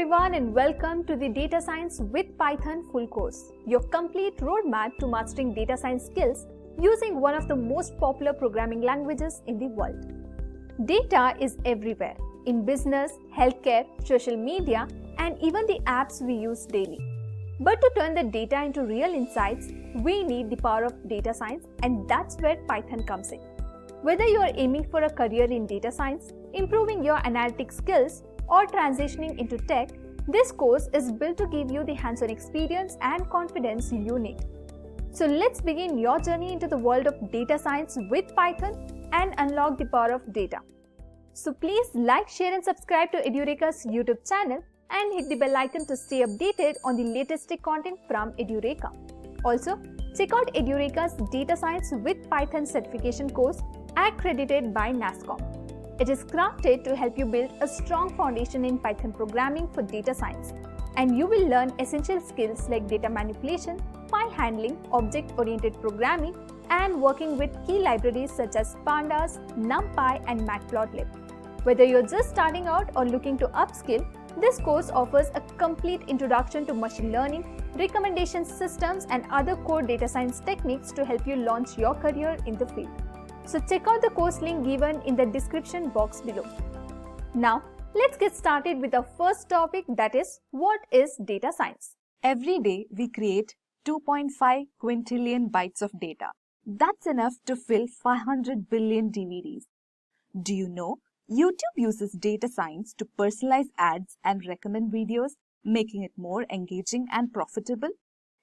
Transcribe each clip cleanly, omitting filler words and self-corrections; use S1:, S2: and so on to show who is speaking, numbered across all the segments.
S1: everyone and welcome to the Data Science with Python full course, your complete roadmap to mastering data science skills using one of the most popular programming languages in the world. Data is everywhere, in business, healthcare, social media, and even the apps we use daily. But to turn the data into real insights, we need the power of data science, and that's where Python comes in. Whether you are aiming for a career in data science, improving your analytic skills, or transitioning into tech, this course is built to give you the hands-on experience and confidence you need. So let's begin your journey into the world of data science with Python and unlock the power of data. So please like, share and subscribe to Edureka's YouTube channel and hit the bell icon to stay updated on the latest tech content from Edureka. Also, check out Edureka's Data Science with Python certification course accredited by NASSCOM. It is crafted to help you build a strong foundation in Python programming for data science, and you will learn essential skills like data manipulation, file handling, object-oriented programming, and working with key libraries such as Pandas, NumPy, and Matplotlib. Whether you're just starting out or looking to upskill, this course offers a complete introduction to machine learning, recommendation systems, and other core data science techniques to help you launch your career in the field. So check out the course link given in the description box below. Now, let's get started with the first topic, that is, what is data science?
S2: Every day we create 2.5 quintillion bytes of data. That's enough to fill 500 billion DVDs. Do you know YouTube uses data science to personalize ads and recommend videos, making it more engaging and profitable?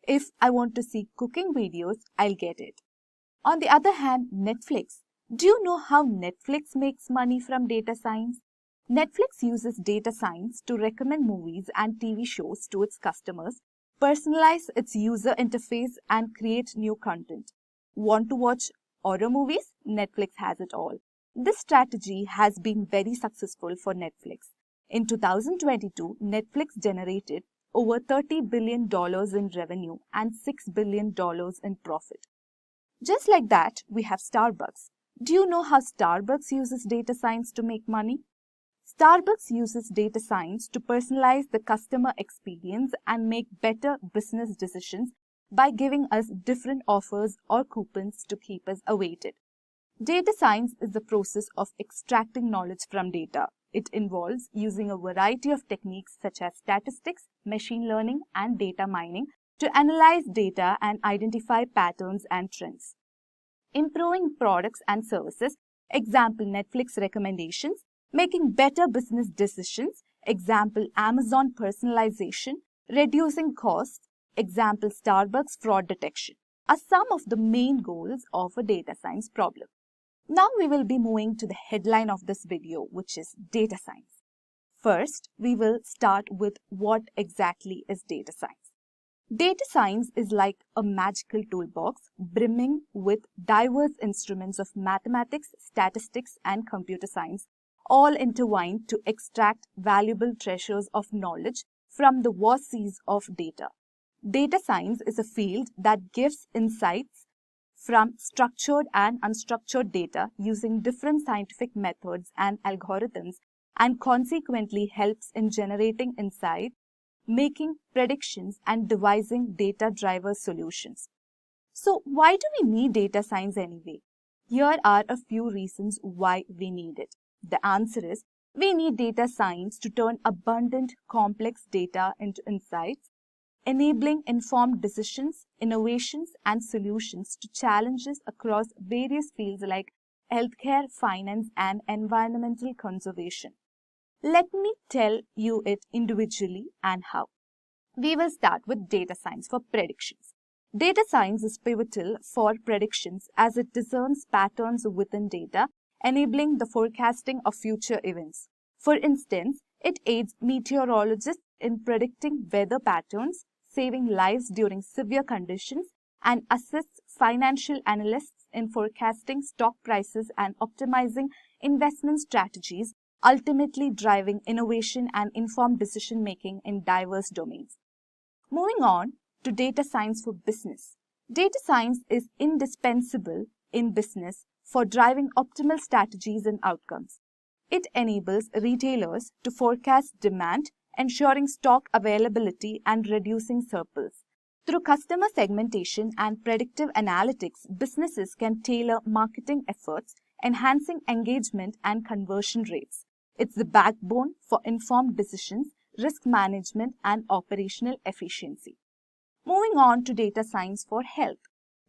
S2: If I want to see cooking videos, I'll get it. On the other hand, Netflix. Do you know how Netflix makes money from data science? Netflix uses data science to recommend movies and TV shows to its customers, personalize its user interface, and create new content. Want to watch horror movies? Netflix has it all. This strategy has been very successful for Netflix. In 2022, Netflix generated over $30 billion in revenue and $6 billion in profit. Just like that, we have Starbucks. Do you know how Starbucks uses data science to make money? Starbucks uses data science to personalize the customer experience and make better business decisions by giving us different offers or coupons to keep us awaited. Data science is the process of extracting knowledge from data. It involves using a variety of techniques such as statistics, machine learning, and data mining to analyze data and identify patterns and trends. Improving products and services, example Netflix recommendations, making better business decisions, example Amazon personalization, reducing costs, example Starbucks fraud detection, are some of the main goals of a data science problem. Now we will be moving to the headline of this video, which is data science. First, we will start with what exactly is data science. Data science is like a magical toolbox brimming with diverse instruments of mathematics, statistics, and computer science, all intertwined to extract valuable treasures of knowledge from the vast seas of data. Data science is a field that gives insights from structured and unstructured data using different scientific methods and algorithms, and consequently helps in generating insight, making predictions, and devising data-driven solutions. So why do we need data science anyway? Here are a few reasons why we need it. The answer is, we need data science to turn abundant, complex data into insights, enabling informed decisions, innovations, and solutions to challenges across various fields like healthcare, finance, and environmental conservation. Let me tell you it individually and how. We will start with data science for predictions. Data science is pivotal for predictions as it discerns patterns within data, enabling the forecasting of future events. For instance, it aids meteorologists in predicting weather patterns, saving lives during severe conditions, and assists financial analysts in forecasting stock prices and optimizing investment strategies, ultimately driving innovation and informed decision-making in diverse domains. Moving on to data science for business. Data science is indispensable in business for driving optimal strategies and outcomes. It enables retailers to forecast demand, ensuring stock availability and reducing surplus. Through customer segmentation and predictive analytics, businesses can tailor marketing efforts, enhancing engagement and conversion rates. It's the backbone for informed decisions, risk management, and operational efficiency. Moving on to data science for health.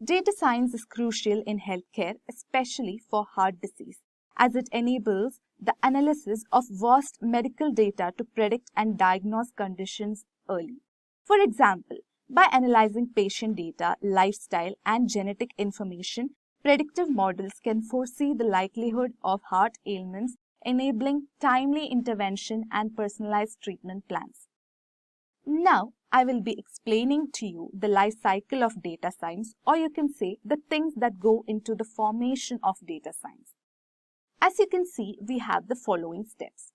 S2: Data science is crucial in healthcare, especially for heart disease, as it enables the analysis of vast medical data to predict and diagnose conditions early. For example, by analyzing patient data, lifestyle, and genetic information, predictive models can foresee the likelihood of heart ailments, enabling timely intervention and personalized treatment plans. Now, I will be explaining to you the life cycle of data science, or you can say the things that go into the formation of data science. As you can see, we have the following steps.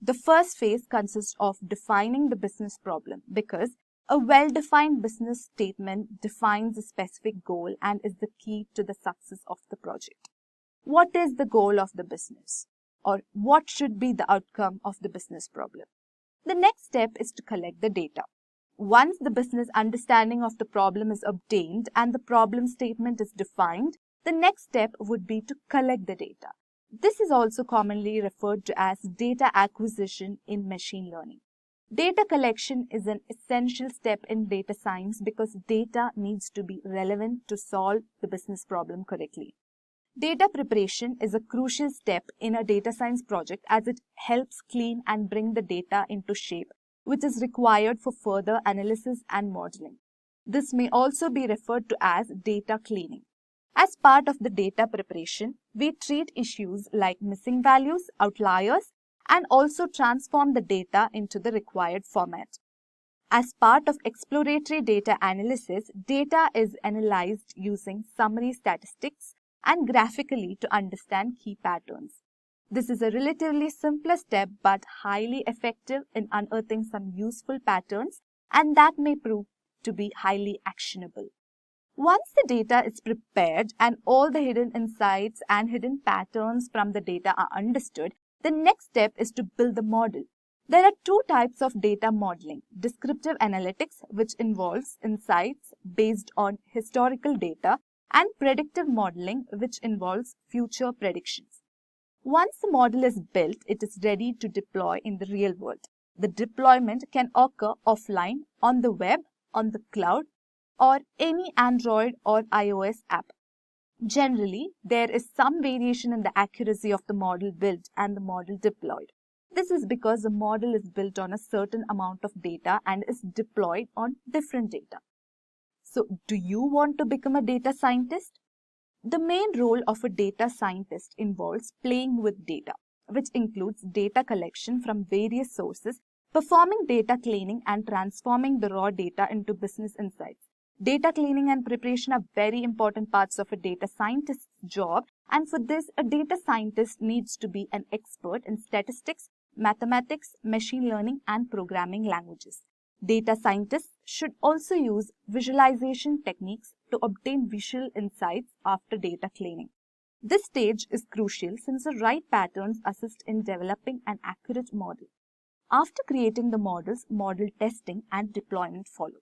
S2: The first phase consists of defining the business problem, because a well-defined business statement defines a specific goal and is the key to the success of the project. What is the goal of the business? Or what should be the outcome of the business problem? The next step is to collect the data. Once the business understanding of the problem is obtained and the problem statement is defined, the next step would be to collect the data. This is also commonly referred to as data acquisition in machine learning. Data collection is an essential step in data science because data needs to be relevant to solve the business problem correctly. Data preparation is a crucial step in a data science project as it helps clean and bring the data into shape, which is required for further analysis and modeling. This may also be referred to as data cleaning. As part of the data preparation, we treat issues like missing values, outliers, and also transform the data into the required format. As part of exploratory data analysis, data is analyzed using summary statistics and graphically to understand key patterns. This is a relatively simpler step but highly effective in unearthing some useful patterns, and that may prove to be highly actionable. Once the data is prepared and all the hidden insights and hidden patterns from the data are understood, the next step is to build the model. There are two types of data modeling: descriptive analytics, which involves insights based on historical data, and predictive modeling, which involves future predictions. Once the model is built, it is ready to deploy in the real world. The deployment can occur offline, on the web, on the cloud, or any Android or iOS app. Generally, there is some variation in the accuracy of the model built and the model deployed. This is because the model is built on a certain amount of data and is deployed on different data. So, do you want to become a data scientist? The main role of a data scientist involves playing with data, which includes data collection from various sources, performing data cleaning, and transforming the raw data into business insights. Data cleaning and preparation are very important parts of a data scientist's job, and for this, a data scientist needs to be an expert in statistics, mathematics, machine learning, and programming languages. Data scientists should also use visualization techniques to obtain visual insights after data cleaning. This stage is crucial since the right patterns assist in developing an accurate model. After creating the models, model testing and deployment follow.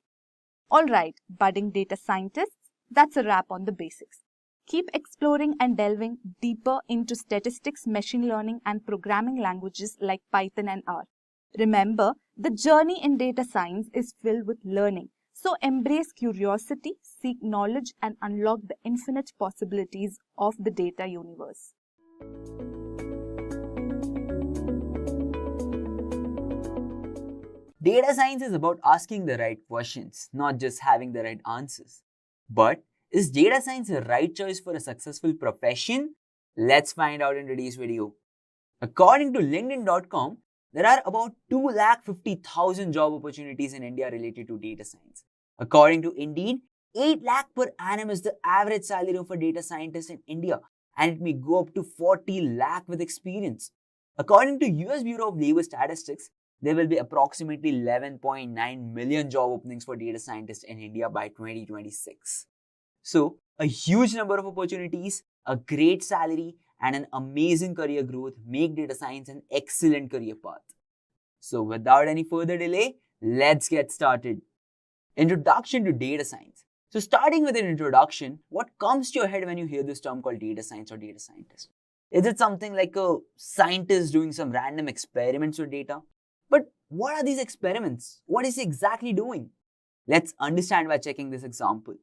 S2: Alright, budding data scientists, that's a wrap on the basics. Keep exploring and delving deeper into statistics, machine learning, and programming languages like Python and R. Remember, the journey in data science is filled with learning. So embrace curiosity, seek knowledge, and unlock the infinite possibilities of the data universe.
S3: Data science is about asking the right questions, not just having the right answers. But is data science the right choice for a successful profession? Let's find out in today's video. According to LinkedIn.com, there are about 250,000 job opportunities in India related to data science. According to Indeed, 8 lakh per annum is the average salary of a data scientist in India, and it may go up to 40 lakh with experience. According to US Bureau of Labor Statistics, there will be approximately 11.9 million job openings for data scientists in India by 2026. So, a huge number of opportunities, a great salary, and an amazing career growth make data science an excellent career path. So without any further delay, let's get started. Introduction to data science. So starting with an introduction, what comes to your head when you hear this term called data science or data scientist? Is it something like a scientist doing some random experiments with data? But what are these experiments? What is he exactly doing? Let's understand by checking this example.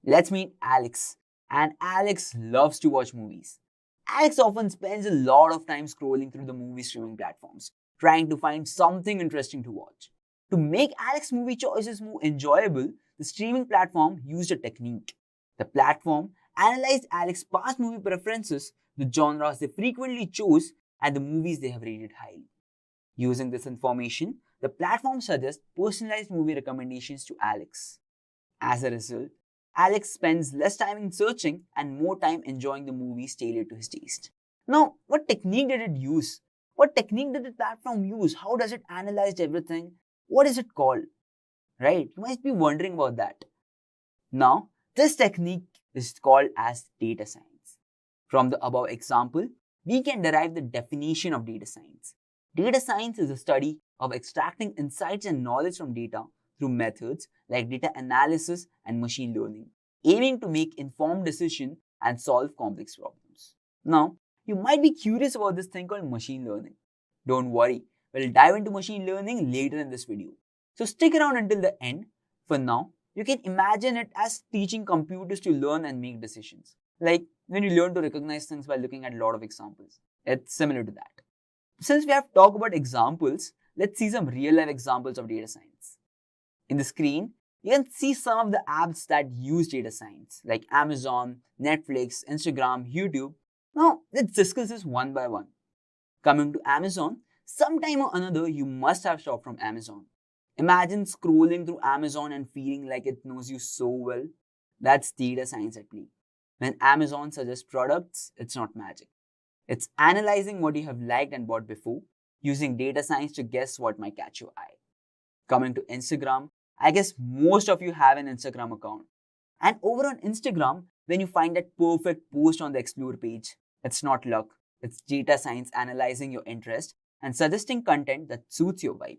S3: Let's meet Alex. And Alex loves to watch movies. Alex often spends a lot of time scrolling through the movie streaming platforms, trying to find something interesting to watch. To make Alex's movie choices more enjoyable, the streaming platform used a technique. The platform analyzed Alex's past movie preferences, the genres they frequently chose, and the movies they have rated highly. Using this information, the platform suggests personalized movie recommendations to Alex. As a result, Alex spends less time in searching and more time enjoying the movies tailored to his taste. Now, what technique did it use? What technique did the platform use? How does it analyze everything? What is it called? Right? You might be wondering about that. Now, this technique is called as data science. From the above example, we can derive the definition of data science. Data science is a study of extracting insights and knowledge from data through methods like data analysis and machine learning, aiming to make informed decisions and solve complex problems. Now, you might be curious about this thing called machine learning. Don't worry, we'll dive into machine learning later in this video. So stick around until the end. For now, you can imagine it as teaching computers to learn and make decisions. Like when you learn to recognize things by looking at a lot of examples. It's similar to that. Since we have talked about examples, let's see some real-life examples of data science. In the screen, you can see some of the apps that use data science, like Amazon, Netflix, Instagram, YouTube. Now, let's discuss this one by one. Coming to Amazon, sometime or another, you must have shopped from Amazon. Imagine scrolling through Amazon and feeling like it knows you so well. That's data science at play. When Amazon suggests products, it's not magic. It's analyzing what you have liked and bought before, using data science to guess what might catch your eye. Coming to Instagram, I guess most of you have an Instagram account. And over on Instagram, when you find that perfect post on the Explore page, it's not luck. It's data science analyzing your interest and suggesting content that suits your vibe.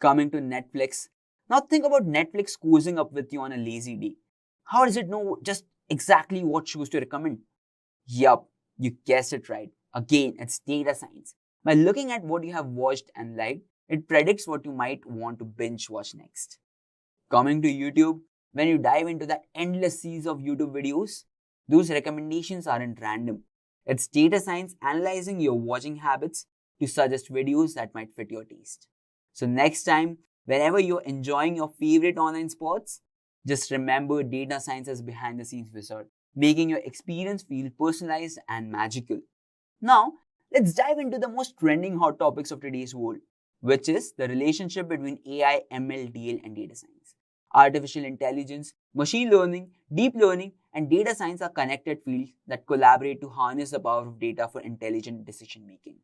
S3: Coming to Netflix, now think about Netflix cozying up with you on a lazy day. How does it know just exactly what shows to recommend? Yup, you guessed it right. Again, it's data science. By looking at what you have watched and liked, it predicts what you might want to binge watch next. Coming to YouTube, when you dive into that endless seas of YouTube videos, those recommendations aren't random. It's data science analyzing your watching habits to suggest videos that might fit your taste. So next time, whenever you're enjoying your favorite online sports, just remember data science is behind the scenes wizard, making your experience feel personalized and magical. Now, let's dive into the most trending hot topics of today's world, which is the relationship between AI, ML, DL, and data science. Artificial intelligence, machine learning, deep learning, and data science are connected fields that collaborate to harness the power of data for intelligent decision making.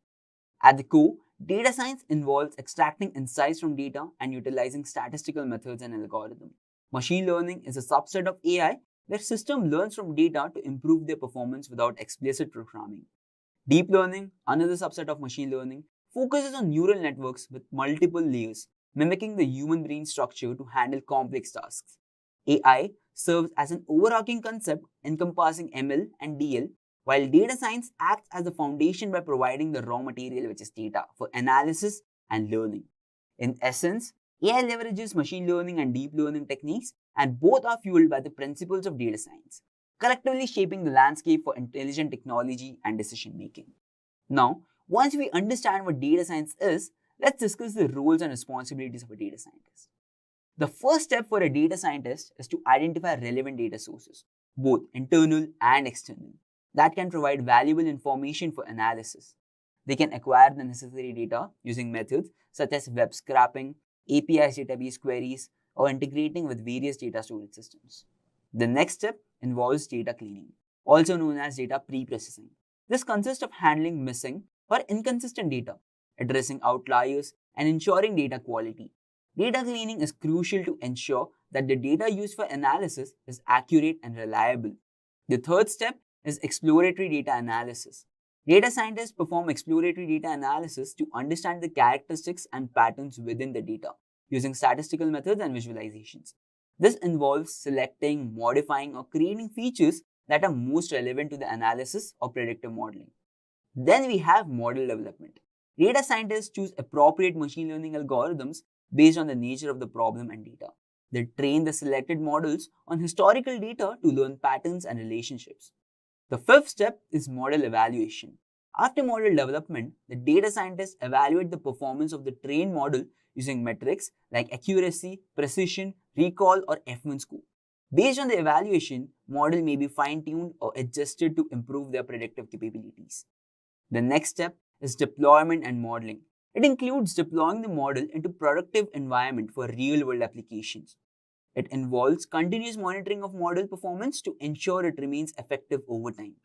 S3: At the core, data science involves extracting insights from data and utilizing statistical methods and algorithms. Machine learning is a subset of AI where system learns from data to improve their performance without explicit programming. Deep learning, another subset of machine learning, focuses on neural networks with multiple layers, mimicking the human brain structure to handle complex tasks. AI serves as an overarching concept encompassing ML and DL, while data science acts as the foundation by providing the raw material, which is data, for analysis and learning. In essence, AI leverages machine learning and deep learning techniques, and both are fueled by the principles of data science, collectively shaping the landscape for intelligent technology and decision making. Now, once we understand what data science is, let's discuss the roles and responsibilities of a data scientist. The first step for a data scientist is to identify relevant data sources, both internal and external, that can provide valuable information for analysis. They can acquire the necessary data using methods such as web scraping, APIs database queries, or integrating with various data storage systems. The next step involves data cleaning, also known as data preprocessing. This consists of handling missing or inconsistent data, addressing outliers, and ensuring data quality. Data cleaning is crucial to ensure that the data used for analysis is accurate and reliable. The third step is exploratory data analysis. Data scientists perform exploratory data analysis to understand the characteristics and patterns within the data using statistical methods and visualizations. This involves selecting, modifying, or creating features that are most relevant to the analysis or predictive modeling. Then we have model development. Data scientists choose appropriate machine learning algorithms based on the nature of the problem and data. They train the selected models on historical data to learn patterns and relationships. The fifth step is model evaluation. After model development, the data scientists evaluate the performance of the trained model using metrics like accuracy, precision, recall, or F1 score. Based on the evaluation, model may be fine-tuned or adjusted to improve their predictive capabilities. The next step is deployment and modeling. It includes deploying the model into productive environment for real-world applications. It involves continuous monitoring of model performance to ensure it remains effective over time.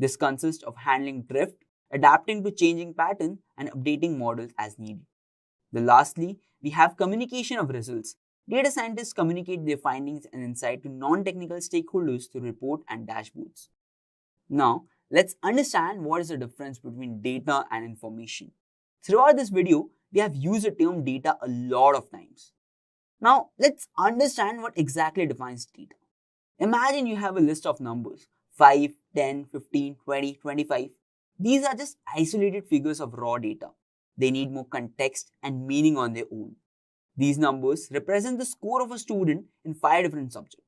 S3: This consists of handling drift, adapting to changing pattern, and updating models as needed. Lastly, we have communication of results. Data scientists communicate their findings and insight to non-technical stakeholders through report and dashboards. Now, let's understand what is the difference between data and information. Throughout this video, we have used the term data a lot of times. Now, let's understand what exactly defines data. Imagine you have a list of numbers 5, 10, 15, 20, 25. These are just isolated figures of raw data. They need more context and meaning on their own. These numbers represent the score of a student in 5 different subjects.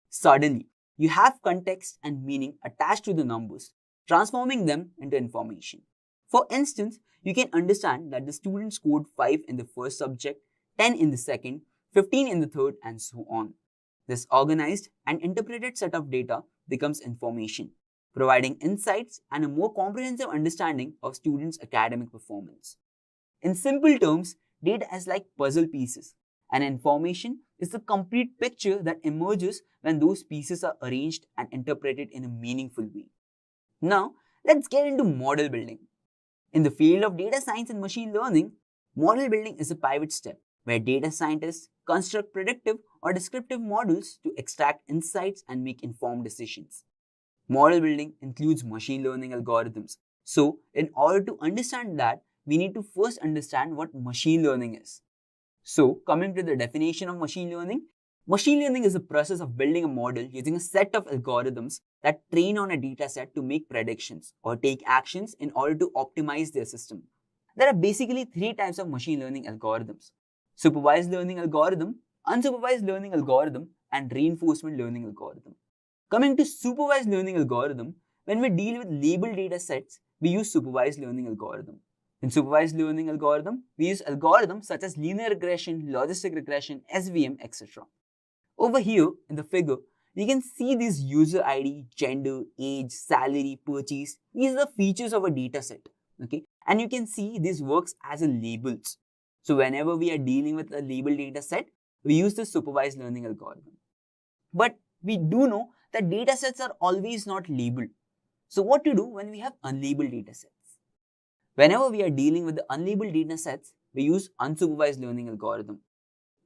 S3: Suddenly, you have context and meaning attached to the numbers, transforming them into information. For instance, you can understand that the student scored 5 in the first subject, 10 in the second, 15 in the third, and so on. This organized and interpreted set of data becomes information, providing insights and a more comprehensive understanding of students' academic performance. In simple terms, data is like puzzle pieces, and information is the complete picture that emerges when those pieces are arranged and interpreted in a meaningful way. Now, let's get into model building. In the field of data science and machine learning, model building is a pivot step where data scientists construct predictive or descriptive models to extract insights and make informed decisions. Model building includes machine learning algorithms. So, in order to understand that, we need to first understand what machine learning is. So, coming to the definition of machine learning is the process of building a model using a set of algorithms that train on a data set to make predictions or take actions in order to optimize their system. There are basically 3 types of machine learning algorithms: supervised learning algorithm, unsupervised learning algorithm, and reinforcement learning algorithm. Coming to supervised learning algorithm, when we deal with labeled data sets, we use supervised learning algorithm. In supervised learning algorithm, we use algorithms such as linear regression, logistic regression, SVM, etc. Over here in the figure, you can see these user ID, gender, age, salary, purchase. These are the features of a data set. Okay? And you can see this works as a labels. So whenever we are dealing with a labeled data set, we use the supervised learning algorithm. But we do know that data sets are always not labeled. So what to do when we have unlabeled data sets? Whenever we are dealing with the unlabeled data sets, we use unsupervised learning algorithm.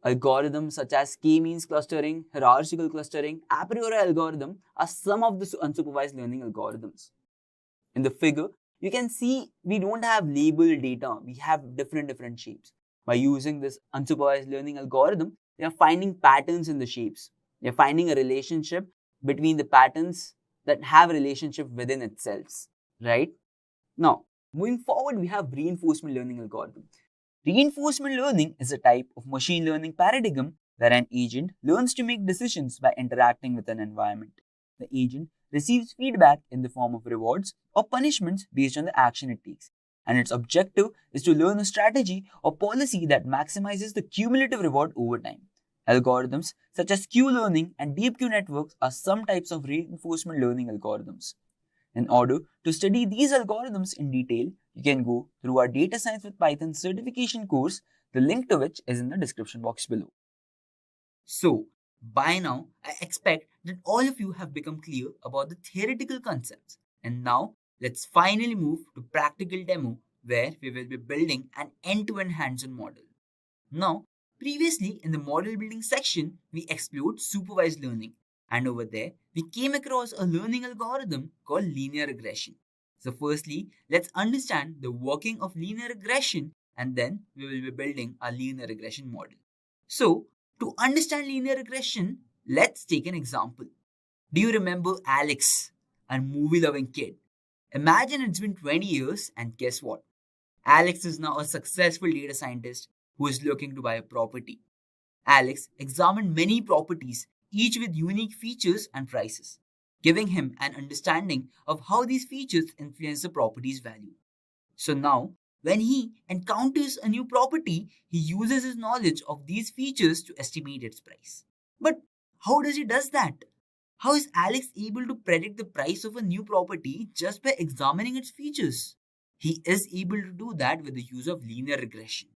S3: Algorithms such as k-means clustering, hierarchical clustering, Apriori algorithm are some of the unsupervised learning algorithms. In the figure, you can see we don't have labeled data. We have different shapes. By using this unsupervised learning algorithm, we are finding patterns in the shapes. We are finding a relationship between the patterns that have a relationship within itself, right? Now, moving forward, we have reinforcement learning algorithm. Reinforcement learning is a type of machine learning paradigm where an agent learns to make decisions by interacting with an environment. The agent receives feedback in the form of rewards or punishments based on the action it takes, and its objective is to learn a strategy or policy that maximizes the cumulative reward over time. Algorithms such as Q-learning and deep Q networks are some types of reinforcement learning algorithms. In order to study these algorithms in detail, you can go through our Data Science with Python certification course, the link to which is in the description box below. So, by now, I expect that all of you have become clear about the theoretical concepts. And now, let's finally move to practical demo where we will be building an end-to-end hands-on model. Now, previously in the model building section, we explored supervised learning. And over there, we came across a learning algorithm called linear regression. So firstly, let's understand the working of linear regression, and then we will be building a linear regression model. So to understand linear regression, let's take an example. Do you remember Alex, a movie-loving kid? Imagine it's been 20 years and guess what? Alex is now a successful data scientist who is looking to buy a property. Alex examined many properties, each with unique features and prices, giving him an understanding of how these features influence the property's value. So now, when he encounters a new property, he uses his knowledge of these features to estimate its price. But how does he does that? How is Alex able to predict the price of a new property just by examining its features? He is able to do that with the use of linear regression.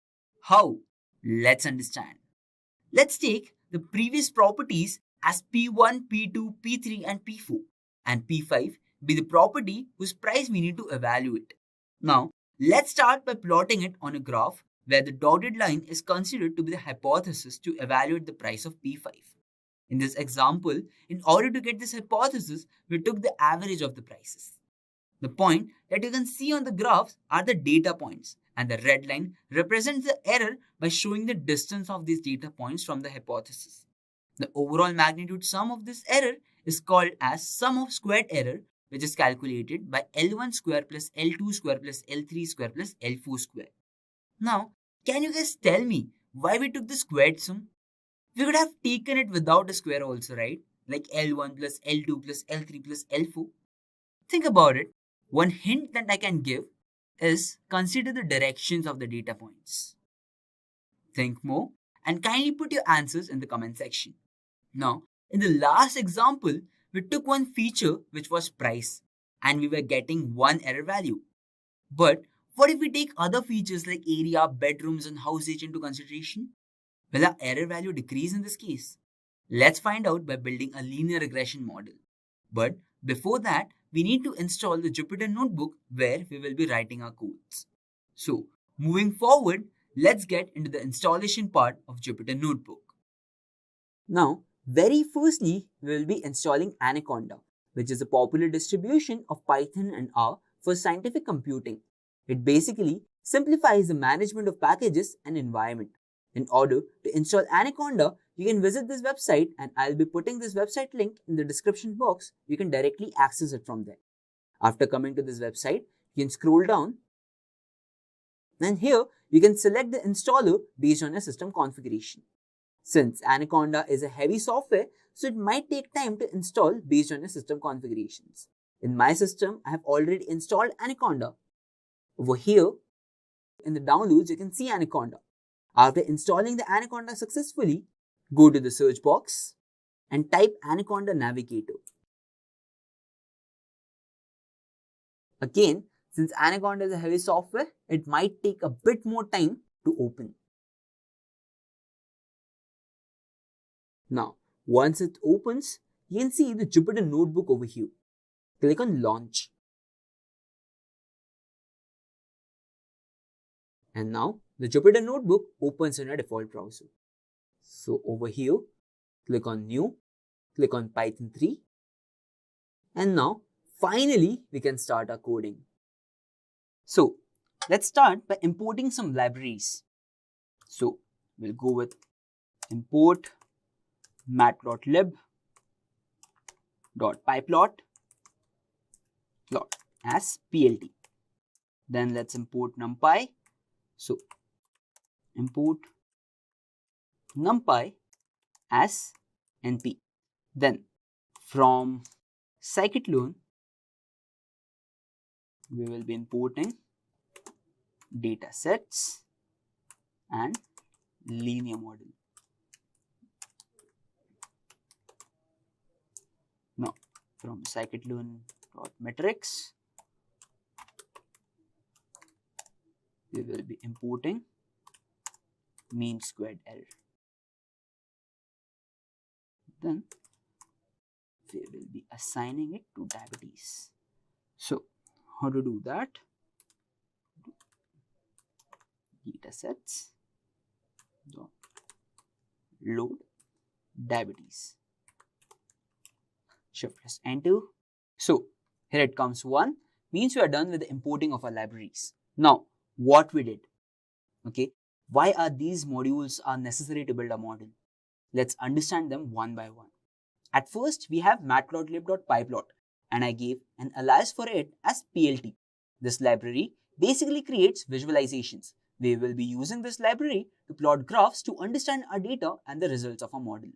S3: How? Let's understand. Let's take the previous properties as P1, P2, P3 and P4 and P5 be the property whose price we need to evaluate. Now, let's start by plotting it on a graph where the dotted line is considered to be the hypothesis to evaluate the price of P5. In this example, in order to get this hypothesis, we took the average of the prices. The point that you can see on the graphs are the data points, and the red line represents the error by showing the distance of these data points from the hypothesis. The overall magnitude sum of this error is called as sum of squared error, which is calculated by L1 square plus L2 square plus L3 square plus L4 square. Now, can you guys tell me why we took the squared sum? We could have taken it without a square also, right? Like L1 plus L2 plus L3 plus L4. Think about it. One hint that I can give is consider the directions of the data points. Think more and kindly put your answers in the comment section. Now, in the last example, we took one feature which was price and we were getting one error value. But what if we take other features like area, bedrooms and house age into consideration? Will our error value decrease in this case? Let's find out by building a linear regression model. But before that, we need to install the Jupyter notebook where we will be writing our codes. So, moving forward, let's get into the installation part of Jupyter notebook. Now, very firstly, we will be installing Anaconda, which is a popular distribution of Python and R for scientific computing. It basically simplifies the management of packages and environment. In order to install Anaconda, you can visit this website and I'll be putting this website link in the description box. You can directly access it from there. After coming to this website, you can scroll down and here you can select the installer based on your system configuration. Since Anaconda is a heavy software, so it might take time to install based on your system configurations. In my system, I have already installed Anaconda. Over here, in the downloads, you can see Anaconda. After installing the Anaconda successfully, go to the search box and type Anaconda Navigator. Again, since Anaconda is a heavy software, it might take a bit more time to open. Now, once it opens, you can see the Jupyter notebook over here. Click on Launch. And now, the Jupyter notebook opens in a default browser. So over here, click on New, click on Python 3. And now, finally, we can start our coding. So, let's start by importing some libraries. So, we'll go with import matplotlib.pyplot plot as PLT. Then let's import NumPy. So, import NumPy as NP. Then from Scikit-learn, we will be importing data sets and linear model. Now, from Scikit-learn.metrics, we will be importing mean squared error. Then we will be assigning it to diabetes. So, how to do that? Datasets dot load diabetes. Shift plus enter. So here it comes 1. means we are done with the importing of our libraries. Now, what we did, okay, why are these modules are necessary to build a model? Let's understand them one by one. At first, we have matplotlib.pyplot, and I gave an alias for it as PLT. This library basically creates visualizations. We will be using this library to plot graphs to understand our data and the results of our model.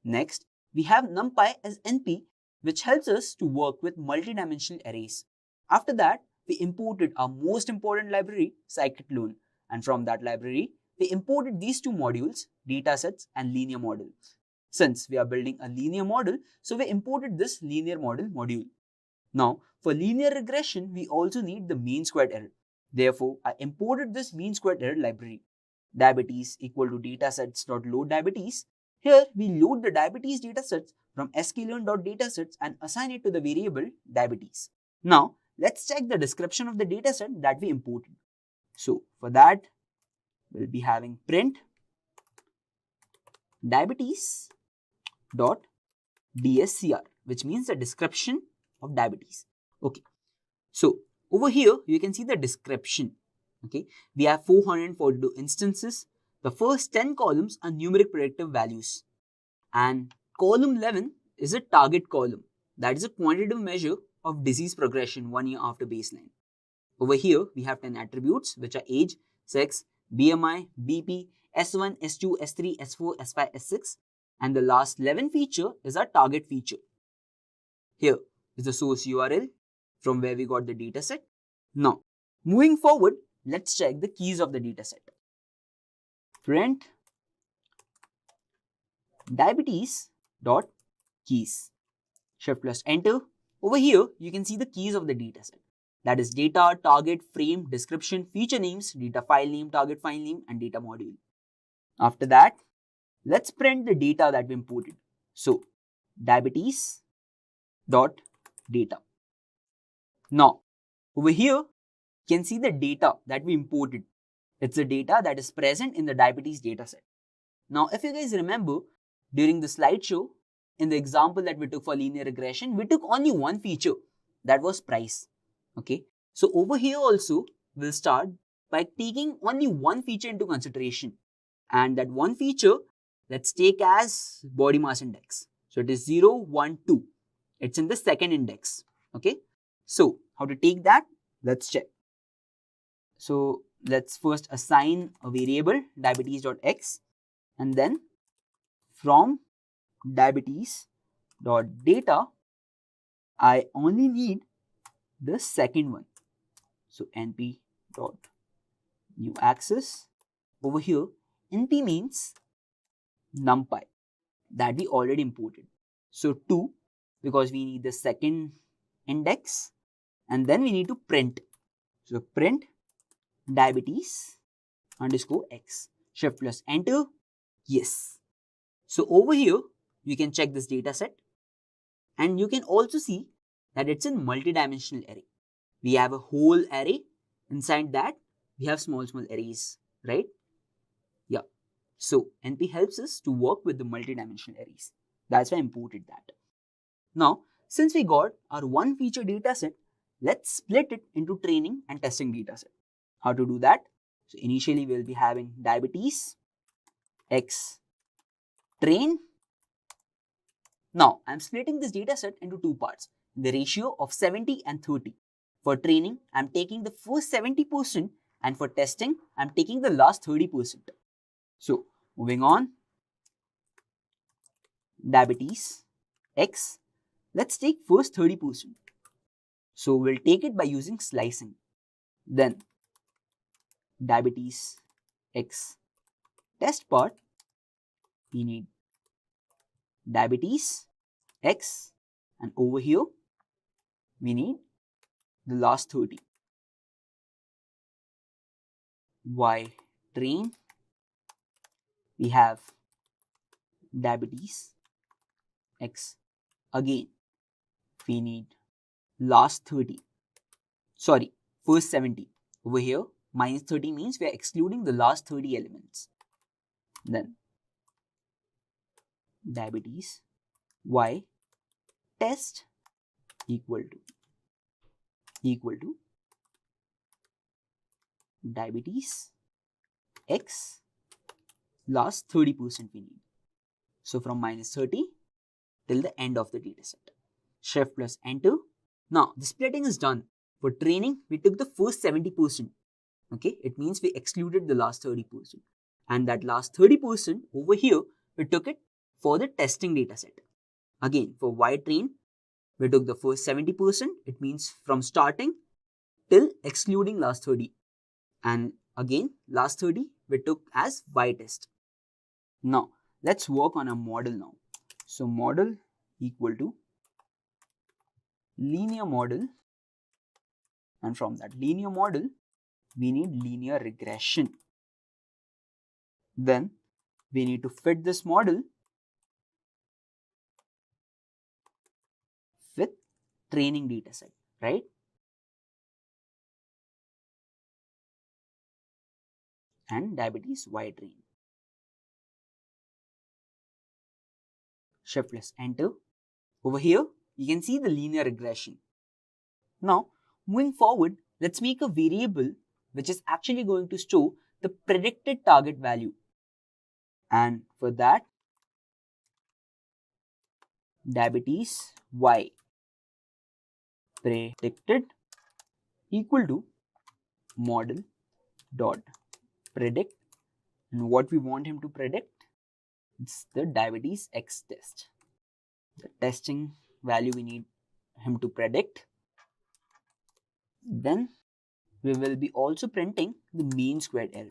S3: Next, we have NumPy as NP, which helps us to work with multi-dimensional arrays. After that, we imported our most important library, Scikit-learn, and from that library, we imported these two modules, datasets and linear model. Since we are building a linear model, so we imported this linear model module. Now, for linear regression, we also need the mean squared error. Therefore, I imported this mean squared error library. Diabetes equal to datasets.load diabetes. Here, we load the diabetes datasets from sklearn.datasets and assign it to the variable diabetes. Now, let's check the description of the dataset that we imported. So, for that, we'll be having print diabetes.dscr, which means the description of diabetes. Okay, so over here you can see the description. Okay, we have 442 instances. The first 10 columns are numeric predictive values, and column 11 is a target column, that is a quantitative measure of disease progression 1 year after baseline. Over here we have 10 attributes, which are age, sex, BMI, BP, S1, S2, S3, S4, S5, S6, and the last 11 feature is our target feature. Here is the source URL from where we got the dataset. Now, moving forward, let's check the keys of the dataset. Print diabetes.keys. Shift plus enter. Over here, you can see the keys of the dataset. That is data, target, frame, description, feature names, data file name, target file name, and data module. After that, let's print the data that we imported. So, diabetes.data. Now, over here, you can see the data that we imported. It's the data that is present in the diabetes dataset. Now, if you guys remember, during the slideshow, in the example that we took for linear regression, we took only one feature, that was price. Okay, so over here also, we'll start by taking only one feature into consideration. And that one feature, let's take as body mass index. So it is 0, 1, 2. It's in the second index. Okay, so how to take that? Let's check. So let's first assign a variable diabetes.x, and then from diabetes.data, I only need the second one. So np.new access. Over here, np means NumPy that we already imported. So 2, because we need the second index, and then we need to print. So print diabetes_x. Shift plus enter. Yes. So over here, you can check this data set, and you can also see that it's in multi-dimensional array. We have a whole array. Inside that, we have small arrays, right? Yeah. So NP helps us to work with the multi-dimensional arrays. That's why I imported that. Now, since we got our one feature data set, let's split it into training and testing data set. How to do that? So initially, we'll be having diabetes x train. Now, I'm splitting this data set into two parts, the ratio of 70 and 30. For training, I'm taking the first 70%, and for testing, I'm taking the last 30%. So, moving on, diabetes x, let's take first 30%. So, we'll take it by using slicing. Then, diabetes x test part, we need diabetes x, and over here we need the last 30. Y train, we have diabetes x. Again, we need last 30. Sorry, first 70. Over here, minus 30 means we are excluding the last 30 elements. Then, diabetes y test equal to equal to diabetes X last 30% we need. So from minus 30 till the end of the data set. Shift plus enter. Now the splitting is done. For training, we took the first 70%. Okay, it means we excluded the last 30%. And that last 30% over here, we took it for the testing data set. Again, for Y-train, we took the first 70%. It means from starting till excluding last 30. And again, last 30 we took as Y-test. Now, let's work on a model now. So, model equal to linear model. And from that linear model, we need linear regression. Then, we need to fit this model with training data set, right? And diabetes Y-train. Shift plus enter. Over here, you can see the linear regression. Now, moving forward, let's make a variable which is actually going to store the predicted target value. And for that, diabetes Y predicted equal to model dot predict, and what we want him to predict, it's the diabetes X test, the testing value we need him to predict. Then we will be also printing the mean squared error.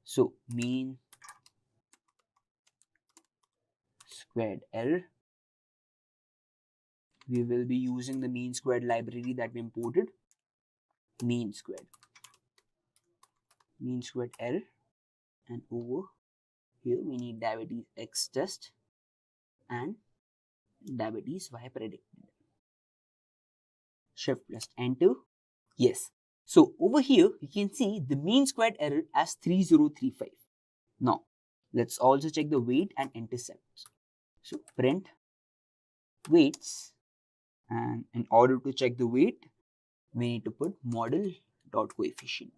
S3: So mean squared error, we will be using the mean squared library that we imported. Mean squared error, and over here we need diabetes X test and diabetes Y predicted. Shift plus enter. Yes. So over here you can see the mean squared error as 3035. Now let's also check the weight and intercepts. So print weights, and in order to check the weight, we need to put model dot coefficient.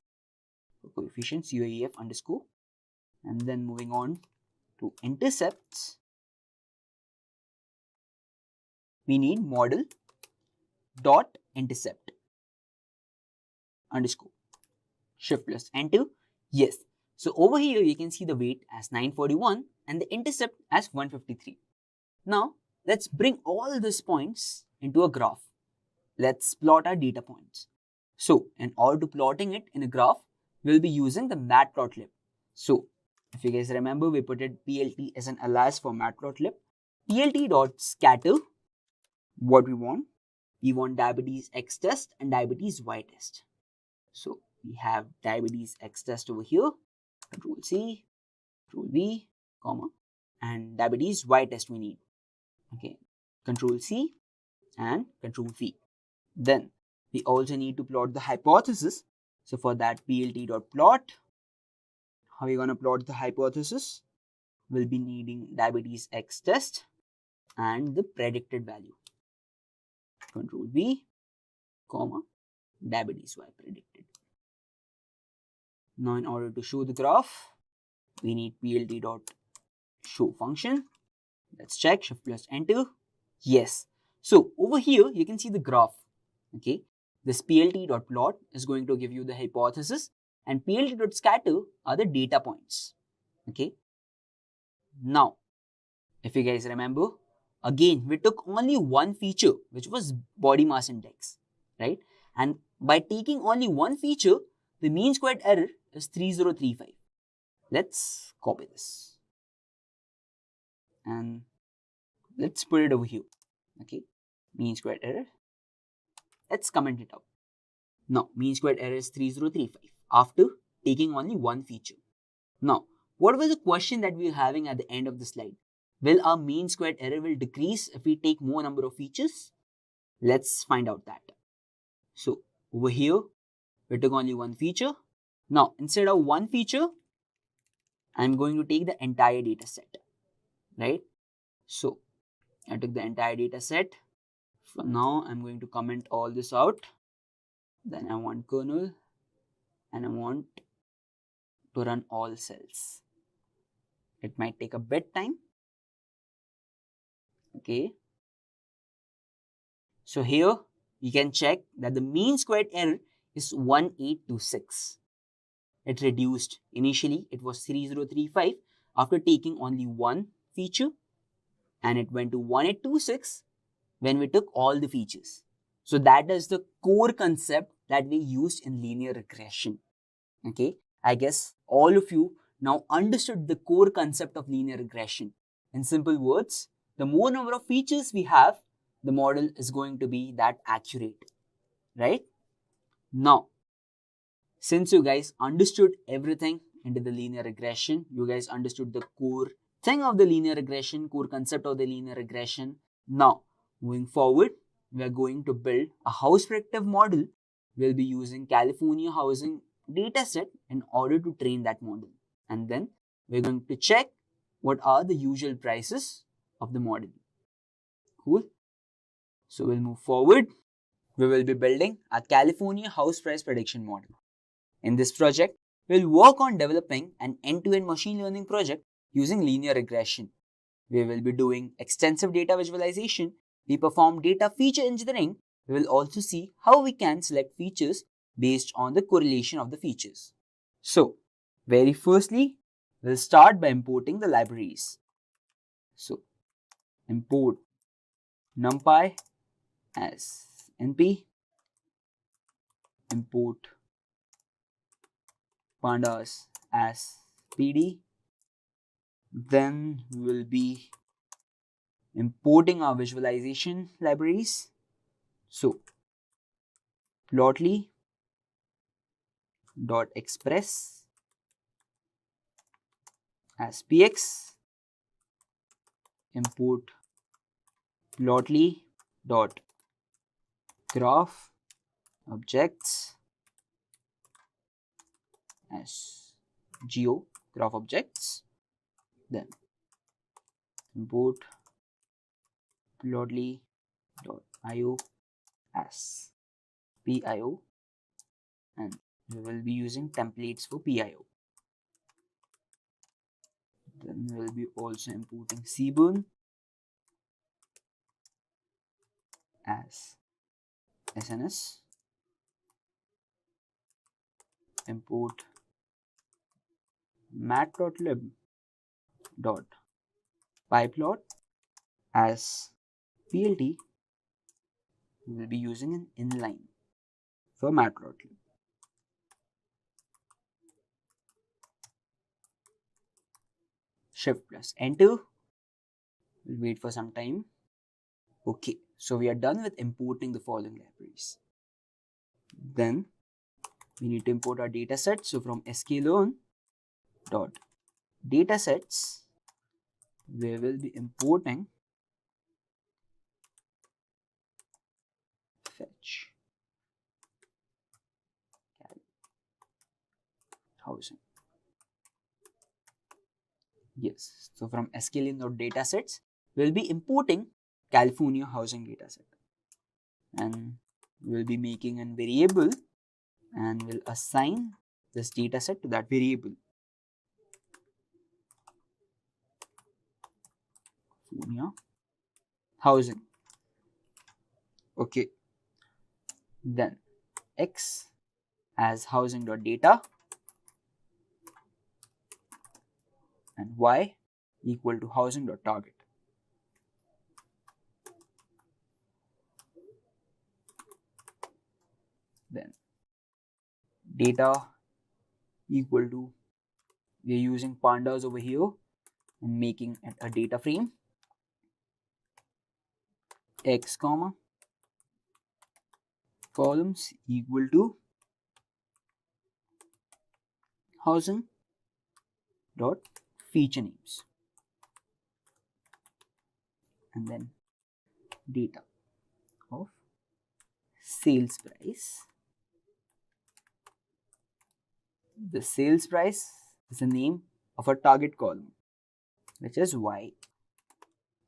S3: Coefficients UAEF underscore, and then moving on to intercepts, we need model dot intercept underscore. Shift plus enter. Yes. So over here you can see the weight as 941 and the intercept as 153. Now let's bring all these points into a graph. Let's plot our data points. So in order to plotting it in a graph, we'll be using the Matplotlib. So if you guys remember, we put it PLT as an alias for Matplotlib. PLT.scatter, what we want diabetes X test and diabetes Y test. So we have diabetes X test over here, Control C, Control V, comma, and diabetes Y test we need. Okay, Control C and Control V. Then we also need to plot the hypothesis. So for that, plt.plot. How are we going to plot the hypothesis? We'll be needing diabetes X test and the predicted value. Control V, comma, diabetes Y predicted. Now in order to show the graph, we need plt.show function. Let's check, shift plus enter. Yes. So over here, you can see the graph. Okay. This plt.plot is going to give you the hypothesis, and plt.scatter are the data points. Okay. Now, if you guys remember, again, we took only one feature, which was body mass index, right? And by taking only one feature, the mean squared error is 3035. Let's copy this and let's put it over here. Okay, mean squared error. Let's comment it out. Now, mean squared error is 3035 after taking only one feature. Now, what was the question that we were having at the end of the slide? Will our mean squared error will decrease if we take more number of features? Let's find out that. So, over here, we took only one feature. Now, instead of one feature, I'm going to take the entire data set, right? So, I took the entire data set. For now, I'm going to comment all this out. Then I want kernel and I want to run all cells. It might take a bit time. Okay. So here you can check that the mean squared error is 1826. It reduced. Initially it was 3035 after taking only one feature, and it went to 1826 when we took all the features. So that is the core concept that we used in linear regression. Okay, I guess all of you now understood the core concept of linear regression. In simple words, the more number of features we have, the model is going to be that accurate, right? Now, since you guys understood everything into the linear regression, you guys understood the core thing of the linear regression, core concept of the linear regression. Now, moving forward, we are going to build a house predictive model. We'll be using California housing dataset in order to train that model. And then we're going to check what are the usual prices of the model. Cool. So we'll move forward. We will be building a California house price prediction model. In this project, we'll work on developing an end-to-end machine learning project using linear regression. We will be doing extensive data visualization. We perform data feature engineering. We will also see how we can select features based on the correlation of the features. So, very firstly, we'll start by importing the libraries. So, import NumPy as NP, import Pandas as PD. Then we will be importing our visualization libraries. So, plotly.express as px, import plotly.graph objects as geo graph objects. Then import plotly.io as pio, and we will be using templates for pio. Then we will be also importing Seaborn as SNS, import Matplotlib dot pyplot as PLT. We will be using an inline for Matplotlib. Shift plus enter. We'll wait for some time. Okay, so we are done with importing the following libraries. Then we need to import our dataset. So from Scikit-learn dot datasets, we will be importing fetch housing. Yes, so from Scikit-learn datasets, we'll be importing California housing dataset, and we'll be making a variable and we'll assign this dataset to that variable. California housing. Okay. Then x as housing.data and y equal to housing.target. Then data equal to, we are using pandas over here and making it a data frame, x comma columns equal to housing dot feature names, and then data of sales price. The sales price is the name of a target column, which is y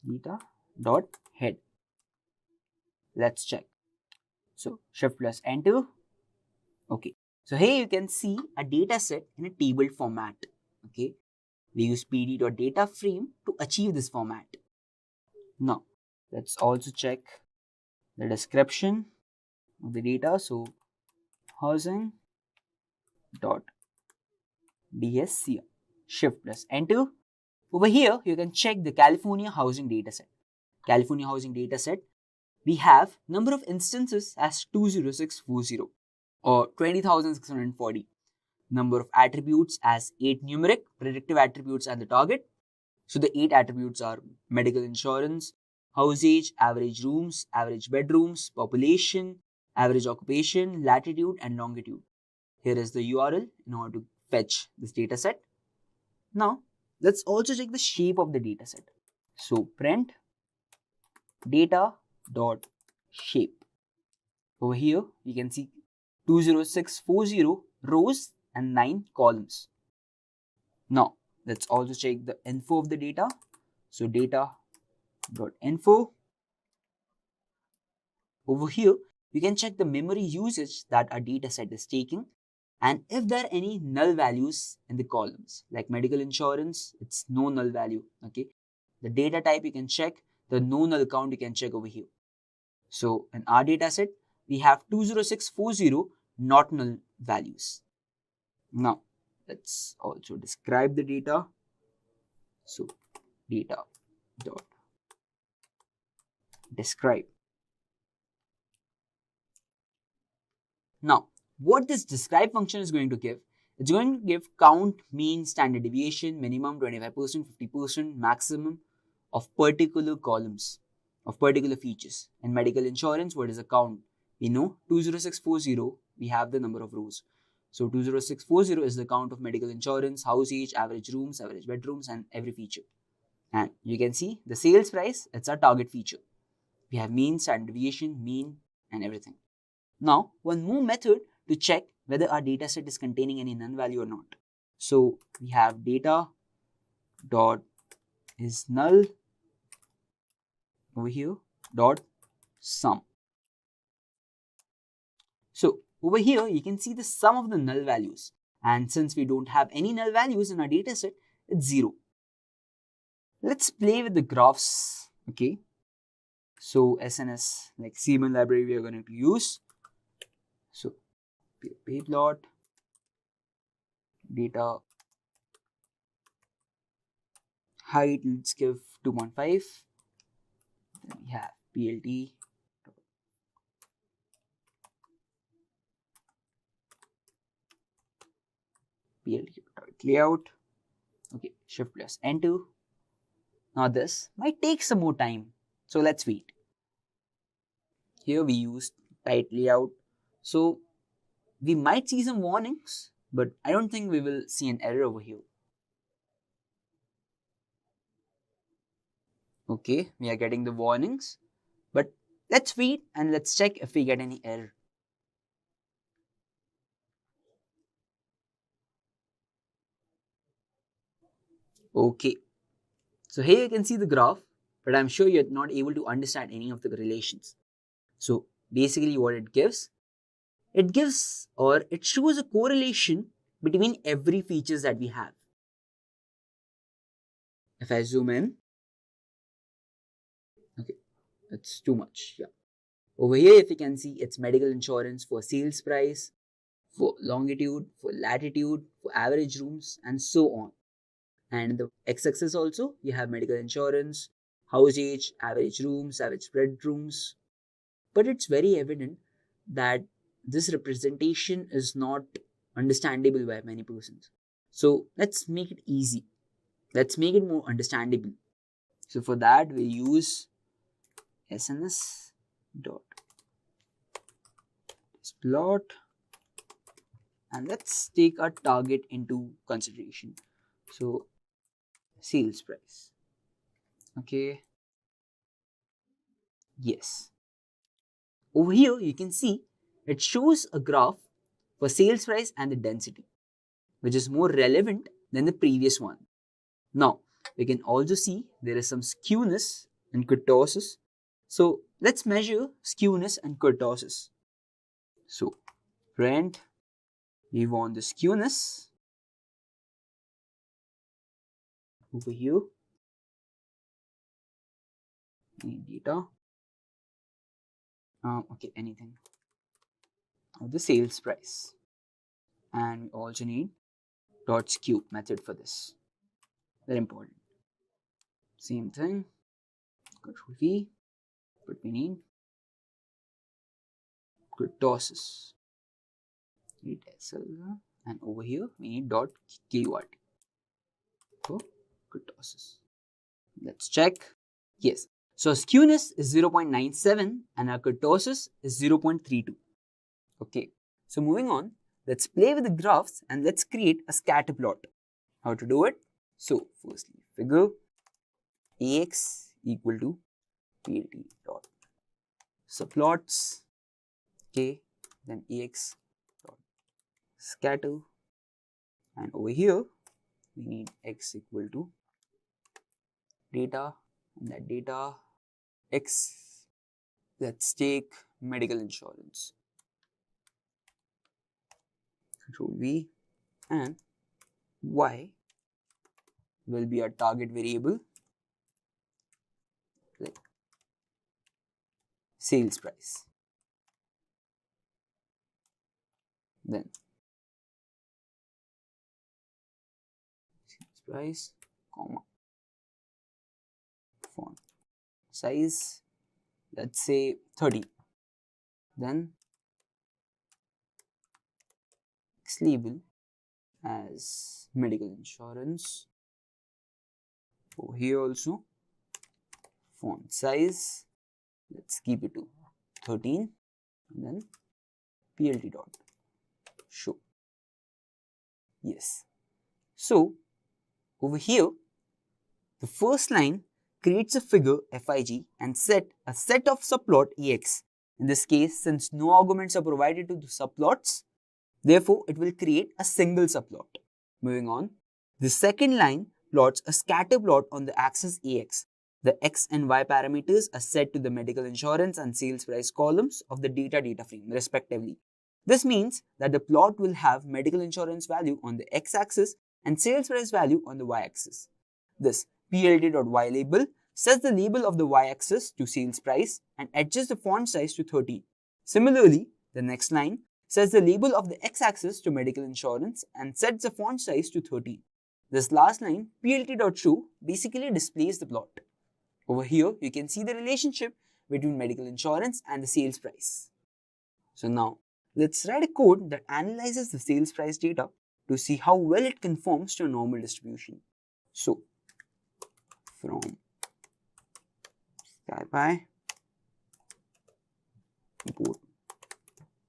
S3: data dot head. Let's check. So shift plus enter. Okay, so here you can see a data set in a table format. Okay, we use pd.data frame to achieve this format. Now, let's also check the description of the data. So, housing dot DSC, shift plus enter. Over here, you can check the California housing dataset. California housing dataset, we have number of instances as 20640 or 20,640. Number of attributes as 8 numeric, predictive attributes are the target. So the 8 attributes are medical insurance, house age, average rooms, average bedrooms, population, average occupation, latitude and longitude. Here is the URL in order to fetch this dataset. Now, let's also check the shape of the dataset. So print data dot shape. Over here, you can see 20640 rows and 9 columns. Now, let's also check the info of the data. So data.info. Over here, you can check the memory usage that our dataset is taking and if there are any null values in the columns. Like medical insurance, it's no null value. Okay. The data type you can check, the no null count you can check over here. So in our dataset, we have 20640 not null values. Now, let's also describe the data. So data dot describe. Now, what this describe function is going to give, it's going to give count, mean, standard deviation, minimum, 25%, 50%, maximum of particular columns, of particular features. In medical insurance, what is a count? We know 20640, we have the number of rows. So 20640 is the count of medical insurance, house age, average rooms, average bedrooms, and every feature. And you can see the sales price, it's our target feature. We have mean, standard deviation, mean, and everything. Now, one more method to check whether our dataset is containing any null value or not. So we have data dot is null over here dot sum. So over here you can see the sum of the null values, and since we don't have any null values in our dataset, it's 0. Let's play with the graphs. Okay. So SNS like Seaman library we are going to use. So plot data height, let's give 2.5. Then we have PLT layout. Okay, shift plus enter. Now this might take some more time, so let's wait. Here we use tight layout, so we might see some warnings, but I don't think we will see an error over here. Okay, we are getting the warnings, but let's wait and let's check if we get any error. Okay, so here you can see the graph, but I'm sure you're not able to understand any of the relations. So basically what it gives or it shows a correlation between every features that we have. If I zoom in, okay, that's too much. Yeah. Over here, if you can see, it's medical insurance for sales price, for longitude, for latitude, for average rooms, and so on. And in the x-axis also, you have medical insurance, house age, average rooms, average bedrooms. But it's very evident that this representation is not understandable by many persons. So let's make it easy. Let's make it more understandable. So for that, we use SNS dot plot, and let's take our target into consideration. So sales price. Okay. Yes. Over here, you can see it shows a graph for sales price and the density, which is more relevant than the previous one. Now, we can also see there is some skewness and kurtosis. So let's measure skewness and kurtosis. So print We want the skewness over here. We need data. Okay, anything of the sales price. And we also need dot skew method for this. Very important. Same thing. Control V. But we need kurtosis. Need SL, and over here we need dot keyword for kurtosis. Let's check. Yes. So skewness is 0.97 and our kurtosis is 0.32. Okay. So moving on, let's play with the graphs and let's create a scatter plot. How to do it? So firstly, figure AX equal to PLT dot subplots. Okay. Then AX dot scatter, and over here we need X equal to data, and that data X, let's take medical insurance. Control V, and Y will be our target variable, like sales price. Then sales price, comma, font size, let's say 30. Then X label as medical insurance. Over here also, font size, let's keep it to 13, and then PLT dot show. Yes. So over here, the first line creates a figure Fig and set a set of subplot Ex. In this case, since no arguments are provided to the subplots, therefore it will create a single subplot. Moving on, the second line plots a scatter plot on the axis Ax. The X and Y parameters are set to the medical insurance and sales price columns of the data frame respectively. This means that the plot will have medical insurance value on the x-axis and sales price value on the y-axis. This PLT.y label sets the label of the y-axis to sales price and adjusts the font size to 13. Similarly, the next line sets the label of the x-axis to medical insurance and sets the font size to 13. This last line, PLT.show, basically displays the plot. Over here, you can see the relationship between medical insurance and the sales price. So now, let's write a code that analyzes the sales price data to see how well it conforms to a normal distribution. So, from SciPy, import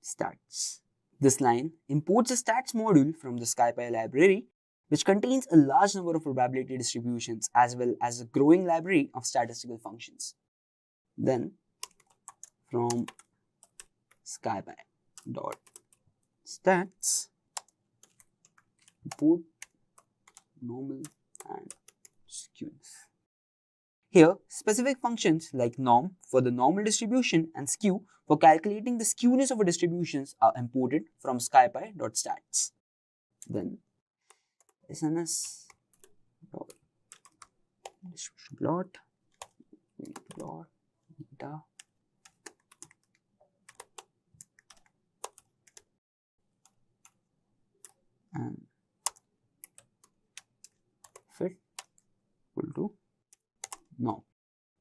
S3: stats. This line imports a stats module from the SciPy library, which contains a large number of probability distributions as well as a growing library of statistical functions. Then, from SciPy.stats, import normal and skewness. Here, specific functions like norm for the normal distribution and skew for calculating the skewness of a distribution are imported from SciPy.stats. Then, SNS distribution plot, plot data, and fit equal to norm.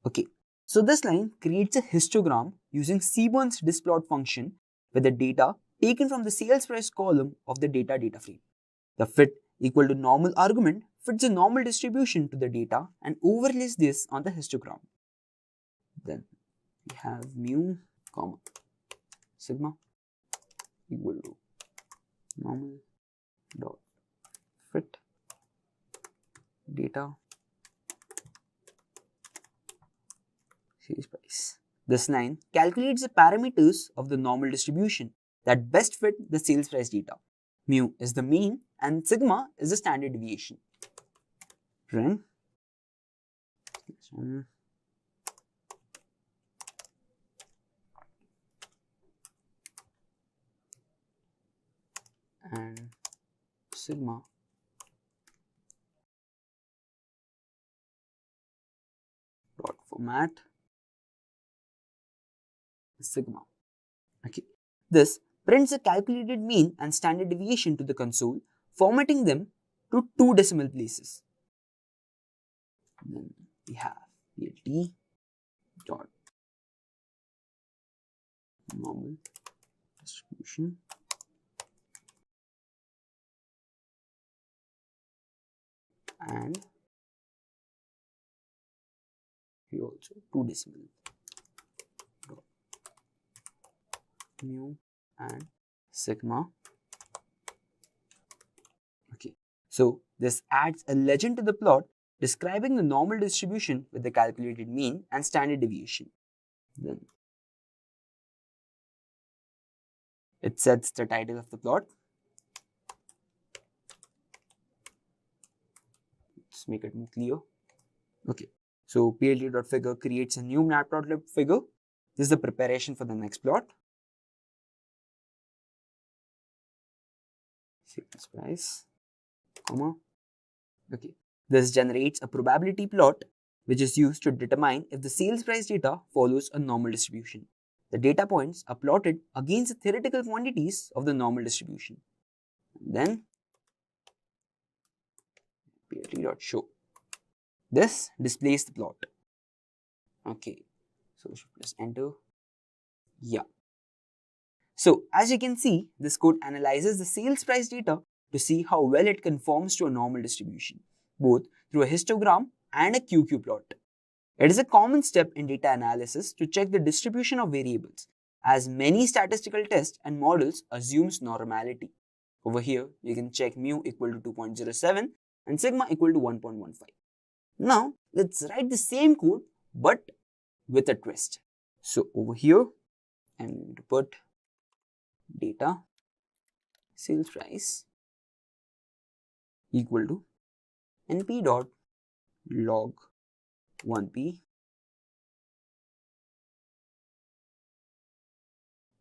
S3: Okay, so this line creates a histogram using Seaborn's displot function with the data taken from the sales price column of the data frame. The fit equal to normal argument fits a normal distribution to the data and overlays this on the histogram. Then we have mu, comma, sigma equal to normal dot fit data sales price. This line calculates the parameters of the normal distribution that best fit the sales price data. Mu is the mean and sigma is the standard deviation. Run. and sigma dot format sigma. Okay, this prints a calculated mean and standard deviation to the console, formatting them to 2 decimal places. Then we have plt dot normal distribution and here also 2 decimal dot mu and sigma. Okay, so this adds a legend to the plot describing the normal distribution with the calculated mean and standard deviation. Then it sets the title of the plot. Let's make it more clear. Okay, so plt.figure creates a new Matplotlib figure. This is the preparation for the next plot. Sales price, comma. Okay, this generates a probability plot which is used to determine if the sales price data follows a normal distribution. The data points are plotted against the theoretical quantities of the normal distribution. And then plt.show. This displays the plot. Okay, so we should press enter. Yeah. So as you can see, this code analyzes the sales price data to see how well it conforms to a normal distribution, both through a histogram and a QQ plot. It is a common step in data analysis to check the distribution of variables, as many statistical tests and models assumes normality. Over here, you can check mu equal to 2.07 and sigma equal to 1.15. Now, let's write the same code but with a twist. So over here, I'm going to put data sales price equal to np dot log 1p.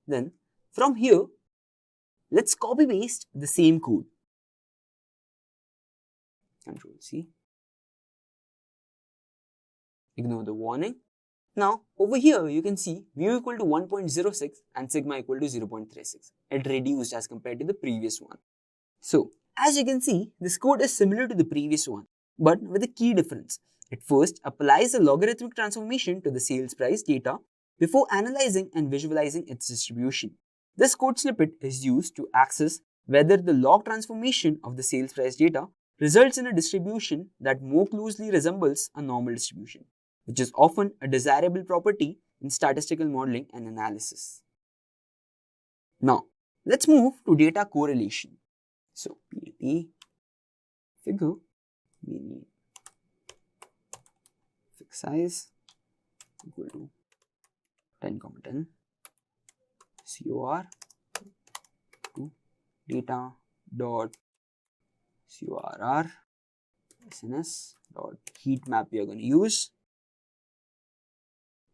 S3: Then from here, let's copy paste the same code. Control C. Ignore the warning. Now over here you can see mu equal to 1.06 and sigma equal to 0.36. It reduced as compared to the previous one. So as you can see, this code is similar to the previous one, but with a key difference. It first applies a logarithmic transformation to the sales price data before analyzing and visualizing its distribution. This code snippet is used to access whether the log transformation of the sales price data results in a distribution that more closely resembles a normal distribution, which is often a desirable property in statistical modeling and analysis. Now, let's move to data correlation. So, plt figure, we need fixed size equal to 10,10 cor to data dot corr sns dot heat map we are going to use.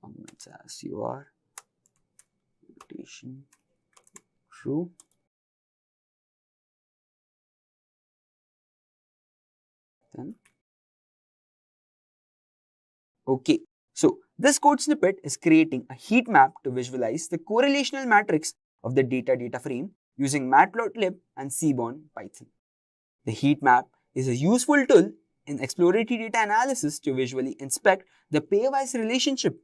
S3: Comments as cor rotation true. Then okay, so this code snippet is creating a heat map to visualize the correlational matrix of the data frame using Matplotlib and Seaborn Python. The heat map is a useful tool in exploratory data analysis to visually inspect the pairwise relationship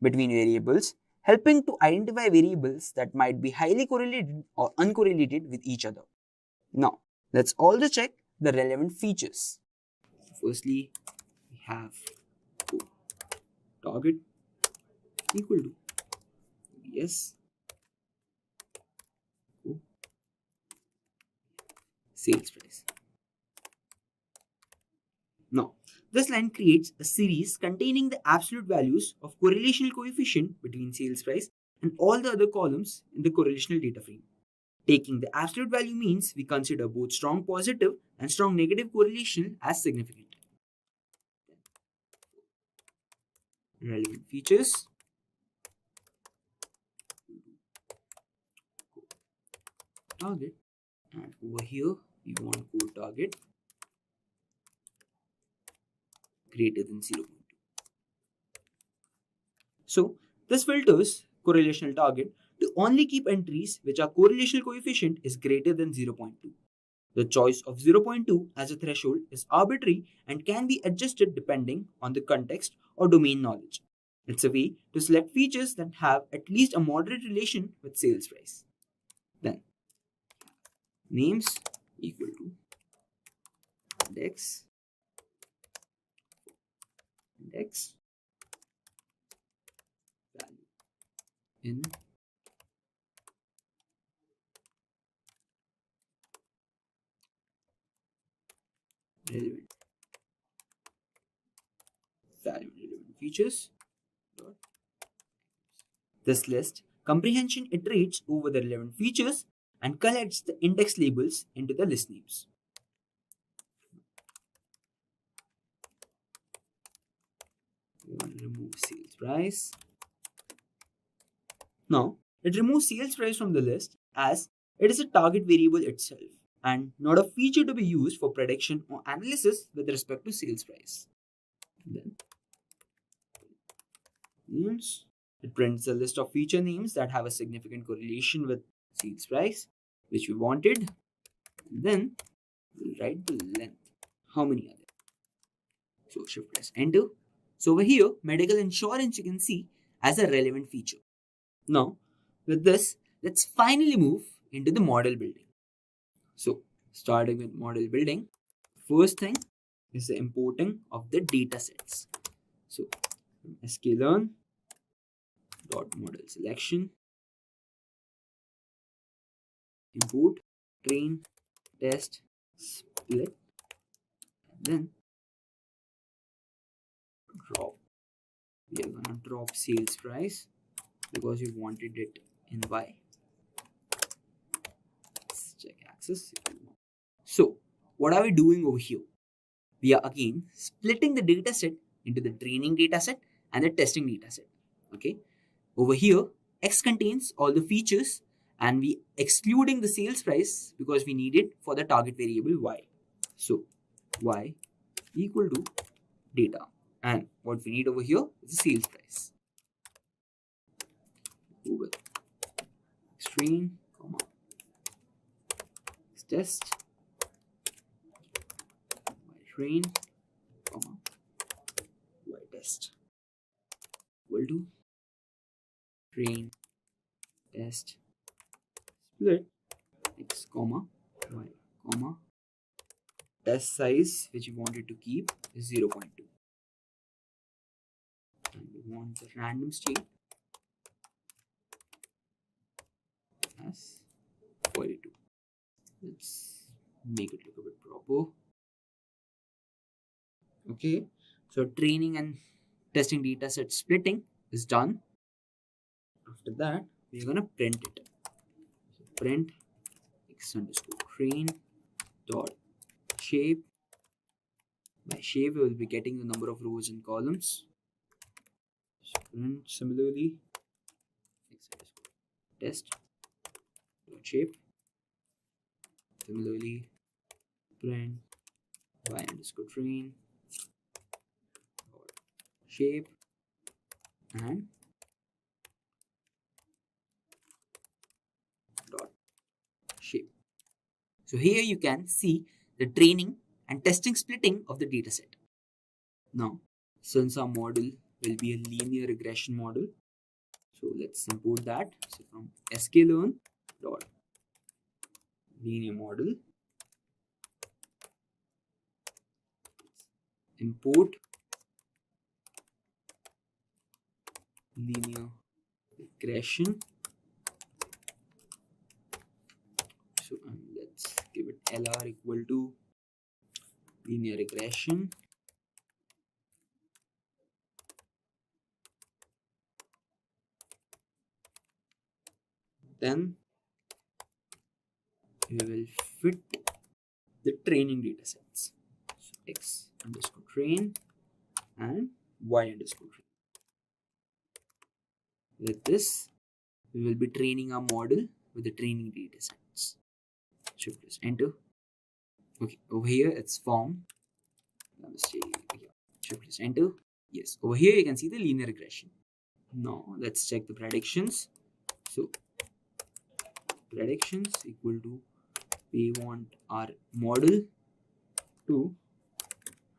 S3: between variables, helping to identify variables that might be highly correlated or uncorrelated with each other. Now, let's also check the relevant features. Firstly, we have target equal to yes sales price. Now, this line creates a series containing the absolute values of correlational coefficient between sales price and all the other columns in the correlational data frame. Taking the absolute value means we consider both strong positive and strong negative correlation as significant. Relevant features. Target And over here, we want core target greater than 0.2. So this filters correlational target to only keep entries which our correlation coefficient is greater than 0.2. The choice of 0.2 as a threshold is arbitrary and can be adjusted depending on the context or domain knowledge. It's a way to select features that have at least a moderate relation with sales price. Then names equal to index value in relevant features. This list comprehension iterates over the relevant features and collects the index labels into the list names. We want to remove sales price. Now, it removes sales price from the list as it is a target variable itself and not a feature to be used for prediction or analysis with respect to sales price. Then, names. It prints a list of feature names that have a significant correlation with sales price, which we wanted. And then, we'll write the length. How many are there? So, shift press enter. So, over here, medical insurance you can see as a relevant feature. Now, with this, let's finally move into the model building. So, starting with model building, first thing is the importing of the data sets. So, Scikit-learn .model selection, import, train, test, split, and then drop. We are gonna drop sales price because we wanted it in Y. Let's check access. So, what are we doing over here? We are again splitting the data set into the training data set and the testing data set. Okay. Over here, X contains all the features and we excluding the sales price because we need it for the target variable Y. So, Y equal to data. And what we need over here is the sales price. Over train, comma, test, Y train, comma, Y test, equal to train, test, split, X, comma, Y, comma, test size which we wanted to keep is 0.2. And we want the random state as 42. Let's make it look a bit proper. Okay, so training and testing data set splitting is done. After that, we're gonna print it. So print x underscore train dot shape. By shape, we will be getting the number of rows and columns. So print similarly x underscore test dot shape. Similarly, print y underscore train dot shape and dot shape. So here you can see the training and testing splitting of the dataset. Now, since our model will be a linear regression model, so let's import that. So from Scikit-learn dot linear model, import linear regression. So let's give it LR equal to linear regression. Then we will fit the training data sets. So x underscore train and y underscore train. With this, we will be training our model with the training data sets. Shift plus enter. Okay, over here it's form. Let's see. Yeah. Shift plus enter. Yes, over here you can see the linear regression. Now let's check the predictions. So predictions equal to, we want our model to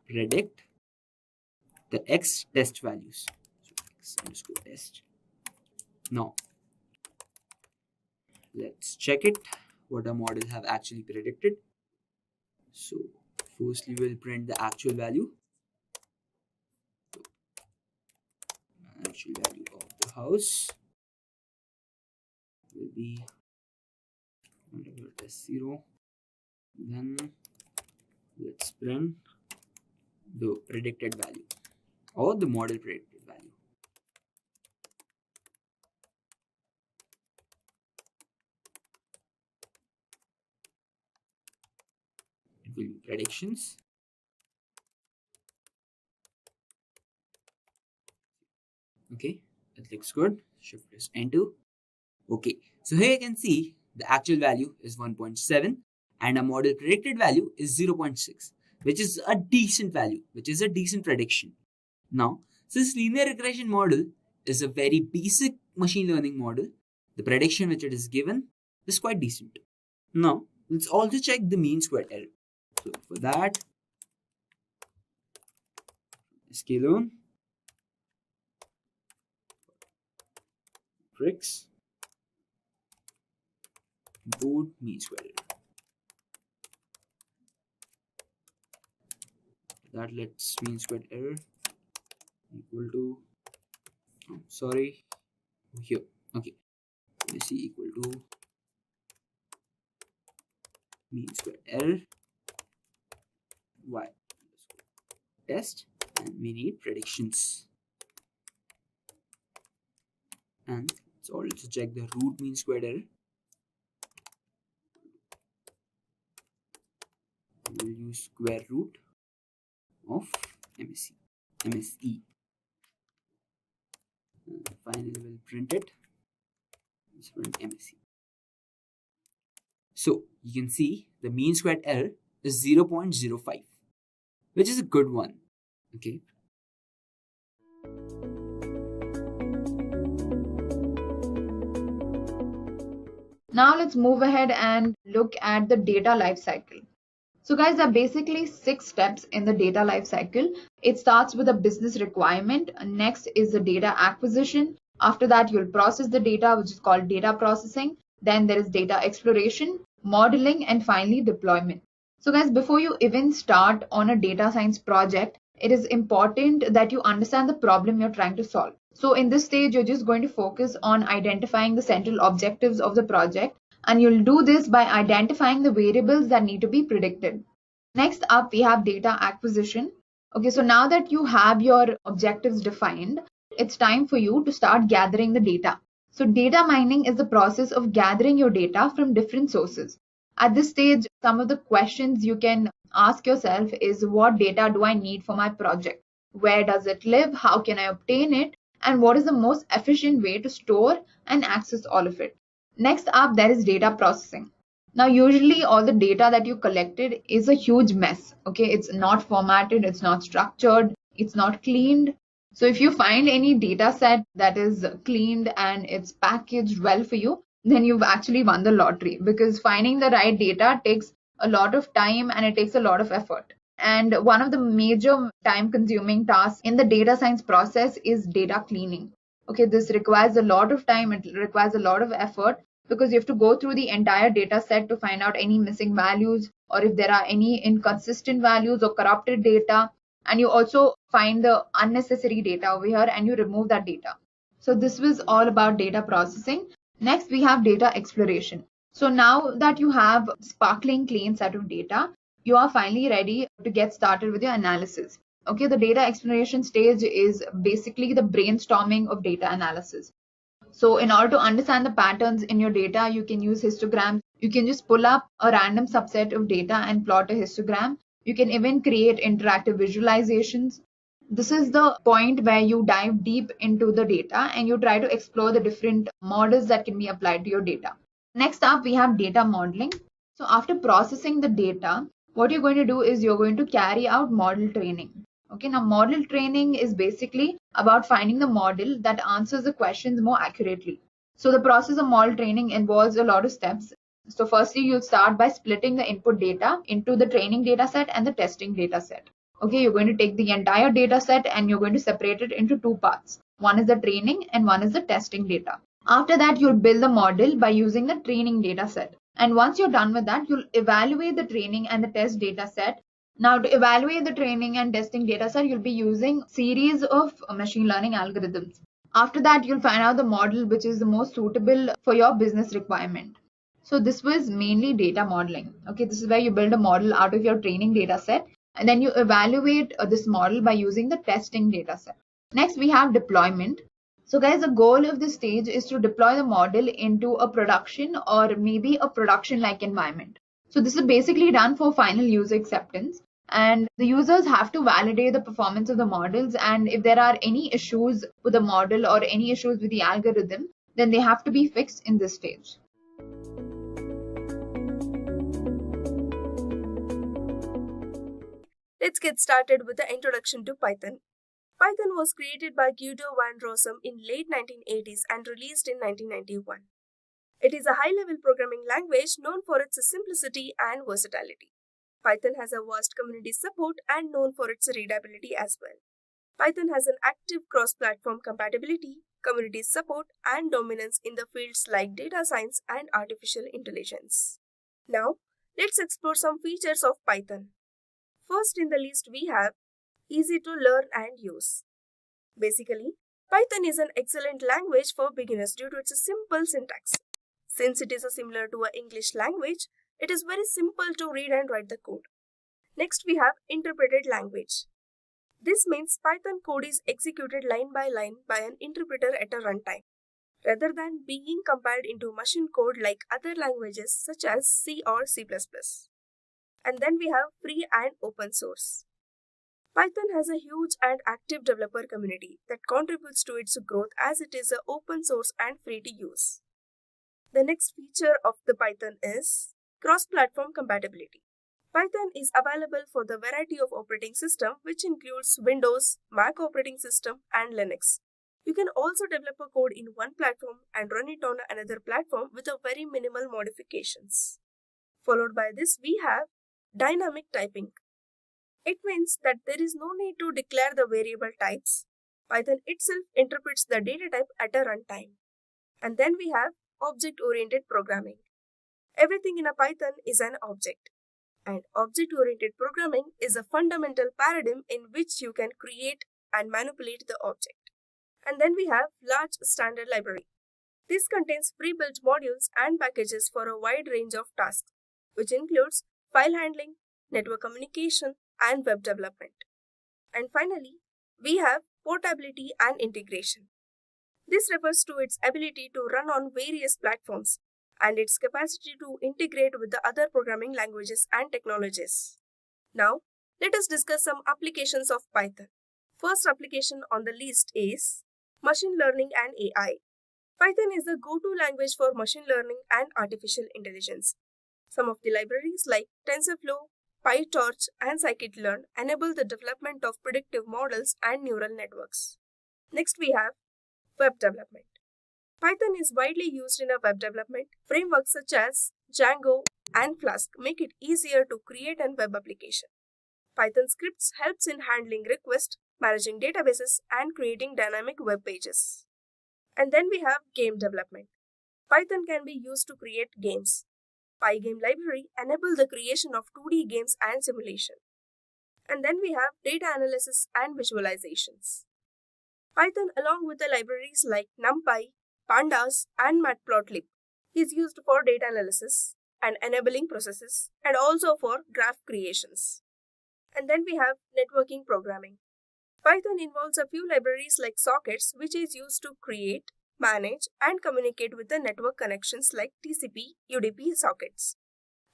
S3: predict the x test values. So x underscore test. Now let's check it, what our model have actually predicted. So firstly we'll print the actual value. Actual value of the house will be test 0. Then let's print the predicted value or the model predicted value. It will be predictions. Okay, that looks good. Shift plus enter. Okay, so here you can see the actual value is 1.7 and a model predicted value is 0.6, which is a decent value, which is a decent prediction. Now, since linear regression model is a very basic machine learning model, the prediction which it is given is quite decent. Now, let's also check the mean squared error. So for that, Scikit-learn tricks board mean squared error. That lets mean squared error equal to, oh, sorry, here, okay, let's see, equal to mean squared error y test, and we need predictions. And let's also check the root mean squared error. We'll use square root of MSE. And finally we'll print it. Let's print MSE. So you can see the mean squared error is 0.05, which is a good one. Okay.
S2: Now let's move ahead and look at the data lifecycle. So guys, there are basically 6 steps in the data lifecycle. It starts with a business requirement. Next is the data acquisition. After that, you'll process the data, which is called data processing. Then there is data exploration, modeling, and finally deployment. So guys, before you even start on a data science project, it is important that you understand the problem you're trying to solve. So in this stage, you're just going to focus on identifying the central objectives of the project, and you'll do this by identifying the variables that need to be predicted. Next up, we have data acquisition. Okay, so now that you have your objectives defined, it's time for you to start gathering the data. So data mining is the process of gathering your data from different sources. At this stage, some of the questions you can ask yourself is, what data do I need for my project? Where does it live? How can I obtain it? And what is the most efficient way to store and access all of it? Next up, there is data processing. Now, usually all the data that you collected is a huge mess. Okay, it's not formatted, it's not structured, it's not cleaned. So if you find any data set that is cleaned and it's packaged well for you, then you've actually won the lottery, because finding the right data takes a lot of time and it takes a lot of effort. And one of the major time consuming tasks in the data science process is data cleaning. Okay, this requires a lot of time, it requires a lot of effort, because you have to go through the entire data set to find out any missing values, or if there are any inconsistent values or corrupted data. And you also find the unnecessary data over here and you remove that data. So this was all about data processing. Next, we have data exploration. So now that you have sparkling clean set of data, you are finally ready to get started with your analysis. Okay, the data exploration stage is basically the brainstorming of data analysis. So in order to understand the patterns in your data, you can use histograms. You can just pull up a random subset of data and plot a histogram. You can even create interactive visualizations. This is the point where you dive deep into the data and you try to explore the different models that can be applied to your data. Next up, we have data modeling.
S4: So after processing the data, what you're going to do is you're going to carry out model training. Okay, now model training is basically about finding the model that answers the questions more accurately. So the process of model training involves a lot of steps. So firstly, you'll start by splitting the input data into the training data set and the testing data set. Okay, you're going to take the entire data set and you're going to separate it into two parts. One is the training and one is the testing data. After that, you'll build the model by using the training data set. And once you're done with that, you'll evaluate the training and the test data set. Now, to evaluate the training and testing data set, you'll be using series of machine learning algorithms. After that, you'll find out the model which is the most suitable for your business requirement. So this was mainly data modeling. Okay, this is where you build a model out of your training data set, and then you evaluate this model by using the testing data set. Next, we have deployment. So guys, the goal of this stage is to deploy the model into a production or maybe a production-like environment. So this is basically done for final user acceptance, and the users have to validate the performance of the models, and if there are any issues with the model or any issues with the algorithm, then they have to be fixed in this stage.
S5: Let's get started with the introduction to Python. Python was created by Guido van Rossum in late 1980s and released in 1991. It is a high-level programming language known for its simplicity and versatility. Python has a vast community support and known for its readability as well. Python has an active cross-platform compatibility, community support, and dominance in the fields like data science and artificial intelligence. Now, let's explore some features of Python. First in the list we have easy to learn and use. Basically, Python is an excellent language for beginners due to its simple syntax. Since it is similar to an English language, it is very simple to read and write the code. Next we have interpreted language. This means Python code is executed line by line by an interpreter at a runtime, rather than being compiled into machine code like other languages such as C or C++. And then we have free and open source. Python has a huge and active developer community that contributes to its growth as it is open source and free to use. The next feature of the Python is cross-platform compatibility. Python is available for the variety of operating system, which includes Windows, Mac operating system, and Linux. You can also develop a code in one platform and run it on another platform with a very minimal modifications. Followed by this, we have dynamic typing. It means that there is no need to declare the variable types. Python itself interprets the data type at a runtime. And then we have object-oriented programming. Everything in a Python is an object. And object-oriented programming is a fundamental paradigm in which you can create and manipulate the object. And then we have large standard library. This contains pre-built modules and packages for a wide range of tasks, which includes file handling, network communication, and web development. And finally, we have portability and integration. This refers to its ability to run on various platforms and its capacity to integrate with the other programming languages and technologies. Now, let us discuss some applications of Python. First application on the list is machine learning and AI. Python is the go-to language for machine learning and artificial intelligence. Some of the libraries like TensorFlow, PyTorch, and Scikit-learn enable the development of predictive models and neural networks. Next we have web development. Python is widely used in a web development. Frameworks such as Django and Flask make it easier to create a web application. Python scripts helps in handling requests, managing databases, and creating dynamic web pages. And then we have game development. Python can be used to create games. Pygame library enables the creation of 2D games and simulation. And then we have data analysis and visualizations. Python, along with the libraries like NumPy, Pandas, and Matplotlib, is used for data analysis and enabling processes, and also for graph creations. And then we have networking programming. Python involves a few libraries like sockets, which is used to create, manage, and communicate with the network connections like TCP, UDP sockets,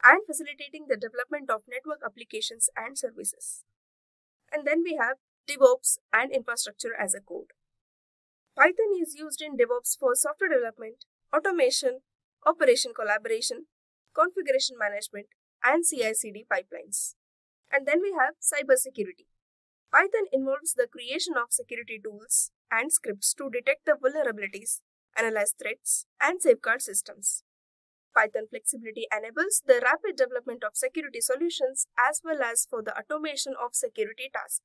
S5: and facilitating the development of network applications and services. And then we have DevOps and infrastructure as a code. Python is used in DevOps for software development, automation, operation collaboration, configuration management, and CI/CD pipelines. And then we have cybersecurity. Python involves the creation of security tools and scripts to detect the vulnerabilities, analyze threats, and safeguard systems. Python flexibility enables the rapid development of security solutions as well as for the automation of security tasks.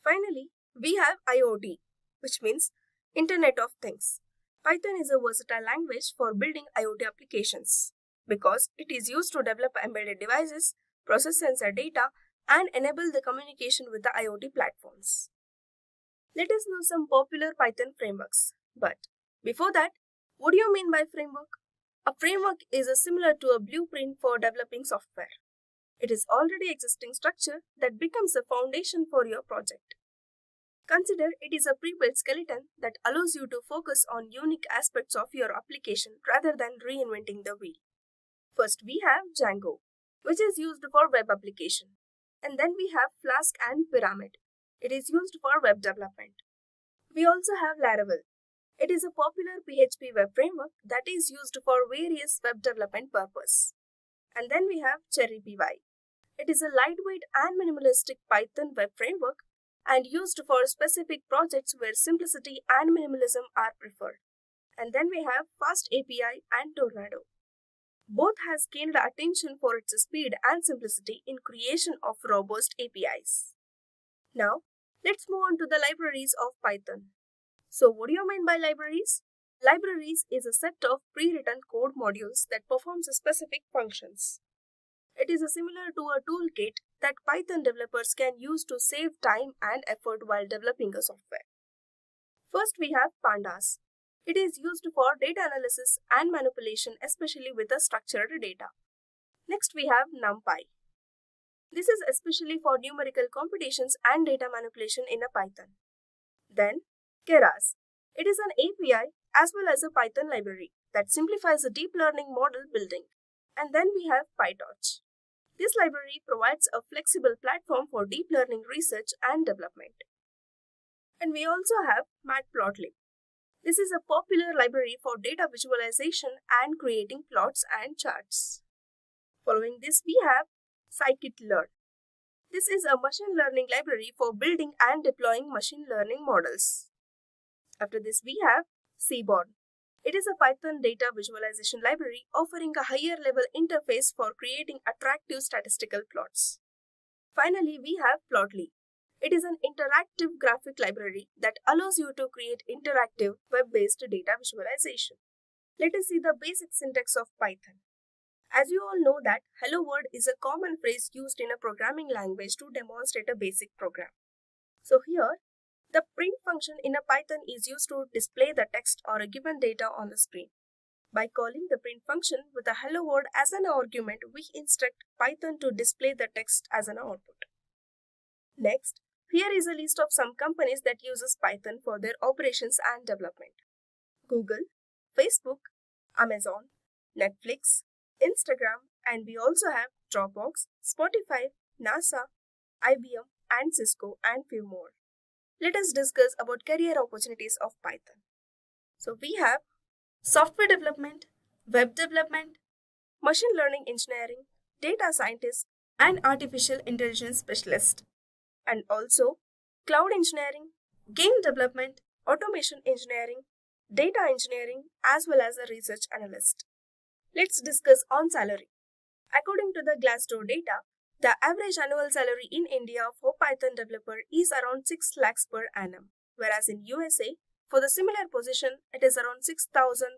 S5: Finally, we have IoT, which means Internet of Things. Python is a versatile language for building IoT applications because it is used to develop embedded devices, process sensor data, and enable the communication with the IoT platforms. Let us know some popular Python frameworks. But before that, what do you mean by framework? A framework is similar to a blueprint for developing software. It is already existing structure that becomes the foundation for your project. Consider it is a pre-built skeleton that allows you to focus on unique aspects of your application rather than reinventing the wheel. First, we have Django, which is used for web application. And then we have Flask and Pyramid. It is used for web development. We also have Laravel. It is a popular PHP web framework that is used for various web development purposes. And then we have CherryPy. It is a lightweight and minimalistic Python web framework and used for specific projects where simplicity and minimalism are preferred. And then we have FastAPI and Tornado. Both has gained attention for its speed and simplicity in creation of robust APIs. Now, let's move on to the libraries of Python. So what do you mean by libraries? Libraries is a set of pre-written code modules that performs specific functions. It is similar to a toolkit that Python developers can use to save time and effort while developing a software. First, we have Pandas. It is used for data analysis and manipulation, especially with the structured data. Next, we have NumPy. This is especially for numerical computations and data manipulation in a Python. Then, Keras. It is an API as well as a Python library that simplifies the deep learning model building. And then we have PyTorch. This library provides a flexible platform for deep learning research and development. And we also have Matplotlib. This is a popular library for data visualization and creating plots and charts. Following this, we have Scikit-learn. This is a machine learning library for building and deploying machine learning models. After this, we have Seaborn. It is a Python data visualization library offering a higher level interface for creating attractive statistical plots. Finally, we have Plotly. It is an interactive graphic library that allows you to create interactive web-based data visualization. Let us see the basic syntax of Python. As you all know that hello world is a common phrase used in a programming language to demonstrate a basic program. So here, the print function in a Python is used to display the text or a given data on the screen. By calling the print function with a hello world as an argument, we instruct Python to display the text as an output. Next, here is a list of some companies that uses Python for their operations and development. Google, Facebook, Amazon, Netflix, Instagram, and we also have Dropbox, Spotify, NASA, IBM, and Cisco, and few more. Let us discuss about career opportunities of Python. So we have software development, web development, machine learning engineering, data scientist, and artificial intelligence specialist, and also cloud engineering, game development, automation engineering, data engineering, as well as a research analyst. Let's discuss on salary. According to the Glassdoor data, the average annual salary in India for Python developer is around 6 lakhs per annum, whereas in USA, for the similar position, it is around $6,401.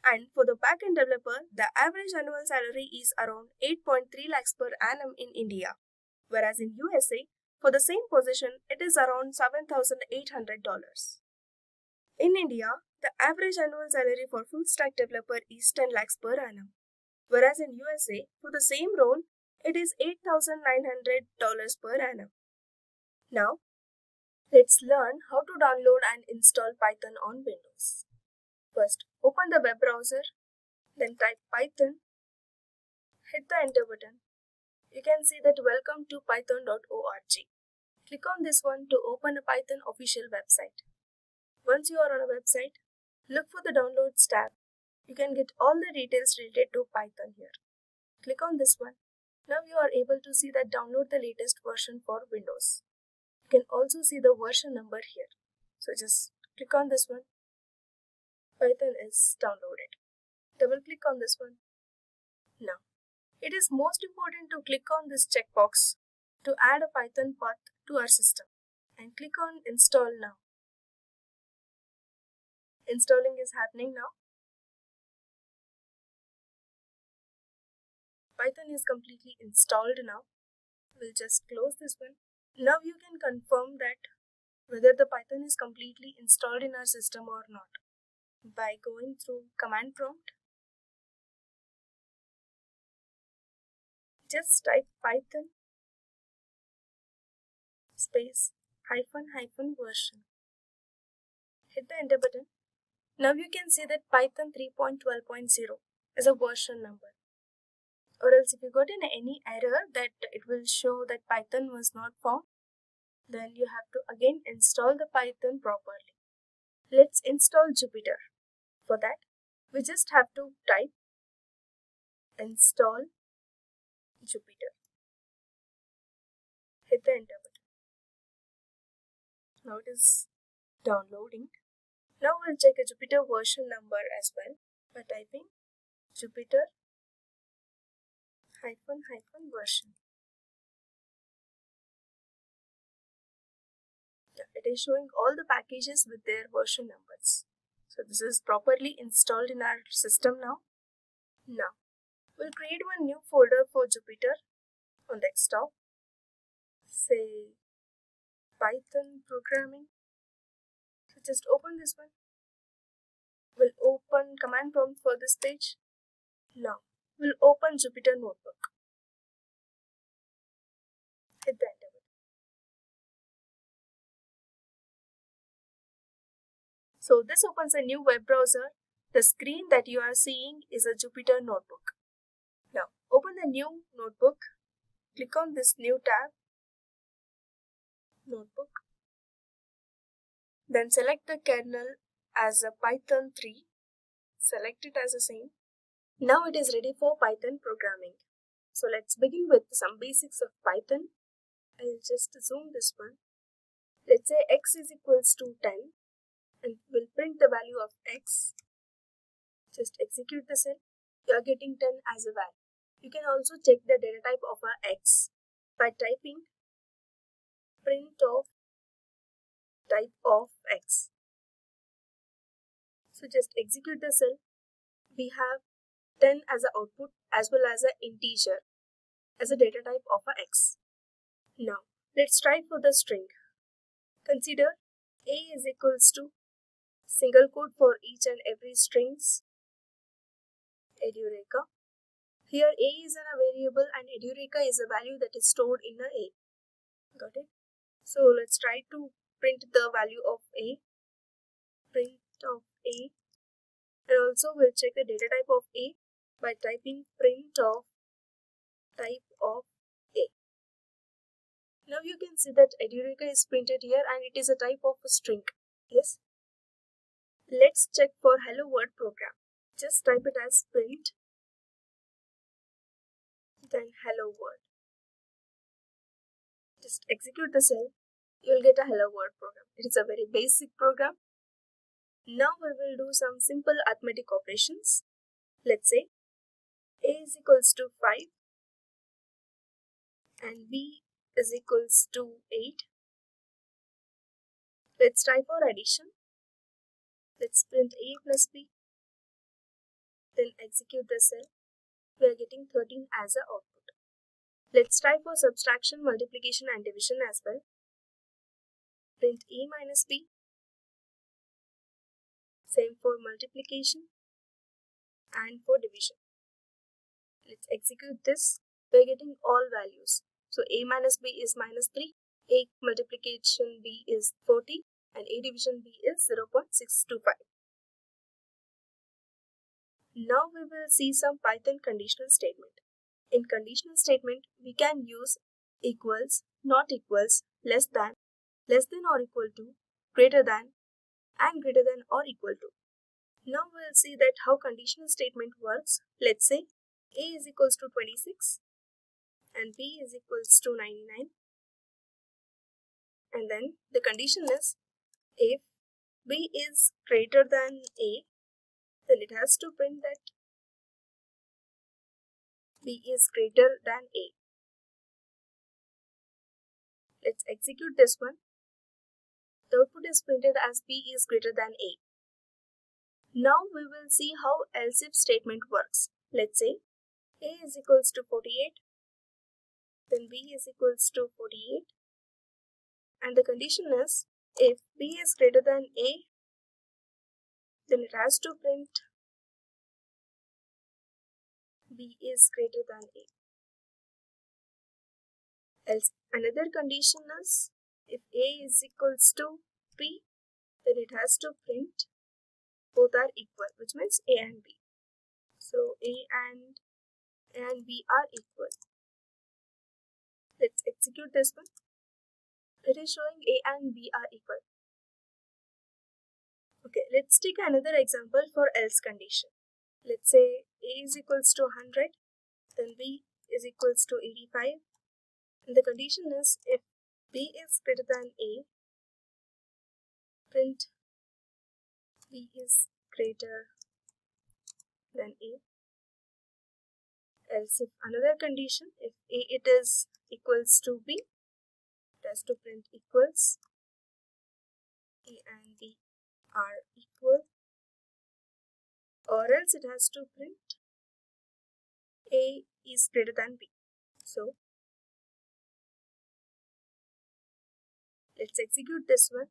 S5: And for the backend developer, the average annual salary is around 8.3 lakhs per annum in India, whereas in USA, for the same position, it is around $7,800. In India, the average annual salary for full stack developer is 10 lakhs per annum, whereas in USA, for the same role, it is $8,900 per annum. Now, let's learn how to download and install Python on Windows. First, open the web browser, then type Python, hit the enter button. You can see that welcome to python.org. Click on this one to open a Python official website. Once you are on a website, look for the downloads tab. You can get all the details related to Python here. Click on this one. Now you are able to see that download the latest version for Windows. You can also see the version number here. So just click on this one. Python is downloaded. Double click on this one. Now, it is most important to click on this checkbox to add a Python path to our system and click on install now. Installing is happening now. Python is completely installed now. We'll just close this one. Now you can confirm that whether the Python is completely installed in our system or not by going through command prompt. Just type Python space --version. Hit the enter button. Now you can see that Python 3.12.0 is a version number. Or else if you got in any error that it will show that Python was not found, then you have to again install the Python properly. Let's install Jupyter. For that, we just have to type install Jupyter. Hit the enter button. Now it is downloading. Now we'll check a Jupyter version number as well by typing Jupyter --version. It is showing all the packages with their version numbers. So this is properly installed in our system now. Now, we'll create one new folder for Jupyter on desktop. Say Python programming. So just open this one. We'll open command prompt for this page. Now, we'll open Jupyter notebook. Hit the enter button. So this opens a new web browser. The screen that you are seeing is a Jupyter notebook. Now, open the new notebook. Click on this new tab, notebook. Then select the kernel as a Python 3. Select it as the same. Now it is ready for Python programming. So let's begin with some basics of Python. I'll just zoom this one. Let's say x is equals to 10 and we'll print the value of x. Just execute the cell. You are getting 10 as a value. You can also check the data type of our x by typing print of type of x. So just execute the cell. We have 10 as an output as well as an integer as a data type of a x. Now let's try for the string. Consider a is equals to single quote for each and every strings Edureka. Here a is a variable and Edureka is a value that is stored in a. Got it? So let's try to print the value of a. Print of a. And also we'll check the data type of a by typing print of type of a. Now you can see that Edureka is printed here and it is a type of a string. Yes. Let's check for hello world program. Just type it as print, then hello world. Just execute the cell. You'll get a hello world program. It is a very basic program. Now we will do some simple arithmetic operations. Let's say a is equals to 5 and b is equals to 8. Let's try for addition. Let's print a plus b. Then execute the cell. We are getting 13 as an output. Let's try for subtraction, multiplication and division as well. Print a minus b. Same for multiplication and for division. Let's execute this. We are getting all values. So a minus b is minus 3, a multiplication b is 40 and a division b is 0.625. Now we will see some Python conditional statement. In conditional statement, we can use equals, not equals, less than or equal to, greater than, and greater than or equal to. Now we'll see that how conditional statement works. Let's say A is equals to 26 and B is equals to 99. And then the condition is if B is greater than A, then it has to print that B is greater than A. Let's execute this one. The output is printed as B is greater than A. Now we will see how else if statement works. Let's say A is equals to 48, then B is equals to 48, and the condition is if B is greater than A, then it has to print B is greater than A. Else another condition is if A is equals to B, then it has to print both are equal, which means A and B. So A and B are equal. Let's execute this one. It is showing A and B are equal. Okay, let's take another example for else condition. Let's say A is equals to 100, then B is equals to 85. And the condition is if B is greater than A, print B is greater than A. Else if another condition, if A it is equals to B, it has to print equals. A and B are equal, or else it has to print A is greater than B. So let's execute this one.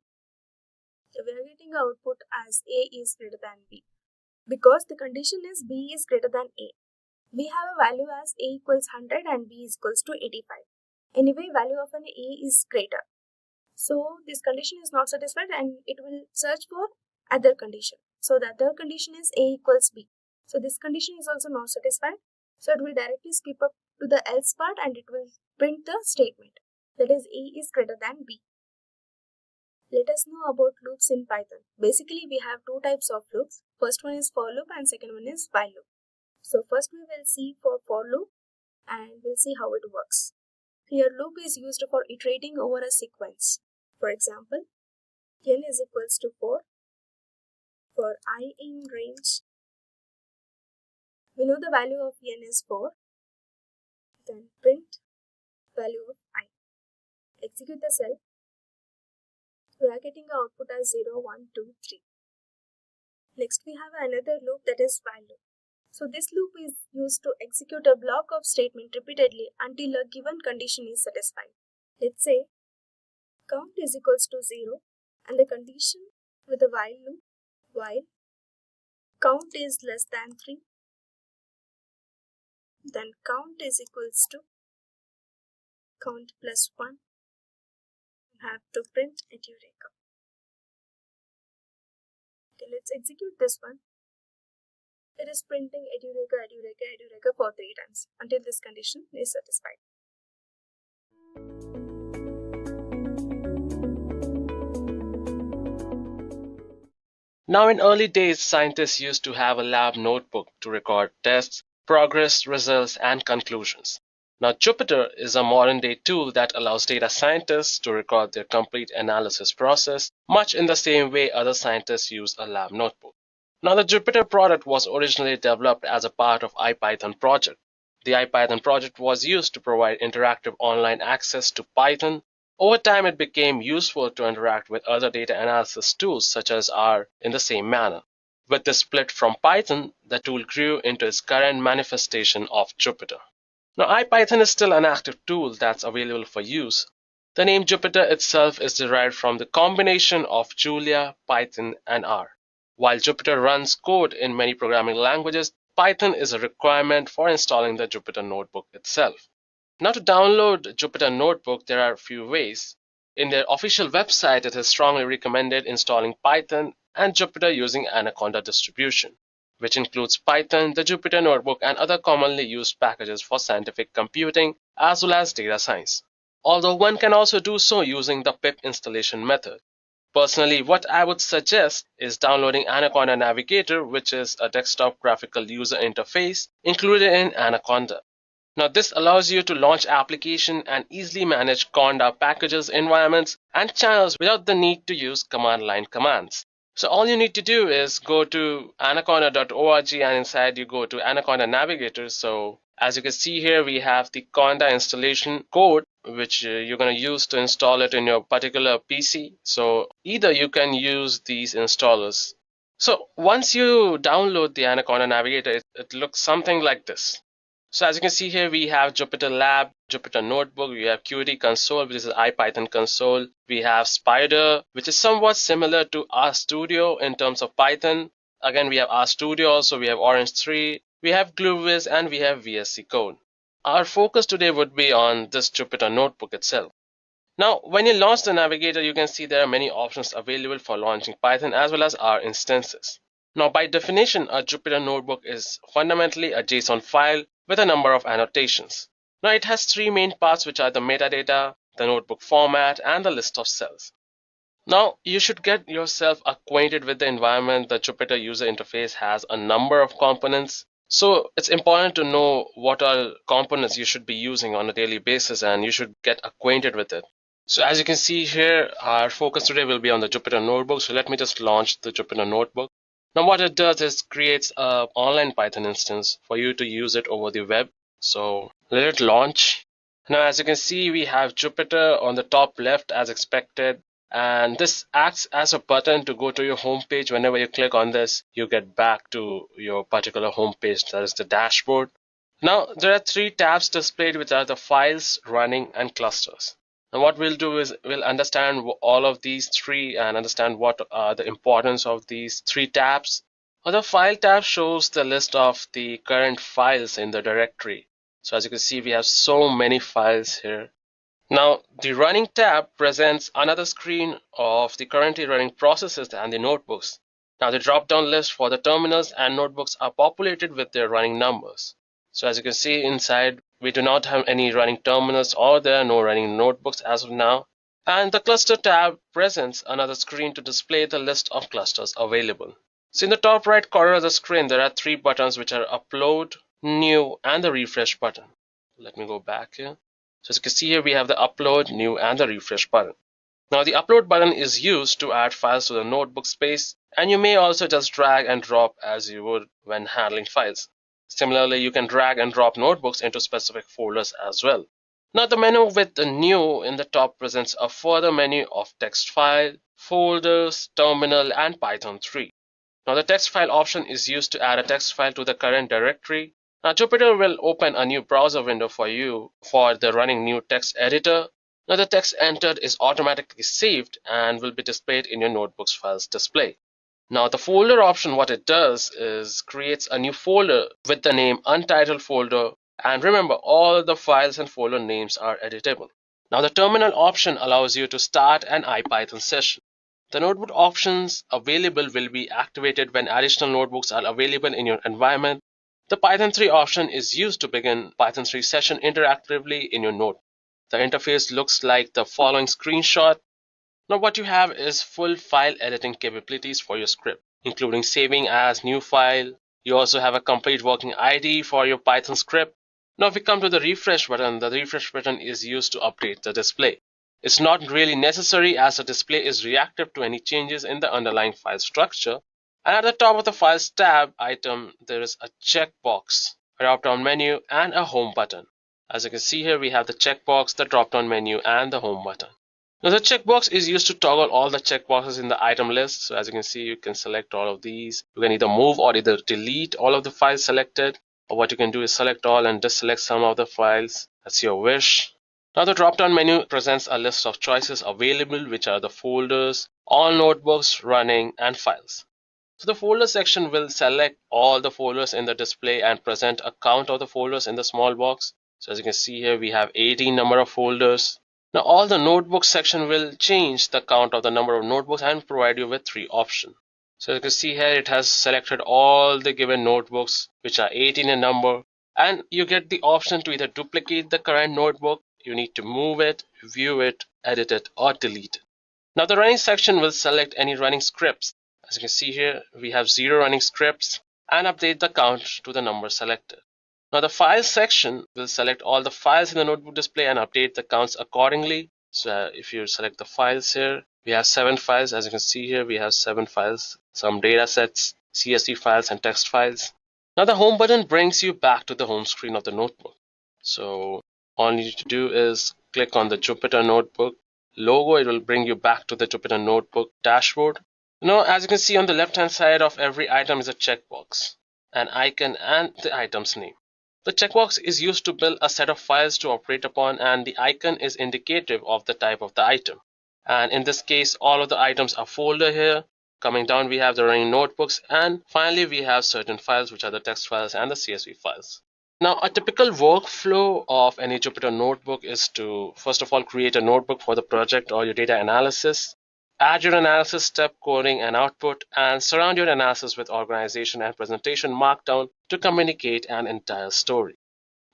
S5: So we are getting output as A is greater than B. Because the condition is B is greater than A, we have a value as A equals 100 and B is equals to 85. Anyway, value of an A is greater. So this condition is not satisfied and it will search for other condition. So the other condition is A equals B. So this condition is also not satisfied. So it will directly skip up to the else part and it will print the statement. That is A is greater than B. Let us know about loops in Python. Basically, we have two types of loops. First one is for loop and second one is while loop. So first we will see for loop and we'll see how it works. Here loop is used for iterating over a sequence. For example, n is equals to 4. For I in range, we know the value of n is 4. Then print value of I. Execute the cell. We are getting the output as 0, 1, 2, 3. Next we have another loop, that is while loop. So this loop is used to execute a block of statement repeatedly until a given condition is satisfied. Let's say count is equals to 0 and the condition with the while loop, while count is less than 3, then count is equals to count plus 1. Have to print Edureka. Okay, let's execute this one. It is printing Edureka, Edureka, Edureka for 3 times until this condition is satisfied.
S6: Now, in early days, scientists used to have a lab notebook to record tests, progress, results, and conclusions. Now, Jupyter is a modern-day tool that allows data scientists to record their complete analysis process, much in the same way other scientists use a lab notebook. Now, the Jupyter product was originally developed as a part of IPython project. The IPython project was used to provide interactive online access to Python. Over time, it became useful to interact with other data analysis tools such as R in the same manner. With the split from Python, the tool grew into its current manifestation of Jupyter. Now, IPython is still an active tool that's available for use. The name Jupyter itself is derived from the combination of Julia, Python, and R. While Jupyter runs code in many programming languages, Python is a requirement for installing the Jupyter Notebook itself. Now, to download Jupyter Notebook, there are a few ways. In their official website, it is strongly recommended installing Python and Jupyter using Anaconda distribution, which includes Python, the Jupyter Notebook, and other commonly used packages for scientific computing as well as data science. Although one can also do so using the pip installation method. Personally, what I would suggest is downloading Anaconda Navigator, which is a desktop graphical user interface included in Anaconda. Now, this allows you to launch application and easily manage Conda packages, environments, and channels without the need to use command line commands. So all you need to do is go to anaconda.org, and inside you go to Anaconda Navigator. So as you can see here, we have the Conda installation code, which you're going to use to install it in your particular PC. So either you can use these installers. So once you download the Anaconda Navigator, it looks something like this. So as you can see here, we have Jupyter Lab, Jupyter Notebook, we have Qt Console, which is an IPython console. We have Spider, which is somewhat similar to RStudio in terms of Python. Again, we have RStudio also, we have Orange 3, we have GlueViz, and we have VSC Code. Our focus today would be on this Jupyter Notebook itself. Now, when you launch the Navigator, you can see there are many options available for launching Python as well as R instances. Now, by definition, a Jupyter Notebook is fundamentally a JSON file with a number of annotations. Now, it has three main parts, which are the metadata, the notebook format, and the list of cells. Now, you should get yourself acquainted with the environment. The Jupyter user interface has a number of components. So it's important to know what are components you should be using on a daily basis, and you should get acquainted with it. So as you can see here, our focus today will be on the Jupyter Notebook. So let me just launch the Jupyter Notebook. Now what it does is creates an online Python instance for you to use it over the web. So let it launch. Now as you can see, we have Jupyter on the top left as expected. And this acts as a button to go to your home page. Whenever you click on this, you get back to your particular home page, that is the dashboard. Now there are three tabs displayed, which are the files, running, and clusters. And what we'll do is we'll understand all of these three and understand what are the importance of these three tabs. Well, the file tab shows the list of the current files in the directory. So as you can see, we have so many files here. Now the running tab presents another screen of the currently running processes and the notebooks. Now the drop-down list for the terminals and notebooks are populated with their running numbers. So as you can see inside, we do not have any running terminals or there are no running notebooks as of now. And the cluster tab presents another screen to display the list of clusters available. So in the top right corner of the screen, there are three buttons, which are upload, new, and the refresh button. Let me go back here. So as you can see here, we have the upload, new, and the refresh button. Now the upload button is used to add files to the notebook space, and you may also just drag and drop as you would when handling files. Similarly, you can drag and drop notebooks into specific folders as well. Now the menu with the new in the top presents a further menu of text file, folders, terminal, and Python 3. Now the text file option is used to add a text file to the current directory. Now Jupyter will open a new browser window for you for the running new text editor. Now the text entered is automatically saved and will be displayed in your notebook's files display. Now the folder option, what it does is creates a new folder with the name untitled folder, and remember all the files and folder names are editable. Now the terminal option allows you to start an IPython session. The notebook options available will be activated when additional notebooks are available in your environment. The Python 3 option is used to begin Python 3 session interactively in your node. The interface looks like the following screenshot. Now what you have is full file editing capabilities for your script, including saving as new file. You also have a complete working ID for your Python script. Now if we come to the refresh button, the refresh button is used to update the display. It's not really necessary as the display is reactive to any changes in the underlying file structure. And at the top of the Files tab item, there is a checkbox, a drop-down menu, and a home button. As you can see here, we have the checkbox, the drop-down menu, and the home button. Now the checkbox is used to toggle all the checkboxes in the item list. So as you can see, you can select all of these. You can either move or either delete all of the files selected, or what you can do is select all and deselect some of the files. That's your wish. Now the drop-down menu presents a list of choices available, which are the folders, all notebooks, running, and files. So the folder section will select all the folders in the display and present a count of the folders in the small box. So as you can see here, we have 18 number of folders. Now all the notebooks section will change the count of the number of notebooks and provide you with three options. So as you can see here, it has selected all the given notebooks, which are 18 in number, and you get the option to either duplicate the current notebook, you need to move it, view it, edit it, or delete it. Now the running section will select any running scripts. As you can see here, we have 0 running scripts and update the count to the number selected. Now the files section will select all the files in the notebook display and update the counts accordingly. So if you select the files here, we have 7 files. As you can see here, we have 7 files, some data sets, CSV files and text files. Now the home button brings you back to the home screen of the notebook. So all you need to do is click on the Jupyter Notebook logo. It will bring you back to the Jupyter Notebook dashboard. Now, as you can see on the left hand side of every item is a checkbox, an icon and the item's name. The checkbox is used to build a set of files to operate upon, and the icon is indicative of the type of the item. And in this case, all of the items are folder here. Coming down, we have the running notebooks, and finally we have certain files, which are the text files and the CSV files. Now, a typical workflow of any Jupyter notebook is to, first of all, create a notebook for the project or your data analysis, add your analysis step, coding and output, and surround your analysis with organization and presentation markdown to communicate an entire story.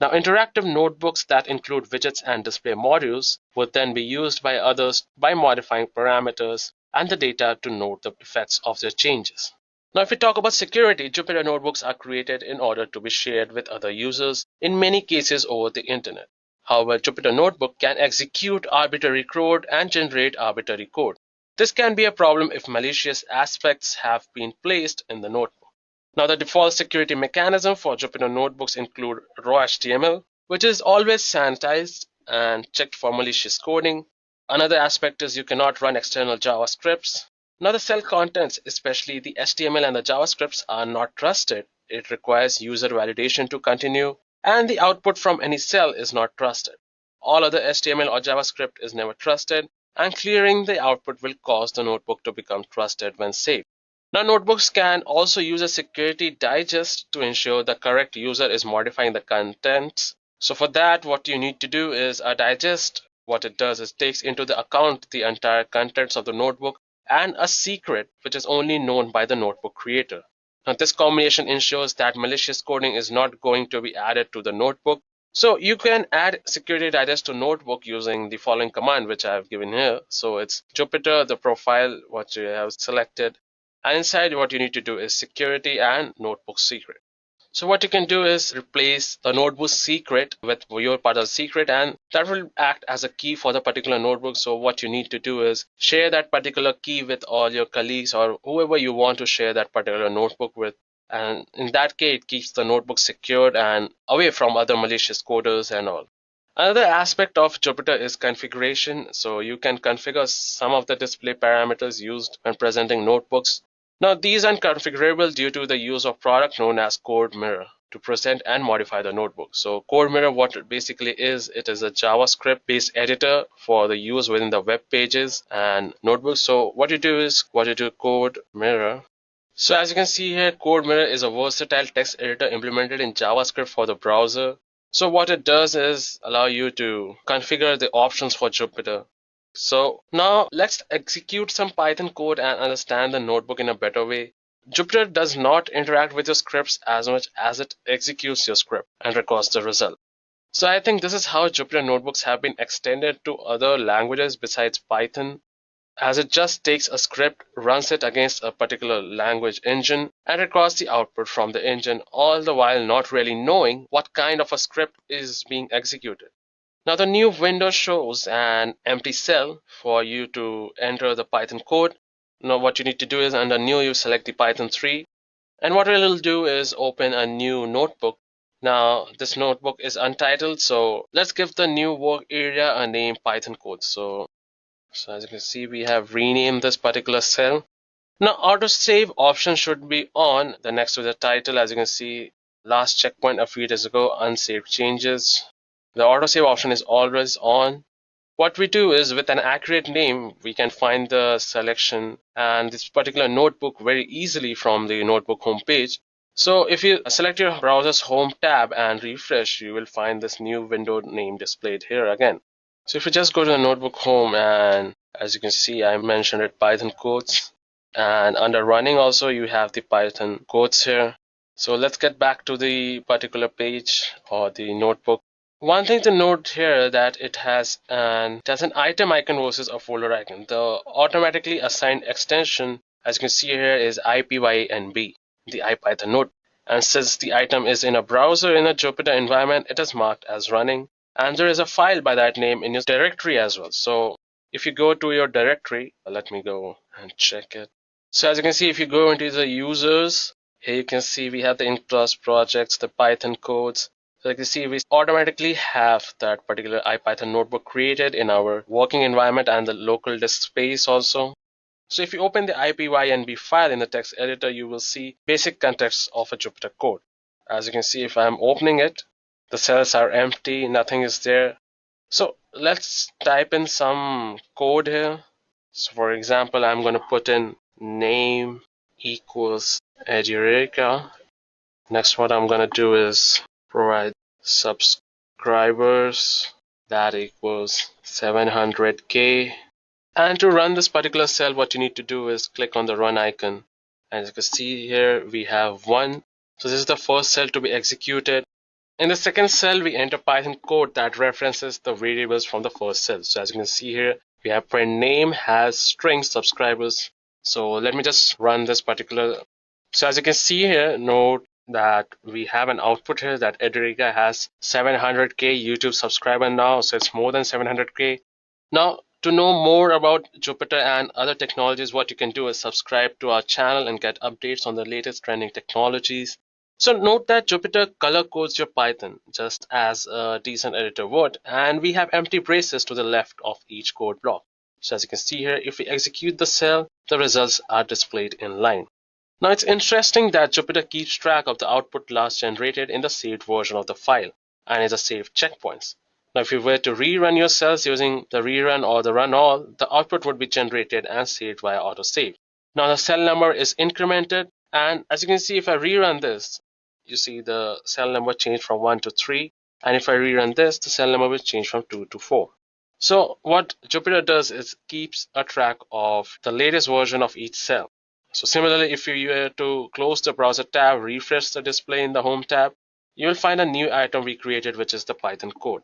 S6: Now, interactive notebooks that include widgets and display modules would then be used by others by modifying parameters and the data to note the effects of their changes. Now, if we talk about security, Jupyter notebooks are created in order to be shared with other users, in many cases over the internet. However, Jupyter Notebook can execute arbitrary code and generate arbitrary code. This can be a problem if malicious aspects have been placed in the notebook. Now, the default security mechanism for Jupyter notebooks include raw HTML, which is always sanitized and checked for malicious coding. Another aspect is you cannot run external JavaScripts. Now, the cell contents, especially the HTML and the JavaScripts, are not trusted. It requires user validation to continue, and the output from any cell is not trusted. All other HTML or JavaScript is never trusted, and clearing the output will cause the notebook to become trusted when saved. Now, notebooks can also use a security digest to ensure the correct user is modifying the contents. So for that, what you need to do is a digest. What it does is takes into the account the entire contents of the notebook and a secret which is only known by the notebook creator. Now, this combination ensures that malicious coding is not going to be added to the notebook. So you can add security digest to notebook using the following command, which I have given here. So it's Jupyter, the profile, what you have selected. And inside, what you need to do is security and notebook secret. So what you can do is replace the notebook secret with your part of the secret, and that will act as a key for the particular notebook. So what you need to do is share that particular key with all your colleagues or whoever you want to share that particular notebook with. And in that case, it keeps the notebook secured and away from other malicious coders and all. Another aspect of Jupyter is configuration. So you can configure some of the display parameters used when presenting notebooks. Now, these are configurable due to the use of product known as Code Mirror to present and modify the notebook. So Code Mirror, what it basically is, it is a JavaScript based editor for the use within the web pages and notebooks. So what you do is Code Mirror. So as you can see here, Code Mirror is a versatile text editor implemented in JavaScript for the browser. So what it does is allow you to configure the options for Jupyter. So now let's execute some Python code and understand the notebook in a better way. Jupyter does not interact with your scripts as much as it executes your script and records the result. So I think this is how Jupyter notebooks have been extended to other languages besides Python, as it just takes a script, runs it against a particular language engine, and records the output from the engine, all the while not really knowing what kind of a script is being executed. Now the new window shows an empty cell for you to enter the Python code. Now what you need to do is under new, you select the Python 3. And what it will do is open a new notebook. Now this notebook is untitled, so let's give the new work area a name Python code. So as you can see, we have renamed this particular cell. Now autosave option should be on the next to the title. As you can see, last checkpoint a few days ago, unsaved changes. The autosave option is always on. What we do is with an accurate name, we can find the selection and this particular notebook very easily from the notebook homepage. So if you select your browser's home tab and refresh, you will find this new window name displayed here again. So if you just go to the notebook home, and as you can see, I mentioned it, Python codes, and under running also you have the Python codes here. So let's get back to the particular page or the notebook. One thing to note here that it has an item icon versus a folder icon. The automatically assigned extension, as you can see here, is IPYNB, the IPython node. And since the item is in a browser in a Jupyter environment, it is marked as running. And there is a file by that name in your directory as well. So if you go to your directory, let me go and check it. So as you can see, if you go into the users, here you can see we have the in-class projects, the Python codes. So you can see we automatically have that particular IPython notebook created in our working environment and the local disk space also. So if you open the IPYNB file in the text editor, you will see basic context of a Jupyter code. As you can see, if I'm opening it, the cells are empty, nothing is there. So let's type in some code here. So for example, I'm going to put in name equals Edureka. Next, what I'm going to do is provide subscribers that equals 700k. And to run this particular cell, what you need to do is click on the run icon. And as you can see here, we have 1. So this is the first cell to be executed. In the second cell, we enter Python code that references the variables from the first cell. So as you can see here, we have print name has string subscribers. So let me just run this particular. So as you can see here, note that we have an output here that Edureka has 700k YouTube subscriber now. So it's more than 700k. Now, to know more about Jupyter and other technologies, what you can do is subscribe to our channel and get updates on the latest trending technologies. So note that Jupyter color codes your Python just as a decent editor would, and we have empty braces to the left of each code block. So as you can see here, if we execute the cell, the results are displayed in line. Now it's interesting that Jupyter keeps track of the output last generated in the saved version of the file and is a saved checkpoints. Now if you were to rerun your cells using the rerun or the run all, the output would be generated and saved via autosave. Now the cell number is incremented, and as you can see, if I rerun this, you see the cell number changed from 1 to 3, and if I rerun this, the cell number will change from 2 to 4. So what Jupyter does is keeps a track of the latest version of each cell. So similarly, if you were to close the browser tab, refresh the display in the home tab, you will find a new item we created, which is the Python code.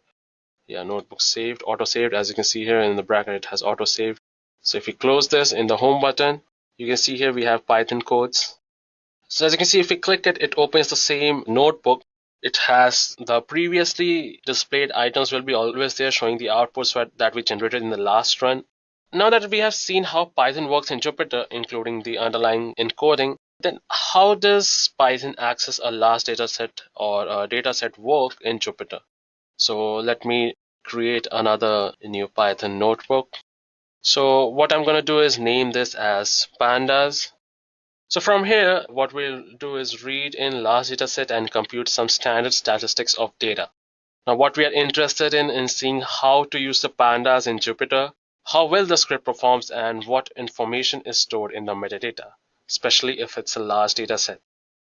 S6: Yeah, notebook saved, auto saved. As you can see here in the bracket, it has auto saved. So if you close this in the home button, you can see here we have Python codes. So as you can see, if we click it, it opens the same notebook. It has the previously displayed items will be always there, showing the outputs that we generated in the last run. Now that we have seen how Python works in Jupyter, including the underlying encoding, then how does Python access a large dataset or a dataset work in Jupyter? So let me create another new Python notebook. So what I'm going to do is name this as Pandas. So from here, what we'll do is read in large dataset and compute some standard statistics of data. Now what we are interested in seeing how to use the pandas in Jupyter, how well the script performs, and what information is stored in the metadata, especially if it's a large dataset.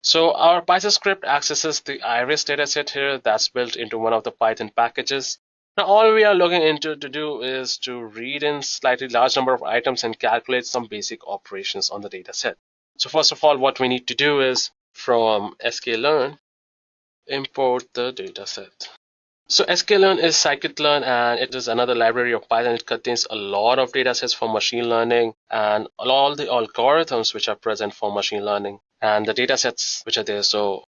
S6: So our Python script accesses the iris dataset here that's built into one of the Python packages. Now all we are looking into to do is to read in slightly large number of items and calculate some basic operations on the dataset. So first of all, what we need to do is from Scikit-learn, import the dataset. So Scikit-learn is Scikit-learn, and it is another library of Python. It contains a lot of datasets for machine learning and all the algorithms which are present for machine learning and the datasets which are there. So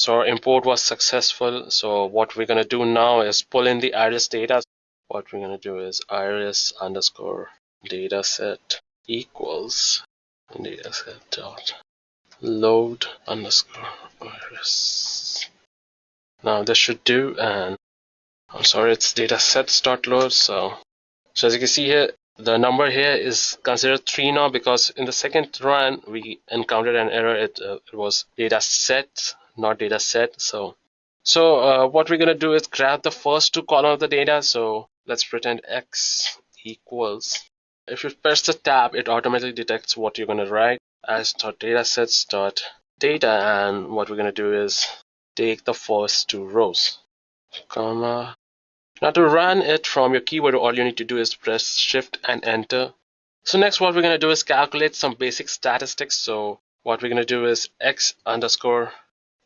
S6: our import was successful. So what we're going to do now is pull in the iris data. What we're going to do is iris underscore dataset equals dataset dot load underscore iris. Now this should do, and I'm sorry, it's datasets.load. So as you can see here, the number here is considered 3 now because in the second run we encountered an error. It was dataset, not dataset. So what we're gonna do is grab the first 2 columns of the data. So let's pretend x equals. If you press the tab, it automatically detects what you're gonna write as datasets.data, and what we're gonna do is take the first 2 rows, comma. Now to run it from your keyboard, all you need to do is press Shift and Enter. So next what we're going to do is calculate some basic statistics. So what we're going to do is x underscore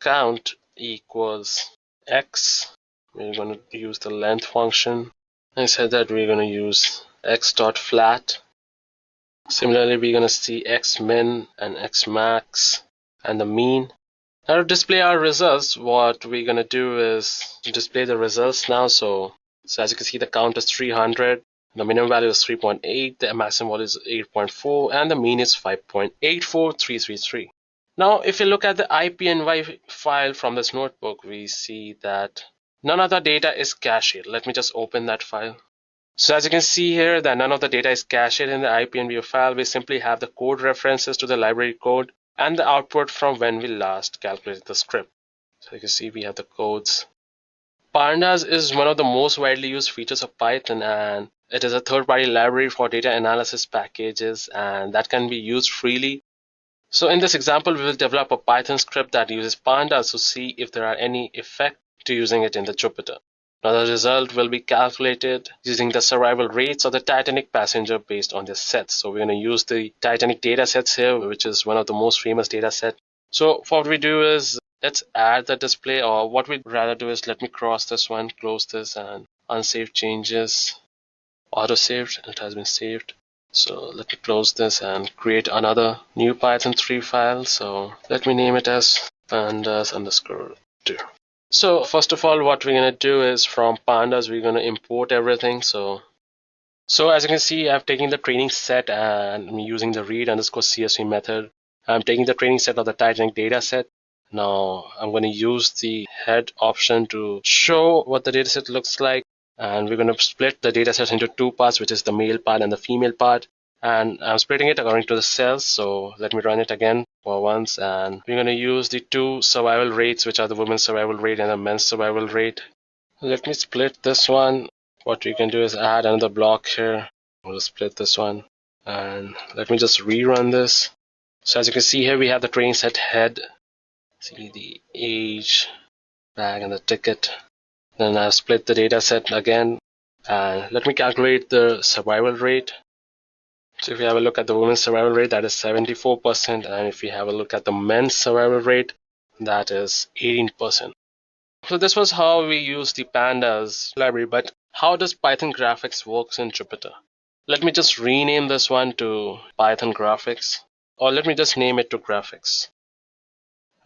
S6: count equals x we're going to use the length function. I said that we're going to use x.flat. Similarly, we're going to see xmin and xmax and the mean. Now to display our results, what we're going to do is display the results now. So as you can see, the count is 300, the minimum value is 3.8, the maximum value is 8.4, and the mean is 5.84333. Now, if you look at the IPNY file from this notebook, we see that none of the data is cached. Let me just open that file. So as you can see here that none of the data is cached in the IPNY file. We simply have the code references to the library code and the output from when we last calculated the script. So you can see we have the codes. Pandas is one of the most widely used features of Python, and it is a third-party library for data analysis packages, and that can be used freely. So in this example, we will develop a Python script that uses Pandas to see if there are any effect to using it in the Jupyter. Now the result will be calculated using the survival rates of the Titanic passenger based on their sets. So we're going to use the Titanic data sets here, which is one of the most famous data set. So what we do is let's add the display, or what we'd rather do is let me cross this one, close this, and unsave changes, auto saved. It has been saved. So let me close this and create another new Python 3 file. So let me name it as pandas_2. So first of all, what we're going to do is from pandas, we're going to import everything. So as you can see, I've taken the training set and I'm using the read_csv method. I'm taking the training set of the Titanic data set. Now I'm going to use the head option to show what the dataset looks like. And we're going to split the dataset into two parts, which is the male part and the female part. And I'm splitting it according to the cells. So let me run it again for once. And we're going to use the two survival rates, which are the women's survival rate and the men's survival rate. Let me split this one. What we can do is add another block here. We'll split this one. And let me just rerun this. So as you can see here, we have the training set head. See the age, bag, and the ticket. Then I've split the data set again. And let me calculate the survival rate. So if you have a look at the women's survival rate, that is 74%. And if you have a look at the men's survival rate, that is 18%. So this was how we use the Pandas library. But how does Python graphics works in Jupyter? Let me just rename this one to Python graphics. Or let me just name it to graphics.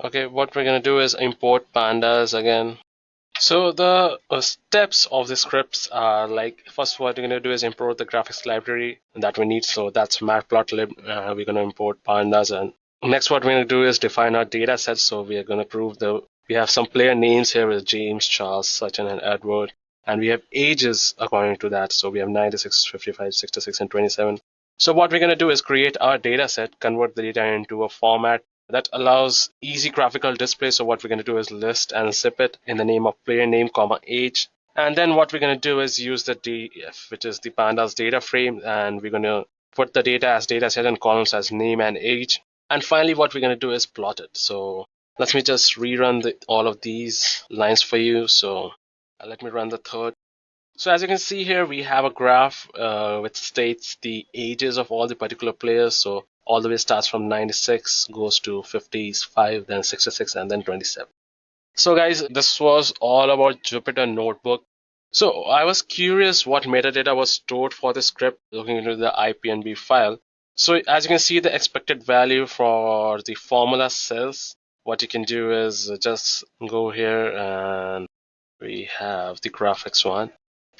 S6: Okay, what we're going to do is import pandas again. So the steps of the scripts are like, first what we're going to do is import the graphics library that we need. So that's Matplotlib. We're going to import pandas. And next what we're going to do is define our data sets. So we are going to prove we have some player names here with James, Charles, Sachin, and Edward. And we have ages according to that. So we have 96, 55, 66, and 27. So what we're going to do is create our data set, convert the data into a format that allows easy graphical display. So what we're going to do is list and zip it in the name of player name, age. And then what we're going to do is use the df, which is the pandas data frame. And we're going to put the data as data set and columns as name and age. And finally, what we're going to do is plot it. So let me just rerun all of these lines for you. So let me run the third. So as you can see here, we have a graph which states the ages of all the particular players. So all the way starts from 96, goes to 55, then 66, and then 27. So guys, this was all about Jupyter Notebook. So I was curious what metadata was stored for the script looking into the IPNB file. So as you can see, the expected value for the formula cells, what you can do is just go here and we have the graphics one.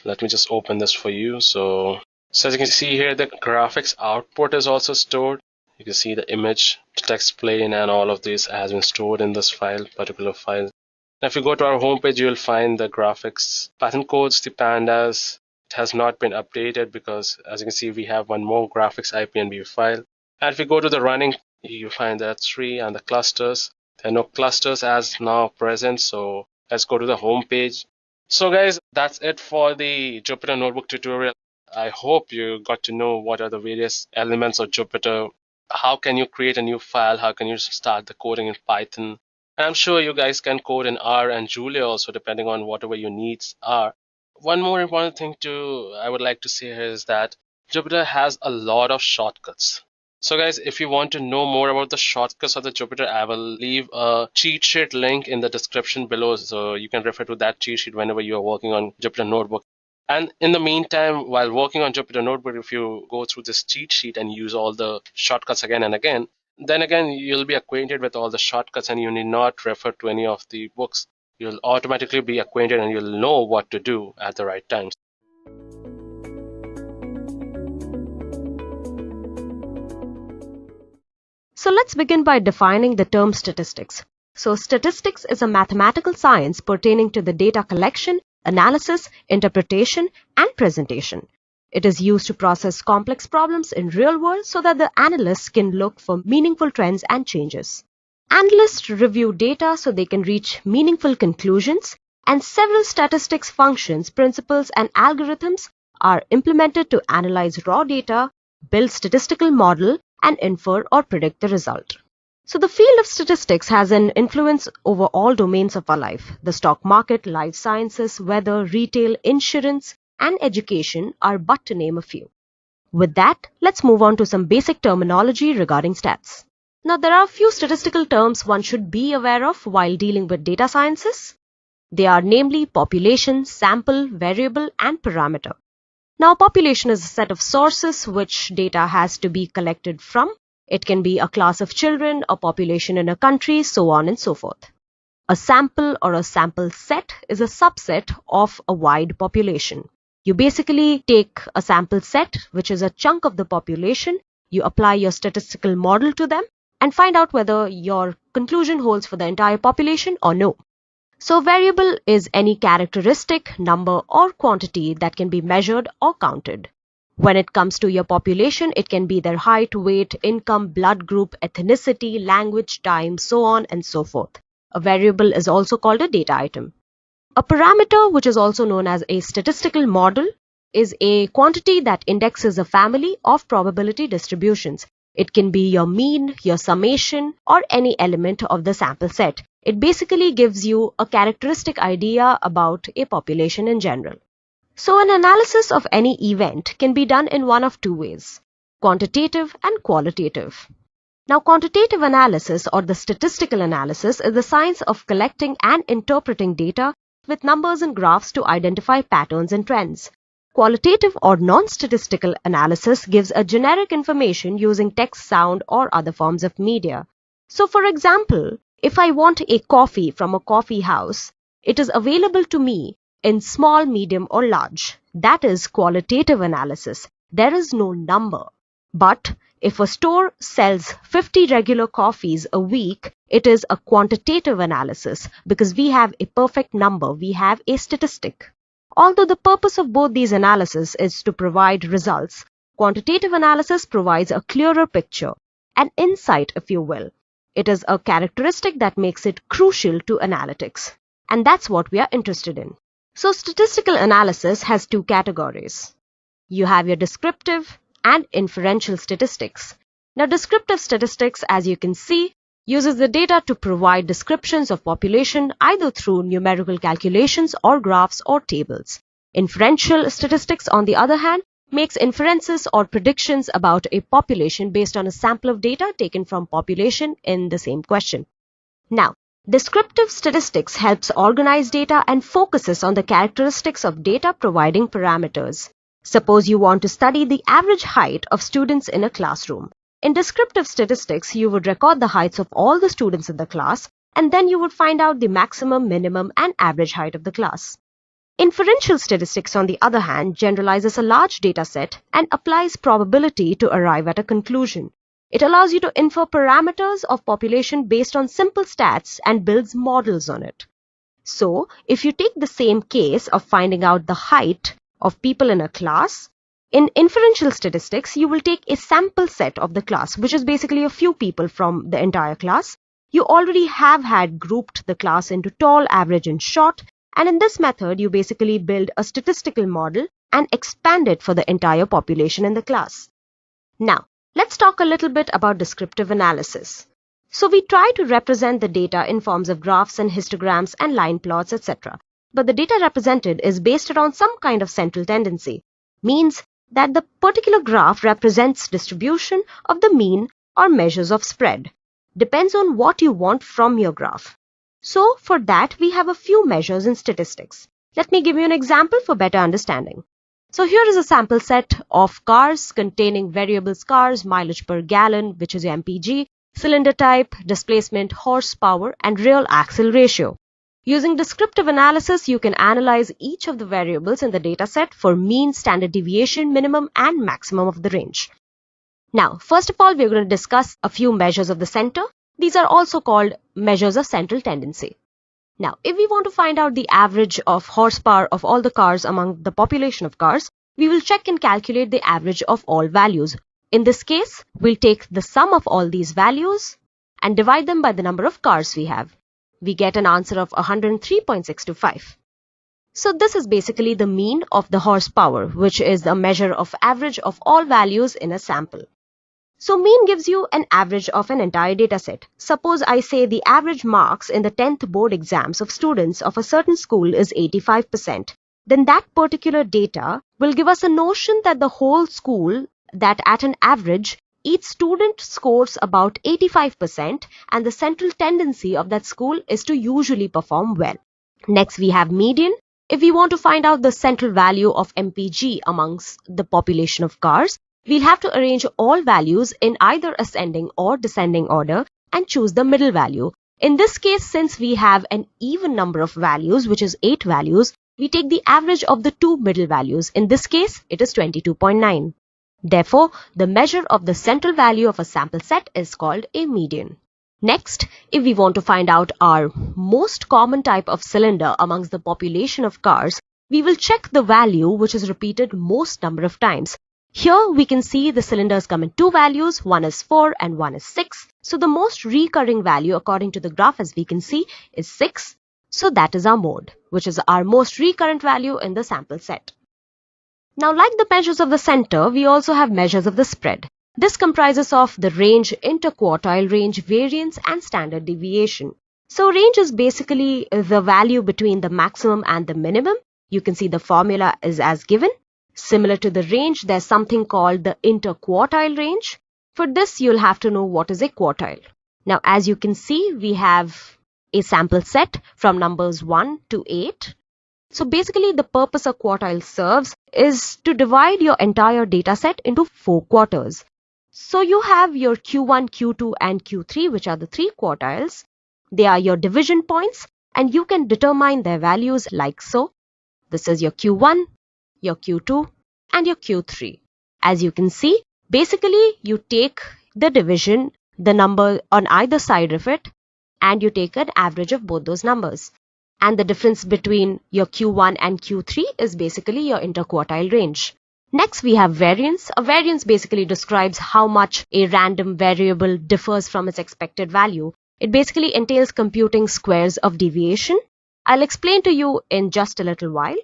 S6: Let me just open this for you. So as you can see here, the graphics output is also stored. You can see the image, the text plane, and all of this has been stored in this particular file. Now, if you go to our homepage, you'll find the graphics Python codes, the pandas. It has not been updated because, as you can see, we have one more graphics IPNB file. And if you go to the running, you find that 3 and the clusters. There are no clusters as now present. So let's go to the homepage. So guys, that's it for the Jupyter Notebook tutorial. I hope you got to know what are the various elements of Jupyter. How can you create a new file? How can you start the coding in Python? And I'm sure you guys can code in R and Julia also, depending on whatever your needs are. One more important thing I would like to say here is that Jupyter has a lot of shortcuts. So guys, if you want to know more about the shortcuts of the Jupyter, I will leave a cheat sheet link in the description below, so you can refer to that cheat sheet whenever you are working on Jupyter Notebook. And in the meantime, while working on Jupyter Notebook, if you go through this cheat sheet and use all the shortcuts again and again, then again, you'll be acquainted with all the shortcuts and you need not refer to any of the books. You'll automatically be acquainted and you'll know what to do at the right times.
S7: So let's begin by defining the term statistics. So statistics is a mathematical science pertaining to the data collection, analysis, interpretation, and presentation. It is used to process complex problems in real world so that the analysts can look for meaningful trends and changes. Analysts review data so they can reach meaningful conclusions, and several statistics functions, principles, and algorithms are implemented to analyze raw data, build statistical model, and infer or predict the result. So the field of statistics has an influence over all domains of our life. The stock market, life sciences, weather, retail, insurance, and education are but to name a few. With that, let's move on to some basic terminology regarding stats. Now, there are a few statistical terms one should be aware of while dealing with data sciences. They are namely population, sample, variable, and parameter. Now, population is a set of sources which data has to be collected from. It can be a class of children, a population in a country, so on and so forth. A sample or a sample set is a subset of a wide population. You basically take a sample set, which is a chunk of the population, you apply your statistical model to them, and find out whether your conclusion holds for the entire population or no. So variable is any characteristic, number, or quantity that can be measured or counted. When it comes to your population, it can be their height, weight, income, blood group, ethnicity, language, time, so on and so forth. A variable is also called a data item. A parameter, which is also known as a statistical model, is a quantity that indexes a family of probability distributions. It can be your mean, your summation, or any element of the sample set. It basically gives you a characteristic idea about a population in general. So an analysis of any event can be done in one of two ways, quantitative and qualitative. Now, quantitative analysis or the statistical analysis is the science of collecting and interpreting data with numbers and graphs to identify patterns and trends. Qualitative or non-statistical analysis gives a generic information using text, sound, or other forms of media. So, for example, if I want a coffee from a coffee house, it is available to me in small, medium, or large. That is qualitative analysis. There is no number. But if a store sells 50 regular coffees a week, it is a quantitative analysis because we have a perfect number, we have a statistic. Although the purpose of both these analyses is to provide results, quantitative analysis provides a clearer picture, an insight if you will. It is a characteristic that makes it crucial to analytics. And that's what we are interested in. So statistical analysis has two categories. You have your descriptive and inferential statistics. Now, descriptive statistics, as you can see, uses the data to provide descriptions of population either through numerical calculations or graphs or tables. Inferential statistics, on the other hand, makes inferences or predictions about a population based on a sample of data taken from population in the same question. Now, descriptive statistics helps organize data and focuses on the characteristics of data providing parameters. Suppose you want to study the average height of students in a classroom. In descriptive statistics, you would record the heights of all the students in the class, and then you would find out the maximum, minimum, and average height of the class. Inferential statistics, on the other hand, generalizes a large data set and applies probability to arrive at a conclusion. It allows you to infer parameters of population based on simple stats and builds models on it. So, if you take the same case of finding out the height of people in a class, in inferential statistics, you will take a sample set of the class, which is basically a few people from the entire class. You already have had grouped the class into tall, average, and short, and in this method, you basically build a statistical model and expand it for the entire population in the class. Now, let's talk a little bit about descriptive analysis. So we try to represent the data in forms of graphs and histograms and line plots, etc. But the data represented is based around some kind of central tendency. Means that the particular graph represents distribution of the mean or measures of spread. Depends on what you want from your graph. So for that, we have a few measures in statistics. Let me give you an example for better understanding. So here is a sample set of cars containing variables cars, mileage per gallon, which is your MPG, cylinder type, displacement, horsepower, and real axle ratio. Using descriptive analysis, you can analyze each of the variables in the dataset for mean, standard deviation, minimum, and maximum of the range. Now, first of all, we're going to discuss a few measures of the center. These are also called measures of central tendency. Now, if we want to find out the average of horsepower of all the cars among the population of cars, we will check and calculate the average of all values. In this case, we'll take the sum of all these values and divide them by the number of cars we have. We get an answer of 103.625. So this is basically the mean of the horsepower, which is the measure of average of all values in a sample. So mean gives you an average of an entire dataset. Suppose I say the average marks in the 10th board exams of students of a certain school is 85%. Then that particular data will give us a notion that the whole school, that at an average, each student scores about 85% and the central tendency of that school is to usually perform well. Next we have median. If we want to find out the central value of MPG amongst the population of cars, we'll have to arrange all values in either ascending or descending order and choose the middle value. In this case, since we have an even number of values, which is 8 values, we take the average of the two middle values. In this case, it is 22.9. Therefore, the measure of the central value of a sample set is called a median. Next, if we want to find out our most common type of cylinder amongst the population of cars, we will check the value which is repeated most number of times. Here we can see the cylinders come in two values, one is 4 and one is 6. So the most recurring value according to the graph, as we can see, is 6. So that is our mode, which is our most recurrent value in the sample set. Now, like the measures of the center, we also have measures of the spread. This comprises of the range, interquartile range, variance, and standard deviation. So range is basically the value between the maximum and the minimum. You can see the formula is as given. Similar to the range, there's something called the interquartile range. For this, you'll have to know what is a quartile. Now, as you can see, we have a sample set from numbers 1 to 8. So basically, the purpose a quartile serves is to divide your entire data set into 4 quarters. So you have your Q1, Q2, and Q3, which are the 3 quartiles. They are your division points, and you can determine their values like so. This is your Q1, your Q2, and your Q3. As you can see, basically you take the division, the number on either side of it, and you take an average of both those numbers. And the difference between your Q1 and Q3 is basically your interquartile range. Next, we have variance. A variance basically describes how much a random variable differs from its expected value. It basically entails computing squares of deviation. I'll explain to you in just a little while.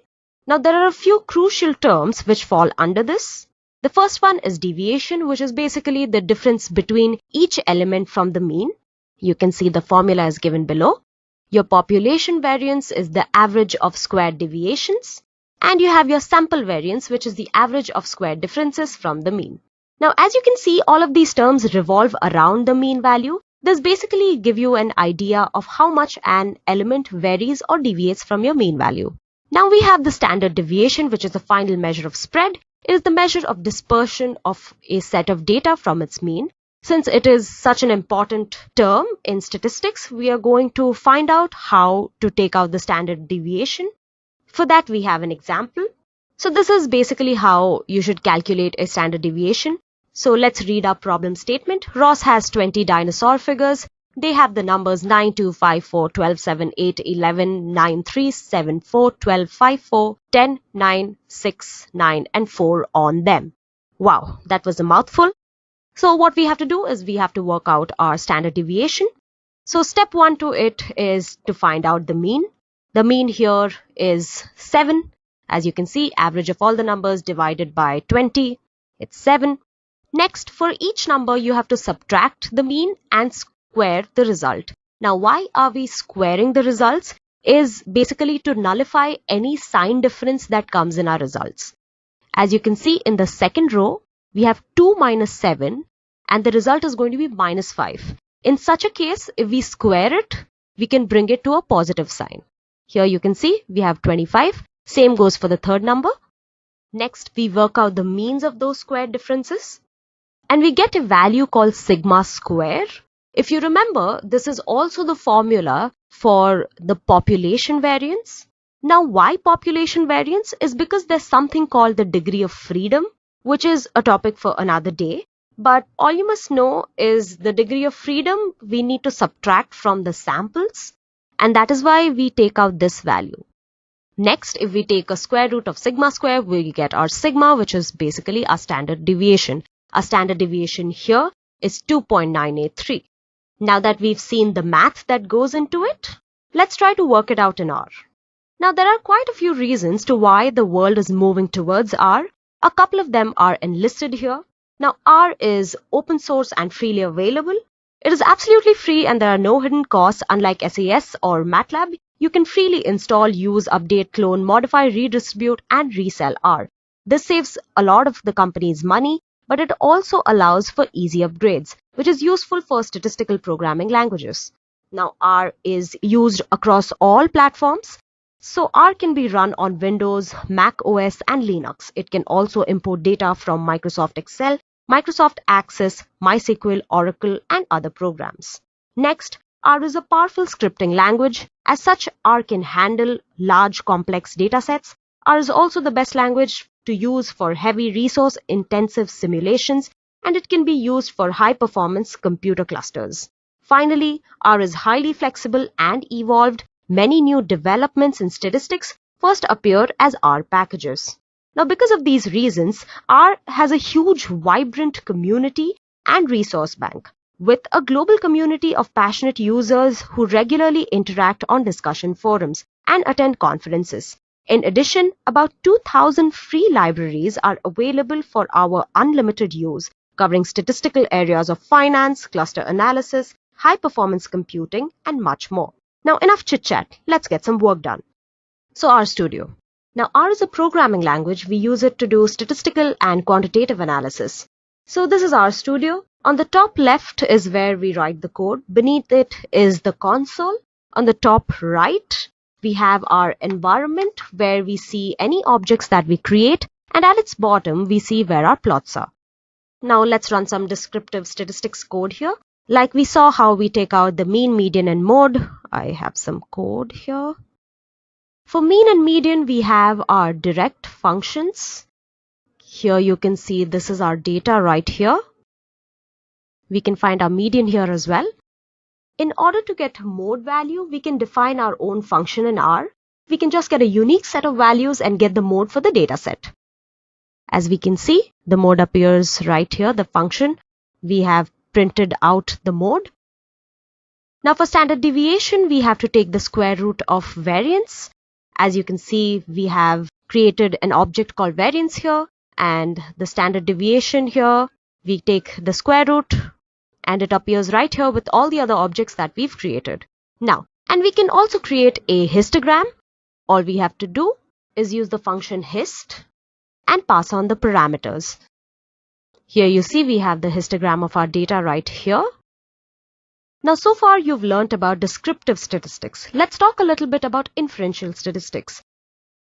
S7: Now, there are a few crucial terms which fall under this. The first one is deviation, which is basically the difference between each element from the mean. You can see the formula is given below. Your population variance is the average of squared deviations. And you have your sample variance, which is the average of squared differences from the mean. Now, as you can see, all of these terms revolve around the mean value. This basically gives you an idea of how much an element varies or deviates from your mean value. Now we have the standard deviation, which is the final measure of spread. It is the measure of dispersion of a set of data from its mean. Since it is such an important term in statistics, we are going to find out how to take out the standard deviation. For that, we have an example. So this is basically how you should calculate a standard deviation. So let's read our problem statement. Ross has 20 dinosaur figures. They have the numbers 9, 2, 5, 4, 12, 7, 8, 11, 9, 3, 7, 4, 12, 5, 4, 10, 9, 6, 9, and 4 on them. Wow, that was a mouthful. So what we have to do is we have to work out our standard deviation. So step 1 to it is to find out the mean. The mean here is 7. As you can see, average of all the numbers divided by 20, it's 7. Next, for each number, you have to subtract the mean and square the result. Now, why are we squaring the results? Is basically to nullify any sign difference that comes in our results. As you can see in the second row, we have 2 minus 7 and the result is going to be minus 5. In such a case, if we square it, we can bring it to a positive sign. Here you can see we have 25. Same goes for the third number. Next, we work out the means of those square differences. And we get a value called sigma square. If you remember, this is also the formula for the population variance. Now, why population variance is because there's something called the degree of freedom, which is a topic for another day. But all you must know is the degree of freedom we need to subtract from the samples, and that is why we take out this value. Next, if we take a square root of sigma square, we get our sigma, which is basically our standard deviation. Our standard deviation here is 2.983. Now that we've seen the math that goes into it, let's try to work it out in R. Now there are quite a few reasons to why the world is moving towards R. A couple of them are enlisted here. Now R is open source and freely available. It is absolutely free and there are no hidden costs unlike SAS or Matlab. You can freely install, use, update, clone, modify, redistribute and resell R. This saves a lot of the company's money, but it also allows for easy upgrades, which is useful for statistical programming languages. Now R is used across all platforms. So R can be run on Windows, Mac OS and Linux. It can also import data from Microsoft Excel, Microsoft Access, MySQL, Oracle and other programs. Next, R is a powerful scripting language. As such, R can handle large complex datasets. R is also the best language to use for heavy resource intensive simulations, and it can be used for high performance computer clusters. Finally, R is highly flexible and evolved. Many new developments in statistics first appear as R packages. Now, because of these reasons, R has a huge, vibrant community and resource bank, with a global community of passionate users who regularly interact on discussion forums and attend conferences. In addition, about 2,000 free libraries are available for our unlimited use, covering statistical areas of finance, cluster analysis, high-performance computing, and much more. Now, enough chit-chat. Let's get some work done. So, RStudio. Now, R is a programming language. We use it to do statistical and quantitative analysis. So, this is RStudio. On the top left is where we write the code. Beneath it is the console. On the top right, we have our environment where we see any objects that we create. And at its bottom, we see where our plots are. Now, let's run some descriptive statistics code here. Like we saw how we take out the mean, median, and mode. I have some code here. For mean and median, we have our direct functions. Here you can see this is our data right here. We can find our median here as well. In order to get mode value, we can define our own function in R. We can just get a unique set of values and get the mode for the data set. As we can see, the mode appears right here, the function. We have printed out the mode. Now for standard deviation, we have to take the square root of variance. As you can see, we have created an object called variance here, and the standard deviation here, we take the square root and it appears right here with all the other objects that we've created. Now, and we can also create a histogram. All we have to do is use the function hist and pass on the parameters. Here you see we have the histogram of our data right here. Now, so far you've learnt about descriptive statistics. Let's talk a little bit about inferential statistics.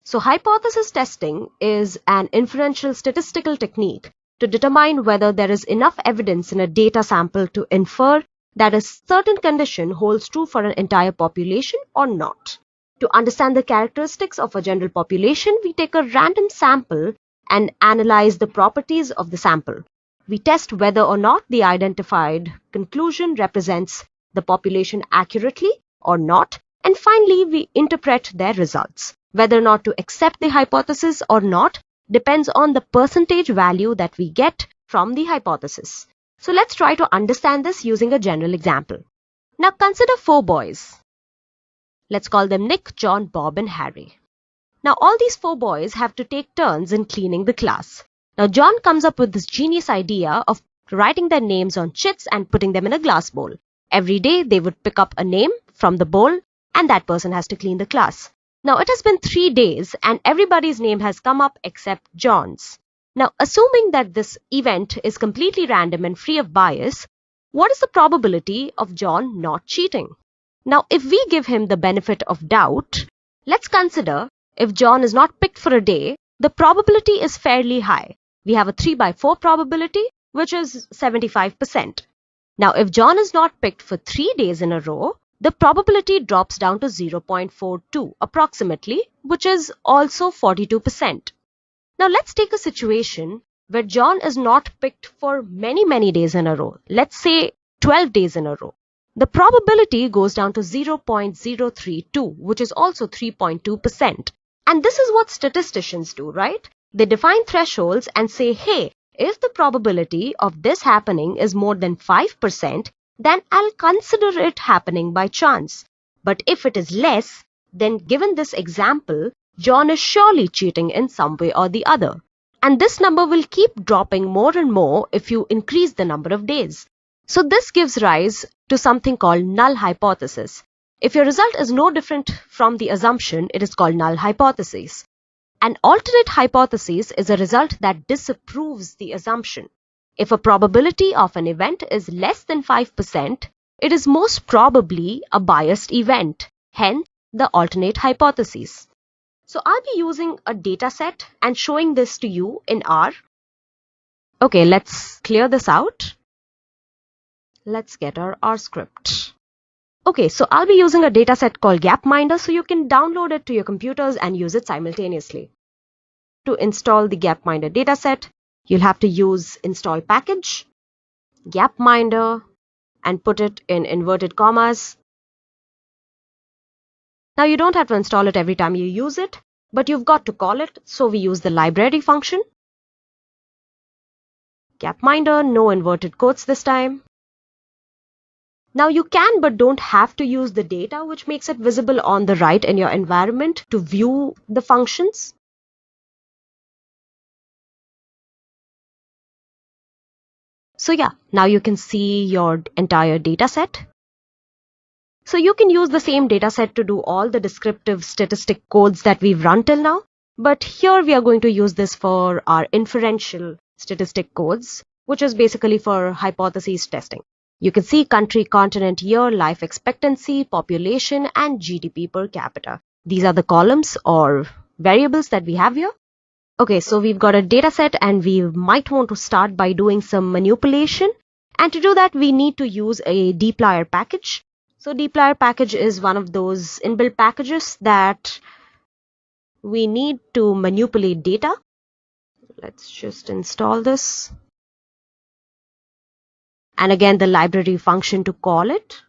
S7: So, hypothesis testing is an inferential statistical technique to determine whether there is enough evidence in a data sample to infer that a certain condition holds true for an entire population or not. To understand the characteristics of a general population, we take a random sample and analyze the properties of the sample. We test whether or not the identified conclusion represents the population accurately or not, and finally we interpret their results. Whether or not to accept the hypothesis or not depends on the percentage value that we get from the hypothesis. So let's try to understand this using a general example. Now consider 4 boys. Let's call them Nick, John, Bob and Harry. Now all these 4 boys have to take turns in cleaning the class. Now John comes up with this genius idea of writing their names on chits and putting them in a glass bowl. Every day they would pick up a name from the bowl and that person has to clean the class. Now it has been 3 days and everybody's name has come up except John's. Now assuming that this event is completely random and free of bias, what is the probability of John not cheating? Now if we give him the benefit of doubt, let's consider if John is not picked for a day, the probability is fairly high. We have a 3/4 probability, which is 75%. Now if John is not picked for 3 days in a row, the probability drops down to 0.42 approximately, which is also 42%. Now let's take a situation where John is not picked for many days in a row. Let's say 12 days in a row. The probability goes down to 0.032, which is also 3.2%. And this is what statisticians do, right? They define thresholds and say, hey, if the probability of this happening is more than 5%, then I'll consider it happening by chance. But if it is less, then given this example, John is surely cheating in some way or the other. And this number will keep dropping more and more if you increase the number of days. So this gives rise to something called null hypothesis. If your result is no different from the assumption, it is called null hypothesis. An alternate hypothesis is a result that disapproves the assumption. If a probability of an event is less than 5%, it is most probably a biased event, hence the alternate hypothesis. So I'll be using a data set and showing this to you in R. Okay, let's clear this out. Let's get our R script. Okay, so I'll be using a data set called Gapminder, so you can download it to your computers and use it simultaneously. To install the Gapminder dataset, you'll have to use install package, Gapminder, and put it in inverted commas. Now you don't have to install it every time you use it, but you've got to call it, so we use the library function. Gapminder, no inverted quotes this time. Now you can but don't have to use the data, which makes it visible on the right in your environment to view the functions. So yeah, now you can see your entire data set. So you can use the same data set to do all the descriptive statistic codes that we've run till now. But here we are going to use this for our inferential statistic codes, which is basically for hypothesis testing. You can see country, continent, year, life expectancy, population, and GDP per capita. These are the columns or variables that we have here. Okay, so we've got a data set and we might want to start by doing some manipulation. And to do that, we need to use a dplyr package. So dplyr package is one of those inbuilt packages that we need to manipulate data. Let's just install this. And again, the library function to call it.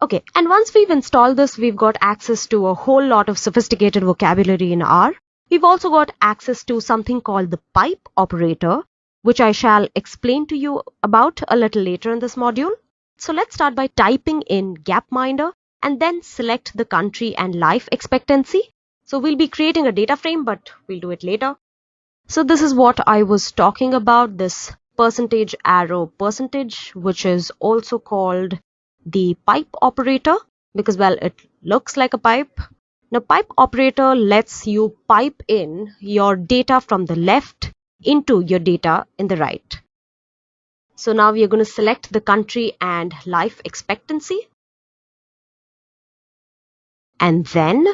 S7: Okay, and once we've installed this, we've got access to a whole lot of sophisticated vocabulary in R. We've also got access to something called the pipe operator, which I shall explain to you about a little later in this module. So let's start by typing in Gapminder and then select the country and life expectancy. So we'll be creating a data frame, but we'll do it later. So this is what I was talking about, this percentage arrow percentage, which is also called the pipe operator because, well, it looks like a pipe. Now, pipe operator lets you pipe in your data from the left into your data in the right. So now we are going to select the country and life expectancy. And then,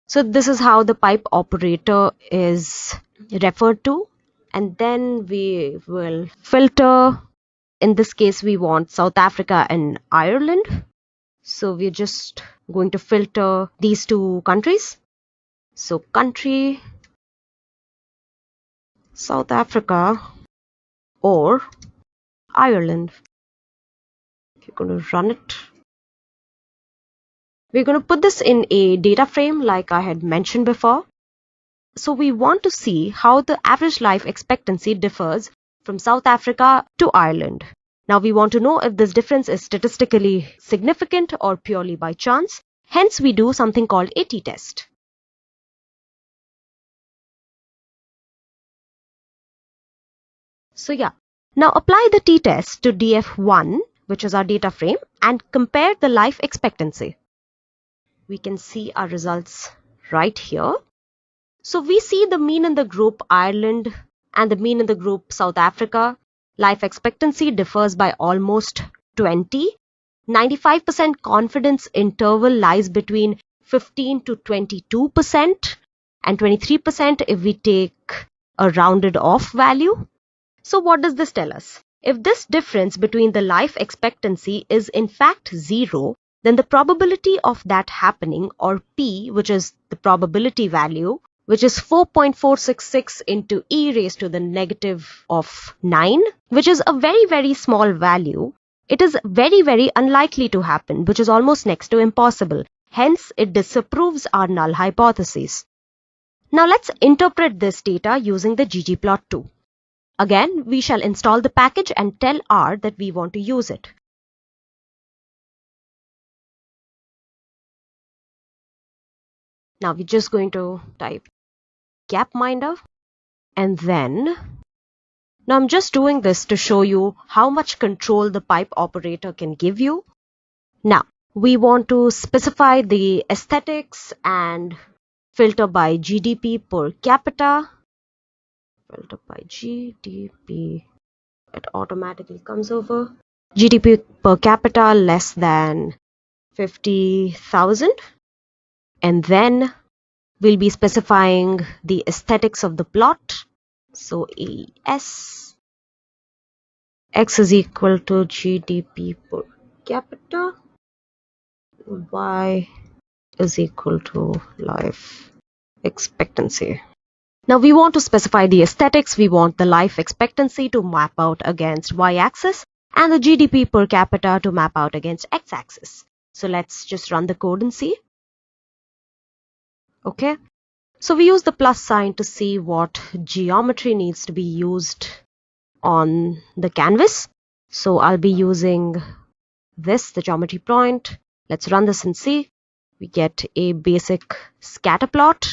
S7: so this is how the pipe operator is referred to. And then we will filter. In this case, we want South Africa and Ireland. So we're just going to filter these two countries. So country, South Africa, or Ireland. You're going to run it. We're going to put this in a data frame like I had mentioned before. So we want to see how the average life expectancy differs from South Africa to Ireland. Now we want to know if this difference is statistically significant or purely by chance. Hence we do something called a t-test. So yeah, now apply the t-test to df1, which is our data frame, and compare the life expectancy. we can see our results right here. So we see the mean in the group Ireland and the mean in the group South Africa. Life expectancy differs by almost 20. 95% confidence interval lies between 15 to 22% and 23% if we take a rounded off value. So what does this tell us? If this difference between the life expectancy is in fact 0, then the probability of that happening, or P, which is the probability value, which is 4.466 into e raised to the negative of 9, which is a very, very small value. It is very, very unlikely to happen, which is almost next to impossible. Hence, it disapproves our null hypothesis. Now let's interpret this data using the ggplot2. Again, we shall install the package and tell R that we want to use it. Now we're just going to type gapminder, and then now I'm just doing this to show you how much control the pipe operator can give you. Now we want to specify the aesthetics and filter by GDP per capita. Filter by GDP, it automatically comes over. GDP per capita less than 50,000, and then we'll be specifying the aesthetics of the plot. So AES X is equal to GDP per capita, Y is equal to life expectancy. Now we want to specify the aesthetics. We want the life expectancy to map out against y-axis and the GDP per capita to map out against x-axis. So let's just run the code and see. Okay. So we use the plus sign to see what geometry needs to be used on the canvas. So I'll be using this, the geometry point. Let's run this and see. We get a basic scatter plot.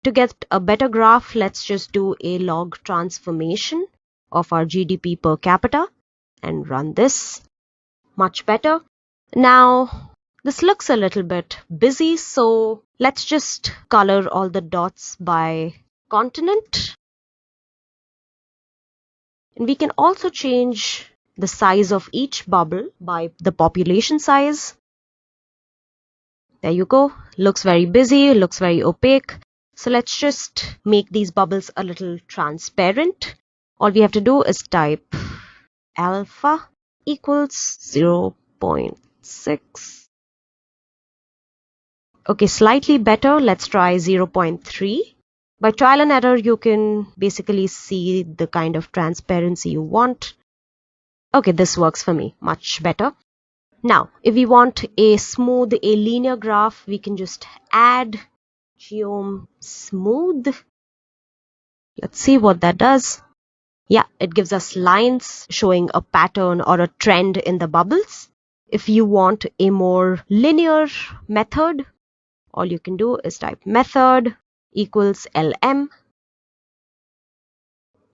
S7: To get a better graph, let's just do a log transformation of our GDP per capita and run this. Much better. Now, this looks a little bit busy, so let's just color all the dots by continent. And we can also change the size of each bubble by the population size. There you go. Looks very busy, looks very opaque. So let's just make these bubbles a little transparent. All we have to do is type alpha equals 0.6. Okay, slightly better. Let's try 0.3. By trial and error, you can basically see the kind of transparency you want. Okay, this works for me much better. Now, if we want a smooth, a linear graph, we can just add geom smooth. Let's see what that does. Yeah, it gives us lines showing a pattern or a trend in the bubbles. If you want a more linear method, all you can do is type method equals lm.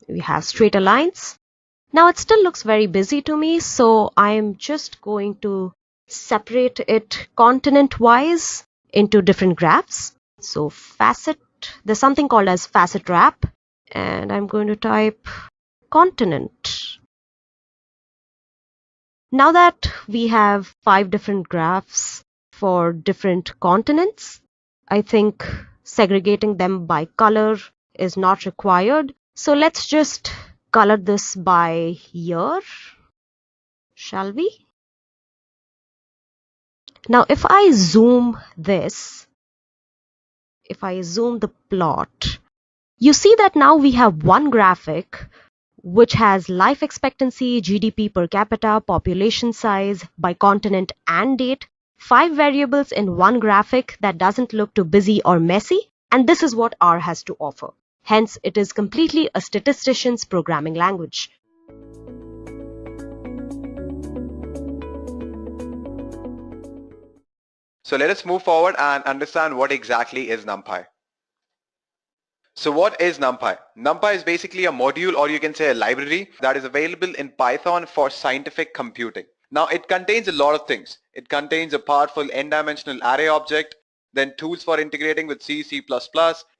S7: We have straighter lines. Now it still looks very busy to me, so I'm just going to separate it continent wise into different graphs. So facet, there's something called as facet wrap, and I'm going to type continent. Now that we have 5 different graphs for different continents, I think segregating them by color is not required. So let's just color this by year, shall we? Now if I zoom this, if I zoom the plot, you see that now we have one graphic which has life expectancy, GDP per capita, population size by continent and date, 5 variables in one graphic that doesn't look too busy or messy, and this is what R has to offer. Hence, it is completely a statistician's programming language.
S8: So let us move forward and understand what exactly is NumPy. So what is NumPy? NumPy is basically a module, or you can say a library, that is available in Python for scientific computing. Now it contains a lot of things. It contains a powerful n-dimensional array object, then tools for integrating with C, C++.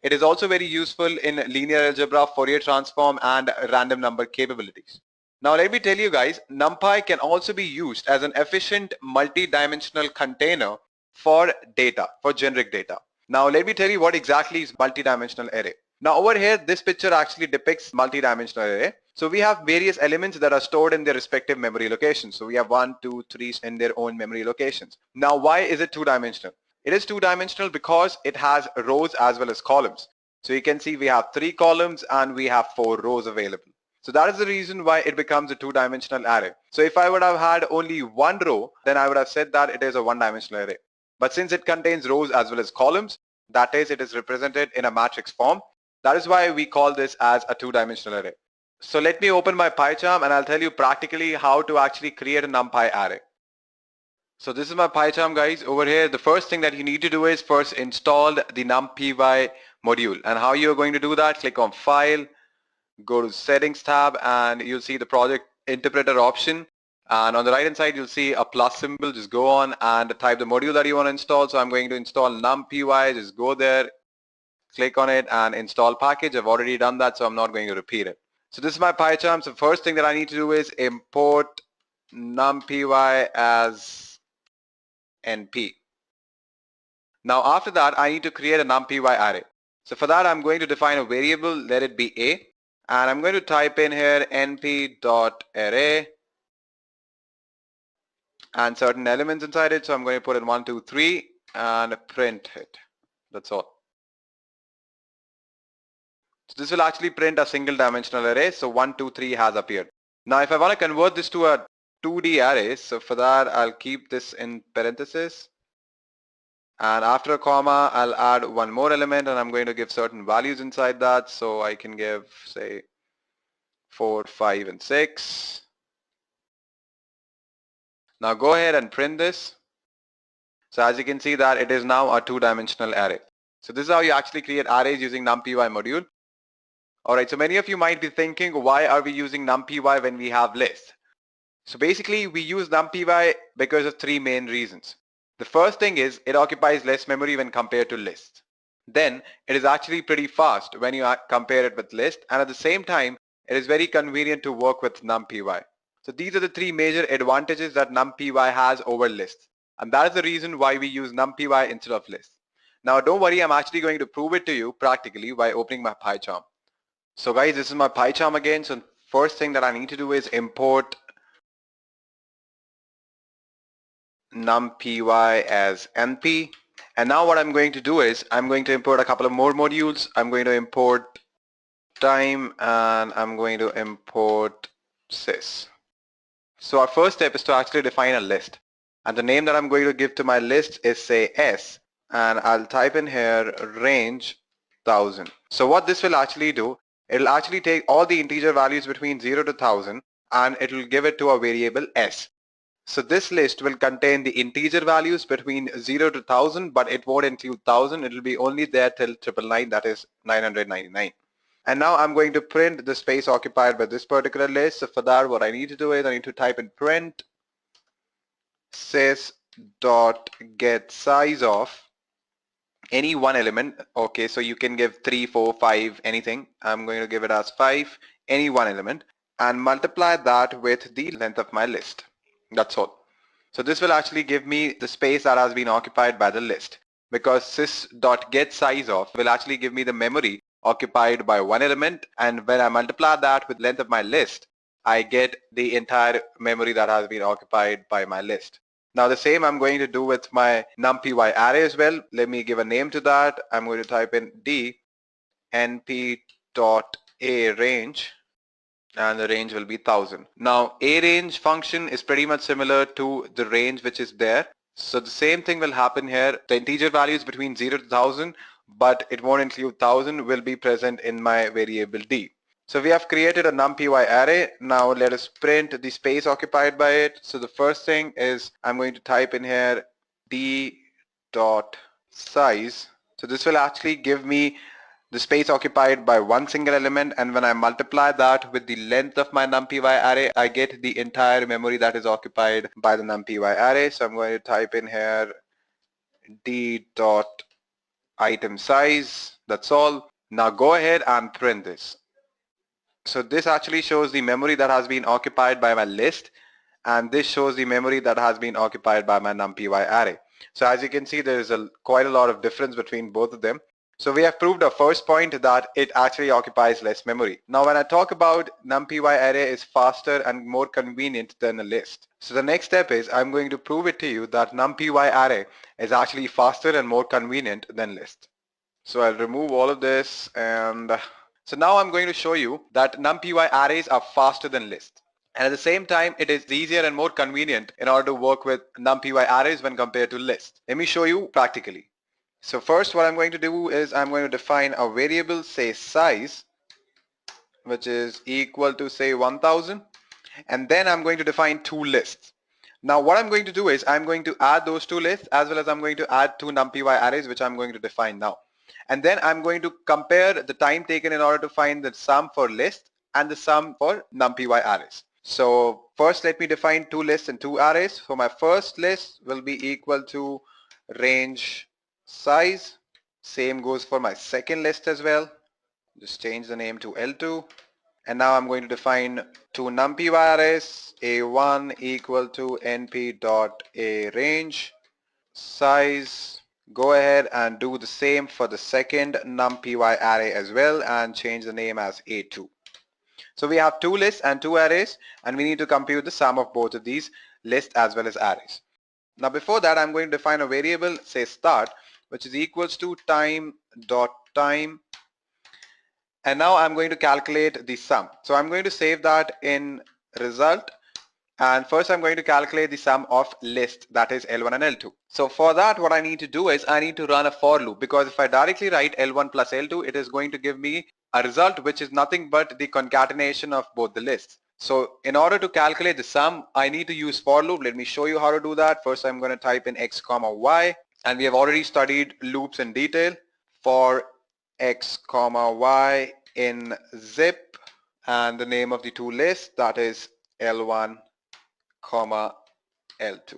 S8: It is also very useful in linear algebra, Fourier transform, and random number capabilities. Now let me tell you guys, NumPy can also be used as an efficient multi-dimensional container for data, for generic data. Now let me tell you what exactly is multi-dimensional array. Now over here, this picture actually depicts multi-dimensional array. So we have various elements that are stored in their respective memory locations. So we have 1, 2, 3 in their own memory locations. Now why is it two-dimensional? It is two-dimensional because it has rows as well as columns. So you can see we have 3 columns and we have 4 rows available. So that is the reason why it becomes a two-dimensional array. So if I would have had only one row, then I would have said that it is a one-dimensional array. But since it contains rows as well as columns, that is, it is represented in a matrix form. That is why we call this as a two-dimensional array. So let me open my PyCharm and I'll tell you practically how to actually create a NumPy array. So this is my PyCharm, guys. Over here, the first thing that you need to do is first install the NumPy module. And how you're going to do that, click on File, go to Settings tab, and you'll see the Project Interpreter option. And on the right hand side, you'll see a plus symbol. Just go on and type the module that you want to install. So I'm going to install NumPy. Just go there, click on it, and install package. I've already done that, so I'm not going to repeat it. So this is my PyCharm. So first thing that I need to do is import NumPy as NP. Now after that, I need to create a NumPy array. So for that, I'm going to define a variable, let it be A. And I'm going to type in here np.array and certain elements inside it. So I'm going to put in 1, 2, 3 and print it. That's all. So this will actually print a single dimensional array. So 1, 2, 3 has appeared. Now if I want to convert this to a 2D array, so for that I'll keep this in parentheses. And after a comma, I'll add one more element and I'm going to give certain values inside that. So I can give, say, 4, 5, and 6. Now go ahead and print this. So as you can see that it is now a two-dimensional array. So this is how you actually create arrays using NumPy module. Alright, so many of you might be thinking, why are we using NumPy when we have lists? So basically we use NumPy because of 3 main reasons. The first thing is it occupies less memory when compared to lists. Then it is actually pretty fast when you compare it with lists, and at the same time it is very convenient to work with NumPy. So these are the 3 major advantages that NumPy has over lists, and that is the reason why we use NumPy instead of lists. Now don't worry, I'm actually going to prove it to you practically by opening my PyCharm. So guys, this is my PyCharm again. So first thing that I need to do is import NumPy as NP. And now what I'm going to do is I'm going to import a couple of more modules. I'm going to import time and I'm going to import sys. So our first step is to actually define a list. And the name that I'm going to give to my list is, say, S. And I'll type in here range 1000. So what this will actually do, it'll actually take all the integer values between 0 to 1000 and it will give it to a variable S. So this list will contain the integer values between 0 to 1000, but it won't include 1000. It will be only there till 999, that is 999. And now I'm going to print the space occupied by this particular list. So for that, what I need to do is I need to type in print sys.getSize of any one element. Okay, so you can give 3, 4, 5, anything. I'm going to give it as 5, any one element, and multiply that with the length of my list. That's all. So this will actually give me the space that has been occupied by the list, because sys.getSize of will actually give me the memory occupied by one element, and when I multiply that with length of my list, I get the entire memory that has been occupied by my list. Now the same I'm going to do with my NumPy array as well. Let me give a name to that. I'm going to type in d np.arange and the range will be 1000. Now arange function is pretty much similar to the range which is there. So the same thing will happen here. The integer values between 0 to 1000, but it won't include 1000, will be present in my variable d. So we have created a NumPy array. Now let us print the space occupied by it. So the first thing is I'm going to type in here d.size. So this will actually give me the space occupied by one single element, and when I multiply that with the length of my NumPy array, I get the entire memory that is occupied by the NumPy array. So I'm going to type in here d dot item size. That's all. Now go ahead and print this. So this actually shows the memory that has been occupied by my list, and this shows the memory that has been occupied by my NumPy array. So as you can see, there is quite a lot of difference between both of them. So we have proved our first point that it actually occupies less memory. Now when I talk about NumPy array is faster and more convenient than a list. So the next step is I'm going to prove it to you that NumPy array is actually faster and more convenient than list. So I'll remove all of this, and so now I'm going to show you that NumPy arrays are faster than lists. And at the same time, it is easier and more convenient in order to work with NumPy arrays when compared to lists. Let me show you practically. So first what I'm going to do is I'm going to define a variable, say size, which is equal to say 1000, and then I'm going to define two lists. Now what I'm going to do is I'm going to add those two lists, as well as I'm going to add two NumPy arrays, which I'm going to define now. And then I'm going to compare the time taken in order to find the sum for list and the sum for NumPy arrays. So first let me define two lists and two arrays. So my first list will be equal to range size. Same goes for my second list as well. Just change the name to L2. And now I'm going to define two NumPy arrays, A1 equal to NP dot A range size. Go ahead and do the same for the second NumPy array as well and change the name as A2. So we have two lists and two arrays, and we need to compute the sum of both of these lists as well as arrays. Now before that, I'm going to define a variable, say start, which is equals to time dot time, and now I'm going to calculate the sum. So I'm going to save that in result, and first I'm going to calculate the sum of list, that is L1 and L2. So for that, what I need to do is I need to run a for loop, because if I directly write L1 plus L2, it is going to give me a result which is nothing but the concatenation of both the lists. So in order to calculate the sum, I need to use for loop. Let me show you how to do that. First I'm going to type in x comma y, and we have already studied loops in detail. For x comma y in zip, and the name of the two lists, that is L1 comma L2.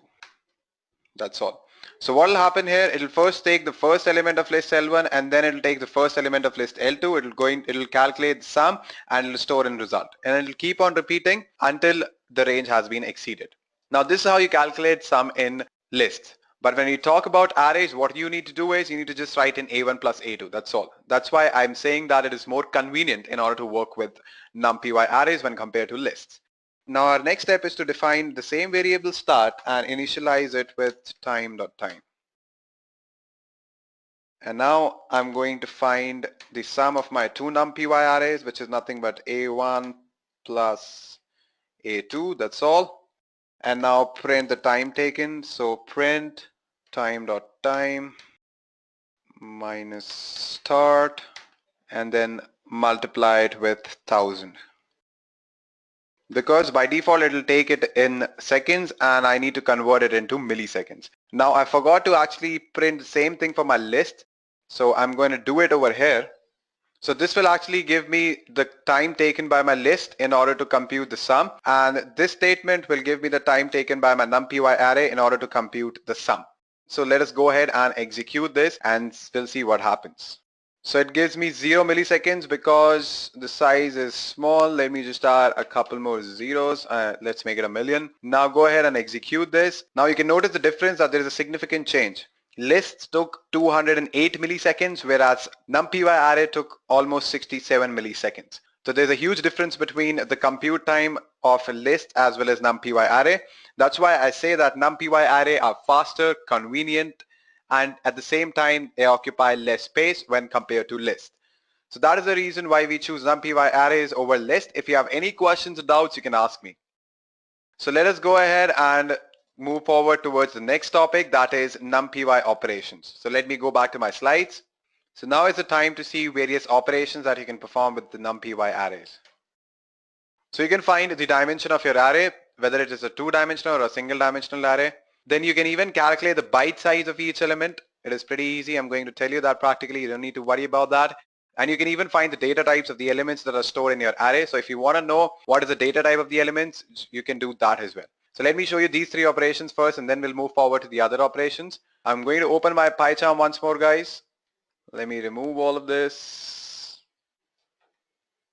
S8: That's all. So what will happen here, it will first take the first element of list L1, and then it will take the first element of list L2. It will calculate the sum and it will store in result, and it will keep on repeating until the range has been exceeded. Now this is how you calculate sum in lists. But when you talk about arrays, what you need to do is you need to just write in A1 plus A2. That's all. That's why I'm saying that it is more convenient in order to work with NumPy arrays when compared to lists. Now our next step is to define the same variable start and initialize it with time.time. And now I'm going to find the sum of my two NumPy arrays, which is nothing but A1 plus A2. That's all. And now print the time taken. So print time.time minus start, and then multiply it with 1000. Because by default it will take it in seconds, and I need to convert it into milliseconds. Now I forgot to actually print the same thing for my list, so I'm going to do it over here. So this will actually give me the time taken by my list in order to compute the sum, and this statement will give me the time taken by my NumPy array in order to compute the sum. So let us go ahead and execute this, and we'll see what happens. So it gives me 0 milliseconds because the size is small. Let me just add a couple more zeros. Let's make it 1,000,000. Now go ahead and execute this. Now you can notice the difference, that there is a significant change. Lists took 208 milliseconds, whereas NumPy array took almost 67 milliseconds. So there's a huge difference between the compute time of a list as well as NumPy array. That's why I say that NumPy array are faster, convenient, and at the same time they occupy less space when compared to list. So that is the reason why we choose NumPy arrays over list. If you have any questions or doubts, you can ask me. So let us go ahead and move forward towards the next topic, that is NumPy operations. So let me go back to my slides. So now is the time to see various operations that you can perform with the NumPy arrays. So you can find the dimension of your array, whether it is a two-dimensional or a single-dimensional array. Then you can even calculate the byte size of each element. It is pretty easy. I'm going to tell you that practically. You don't need to worry about that. And you can even find the data types of the elements that are stored in your array. So if you want to know what is the data type of the elements, you can do that as well. So let me show you these three operations first, and then we'll move forward to the other operations. I'm going to open my PyCharm once more, guys. Let me remove all of this.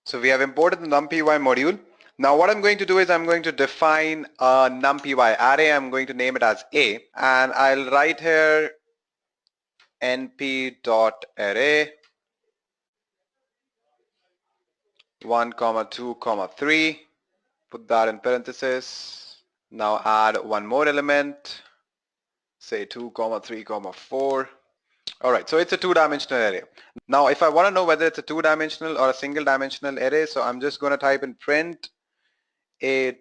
S8: So we have imported the NumPy module. Now what I'm going to do is I'm going to define a NumPy array. I'm going to name it as A, and I'll write here np.array 1, 2, 3. Put that in parentheses. Now add one more element, say 2, 3, 4. Alright, so it's a two-dimensional array. Now if I want to know whether it's a two-dimensional or a single-dimensional array, so I'm just going to type in print a.ndim,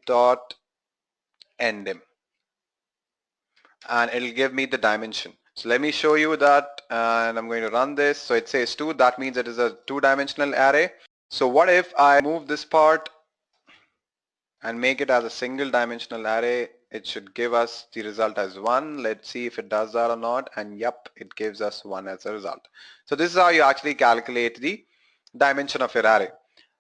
S8: and it'll give me the dimension. So let me show you that, and I'm going to run this. So it says 2, that means it is a two-dimensional array. So what if I move this part and make it as a single dimensional array? It should give us the result as 1. Let's see if it does that or not, and yep, it gives us 1 as a result. So this is how you actually calculate the dimension of your array.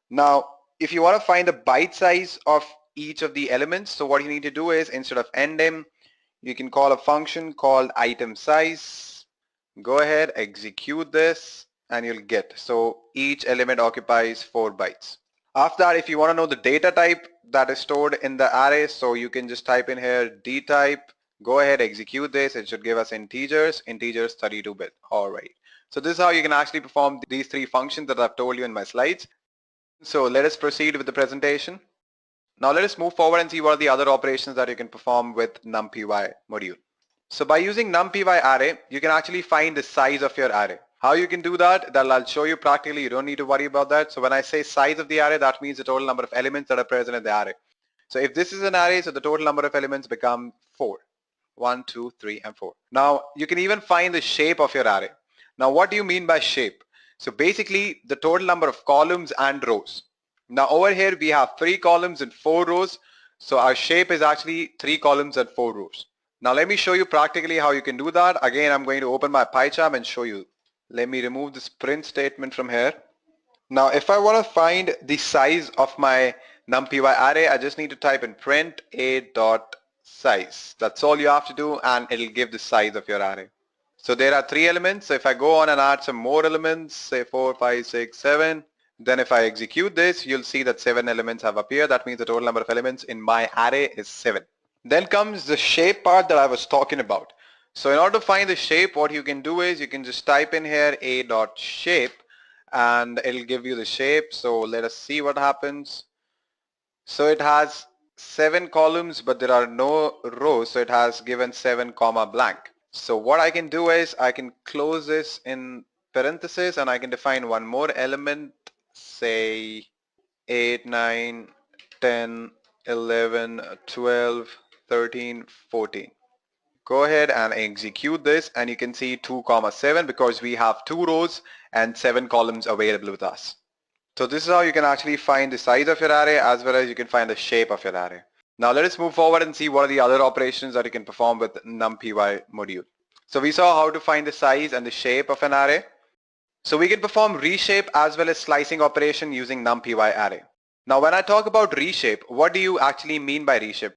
S8: Now if you want to find the byte size of each of the elements, so what you need to do is, instead of ndim, you can call a function called item size. Go ahead, execute this, and you'll get, so each element occupies 4 bytes. After that, if you want to know the data type that is stored in the array, so you can just type in here dtype. Go ahead, execute this. It should give us integers 32-bit. Alright, so this is how you can actually perform these three functions that I've told you in my slides. So let us proceed with the presentation. Now let us move forward and see what are the other operations that you can perform with NumPy module. So by using NumPy array, you can actually find the size of your array. How you can do that, I'll show you practically. You don't need to worry about that. So when I say size of the array, that means the total number of elements that are present in the array. So if this is an array, so the total number of elements become 4. 1, 2, 3, and 4. Now you can even find the shape of your array. Now what do you mean by shape? So basically the total number of columns and rows. Now over here we have 3 columns and 4 rows. So our shape is actually 3 columns and 4 rows. Now let me show you practically how you can do that. Again, I'm going to open my PyCharm and show you. Let me remove this print statement from here. Now if I want to find the size of my NumPy array, I just need to type in print a.size. That's all you have to do, and it'll give the size of your array. So there are 3 elements. So if I go on and add some more elements, say 4, 5, 6, 7, then if I execute this, you'll see that 7 elements have appeared. That means the total number of elements in my array is 7. Then comes the shape part that I was talking about. So in order to find the shape, what you can do is you can just type in here a.shape, and it'll give you the shape. So let us see what happens. So it has 7 columns, but there are no rows, so it has given 7 comma blank. So what I can do is I can close this in parentheses, and I can define one more element, say 8, 9, 10, 11, 12, 13, 14. Go ahead and execute this, and you can see 2 comma 7 because we have 2 rows and 7 columns available with us. So this is how you can actually find the size of your array, as well as you can find the shape of your array. Now let us move forward and see what are the other operations that you can perform with NumPy module. So we saw how to find the size and the shape of an array. So we can perform reshape as well as slicing operation using NumPy array. Now when I talk about reshape, what do you actually mean by reshape?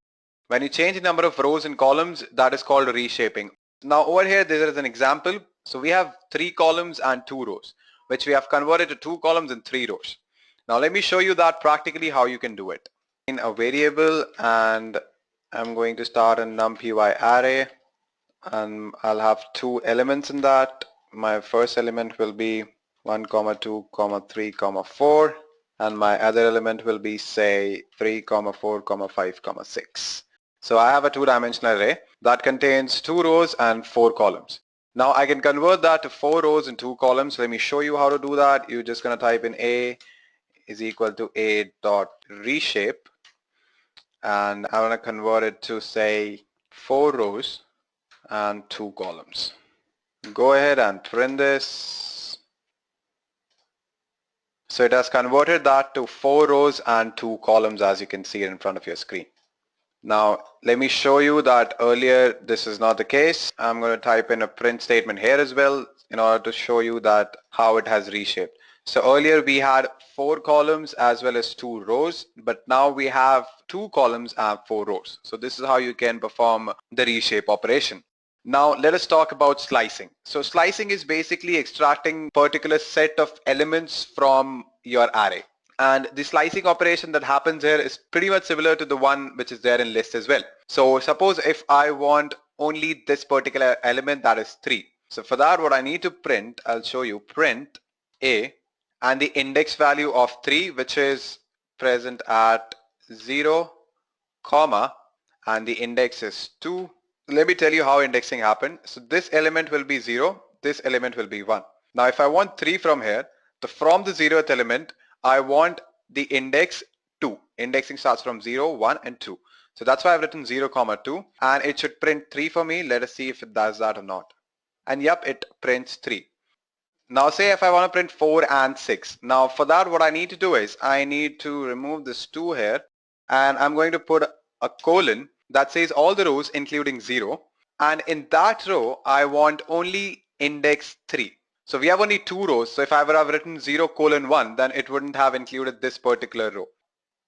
S8: When you change the number of rows and columns, that is called reshaping. Now over here there is an example. So we have 3 columns and 2 rows, which we have converted to 2 columns and 3 rows. Now let me show you that practically how you can do it. In a variable, and I'm going to start a NumPy array, and I'll have 2 elements in that. My first element will be 1, 2, 3, 4, and my other element will be, say, 3, 4, 5, 6. So I have a 2-dimensional array that contains 2 rows and 4 columns. Now I can convert that to 4 rows and 2 columns. Let me show you how to do that. You're just going to type in a is equal to a.reshape, and I want to convert it to, say, 4 rows and 2 columns. Go ahead and print this. So it has converted that to 4 rows and 2 columns, as you can see it in front of your screen. Now let me show you that earlier this is not the case. I'm going to type in a print statement here as well in order to show you that how it has reshaped. So earlier we had 4 columns as well as 2 rows, but now we have 2 columns and 4 rows. So this is how you can perform the reshape operation. Now let us talk about slicing. So slicing is basically extracting particular set of elements from your array. And the slicing operation that happens here is pretty much similar to the one which is there in list as well. So suppose if I want only this particular element, that is 3. So for that, what I need to print, I'll show you, print A and the index value of 3, which is present at 0, comma, and the index is 2. Let me tell you how indexing happened. So this element will be 0, this element will be 1. Now if I want 3 from here, from the 0th element, I want the index 2. Indexing starts from 0, 1 and 2. So that's why I've written 0, 2, and it should print 3 for me. Let us see if it does that or not. And yep, it prints 3. Now say if I want to print 4 and 6. Now for that, what I need to do is I need to remove this 2 here, and I'm going to put a colon that says all the rows including 0, and in that row I want only index 3. So we have only 2 rows, so if I would have written 0, 1, then it wouldn't have included this particular row.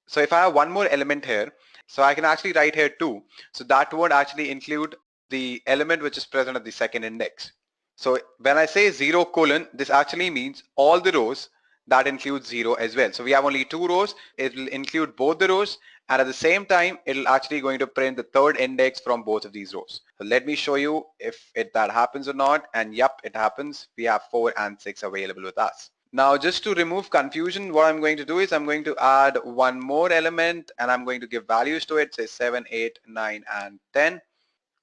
S8: So if I have one more element here, so I can actually write here 2, so that won't actually include the element which is present at the second index. So when I say 0, this actually means all the rows that includes 0 as well. So we have only 2 rows, it will include both the rows, and at the same time it'll actually going to print the third index from both of these rows. So let me show you if that happens or not, and yep, it happens. We have 4 and 6 available with us. Now just to remove confusion, what I'm going to do is I'm going to add one more element, and I'm going to give values to it, say 7, 8, 9 and 10.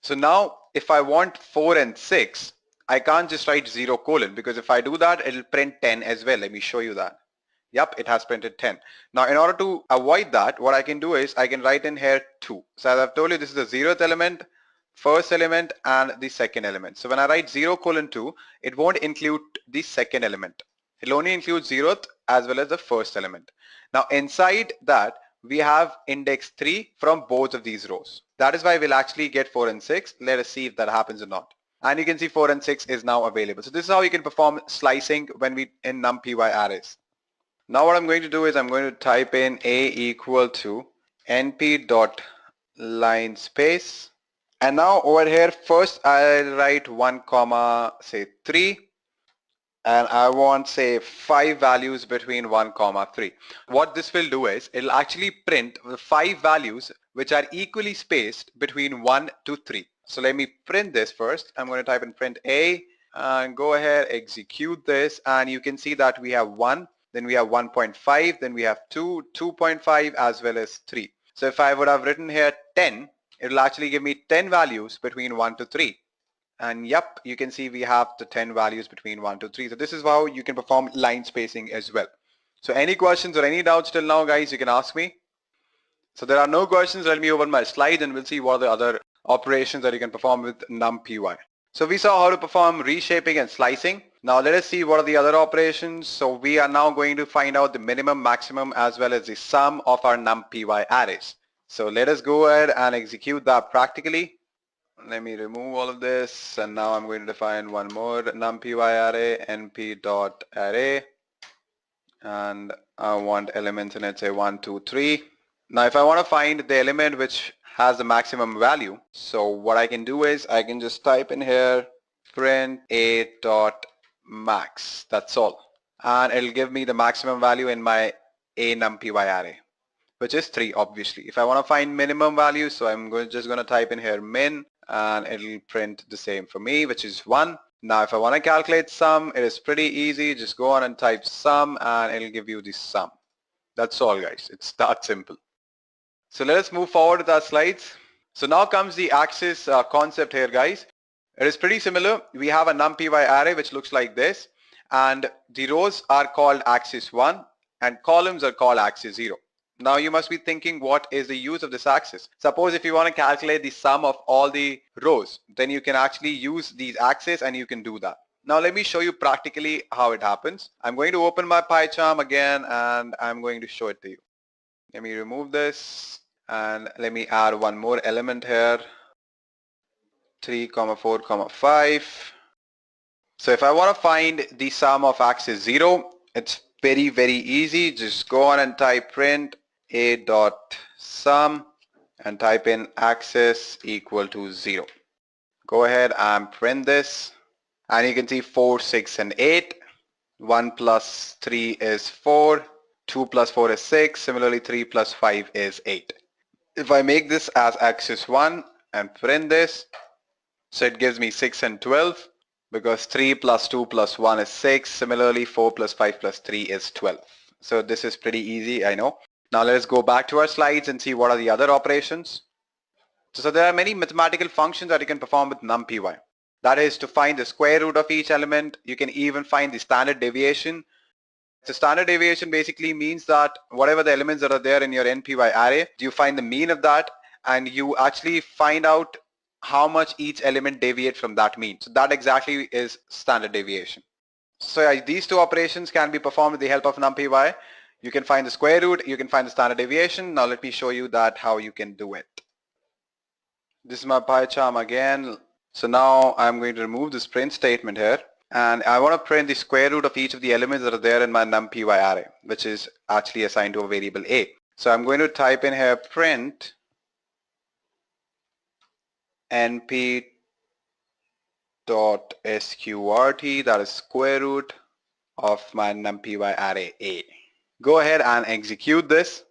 S8: So now if I want 4 and 6, I can't just write 0, because if I do that, it'll print 10 as well. Let me show you that. Yep, it has printed 10. Now in order to avoid that, what I can do is I can write in here 2. So as I've told you, this is the 0th element, first element and the second element. So when I write 0, 2, it won't include the second element. It'll only include 0th as well as the first element. Now inside that, we have index 3 from both of these rows. That is why we'll actually get 4 and 6. Let us see if that happens or not. And you can see 4 and 6 is now available. So this is how you can perform slicing when we in NumPy arrays. Now what I'm going to do is I'm going to type in a equal to np.line space, and now over here first I'll write 1 comma say 3, and I want say 5 values between 1 comma 3. What this will do is it'll actually print the 5 values which are equally spaced between 1 to 3. So let me print this first. I'm going to type in print a and go ahead, execute this, and you can see that we have 1, then we have 1.5, then we have 2, 2.5 as well as 3. So if I would have written here 10, it will actually give me 10 values between 1 to 3. And yep, you can see we have the 10 values between 1 to 3. So this is how you can perform line spacing as well. So any questions or any doubts till now, guys, you can ask me. So there are no questions. Let me open my slide and we'll see what are the other operations that you can perform with NumPy. So we saw how to perform reshaping and slicing. Now let us see what are the other operations. So we are now going to find out the minimum, maximum as well as the sum of our NumPy arrays. So let us go ahead and execute that practically. Let me remove all of this, and now I'm going to define one more NumPy array, np.array, and I want elements in it, say 1, 2, 3. Now if I want to find the element which has the maximum value, so what I can do is I can just type in here print a.max, that's all, and it'll give me the maximum value in my a NumPy array, which is 3 obviously. If I want to find minimum value, so I'm just going to type in here min, and it'll print the same for me, which is 1. Now if I want to calculate sum, it is pretty easy. Just go on and type sum and it'll give you the sum. That's all, guys. It's that simple. So let us move forward with our slides. So now comes the axis concept here, guys. It is pretty similar. We have a NumPy array which looks like this, and the rows are called axis 1 and columns are called axis 0. Now you must be thinking, what is the use of this axis? Suppose if you want to calculate the sum of all the rows, then you can actually use these axes and you can do that. Now let me show you practically how it happens. I'm going to open my PyCharm again and I'm going to show it to you. Let me remove this and let me add one more element here, 3, 4, 5. So if I want to find the sum of axis 0, It's very, very easy. Just go on and type print a dot sum and type in axis equal to 0. Go ahead and print this, and you can see 4, 6, and 8. 1 plus 3 is 4. 2 plus 4 is 6. Similarly, 3 plus 5 is 8. If I make this as axis 1 and print this, so it gives me 6 and 12, because 3 plus 2 plus 1 is 6. Similarly, 4 plus 5 plus 3 is 12. So this is pretty easy, I know. Now let's go back to our slides and see what are the other operations. So there are many mathematical functions that you can perform with NumPy. That is to find the square root of each element. You can even find the standard deviation. The standard deviation basically means that whatever the elements that are there in your NPY array, you find the mean of that, and you actually find out how much each element deviates from that mean. So that exactly is standard deviation. So these two operations can be performed with the help of NumPy. You can find the square root, you can find the standard deviation. Now let me show you that how you can do it. This is my PyCharm again. So now I'm going to remove this print statement here, and I want to print the square root of each of the elements that are there in my NumPy array, which is actually assigned to a variable a. So I'm going to type in here print np dot sqrt, that is square root of my NumPy array a. Go ahead and execute this,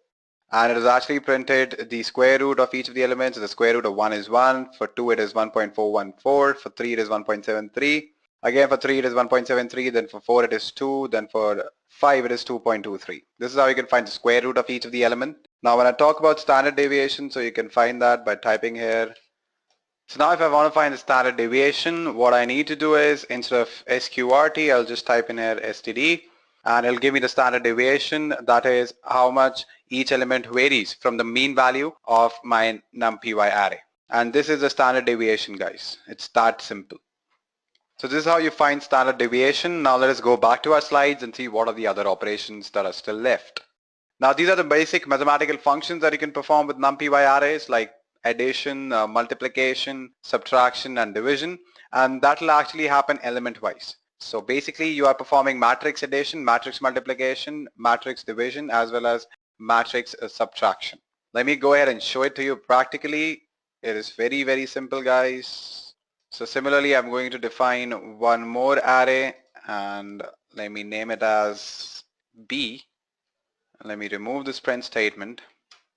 S8: and it is actually printed the square root of each of the elements. So the square root of 1 is 1, for 2 it is 1.414, for 3 it is 1.73, again for 3 it is 1.73, then for 4 it is 2, then for 5 it is 2.23. This is how you can find the square root of each of the element. Now when I talk about standard deviation, so you can find that by typing here. So now if I want to find the standard deviation, what I need to do is, instead of sqrt, I'll just type in here std, and it'll give me the standard deviation, that is how much each element varies from the mean value of my NumPy array. And this is the standard deviation, guys. It's that simple. So this is how you find standard deviation. Now let us go back to our slides and see what are the other operations that are still left. Now these are the basic mathematical functions that you can perform with NumPy arrays, like addition, multiplication, subtraction, and division, and that will actually happen element wise. So basically you are performing matrix addition, matrix multiplication, matrix division, as well as matrix subtraction. Let me go ahead and show it to you practically. It is very, very simple, guys. So similarly, I'm going to define one more array, and let me name it as B. Let me remove this print statement.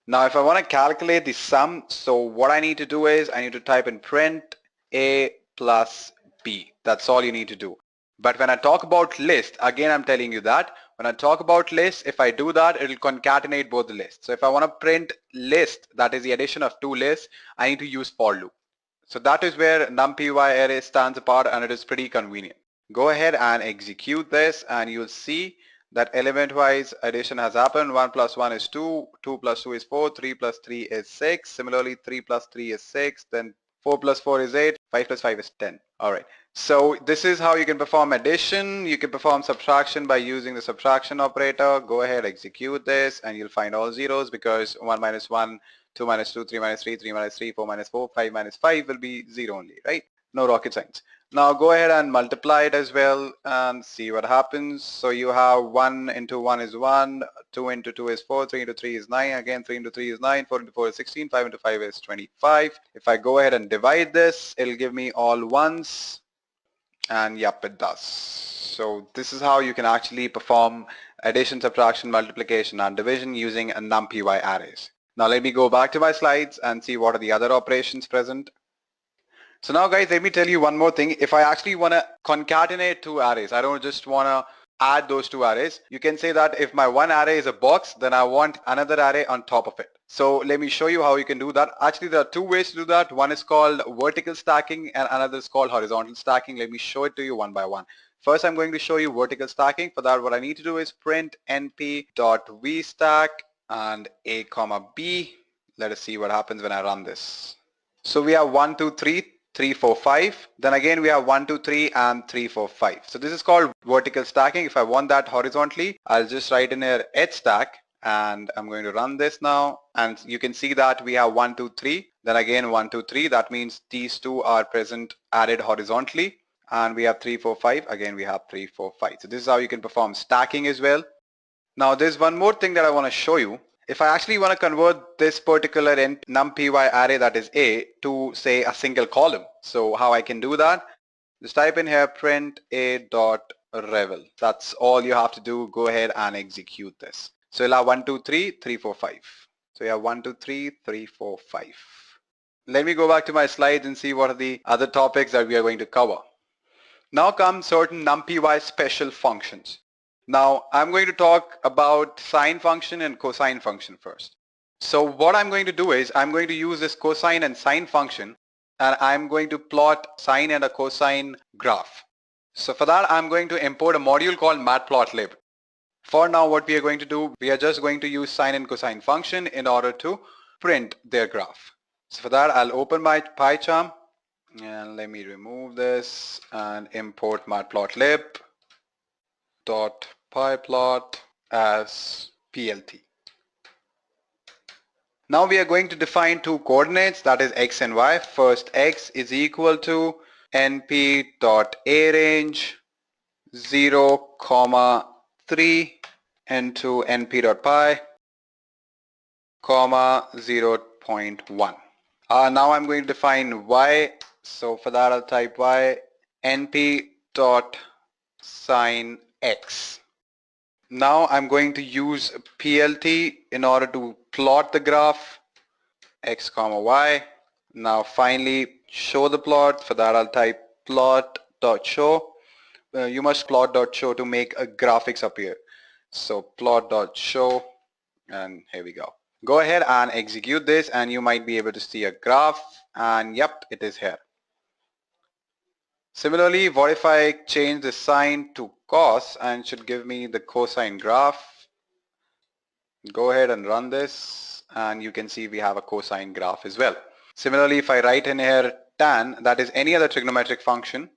S8: Now if I want to calculate the sum, so what I need to do is I need to type in print A plus B. That's all you need to do. But when I talk about list, again I'm telling you that when I talk about list, if I do that, it will concatenate both the lists. So if I want to print list, that is the addition of two lists, I need to use for loop. So that is where NumPy array stands apart, and it is pretty convenient. Go ahead and execute this, and you'll see that element-wise addition has happened. 1 plus 1 is 2, 2 plus 2 is 4, 3 plus 3 is 6. Similarly, 3 plus 3 is 6, then 4 plus 4 is 8, 5 plus 5 is 10. Alright, so this is how you can perform addition. You can perform subtraction by using the subtraction operator. Go ahead, execute this, and you'll find all zeros, because 1 minus 1, 2 minus 2, 3 minus 3, 3 minus 3, 4 minus 4, 5 minus 5 will be 0 only, right? No rocket science. Now go ahead and multiply it as well and see what happens. So you have 1 into 1 is 1, 2 into 2 is 4, 3 into 3 is 9, again 3 into 3 is 9, 4 into 4 is 16, 5 into 5 is 25. If I go ahead and divide this, it'll give me all ones, and yep, it does. So this is how you can actually perform addition, subtraction, multiplication, and division using a NumPy arrays. Now let me go back to my slides and see what are the other operations present. So now guys, let me tell you one more thing. If I actually want to concatenate two arrays, I don't just want to add those two arrays. You can say that if my one array is a box, then I want another array on top of it. So let me show you how you can do that. Actually, there are two ways to do that. One is called vertical stacking and another is called horizontal stacking. Let me show it to you one by one. First, I'm going to show you vertical stacking. For that, what I need to do is print np.vstack and a comma b. Let us see what happens when I run this. So we have 1, 2, 3. 3, 4, 5. Then again we have 1, 2, 3 and 3, 4, 5. So this is called vertical stacking. If I want that horizontally, I'll just write in here hstack, and I'm going to run this now, and you can see that we have 1, 2, 3. Then again 1, 2, 3. That means these two are present added horizontally. and we have 3, 4, 5. Again, we have 3, 4, 5. So this is how you can perform stacking as well. Now there's one more thing that I want to show you. If I actually want to convert this particular NumPy array, that is A, to say a single column. So how I can do that? Just type in here print a dot revel. That's all you have to do. Go ahead and execute this. So you'll have 1, 2, 3, 3, 4, 5. So you have 1, 2, 3, 3, 4, 5. Let me go back to my slides and see what are the other topics that we are going to cover. Now come certain NumPy special functions. Now I'm going to talk about sine function and cosine function first. So what I'm going to do is I'm going to use this cosine and sine function, and I'm going to plot sine and a cosine graph. So for that I'm going to import a module called Matplotlib. For now what we are going to do, we are just going to use sine and cosine function in order to print their graph. So for that I'll open my PyCharm and let me remove this and import Matplotlib dot pyplot as plt. Now we are going to define two coordinates, that is x and y. First, x is equal to np dot arange 0, 3 into np dot pi, 0.1. Now I'm going to define y. So for that I'll type y np dot sine x. Now I'm going to use plt in order to plot the graph x comma y. Now finally show the plot. For that I'll type plot.show. You must plot.show to make a graphics appear. So plot.show, and here we go. Go ahead and execute this and you might be able to see a graph, and yep, it is here. Similarly, what if I change the sine to cos and should give me the cosine graph? Go ahead and run this and you can see we have a cosine graph as well. Similarly, if I write in here tan, that is any other trigonometric function,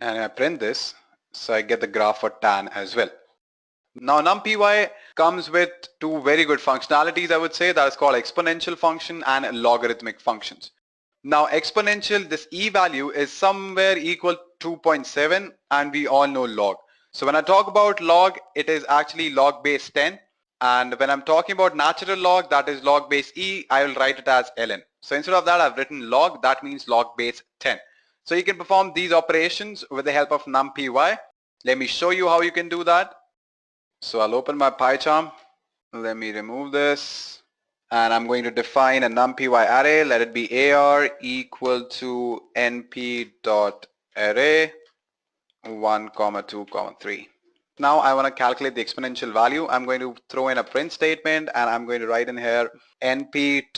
S8: and I print this, so I get the graph for tan as well. Now NumPy comes with two very good functionalities, I would say, that is called exponential function and logarithmic functions. Now exponential, this e value is somewhere equal to 2.7, and we all know log. So when I talk about log, it is actually log base 10, and when I'm talking about natural log, that is log base e, I will write it as ln. So instead of that I've written log, that means log base 10. So you can perform these operations with the help of NumPy. Let me show you how you can do that. So I'll open my PyCharm. Let me remove this. And I'm going to define a NumPy array. Let it be AR equal to np.array 1, 2, 3. Now I want to calculate the exponential value. I'm going to throw in a print statement and I'm going to write in here np.exp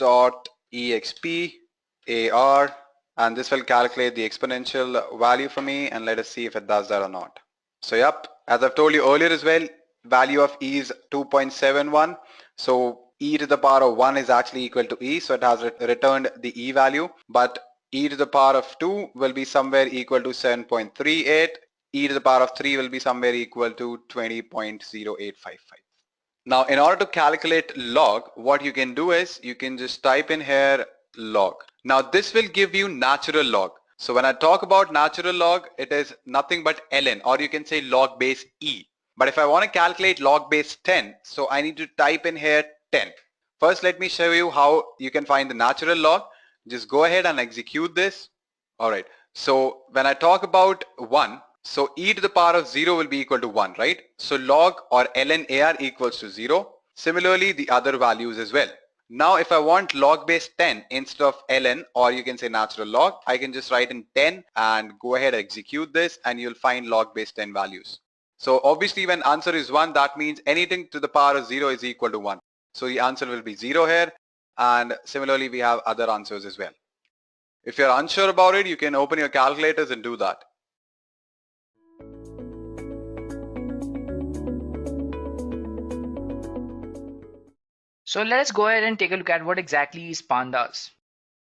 S8: AR, and this will calculate the exponential value for me, and let us see if it does that or not. So yep, as I've told you earlier as well, value of e is 2.71. So e to the power of 1 is actually equal to e, so it has returned the e value, but e to the power of 2 will be somewhere equal to 7.38. E to the power of 3 will be somewhere equal to 20.0855. Now in order to calculate log, what you can do is you can just type in here log. Now this will give you natural log. So when I talk about natural log, it is nothing but ln, or you can say log base e. But if I want to calculate log base 10, so I need to type in here 10. First let me show you how you can find the natural log. Just go ahead and execute this. Alright, so when I talk about 1, so e to the power of 0 will be equal to 1, right? So log or ln AR equals to 0. Similarly, the other values as well. Now if I want log base 10 instead of ln, or you can say natural log, I can just write in 10 and go ahead and execute this, and you'll find log base 10 values. So obviously when answer is 1, that means anything to the power of 0 is equal to 1. So the answer will be 0 here, and similarly we have other answers as well. If you're unsure about it, you can open your calculators and do that.
S9: So let us go ahead and take a look at what exactly is Pandas.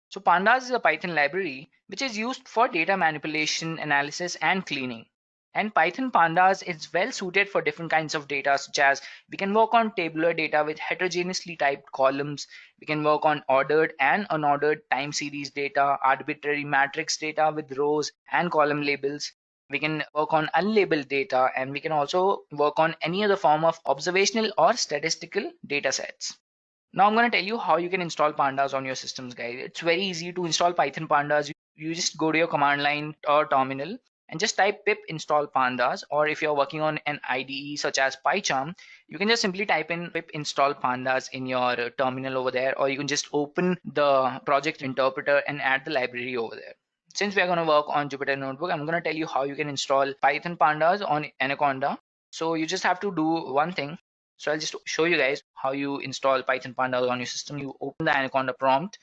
S9: So Pandas is a Python library which is used for data manipulation, analysis and cleaning. And Python Pandas is well suited for different kinds of data, such as we can work on tabular data with heterogeneously typed columns. We can work on ordered and unordered time series data, arbitrary matrix data with rows and column labels. We can work on unlabeled data, and we can also work on any other form of observational or statistical data sets. Now I'm going to tell you how you can install Pandas on your systems, guys. It's very easy to install Python Pandas. You just go to your command line or terminal and just type pip install pandas, or if you're working on an IDE such as PyCharm, you can just simply type in pip install pandas in your terminal over there, or you can just open the project interpreter and add the library over there. Since we are going to work on Jupyter Notebook, I'm going to tell you how you can install Python Pandas on Anaconda. So you just have to do one thing. So I'll just show you guys how you install Python Pandas on your system. You open the Anaconda prompt.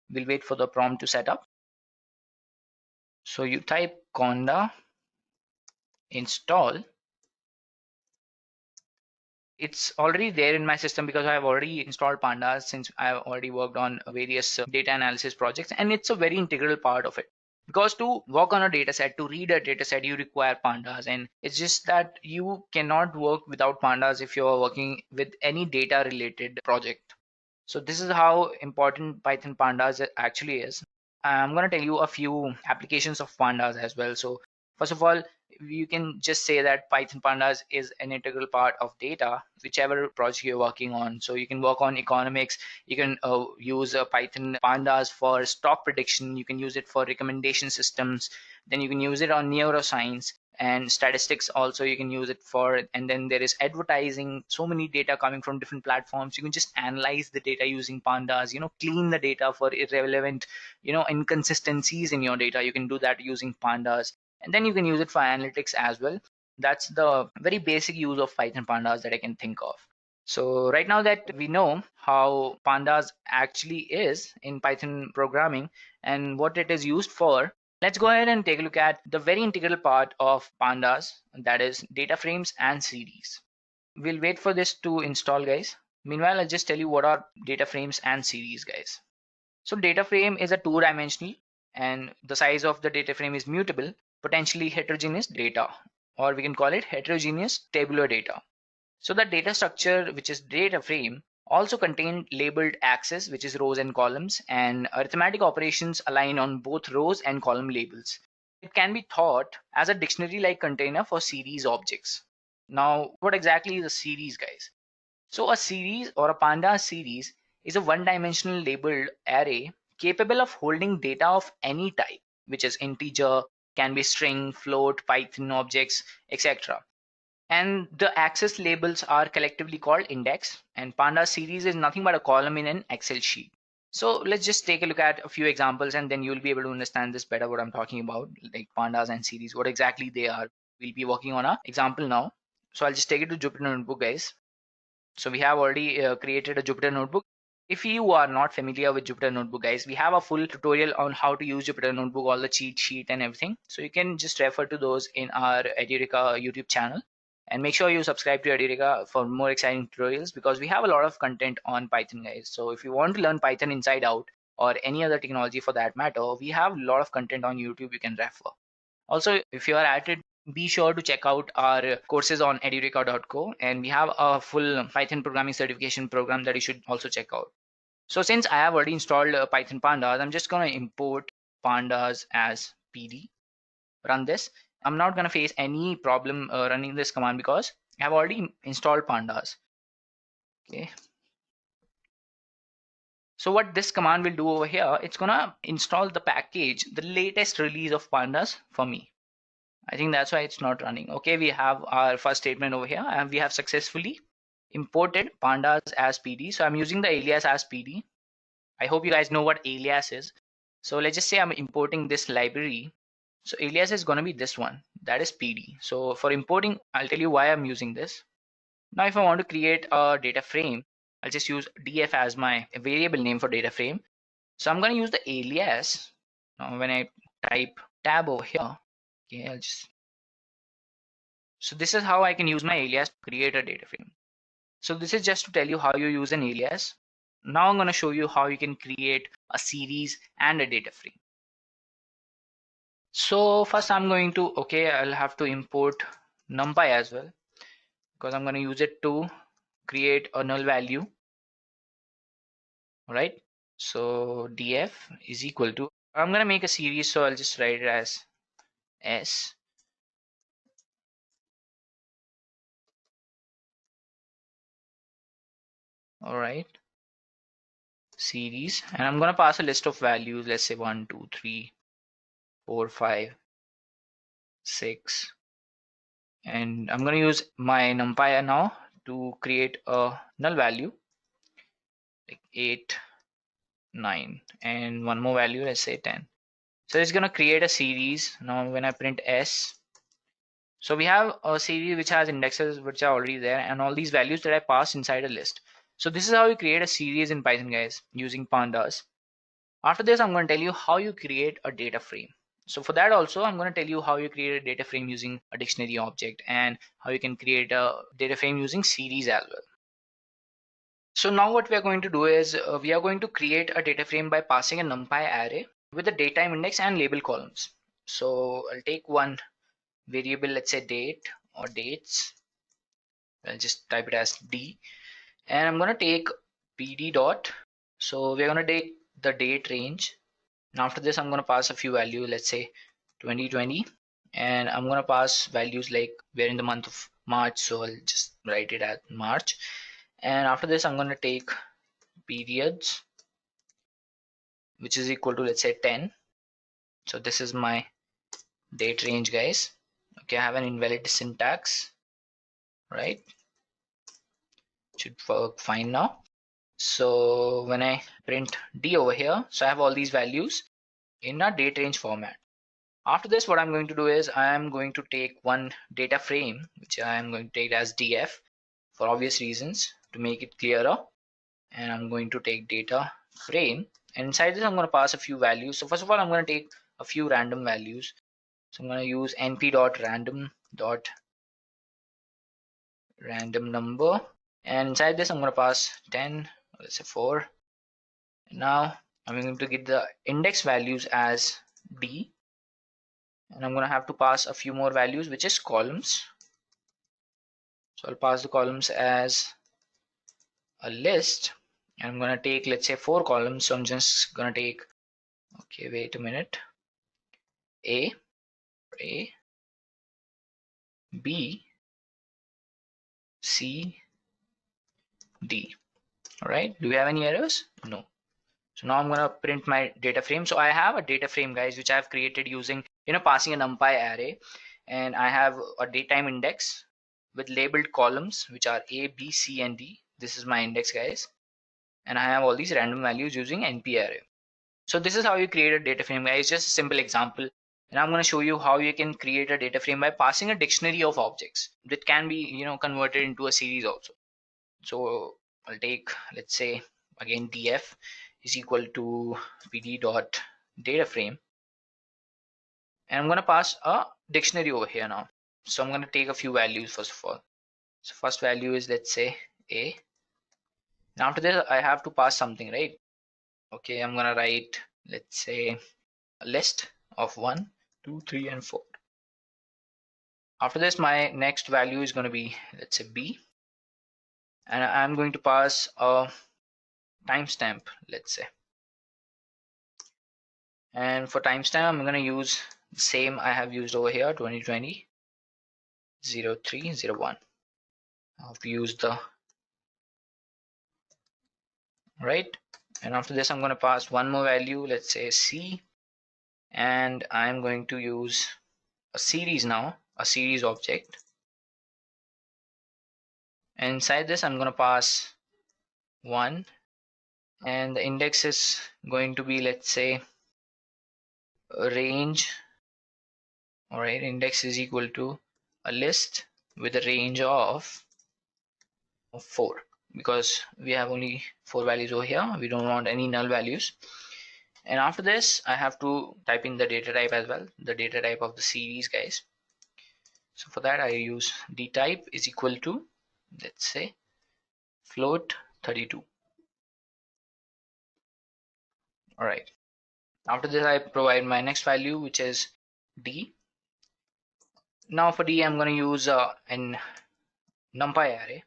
S9: We'll wait for the prompt to set up. So you type conda install. It's already there in my system because I've already installed Pandas, since I've already worked on various data analysis projects, and it's a very integral part of it. Because to work on a data set, to read a data set, you require Pandas, and it's just that you cannot work without Pandas if you're working with any data related project. So this is how important Python Pandas actually is. I'm going to tell you a few applications of Pandas as well. So first of all, you can just say that Python Pandas is an integral part of data, whichever project you're working on. So you can work on economics. You can use Python Pandas for stock prediction. You can use it for recommendation systems. Then you can use it on neuroscience and statistics also. You can use it for, and then there is advertising, so many data coming from different platforms. You can just analyze the data using Pandas, clean the data for irrelevant, inconsistencies in your data. You can do that using Pandas. And then you can use it for analytics as well. That's the very basic use of Python Pandas that I can think of. So right now that we know how Pandas actually is in Python programming and what it is used for, let's go ahead and take a look at the very integral part of Pandas, that is data frames and series. We'll wait for this to install, guys. Meanwhile, I'll just tell you what are data frames and series, guys. So data frame is a two-dimensional, and the size of the data frame is mutable, potentially heterogeneous data, or we can call it heterogeneous tabular data. So the data structure, which is data frame, also contain labeled axes, which is rows and columns, and arithmetic operations align on both rows and column labels. It can be thought as a dictionary-like container for series objects. Now, what exactly is a series, guys? So a series, or a Pandas series, is a one-dimensional labeled array capable of holding data of any type, which is integer, can be string, float, Python objects, etc. And the axis labels are collectively called index, and Pandas series is nothing but a column in an Excel sheet. So let's just take a look at a few examples, and then you'll be able to understand this better, what I'm talking about, like Pandas and series, what exactly they are. We'll be working on an example now. So I'll just take it to Jupyter Notebook, guys. So we have already created a Jupyter Notebook. If you are not familiar with Jupyter Notebook, guys, we have a full tutorial on how to use Jupyter Notebook, all the cheat sheet and everything. So you can just refer to those in our Edureka YouTube channel. And make sure you subscribe to Edureka for more exciting tutorials, because we have a lot of content on Python, guys. So if you want to learn Python inside out, or any other technology for that matter, we have a lot of content on YouTube you can refer. Also, if you are at it, be sure to check out our courses on edureka.co, and we have a full Python programming certification program that you should also check out. So since I have already installed Python Pandas, I'm just going to import Pandas as PD. Run this. I'm not going to face any problem running this command because I have already installed Pandas. Okay. So what this command will do over here, it's going to install the package, the latest release of Pandas for me. I think that's why it's not running. Okay, we have our first statement over here, and we have successfully imported Pandas as PD. So I'm using the alias as PD. I hope you guys know what alias is. So let's just say I'm importing this library. So alias is going to be this one, that is PD. So for importing, I'll tell you why I'm using this. Now if I want to create a data frame, I'll just use df as my variable name for data frame. So I'm going to use the alias. Now when I type tab over here, okay, so this is how I can use my alias to create a data frame. So this is just to tell you how you use an alias. Now I'm going to show you how you can create a series and a data frame. So first I'm going to, I'll have to import NumPy as well, because I'm going to use it to create a null value. All right. So df is equal to, I'm going to make a series, so I'll just write it as s. All right. Series, and I'm going to pass a list of values. Let's say 1, 2, 3, 4, 5, 6. And I'm going to use my NumPy now to create a null value like 8, 9, and one more value, let's say 10. So it's going to create a series. Now when I print s, so we have a series which has indexes which are already there, and all these values that I passed inside a list. So this is how you create a series in Python, guys, using pandas. After this, I'm going to tell you how you create a data frame. So for that also, I'm going to tell you how you create a data frame using a dictionary object, and how you can create a data frame using series as well. So now what we are going to do is we are going to create a data frame by passing a NumPy array with a datetime index and label columns. So I'll take one variable, let's say date or dates. I'll just type it as D, and I'm going to take pd dot. So we're going to take the date range. And after this, I'm going to pass a few values, let's say 2020, and I'm going to pass values like we're in the month of March, so I'll just write it as March. And after this, I'm going to take periods, which is equal to, let's say 10. So this is my date range, guys. Okay, I have an invalid syntax, right? Should work fine now. So when I print D over here, so I have all these values in a date range format. After this, what I'm going to do is I am going to take one data frame, which I am going to take as df for obvious reasons to make it clearer. And I'm going to take data frame, and inside this I'm going to pass a few values. So first of all, I'm going to take a few random values. So I'm going to use np.random number, and inside this I'm going to pass 10, let's say 4. Now I'm going to get the index values as d, and I'm going to have to pass a few more values, which is columns. So I'll pass the columns as a list, and I'm going to take, let's say 4 columns. So I'm just going to take, okay, wait a minute, A, B, C, D. All right, do we have any errors? No. So now I'm going to print my data frame. So I have a data frame, guys, which I've created using, passing a NumPy array, and I have a datetime index with labeled columns, which are A, B, C, and D. This is my index, guys, and I have all these random values using NP array. So this is how you create a data frame, guys. Just a simple example, and I'm going to show you how you can create a data frame by passing a dictionary of objects that can be, converted into a series also. So I'll take, let's say again, df is equal to pd dot data frame, and I'm going to pass a dictionary over here now. So I'm going to take a few values first of all. So first value is, let's say a. Now after this, I have to pass something, right? Okay, I'm going to write, let's say, a list of 1, 2, 3, and 4. After this, my next value is going to be, let's say b, and I'm going to pass a timestamp, let's say. And for timestamp, I'm going to use the same I have used over here, 2020 0301. I have to use the right. And after this, I'm going to pass one more value, let's say c, and I'm going to use a series now, a series object. And inside this, I'm going to pass 1, and the index is going to be, let's say, a range. All right, index is equal to a list with a range of 4, because we have only 4 values over here. We don't want any null values. And after this, I have to type in the data type as well, the data type of the series, guys. So for that, I use dtype is equal to, let's say, float 32. All right. After this, I provide my next value, which is D. Now for D, I'm going to use an NumPy array.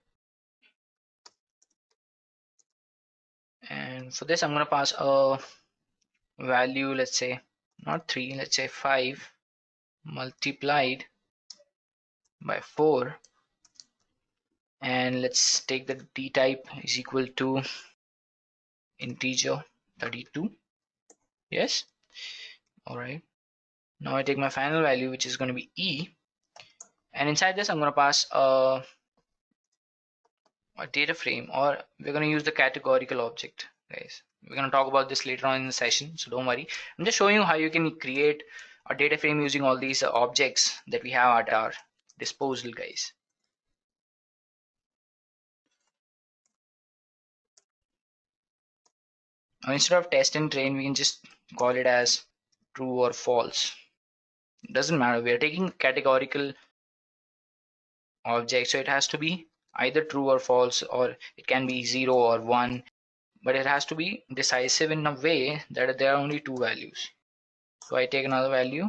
S9: And for this, I'm going to pass a value, let's say, not 3, let's say 5 multiplied by 4. And let's take the D type is equal to integer 32. Yes. All right. Now I take my final value, which is going to be E. And inside this, I'm going to pass a data frame, or we're going to use the categorical object, guys. We're going to talk about this later on in the session, so don't worry. I'm just showing you how you can create a data frame using all these objects that we have at our disposal, guys. Now, instead of test and train, we can just call it as true or false. It doesn't matter. We are taking categorical object, so it has to be either true or false, or it can be 0 or 1, but it has to be decisive in a way that there are only two values. So I take another value,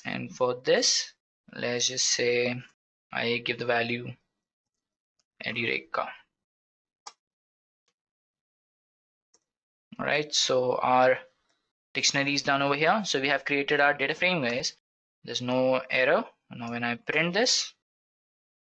S9: and for this, let's just say I give the value Edureka. All right, so our dictionary is done over here. So we have created our data frame, guys. There's no error. Now when I print this,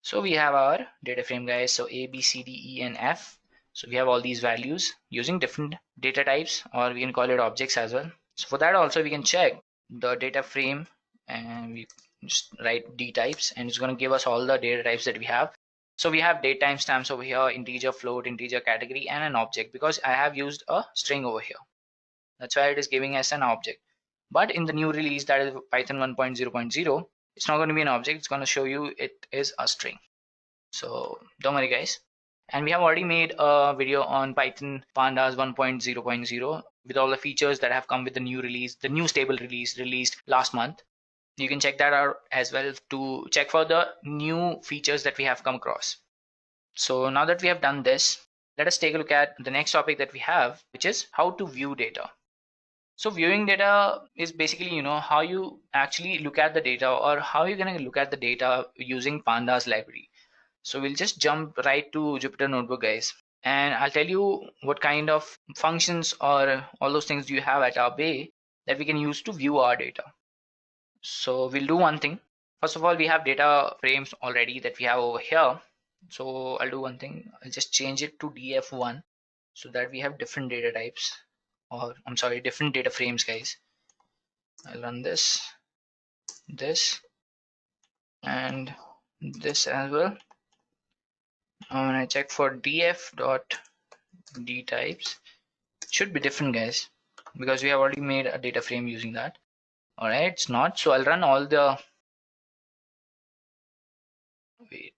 S9: so we have our data frame, guys. So A, B, C, D, E, and F. So we have all these values using different data types, or we can call it objects as well. So for that also, we can check the data frame, and we just write D types, and it's going to give us all the data types that we have. So we have date timestamps over here, integer, float, integer, category, and an object, because I have used a string over here. That's why it is giving us an object. But in the new release, that is Python 1.0.0, it's not going to be an object. It's going to show you it is a string. So don't worry, guys. And we have already made a video on Python Pandas 1.0.0 with all the features that have come with the new release, the new stable release released last month. You can check that out as well to check for the new features that we have come across. So now that we have done this, let us take a look at the next topic that we have, which is how to view data. So viewing data is basically, how you actually look at the data, or how you're going to look at the data using Pandas library. So we'll just jump right to Jupyter Notebook, guys, and I'll tell you what kind of functions or all those things you have at our bay that we can use to view our data. So we'll do one thing. First of all, we have data frames already that we have over here. So I'll do one thing. I'll just change it to df1 so that we have different data types, or I'm sorry, different data frames, guys. I'll run this, and this as well. Now when I check for df.d types, it should be different, guys, because we have already made a data frame using that. All right, it's not. So I'll run all the, wait.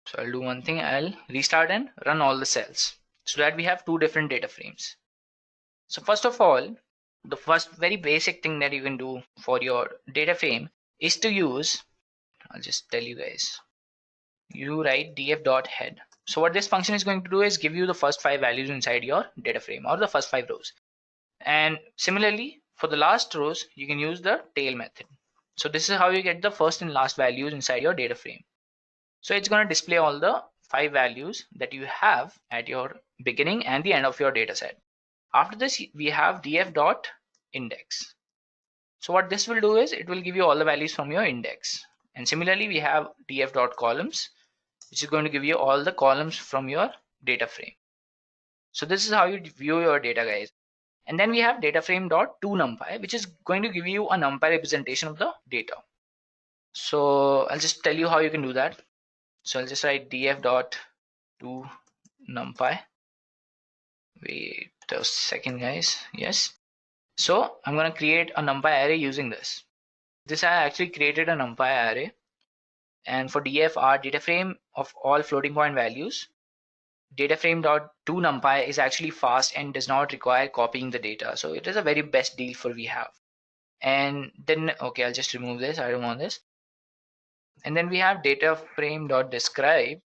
S9: So I'll do one thing. I'll restart and run all the cells so that we have two different data frames. So first of all, the first very basic thing that you can do for your data frame is to use, I'll just tell you guys, you write df.head. So what this function is going to do is give you the first 5 values inside your data frame, or the first 5 rows. And similarly, for the last rows, you can use the tail method. So this is how you get the first and last values inside your data frame. So it's going to display all the 5 values that you have at your beginning and the end of your data set. After this, we have df.index. So what this will do is it will give you all the values from your index. And similarly, we have df.columns, which is going to give you all the columns from your data frame. So this is how you view your data, guys. And then we have dataframe.toNumPy, which is going to give you a NumPy representation of the data. So I'll just tell you how you can do that. So I'll just write df.toNumPy. Wait a second, guys. Yes. So I'm going to create a NumPy array using this. I actually created a NumPy array. And for df, our data frame of all floating point values, dataframe.toNumPy is actually fast and does not require copying the data. So it is a very best deal for we have. And then, okay, I'll just remove this. I don't want this. And then we have dataframe.describe,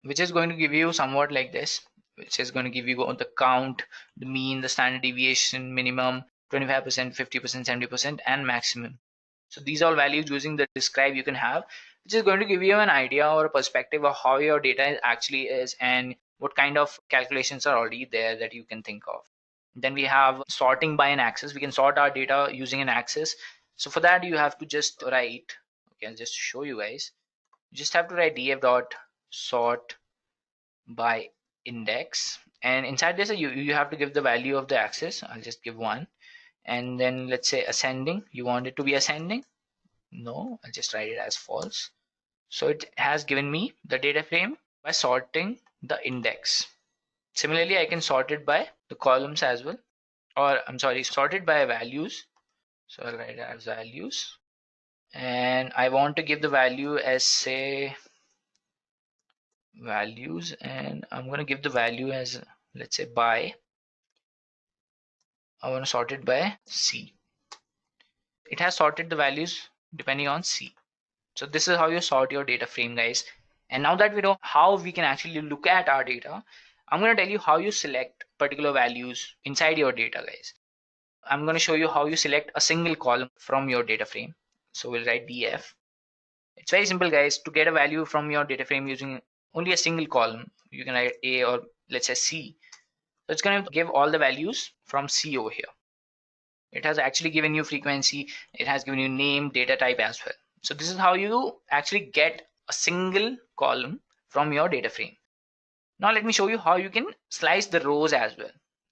S9: which is going to give you somewhat like this. which is going to give you the count, the mean, the standard deviation, minimum, 25%, 50%, 70%, and maximum. So these are all values using the describe you can have, which is going to give you an idea or a perspective of how your data actually is and what kind of calculations are already there that you can think of. Then we have sorting by an axis. We can sort our data using an axis. So for that, you have to just write, okay, I'll just show you guys. You just have to write df dot sort by index, and inside this you have to give the value of the axis. I'll just give 1, and then let's say ascending, you want it to be ascending. No, I'll just write it as false. So it has given me the data frame by sorting the index. Similarly, I can sort it by the columns as well, or I'm sorry, sort it by values. So I'll write it as values, and I want to give the value as, say, values, and I'm going to give the value as, let's say, by, I want to sort it by C. It has sorted the values depending on C. So this is how you sort your data frame, guys. And now that we know how we can actually look at our data, I'm going to tell you how you select particular values inside your data, guys. I'm going to show you how you select a single column from your data frame. So we'll write df. It's very simple, guys. To get a value from your data frame using only a single column, you can write A, or let's say C. So it's going to give all the values from C over here. It has actually given you frequency. It has given you name, data type as well. So this is how you actually get a single column from your data frame. Now let me show you how you can slice the rows as well.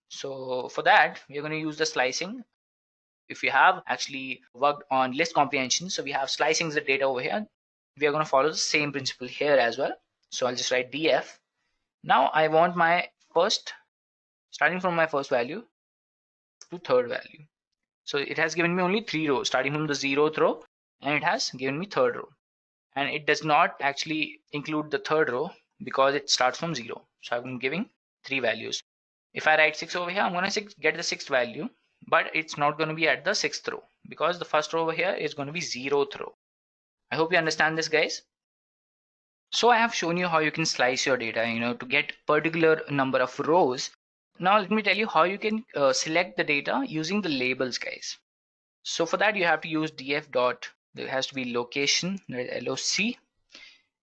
S9: So for that, we're going to use the slicing. If you have actually worked on list comprehension, so we have slicing the data over here. We are going to follow the same principle here as well. So I'll just write df. Now I want my first, starting from my first value to third value. So it has given me only 3 rows, starting from the 0th row, and it has given me third row. And it does not actually include the third row because it starts from 0. So I'm giving 3 values. If I write 6 over here, I'm going to get the 6th value, but it's not going to be at the 6th row because the first row over here is going to be 0th row. I hope you understand this, guys. So I have shown you how you can slice your data, to get particular number of rows. Now let me tell you how you can select the data using the labels, guys. So for that, you have to use df dot, there has to be location, loc,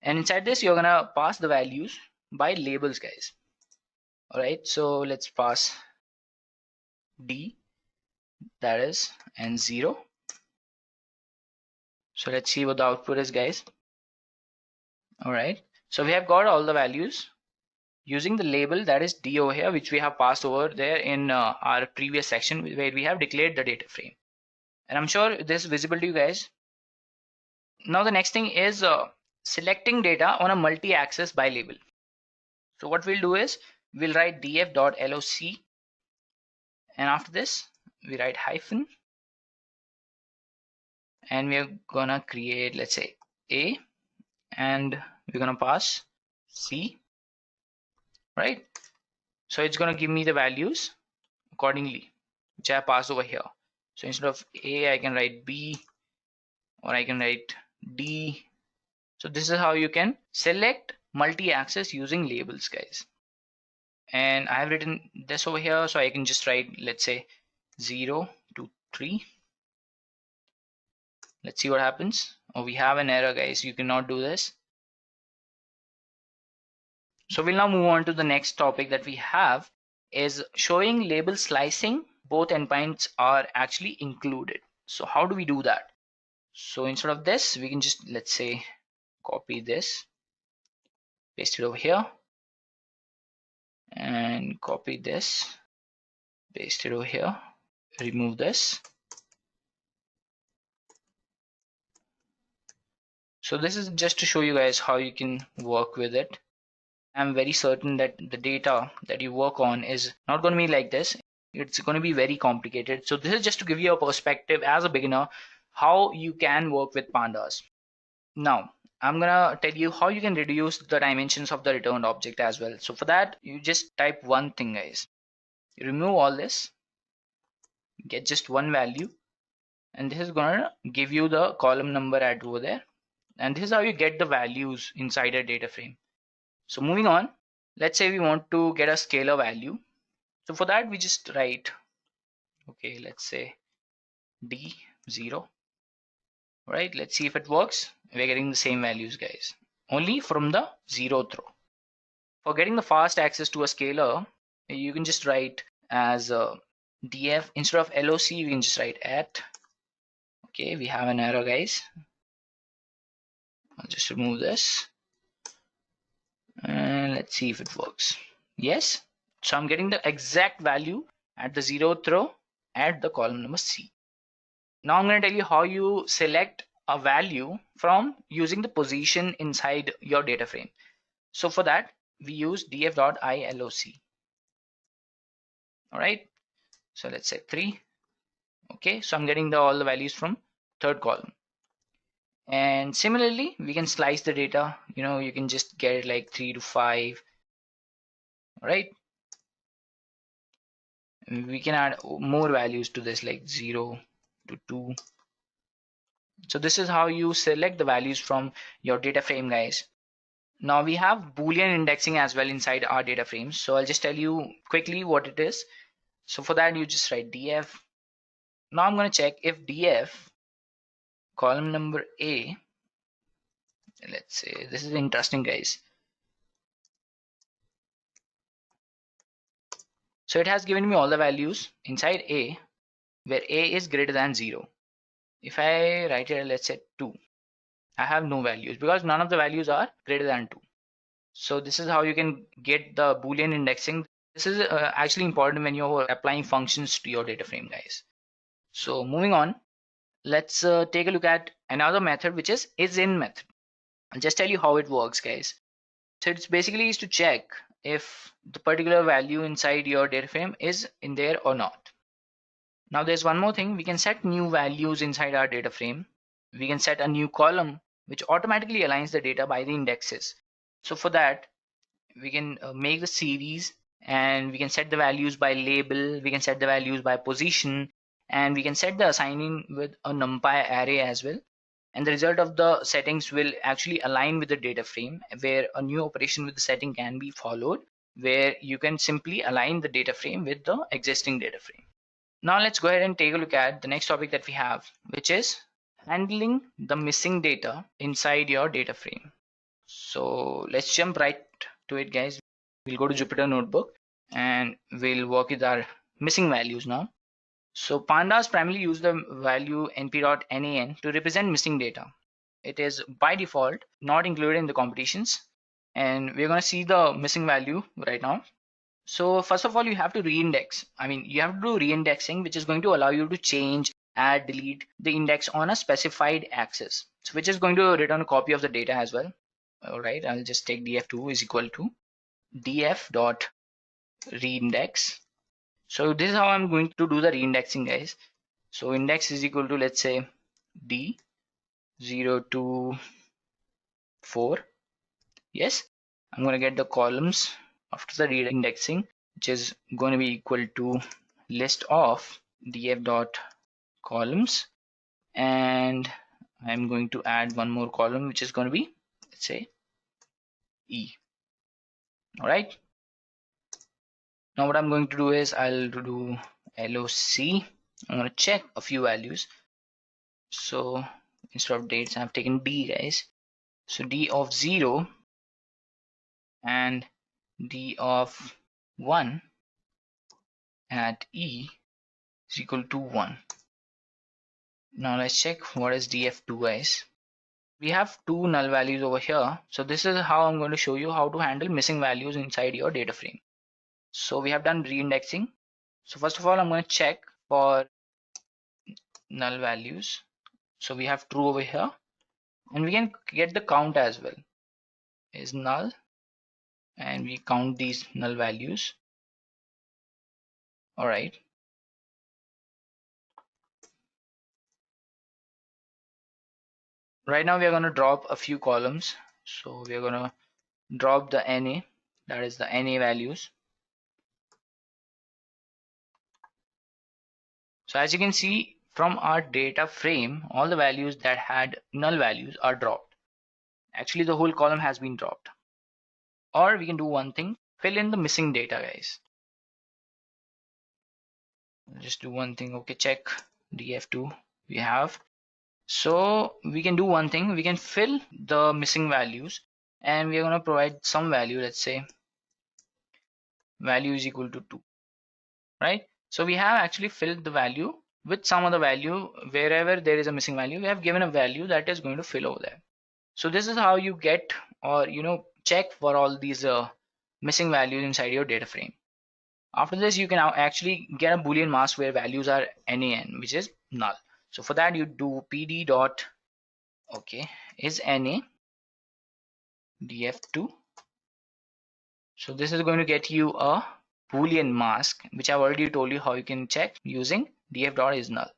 S9: and inside this you're gonna pass the values by labels, guys. All right, so let's pass d, that is, and 0. So let's see what the output is, guys. All right, so we have got all the values using the label, that is d over here, which we have passed over there in our previous section where we have declared the data frame. And I'm sure this is visible to you guys. Now the next thing is selecting data on a multi-axis by label. So what we'll do is we'll write df.loc, and after this we write hyphen, and we're gonna create, let's say, A, and we're gonna pass C, right? So it's gonna give me the values accordingly, which I passed over here. So instead of A, I can write B, or I can write D. So this is how you can select multi-axis using labels, guys. And I have written this over here, so I can just write, let's say, 0 to 3. Let's see what happens. Oh, we have an error, guys. You cannot do this. So we'll now move on to the next topic that we have, is showing label slicing. Both endpoints are actually included. So how do we do that? So instead of this, we can just, let's say, copy this, paste it over here, and copy this, paste it over here, remove this. So this is just to show you guys how you can work with it. I'm very certain that the data that you work on is not going to be like this. It's going to be very complicated. So this is just to give you a perspective as a beginner how you can work with pandas. Now I'm gonna tell you how you can reduce the dimensions of the returned object as well. So for that, you just type one thing, guys. You remove all this, get just one value, and this is gonna give you the column number at over there. And this is how you get the values inside a data frame. So moving on, let's say we want to get a scalar value. So for that we just write, okay, let's say D0. Right, let's see if it works. We're getting the same values, guys, only from the 0th row. For getting the fast access to a scalar, you can just write as df instead of loc, we can just write at. Okay, we have an error, guys. I'll just remove this and let's see if it works. Yes, so I'm getting the exact value at the 0th row at the column number C. Now I'm going to tell you how you select a value from using the position inside your data frame. So for that we use df.iloc. All right, so let's say 3. Okay, so I'm getting all the values from third column. And similarly we can slice the data, you can just get it like 3 to 5. All right, we can add more values to this like 0 to 2. So this is how you select the values from your data frame, guys. Now we have Boolean indexing as well inside our data frames. So I'll just tell you quickly what it is. So for that you just write df. Now I'm going to check if df column number A, let's say this is interesting, guys. So it has given me all the values inside A where A is greater than 0. If I write it, let's say 2, I have no values because none of the values are greater than 2. So this is how you can get the Boolean indexing. This is actually important when you're applying functions to your data frame, guys. So moving on, let's take a look at another method, which is in method. I'll just tell you how it works, guys. So it's basically is to check if the particular value inside your data frame is in there or not. Now there's one more thing. We can set new values inside our data frame. We can set a new column which automatically aligns the data by the indexes. So for that we can make the series, and we can set the values by label, we can set the values by position, and we can set the assigning with a NumPy array as well. And the result of the settings will actually align with the data frame, where a new operation with the setting can be followed, where you can simply align the data frame with the existing data frame. Now let's go ahead and take a look at the next topic that we have, which is handling the missing data inside your data frame. So let's jump right to it, guys. We'll go to Jupyter Notebook and we'll work with our missing values now. So Pandas primarily use the value np.nan to represent missing data. It is by default not included in the computations, and we're going to see the missing value right now. So first of all, you have to reindex. You have to do reindexing, which is going to allow you to change, add, delete the index on a specified axis, so which is going to return a copy of the data as well. All right, I'll just take df2 is equal to df.reindex. So this is how I'm going to do the reindexing, guys. So index is equal to, let's say, d0 to 4. Yes, I'm going to get the columns after the reindexing, which is going to be equal to list of df.columns, and I'm going to add one more column, which is going to be, let's say, E. All right, now what I'm going to do is I'll do loc. I'm going to check a few values. So instead of dates, I've taken D, guys. So D of 0 and D of 1 at E is equal to 1. Now let's check what is df2, guys. We have two null values over here. So this is how I'm going to show you how to handle missing values inside your data frame. So we have done reindexing. So first of all, I'm going to check for null values. So we have true over here, and we can get the count as well. Is null, and we count these null values. All right. Right now we are going to drop a few columns. So we are going to drop the NA, that is the NA values. So as you can see from our data frame, all the values that had null values are dropped. Actually, the whole column has been dropped. Or we can do one thing. fill in the missing data, guys. Just do one thing. Okay, check df2 we have. So we can do one thing. We can fill the missing values, and we are going to provide some value. Let's say value is equal to 2, right? So we have actually filled the value with some other value. Wherever there is a missing value, we have given a value that is going to fill over there. So this is how you get, or check for all these missing values inside your data frame. After this, you can now actually get a Boolean mask where values are NaN, which is null. So for that, you do pd dot is NA df2. So this is going to get you a Boolean mask, which I've already told you how you can check using df dot is null.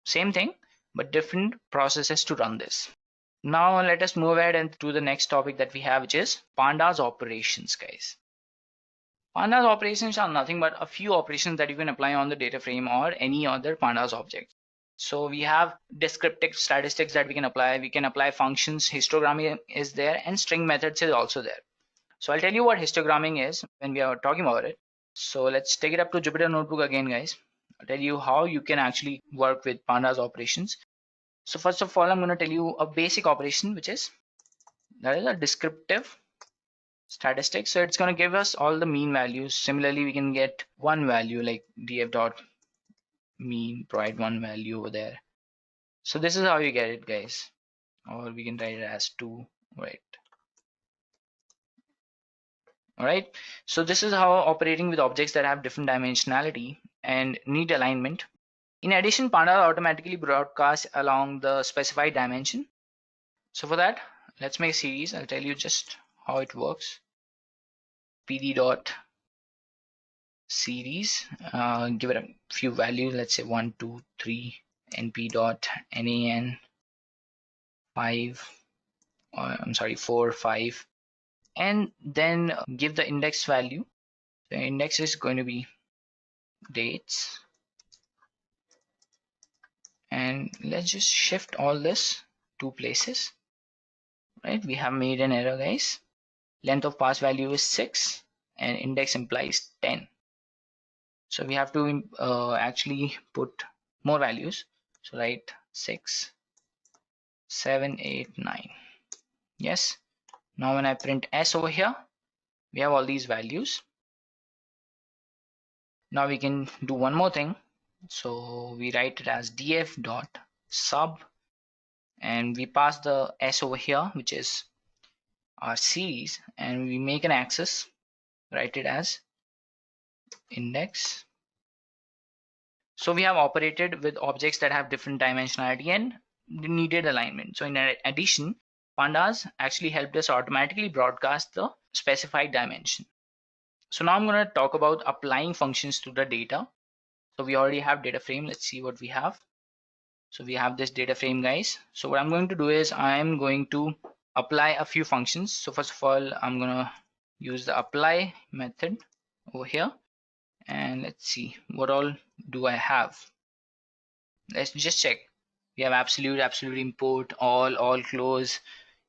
S9: Same thing, but different processes to run this. Now let us move ahead and to the next topic that we have, which is Pandas operations, guys. Pandas operations are nothing but a few operations that you can apply on the data frame or any other Pandas object. So we have descriptive statistics that we can apply. We can apply functions, histogramming is there, and string methods is also there. So I'll tell you what histogramming is when we are talking about it. So let's take it up to Jupyter Notebook again, guys. I'll tell you how you can actually work with Pandas operations. So first of all, I'm going to tell you a basic operation, which is a descriptive statistics. So it's going to give us all the mean values. Similarly, we can get one value like df dot mean, provide one value over there. So this is how you get it, guys. Or we can write it as 2, right? All right. So this is how operating with objects that have different dimensionality and need alignment. In addition, Pandas automatically broadcasts along the specified dimension. So for that, let's make a series. I'll tell you just how it works. pd dot series, give it a few values. Let's say 1, 2, 3, np dot nan 5, I'm sorry, 4, 5, and then give the index value. The index is going to be dates, and let's just shift all this 2 places, right? We have made an error, guys. Length of pass value is 6 and index implies 10. So we have to actually put more values. So write 6, 7, 8, 9. Yes. Now when I print s over here, we have all these values. Now we can do one more thing. So we write it as df dot sub, and we pass the s over here, which is our series, and we make an axis, write it as index. So we have operated with objects that have different dimensionality and needed alignment. So in addition, Pandas actually helped us automatically broadcast the specified dimension. So now I'm going to talk about applying functions to the data. So we already have data frame. Let's see what we have. So we have this data frame, guys. So what I'm going to do is I'm going to apply a few functions. So first of all, I'm going to use the apply method over here, and let's see what all do I have. Let's just check. We have absolute import, all close,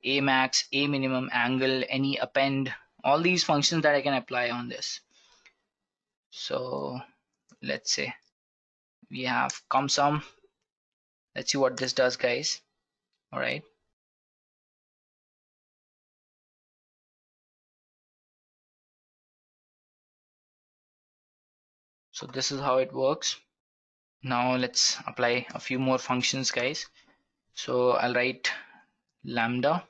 S9: a max, a minimum, angle, any append, all these functions that I can apply on this. So let's say we have CumSum. Let's see what this does, guys. All right. So this is how it works. Now let's apply a few more functions, guys. So I'll write lambda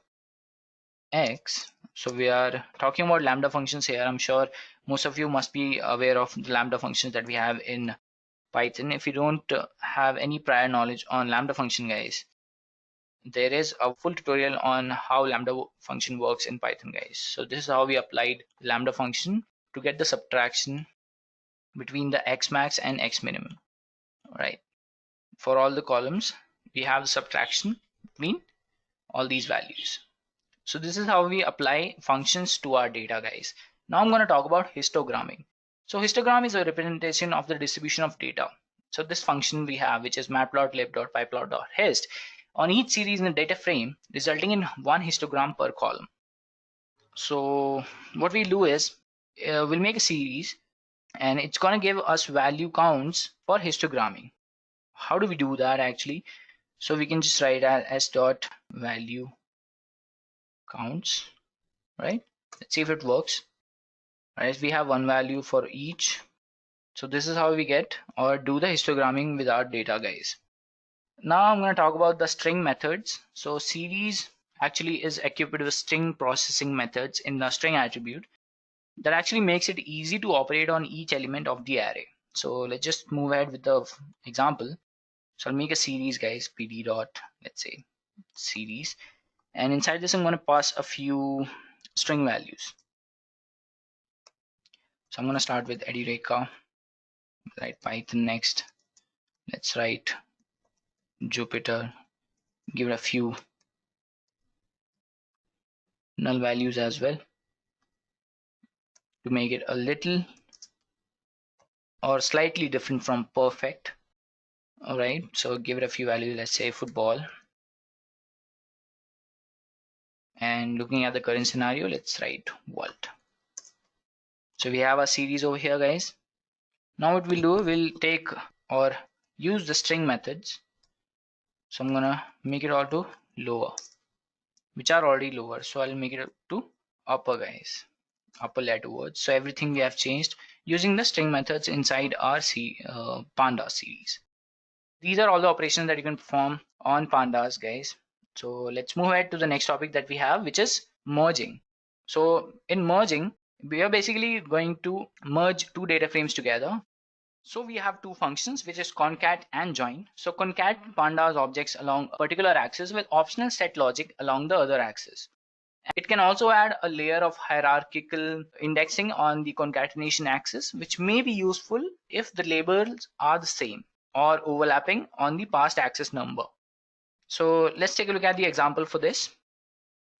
S9: x. So we are talking about lambda functions here. I'm sure most of you must be aware of the lambda functions that we have in Python. If you don't have any prior knowledge on lambda function, guys, there is a full tutorial on how lambda function works in Python, guys. So this is how we applied lambda function to get the subtraction between the x max and x minimum. All right. For all the columns, we have the subtraction between all these values. So this is how we apply functions to our data, guys. Now I'm going to talk about histogramming. So histogram is a representation of the distribution of data. So this function we have, which is matplotlib.pyplot.hist, on each series in the data frame, resulting in one histogram per column. So what we do is, we'll make a series, and it's going to give us value counts for histogramming. How do we do that actually? So we can just write as dot value counts, right? Let's see if it works. Right, we have one value for each. So this is how we get or do the histogramming with our data, guys. Now I'm going to talk about the string methods. So series actually is equipped with string processing methods in the string attribute that actually makes it easy to operate on each element of the array. So let's just move ahead with the example. So I'll make a series, guys, pd dot, let's say series, and inside this I'm going to pass a few string values. So I'm going to start with Edureka, write Python next. Let's write Jupyter, give it a few null values as well to make it a little or slightly different from perfect. All right, so give it a few values, let's say football. And looking at the current scenario, let's write world. So we have a series over here, guys. Now what we'll do, we'll take or use the string methods. So I'm gonna make it all to lower, which are already lower. So I'll make it to upper, guys, upper letter words. So everything we have changed using the string methods inside our Pandas series. These are all the operations that you can perform on Pandas, guys. So let's move ahead to the next topic that we have, which is merging. So in merging, we are basically going to merge two data frames together. So we have two functions, which is concat and join. So concat Pandas objects along a particular axis with optional set logic along the other axis. It can also add a layer of hierarchical indexing on the concatenation axis, which may be useful if the labels are the same or overlapping on the past axis number. So let's take a look at the example for this.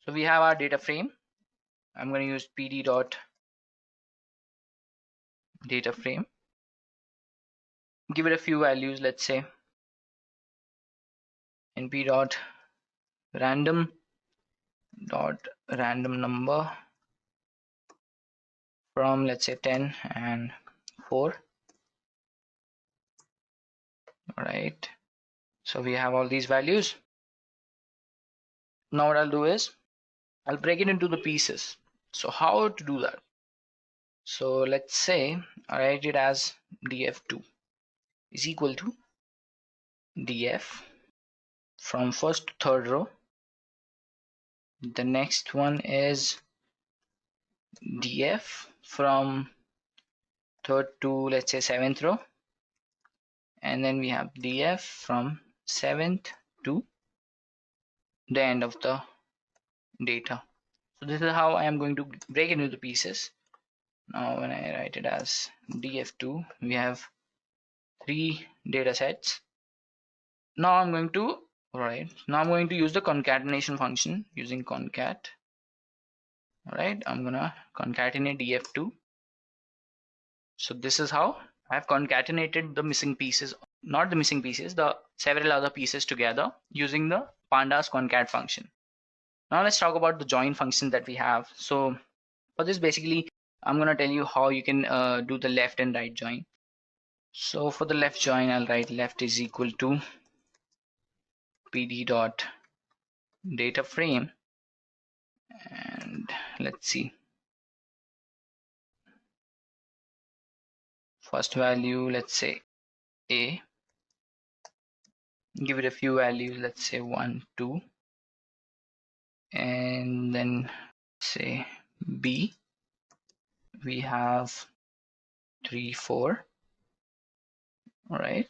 S9: So we have our data frame. I'm going to use pd dot data frame. Give it a few values, let's say np dot random number from, let's say, 10 and 4. All right, so we have all these values. Now what I'll do is I'll break it into the pieces. So how to do that? So let's say I write it as df2 is equal to df from first to third row. The next one is df from third to, let's say, seventh row, and then we have df from seventh to the end of the data. So this is how I am going to break it into the pieces. Now when I write it as df2, we have 3 data sets. Now I'm going to use the concatenation function using concat. All right, I'm gonna concatenate df2. So this is how I've concatenated the missing pieces, not the missing pieces, the several other pieces together using the pandas concat function. Now let's talk about the join function that we have. So for this, basically I'm going to tell you how you can do the left and right join. So for the left join, I'll write left is equal to pd dot data frame, and let's see, first value, let's say a, give it a few values, let's say 1, 2, and then say b, we have 3, 4. All right,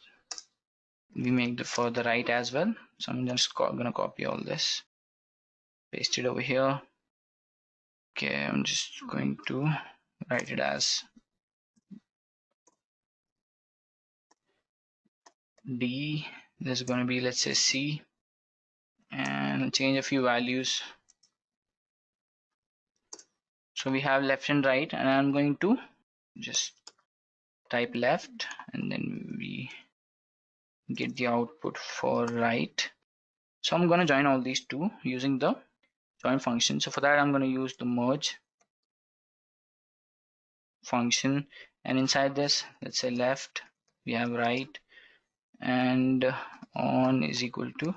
S9: we make the for the right as well. So I'm just gonna copy all this, paste it over here. Okay, I'm just going to write it as d, this is going to be, let's say, c, and change a few values. So we have left and right, and I'm going to just type left, and then we get the output for right. So I'm going to join all these two using the join function. So for that, I'm going to use the merge function, and inside this, let's say left, we have right, and on is equal to,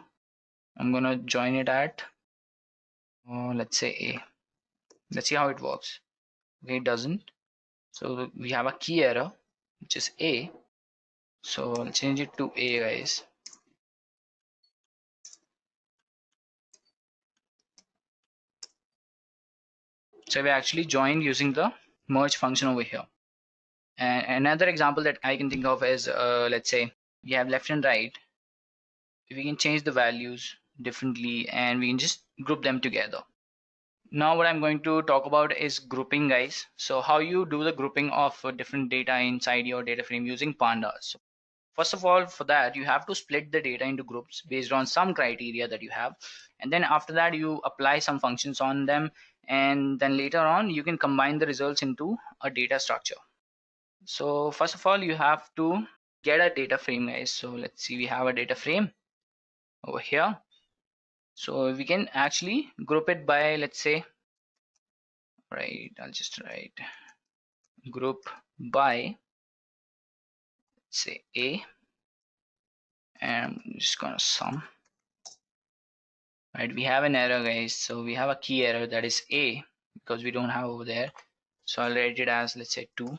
S9: I'm gonna join it at let's say A. Let's see how it works. Okay, it doesn't. So we have a key error, which is A. So I'll change it to A, guys. So we actually joined using the merge function over here. And another example that I can think of is, let's say we have left and right. We can change the values differently and we can just group them together. Now what I'm going to talk about is grouping, guys. So how you do the grouping of different data inside your data frame using Pandas. First of all, for that, you have to split the data into groups based on some criteria that you have. And then after that, you apply some functions on them. And then later on, you can combine the results into a data structure. So first of all, you have to get a data frame, guys. So let's see, we have a data frame over here. So we can actually group it by, let's say, right, I'll just write group by, say, A, and I'm just gonna sum. Right, we have an error, guys. So we have a key error, that is A, because we don't have over there. So I'll write it as, let's say, 2. All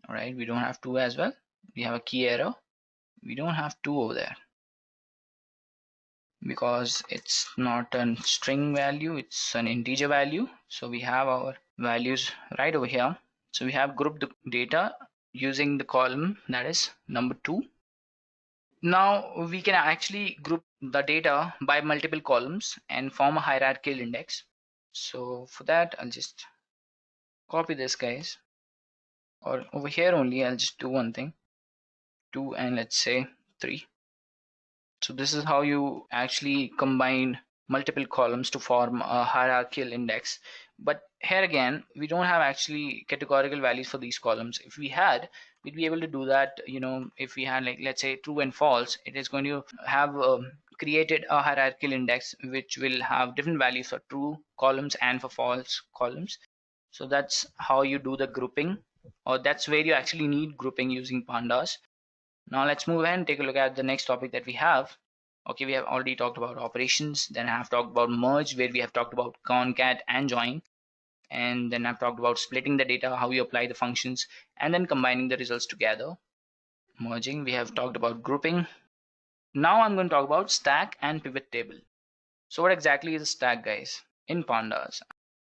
S9: right, we don't have 2 as well. We have a key error. We don't have 2 over there because it's not a string value, it's an integer value. So we have our values right over here. So we have grouped the data using the column that is number 2. Now we can actually group the data by multiple columns and form a hierarchical index. So for that, I'll just copy this, guys, or over here only I'll just do one thing, 2 and let's say 3. So this is how you actually combine multiple columns to form a hierarchical index. But here again, we don't have actually categorical values for these columns. If we had, we'd be able to do that. You know, if we had, like, let's say true and false, it is going to have created a hierarchical index which will have different values for true columns and for false columns. So that's how you do the grouping, or that's where you actually need grouping using Pandas. Now let's move ahead and take a look at the next topic that we have. Okay, we have already talked about operations, then I have talked about merge, where we have talked about concat and join, and then I've talked about splitting the data, how you apply the functions, and then combining the results together. Merging, we have talked about grouping. Now I'm going to talk about stack and pivot table. So what exactly is a stack, guys, in Pandas?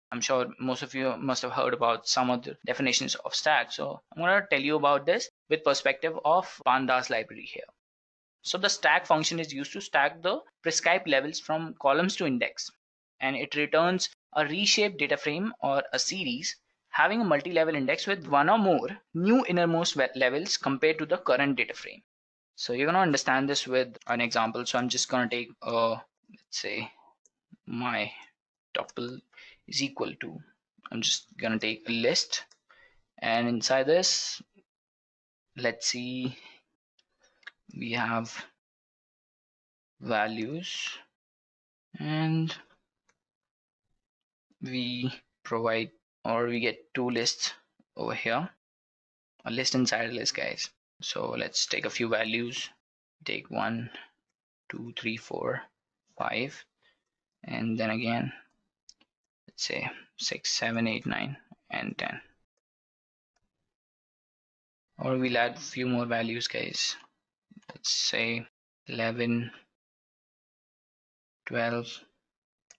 S9: I'm sure most of you must have heard about some of the definitions of stack. So I'm going to tell you about this with perspective of Pandas library here. So the stack function is used to stack the prescribed levels from columns to index, and it returns a reshaped data frame or a series having a multi-level index with one or more new innermost levels compared to the current data frame. So you're going to understand this with an example. So I'm just going to take let's say my tuple is equal to, I'm just gonna take a list, and inside this, let's see, we have values and we provide, or we get 2 lists over here, a list inside a list, guys. So let's take a few values, take 1, 2, 3, 4, 5, and then again, let's say 6, 7, 8, 9, and 10. Or we'll add a few more values, guys. Let's say 11, 12,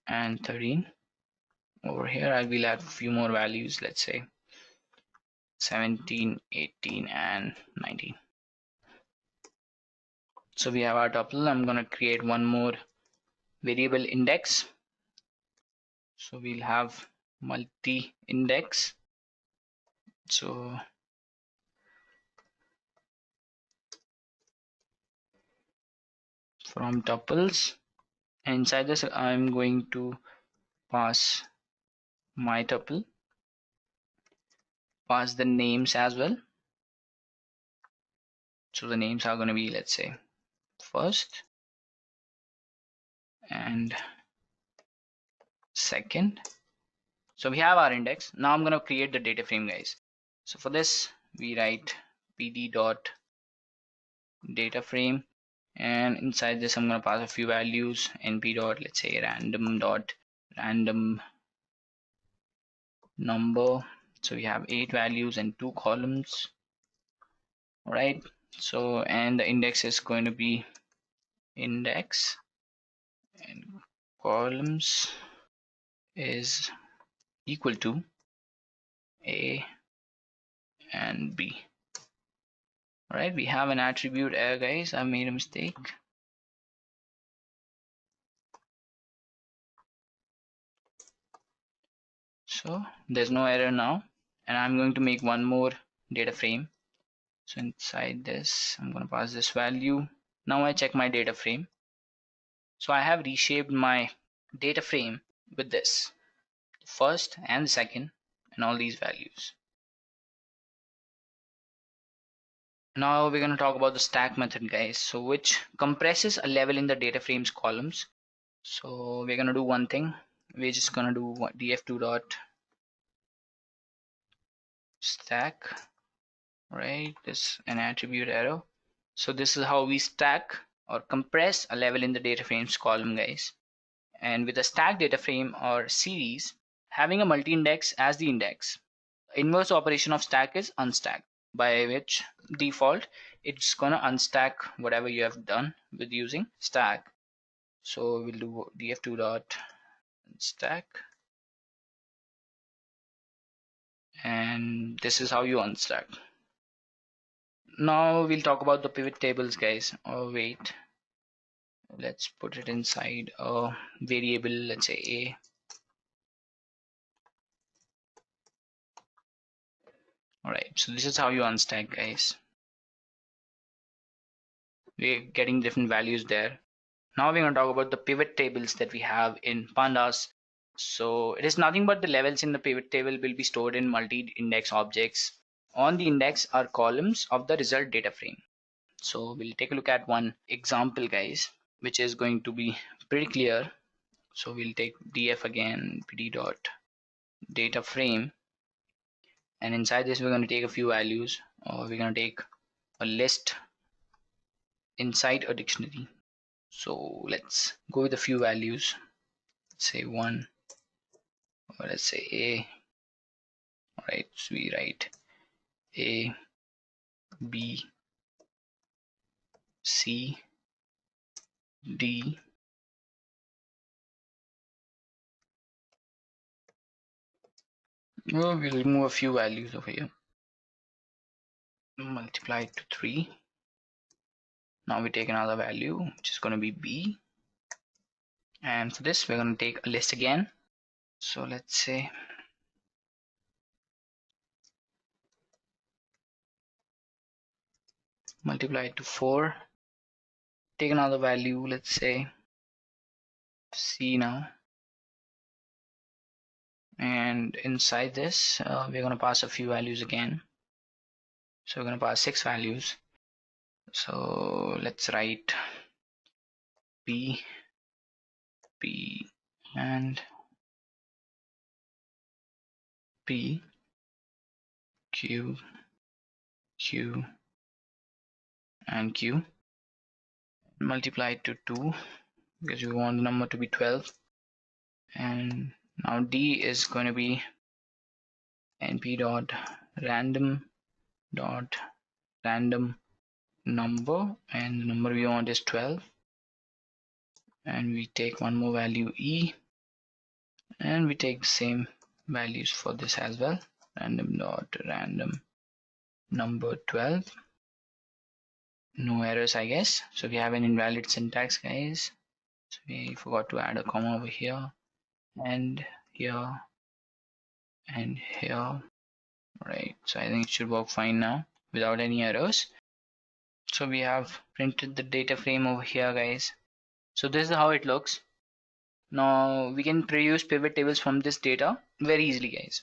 S9: and 13. Over here, I will add a few more values. Let's say 17, 18, and 19. So we have our tuple. I'm going to create one more variable index. So we'll have multi-index. So from tuples, and inside this I'm going to pass my tuple, pass the names as well. So the names are going to be, let's say, first and second. So we have our index. Now I'm going to create the data frame, guys. So for this we write pd dot data frame, and inside this I'm going to pass a few values. np dot, let's say, random dot random number. So we have 8 values and 2 columns. All right, so and the index is going to be index, and columns is equal to A and B. All right, we have an attribute error, guys. I made a mistake. So there's no error now, and I'm going to make one more data frame. So inside this I'm going to pass this value. Now I check my data frame. So I have reshaped my data frame with this first and the second and all these values. Now we're going to talk about the stack method, guys, so which compresses a level in the data frame's columns. So we're going to do one thing. We're just going to do df2 dot stack. Right, this an attribute error. So this is how we stack or compress a level in the data frame's column, guys. And with a stack data frame or series having a multi-index as the index, inverse operation of stack is unstack, by which default it's gonna unstack whatever you have done with using stack. So we'll do df2 dot stack, and this is how you unstack. Now we'll talk about the pivot tables, guys. Oh wait, let's put it inside a variable, let's say a. All right, so this is how you unstack, guys. We're getting different values there. Now we're going to talk about the pivot tables that we have in Pandas. So it is nothing but the levels in the pivot table will be stored in multi-index objects. On the index are columns of the result data frame. So we'll take a look at one example, guys, which is going to be pretty clear. So we'll take df again, pd dot data frame, and inside this we're going to take a few values, or we're going to take a list inside a dictionary. So let's go with a few values. Let's say 1, or let's say a. All right, so we write a, b, c, d, we'll remove a few values over here, multiply it to 3. Now we take another value, which is going to be b, and for this we're going to take a list again. So let's say multiply it to 4, take another value, let's say c now, and inside this we're going to pass a few values again. So we're going to pass 6 values. So let's write p, and p, q, and q, multiply it to 2 because we want the number to be 12. And now d is going to be np dot random number, and the number we want is 12. And we take one more value e, and we take the same values for this as well, random number 12. No errors, I guess. So we have an invalid syntax, guys. So we forgot to add a comma over here and here and here. Right, so I think it should work fine now without any errors. So we have printed the data frame over here, guys. So this is how it looks. Now we can produce pivot tables from this data very easily, guys.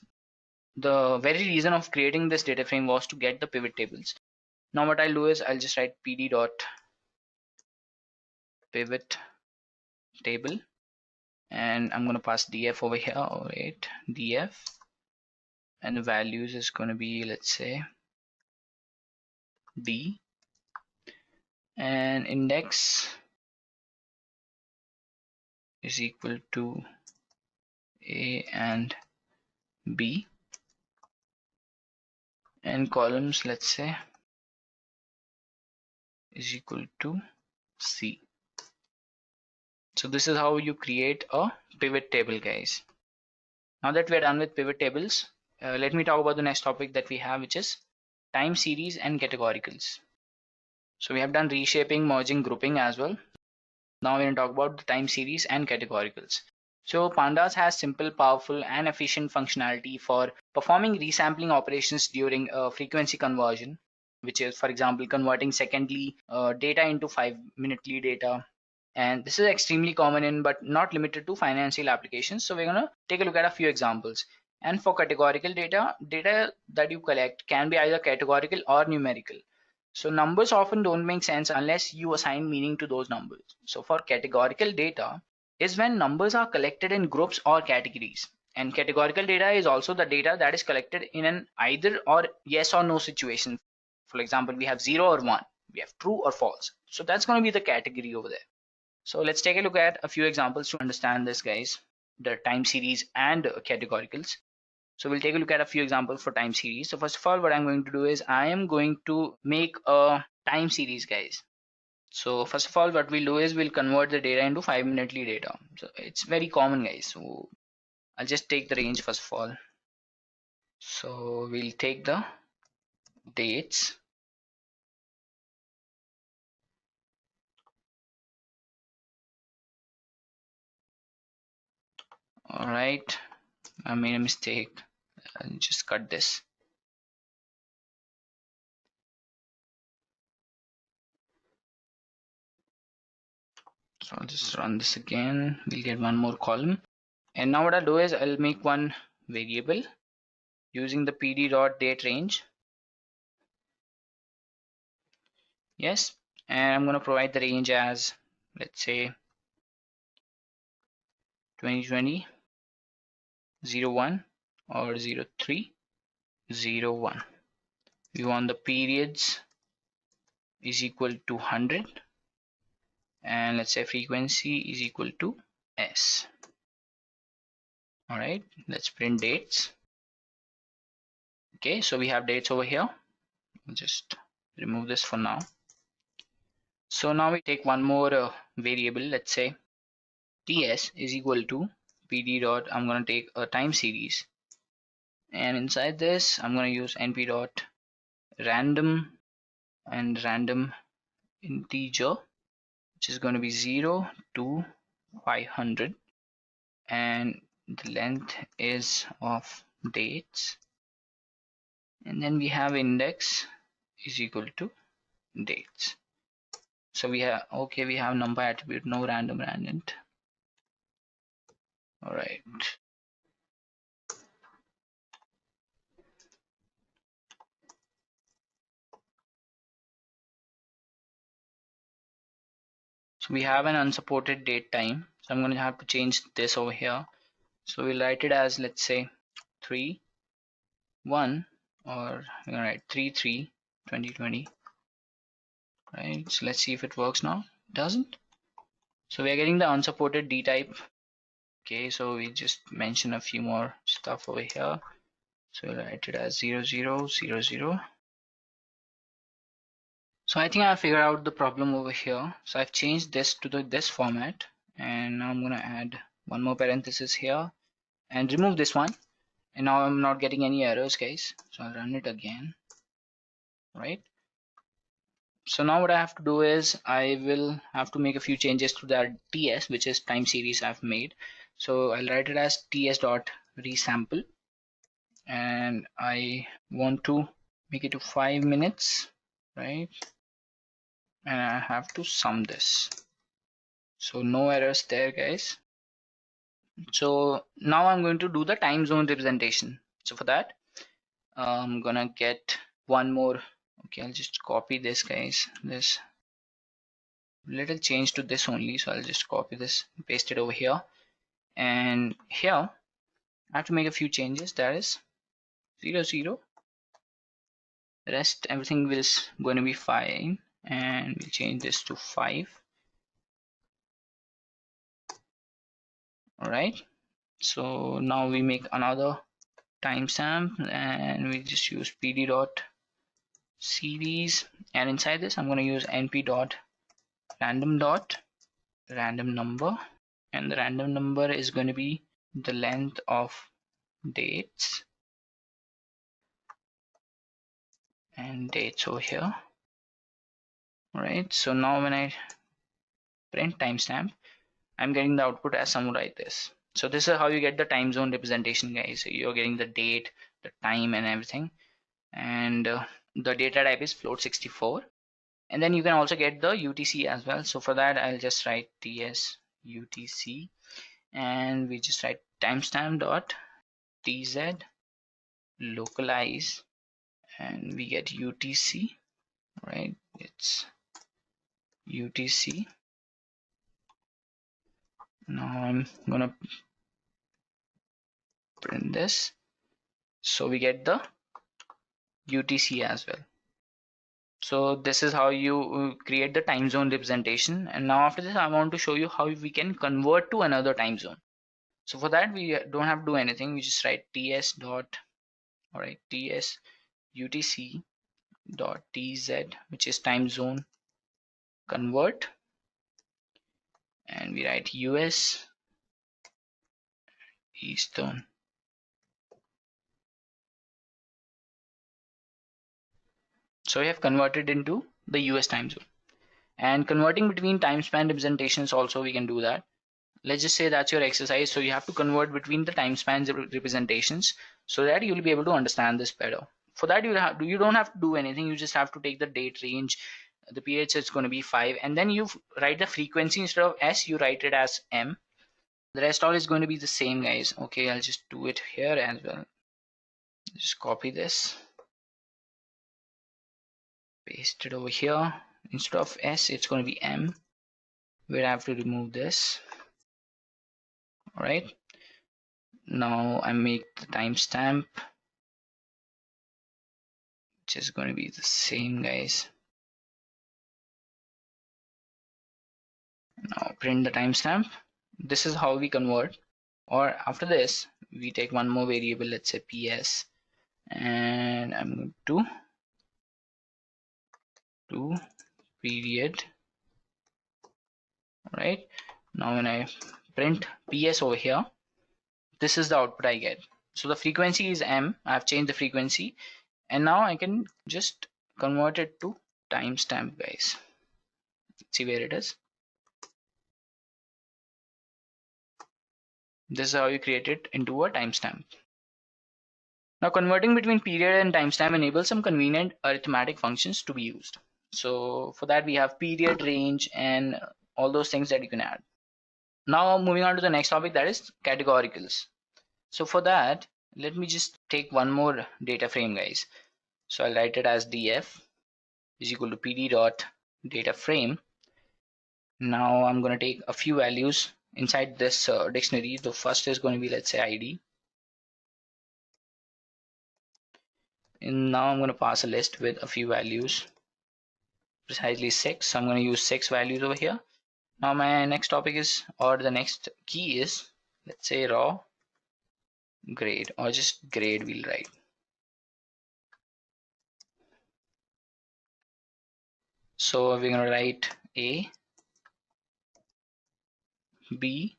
S9: The very reason of creating this data frame was to get the pivot tables. Now what I'll do is I'll just write pd dot pivot table, and I'm going to pass df over here. All right, df and the values is going to be, let's say, D, and index is equal to A and B, and columns, let's say, is equal to C. So this is how you create a pivot table, guys. Now that we are done with pivot tables, let me talk about the next topic that we have, which is time series and categoricals. So we have done reshaping, merging, grouping as well. Now we're going to talk about the time series and categoricals. So Pandas has simple, powerful, and efficient functionality for performing resampling operations during frequency conversion, which is, for example, converting secondly data into 5-minutely data. And this is extremely common in, but not limited to, financial applications. So we're going to take a look at a few examples. And for categorical data, data that you collect can be either categorical or numerical. So numbers often don't make sense unless you assign meaning to those numbers. So for categorical data is when numbers are collected in groups or categories. And categorical data is also the data that is collected in an either or yes or no situation. For example, we have 0 or 1, we have true or false. So that's going to be the category over there. So let's take a look at a few examples to understand this, guys, the time series and categoricals. So we'll take a look at a few examples for time series. So first of all, what I'm going to do is I am going to make a time series, guys. So first of all, what we'll do is we'll convert the data into 5-minutely data. So it's very common, guys. So I'll just take the range first of all. So we'll take the dates. All right, I made a mistake. I'll just cut this. So I'll just run this again. We'll get one more column. And now what I'll do is I'll make one variable using the pd.date range. Yes, and I'm going to provide the range as, let's say, 2020 01 or 03 01. We want the periods is equal to 100, and let's say frequency is equal to S. All right, let's print dates. Okay, so we have dates over here. I'll just remove this for now. So now we take one more variable, let's say TS is equal to PD dot, I'm going to take a time series, and inside this I'm going to use np dot random and random integer, which is going to be 0 to 500, and the length is of dates, and then we have index is equal to dates. So we have, okay, we have NumPy attribute, no random randint. All right, so we have an unsupported date time, so I'm going to have to change this over here. So we'll write it as, let's say, 3 1, or we're going to write 3 3 2020. Right, so let's see if it works now. It doesn't. So we are getting the unsupported D type. Okay, so we just mention a few more stuff over here. So we'll write it as 0000. So I think I figured out the problem over here. So I've changed this to this format, and now I'm going to add one more parenthesis here and remove this one, and now I'm not getting any errors, guys. So I'll run it again. Right, so now what I have to do is I will have to make a few changes to that TS, which is time series I've made. So I'll write it as TS dot resample, and I want to make it to 5 minutes, right? And I have to sum this. So no errors there, guys. So now I'm going to do the time zone representation. So for that, I'm gonna get one more. Okay, I'll just copy this, guys. This little change to this only. So I'll just copy this, paste it over here. And here I have to make a few changes. That is, 0 0. Rest everything is going to be fine, and we'll change this to 5. All right, so now we make another timestamp and we just use pd dot series, and inside this I'm going to use np dot random number, and the random number is going to be the length of dates and dates over here. All right, so now when I print timestamp, I'm getting the output as something like this. So this is how you get the time zone representation, guys. So you're getting the date, the time, and everything, and the data type is float 64. And then you can also get the UTC as well. So for that, I'll just write TS UTC, and we just write timestamp dot TZ localize, and we get UTC, right? It's UTC. Now I'm gonna print this, so we get the UTC as well. So this is how you create the time zone representation. And now after this, I want to show you how we can convert to another time zone. So for that, we don't have to do anything. We just write ts dot, all right, ts UTC dot TZ, which is time zone convert, and we write US Eastern. So we have converted into the US time zone. And converting between time span representations also, we can do that. Let's just say that's your exercise, so you have to convert between the time spans representations so that you'll be able to understand this better. For that, you don't have to do anything. You just have to take the date range, the period is going to be 5, and then you write the frequency. Instead of S, you write it as M. The rest all is going to be the same, guys. Okay, I'll just do it here as well. Just copy this, paste it over here. Instead of S, it's going to be M, where I have to remove this. All right, now I make the timestamp, which is going to be the same, guys. Now print the timestamp. This is how we convert. Or after this, we take one more variable, let's say PS, and I'm going to period. All right, now when I print PS over here, this is the output I get. So the frequency is M. I've changed the frequency, and now I can just convert it to timestamp, guys. Let's see where it is. This is how you create it into a timestamp. Now converting between period and timestamp enables some convenient arithmetic functions to be used. So for that, we have period, range, and all those things that you can add. Now moving on to the next topic, that is categoricals. So for that, let me just take one more data frame, guys. So I'll write it as df is equal to pd dot data frame. Now I'm going to take a few values inside this dictionary. The first is going to be, let's say, ID. And now I'm going to pass a list with a few values, precisely 6. So I'm going to use 6 values over here. Now my next topic is, or the next key is, let's say raw grade, or just grade we'll write. So we're going to write A, B,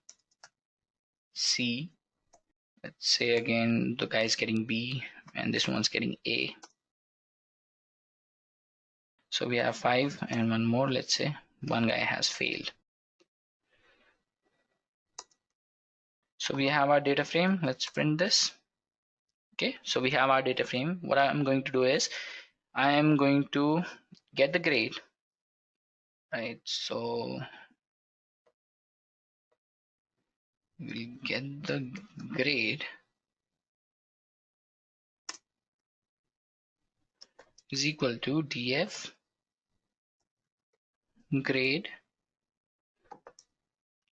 S9: C. Let's say again the guy is getting B and this one's getting A. So we have 5 and one more. Let's say one guy has failed. So we have our data frame. Let's print this. Okay, so we have our data frame. What I'm going to do is I am going to get the grade, right? So we'll get the grade is equal to df grade.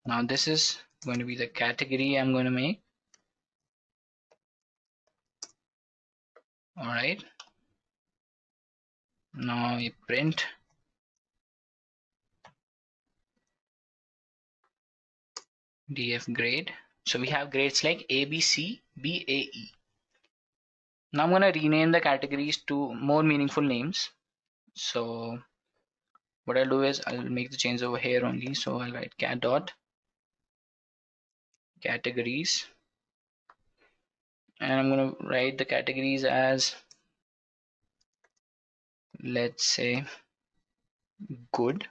S9: Now this is going to be the category I'm going to make. All right. Now we print df grade. So we have grades like A, B, C, B, A, E. Now I'm going to rename the categories to more meaningful names. So what I'll do is I'll make the change over here only. So I'll write cat dot categories, and I'm going to write the categories as, let's say, good.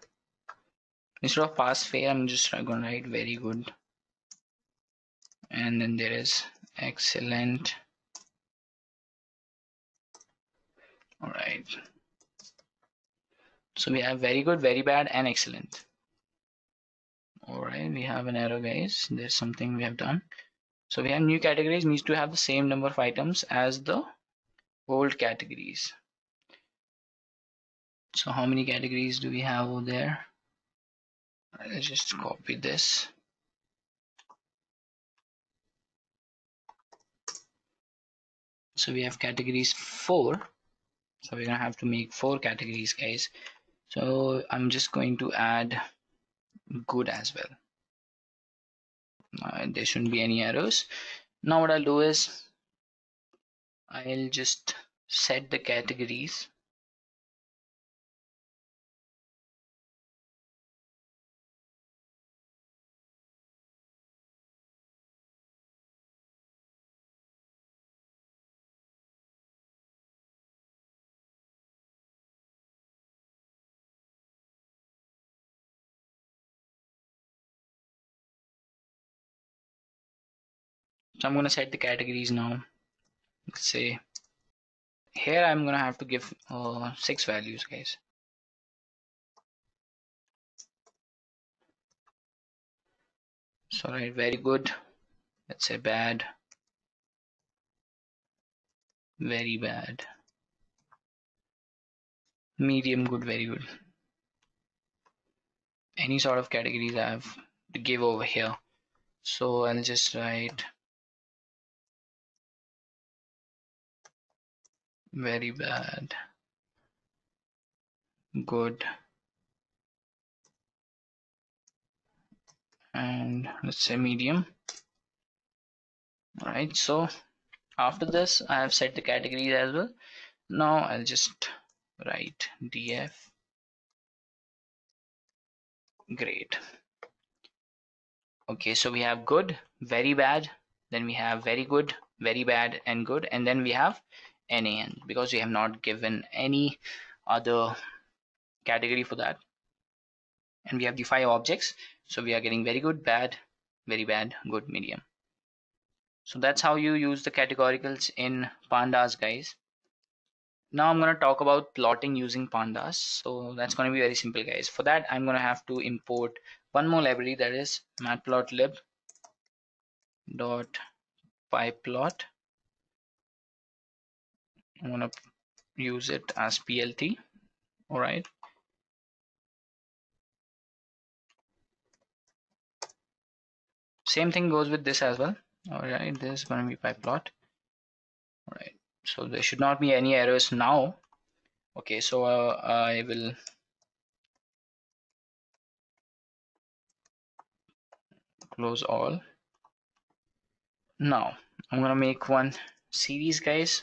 S9: Instead of pass fail, I'm just going to write very good. And then there is excellent. All right. So we have very good, very bad, and excellent. All right, we have an error, guys. There's something we have done. So we have new categories needs to have the same number of items as the old categories. So how many categories do we have over there? Let's just copy this. So we have categories 4. So we're gonna have to make 4 categories, guys. So I'm just going to add good as well. There shouldn't be any errors. Now what I'll do is I'll just set the categories. So I'm going to set the categories now. Let's say here I'm going to have to give 6 values, guys. So right, very good. Let's say bad, very bad, medium good, very good. Any sort of categories I have to give over here. So I'll just write very bad, good, and let's say medium. All right, so after this I have set the categories as well. Now I'll just write df grade. Okay, so we have good, very bad, then we have very good, very bad, and good, and then we have NaN because we have not given any other category for that. And we have the 5 objects, so we are getting very good, bad, very bad, good, medium. So that's how you use the categoricals in Pandas, guys. Now I'm going to talk about plotting using Pandas. So that's going to be very simple, guys. For that, I'm going to have to import one more library, that is Matplotlib dot pyplot. I'm going to use it as PLT. All right. Same thing goes with this as well. All right, this is going to be pyplot. All right, so there should not be any errors now. Okay, so I will close all. Now I'm going to make one series, guys.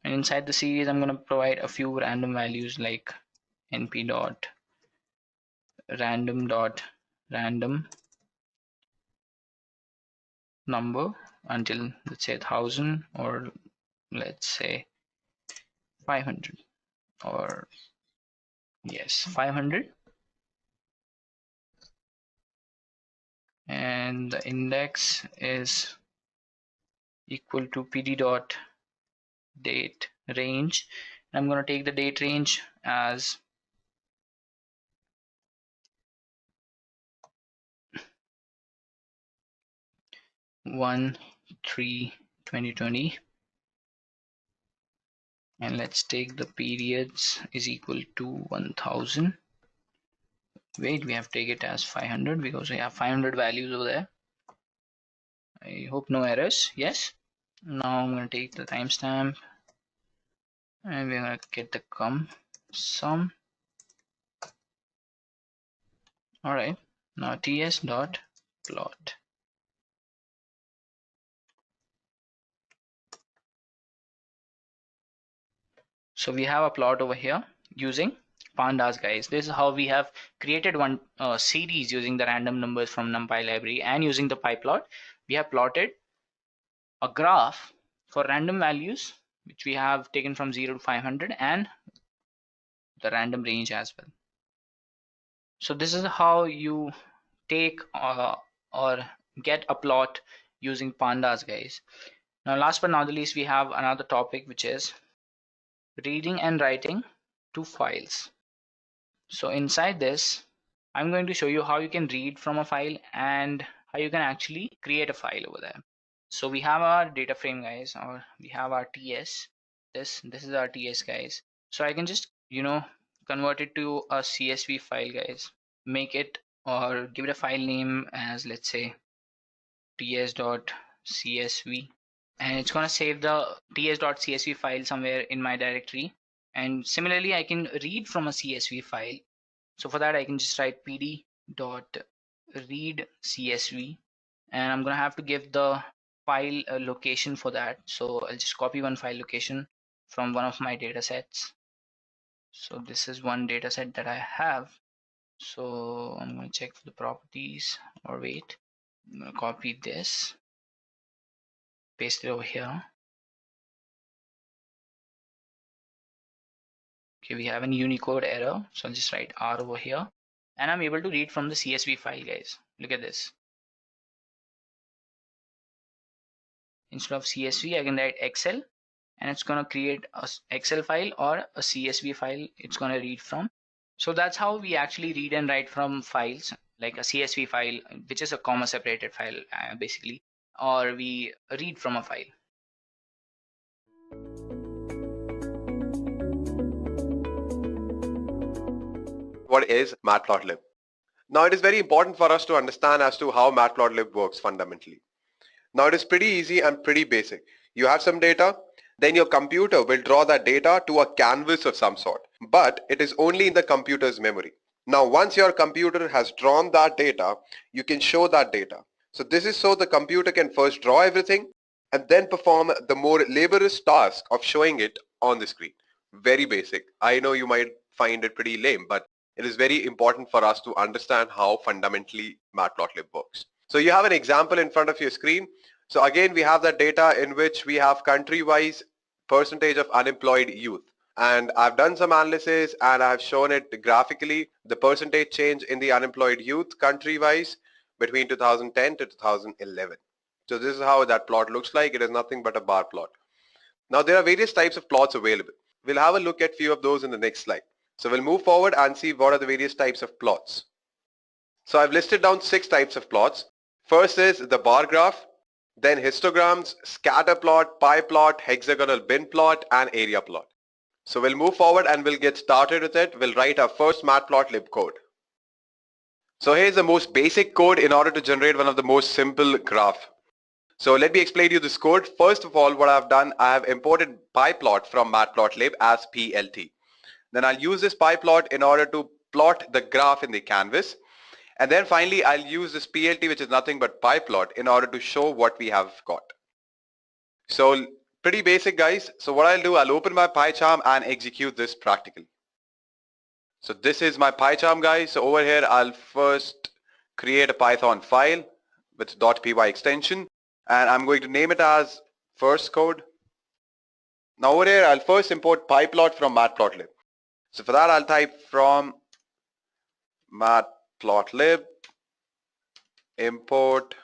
S9: And inside the series, I'm going to provide a few random values like np dot random number until, let's say, 1000, or let's say 500, or yes, 500. And the index is equal to pd dot date range. I'm going to take the date range as 1/3/2020, and let's take the periods is equal to 1000. Wait, we have to take it as 500 because we have 500 values over there. I hope no errors. Yes. Now I'm going to take the timestamp and we're going to get the sum. All right. Now ts dot plot. So we have a plot over here using Pandas, guys. This is how we have created one series using the random numbers from NumPy library, and using the pyplot, we have plotted a graph for random values, which we have taken from 0 to 500 and the random range as well. So this is how you take or get a plot using Pandas, guys. Now, last but not the least, we have another topic, which is reading and writing to files. So inside this, I'm going to show you how you can read from a file and how you can actually create a file over there. So we have our data frame, guys, or we have our TS. This is our TS, guys. So I can just, convert it to a CSV file, guys. Make it or give it a file name as, let's say, ts.csv, and it's going to save the ts.csv file somewhere in my directory. And similarly, I can read from a CSV file. So for that, I can just write pd.read CSV, and I'm going to have to give the file location for that. So I'll just copy one file location from one of my data sets. So this is one data set that I have. So I'm going to check for the properties, or wait, I'm going to copy this, paste it over here. Okay, we have an Unicode error, so I'll just write R over here, and I'm able to read from the CSV file, guys. Look at this. Instead of CSV, I can write Excel, and it's going to create a Excel file or a CSV file it's going to read from. So that's how we actually read and write from files, like a CSV file, which is a comma separated file basically, or we read from a file.
S8: What is Matplotlib? Now it is very important for us to understand as to how Matplotlib works fundamentally. Now it is pretty easy and pretty basic. You have some data, then your computer will draw that data to a canvas of some sort, but it is only in the computer's memory. Now once your computer has drawn that data, you can show that data. So this is so the computer can first draw everything and then perform the more laborious task of showing it on the screen. Very basic. I know you might find it pretty lame, but it is very important for us to understand how fundamentally Matplotlib works. So you have an example in front of your screen. So again, we have that data in which we have country-wise percentage of unemployed youth. And I've done some analysis and I've shown it graphically, the percentage change in the unemployed youth country-wise between 2010 to 2011. So this is how that plot looks like. It is nothing but a bar plot. Now there are various types of plots available. We'll have a look at few of those in the next slide. So we'll move forward and see what are the various types of plots. So I've listed down 6 types of plots. First is the bar graph, then histograms, scatter plot, pie plot, hexagonal bin plot, and area plot. So we'll move forward and we'll get started with it. We'll write our first Matplotlib code. So here's the most basic code in order to generate one of the most simple graph. So let me explain to you this code. First of all, what I've done, I have imported pyplot from Matplotlib as PLT. Then I'll use this pyplot in order to plot the graph in the canvas. And then finally, I'll use this PLT, which is nothing but pyplot, in order to show what we have got. So pretty basic, guys. So what I'll do, I'll open my PyCharm and execute this practically. So this is my PyCharm, guys. So over here, I'll first create a Python file with .py extension, and I'm going to name it as first code. Now over here, I'll first import pyplot from Matplotlib. So for that, I'll type from Matplotlib import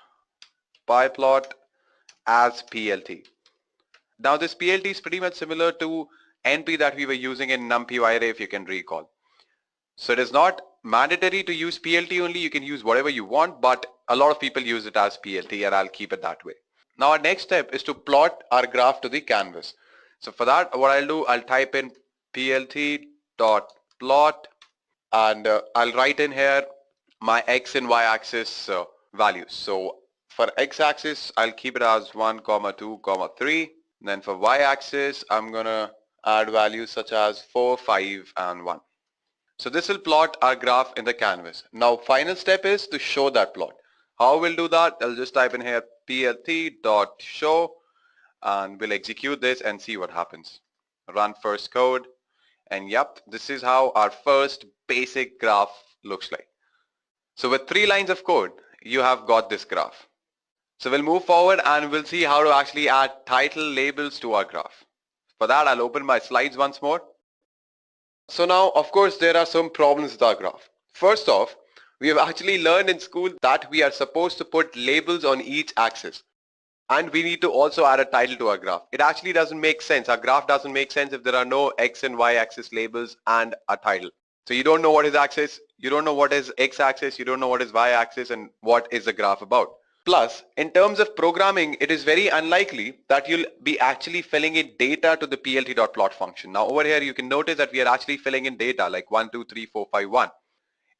S8: pyplot as PLT. Now this PLT is pretty much similar to NP that we were using in NumPy array, if you can recall. So it is not mandatory to use PLT only. You can use whatever you want, but a lot of people use it as PLT, and I'll keep it that way. Now our next step is to plot our graph to the canvas. So for that, what I'll do, I'll type in plt.plot, and I'll write in here my X and Y axis values. So For x-axis, I'll keep it as 1, 2, 3. Then for y-axis, I'm gonna add values such as 4, 5, and 1. So this will plot our graph in the canvas. Now, final step is to show that plot. How we'll do that? I'll just type in here plt.show and we'll execute this and see what happens. Run first code, and yep, this is how our first basic graph looks like. So with 3 lines of code, you have got this graph. So we'll move forward and we'll see how to actually add title labels to our graph. For that, I'll open my slides once more. So now, of course, there are some problems with our graph. First off, we have actually learned in school that we are supposed to put labels on each axis. And we need to also add a title to our graph. It actually doesn't make sense. Our graph doesn't make sense if there are no x and y axis labels and a title. So you don't know what is axis, you don't know what is x axis, you don't know what is y axis, and what is the graph about. Plus, in terms of programming, it is very unlikely that you'll be actually filling in data to the plt.plot function. Now over here, you can notice that we are actually filling in data like 1, 2, 3, 4, 5, 1.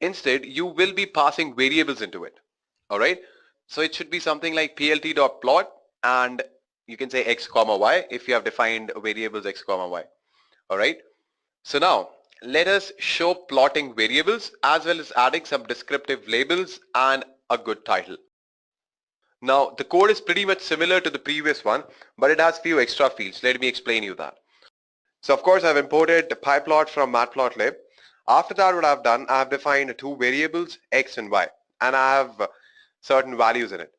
S8: Instead, you will be passing variables into it. All right. So it should be something like plt.plot, and you can say x comma y if you have defined variables x comma y. All right. So now let us show plotting variables as well as adding some descriptive labels and a good title. Now the code is pretty much similar to the previous one, but it has few extra fields. Let me explain you that. So of course I've imported the pyplot from Matplotlib. After that, what I've done, I've defined 2 variables, x and y, and I have certain values in it,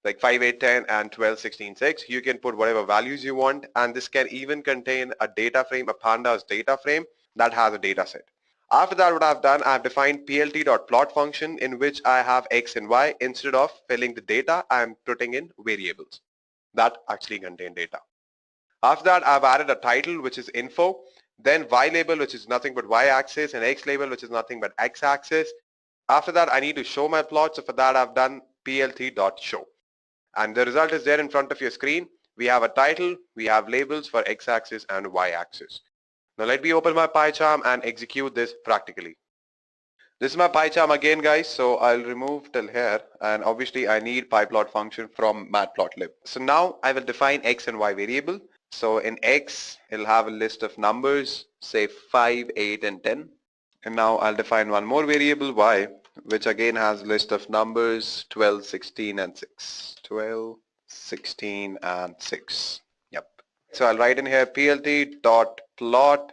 S8: like 5, 8, 10, and 12, 16, 6. You can put whatever values you want, and this can even contain a data frame, a Pandas data frame that has a data set. After that, what I've done, I've defined plt.plot function in which I have x and y. Instead of filling the data, I'm putting in variables that actually contain data. After that, I've added a title, which is info, then y label, which is nothing but y-axis, and x label, which is nothing but x-axis. After that, I need to show my plot. So for that, I've done plt.show. And the result is there in front of your screen. We have a title, we have labels for x-axis and y-axis. Now let me open my PyCharm and execute this practically. This is my PyCharm again, guys. So I'll remove till here, and obviously I need pyplot function from Matplotlib. So now I will define x and y variable. So in x, it'll have a list of numbers, say 5, 8, and 10. And now I'll define one more variable, y, which again has a list of numbers 12, 16, and 6. 12, 16, and 6. Yep. So I'll write in here plt.plot,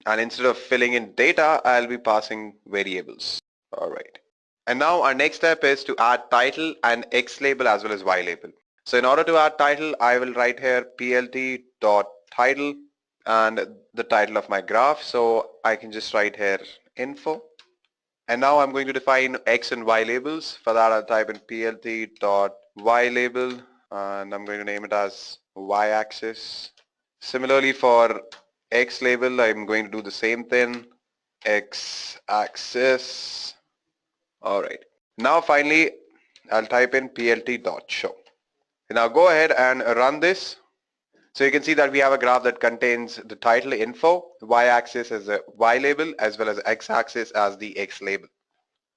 S8: and instead of filling in data, I'll be passing variables. All right. And now our next step is to add title and x label as well as y label. So in order to add title, I will write here plt.title and the title of my graph. So I can just write here info. And now I'm going to define x and y labels. For that, I'll type in plt.ylabel, and I'm going to name it as y-axis. Similarly, for x label, I'm going to do the same thing, x-axis. All right. Now finally, I'll type in plt.show. Now go ahead and run this. So you can see that we have a graph that contains the title info, y-axis as a y label, as well as x-axis as the x label.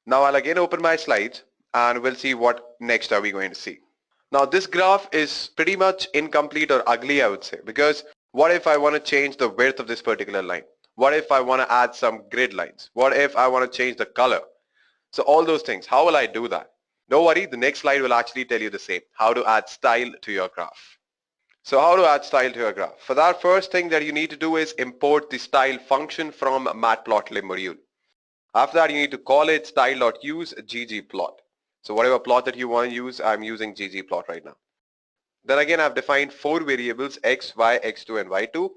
S8: Now I'll again open my slides and we'll see what next are we going to see. Now this graph is pretty much incomplete or ugly, I would say, because what if I want to change the width of this particular line? What if I want to add some grid lines? What if I want to change the color? So all those things, how will I do that? Don't worry, the next slide will actually tell you the same, how to add style to your graph. So how to add style to your graph? For that, first thing that you need to do is import the style function from Matplotlib module. After that, you need to call it style.use ggplot. So whatever plot that you want to use, I'm using ggplot right now. Then again, I've defined 4 variables, x, y, x2, and y2.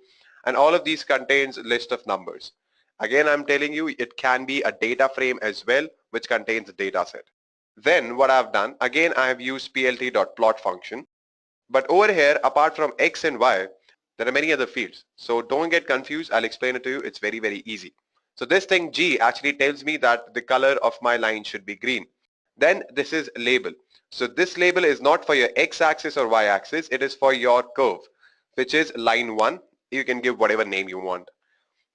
S8: And all of these contains a list of numbers. Again, I'm telling you, it can be a data frame as well, which contains a data set. Then what I've done, again, I have used plt.plot function. But over here, apart from x and y, there are many other fields. So don't get confused. I'll explain it to you. It's very, very easy. So this thing G actually tells me that the color of my line should be green. Then this is label. So this label is not for your x-axis or y-axis. It is for your curve, which is line 1. You can give whatever name you want.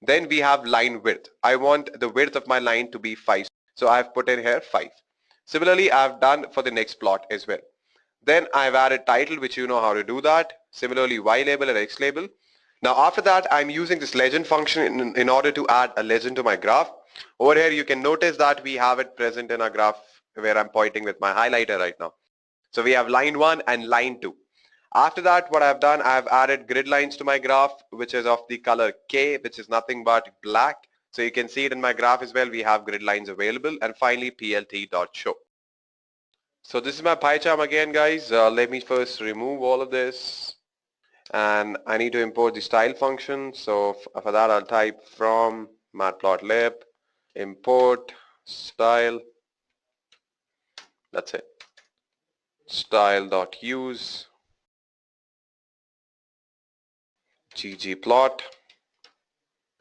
S8: Then we have line width. I want the width of my line to be 5. So I've put in here 5. Similarly, I've done for the next plot as well. Then I've added title, which you know how to do that. Similarly, Y label and X label. Now after that, I'm using this legend function in order to add a legend to my graph. Over here, you can notice that we have it present in our graph where I'm pointing with my highlighter right now. So we have line 1 and line 2. After that, what I've done, I've added grid lines to my graph, which is of the color K, which is nothing but black. So you can see it in my graph as well. We have grid lines available. And finally, plt.show. So this is my PyCharm again, guys. Let me first remove all of this. And I need to import the style function. So for that, I'll type from Matplotlib, import style. That's it. Style.use ggplot.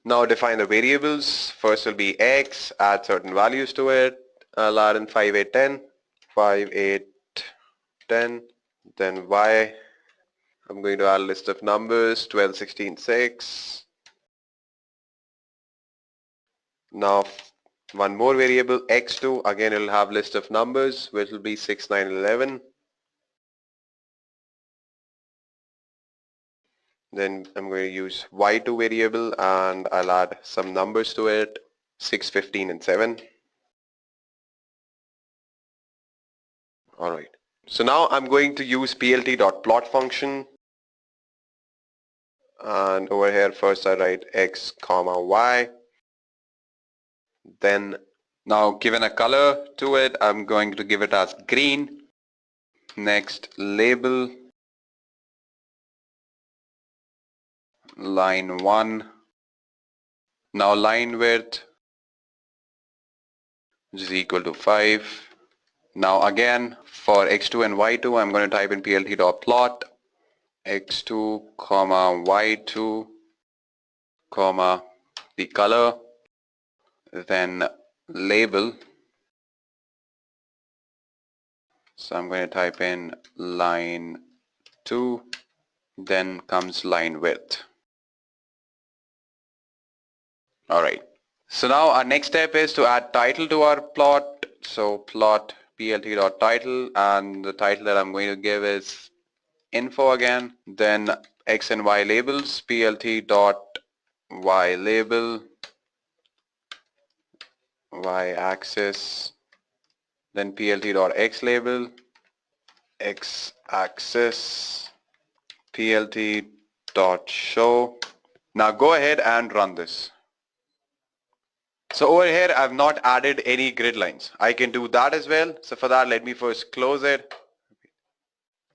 S8: Now define the variables. First will be x, add certain values to it. I'll add in 5, 8, 10. 5, 8, 10. Then y. I'm going to add a list of numbers 12, 16, 6. Now one more variable x2. Again, it will have list of numbers, which will be 6, 9, 11. Then I'm going to use y2 variable and I'll add some numbers to it, 6, 15 and 7. Alright, so now I'm going to use plt.plot function, and over here first I write x comma y. Then now given a color to it, I'm going to give it as green. Next, label line 1. Now line width, which is equal to 5. Now again for x2 and y2, I'm going to type in plt.plot x2 comma y2 comma the color, then label. So I'm going to type in line 2, then comes line width. Alright, so now our next step is to add title to our plot. So plot plt.title, and the title that I'm going to give is info again. Then x and y labels, plt.y label, y axis, then plt.x label, x axis, plt.show. Now go ahead and run this. So over here I've not added any grid lines. I can do that as well. So for that, let me first close it.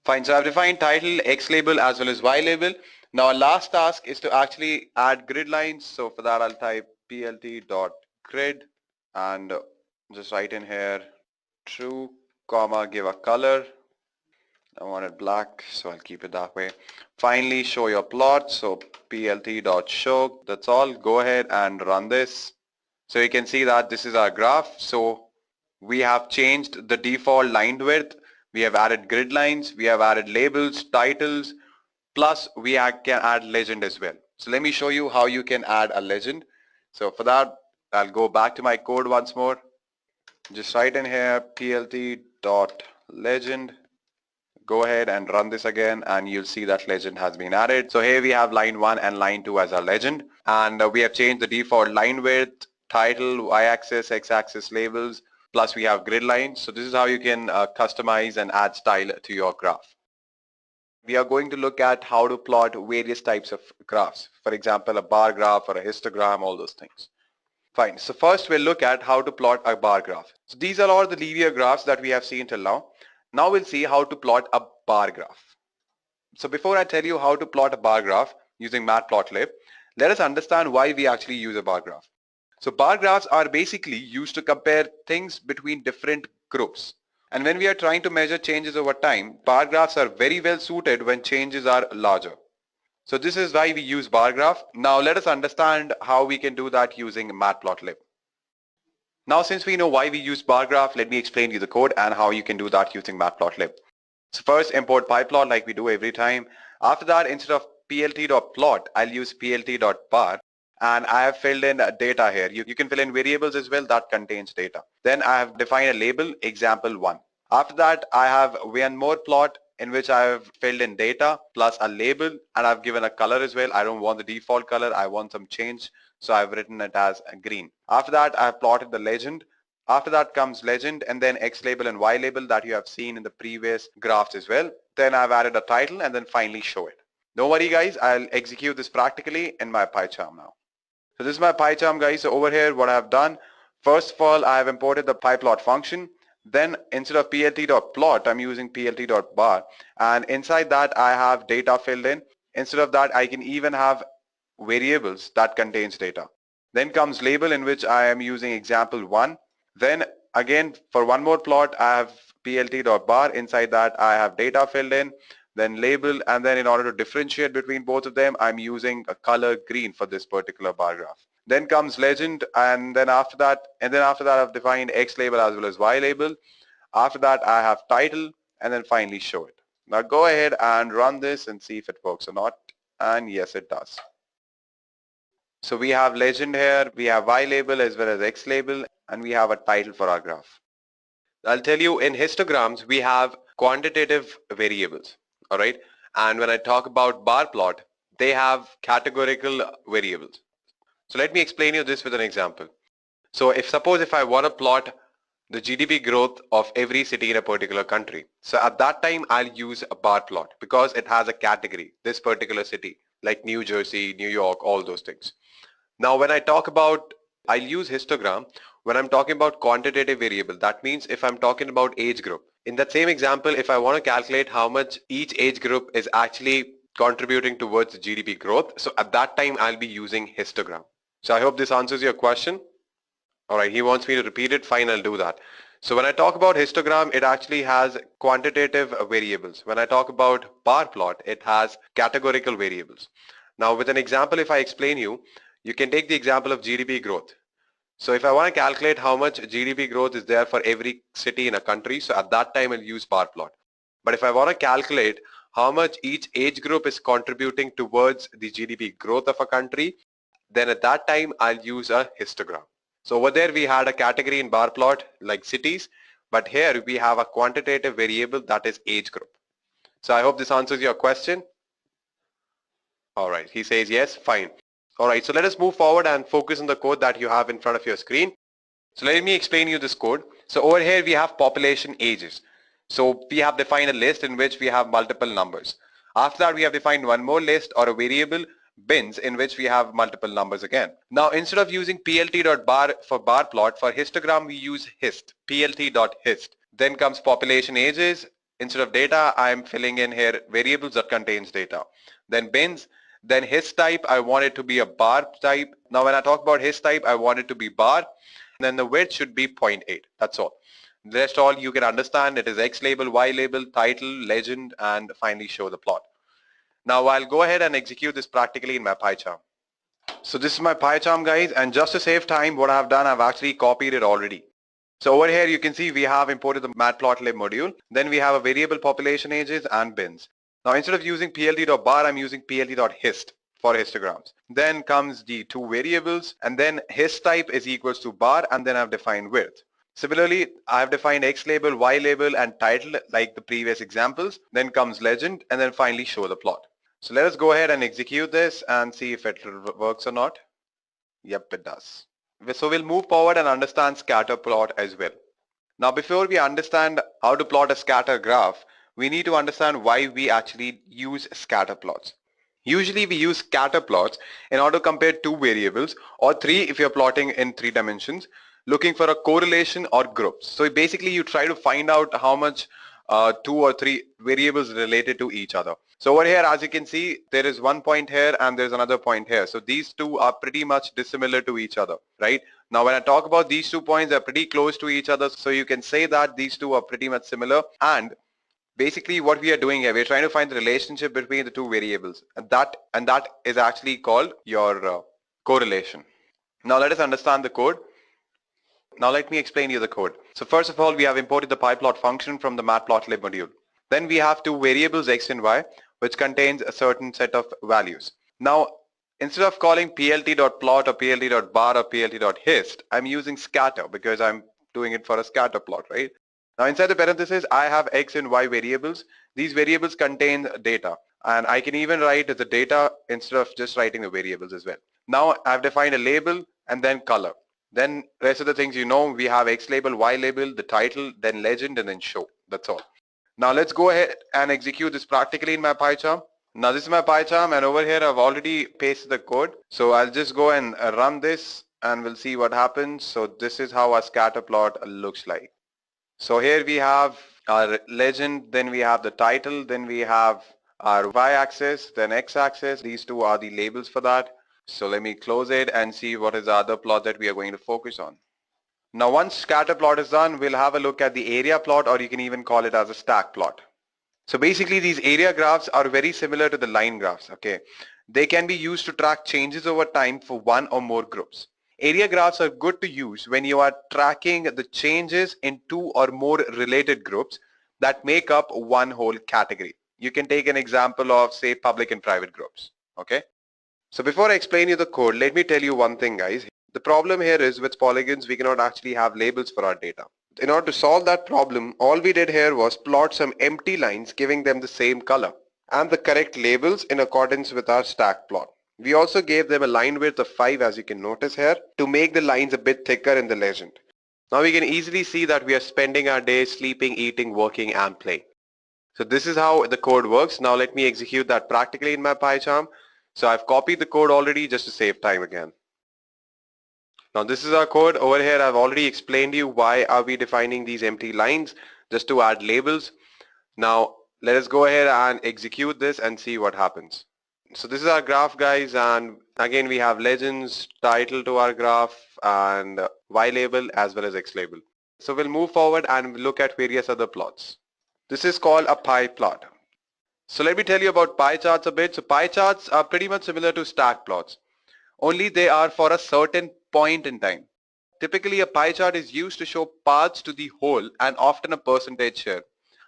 S8: Fine, so I've defined title, x label as well as y label. Now our last task is to actually add grid lines. So for that I'll type plt.grid and just write in here true, comma, give a color. I want it black, so I'll keep it that way. Finally, show your plot. So plt.show, that's all. Go ahead and run this. So you can see that this is our graph. So we have changed the default line width. We have added grid lines. We have added labels, titles, plus we can add legend as well. So let me show you how you can add a legend. So for that, I'll go back to my code once more. Just write in here plt.legend. Go ahead and run this again and you'll see that legend has been added. So here we have line 1 and line 2 as our legend, and we have changed the default line width, title, y-axis, x-axis labels, plus we have grid lines. So this is how you can customize and add style to your graph. We are going to look at how to plot various types of graphs. For example, a bar graph or a histogram, all those things. Fine, so first we'll look at how to plot a bar graph. So these are all the linear graphs that we have seen till now. Now we'll see how to plot a bar graph. So before I tell you how to plot a bar graph using Matplotlib, let us understand why we actually use a bar graph. So bar graphs are basically used to compare things between different groups. And when we are trying to measure changes over time, bar graphs are very well suited when changes are larger. So this is why we use bar graph. Now let us understand how we can do that using Matplotlib. Now since we know why we use bar graph, let me explain you the code and how you can do that using Matplotlib. So first import pyplot like we do every time. After that, instead of plt.plot, I'll use plt.bar, and I have filled in data here. You can fill in variables as well that contains data. Then I have defined a label example1. After that, I have one more plot in which I have filled in data plus a label, and I've given a color as well. I don't want the default color. I want some change. So I've written it as green. After that, I've plotted the legend. After that comes legend and then X label and Y label that you have seen in the previous graphs as well. Then I've added a title and then finally show it. Don't worry guys, I'll execute this practically in my PyCharm now. So this is my PyCharm guys. So over here what I've done, first of all, I have imported the pyplot function. Then instead of plt.plot, I'm using plt.bar, and inside that I have data filled in. Instead of that, I can even have variables that contains data. Then comes label, in which I am using example 1. Then again, for one more plot, I have plt.bar. Inside that I have data filled in, then label, and then in order to differentiate between both of them, I'm using a color green for this particular bar graph. Then comes legend, and then after that I've defined X label as well as Y label. After that I have title, and then finally show it. Now go ahead and run this and see if it works or not. And yes, it does. So we have legend here, we have Y label as well as X label, and we have a title for our graph. I'll tell you, in histograms we have quantitative variables, all right? And when I talk about bar plot, they have categorical variables. So let me explain you this with an example. So suppose if I want to plot the GDP growth of every city in a particular country. So at that time I'll use a bar plot because it has a category, this particular city, like New Jersey, New York, all those things. Now when I talk about, I'll use histogram when I'm talking about quantitative variable. That means if I'm talking about age group. In that same example, if I want to calculate how much each age group is actually contributing towards the GDP growth, so at that time I'll be using histogram. So I hope this answers your question. All right, he wants me to repeat it. Fine, I'll do that. So when I talk about histogram, it actually has quantitative variables. When I talk about bar plot, it has categorical variables. Now with an example, if I explain you can take the example of GDP growth. So if I want to calculate how much GDP growth is there for every city in a country, so at that time I'll use bar plot. But if I want to calculate how much each age group is contributing towards the GDP growth of a country, then at that time I'll use a histogram. So over there we had a category in bar plot like cities, but here we have a quantitative variable that is age group. So I hope this answers your question. All right, he says yes, fine. All right, so let us move forward and focus on the code that you have in front of your screen. So let me explain you this code. So over here we have population ages. So we have defined a list in which we have multiple numbers. After that we have defined one more list or a variable, bins, in which we have multiple numbers again. Now instead of using plt.bar for bar plot, for histogram we use hist, plt.hist. Then comes population ages. Instead of data, I am filling in here variables that contains data. Then bins. Then hist type, I want it to be a bar type. Now when I talk about hist type, I want it to be bar. And then the width should be 0.8. That's all. The rest all you can understand. It is X label, Y label, title, legend, and finally show the plot. Now I'll go ahead and execute this practically in my PyCharm. So this is my PyCharm guys, and just to save time, what I've done, I've actually copied it already. So over here you can see we have imported the Matplotlib module. Then we have a variable population ages and bins. Now instead of using plt.bar, I'm using plt.hist for histograms. Then comes the two variables, and then hist type is equals to bar, and then I've defined width. Similarly, I've defined X label, Y label, and title like the previous examples. Then comes legend, and then finally show the plot. So let us go ahead and execute this and see if it works or not. Yep, it does. So we'll move forward and understand scatter plot as well. Now before we understand how to plot a scatter graph, we need to understand why we actually use scatter plots. Usually we use scatter plots in order to compare two variables, or three if you're plotting in 3 dimensions, looking for a correlation or groups. So basically you try to find out how much 2 or 3 variables related to each other. So over here, as you can see, there is one point here and there's another point here. So these two are pretty much dissimilar to each other, right? Now when I talk about these 2 points, they're pretty close to each other. So you can say that these two are pretty much similar. And basically what we are doing here, we're trying to find the relationship between the 2 variables. And that is actually called your correlation. Now let us understand the code. Now let me explain you the code. So first of all, we have imported the pyplot function from the Matplotlib module. Then we have 2 variables X and Y, which contains a certain set of values. Now, instead of calling plt.plot or plt.bar or plt.hist, I'm using scatter because I'm doing it for a scatter plot, right? Now inside the parenthesis, I have X and Y variables. These variables contain data, and I can even write the data instead of just writing the variables as well. Now I've defined a label and then color. Then rest of the things, we have X label, Y label, the title, then legend, and then show. That's all. Now let's go ahead and execute this practically in my PyCharm. Now this is my PyCharm, and over here I've already pasted the code. So I'll just go and run this and we'll see what happens. So this is how our scatter plot looks like. So here we have our legend, then we have the title, then we have our y-axis, then x-axis. These two are the labels for that. So let me close it and see what is the other plot that we are going to focus on. Now once scatter plot is done, we'll have a look at the area plot, or you can even call it as a stack plot. So basically these area graphs are very similar to the line graphs, okay? They can be used to track changes over time for one or more groups. Area graphs are good to use when you are tracking the changes in two or more related groups that make up one whole category. You can take an example of, say, public and private groups, okay? So before I explain you the code, let me tell you one thing, guys. The problem here is with polygons, we cannot actually have labels for our data. In order to solve that problem, all we did here was plot some empty lines, giving them the same color and the correct labels in accordance with our stack plot. We also gave them a line width of 5, as you can notice here, to make the lines a bit thicker in the legend. Now we can easily see that we are spending our day sleeping, eating, working, and playing. So this is how the code works. Now let me execute that practically in my PyCharm. So I've copied the code already just to save time again. Now this is our code. Over here I've already explained to you why are we defining these empty lines, just to add labels. Now let us go ahead and execute this and see what happens. So this is our graph, guys, and again we have legends, title to our graph, and Y label as well as X label. So we'll move forward and look at various other plots. This is called a pie plot. So let me tell you about pie charts a bit. So pie charts are pretty much similar to stack plots, only they are for a certain point in time. Typically a pie chart is used to show parts to the whole and often a percentage share.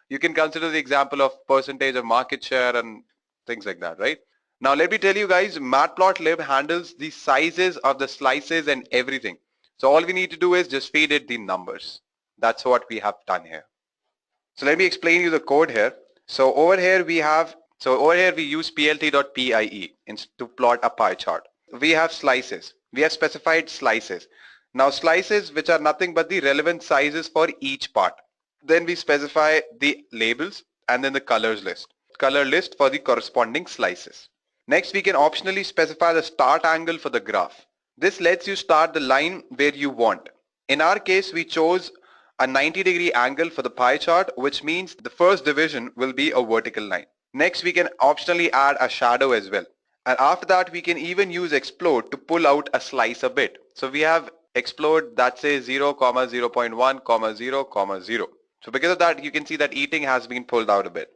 S8: You can consider the example of percentage of market share and things like that, right? Now let me tell you guys, Matplotlib handles the sizes of the slices and everything. So all we need to do is just feed it the numbers. That's what we have done here. So let me explain you the code here. So over here we use plt.pie to plot a pie chart. We have slices. We have specified slices. Now slices, which are nothing but the relevant sizes for each part. Then we specify the labels and then the color list for the corresponding slices. Next, we can optionally specify the start angle for the graph. This lets you start the line where you want. In our case, we chose a 90-degree angle for the pie chart, which means the first division will be a vertical line. Next, we can optionally add a shadow as well. And after that, we can even use explode to pull out a slice a bit. So we have explode that says 0, 0.1, 0, 0. So because of that, you can see that eating has been pulled out a bit.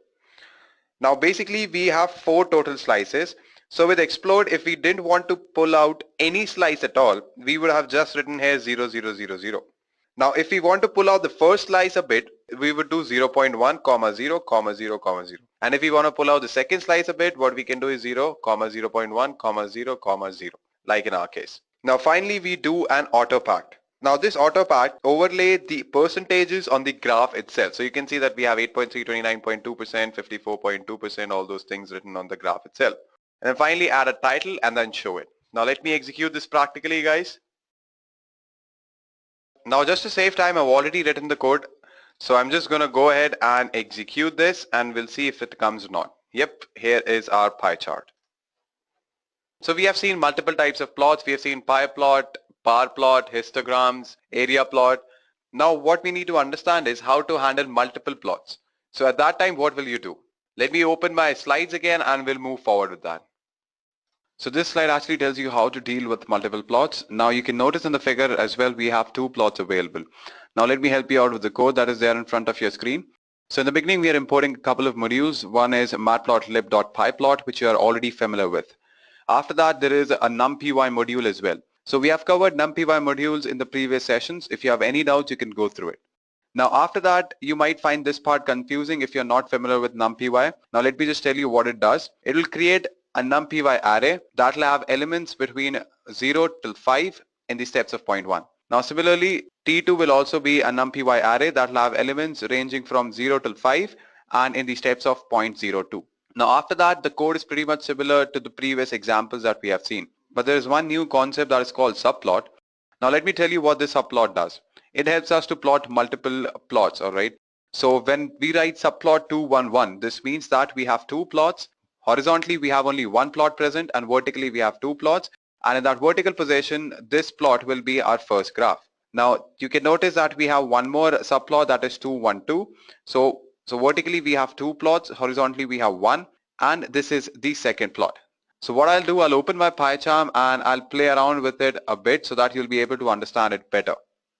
S8: Now basically we have 4 total slices. So with explode, if we didn't want to pull out any slice at all, we would have just written here 0, 0, 0, 0. Now if we want to pull out the first slice a bit, we would do 0.1, 0, 0, 0. And if we want to pull out the second slice a bit, what we can do is 0, 0.1, 0, 0, like in our case. Now finally we do an auto pact. Now this auto pact overlay the percentages on the graph itself. So you can see that we have 8.3, 29.2%, 54.2%, all those things written on the graph itself. And then finally add a title and then show it. Now let me execute this practically, guys. Now just to save time, I've already written the code. So I'm just going to go ahead and execute this and we'll see if it comes or not. Yep, here is our pie chart. So we have seen multiple types of plots. We have seen pie plot, bar plot, histograms, area plot. Now what we need to understand is how to handle multiple plots. So at that time, what will you do? Let me open my slides again and we'll move forward with that. So this slide actually tells you how to deal with multiple plots. Now you can notice in the figure as well, we have 2 plots available. Now let me help you out with the code that is there in front of your screen. So in the beginning, we are importing a couple of modules. One is matplotlib.pyplot, which you are already familiar with. After that, there is a NumPy module as well. So we have covered NumPy modules in the previous sessions. If you have any doubts, you can go through it. Now after that, you might find this part confusing if you're not familiar with NumPy. Now let me just tell you what it does. It will create a NumPy array that will have elements between 0 till 5 in the steps of 0.1. Now similarly, T2 will also be a NumPy array that will have elements ranging from 0 till 5 and in the steps of 0.02. Now after that, the code is pretty much similar to the previous examples that we have seen. But there is one new concept that is called subplot. Now let me tell you what this subplot does. It helps us to plot multiple plots, alright? So when we write subplot 211, this means that we have two plots. Horizontally, we have only one plot present and vertically we have two plots. And in that vertical position, this plot will be our first graph. Now you can notice that we have one more subplot that is 212. So vertically we have two plots, horizontally we have one, and this is the second plot. So what I'll do, I'll open my PyCharm and I'll play around with it a bit so that you'll be able to understand it better.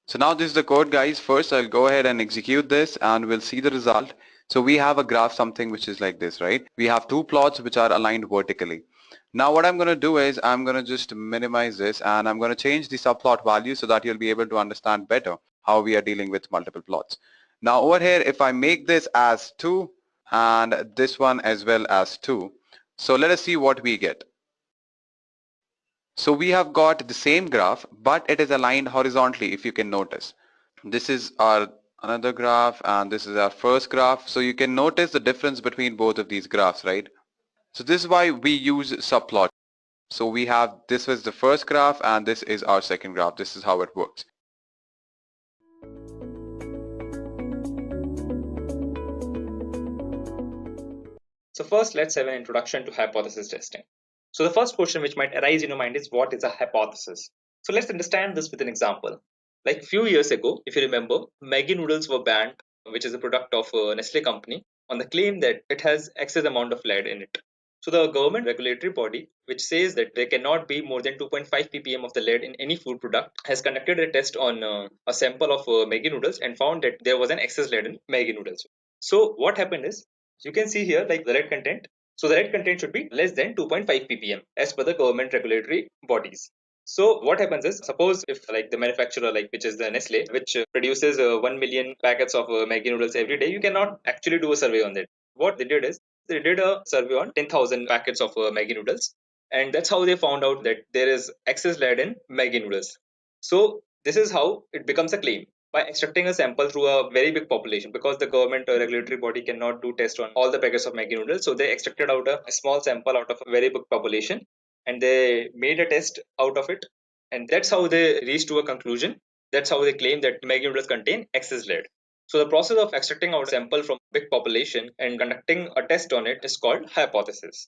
S8: So now this is the code, guys. First I'll go ahead and execute this and we'll see the result. So we have a graph, something which is like this, right? We have two plots which are aligned vertically. Now what I'm going to do is I'm going to just minimize this and I'm going to change the subplot value so that you'll be able to understand better how we are dealing with multiple plots. Now over here, if I make this as 2 and this one as well as 2, so let us see what we get. So we have got the same graph, but it is aligned horizontally, if you can notice. This is our another graph and this is our first graph. So you can notice the difference between both of these graphs, right? So this is why we use subplot. So we have, this was the first graph and this is our second graph. This is how it works.
S10: So first, let's have an introduction to hypothesis testing. So the first question which might arise in your mind is, what is a hypothesis? So let's understand this with an example. Like a few years ago, if you remember, Maggi noodles were banned, which is a product of a Nestle company, on the claim that it has excess amount of lead in it. So the government regulatory body, which says that there cannot be more than 2.5 ppm of the lead in any food product, has conducted a test on a sample of Maggi noodles and found that there was an excess lead in Maggi noodles. So what happened is, you can see here like the lead content. So the lead content should be less than 2.5 ppm as per the government regulatory bodies. So what happens is, suppose if like the manufacturer, like which is the Nestle, which produces 1 million packets of Maggi noodles every day, you cannot actually do a survey on that. What they did is, they did a survey on 10,000 packets of Maggi noodles, and that's how they found out that there is excess lead in Maggi noodles. So this is how it becomes a claim, by extracting a sample through a very big population, because the government regulatory body cannot do test on all the packets of Maggi noodles. So they extracted out a small sample out of a very big population and they made a test out of it. And that's how they reached to a conclusion. That's how they claim that Maggi noodles contain excess lead. So the process of extracting out a sample from a big population and conducting a test on it is called hypothesis.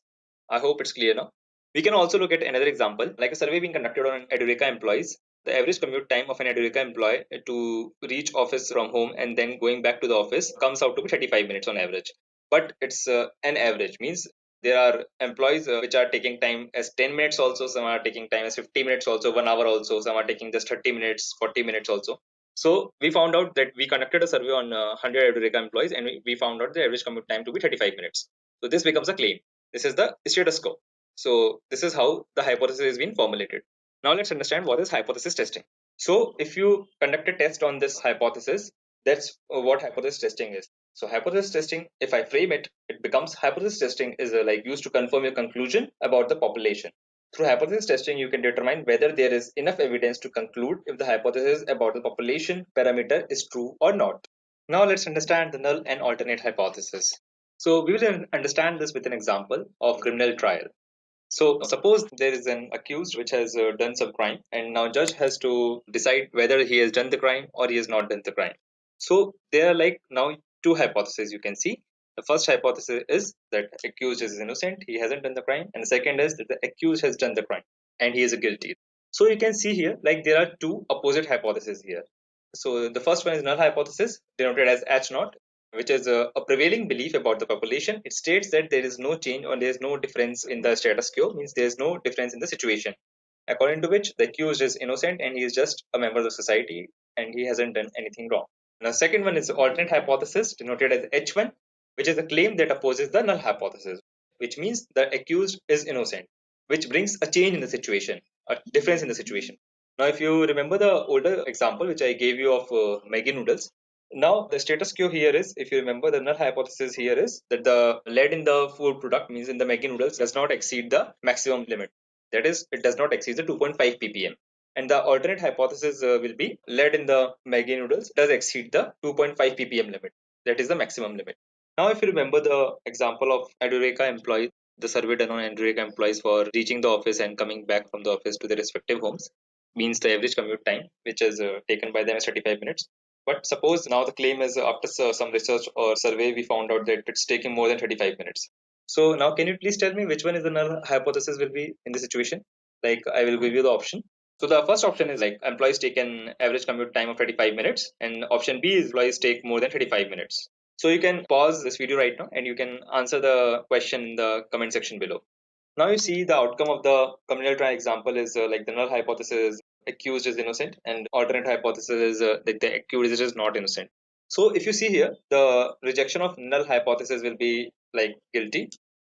S10: I hope it's clear now. We can also look at another example, like a survey being conducted on Edureka employees. The average commute time of an Edureka employee to reach office from home and then going back to the office comes out to be 35 minutes on average. But it's an average, means there are employees which are taking time as 10 minutes also, some are taking time as 50 minutes also, 1 hour also, some are taking just 30 minutes, 40 minutes also. So we found out that we conducted a survey on 100 Edureka employees and we found out the average commute time to be 35 minutes. So this becomes a claim. This is the status quo. So this is how the hypothesis has been formulated. Now let's understand what is hypothesis testing. So if you conduct a test on this hypothesis, that's what hypothesis testing is. So hypothesis testing, if I frame it, it becomes hypothesis testing is like used to confirm your conclusion about the population. Through hypothesis testing, you can determine whether there is enough evidence to conclude if the hypothesis about the population parameter is true or not. Now let's understand the null and alternate hypothesis. So we will understand this with an example of criminal trial. So suppose there is an accused which has done some crime, and now judge has to decide whether he has done the crime or he has not done the crime. So there are like now two hypotheses you can see. The first hypothesis is that accused is innocent, he hasn't done the crime, and the second is that the accused has done the crime and he is guilty. So you can see here like there are two opposite hypotheses here. So the first one is null hypothesis, denoted as H0, which is a prevailing belief about the population. It states that there is no change or there is no difference in the status quo, means there is no difference in the situation, according to which the accused is innocent and he is just a member of the society and he hasn't done anything wrong. Now, second one is the alternate hypothesis, denoted as H1, which is a claim that opposes the null hypothesis, which means the accused is innocent, which brings a change in the situation, a difference in the situation. Now, if you remember the older example which I gave you of Maggi noodles, now the status quo here is, if you remember, the null hypothesis here is that the lead in the food product, means in the Maggi noodles, does not exceed the maximum limit. That is, it does not exceed the 2.5 ppm. and the alternate hypothesis will be lead in the Maggi noodles does exceed the 2.5 ppm limit. That is the maximum limit. Now, if you remember the example of Edureka employees, the survey done on Edureka employees for reaching the office and coming back from the office to their respective homes, means the average commute time, which is taken by them is 35 minutes. But suppose now the claim is after some research or survey, we found out that it's taking more than 35 minutes. So now can you please tell me which one is the null hypothesis will be in this situation? Like I will give you the option. So the first option is like employees take an average commute time of 35 minutes, and option B is employees take more than 35 minutes. So you can pause this video right now and you can answer the question in the comment section below. Now you see the outcome of the communal trial example is like the null hypothesis accused is innocent, and alternate hypothesis is that the accused is not innocent. So if you see here, the rejection of null hypothesis will be like guilty,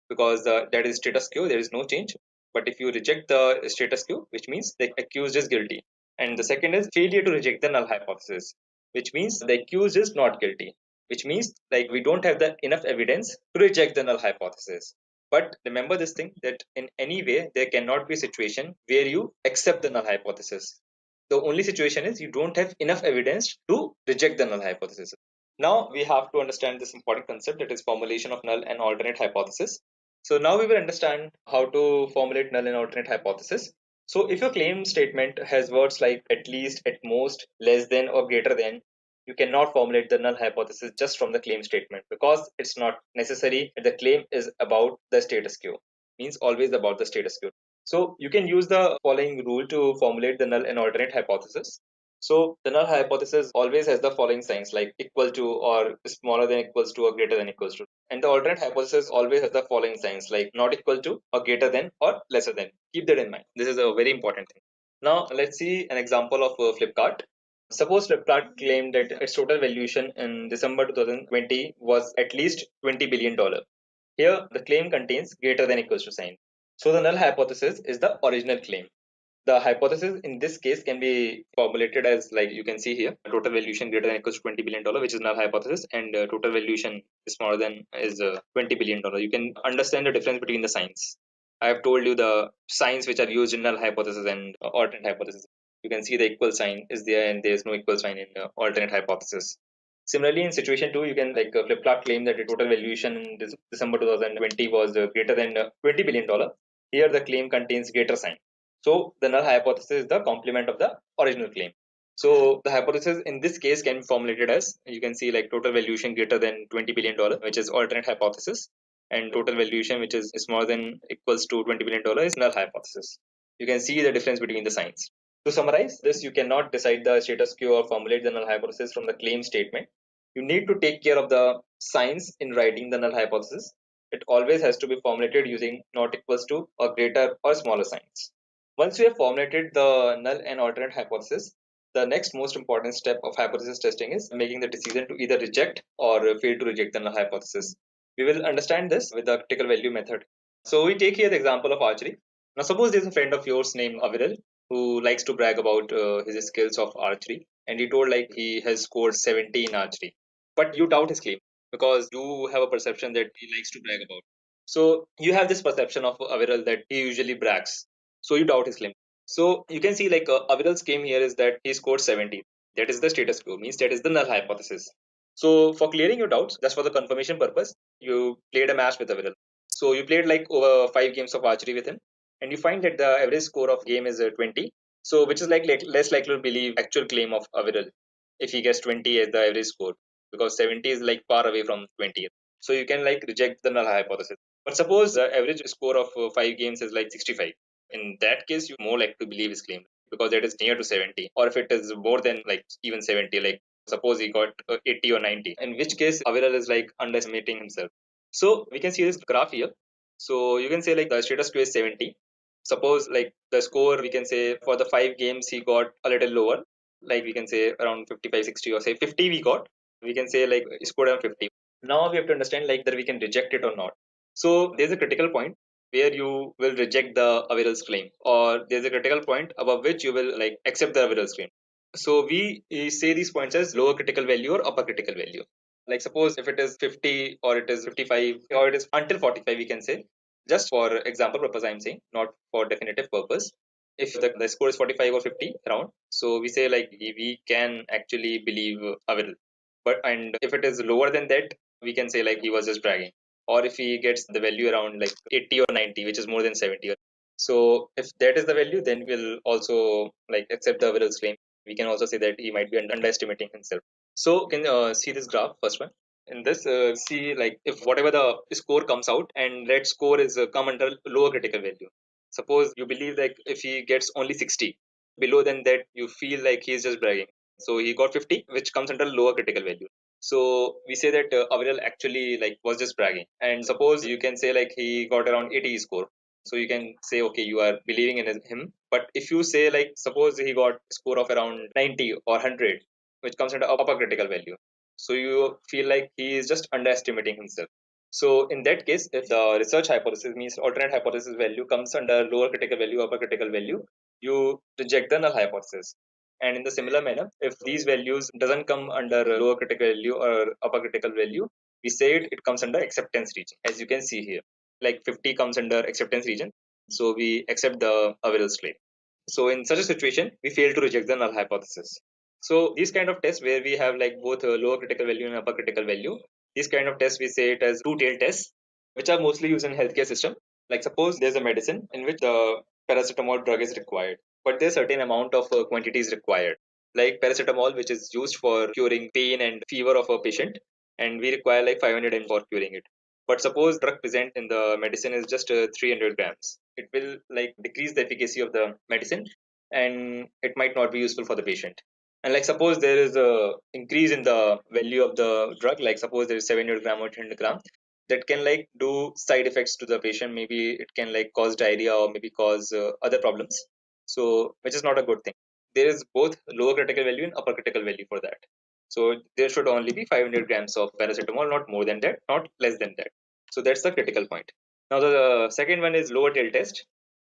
S10: because that is status quo, there is no change. But if you reject the status quo, which means the accused is guilty. And the second is failure to reject the null hypothesis, which means the accused is not guilty, which means like we don't have the enough evidence to reject the null hypothesis. But remember this thing, that in any way there cannot be a situation where you accept the null hypothesis. The only situation is you don't have enough evidence to reject the null hypothesis. Now we have to understand this important concept, that is formulation of null and alternate hypothesis. So now we will understand how to formulate null and alternate hypothesis. So if your claim statement has words like at least, at most, less than, or greater than, you cannot formulate the null hypothesis just from the claim statement, because it's not necessary that the claim is about the status quo, means always about the status quo. So you can use the following rule to formulate the null and alternate hypothesis. So the null hypothesis always has the following signs, like equal to, or smaller than equals to, or greater than equals to. And the alternate hypothesis always has the following signs, like not equal to, or greater than, or lesser than. Keep that in mind. This is a very important thing. Now let's see an example of Flipkart. Suppose Flipkart claimed that its total valuation in December 2020 was at least $20 billion. Here, the claim contains greater than equals to sign. So the null hypothesis is the original claim. The hypothesis in this case can be formulated as, like you can see here, total valuation greater than equals to $20 billion, which is null hypothesis, and total valuation is smaller than is $20 billion. You can understand the difference between the signs. I have told you the signs which are used in null hypothesis and alternate hypothesis. You can see the equal sign is there and there is no equal sign in alternate hypothesis. Similarly, in situation 2, you can like Flipkart claim that the total valuation in December 2020 was greater than $20 billion. Here the claim contains greater sign. So the null hypothesis is the complement of the original claim. So the hypothesis in this case can be formulated as, you can see like total valuation greater than $20 billion, which is alternate hypothesis, and total valuation which is smaller than equals to $20 billion is null hypothesis. You can see the difference between the signs. To summarize this, you cannot decide the status quo or formulate the null hypothesis from the claim statement. You need to take care of the signs in writing the null hypothesis. It always has to be formulated using not equals to, or greater, or smaller signs. Once you have formulated the null and alternate hypothesis, the next most important step of hypothesis testing is making the decision to either reject or fail to reject the null hypothesis. We will understand this with the critical value method. So we take here the example of archery. Now suppose there's a friend of yours named Aviral who likes to brag about his skills of archery, and he told like he has scored 70 in archery. But you doubt his claim because you have a perception that he likes to brag about. So you have this perception of Aviral that he usually brags. So you doubt his claim. So you can see like Aviral's claim here is that he scored 70. That is the status quo, means that is the null hypothesis. So for clearing your doubts, just for the confirmation purpose, you played a match with Aviral. So you played like over 5 games of archery with him, and you find that the average score of game is 20. So which is like less likely to believe actual claim of Aviral if he gets 20 as the average score, because 70 is like far away from 20. So you can like reject the null hypothesis. But suppose the average score of 5 games is like 65. In that case, you more like to believe his claim because that is near to 70. Or if it is more than like even 70, like suppose he got 80 or 90, in which case Aviral is like underestimating himself. So we can see this graph here. So you can say like the status quo is 70. Suppose like the score, we can say for the 5 games he got a little lower, like we can say around 55, 60, or say 50 we got. We can say like he scored around 50. Now we have to understand like that we can reject it or not. So there's a critical point where you will reject the Aviral's claim, or there's a critical point above which you will like accept the Aviral's claim. So we say these points as lower critical value or upper critical value. Like suppose if it is 50 or it is 55 or it is until 45, we can say, just for example purpose I'm saying, not for definitive purpose. if the score is 45 or 50 around, so we say like we can actually believe Avril. And if it is lower than that, we can say like he was just bragging. Or if he gets the value around like 80 or 90, which is more than 70. So if that is the value, then we'll also like accept the Avril's claim. We can also say that he might be underestimating himself. So you can see this graph, first one. In this, see like if whatever the score comes out and that score is come under lower critical value. Suppose you believe like if he gets only 60, below than that you feel like he's just bragging. So he got 50, which comes under lower critical value. So we say that Avril actually like was just bragging. And suppose you can say like he got around 80 score. So you can say, okay, you are believing in him. But if you say like, suppose he got score of around 90 or 100, which comes under upper critical value. So you feel like he is just underestimating himself. So in that case, if the research hypothesis means alternate hypothesis value comes under lower critical value, upper critical value, you reject the null hypothesis. And in the similar manner, if these values doesn't come under lower critical value or upper critical value, we say it comes under acceptance region, as you can see here. Like 50 comes under acceptance region, so we accept the Avril's claim. So in such a situation, we fail to reject the null hypothesis. So these kind of tests where we have like both lower critical value and upper critical value, these kind of tests we say it as two-tailed tests, which are mostly used in healthcare system. Like suppose there's a medicine in which the paracetamol drug is required, but there's certain amount of quantity is required. Like paracetamol, which is used for curing pain and fever of a patient, and we require like 500 ml for curing it. But suppose drug present in the medicine is just 300 grams. It will like decrease the efficacy of the medicine, and it might not be useful for the patient. And like suppose there is a increase in the value of the drug, like suppose there is 700 gram or 1000 gram, that can like do side effects to the patient. Maybe it can like cause diarrhea or maybe cause other problems. So which is not a good thing. There is both lower critical value and upper critical value for that. So there should only be 500 grams of paracetamol, not more than that, not less than that. So that's the critical point. Now the second one is lower tail test.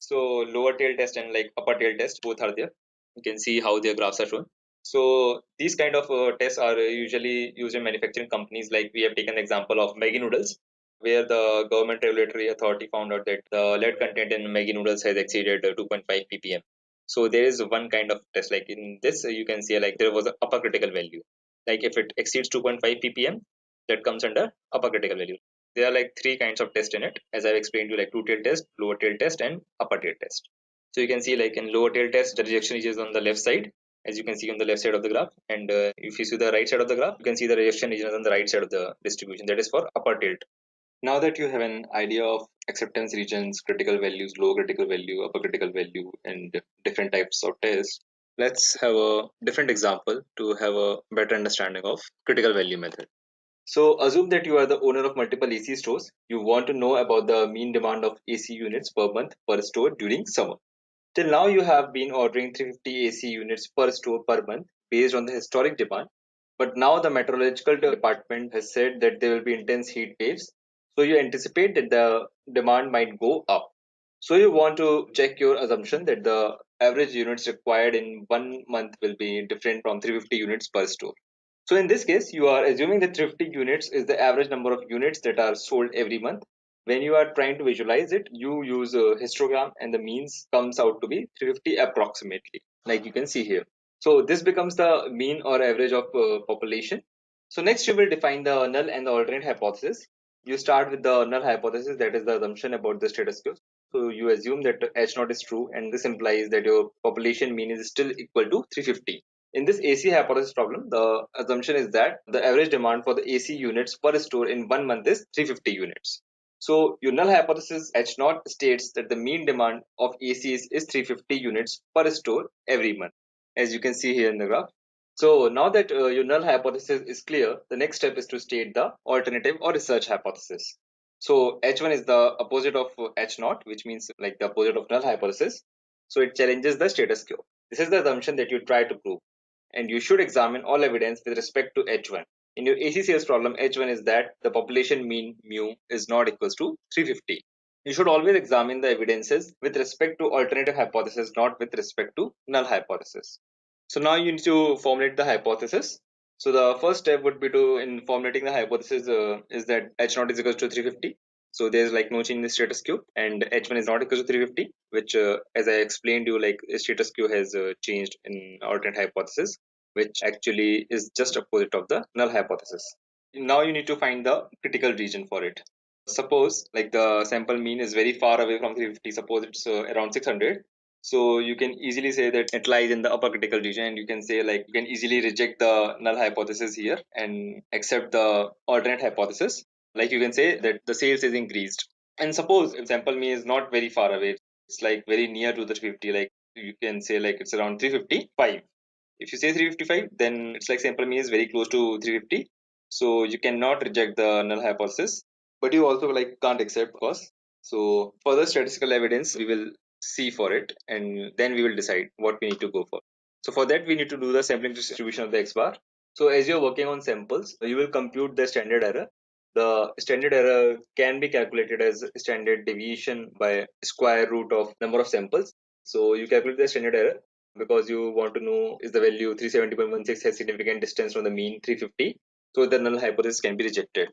S10: So lower tail test and like upper tail test, both are there. You can see how their graphs are shown. So these kind of tests are usually used in manufacturing companies. Like we have taken the example of Maggi noodles, where the government regulatory authority found out that the lead content in Maggi noodles has exceeded 2.5 ppm. So there is one kind of test. Like in this, you can see like there was an upper critical value. Like if it exceeds 2.5 ppm, that comes under upper critical value. There are like three kinds of tests in it, as I've explained to you, like two tail test, lower tail test, and upper tail test. So you can see like in lower tail test, the rejection region is on the left side, as you can see on the left side of the graph. And if you see the right side of the graph, you can see the rejection region is on the right side of the distribution. That is for upper tilt. Now that you have an idea of acceptance regions, critical values, low critical value, upper critical value, and different types of tests, let's have a different example to have a better understanding of critical value method. So assume that you are the owner of multiple AC stores. You want to know about the mean demand of AC units per month per store during summer. Till now, you have been ordering 350 AC units per store per month based on the historic demand. But now the meteorological department has said that there will be intense heat waves. So you anticipate that the demand might go up. So you want to check your assumption that the average units required in 1 month will be different from 350 units per store. So in this case, you are assuming that 350 units is the average number of units that are sold every month. When you are trying to visualize it, you use a histogram and the means comes out to be 350 approximately, like you can see here. So this becomes the mean or average of population. So next you will define the null and the alternate hypothesis. You start with the null hypothesis, that is the assumption about the status quo. So you assume that H0 is true, and this implies that your population mean is still equal to 350. In this AC hypothesis problem, the assumption is that the average demand for the AC units per store in 1 month is 350 units. So your null hypothesis H0 states that the mean demand of ACs is 350 units per store every month, as you can see here in the graph. So now that your null hypothesis is clear, the next step is to state the alternative or research hypothesis. So H1 is the opposite of H0, which means like the opposite of null hypothesis. So it challenges the status quo. This is the assumption that you try to prove, and you should examine all evidence with respect to H1. In your AC sales problem, H1 is that the population mean mu is not equals to 350. You should always examine the evidences with respect to alternative hypothesis, not with respect to null hypothesis. So now you need to formulate the hypothesis. So the first step would be to, in formulating the hypothesis, is that H0 is equals to 350. So there's like no change in the status quo, and h1 is not equal to 350, which as I explained you, like status quo has changed in alternate hypothesis, which actually is just opposite of the null hypothesis. Now you need to find the critical region for it. Suppose like the sample mean is very far away from 350, suppose it's around 600. So you can easily say that it lies in the upper critical region, and you can say like you can easily reject the null hypothesis here and accept the alternate hypothesis. Like you can say that the sales is increased. And suppose if sample mean is not very far away, it's like very near to the 350, like you can say like it's around 355. If you say 355, then it's like sample mean is very close to 350. So you cannot reject the null hypothesis, but you also like can't accept cause. So further statistical evidence we will see for it, and then we will decide what we need to go for. So for that we need to do the sampling distribution of the x bar. So as you're working on samples, you will compute the standard error. The standard error can be calculated as standard deviation by square root of number of samples. So you calculate the standard error because you want to know is the value 370.16 has significant distance from the mean 350. So the null hypothesis can be rejected.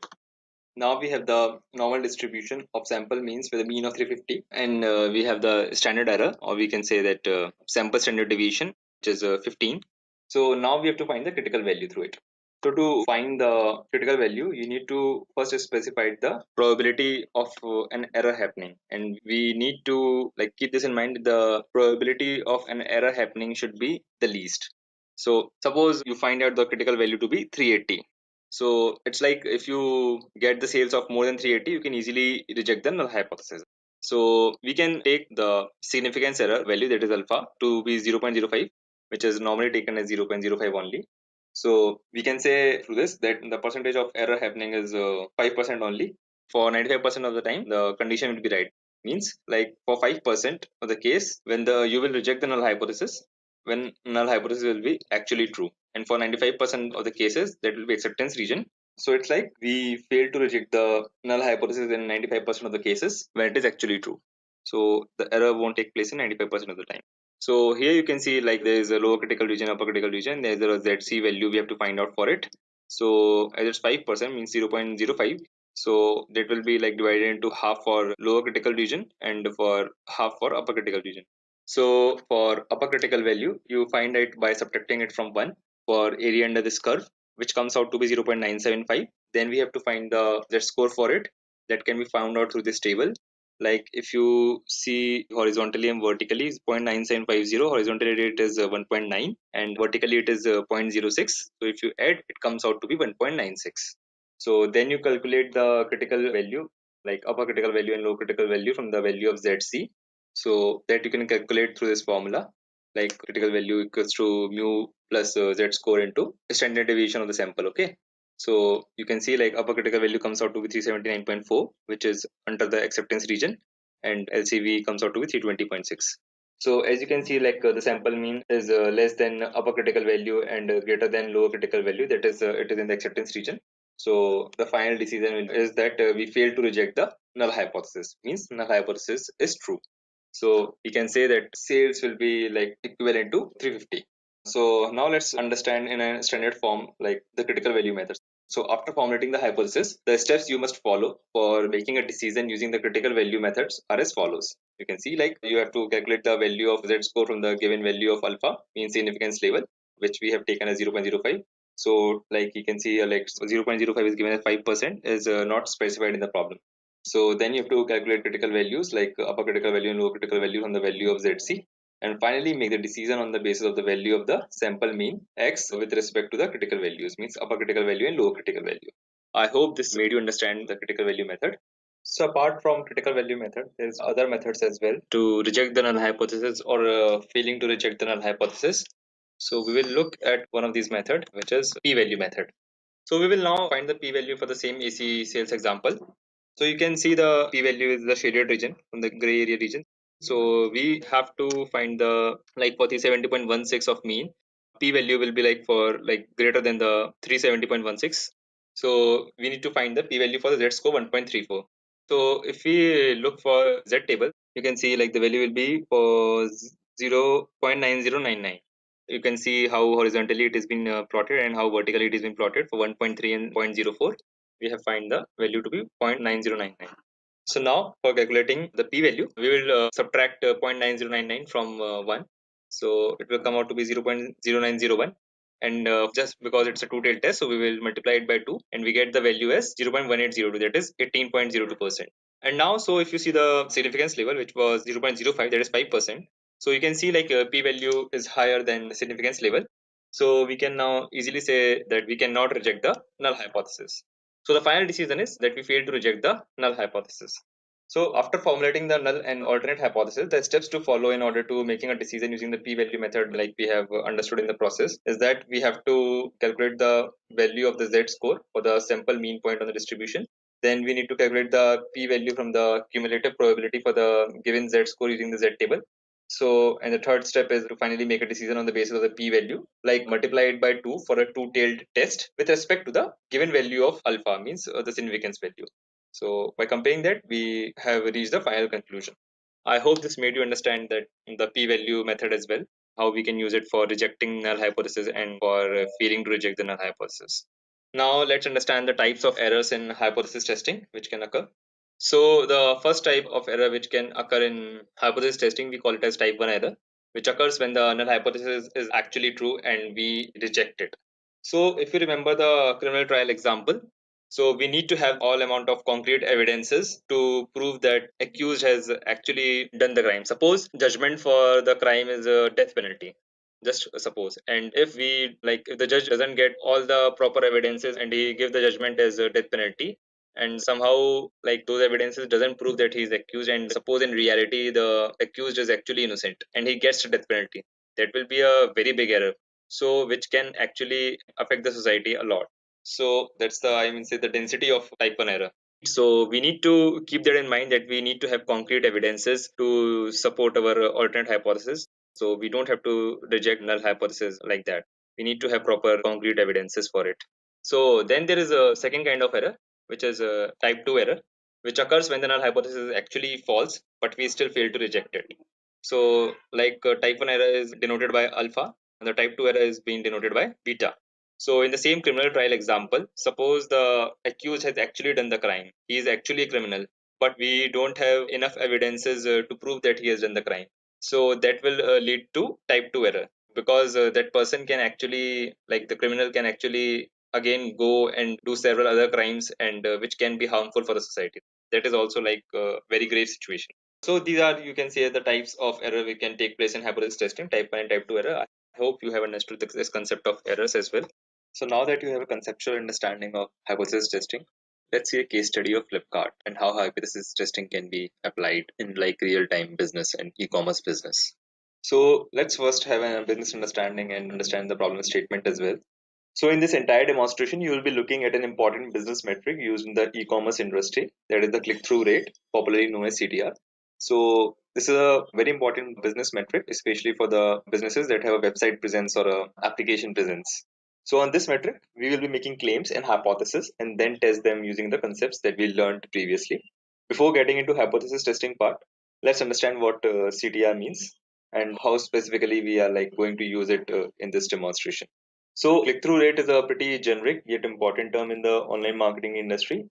S10: Now we have the normal distribution of sample means with a mean of 350, and we have the standard error, or we can say that sample standard deviation, which is 15. So now we have to find the critical value through it. So to find the critical value, you need to first specify the probability of an error happening, and we need to like keep this in mind. The probability of an error happening should be the least. So suppose you find out the critical value to be 380. So it's like if you get the sales of more than 380, you can easily reject the null hypothesis. So we can take the significance error value, that is alpha, to be 0.05, which is normally taken as 0.05 only. So we can say through this that the percentage of error happening is 5% only. For 95% of the time, the condition will be right. Means like for 5% of the case, when you will reject the null hypothesis, when null hypothesis will be actually true, and for 95% of the cases that will be acceptance region. So it's like we fail to reject the null hypothesis in 95% of the cases when it is actually true. So the error won't take place in 95% of the time. So here you can see like there is a lower critical region, upper critical region. There is a ZC value we have to find out for it. So as it's 5% means 0.05. So that will be like divided into half for lower critical region and for half for upper critical region. So for upper critical value, you find it by subtracting it from 1 for area under this curve, which comes out to be 0.975. Then we have to find the Z score for it. That can be found out through this table. Like if you see horizontally and vertically, 0.9750, horizontally it is 1.9 and vertically it is 0.06. So if you add, it comes out to be 1.96. So then you calculate the critical value, like upper critical value and low critical value from the value of ZC. So that you can calculate through this formula, like critical value equals to mu plus Z score into standard deviation of the sample. Okay. So you can see like upper critical value comes out to be 379.4, which is under the acceptance region, and LCV comes out to be 320.6. So as you can see, like the sample mean is less than upper critical value and greater than lower critical value. That is, it is in the acceptance region. So the final decision is that we fail to reject the null hypothesis. Means null hypothesis is true. So we can say that sales will be like equivalent to 350. So now let's understand in a standard form like the critical value methods. So after formulating the hypothesis, the steps you must follow for making a decision using the critical value methods are as follows. You can see like you have to calculate the value of Z score from the given value of alpha, mean significance level, which we have taken as 0.05. So like you can see like 0.05 is given as 5% is not specified in the problem. So then you have to calculate critical values like upper critical value and lower critical value from the value of ZC, and finally make the decision on the basis of the value of the sample mean X with respect to the critical values, means upper critical value and lower critical value. I hope this made you understand the critical value method. So apart from critical value method, there's other methods as well to reject the null hypothesis or failing to reject the null hypothesis. So we will look at one of these methods, which is p-value method. So we will now find the p-value for the same AC sales example. So you can see the p-value is the shaded region from the gray area region. So we have to find the like for 370.16 of mean, p-value will be like for like greater than the 370.16. So we need to find the p-value for the z-score 1.34. So if we look for z table, you can see like the value will be for 0.9099. You can see how horizontally it has been plotted and how vertically it has been plotted for 1.3 and 0.04. We have find the value to be 0.9099. So now for calculating the p-value, we will subtract 0.9099 from 1. So it will come out to be 0.0901. And just because it's a two-tailed test, so we will multiply it by 2 and we get the value as 0.1802, that is 18.02%. And now, so if you see the significance level, which was 0.05, that is 5%. So you can see like p-value is higher than the significance level. So we can now easily say that we cannot reject the null hypothesis. So the final decision is that we fail to reject the null hypothesis. So after formulating the null and alternate hypothesis, the steps to follow in order to making a decision using the p-value method, like we have understood in the process, is that we have to calculate the value of the z-score for the sample mean point on the distribution. Then we need to calculate the p-value from the cumulative probability for the given z-score using the z-table. So, and the third step is to finally make a decision on the basis of the p-value, like multiply it by 2 for a two-tailed test with respect to the given value of alpha, means the significance value. So by comparing that, we have reached the final conclusion. I hope this made you understand that the p-value method as well, how we can use it for rejecting null hypothesis and for failing to reject the null hypothesis. Now let's understand the types of errors in hypothesis testing which can occur. So the first type of error which can occur in hypothesis testing, we call it as type 1 error, which occurs when the null hypothesis is actually true and we reject it. So if you remember the criminal trial example, so we need to have all amount of concrete evidences to prove that accused has actually done the crime. Suppose judgment for the crime is a death penalty. Just suppose, and if we like, if the judge doesn't get all the proper evidences and he give the judgment as a death penalty, and somehow like those evidences doesn't prove that he is accused, and suppose in reality the accused is actually innocent and he gets the death penalty, that will be a very big error. So which can actually affect the society a lot. So that's the, I mean, say the density of type 1 error. So we need to keep that in mind, that we need to have concrete evidences to support our alternate hypothesis. So we don't have to reject null hypothesis like that. We need to have proper concrete evidences for it. So then there is a second kind of error, which is a type 2 error, which occurs when the null hypothesis is actually false, but we still fail to reject it. So like type 1 error is denoted by alpha, and the type 2 error is being denoted by beta. So in the same criminal trial example, suppose the accused has actually done the crime. He is actually a criminal, but we don't have enough evidences to prove that he has done the crime. So that will lead to type 2 error, because that person can actually, like the criminal can actually again go and do several other crimes, and which can be harmful for the society. That is also like a very grave situation. So these are, you can say, the types of error we can take place in hypothesis testing, type 1 and type 2 error. I hope you have understood this concept of errors as well. So now that you have a conceptual understanding of hypothesis testing, let's see a case study of Flipkart and how hypothesis testing can be applied in like real-time business and e-commerce business. So let's first have a business understanding and understand the problem statement as well. So in this entire demonstration, you will be looking at an important business metric used in the e-commerce industry, that is the click-through rate, popularly known as CTR. So this is a very important business metric, especially for the businesses that have a website presence or a application presence. So on this metric, we will be making claims and hypotheses and then test them using the concepts that we learned previously. Before getting into hypothesis testing part, let's understand what CTR means and how specifically we are like going to use it in this demonstration. So click-through rate is a pretty generic yet important term in the online marketing industry.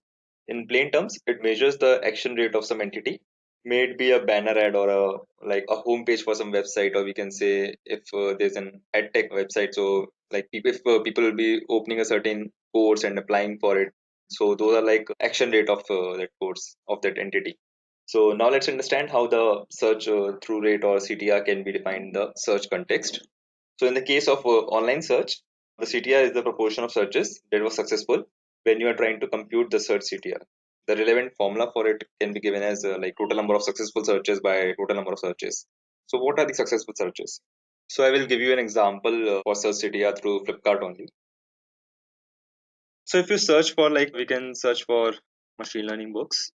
S10: In plain terms, it measures the action rate of some entity. May it be a banner ad or a homepage for some website, or we can say if there's an ad tech website. So like if people will be opening a certain course and applying for it. So those are like action rate of that course of that entity. So now let's understand how the search through rate or CTR can be defined in the search context. So in the case of online search, the CTR is the proportion of searches that was successful when you are trying to compute the search CTR. The relevant formula for it can be given as like total number of successful searches by total number of searches. So what are the successful searches? So I will give you an example for search CTR through Flipkart only. So if you search for, like, we can search for machine learning books.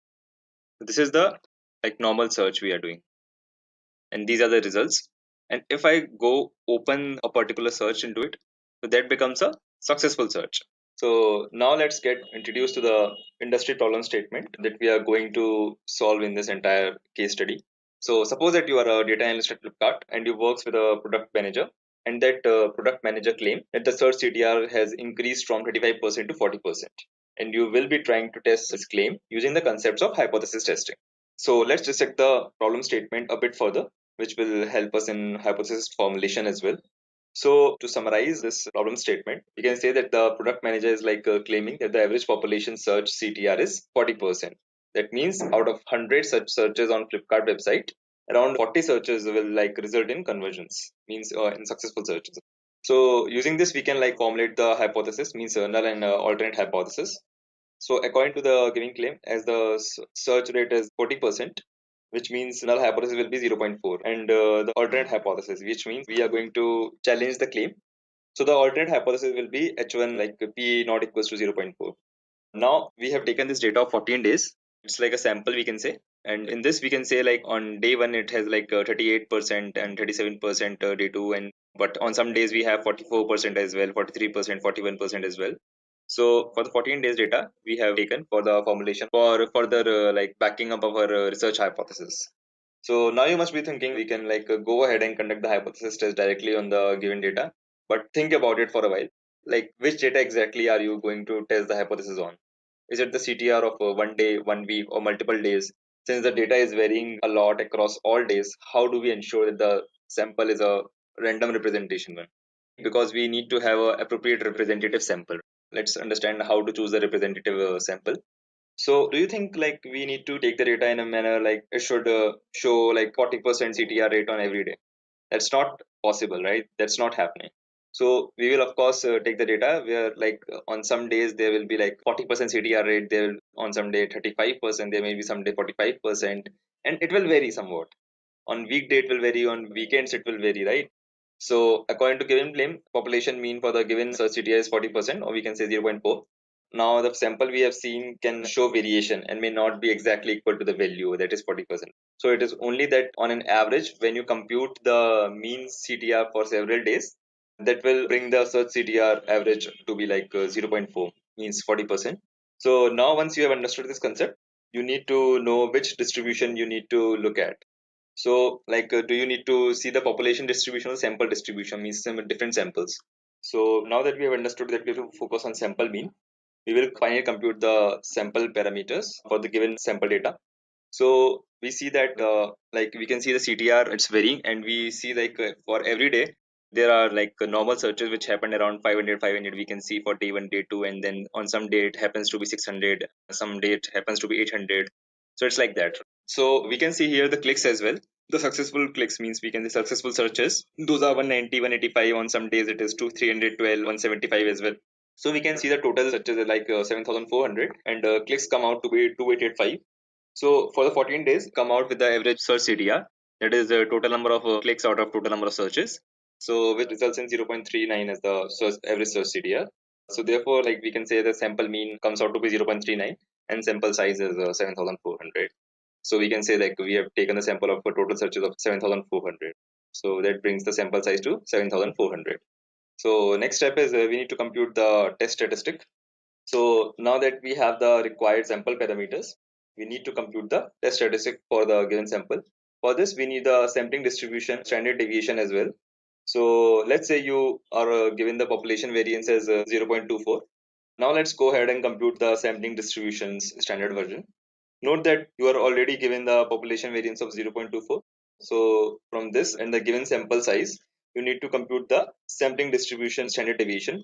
S10: This is the like normal search we are doing, and these are the results. And if I go open a particular search into it, so that becomes a successful search. So now let's get introduced to the industry problem statement that we are going to solve in this entire case study. So suppose that you are a data analyst at Flipkart and you works with a product manager, and that product manager claim that the search CTR has increased from 35% to 40%. and you will be trying to test this claim using the concepts of hypothesis testing. So let's dissect the problem statement a bit further, which will help us in hypothesis formulation as well. So to summarize this problem statement, we can say that the product manager is claiming that the average population search CTR is 40%. That means out of 100 such searches on Flipkart website, around 40 searches will result in conversions, means in successful searches. So using this, we can formulate the hypothesis, means null and alternate hypothesis. So according to the given claim, as the search rate is 40%, which means null hypothesis will be 0.4, and the alternate hypothesis, which means we are going to challenge the claim. So the alternate hypothesis will be H1 P not equals to 0.4. Now we have taken this data of 14 days. It's like a sample, we can say. And in this, we can say on day one, it has 38% and 37% day two. But on some days, we have 44% as well, 43%, 41% as well. So for the 14 days data, we have taken for the formulation for further backing up of our research hypothesis. So now you must be thinking we can go ahead and conduct the hypothesis test directly on the given data. But think about it for a while. Which data exactly are you going to test the hypothesis on? Is it the CTR of 1 day, 1 week, or multiple days? Since the data is varying a lot across all days, how do we ensure that the sample is a random representation one? Because we need to have an appropriate representative sample. Let's understand how to choose the representative sample. So do you think we need to take the data in a manner it should show 40% CTR rate on every day? That's not possible, right? That's not happening. So we will of course take the data where on some days there will be 40% CTR rate, there will on some day 35%, there may be some day 45%, and it will vary somewhat. On weekday it will vary, on weekends it will vary, right? So according to given claim, population mean for the given search CTR is 40%, or we can say 0.4. Now the sample we have seen can show variation and may not be exactly equal to the value that is 40%. So it is only that on an average, when you compute the mean CTR for several days, that will bring the search CTR average to be 0.4, means 40%. So now once you have understood this concept, you need to know which distribution you need to look at. So do you need to see the population distribution or sample distribution, means some different samples? So now that we have understood that we have to focus on sample mean, we will finally compute the sample parameters for the given sample data. So we see that we can see the CTR, it's varying, and we see for every day there are normal searches which happen around 500 we can see for day 1, day 2, and then on some day it happens to be 600, some day it happens to be 800. So it's like that. So we can see here the clicks as well. The successful clicks, means we can see successful searches, those are 190, 185. On some days it is 312, 175 as well. So we can see the total searches are 7,400, and clicks come out to be 2885. So for the 14 days, come out with the average search CTR, that is the total number of clicks out of total number of searches. So which results in 0.39 as the average search CTR. So therefore, we can say the sample mean comes out to be 0.39, and sample size is 7,400. So we can say we have taken the sample of total searches of 7,400. So that brings the sample size to 7,400. So next step is we need to compute the test statistic. So now that we have the required sample parameters, we need to compute the test statistic for the given sample. For this, we need the sampling distribution standard deviation as well. So let's say you are given the population variance as 0.24. Now let's go ahead and compute the sampling distribution's standard version. Note that you are already given the population variance of 0.24. So from this and the given sample size, you need to compute the sampling distribution standard deviation.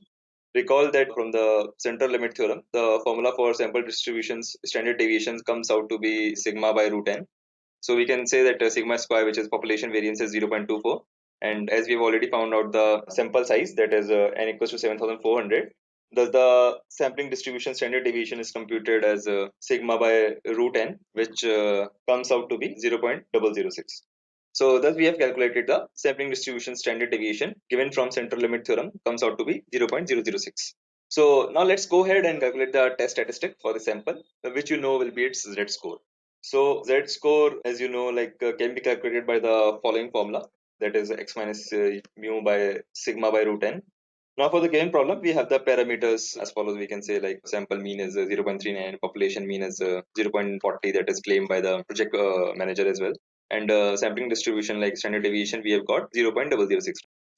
S10: Recall that from the central limit theorem, the formula for sample distributions standard deviations comes out to be sigma by root n. So we can say that sigma square, which is population variance, is 0.24. And as we've already found out the sample size, that is n equals to 7,400, thus the sampling distribution standard deviation is computed as sigma by root n, which comes out to be 0.006. So thus we have calculated the sampling distribution standard deviation given from central limit theorem comes out to be 0.006. So now let's go ahead and calculate the test statistic for the sample, which you know will be its Z score. So Z score, as you know, can be calculated by the following formula, that is x minus mu by sigma by root n. Now for the given problem, we have the parameters as follows. We can say sample mean is 0.39, population mean is 0.40, that is claimed by the project manager as well. And sampling distribution standard deviation, we have got 0.006.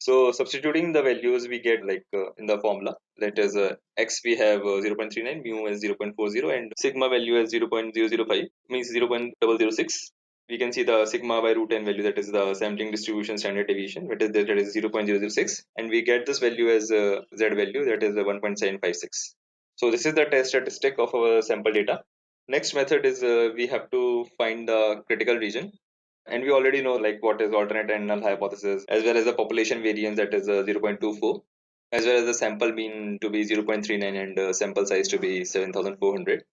S10: So substituting the values we get like in the formula, that is x we have 0.39, mu is 0.40 and sigma value is 0.005, means 0.006. We can see the sigma by root n value, that is the sampling distribution standard deviation, that is 0.006, and we get this value as z value, that is 1.756. So this is the test statistic of our sample data. Next method is we have to find the critical region, and we already know like what is alternate and null hypothesis, as well as the population variance, that is 0.24, as well as the sample mean to be 0.39 and sample size to be 7,400.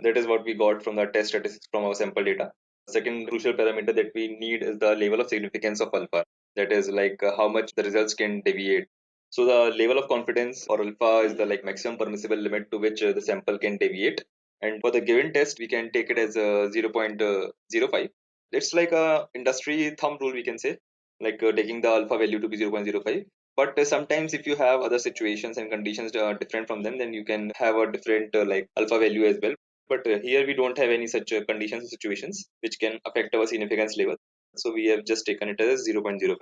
S10: That is what we got from the test statistics from our sample data. Second crucial parameter that we need is the level of significance of alpha, that is like how much the results can deviate. So the level of confidence or alpha is the like maximum permissible limit to which the sample can deviate, and for the given test we can take it as 0.05. It's like a industry thumb rule, we can say, like taking the alpha value to be 0.05. But sometimes if you have other situations and conditions different from them, then you can have a different like alpha value as well. But here we don't have any such conditions or situations which can affect our significance level, so we have just taken it as 0.05.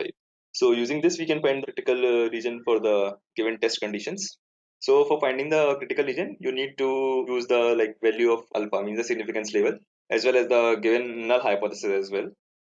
S10: So using this we can find the critical region for the given test conditions. So for finding the critical region, you need to use the like value of alpha, means the significance level, as well as the given null hypothesis as well.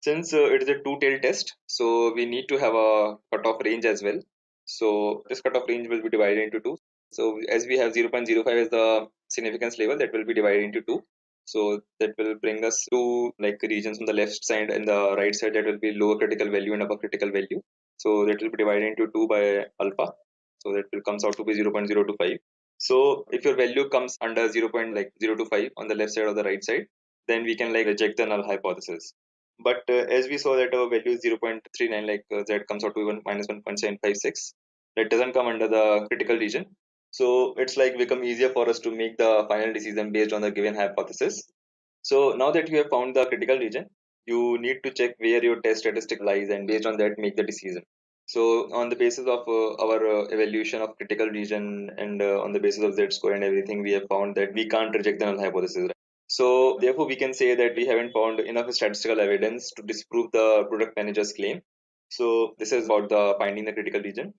S10: Since it is a two-tailed test, so we need to have a cutoff range as well. So this cutoff range will be divided into two. So as we have 0.05 as the significance level, that will be divided into two. So that will bring us two like regions on the left side and the right side, that will be lower critical value and upper critical value. So that will be divided into two by alpha. So that will comes out to be 0.025. So if your value comes under 0.025 on the left side or the right side, then we can like reject the null hypothesis. But as we saw that our value is 0.39, like that comes out to even minus 1.756. That doesn't come under the critical region. So it's like become easier for us to make the final decision based on the given hypothesis. So now that you have found the critical region, you need to check where your test statistic lies, and based on that make the decision. So on the basis of our evaluation of critical region and on the basis of z-score and everything, we have found that we can't reject the null hypothesis. So therefore we can say that we haven't found enough statistical evidence to disprove the product manager's claim. So this is about the finding the critical region.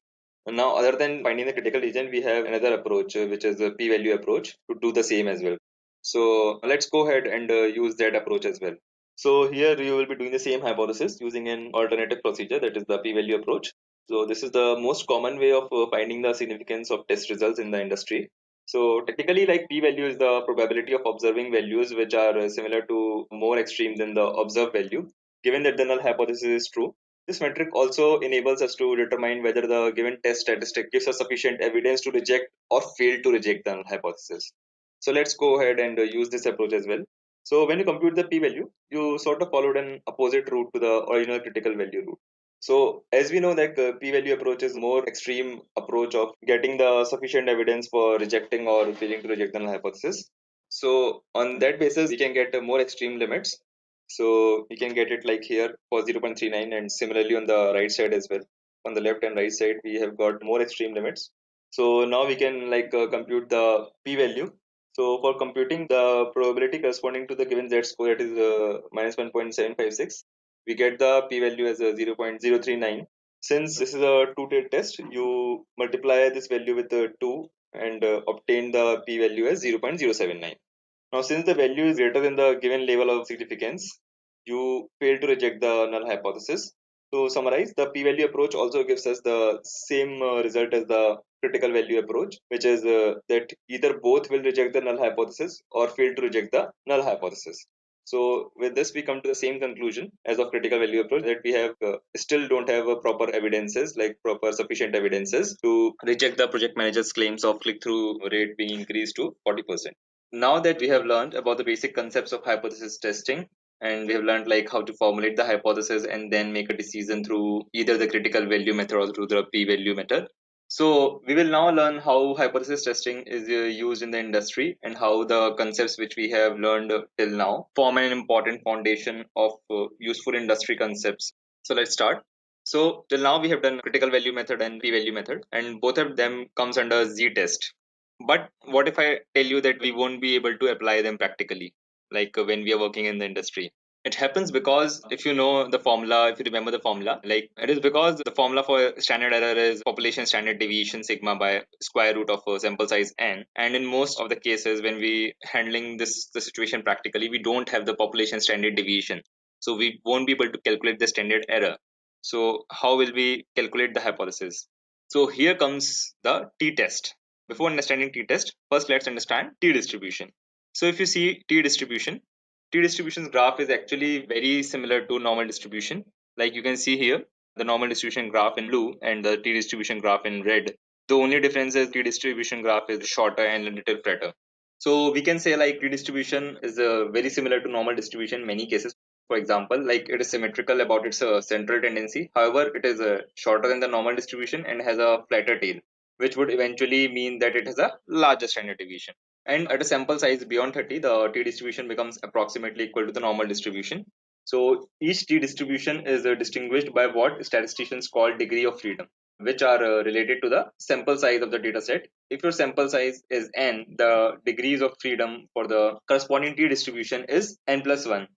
S10: And now other than finding the critical region, we have another approach which is the p-value approach to do the same as well. So let's go ahead and use that approach as well. So here you will be doing the same hypothesis using an alternative procedure, that is the p-value approach. So this is the most common way of finding the significance of test results in the industry. So technically, like p-value is the probability of observing values which are similar to more extreme than the observed value, given that the null hypothesis is true. This metric also enables us to determine whether the given test statistic gives us sufficient evidence to reject or fail to reject the null hypothesis. So let's go ahead and use this approach as well. So when you compute the p-value, you sort of followed an opposite route to the original critical value route. So as we know that p-value approach is more extreme approach of getting the sufficient evidence for rejecting or failing to reject the null hypothesis. So on that basis, we can get more extreme limits. So we can get it like here for 0.39, and similarly on the right side as well. On the left and right side, we have got more extreme limits. So now we can like compute the p-value. So for computing the probability corresponding to the given z-score, that is minus 1.756, we get the p-value as a 0.039. Since this is a two-tailed test, you multiply this value with 2 and obtain the p-value as 0.079. Now, since the value is greater than the given level of significance, you fail to reject the null hypothesis. To summarize, the p-value approach also gives us the same result as the critical value approach, which is that either both will reject the null hypothesis or fail to reject the null hypothesis. So with this, we come to the same conclusion as of critical value approach, that we have still don't have proper evidences, like proper sufficient evidences to reject the project manager's claims of click-through rate being increased to 40%. Now that we have learned about the basic concepts of hypothesis testing, and we have learned like how to formulate the hypothesis and then make a decision through either the critical value method or through the p-value method. So we will now learn how hypothesis testing is used in the industry, and how the concepts which we have learned till now form an important foundation of useful industry concepts. So let's start. So till now we have done critical value method and p-value method, and both of them comes under z-test. But what if I tell you that we won't be able to apply them practically, like when we are working in the industry? It happens because if you know the formula, if you remember the formula, like it is because the formula for standard error is population standard deviation sigma by square root of a sample size n. And in most of the cases, when we handling the situation practically, we don't have the population standard deviation. So we won't be able to calculate the standard error. So how will we calculate the hypothesis? So here comes the t-test. Before understanding t-test, first let's understand t-distribution. So if you see t-distribution, t-distribution's graph is actually very similar to normal distribution. Like you can see here, the normal distribution graph in blue and the t-distribution graph in red. The only difference is t-distribution graph is shorter and a little flatter. So we can say like t-distribution is very similar to normal distribution in many cases. For example, like it is symmetrical about its central tendency. However, it is shorter than the normal distribution and has a flatter tail, which would eventually mean that it has a larger standard deviation. And at a sample size beyond 30, the t-distribution becomes approximately equal to the normal distribution. So each t-distribution is distinguished by what statisticians call degree of freedom, which are related to the sample size of the data set. If your sample size is n, the degrees of freedom for the corresponding t-distribution is n plus 1.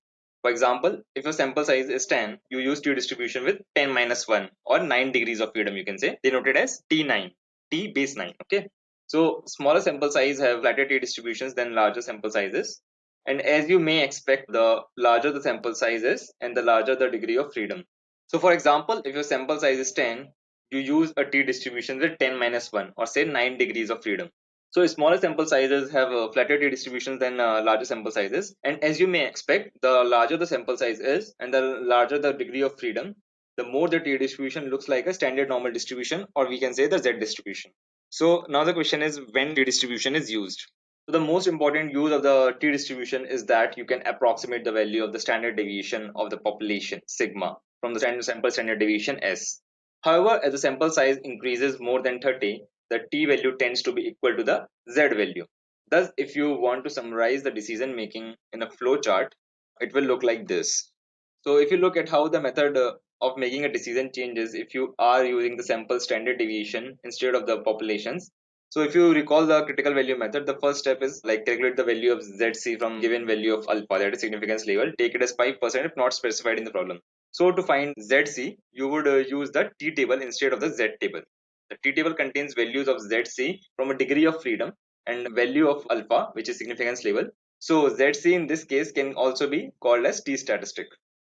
S10: For example, if your sample size is 10, you use t-distribution with 10 minus 1 or 9 degrees of freedom, you can say, denoted as t9, t base 9. Okay. So smaller sample size have flatter t-distributions than larger sample sizes. And as you may expect, the larger the sample size is and the larger the degree of freedom. So for example, if your sample size is 10, you use a t-distribution with 10 minus 1 or say 9 degrees of freedom. So smaller sample sizes have flatter t-distributions than larger sample sizes. And as you may expect, the larger the sample size is and the larger the degree of freedom, the more the t-distribution looks like a standard normal distribution, or we can say the Z distribution. So now the question is when t-distribution is used. So the most important use of the t-distribution is that you can approximate the value of the standard deviation of the population sigma from the sample standard deviation S. However, as the sample size increases more than 30, the t value tends to be equal to the Z value. Thus, if you want to summarize the decision making in a flow chart, it will look like this. So if you look at how the method of making a decision changes if you are using the sample standard deviation instead of the populations. So if you recall the critical value method, the first step is like calculate the value of ZC from given value of alpha, that is significance level, take it as 5% if not specified in the problem. So to find ZC, you would use the T table instead of the Z table. The T table contains values of ZC from a degree of freedom and value of alpha, which is significance level. So ZC in this case can also be called as T statistic.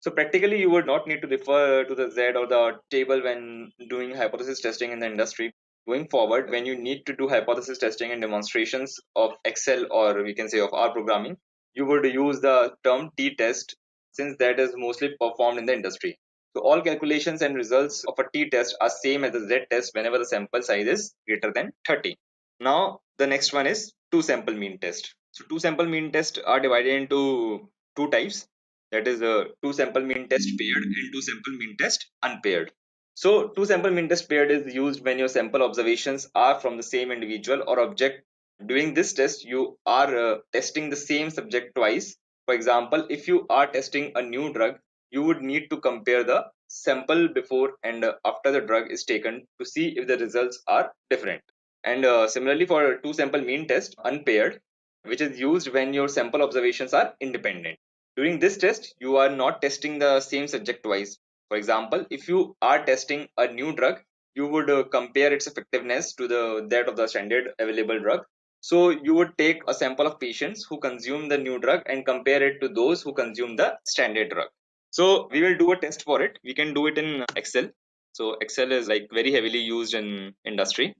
S10: So practically you would not need to refer to the Z or the table when doing hypothesis testing in the industry. Going forward, when you need to do hypothesis testing and demonstrations of Excel or we can say of R programming, you would use the term t-test since that is mostly performed in the industry. So all calculations and results of a t-test are same as the Z-test whenever the sample size is greater than 30. Now the next one is two sample mean test. So two sample mean test are divided into two types. That is a two sample mean test paired and two sample mean test unpaired. So two sample mean test paired is used when your sample observations are from the same individual or object. During this test, you are testing the same subject twice. For example, if you are testing a new drug, you would need to compare the sample before and after the drug is taken to see if the results are different. And similarly for two sample mean test unpaired, which is used when your sample observations are independent. During this test, you are not testing the same subject twice. For example, if you are testing a new drug, you would compare its effectiveness to that of the standard available drug. So you would take a sample of patients who consume the new drug and compare it to those who consume the standard drug. So we will do a test for it. We can do it in Excel. So Excel is like very heavily used in industry.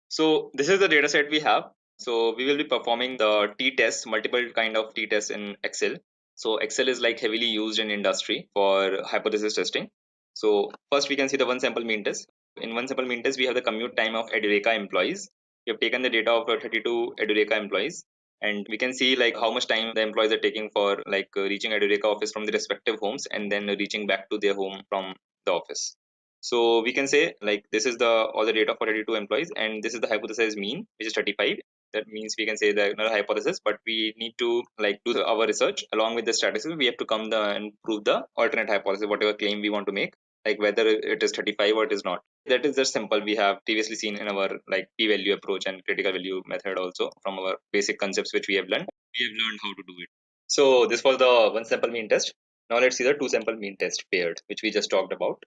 S10: So this is the data set we have. So we will be performing the t-tests, multiple kind of t-tests in Excel. So Excel is like heavily used in industry for hypothesis testing. So first we can see the one sample mean test. In one sample mean test, we have the commute time of Edureka employees. We have taken the data of 32 Edureka employees, and we can see like how much time the employees are taking for like reaching Edureka office from the respective homes and then reaching back to their home from the office. So we can say like this is the all the data for 32 employees, and this is the hypothesized mean, which is 35. That means we can say the null hypothesis, but we need to like do our research along with the statistics. We have to come and prove the alternate hypothesis, whatever claim we want to make, like whether it is 35 or it is not. That is just simple. We have previously seen in our like p-value approach and critical value method also from our basic concepts which we have learned. We have learned how to do it. So this was the one sample mean test. Now let's see the two sample mean test paired, which we just talked about.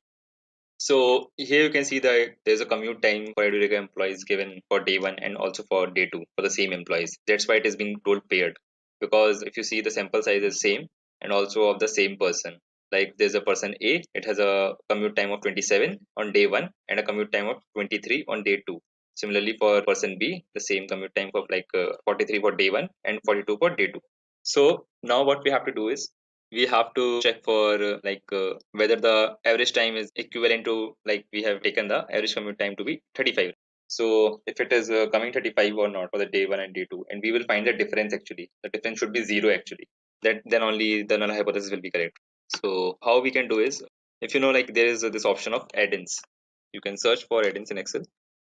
S10: So here you can see that there's a commute time for Edureka employees given for day 1 and also for day 2 for the same employees. That's why it is being told paired, because if you see the sample size is same and also of the same person. Like there's a person A, it has a commute time of 27 on day 1 and a commute time of 23 on day 2. Similarly for person B, the same commute time of 43 for day 1 and 42 for day 2. So now what we have to do is we have to check for whether the average time is equivalent to, like, we have taken the average commute time to be 35. So if it is coming 35 or not for the day 1 and day 2, and we will find the difference. Actually the difference should be 0 actually, that then only the null hypothesis will be correct. So how we can do is, if you know, like, there is this option of add-ins. You can search for add-ins in Excel.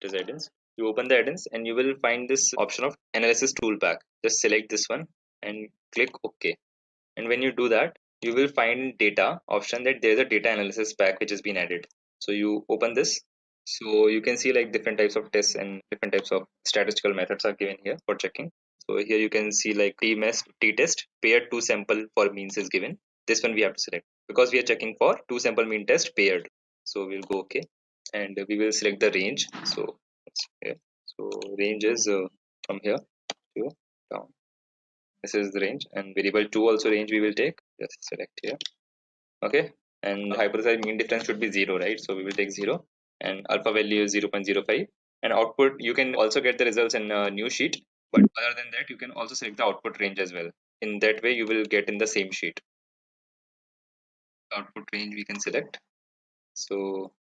S10: It is add-ins. You open the add-ins and you will find this option of analysis toolpack. Just select this one and click OK. And when you do that, you will find data option that there's a data analysis pack which has been added. So you open this. So you can see like different types of tests and different types of statistical methods are given here for checking. So here you can see like t-test paired two sample for means is given. This one we have to select because we are checking for two sample mean test paired. So we'll go OK, and we will select the range. So here. So range is from here to down. This is the range, and variable 2 also range we will take. Just select here. Okay, and hypothesized mean difference should be 0, right? So we will take 0, and alpha value is 0.05, and output you can also get the results in a new sheet, but other than that you can also select the output range as well. In that way you will get in the same sheet. Output range we can select. So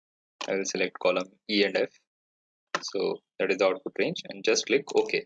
S10: I will select column E and F. So that is the output range, and just click OK.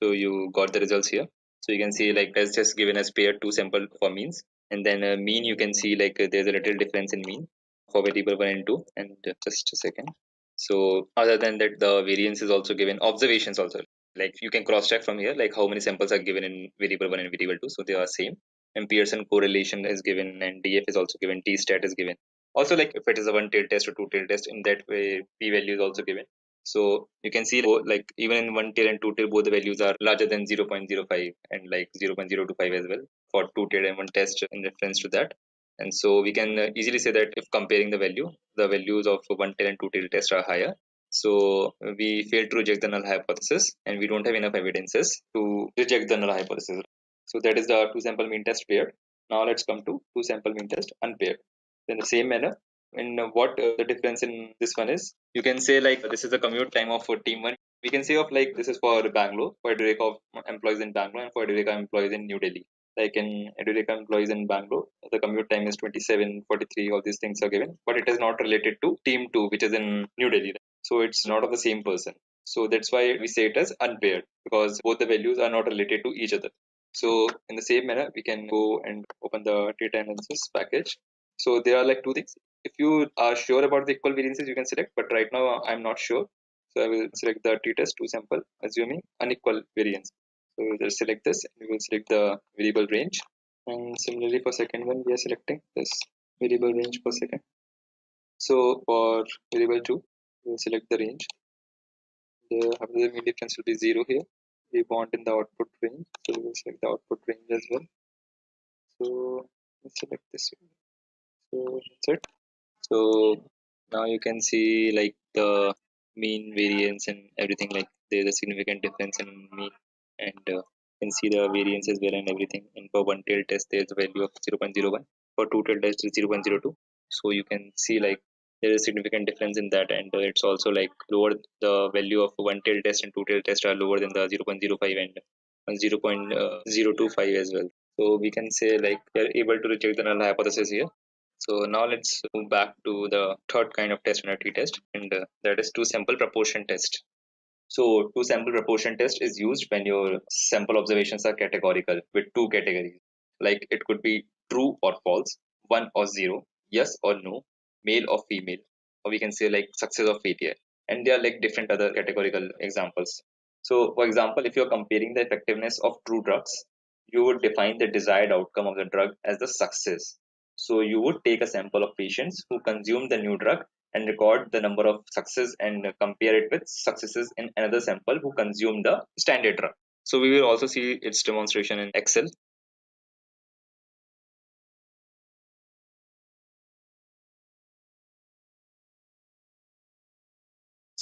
S10: So you got the results here. So you can see like that's just given as pair two sample for means, and then mean you can see like there's a little difference in mean for variable 1 and 2. And just a second. So other than that, the variance is also given. Observations also, like you can cross check from here, like how many samples are given in variable 1 and variable 2, so they are same. And Pearson correlation is given, and DF is also given, T stat is given. Also, like if it is a one tail test or two tail test, in that way P value is also given. So you can see like even in one tail and two tail, both the values are larger than 0.05 and like 0.025 as well for two tail and one test in reference to that. And so we can easily say that if comparing the values of one tail and two tail test are higher. So we failed to reject the null hypothesis, and we don't have enough evidences to reject the null hypothesis. So that is the two sample mean test paired. Now let's come to two sample mean test unpaired. In the same manner, in what the difference in this one is, you can say like this is the commute time of team 1. We can say of like this is for Bangalore, for Edureka of employees in Bangalore, and for Edureka employees in New Delhi. Like in Edureka employees in Bangalore, the commute time is 27, 43, all these things are given, but it is not related to team 2, which is in New Delhi. So it's not of the same person. So that's why we say it as unpaired, because both the values are not related to each other. So in the same manner, we can go and open the data analysis package. So there are like two things. If you are sure about the equal variances, you can select, but right now I'm not sure. So I will select the t-test two sample, assuming unequal variance. So we'll just select this, and we will select the variable range. And similarly for second one, we are selecting this variable range per second. So for variable 2, we will select the range. The mean difference will be 0 here. We want in the output range, so we will select the output range as well. So let's select this one. So that's it. So now you can see like the mean variance and everything, like there's a significant difference in mean, and you can see the variance as well and everything. And for one tail test there's a value of 0.01, for two tail test is 0.02. So you can see like there is a significant difference in that, and it's also like lower, the value of one tail test and two tail test are lower than the 0.05 and 0.025 as well. So we can say like we are able to reject the null hypothesis here. So now let's move back to the third kind of test, t test, and that is two sample proportion test. So two sample proportion test is used when your sample observations are categorical with two categories. Like it could be true or false, 1 or 0, yes or no, male or female, or we can say like success or failure. And there are like different other categorical examples. So for example, if you're comparing the effectiveness of true drugs, you would define the desired outcome of the drug as the success. So you would take a sample of patients who consume the new drug and record the number of success and compare it with successes in another sample who consume the standard drug. So we will also see its demonstration in Excel.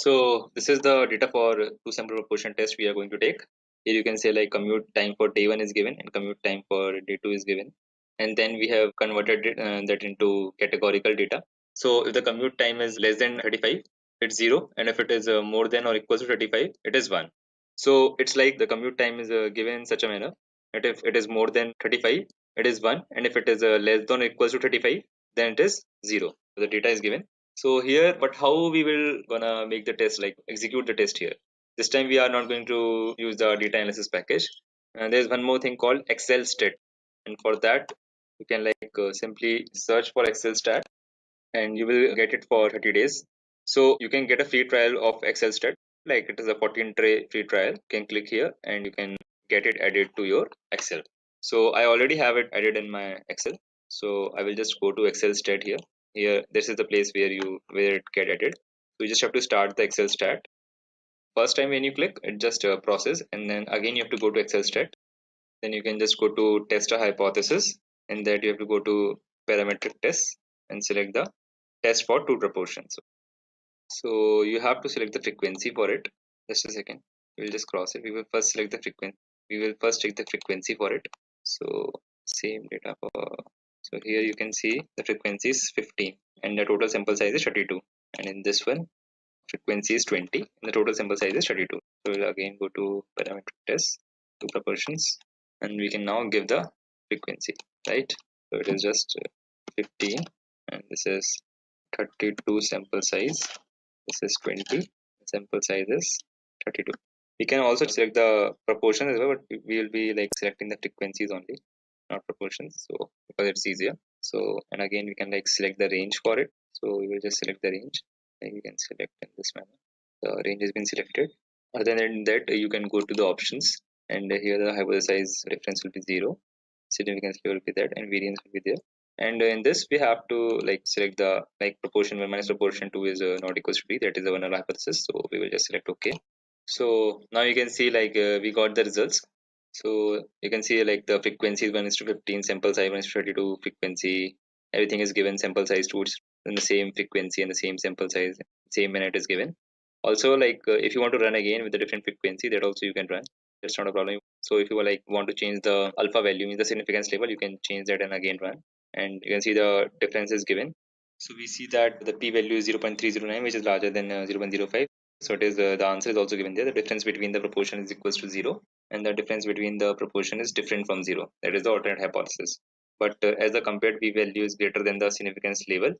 S10: So this is the data for two sample proportion test we are going to take. Here you can say like commute time for day 1 is given and commute time for day 2 is given. And then we have converted that into categorical data. So if the commute time is less than 35, it's 0. And if it is more than or equal to 35, it is 1. So it's like the commute time is given in such a manner that if it is more than 35, it is 1. And if it is less than or equal to 35, then it is 0. So the data is given. So here, but how we will gonna make the test, like execute the test here. This time we are not going to use the data analysis package. And there's one more thing called Excel stat. And for that, you can like simply search for Excel stat and you will get it for 30 days. So you can get a free trial of Excel stat. Like it is a 14-day free trial. You can click here and you can get it added to your Excel. So I already have it added in my Excel. So I will just go to Excel stat here. Here, this is the place where it get added. So you just have to start the Excel stat. First time when you click, it just process, and then again you have to go to Excel stat. Then you can just go to test a hypothesis, and that you have to go to parametric test and select the test for two proportions. So you have to select the frequency for it. Just a second, we'll just cross it. We will first select the frequency. We will first check the frequency for it. So same data for. So here you can see the frequency is 15 and the total sample size is 32. And in this one, frequency is 20 and the total sample size is 32. So we'll again go to parametric test, two proportions, and we can now give the frequency, right? So it is just 15 and this is 32 sample size. This is 20. Sample size is 32. We can also select the proportion as well, but we will be like selecting the frequencies only, not proportions. So because it's easier. So and again we can like select the range for it. So we will just select the range. And you can select in this manner. The range has been selected. Other than that, you can go to the options, and here the hypothesize reference will be 0, significance level will be that, and variance will be there. And in this we have to like select the like proportion 1 minus proportion 2 is not equals to 3, that is the null hypothesis. So we will just select OK. So now you can see like we got the results. So you can see like the frequency is 1 is to 15, sample size 1 is to 32, frequency everything is given, sample size 2 in the same frequency and the same sample size, same minute is given. Also like if you want to run again with a different frequency, that also you can run. That's not a problem. So if you like want to change the alpha value in the significance level, you can change that and again run. And you can see the difference is given. So we see that the p-value is 0.309, which is larger than 0.05. So it is the answer is also given there. The difference between the proportion is equals to 0, and the difference between the proportion is different from 0. That is the alternate hypothesis. But as the compared p-value is greater than the significance level,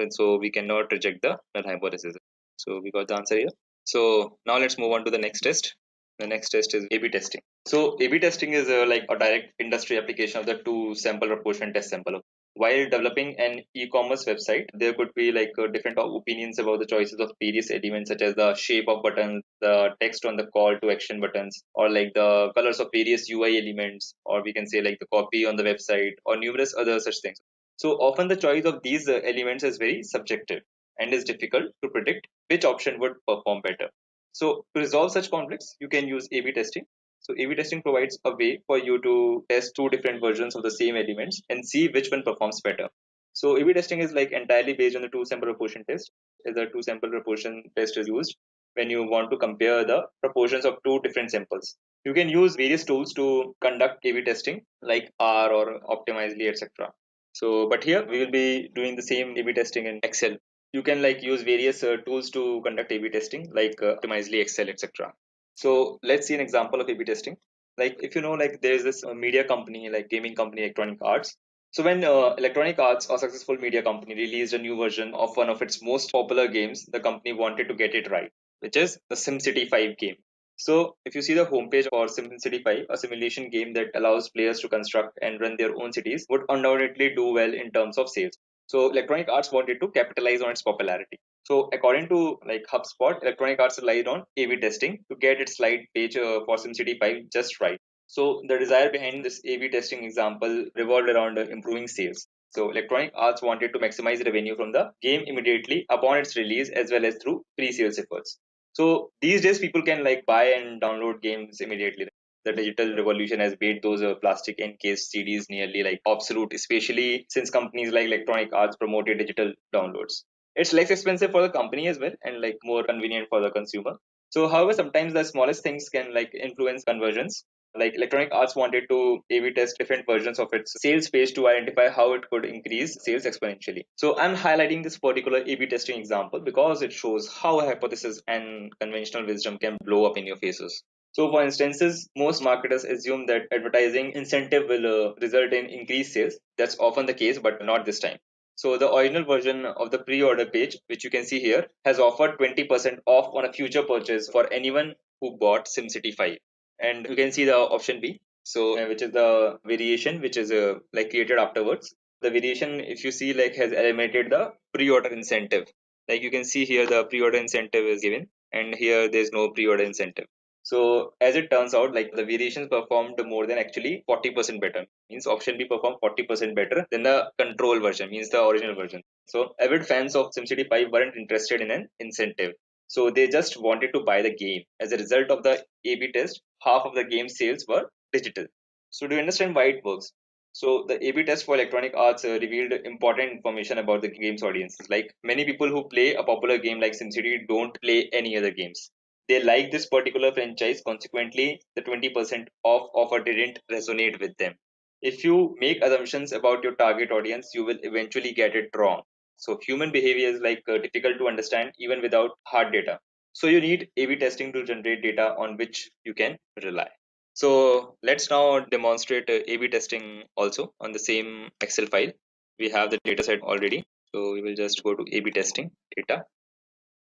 S10: so we cannot reject the null hypothesis. So we got the answer here. So now let's move on to the next test. The next test is A/B testing. So A/B testing is like a direct industry application of the two sample proportion test sample. While developing an e-commerce website, there could be like different opinions about the choices of various elements, such as the shape of buttons, the text on the call to action buttons, or like the colors of various UI elements, or we can say like the copy on the website, or numerous other such things. So often the choice of these elements is very subjective and is difficult to predict which option would perform better. So to resolve such conflicts, you can use A/B testing. So A/B testing provides a way for you to test two different versions of the same elements and see which one performs better. So A/B testing is like entirely based on the two sample proportion test. The two sample proportion test is used when you want to compare the proportions of two different samples. You can use various tools to conduct A/B testing like R or Optimizely, etc. So, but here we will be doing the same A/B testing in Excel. You can like use various tools to conduct A/B testing like Optimizely, Excel, etc. So let's see an example of A/B testing. Like if you know, like there is this media company, like gaming company, Electronic Arts. So when Electronic Arts, a successful media company, released a new version of one of its most popular games, the company wanted to get it right, which is the SimCity 5 game. So if you see the homepage for SimCity 5, a simulation game that allows players to construct and run their own cities, would undoubtedly do well in terms of sales. So Electronic Arts wanted to capitalize on its popularity. So according to like HubSpot, Electronic Arts relied on A/B testing to get its slide page for SimCity 5 just right. So the desire behind this A/B testing example revolved around improving sales. So Electronic Arts wanted to maximize revenue from the game immediately upon its release, as well as through pre-sales efforts. So these days people can like buy and download games immediately. The digital revolution has made those plastic encased CDs nearly like obsolete, especially since companies like Electronic Arts promoted digital downloads. It's less expensive for the company as well, and like more convenient for the consumer. So however, sometimes the smallest things can like influence conversions. Like Electronic Arts wanted to A/B test different versions of its sales page to identify how it could increase sales exponentially. So I'm highlighting this particular A/B testing example because it shows how a hypothesis and conventional wisdom can blow up in your faces. So for instances, most marketers assume that advertising incentive will result in increased sales. That's often the case, but not this time. So the original version of the pre-order page, which you can see here, has offered 20% off on a future purchase for anyone who bought SimCity 5. And you can see the option B, so which is the variation which is like created afterwards. The variation, if you see, like has eliminated the pre-order incentive. Like you can see here, the pre-order incentive is given, and here there's no pre-order incentive. So as it turns out, like the variations performed more than actually 40% better. Means option B performed 40% better than the control version, means the original version. So avid fans of SimCity 5 weren't interested in an incentive. So they just wanted to buy the game. As a result of the A/B test, half of the game sales were digital. So do you understand why it works? So the A/B test for Electronic Arts revealed important information about the game's audiences. Like many people who play a popular game like SimCity don't play any other games. They like this particular franchise. Consequently, the 20% off offer didn't resonate with them. If you make assumptions about your target audience, you will eventually get it wrong. So human behavior is like difficult to understand even without hard data. So you need A/B testing to generate data on which you can rely. So let's now demonstrate A/B testing also on the same Excel file. We have the data set already. So we will just go to A/B testing data.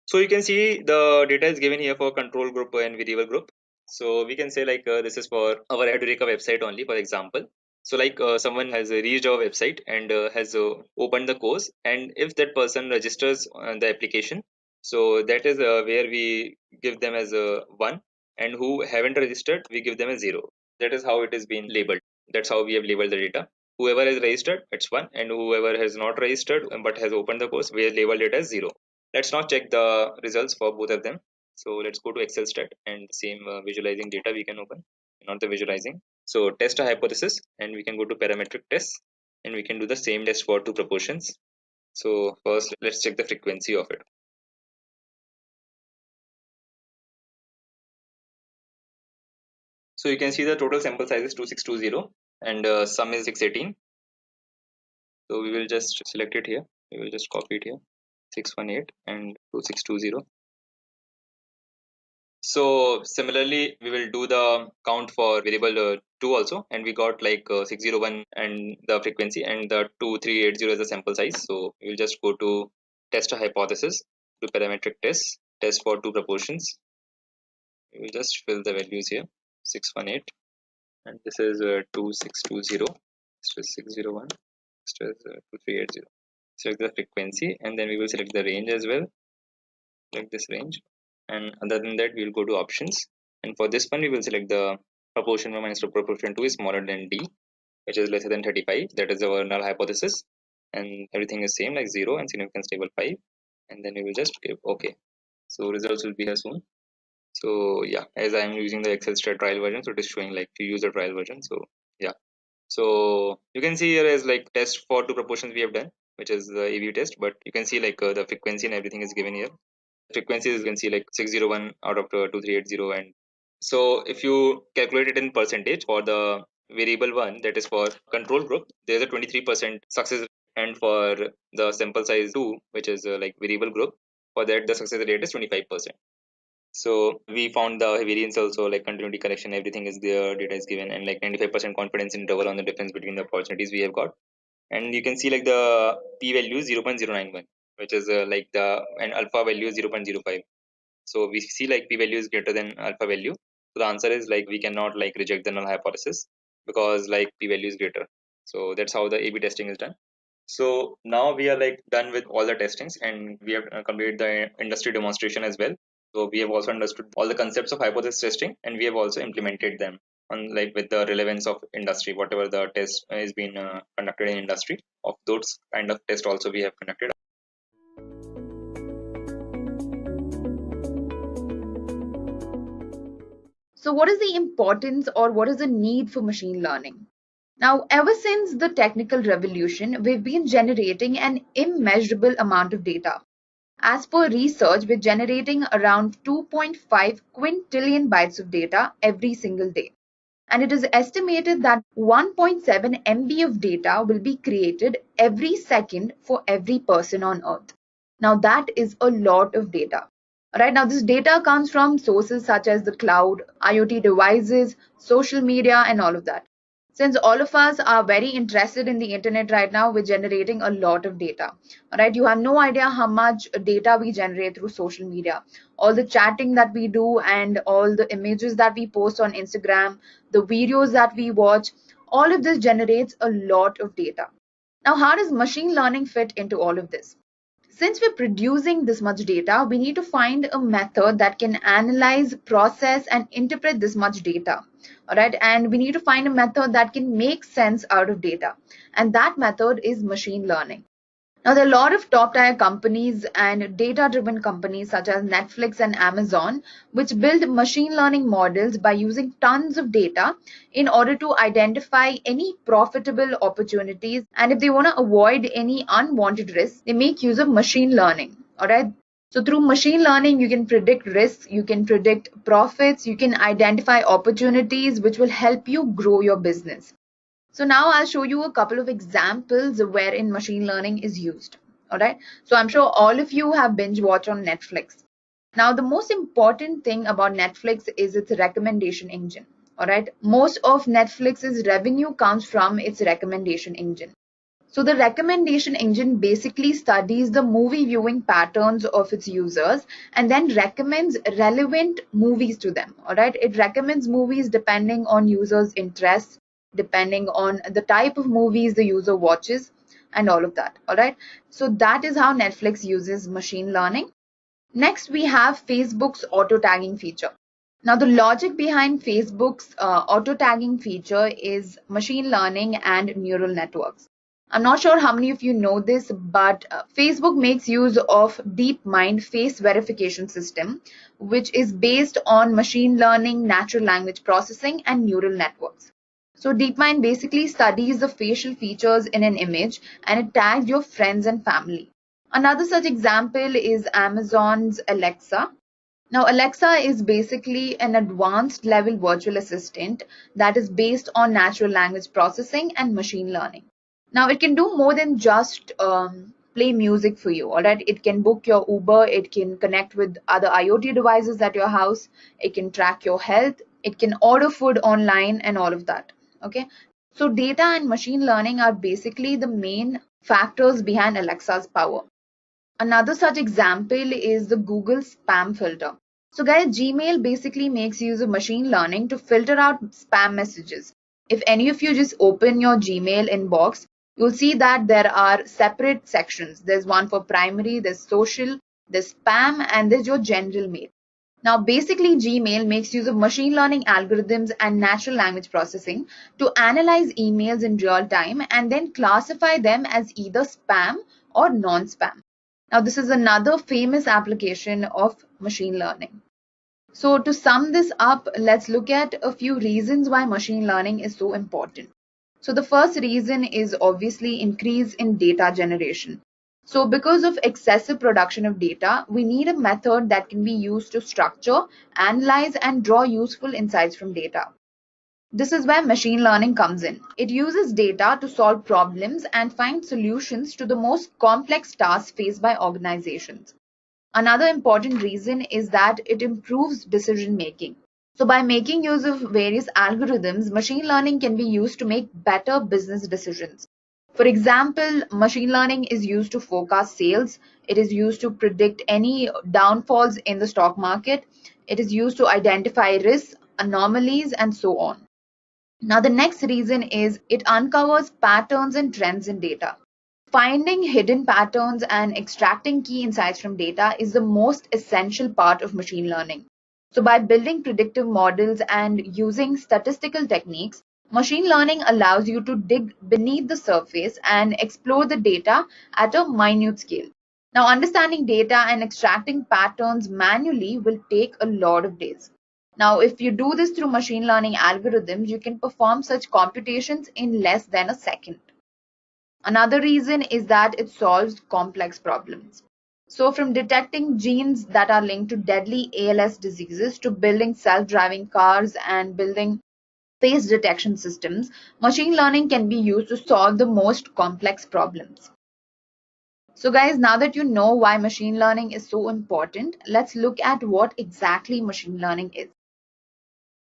S10: So you can see the data is given here for control group and variable group. So we can say like this is for our Edureka website only, for example. So like someone has reached our website and has opened the course, and if that person registers on the application, so that is where we give them as a 1, and who haven't registered, we give them a 0. That is how it is being labeled. That's how we have labeled the data. Whoever has registered, it's 1, and whoever has not registered but has opened the course, we have labeled it as 0. Let's now check the results for both of them. So let's go to Excel stat, and same visualizing data we can open, not the visualizing. So test a hypothesis, and we can go to parametric tests, and we can do the same test for two proportions. So first let's check the frequency of it. So you can see the total sample size is 2620 and sum is 618. So we will just select it here. We will just copy it here, 618 and 2620. So similarly, we will do the count for variable 2 also, and we got like 601 and the frequency, and the 2380 is the sample size. So we will just go to test a hypothesis, do parametric tests, test for two proportions. We will just fill the values here, 618, and this is 2620, this is 601, this is 2380. Select the frequency, and then we will select the range as well, select this range. And other than that, we will go to options, and for this one we will select the proportion 1 minus proportion 2 is smaller than d, which is lesser than 35. That is our null hypothesis, and everything is same like 0 and significance table 5, and then we will just give OK. So results will be here soon. So yeah, as I am using the Excel stat trial version, so it is showing like to use the trial version. So yeah, so you can see here as like test for two proportions we have done, which is the A/B test, but you can see like the frequency and everything is given here. Frequencies you can see like 601 out of 2380, and so if you calculate it in percentage for the variable 1, that is for control group, there's a 23% success rate, and for the sample size 2, which is like variable group, for that the success rate is 25%. So we found the variance also, like continuity correction, everything is there, data is given, and like 95% confidence interval on the difference between the opportunities we have got. And you can see like the p value is 0.091, which is like the and alpha value is 0.05. So we see like p value is greater than alpha value. So the answer is like we cannot like reject the null hypothesis because like p value is greater. So that's how the A/B testing is done. So now we are like done with all the testings, and we have completed the industry demonstration as well. So we have also understood all the concepts of hypothesis testing, and we have also implemented them on like with the relevance of industry, whatever the test is being conducted in industry. Of those kind of test also we have conducted.
S4: So what is the importance or what is the need for machine learning? Now, ever since the technical revolution, we've been generating an immeasurable amount of data. As per research, we're generating around 2.5 quintillion bytes of data every single day. And it is estimated that 1.7 MB of data will be created every second for every person on Earth. Now that is a lot of data. Right now, this data comes from sources such as the cloud, IoT devices, social media, and all of that. Since all of us are very interested in the internet right now, we're generating a lot of data. Right? You have no idea how much data we generate through social media. All the chatting that we do and all the images that we post on Instagram, the videos that we watch, all of this generates a lot of data. Now, how does machine learning fit into all of this? Since we're producing this much data, we need to find a method that can analyze, process, and interpret this much data. All right, and we need to find a method that can make sense out of data. And that method is machine learning. Now, there are a lot of top tier companies and data driven companies such as Netflix and Amazon, which build machine learning models by using tons of data in order to identify any profitable opportunities. And if they want to avoid any unwanted risks, they make use of machine learning. All right. So through machine learning, you can predict risks, you can predict profits, you can identify opportunities which will help you grow your business. So now I'll show you a couple of examples wherein machine learning is used. All right. So I'm sure all of you have binge watched on Netflix. Now, the most important thing about Netflix is its recommendation engine. All right. Most of Netflix's revenue comes from its recommendation engine. So the recommendation engine basically studies the movie viewing patterns of its users and then recommends relevant movies to them. All right. It recommends movies depending on users' interests, depending on the type of movies the user watches and all of that. All right. So that is how Netflix uses machine learning. Next, we have Facebook's auto tagging feature. Now, the logic behind Facebook's auto tagging feature is machine learning and neural networks. I'm not sure how many of you know this, but Facebook makes use of DeepMind face verification system, which is based on machine learning, natural language processing, and neural networks. So DeepMind basically studies the facial features in an image and it tags your friends and family. Another such example is Amazon's Alexa. Now, Alexa is basically an advanced level virtual assistant that is based on natural language processing and machine learning. Now, it can do more than just play music for you, all right? It can book your Uber, it can connect with other IoT devices at your house, it can track your health, it can order food online and all of that, okay? So data and machine learning are basically the main factors behind Alexa's power. Another such example is the Google spam filter. So guys, Gmail basically makes use of machine learning to filter out spam messages. If any of you just open your Gmail inbox, you'll see that there are separate sections. There's one for primary, there's social, there's spam, and there's your general mail. Now, basically, Gmail makes use of machine learning algorithms and natural language processing to analyze emails in real time and then classify them as either spam or non-spam. Now, this is another famous application of machine learning. So to sum this up, let's look at a few reasons why machine learning is so important. So the first reason is obviously increase in data generation. So because of excessive production of data, we need a method that can be used to structure, analyze, and draw useful insights from data. This is where machine learning comes in. It uses data to solve problems and find solutions to the most complex tasks faced by organizations. Another important reason is that it improves decision making. So by making use of various algorithms, machine learning can be used to make better business decisions. For example, machine learning is used to forecast sales. It is used to predict any downfalls in the stock market. It is used to identify risks, anomalies, and so on. Now, the next reason is it uncovers patterns and trends in data. Finding hidden patterns and extracting key insights from data is the most essential part of machine learning. So by building predictive models and using statistical techniques, machine learning allows you to dig beneath the surface and explore the data at a minute scale. Now, understanding data and extracting patterns manually will take a lot of days. Now, if you do this through machine learning algorithms, you can perform such computations in less than a second. Another reason is that it solves complex problems. So from detecting genes that are linked to deadly ALS diseases to building self-driving cars and building face detection systems, machine learning can be used to solve the most complex problems. So guys, now that you know why machine learning is so important, let's look at what exactly machine learning is.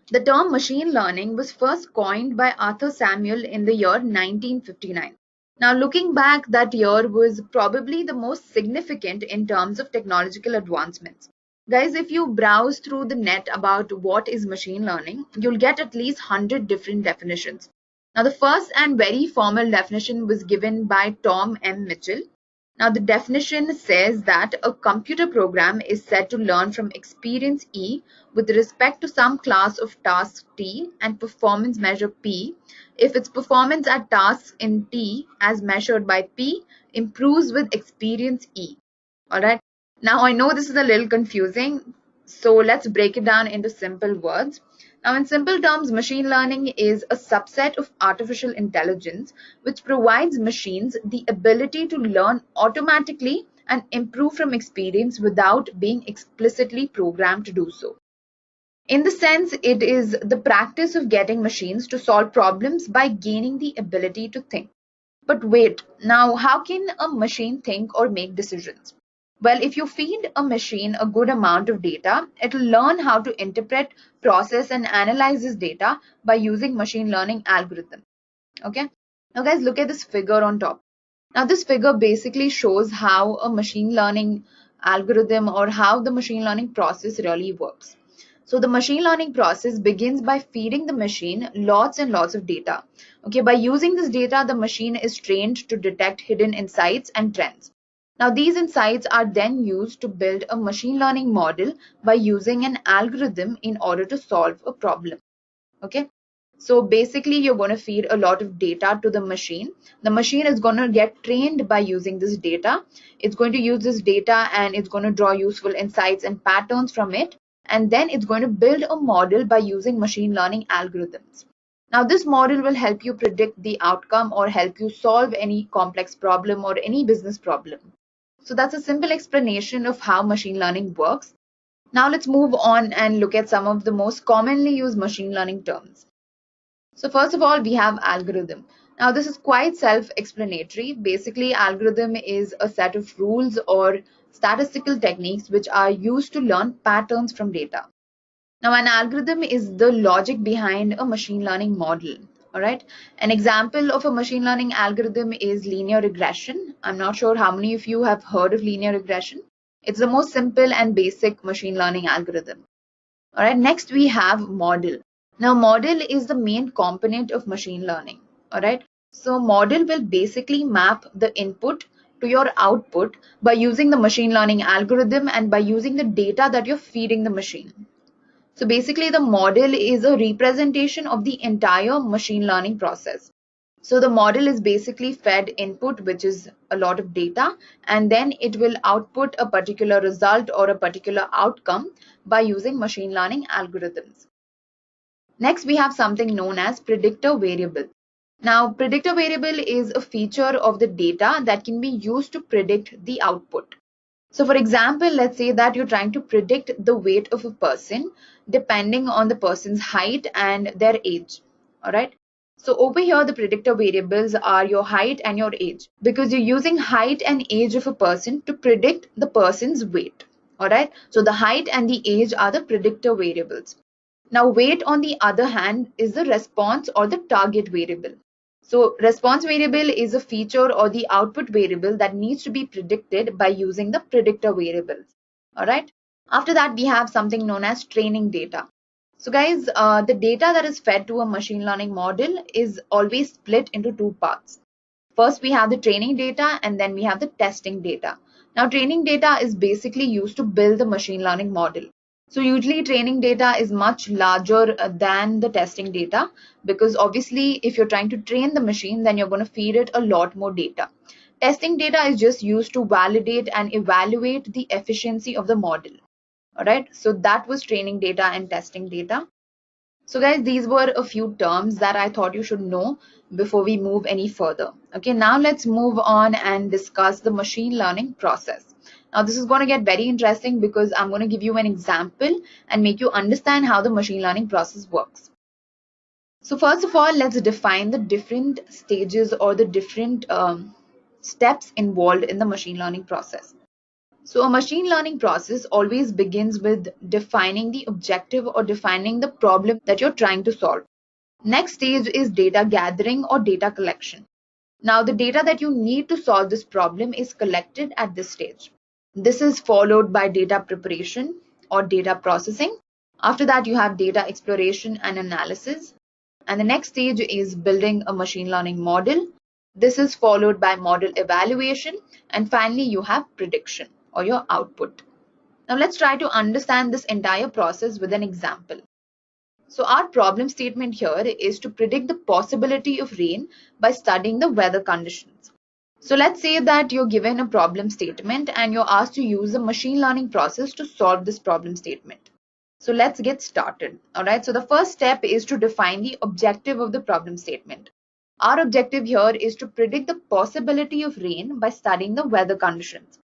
S4: The term machine learning was first coined by Arthur Samuel in the year 1959. Now, looking back, that year was probably the most significant in terms of technological advancements. Guys, if you browse through the net about what is machine learning, you'll get at least 100 different definitions. Now, the first and very formal definition was given by Tom M. Mitchell. Now, the definition says that a computer program is said to learn from experience E with respect to some class of task T and performance measure P if its performance at tasks in T as measured by P improves with experience E. Alright. Now, I know this is a little confusing, so let's break it down into simple words. Now, in simple terms, machine learning is a subset of artificial intelligence which provides machines the ability to learn automatically and improve from experience without being explicitly programmed to do so. In the sense, it is the practice of getting machines to solve problems by gaining the ability to think. But wait, now how can a machine think or make decisions? Well, if you feed a machine a good amount of data, it will learn how to interpret, process, and analyze this data by using machine learning algorithms. Okay. Now, guys, look at this figure on top. Now, this figure basically shows how a machine learning algorithm or how the machine learning process really works. So the machine learning process begins by feeding the machine lots and lots of data. Okay, by using this data, the machine is trained to detect hidden insights and trends. Now, these insights are then used to build a machine learning model by using an algorithm in order to solve a problem. Okay, so basically, you're going to feed a lot of data to the machine. The machine is going to get trained by using this data. It's going to use this data and it's going to draw useful insights and patterns from it. And then it's going to build a model by using machine learning algorithms. Now, this model will help you predict the outcome or help you solve any complex problem or any business problem. So that's a simple explanation of how machine learning works. Now let's move on and look at some of the most commonly used machine learning terms. So first of all, we have algorithm. Now this is quite self-explanatory. Basically, algorithm is a set of rules or statistical techniques which are used to learn patterns from data. Now, an algorithm is the logic behind a machine learning model. All right. An example of a machine learning algorithm is linear regression. I'm not sure how many of you have heard of linear regression. It's the most simple and basic machine learning algorithm. All right. Next, we have model. Now, model is the main component of machine learning. All right. So, model will basically map the input to your output by using the machine learning algorithm and by using the data that you're feeding the machine. So basically, the model is a representation of the entire machine learning process. So the model is basically fed input, which is a lot of data, and then it will output a particular result or a particular outcome by using machine learning algorithms. Next, we have something known as predictor variable. Now, predictor variable is a feature of the data that can be used to predict the output. So for example, let's say that you're trying to predict the weight of a person depending on the person's height and their age. All right. So over here, the predictor variables are your height and your age because you're using height and age of a person to predict the person's weight. All right. So the height and the age are the predictor variables. Now, weight, on the other hand, is the response or the target variable. So response variable is a feature or the output variable that needs to be predicted by using the predictor variables. All right. After that, we have something known as training data. So guys, the data that is fed to a machine learning model is always split into two parts. First, we have the training data and then we have the testing data. Now, training data is basically used to build the machine learning model. So usually training data is much larger than the testing data because obviously if you're trying to train the machine, then you're going to feed it a lot more data. Testing data is just used to validate and evaluate the efficiency of the model. All right. So that was training data and testing data. So guys, these were a few terms that I thought you should know before we move any further. Okay, now let's move on and discuss the machine learning process. Now this is going to get very interesting because I'm going to give you an example and make you understand how the machine learning process works. So first of all, let's define the different stages or the different steps involved in the machine learning process. So a machine learning process always begins with defining the objective or defining the problem that you're trying to solve. Next stage is data gathering or data collection. Now the data that you need to solve this problem is collected at this stage. This is followed by data preparation or data processing. After that, you have data exploration and analysis. And the next stage is building a machine learning model. This is followed by model evaluation. And finally, you have prediction or your output. Now let's try to understand this entire process with an example. So our problem statement here is to predict the possibility of rain by studying the weather conditions. So let's say that you're given a problem statement and you're asked to use a machine learning process to solve this problem statement. So let's get started. All right. So the first step is to define the objective of the problem statement. Our objective here is to predict the possibility of rain by studying the weather conditions.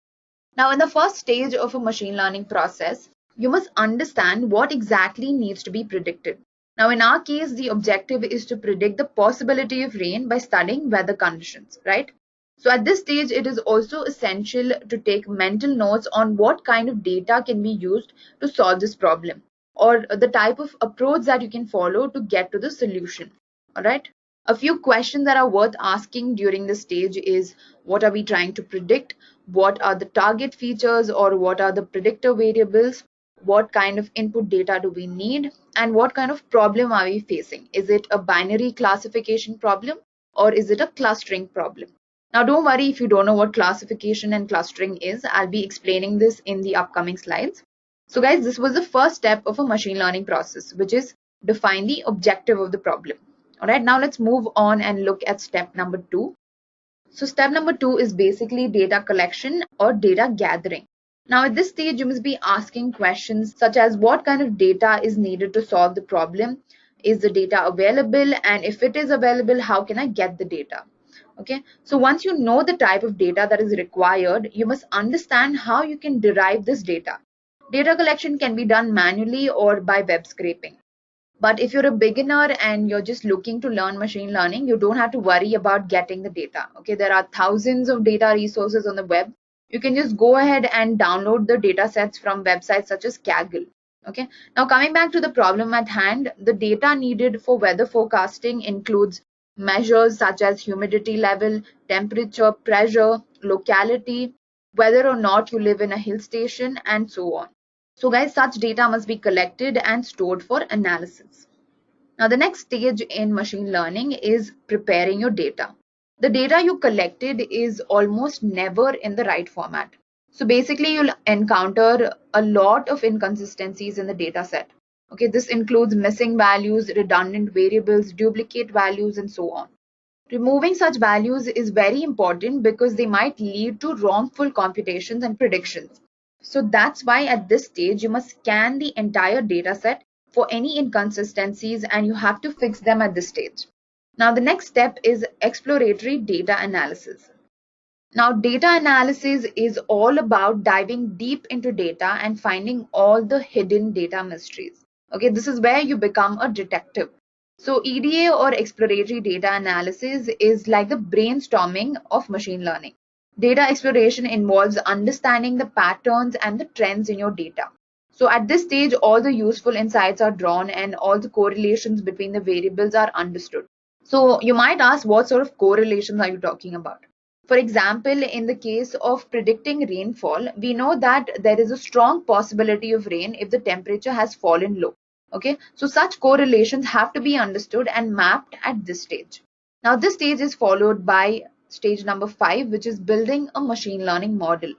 S4: Now, in the first stage of a machine learning process, you must understand what exactly needs to be predicted. Now, in our case, the objective is to predict the possibility of rain by studying weather conditions, right? So at this stage, it is also essential to take mental notes on what kind of data can be used to solve this problem, or the type of approach that you can follow to get to the solution. All right. A few questions that are worth asking during this stage is, what are we trying to predict? What are the target features or what are the predictor variables? What kind of input data do we need? And what kind of problem are we facing? Is it a binary classification problem or is it a clustering problem? Now, don't worry if you don't know what classification and clustering is. I'll be explaining this in the upcoming slides. So guys, this was the first step of a machine learning process, which is define the objective of the problem. All right, now let's move on and look at step number 2. So step number 2 is basically data collection or data gathering. Now at this stage, you must be asking questions such as what kind of data is needed to solve the problem? Is the data available? And if it is available, how can I get the data? Okay, so once you know the type of data that is required, you must understand how you can derive this data. Data collection can be done manually or by web scraping. But if you're a beginner and you're just looking to learn machine learning, you don't have to worry about getting the data. Okay, there are thousands of data resources on the web. You can just go ahead and download the data sets from websites such as Kaggle. Okay, now coming back to the problem at hand, the data needed for weather forecasting includes measures such as humidity level, temperature, pressure, locality, whether or not you live in a hill station, and so on. So guys, such data must be collected and stored for analysis. Now the next stage in machine learning is preparing your data. The data you collected is almost never in the right format. So basically you'll encounter a lot of inconsistencies in the data set. Okay, this includes missing values, redundant variables, duplicate values, and so on. Removing such values is very important because they might lead to wrongful computations and predictions. So that's why at this stage, you must scan the entire data set for any inconsistencies and you have to fix them at this stage. Now, the next step is exploratory data analysis. Now, data analysis is all about diving deep into data and finding all the hidden data mysteries. Okay, this is where you become a detective. So EDA or exploratory data analysis is like the brainstorming of machine learning. Data exploration involves understanding the patterns and the trends in your data. So at this stage, all the useful insights are drawn and all the correlations between the variables are understood. So you might ask, what sort of correlations are you talking about? For example, in the case of predicting rainfall, we know that there is a strong possibility of rain if the temperature has fallen low. Okay, so such correlations have to be understood and mapped at this stage. Now, this stage is followed by stage number 5, which is building a machine learning model.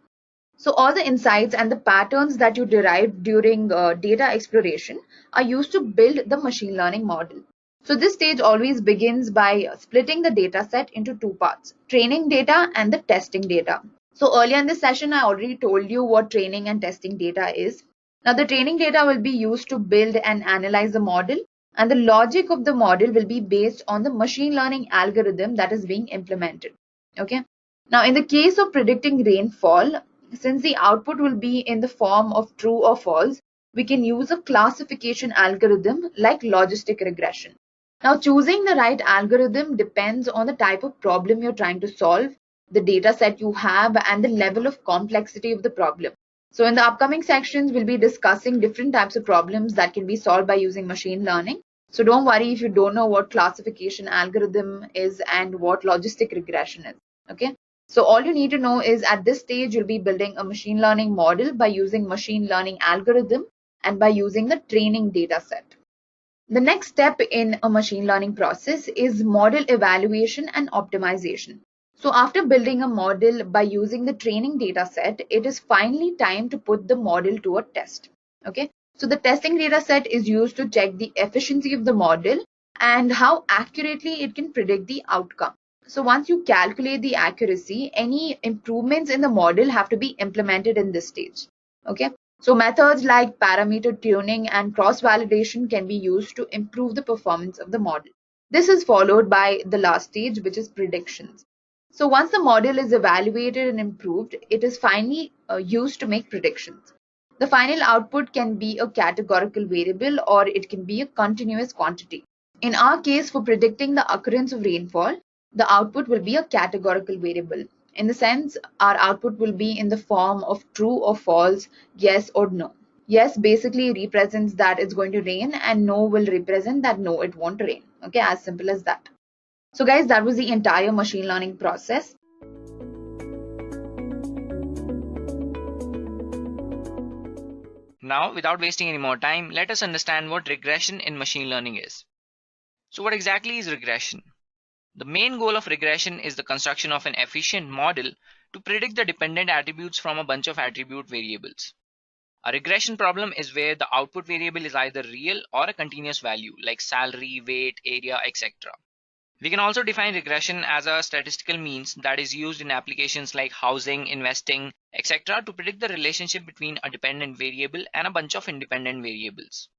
S4: So all the insights and the patterns that you derive during data exploration are used to build the machine learning model. So this stage always begins by splitting the data set into two parts, training data and the testing data. So earlier in this session, I already told you what training and testing data is. Now the training data will be used to build and analyze the model, and the logic of the model will be based on the machine learning algorithm that is being implemented. Okay. Now in the case of predicting rainfall, since the output will be in the form of true or false, we can use a classification algorithm like logistic regression. Now, choosing the right algorithm depends on the type of problem you're trying to solve, the data set you have, and the level of complexity of the problem. So in the upcoming sections, we'll be discussing different types of problems that can be solved by using machine learning. So don't worry if you don't know what classification algorithm is and what logistic regression is. Okay. So all you need to know is at this stage, you'll be building a machine learning model by using machine learning algorithm and by using the training data set. The next step in a machine learning process is model evaluation and optimization. So after building a model by using the training data set, it is finally time to put the model to a test. Okay. So the testing data set is used to check the efficiency of the model and how accurately it can predict the outcome. So once you calculate the accuracy, any improvements in the model have to be implemented in this stage. Okay. So methods like parameter tuning and cross-validation can be used to improve the performance of the model. This is followed by the last stage, which is predictions. So once the model is evaluated and improved, it is finally used to make predictions. The final output can be a categorical variable or it can be a continuous quantity. In our case, for predicting the occurrence of rainfall, the output will be a categorical variable. In the sense, our output will be in the form of true or false, yes or no. Yes basically represents that it's going to rain, and no will represent that no, it won't rain. Okay, as simple as that. So guys, that was the entire machine learning process.
S9: Now, without wasting any more time, let us understand what regression in machine learning is. So what exactly is regression? The main goal of regression is the construction of an efficient model to predict the dependent attributes from a bunch of attribute variables. A regression problem is where the output variable is either real or a continuous value like salary, weight, area, etc. We can also define regression as a statistical means that is used in applications like housing, investing, etc. to predict the relationship between a dependent variable and a bunch of independent variables.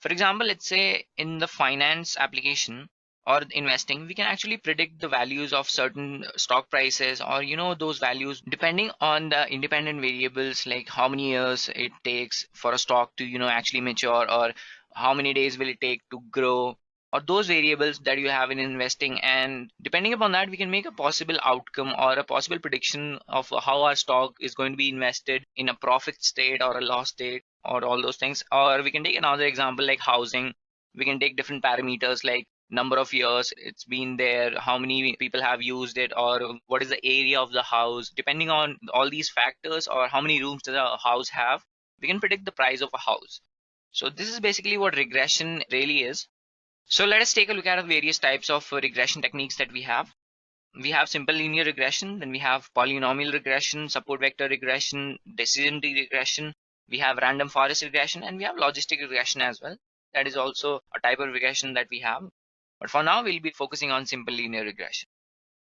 S9: For example, let's say in the finance application or investing, we can actually predict the values of certain stock prices, or those values depending on the independent variables like how many years it takes for a stock to actually mature, or how many days will it take to grow, or those variables that you have in investing. And depending upon that, we can make a possible outcome or a possible prediction of how our stock is going to be invested in a profit state or a loss state, or all those things. Or we can take another example like housing. We can take different parameters like number of years it's been there, how many people have used it, or what is the area of the house. Depending on all these factors, or how many rooms does a house have, we can predict the price of a house. So this is basically what regression really is. So let us take a look at the various types of regression techniques that we have. We have simple linear regression, then we have polynomial regression, support vector regression, decision tree regression, we have random forest regression, and we have logistic regression as well. That is also a type of regression that we have. But for now, we'll be focusing on simple linear regression.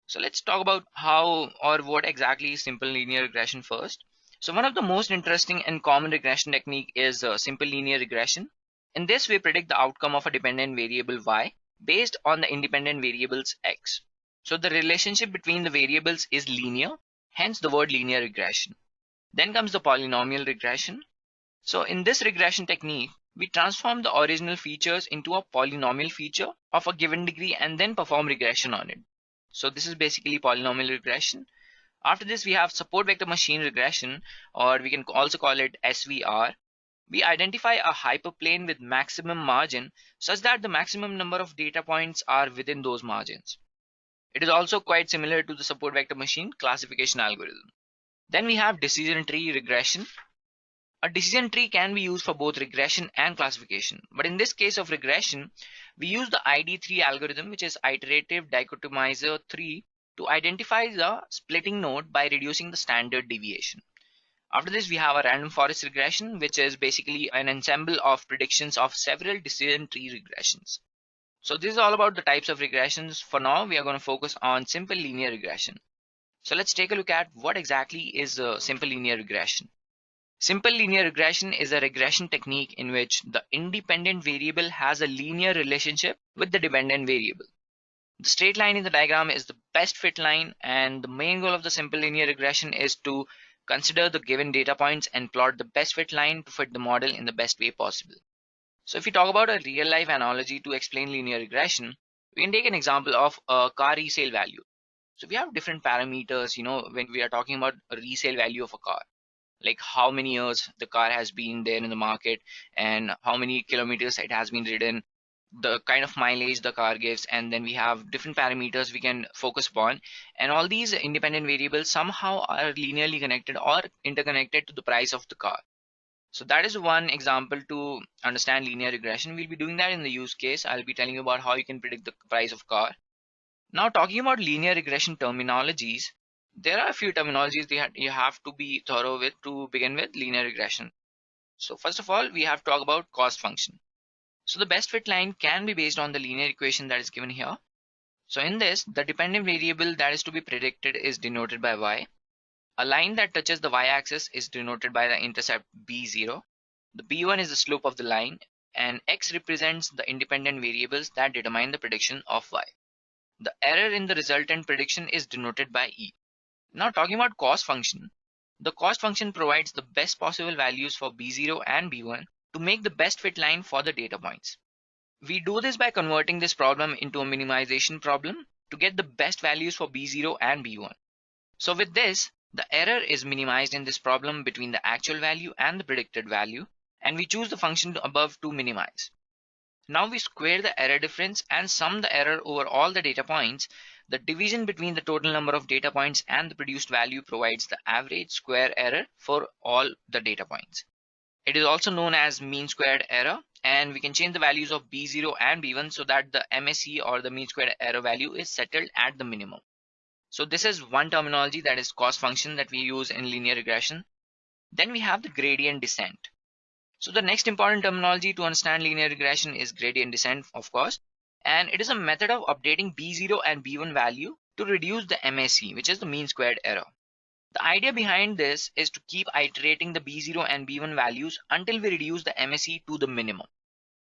S9: So let's talk about how or what exactly is simple linear regression first. So one of the most interesting and common regression technique is simple linear regression. In this, we predict the outcome of a dependent variable y based on the independent variables x. So the relationship between the variables is linear, hence the word linear regression. Then comes the polynomial regression. So in this regression technique, we transform the original features into a polynomial feature of a given degree and then perform regression on it. So this is basically polynomial regression. After this, we have support vector machine regression, or we can also call it SVR. We identify a hyperplane with maximum margin such that the maximum number of data points are within those margins. It is also quite similar to the support vector machine classification algorithm. Then we have decision tree regression. A decision tree can be used for both regression and classification. But in this case of regression, we use the ID3 algorithm, which is iterative dichotomizer 3, to identify the splitting node by reducing the standard deviation. After this, we have a random forest regression, which is basically an ensemble of predictions of several decision tree regressions. So this is all about the types of regressions. For now, we are going to focus on simple linear regression. So let's take a look at what exactly is simple linear regression. Simple linear regression is a regression technique in which the independent variable has a linear relationship with the dependent variable. The straight line in the diagram is the best fit line, and the main goal of the simple linear regression is to consider the given data points and plot the best fit line to fit the model in the best way possible. So if we talk about a real life analogy to explain linear regression, we can take an example of a car resale value. So we have different parameters, when we are talking about a resale value of a car, like how many years the car has been there in the market and how many kilometers it has been ridden, the kind of mileage the car gives, and then we have different parameters we can focus upon, and all these independent variables somehow are linearly connected or interconnected to the price of the car. So that is one example to understand linear regression. We'll be doing that in the use case. I'll be telling you about how you can predict the price of car. Now, talking about linear regression terminologies, there are a few terminologies you have to be thorough with to begin with linear regression. So first of all, we have to talk about cost function. So the best fit line can be based on the linear equation that is given here. So in this, the dependent variable that is to be predicted is denoted by y. A line that touches the y-axis is denoted by the intercept b0. The b1 is the slope of the line, and x represents the independent variables that determine the prediction of y. The error in the resultant prediction is denoted by e. Now talking about cost function, the cost function provides the best possible values for b0 and b1 to make the best fit line for the data points. We do this by converting this problem into a minimization problem to get the best values for b0 and b1. So with this, the error is minimized in this problem between the actual value and the predicted value, and we choose the function above to minimize. Now we square the error difference and sum the error over all the data points. The division between the total number of data points and the produced value provides the average square error for all the data points. It is also known as mean squared error, and we can change the values of b0 and b1 so that the MSE or the mean squared error value is settled at the minimum. So this is one terminology, that is cost function, that we use in linear regression. Then we have the gradient descent. So the next important terminology to understand linear regression is gradient descent, of course, and it is a method of updating b0 and b1 value to reduce the MSE, which is the mean squared error. The idea behind this is to keep iterating the b0 and b1 values until we reduce the MSE to the minimum.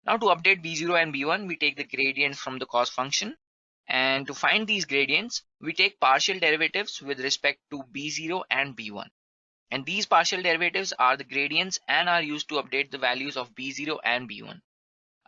S9: Now to update b0 and b1, we take the gradients from the cost function, and to find these gradients, we take partial derivatives with respect to b0 and b1. And these partial derivatives are the gradients and are used to update the values of b0 and b1.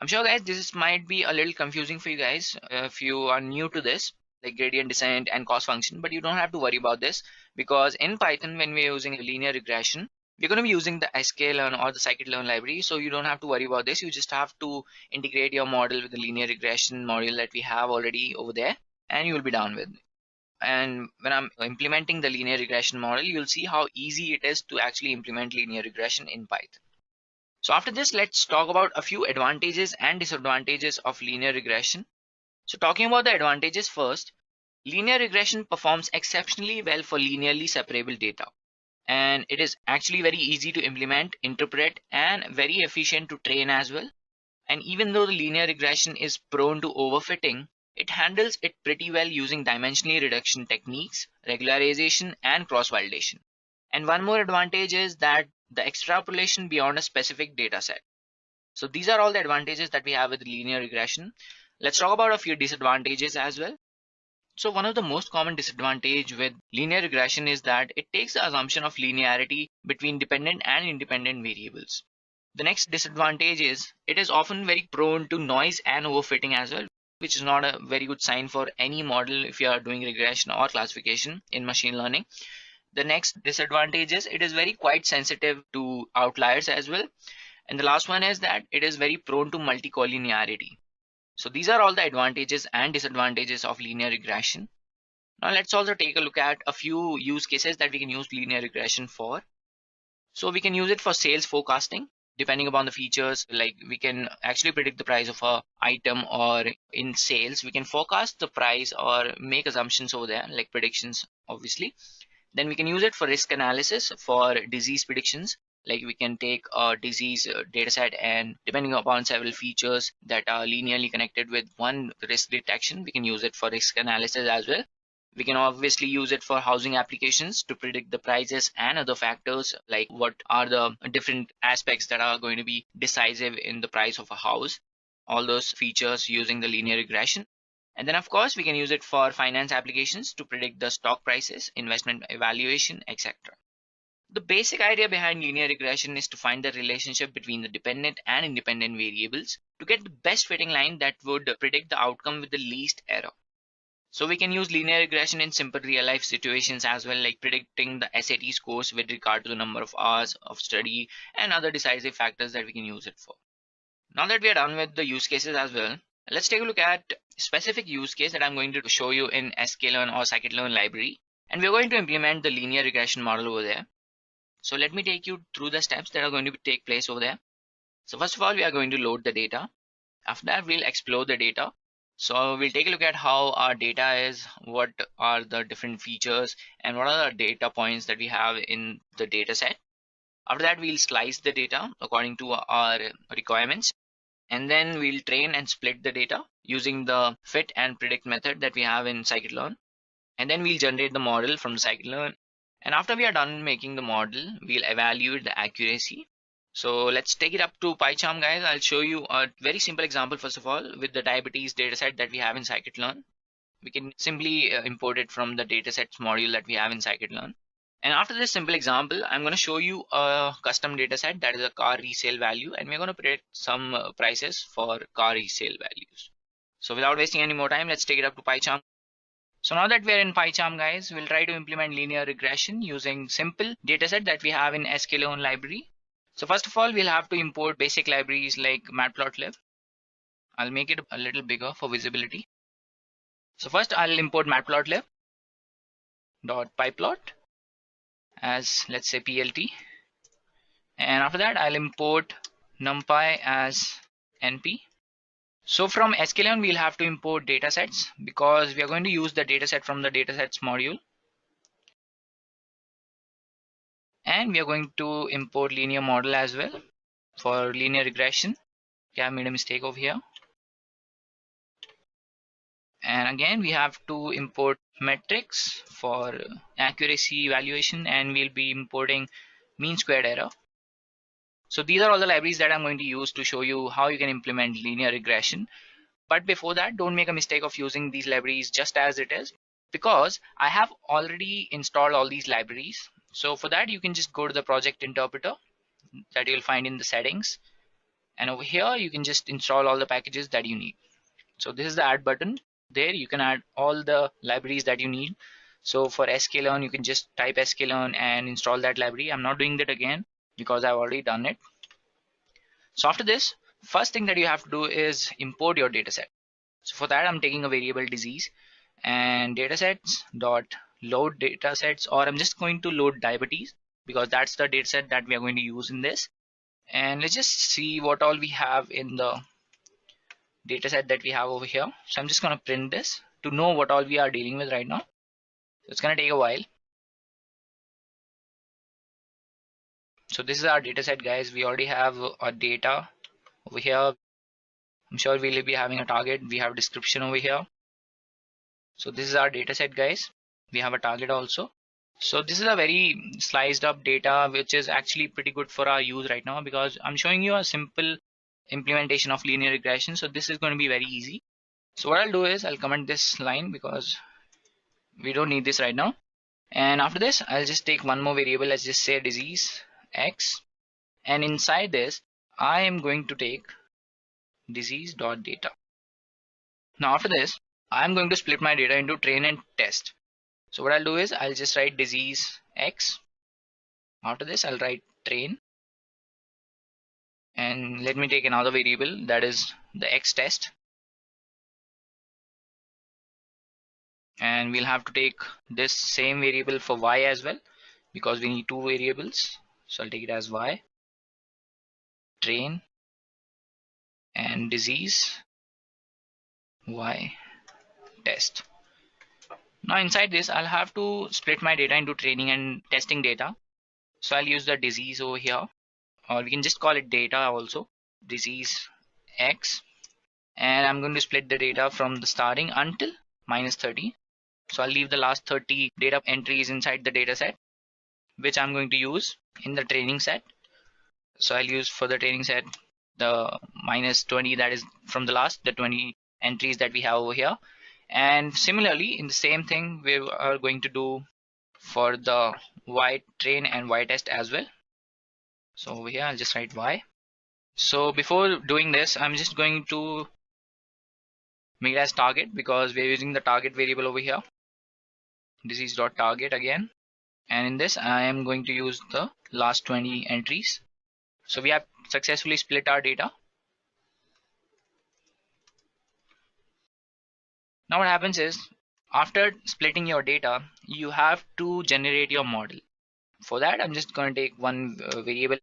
S9: I'm sure guys this might be a little confusing for you guys if you are new to this, like gradient descent and cost function, but you don't have to worry about this, because in Python when we're using linear regression, we're going to be using the Scikit-learn or the Scikit-learn library, so you don't have to worry about this. You just have to integrate your model with the linear regression module that we have already over there, and you will be done with it. And when I'm implementing the linear regression model, you'll see how easy it is to actually implement linear regression in Python. So after this, let's talk about a few advantages and disadvantages of linear regression. So talking about the advantages first, linear regression performs exceptionally well for linearly separable data. And it is actually very easy to implement, interpret, and very efficient to train as well. And even though the linear regression is prone to overfitting, it handles it pretty well using dimensionally reduction techniques, regularization, and cross-validation. And one more advantage is that the extrapolation beyond a specific data set. So these are all the advantages that we have with linear regression. Let's talk about a few disadvantages as well. So one of the most common disadvantage with linear regression is that it takes the assumption of linearity between dependent and independent variables. The next disadvantage is it is often very prone to noise and overfitting as well, which is not a very good sign for any model if you are doing regression or classification in machine learning. The next disadvantage is it is very quite sensitive to outliers as well. And the last one is that it is very prone to multicollinearity. So these are all the advantages and disadvantages of linear regression. Now let's also take a look at a few use cases that we can use linear regression for. So we can use it for sales forecasting. Depending upon the features, like we can actually predict the price of a item, or in sales, we can forecast the price or make assumptions over there, like predictions, obviously. Then we can use it for risk analysis for disease predictions. Like we can take a disease data set, and depending upon several features that are linearly connected with one risk detection, we can use it for risk analysis as well. We can obviously use it for housing applications to predict the prices and other factors, like what are the different aspects that are going to be decisive in the price of a house. All those features using the linear regression. And then of course we can use it for finance applications to predict the stock prices, investment evaluation, etc. The basic idea behind linear regression is to find the relationship between the dependent and independent variables to get the best fitting line that would predict the outcome with the least error. So we can use linear regression in simple real life situations as well, like predicting the SAT scores with regard to the number of hours of study and other decisive factors that we can use it for. Now that we are done with the use cases as well, let's take a look at specific use case that I'm going to show you in Sklearn or Scikit-learn library, and we're going to implement the linear regression model over there. So let me take you through the steps that are going to take place over there. So first of all, we are going to load the data. After that, we'll explore the data. So we'll take a look at how our data is, what are the different features, and what are the data points that we have in the data set. After that, we'll slice the data according to our requirements. And then we'll train and split the data using the fit and predict method that we have in Scikit-learn. And then we'll generate the model from the Scikit-learn. And after we are done making the model, we'll evaluate the accuracy. So let's take it up to PyCharm, guys. I'll show you a very simple example first of all with the diabetes dataset that we have in Scikit-learn. We can simply import it from the datasets module that we have in Scikit-learn. And after this simple example, I'm going to show you a custom dataset that is a car resale value, and we're going to predict some prices for car resale values. So without wasting any more time, let's take it up to PyCharm. So now that we're in PyCharm, guys, we'll try to implement linear regression using simple dataset that we have in Sklearn library. So first of all, we'll have to import basic libraries like Matplotlib. I'll make it a little bigger for visibility. So first I'll import matplotlib.pyplot as, let's say, PLT. And after that, I'll import NumPy as NP. So from Sklearn, we'll have to import datasets because we are going to use the dataset from the datasets module. And we are going to import linear model as well for linear regression. Okay, I made a mistake over here. And again, we have to import metrics for accuracy evaluation, and we'll be importing mean squared error. So these are all the libraries that I'm going to use to show you how you can implement linear regression. But before that, don't make a mistake of using these libraries just as it is, because I have already installed all these libraries. So for that, you can just go to the project interpreter that you'll find in the settings. And over here, you can just install all the packages that you need. So this is the add button. There you can add all the libraries that you need. So for Sklearn, you can just type Sklearn and install that library. I'm not doing that again because I've already done it. So after this, first thing that you have to do is import your dataset. So for that, I'm taking a variable disease and datasets dot load datasets, or I'm just going to load diabetes because that's the dataset that we are going to use in this. And let's just see what all we have in the dataset that we have over here. So I'm just going to print this to know what all we are dealing with right now. So it's going to take a while. So this is our dataset, guys. We already have our data over here. I'm sure we'll be having a target. We have a description over here. So this is our dataset, guys. We have a target also. So this is a very sliced up data, which is actually pretty good for our use right now because I'm showing you a simple implementation of linear regression. So this is going to be very easy. So what I'll do is I'll comment this line because we don't need this right now. And after this, I'll just take one more variable. Let's just say disease X. And inside this, I am going to take disease.data. Now after this, I'm going to split my data into train and test. So what I'll do is I'll just write disease X. After this, I'll write train. And let me take another variable, that is the X test. And we'll have to take this same variable for Y as well because we need two variables. So I'll take it as Y, train, and disease Y test. Now inside this, I'll have to split my data into training and testing data. So I'll use the disease over here, or we can just call it data also, disease X. And I'm going to split the data from the starting until -30. So I'll leave the last 30 data entries inside the data set, which I'm going to use in the training set. So I'll use for the training set the -20, that is from the last, the 20 entries that we have over here. And similarly, in the same thing, we are going to do for the y train and y test as well. So over here I'll just write y. So before doing this, I'm just going to make it as target because we're using the target variable over here. Disease.target again, and in this I am going to use the last 20 entries. So we have successfully split our data. Now what happens is, after splitting your data, you have to generate your model. For that, I'm just going to take one variable.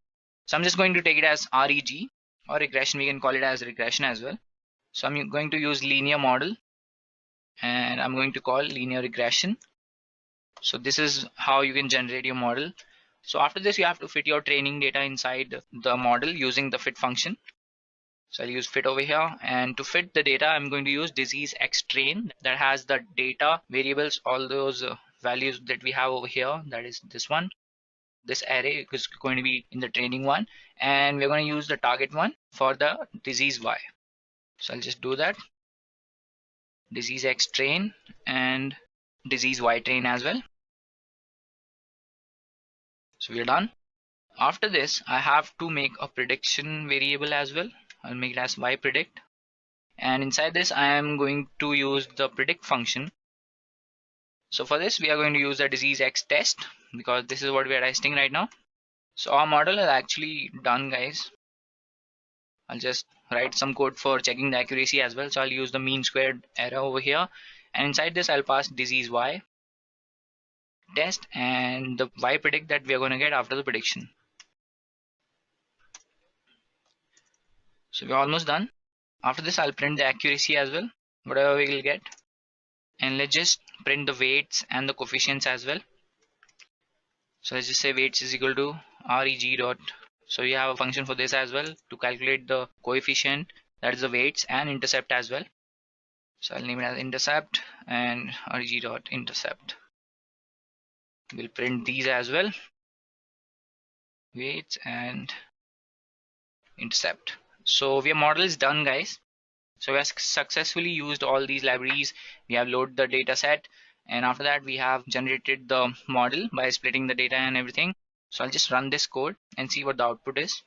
S9: So I'm just going to take it as reg, or regression. We can call it as regression as well. So I'm going to use linear model, and I'm going to call linear regression. So this is how you can generate your model. So after this, you have to fit your training data inside the model using the fit function. So I'll use fit over here, and to fit the data I'm going to use disease x train that has the data variables, all those values that we have over here. That is this one. This array is going to be in the training one, and we're going to use the target one for the disease y. So I'll just do that, disease x train and disease y train as well. So we're done. After this, I have to make a prediction variable as well. I'll make it as y predict, and inside this I am going to use the predict function. So for this we are going to use the disease x test because this is what we are testing right now. So our model is actually done, guys. I'll just write some code for checking the accuracy as well. So I'll use the mean squared error over here, and inside this I'll pass disease y test and the y predict that we are going to get after the prediction. So we're almost done. After this I'll print the accuracy as well, whatever we will get, and let's just print the weights and the coefficients as well. So let's just say weights is equal to reg dot. So we have a function for this as well to calculate the coefficient, that is the weights, and intercept as well. So I'll name it as intercept and reg dot intercept. We'll print these as well, weights and intercept. So our model is done, guys. So we have successfully used all these libraries. We have loaded the data set, and after that we have generated the model by splitting the data and everything. So I'll just run this code and see what the output is.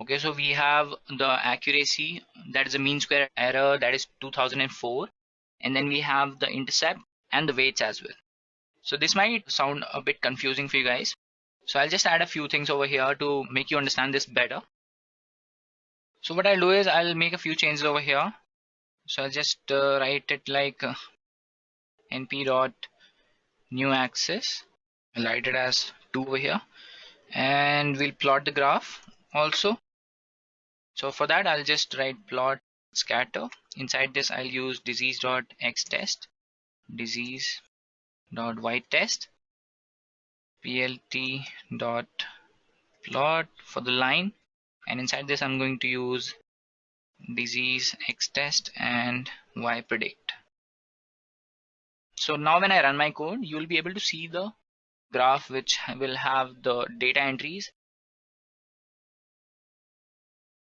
S9: Okay, so we have the accuracy, that is a mean square error, that is 2004, and then we have the intercept and the weights as well. So this might sound a bit confusing for you guys. So I'll just add a few things over here to make you understand this better. So what I'll do is I'll make a few changes over here. So I'll just write it like np dot new axis. I'll write it as 2 over here, and we'll plot the graph also. So for that I'll just write plot scatter. Inside this I'll use disease dot x test, disease dot y test, plt dot plot for the line, and inside this I'm going to use disease x test and y predict. So now when I run my code, you will be able to see the graph which will have the data entries,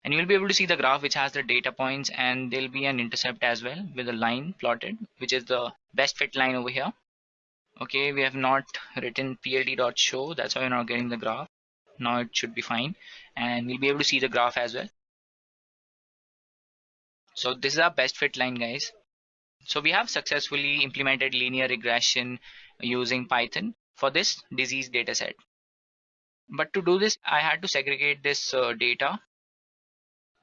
S9: and you will be able to see the graph which has the data points, and there will be an intercept as well with a line plotted, which is the best fit line over here. Okay, we have not written plt.show, that's why we're not getting the graph. Now it should be fine, and we'll be able to see the graph as well. So this is our best fit line, guys. So we have successfully implemented linear regression using Python for this disease dataset. But to do this, I had to segregate this data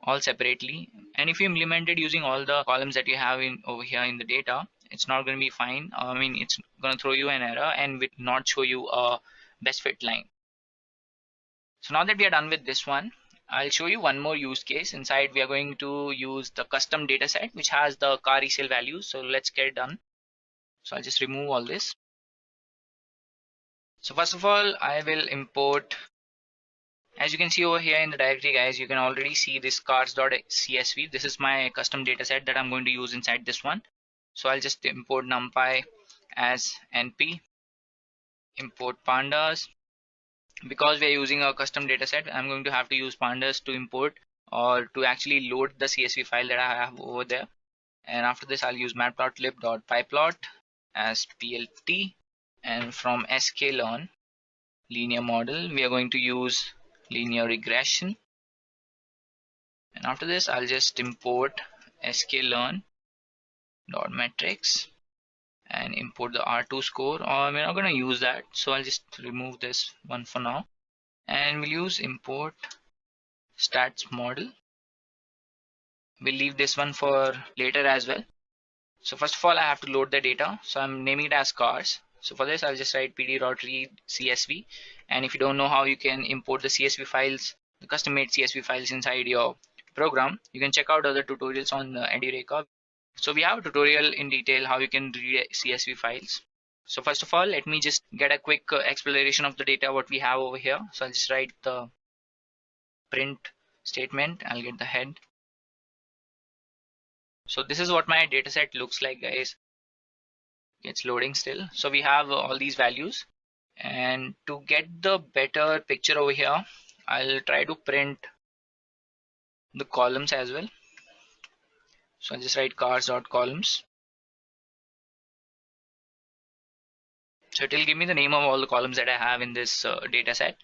S9: all separately. And if you implement it using all the columns that you have in over here in the data, it's not going to be fine. I mean, it's going to throw you an error and will not show you a best fit line. So now that we are done with this one, I'll show you one more use case. Inside we are going to use the custom data set which has the car resale values. So let's get it done. So I'll just remove all this. So first of all, I will import, as you can see over here in the directory, guys, you can already see this cars.csv. This is my custom data set that I'm going to use inside this one. So I'll just import NumPy as np, import pandas. Because we are using a custom data set, I'm going to have to use pandas to import or to actually load the CSV file that I have over there. And after this, I'll use matplotlib.pyplot as plt, and from Scikit-learn linear model, we are going to use linear regression. And after this, I'll just import Scikit-learn.metrics and import the R2 score, or we're not going to use that, so I'll just remove this one for now, and we'll use import stats model. We'll leave this one for later as well. So first of all, I have to load the data, so I'm naming it as cars. So for this, I'll just write pd.read csv, and if you don't know how you can import the CSV files, the custom made CSV files inside your program, you can check out other tutorials on Edureka. So we have a tutorial in detail how you can read CSV files. So first of all, let me just get a quick exploration of the data what we have over here. So I'll just write the print statement. I'll get the head. So this is what my data set looks like, guys. It's loading still. So we have all these values, and to get the better picture over here, I'll try to print the columns as well. So I'll just write cars.columns. So it will give me the name of all the columns that I have in this data set.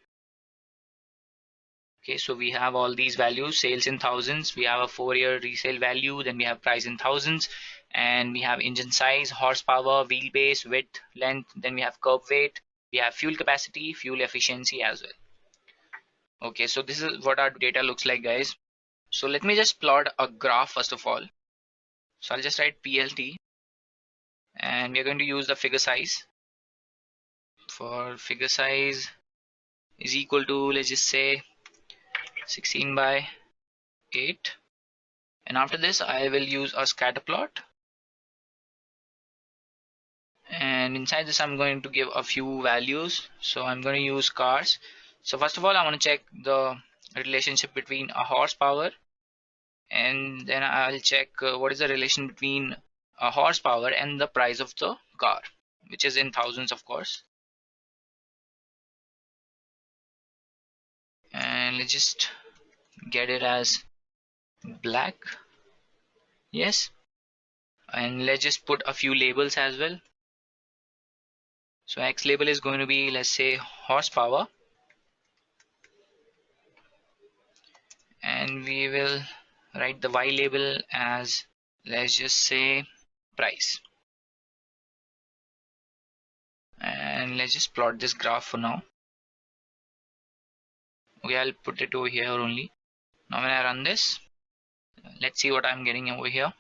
S9: Okay, so we have all these values, sales in thousands, we have a 4-year resale value, then we have price in thousands, and we have engine size, horsepower, wheelbase, width, length, then we have curb weight, we have fuel capacity, fuel efficiency as well. Okay, so this is what our data looks like, guys. So let me just plot a graph first of all. So I'll just write PLT, and we're going to use the figure size. For figure size is equal to, let's just say, 16 by 8, and after this I will use a scatter plot, and inside this I'm going to give a few values. So I'm going to use cars. So first of all, I want to check the relationship between a horsepower, and then I'll check what is the relation between a horsepower and the price of the car, which is in thousands, of course. And let's just get it as black. Yes, and let's just put a few labels as well. So X label is going to be, let's say, horsepower, and we will write the Y label as, let's just say, price. And let's just plot this graph for now. Okay, I'll put it over here only. Now when I run this, let's see what I'm getting over here.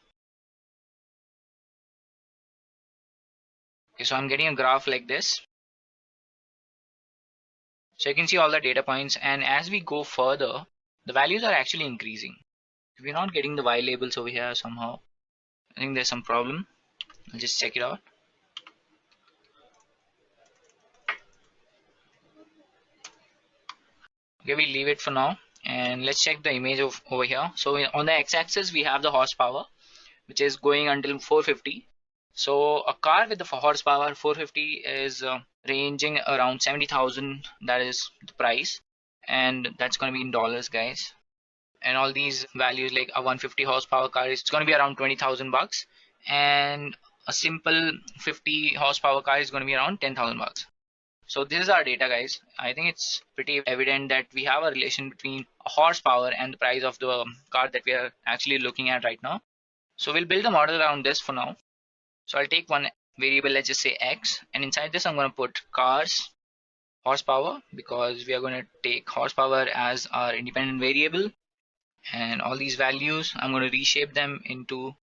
S9: Okay, so I'm getting a graph like this. So you can see all the data points, and as we go further, the values are actually increasing. We're not getting the Y labels over here somehow. I think there's some problem. I'll just check it out. Okay, we leave it for now, and let's check the image of over here. So on the x-axis we have the horsepower, which is going until 450. So a car with the horsepower 450 is ranging around 70,000. That is the price, and that's going to be in dollars, guys. And all these values, like a 150 horsepower car, it's going to be around 20,000 bucks, and a simple 50 horsepower car is going to be around 10,000 bucks. So this is our data, guys. I think it's pretty evident that we have a relation between a horsepower and the price of the car that we are actually looking at right now. So we'll build a model around this for now. So I'll take one variable, let's just say X, and inside this I'm going to put cars horsepower, because we are going to take horsepower as our independent variable. And all these values, I'm going to reshape them into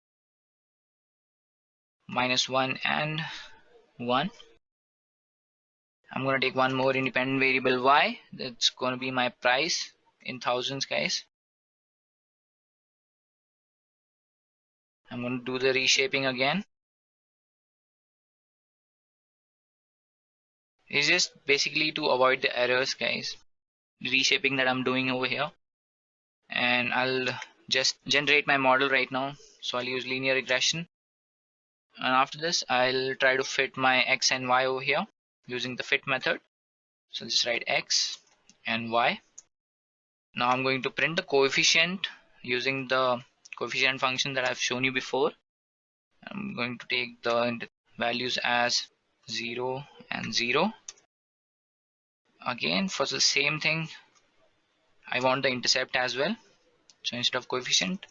S9: -1 and 1. I'm going to take one more independent variable Y. That's going to be my price in thousands, guys. I'm going to do the reshaping again. It's just basically to avoid the errors, guys. The reshaping that I'm doing over here. And I'll just generate my model right now. So I'll use linear regression. And after this, I'll try to fit my X and Y over here using the fit method. So just write X and Y. Now I'm going to print the coefficient using the coefficient function that I've shown you before. I'm going to take the values as 0 and 0. Again, for the same thing, I want the intercept as well. So instead of coefficient,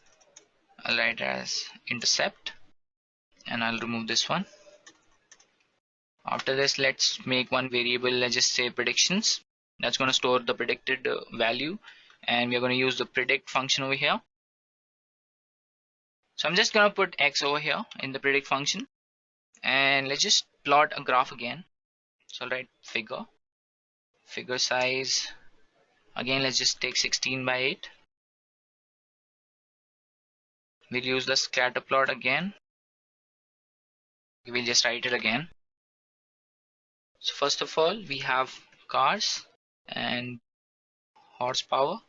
S9: I'll write as intercept, and I'll remove this one. After this, let's make one variable. Let's just say predictions. That's going to store the predicted value, and we're going to use the predict function over here. So I'm just going to put x over here in the predict function, and let's just plot a graph again. So I'll write figure size. Again, let's just take 16 by 8. We'll use the scatter plot again. We'll just write it again. So first of all, we have cars and horsepower.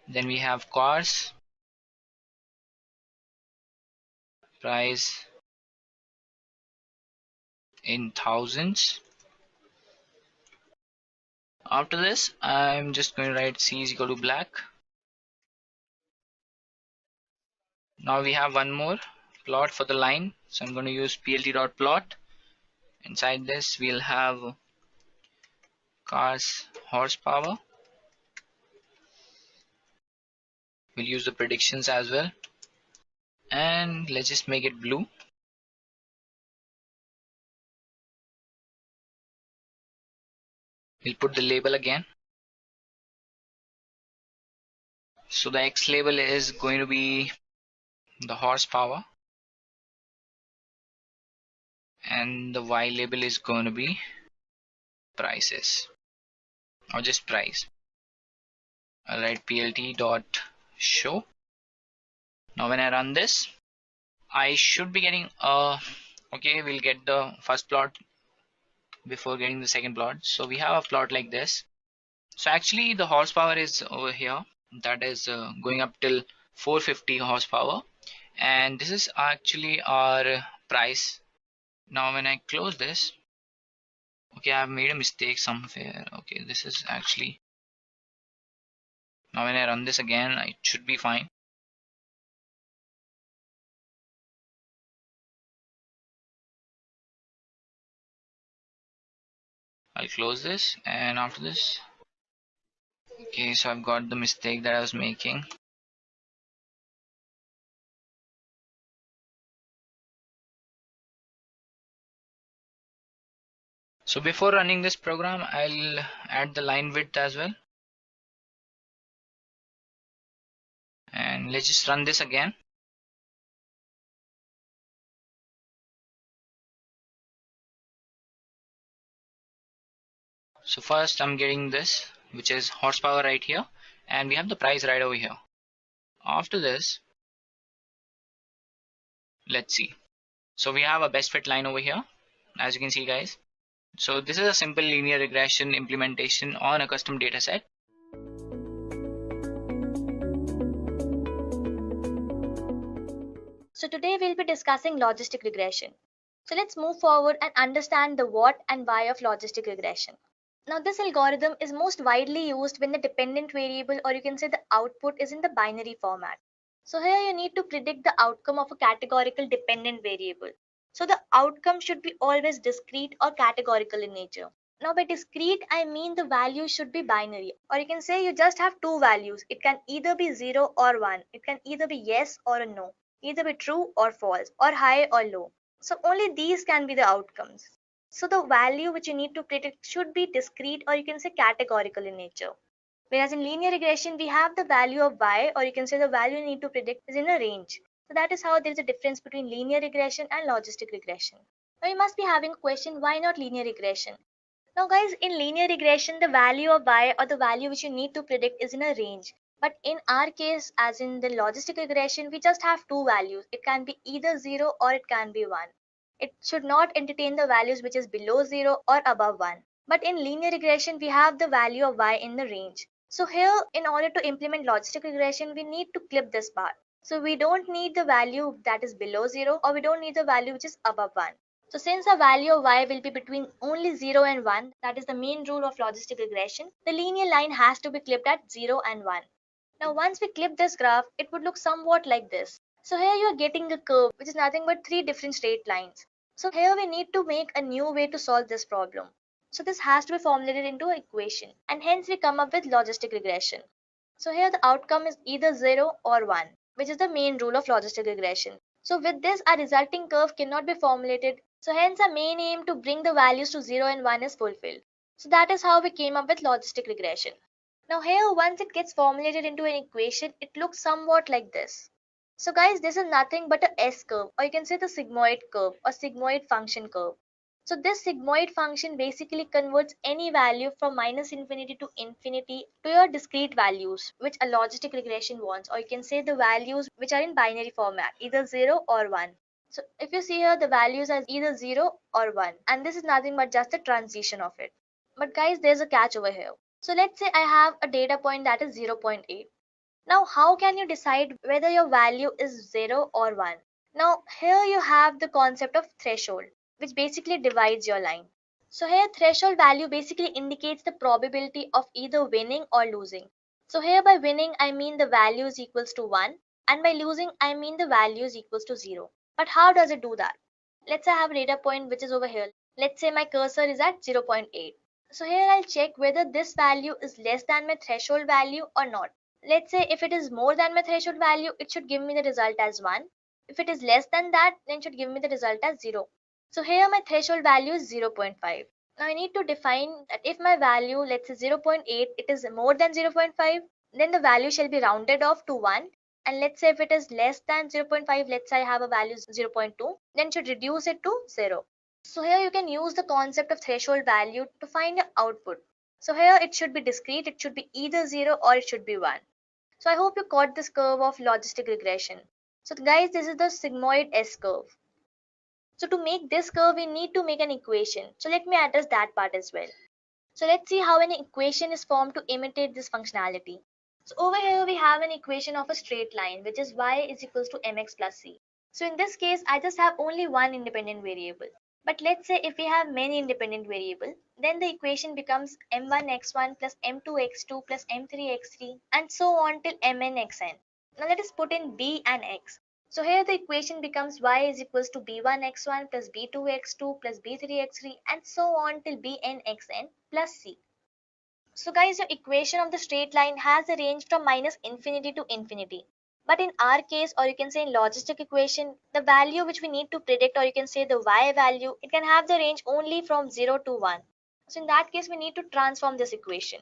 S9: Then we have cars, price in thousands. After this, I'm just going to write C is equal to black. Now we have one more plot for the line, so I'm going to use plt.plot. Inside this, we'll have cars horsepower. We'll use the predictions as well, and let's just make it blue. We'll put the label again. So the X label is going to be the horsepower, and the Y label is going to be prices, or just price. I'll write plt.show. Now when I run this, I should be getting okay, we'll get the first plot before getting the second plot. So we have a plot like this. So actually the horsepower is over here, that is going up till 450 horsepower, and this is actually our price. Now when I close this, okay, I've made a mistake somewhere. Okay, this is actually, now when I run this again, it should be fine. I'll close this, and after this, okay, so I've got the mistake that I was making. So before running this program, I'll add the line width as well. And let's just run this again. So first I'm getting this, which is horsepower right here, and we have the price right over here. After this, let's see. So we have a best fit line over here, as you can see, guys. So this is a simple linear regression implementation on a custom data set.
S11: So today we'll be discussing logistic regression. So let's move forward and understand the what and why of logistic regression. Now this algorithm is most widely used when the dependent variable, or you can say the output, is in the binary format. So here you need to predict the outcome of a categorical dependent variable. So the outcome should be always discrete or categorical in nature. Now by discrete, I mean the value should be binary, or you can say you just have two values. It can either be 0 or 1. It can either be yes or a no, either be true or false, or high or low. So only these can be the outcomes. So the value which you need to predict should be discrete, or you can say categorical in nature. Whereas in linear regression, we have the value of y, or you can say the value you need to predict is in a range. So that is how there is a difference between linear regression and logistic regression. Now you must be having a question, why not linear regression? Now guys, in linear regression, the value of y, or the value which you need to predict, is in a range. But in our case, as in the logistic regression, we just have two values. It can be either 0 or it can be 1. It should not entertain the values which is below 0 or above 1. But in linear regression, we have the value of y in the range. So here, in order to implement logistic regression, we need to clip this part. So we don't need the value that is below 0, or we don't need the value which is above 1. So since our value of y will be between only 0 and 1, that is the main rule of logistic regression, the linear line has to be clipped at 0 and 1. Now once we clip this graph, it would look somewhat like this. So here you are getting a curve which is nothing but three different straight lines. So here we need to make a new way to solve this problem. So this has to be formulated into an equation, and hence we come up with logistic regression. So here the outcome is either 0 or 1, which is the main rule of logistic regression. So with this, our resulting curve cannot be formulated. So hence our main aim to bring the values to 0 and 1 is fulfilled. So that is how we came up with logistic regression. Now here, once it gets formulated into an equation, it looks somewhat like this. So guys, this is nothing but a S-curve, or you can say the sigmoid curve or sigmoid function curve. So this sigmoid function basically converts any value from minus infinity to infinity to your discrete values, which a logistic regression wants, or you can say the values which are in binary format, either 0 or 1. So if you see here, the values are either 0 or 1, and this is nothing but just the transition of it. But guys, there's a catch over here. So let's say I have a data point that is 0.8. Now, how can you decide whether your value is 0 or 1? Now, here you have the concept of threshold, which basically divides your line. So here threshold value basically indicates the probability of either winning or losing. So here by winning, I mean the value is equals to 1, and by losing, I mean the value is equals to 0. But how does it do that? Let's say I have a data point which is over here. Let's say my cursor is at 0.8. So here I'll check whether this value is less than my threshold value or not. Let's say if it is more than my threshold value, it should give me the result as 1. If it is less than that, then it should give me the result as 0. So here my threshold value is 0.5. Now I need to define that if my value, let's say 0.8, it is more than 0.5, then the value shall be rounded off to 1. And let's say if it is less than 0.5, let's say I have a value 0.2, then should reduce it to 0. So here you can use the concept of threshold value to find your output. So here it should be discrete, it should be either 0 or it should be 1. So I hope you caught this curve of logistic regression. So guys, this is the sigmoid S curve. So to make this curve, we need to make an equation. So let me address that part as well. So let's see how an equation is formed to imitate this functionality. So over here we have an equation of a straight line, which is y is equals to mx plus c. So in this case, I just have only one independent variable. But let's say if we have many independent variables, then the equation becomes m1x1 plus m2x2 plus m3x3 and so on till mn(xn). Now let us put in b and x. So here the equation becomes y is equals to b1x1 plus b2x2 plus b3x3 and so on till bn(xn) plus c. So guys, your equation of the straight line has a range from minus infinity to infinity. But in our case, or you can say in logistic equation, the value which we need to predict, or you can say the y value, it can have the range only from 0 to 1. So in that case, we need to transform this equation.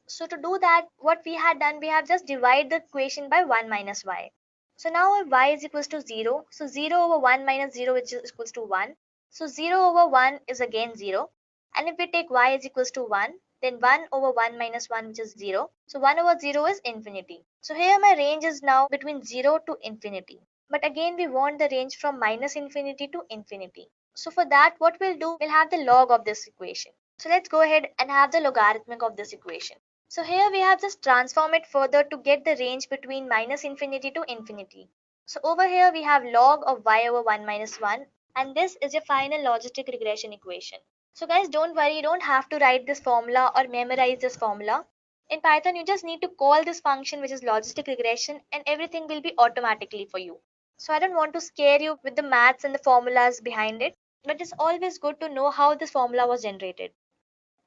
S11: So to do that, what we had done, we have just divided the equation by 1 minus y. So now if y is equals to 0, so 0 over 1 minus 0 which is equals to 1. So 0 over 1 is again 0. And if we take y is equals to 1, then 1 over 1 minus 1 which is 0. So 1 over 0 is infinity. So here my range is now between 0 to infinity. But again we want the range from minus infinity to infinity. So for that what we'll do, we'll have the log of this equation. So let's go ahead and have the logarithmic of this equation. So here we have just transform it further to get the range between minus infinity to infinity. So over here we have log of y over 1 minus 1, and this is your final logistic regression equation. So guys, don't worry, you don't have to write this formula or memorize this formula. In Python, you just need to call this function which is logistic regression and everything will be automatically for you. So I don't want to scare you with the maths and the formulas behind it, but it's always good to know how this formula was generated.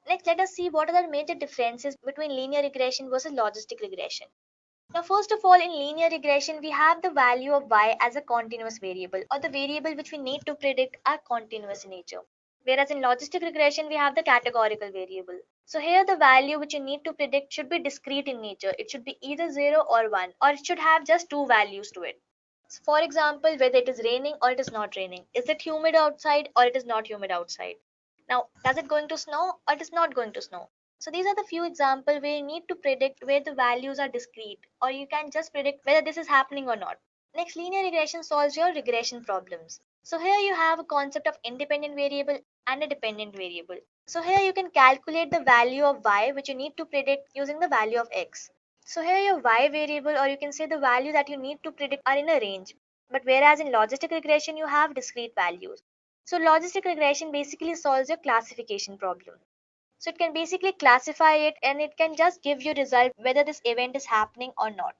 S11: Next, let us see what are the major differences between linear regression versus logistic regression. Now, first of all, in linear regression, we have the value of y as a continuous variable, or the variable which we need to predict are continuous in nature. Whereas in logistic regression, we have the categorical variable. So here the value which you need to predict should be discrete in nature. It should be either 0 or 1, or it should have just two values to it. So for example, whether it is raining or it is not raining. Is it humid outside or it is not humid outside? Now, does it going to snow or it is not going to snow? So these are the few examples where you need to predict where the values are discrete, or you can just predict whether this is happening or not. Next, linear regression solves your regression problems. So here you have a concept of independent variable and a dependent variable. So here you can calculate the value of y which you need to predict using the value of x. So here your y variable, or you can say the value that you need to predict, are in a range. But whereas in logistic regression you have discrete values. So logistic regression basically solves your classification problem. So it can basically classify it and it can just give you result whether this event is happening or not.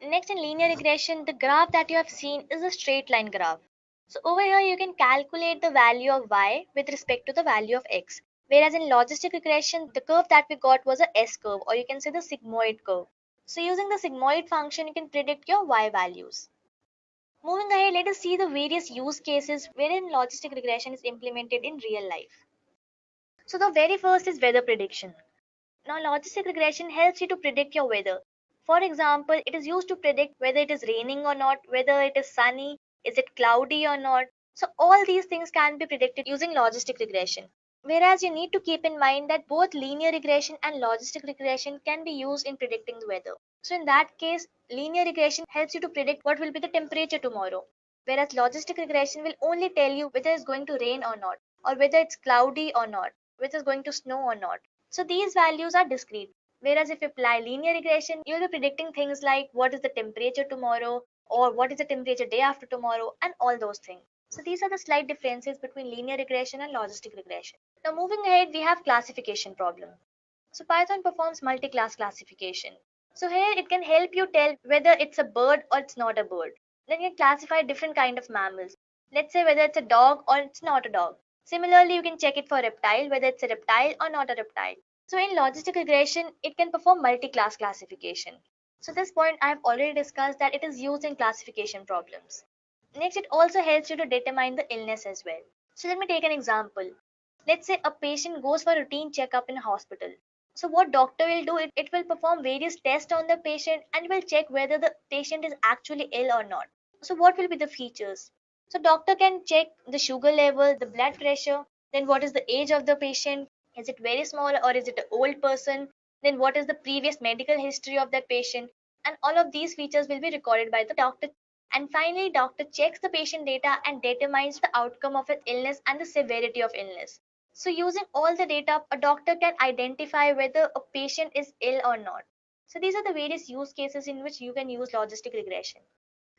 S11: Next, in linear regression, the graph that you have seen is a straight line graph. So over here you can calculate the value of y with respect to the value of x. Whereas in logistic regression, the curve that we got was a S curve, or you can say the sigmoid curve. So using the sigmoid function, you can predict your y values. Moving ahead, let us see the various use cases wherein logistic regression is implemented in real life. So the very first is weather prediction. Now, logistic regression helps you to predict your weather. For example, it is used to predict whether it is raining or not, whether it is sunny, is it cloudy or not. So all these things can be predicted using logistic regression. Whereas you need to keep in mind that both linear regression and logistic regression can be used in predicting the weather. So in that case, linear regression helps you to predict what will be the temperature tomorrow. Whereas logistic regression will only tell you whether it's going to rain or not, or whether it's cloudy or not, whether it's going to snow or not. So these values are discrete. Whereas if you apply linear regression, you'll be predicting things like what is the temperature tomorrow, or what is the temperature day after tomorrow, and all those things. So these are the slight differences between linear regression and logistic regression. Now moving ahead, we have classification problem. So Python performs multi-class classification. So here it can help you tell whether it's a bird or it's not a bird. Then you can classify different kind of mammals. Let's say whether it's a dog or it's not a dog. Similarly, you can check it for reptile, whether it's a reptile or not a reptile. So in logistic regression, it can perform multi-class classification. So this point I have already discussed that it is used in classification problems. Next, it also helps you to determine the illness as well. So let me take an example. Let's say a patient goes for a routine checkup in a hospital. So what doctor will do, it will perform various tests on the patient and will check whether the patient is actually ill or not. So what will be the features? So doctor can check the sugar level, the blood pressure, then what is the age of the patient, is it very small or is it an old person, then what is the previous medical history of that patient, and all of these features will be recorded by the doctor. And finally, doctor checks the patient data and determines the outcome of an illness and the severity of illness. So using all the data, a doctor can identify whether a patient is ill or not. So these are the various use cases in which you can use logistic regression.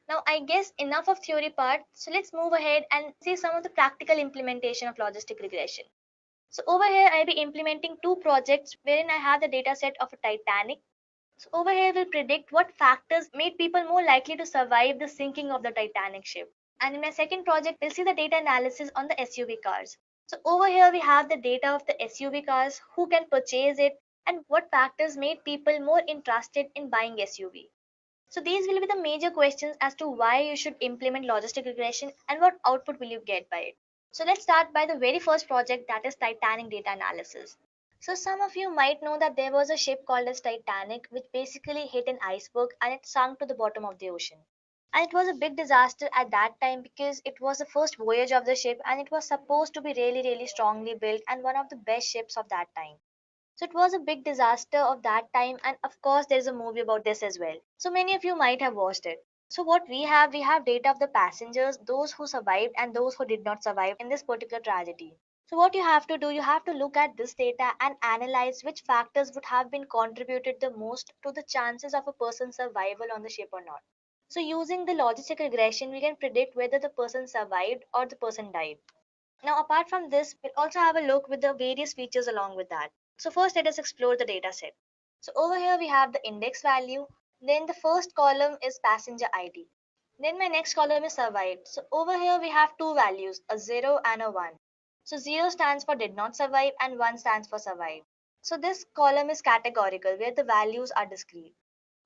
S11: Now I guess enough of theory part, so let's move ahead and see some of the practical implementation of logistic regression. So over here I'll be implementing two projects wherein I have the data set of a Titanic. So over here we'll predict what factors made people more likely to survive the sinking of the Titanic ship. And in my second project, we'll see the data analysis on the SUV cars. So over here we have the data of the SUV cars, who can purchase it, and what factors made people more interested in buying SUV. So these will be the major questions as to why you should implement logistic regression and what output will you get by it. So let's start by the very first project, that is Titanic data analysis. So some of you might know that there was a ship called as Titanic which basically hit an iceberg and it sunk to the bottom of the ocean. And it was a big disaster at that time because it was the first voyage of the ship and it was supposed to be really strongly built and one of the best ships of that time. So it was a big disaster of that time, and of course there's a movie about this as well. So many of you might have watched it. So what we have data of the passengers, those who survived and those who did not survive in this particular tragedy. So what you have to do, you have to look at this data and analyze which factors would have been contributed the most to the chances of a person's survival on the ship or not. So using the logistic regression, we can predict whether the person survived or the person died. Now, apart from this, we'll also have a look with the various features along with that. So first, let us explore the data set. So over here, we have the index value. Then the first column is passenger ID. Then my next column is survived. So over here, we have two values, a 0 and a 1. So 0 stands for did not survive and 1 stands for survived. So this column is categorical, where the values are discrete.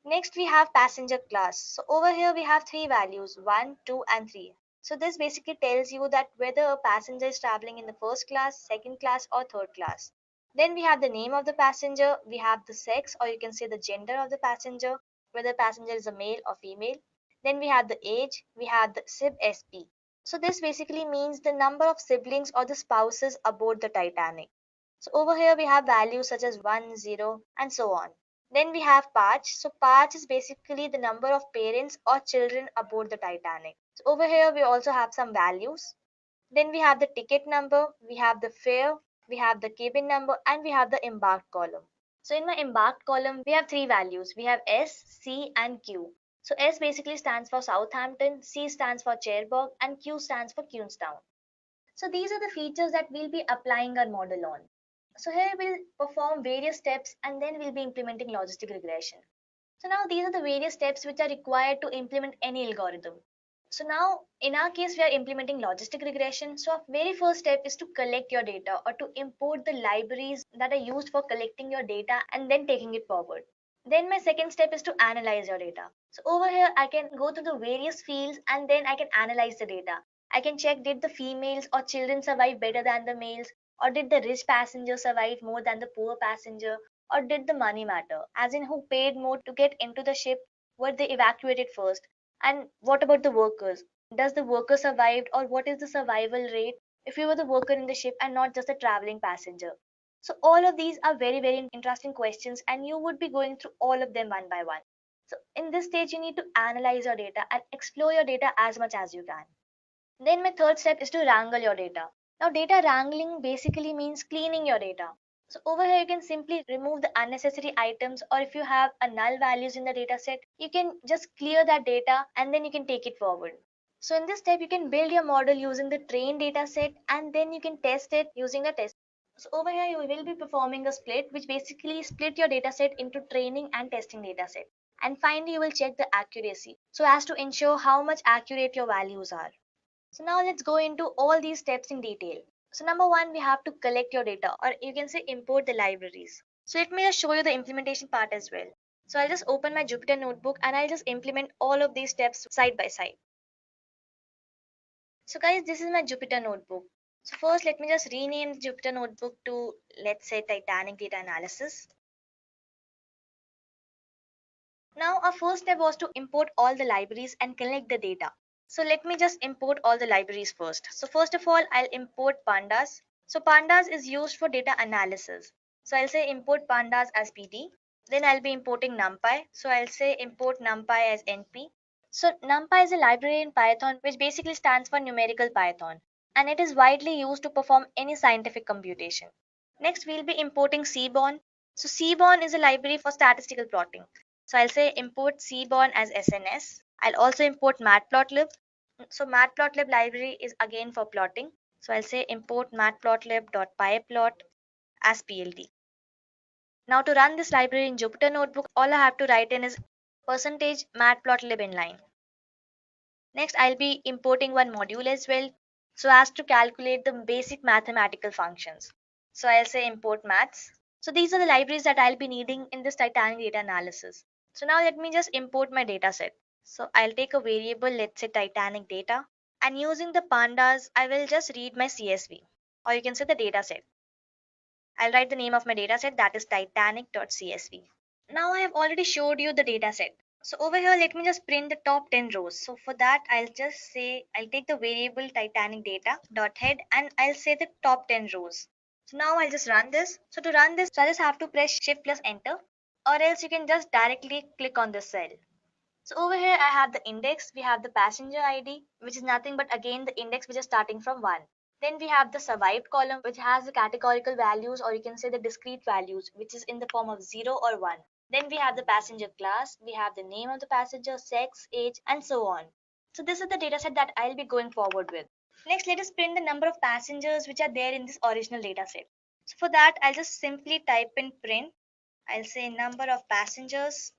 S11: Next, we have passenger class. So over here, we have three values, 1, 2, and 3. So this basically tells you that whether a passenger is traveling in the first class, second class, or third class. Then we have the name of the passenger, we have the sex, or you can say the gender of the passenger, whether the passenger is a male or female. Then we have the age, we have the SIB-SP. So this basically means the number of siblings or the spouses aboard the Titanic. So over here we have values such as 1, 0, and so on. Then we have patch. So patch is basically the number of parents or children aboard the Titanic. So over here we also have some values. Then we have the ticket number, we have the fare, we have the cabin number, and we have the embarked column. So in my embarked column, we have three values. We have S, C, and Q. So S basically stands for Southampton, C stands for Cherbourg, and Q stands for Queenstown. So these are the features that we'll be applying our model on. So here we'll perform various steps and then we'll be implementing logistic regression. So now these are the various steps which are required to implement any algorithm. So now in our case we are implementing logistic regression. So our very first step is to collect your data or to import the libraries that are used for collecting your data and then taking it forward. Then my second step is to analyze your data. So over here I can go to the various fields and then I can analyze the data. I can check, did the females or children survive better than the males, or did the rich passenger survive more than the poor passenger, or did the money matter, as in who paid more to get into the ship, were they evacuated first, and what about the workers, does the worker survived, or what is the survival rate if you were the worker in the ship and not just a traveling passenger. So all of these are very interesting questions and you would be going through all of them one by one. So in this stage you need to analyze your data and explore your data as much as you can. Then my third step is to wrangle your data. Now data wrangling basically means cleaning your data. So over here you can simply remove the unnecessary items, or if you have a null values in the data set, you can just clear that data and then you can take it forward. So in this step you can build your model using the trained data set and then you can test it using the test. So over here you will be performing a split, which basically split your data set into training and testing data set. And finally you will check the accuracy so as to ensure how much accurate your values are. So now let's go into all these steps in detail. So number one, we have to collect your data, or you can say import the libraries. So let me just show you the implementation part as well. So I'll just open my Jupyter notebook and I'll just implement all of these steps side by side. So guys, this is my Jupyter notebook. So first let me just rename the Jupyter notebook to, let's say, Titanic data analysis. Now our first step was to import all the libraries and collect the data. So let me just import all the libraries first. So first of all, I'll import Pandas. So Pandas is used for data analysis. So I'll say import Pandas as PD. Then I'll be importing NumPy. So I'll say import NumPy as NP. So NumPy is a library in Python which basically stands for numerical Python, and it is widely used to perform any scientific computation. Next, we'll be importing Seaborn. So Seaborn is a library for statistical plotting. So I'll say import Seaborn as SNS. I'll also import Matplotlib. So Matplotlib library is again for plotting. So I'll say import matplotlib.pyplot as PLT. Now to run this library in Jupyter Notebook, all I have to write in is %matplotlib inline. Next, I'll be importing one module as well, so as to calculate the basic mathematical functions. So I'll say import maths. So these are the libraries that I'll be needing in this Titanic data analysis. So now let me just import my data set. So I'll take a variable, let's say Titanic data, and using the pandas, I will just read my CSV, or you can say the data set. I'll write the name of my data set, that is titanic.csv. Now I have already showed you the data set. So over here, let me just print the top 10 rows. So for that, I'll just say, I'll take the variable Titanic data dot head and I'll say the top 10 rows. So now I'll just run this. So to run this, so I just have to press Shift plus Enter, or else you can just directly click on this cell. So over here, I have the index, we have the passenger ID, which is nothing but again the index which is starting from 1. Then we have the survived column, which has the categorical values, or you can say the discrete values, which is in the form of 0 or 1. Then we have the passenger class, we have the name of the passenger, sex, age, and so on. So this is the dataset that I'll be going forward with. Next, let us print the number of passengers which are there in this original dataset. So for that, I'll just simply type in print. I'll say number of passengers.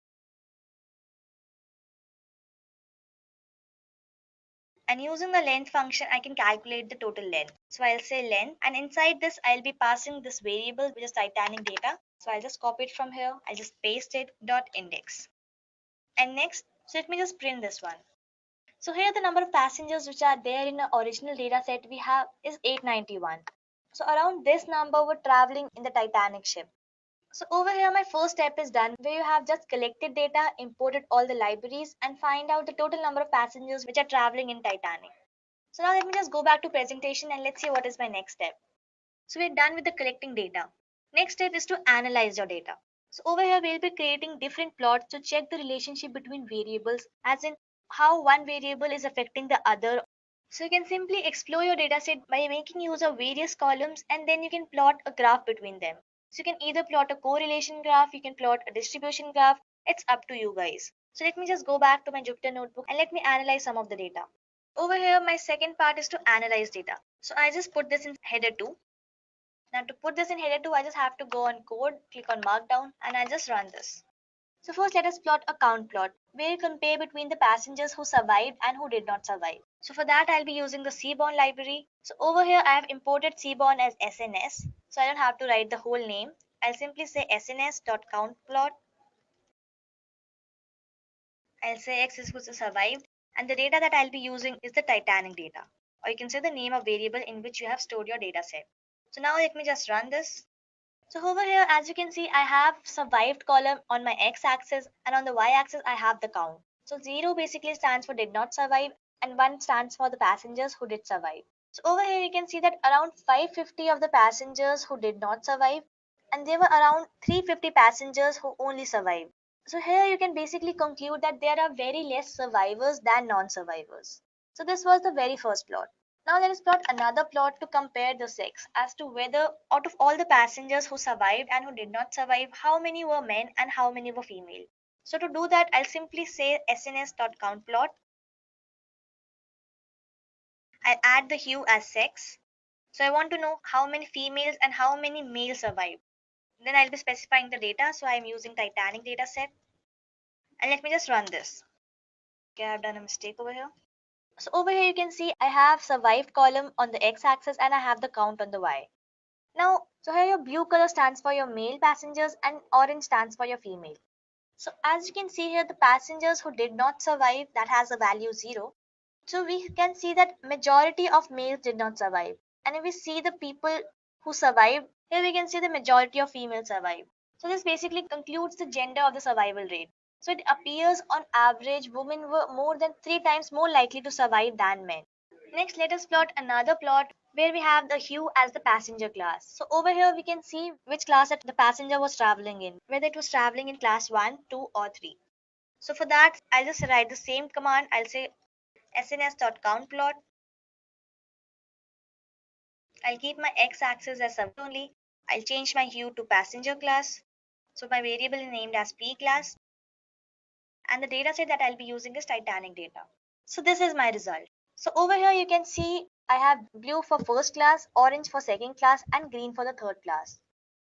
S11: And using the length function, I can calculate the total length. So I'll say length, and inside this, I'll be passing this variable, which is Titanic data. So I'll just copy it from here. I'll just paste it, dot index. And next, so let me just print this one. So here the number of passengers which are there in the original data set we have is 891. So around this number were traveling in the Titanic ship. So over here my first step is done, where you have just collected data, imported all the libraries, and find out the total number of passengers which are traveling in Titanic. So now let me just go back to presentation and let's see what is my next step. So we're done with the collecting data. Next step is to analyze your data. So over here we'll be creating different plots to check the relationship between variables, as in how one variable is affecting the other. So you can simply explore your dataset by making use of various columns, and then you can plot a graph between them. So you can either plot a correlation graph, you can plot a distribution graph. It's up to you guys. So let me just go back to my Jupyter notebook and let me analyze some of the data. Over here, my second part is to analyze data. So I just put this in header 2. Now to put this in header 2, I just have to go on code, click on markdown, and I'll just run this. So first let us plot a count plot where you compare between the passengers who survived and who did not survive. So for that I'll be using the Seaborn library. So over here I have imported Seaborn as SNS. So I don't have to write the whole name. I'll simply say sns.countplot. I'll say X is who survived, and the data that I'll be using is the Titanic data. Or you can say the name of variable in which you have stored your data set. So now let me just run this. So over here, as you can see, I have survived column on my x-axis, and on the y-axis, I have the count. So 0 basically stands for did not survive, and 1 stands for the passengers who did survive. So over here, you can see that around 550 of the passengers who did not survive, and there were around 350 passengers who only survived. So here you can basically conclude that there are very less survivors than non-survivors. So this was the very first plot. Now let us plot another plot to compare the sex as to whether out of all the passengers who survived and who did not survive, how many were men and how many were female. So to do that, I'll simply say sns.countplot. I'll add the hue as sex. So I want to know how many females and how many males survived. Then I'll be specifying the data. So I'm using Titanic data set. And let me just run this. Okay, I've done a mistake over here. So over here you can see I have survived column on the x-axis and I have the count on the y. Now, so here your blue color stands for your male passengers and orange stands for your female. So as you can see here, the passengers who did not survive, that has a value 0. So we can see that majority of males did not survive. And if we see the people who survived, here we can see the majority of females survived. So this basically concludes the gender of the survival rate. So it appears on average women were more than 3 times more likely to survive than men. Next, let us plot another plot where we have the hue as the passenger class. So over here we can see which class that the passenger was traveling in, whether it was traveling in class 1, 2 or 3. So for that, I'll just write the same command. I'll say sns.countplot. I'll keep my x-axis as subject only. I'll change my hue to passenger class. So my variable is named as P class. And the data set that I'll be using is Titanic data. So this is my result. So over here you can see I have blue for first class, orange for second class and green for the third class.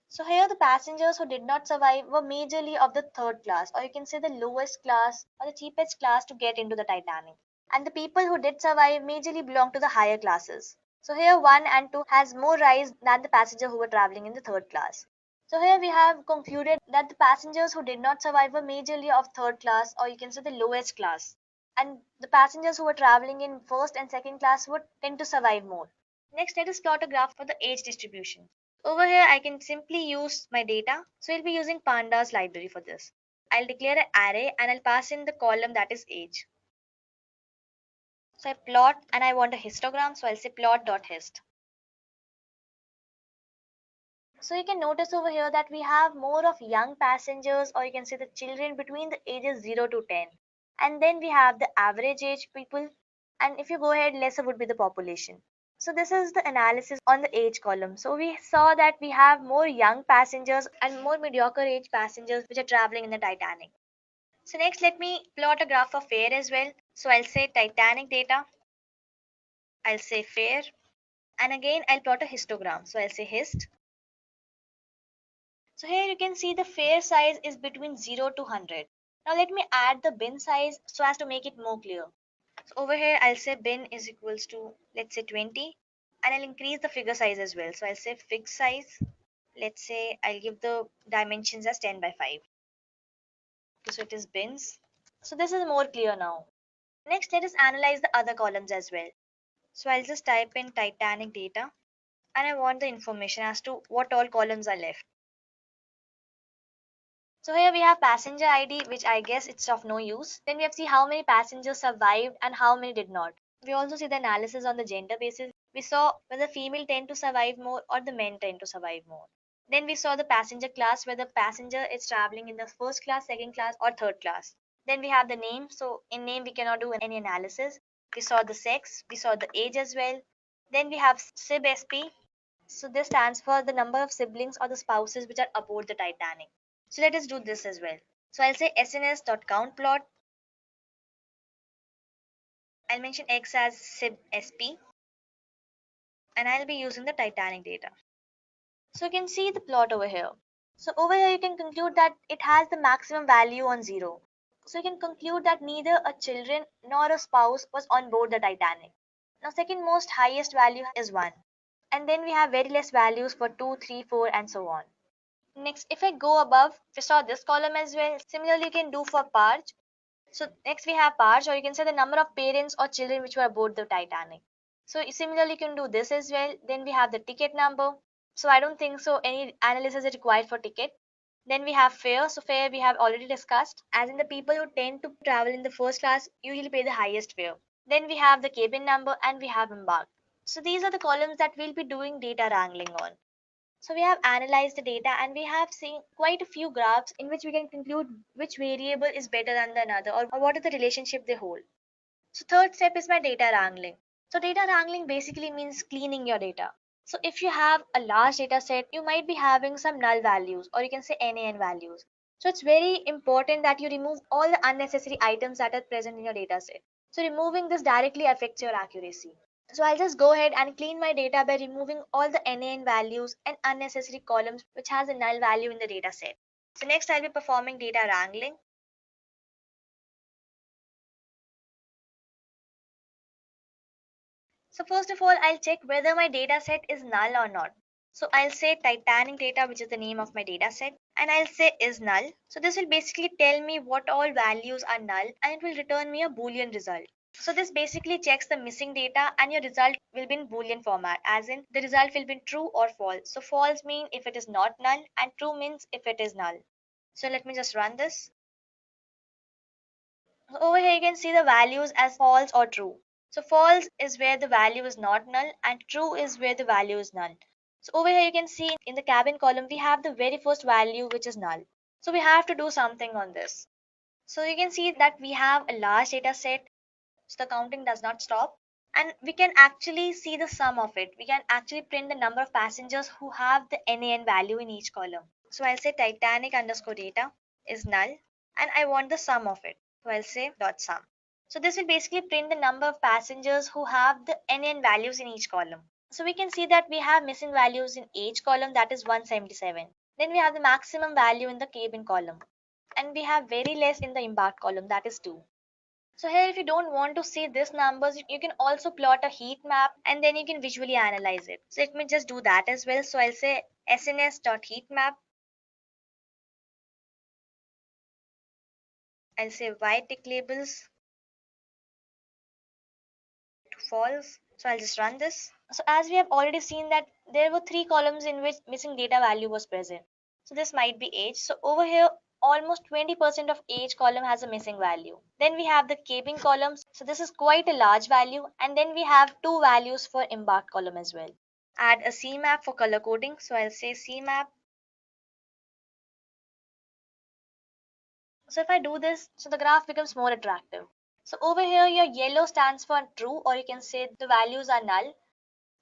S11: So here the passengers who did not survive were majorly of the third class, or you can say the lowest class or the cheapest class to get into the Titanic. And the people who did survive majorly belong to the higher classes. So here 1 and 2 has more rise than the passenger who were traveling in the third class. So here we have concluded that the passengers who did not survive were majorly of third class, or you can say the lowest class. And the passengers who were traveling in first and second class would tend to survive more. Next, let us plot a graph for the age distribution. Over here, I can simply use my data. So we'll be using Pandas library for this. I'll declare an array and I'll pass in the column that is age. So I plot and I want a histogram. So I'll say plot.hist. So you can notice over here that we have more of young passengers, or you can say the children between the ages 0 to 10. And then we have the average age people. And if you go ahead, lesser would be the population. So this is the analysis on the age column. So we saw that we have more young passengers and more mediocre age passengers which are traveling in the Titanic. So next, let me plot a graph of fare as well. So I'll say Titanic data. I'll say fare. And again, I'll plot a histogram. So I'll say hist. So here you can see the fare size is between 0 to 100. Now let me add the bin size so as to make it more clear. So over here I'll say bin is equals to, let's say 20, and I'll increase the figure size as well. So I'll say fig size. Let's say I'll give the dimensions as 10 by 5. Okay, so it is bins. So this is more clear now. Next, let us analyze the other columns as well. So I'll just type in Titanic data and I want the information as to what all columns are left. So here we have passenger ID, which I guess it's of no use. Then we have see how many passengers survived and how many did not. We also see the analysis on the gender basis. We saw whether female tend to survive more or the men tend to survive more. Then we saw the passenger class, whether passenger is traveling in the first class, second class or third class. Then we have the name. So in name we cannot do any analysis. We saw the sex, we saw the age as well. Then we have SIB-SP. So this stands for the number of siblings or the spouses which are aboard the Titanic. So let us do this as well. So I'll say sns.countplot. I'll mention x as SIB-SP. And I'll be using the Titanic data. So you can see the plot over here. So over here you can conclude that it has the maximum value on 0. So you can conclude that neither a children nor a spouse was on board the Titanic. Now second most highest value is 1. And then we have very less values for 2, 3, 4 and so on. Next, if I go above, we saw this column as well. Similarly, you can do for Parj. So next we have Parj, or you can say the number of parents or children which were aboard the Titanic. So similarly, you can do this as well. Then we have the ticket number. So I don't think so any analysis is required for ticket. Then we have fare. So fare we have already discussed. As in the people who tend to travel in the first class usually pay the highest fare. Then we have the cabin number and we have embarked. So these are the columns that we'll be doing data wrangling on. So we have analyzed the data and we have seen quite a few graphs in which we can conclude which variable is better than the another, or what is the relationship they hold. So third step is my data wrangling. So data wrangling basically means cleaning your data. So if you have a large data set, you might be having some null values, or you can say NaN values. So it's very important that you remove all the unnecessary items that are present in your data set. So removing this directly affects your accuracy. So I'll just go ahead and clean my data by removing all the NaN values and unnecessary columns which has a null value in the data set. So next I'll be performing data wrangling. So first of all, I'll check whether my data set is null or not. So I'll say Titanic data, which is the name of my data set, and I'll say is null. So this will basically tell me what all values are null and it will return me a Boolean result. So this basically checks the missing data and your result will be in Boolean format, as in the result will be true or false. So false means if it is not null and true means if it is null. So let me just run this. Over here you can see the values as false or true. So false is where the value is not null and true is where the value is null. So over here you can see in the cabin column we have the very first value which is null. So we have to do something on this. So you can see that we have a large data set, so the counting does not stop, and we can actually see the sum of it. We can actually print the number of passengers who have the NaN value in each column. So I'll say Titanic underscore data is null and I want the sum of it. So I'll say dot sum. So this will basically print the number of passengers who have the NaN values in each column. So we can see that we have missing values in each column, that is 177. Then we have the maximum value in the cabin column. And we have very less in the embarked column, that is 2. So here if you don't want to see these numbers, you can also plot a heat map and then you can visually analyze it. So let me just do that as well. So I'll say sns.heatmap. I'll say y tick labels to false. So I'll just run this. So as we have already seen that there were 3 columns in which missing data value was present. So this might be age. So over here almost 20% of age column has a missing value. Then we have the cabin columns. So this is quite a large value. And then we have 2 values for embarked column as well. Add a CMAP for color coding. So I'll say CMAP. So if I do this, so the graph becomes more attractive. So over here your yellow stands for true, or you can say the values are null.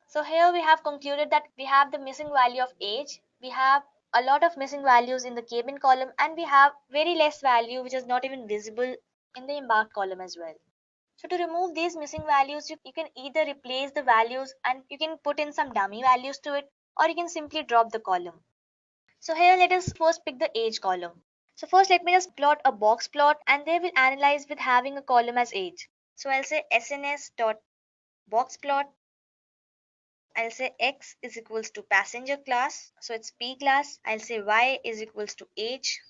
S11: So here we have concluded that we have the missing value of age, we have a lot of missing values in the cabin column, and we have very less value which is not even visible in the embarked column as well. So to remove these missing values, you can either replace the values and you can put in some dummy values to it, or you can simply drop the column. So here let us first pick the age column. So first let me just plot a box plot and they will analyze with having a column as age. So I'll say sns.boxplot. I'll say X is equals to passenger class. So it's P class. I'll say Y is equals to age.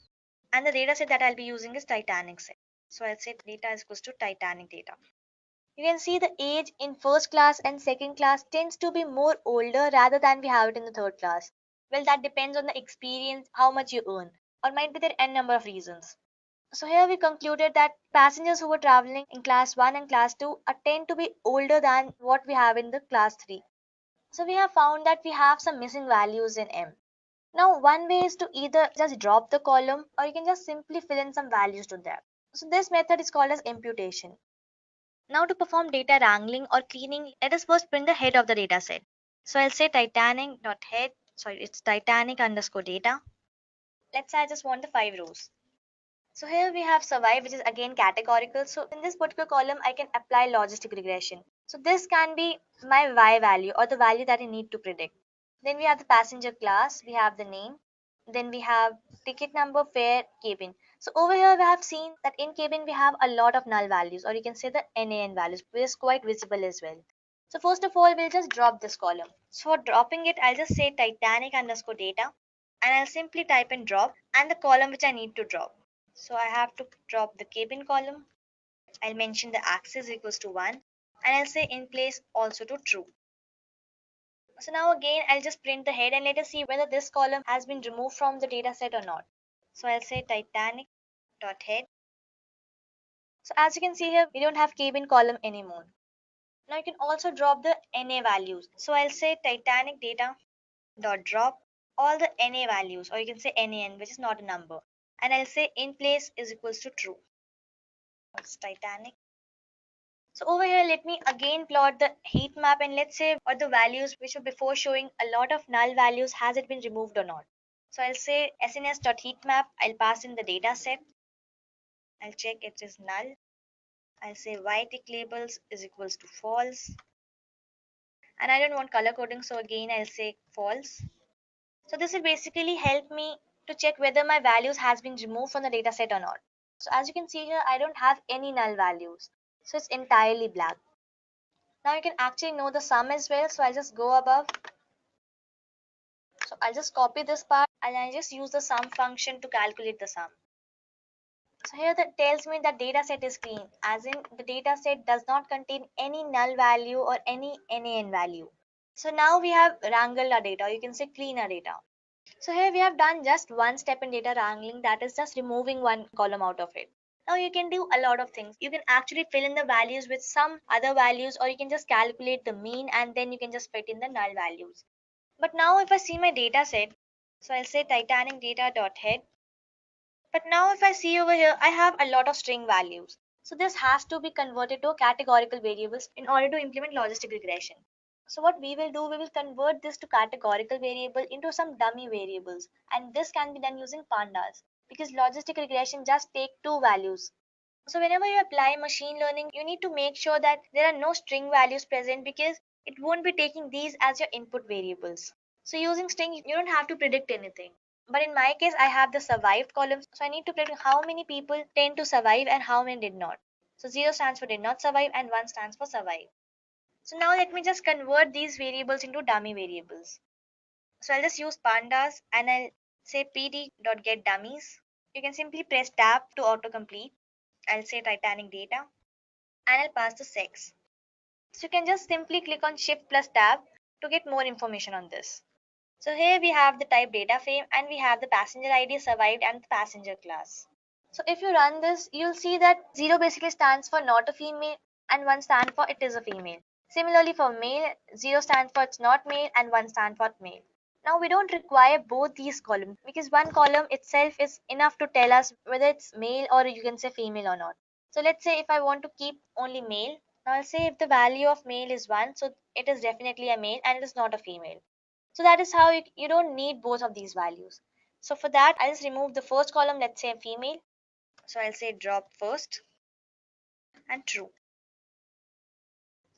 S11: And the data set that I'll be using is Titanic set. So I'll say data is equals to Titanic data. You can see the age in first class and second class tends to be more older rather than we have it in the third class. Well, that depends on the experience, how much you earn, or might be there n number of reasons. So here we concluded that passengers who were traveling in class 1 and class 2 tend to be older than what we have in the class 3. So we have found that we have some missing values in M. Now one way is to either just drop the column or you can just simply fill in some values to that. So this method is called as imputation. Now to perform data wrangling or cleaning, let us first print the head of the data set. So I'll say Titanic.head, it's Titanic underscore data. Let's say I just want the 5 rows. So here we have survive, which is again categorical. So in this particular column, I can apply logistic regression. So this can be my y value or the value that I need to predict. Then we have the passenger class, we have the name, then we have ticket number, fare, cabin. So over here we have seen that in cabin we have a lot of null values, or you can say the NaN values, which is quite visible as well. So first of all, we'll just drop this column. So for dropping it, I'll just say Titanic underscore data, and I'll simply type in drop and the column which I need to drop. So I have to drop the cabin column. I'll mention the axis equals to 1, and I'll say in place also to true. So now again, I'll just print the head and let us see whether this column has been removed from the data set or not. So I'll say Titanic dot head. So as you can see here, we don't have cabin column anymore. Now you can also drop the NA values. So I'll say Titanic data dot drop all the NA values, or you can say NaN, which is not a number. And I'll say in place is equals to true. It's Titanic. So over here, let me again plot the heat map, and let's say what the values which were before showing a lot of null values, has it been removed or not. So I'll say sns.heatmap, I'll pass in the data set, I'll check it is null. I'll say y-tick labels is equals to false. And I don't want color coding, so again I'll say false. So this will basically help me to check whether my values has been removed from the data set or not. So as you can see here, I don't have any null values. So it's entirely black. Now you can actually know the sum as well. So I'll just go above. So I'll just copy this part and I just use the sum function to calculate the sum. So here that tells me that data set is clean, as in the data set does not contain any null value or any NaN value. So now we have wrangled our data, you can say clean our data. So here we have done just one step in data wrangling, that is just removing one column out of it. Now you can do a lot of things. You can actually fill in the values with some other values, or you can just calculate the mean and then you can just fit in the null values. But now if I see my data set, so I'll say Titanic data dot head. But now if I see over here, I have a lot of string values. So this has to be converted to categorical variables in order to implement logistic regression. So what we will do, we will convert this to categorical variable into some dummy variables. And this can be done using Pandas, because logistic regression just take two values. So whenever you apply machine learning, you need to make sure that there are no string values present, because it won't be taking these as your input variables. So using string, you don't have to predict anything. But in my case, I have the survived column. So I need to predict how many people tend to survive and how many did not. So 0 stands for did not survive and 1 stands for survive. So now let me just convert these variables into dummy variables. So I'll just use pandas and I'll say pd.getDummies. You can simply press tab to autocomplete. I'll say Titanic data and I'll pass the sex. So you can just simply click on shift plus tab to get more information on this. So here we have the type data frame and we have the passenger ID, survived, and the passenger class. So if you run this, you'll see that 0 basically stands for not a female and 1 stands for it is a female. Similarly for male, 0 stands for it's not male and 1 stands for male. Now we don't require both these columns, because one column itself is enough to tell us whether it's male or you can say female or not. So let's say if I want to keep only male, now I'll say if the value of male is 1, so it is definitely a male and it is not a female. So that is how you don't need both of these values. So for that, I'll just remove the first column, let's say female. So I'll say drop first and true.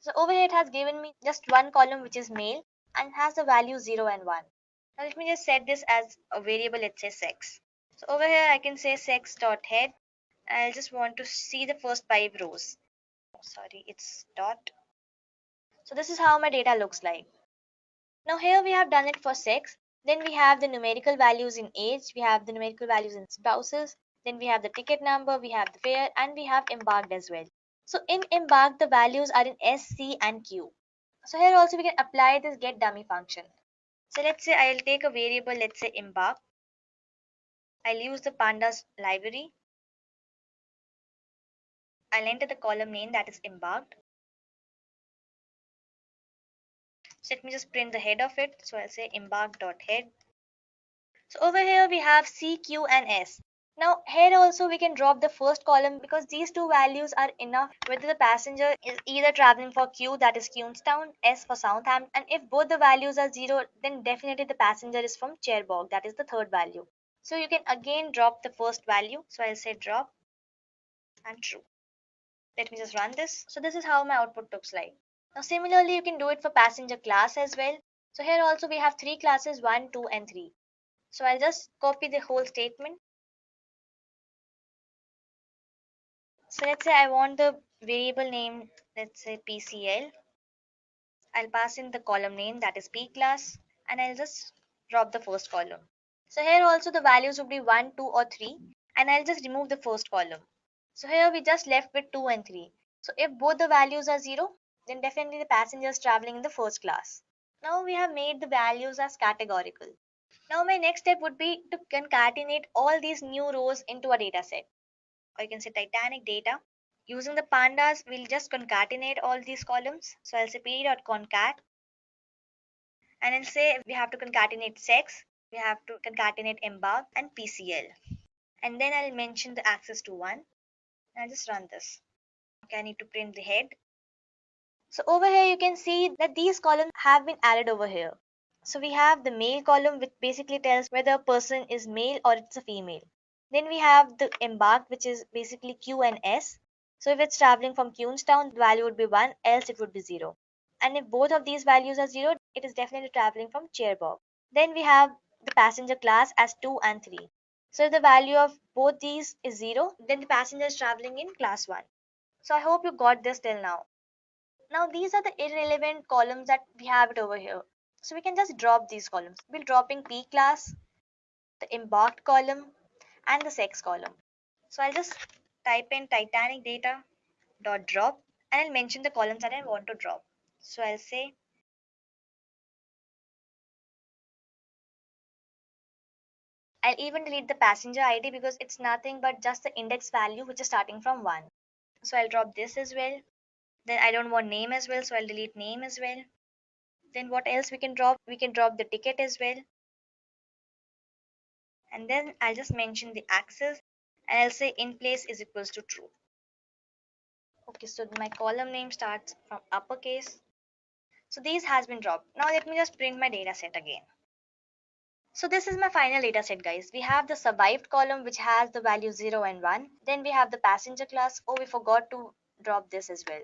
S11: So over here it has given me just one column which is male and has the value 0 and 1. Now let me just set this as a variable, let's say sex. So over here I can say sex.head. I'll just want to see the first 5 rows. Sorry, it's dot. So this is how my data looks like. Now here we have done it for sex. Then we have the numerical values in age, we have the numerical values in spouses, then we have the ticket number, we have the fare, and we have embarked as well. So in embarked, the values are in S, C, and Q. So here also we can apply this get dummy function. So let's say I'll take a variable, let's say embark. I'll use the pandas library. I'll enter the column name, that is embarked. So let me just print the head of it. So I'll say embark.head. So over here we have C, Q, and S. Now here also we can drop the first column, because these two values are enough whether the passenger is either traveling for Q, that is Queenstown, S for Southampton, and if both the values are 0, then definitely the passenger is from Cherbourg, that is the third value. So you can again drop the first value. So I'll say drop and true. Let me just run this. So this is how my output looks like. Now similarly you can do it for passenger class as well. So here also we have three classes, 1, 2 and 3. So I'll just copy the whole statement. So let's say I want the variable name, let's say PCL. I'll pass in the column name, that is P class, and I'll just drop the first column. So here also the values would be 1, 2 or 3, and I'll just remove the first column. So here we just left with 2 and 3. So if both the values are 0, then definitely the passenger is traveling in the first class. Now we have made the values as categorical. Now my next step would be to concatenate all these new rows into a data set. Or you can say Titanic data. Using the pandas, we'll just concatenate all these columns. So I'll say p.concat, and I'll say we have to concatenate sex, we have to concatenate embark and PCL. And then I'll mention the access to 1. I'll just run this. Okay, I need to print the head. So over here you can see that these columns have been added over here. So we have the male column, which basically tells whether a person is male or it's a female. Then we have the embark, which is basically Q and S. So if it's traveling from Queenstown, the value would be 1, else it would be 0. And if both of these values are 0, it is definitely traveling from Cherbourg. Then we have the passenger class as 2 and 3. So if the value of both these is 0, then the passenger is traveling in class 1. So I hope you got this till now. Now these are the irrelevant columns that we have it over here. So we can just drop these columns. We'll dropping P class, the embarked column, and the sex column. So I'll just type in Titanic data dot drop, and I'll mention the columns that I want to drop. So I'll say I'll even delete the passenger ID because it's nothing but just the index value which is starting from 1. So I'll drop this as well. Then I don't want name as well, so I'll delete name as well. Then what else we can drop? We can drop the ticket as well. And then I'll just mention the access, and I'll say in place is equals to true. Okay, so my column name starts from uppercase. So these has been dropped. Now let me just print my data set again. So this is my final data set, guys. We have the survived column which has the value 0 and 1. Then we have the passenger class. Oh, we forgot to drop this as well.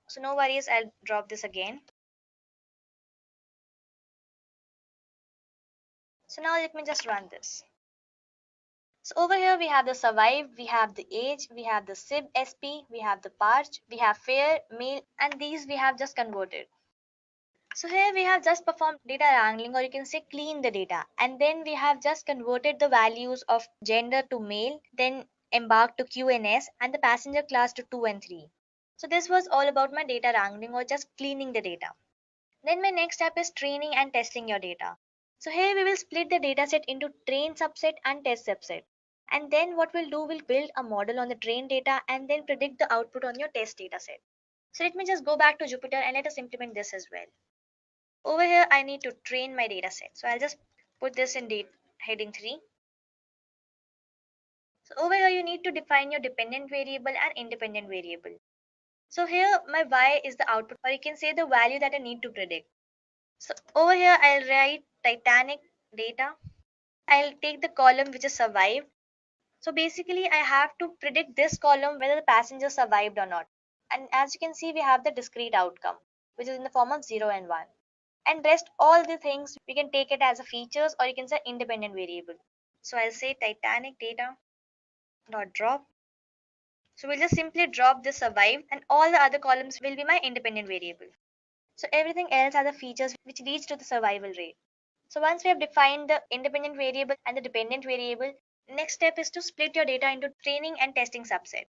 S11: So no worries, I'll drop this again. So now let me just run this. So over here we have the survived, we have the age, we have the SIB SP, we have the parch, we have fair, male, and these we have just converted. So here we have just performed data wrangling, or you can say clean the data, and then we have just converted the values of gender to male, then embark to QNS, and the passenger class to 2 and 3. So this was all about my data wrangling or just cleaning the data. Then my next step is training and testing your data. So here we will split the dataset into train subset and test subset. And then what we'll do, we'll build a model on the trained data and then predict the output on your test dataset. So let me just go back to Jupyter and let us implement this as well. Over here, I need to train my dataset. So I'll just put this in heading 3. So over here, you need to define your dependent variable and independent variable. So here my y is the output, or you can say the value that I need to predict. So over here, I'll write Titanic data. I'll take the column which is survived. So basically, I have to predict this column whether the passenger survived or not. And as you can see, we have the discrete outcome, which is in the form of 0 and 1. And rest all the things, we can take it as a features, or you can say independent variable. So I'll say Titanic data dot drop. So we'll just simply drop this survived, and all the other columns will be my independent variable. So everything else are the features which leads to the survival rate. So once we have defined the independent variable and the dependent variable, next step is to split your data into training and testing subset.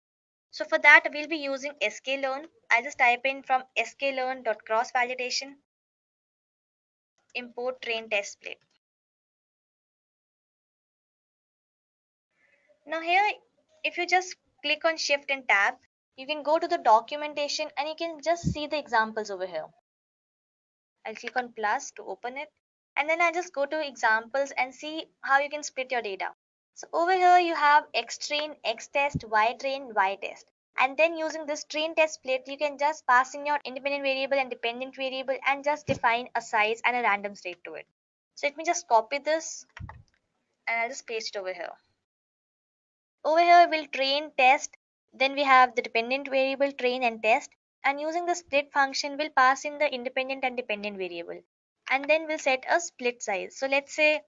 S11: So for that, we'll be using Scikit-learn. I'll just type in from scikit-learn.cross-validation, import train test split. Now here, if you just click on Shift and Tab, you can go to the documentation and you can just see the examples over here. I'll click on plus to open it, and then I just go to examples and see how you can split your data. So over here you have xtrain, xtest, ytrain, ytest. And then using this train test split, you can just pass in your independent variable and dependent variable and just define a size and a random state to it. So let me just copy this and I'll just paste it over here. Over here we'll train, test, then we have the dependent variable train and test, and using the split function we'll pass in the independent and dependent variable. and then we'll set a split size. So let's say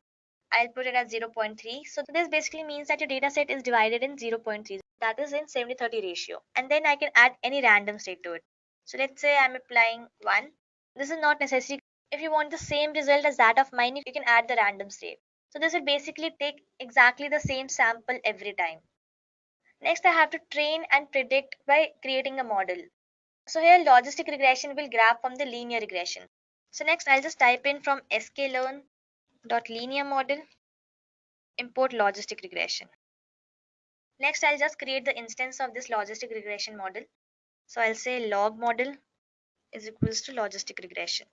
S11: I'll put it as 0.3. So this basically means that your data set is divided in 0.3. That is in 70-30 ratio. And then I can add any random state to it. So let's say I'm applying 1. This is not necessary. If you want the same result as that of mine, you can add the random state. So this will basically take exactly the same sample every time. Next, I have to train and predict by creating a model. So here logistic regression will grab from the linear regression. So next I'll just type in from sklearn.linear model import logistic regression. Next I'll just create the instance of this logistic regression model. So I'll say log model is equals to logistic regression.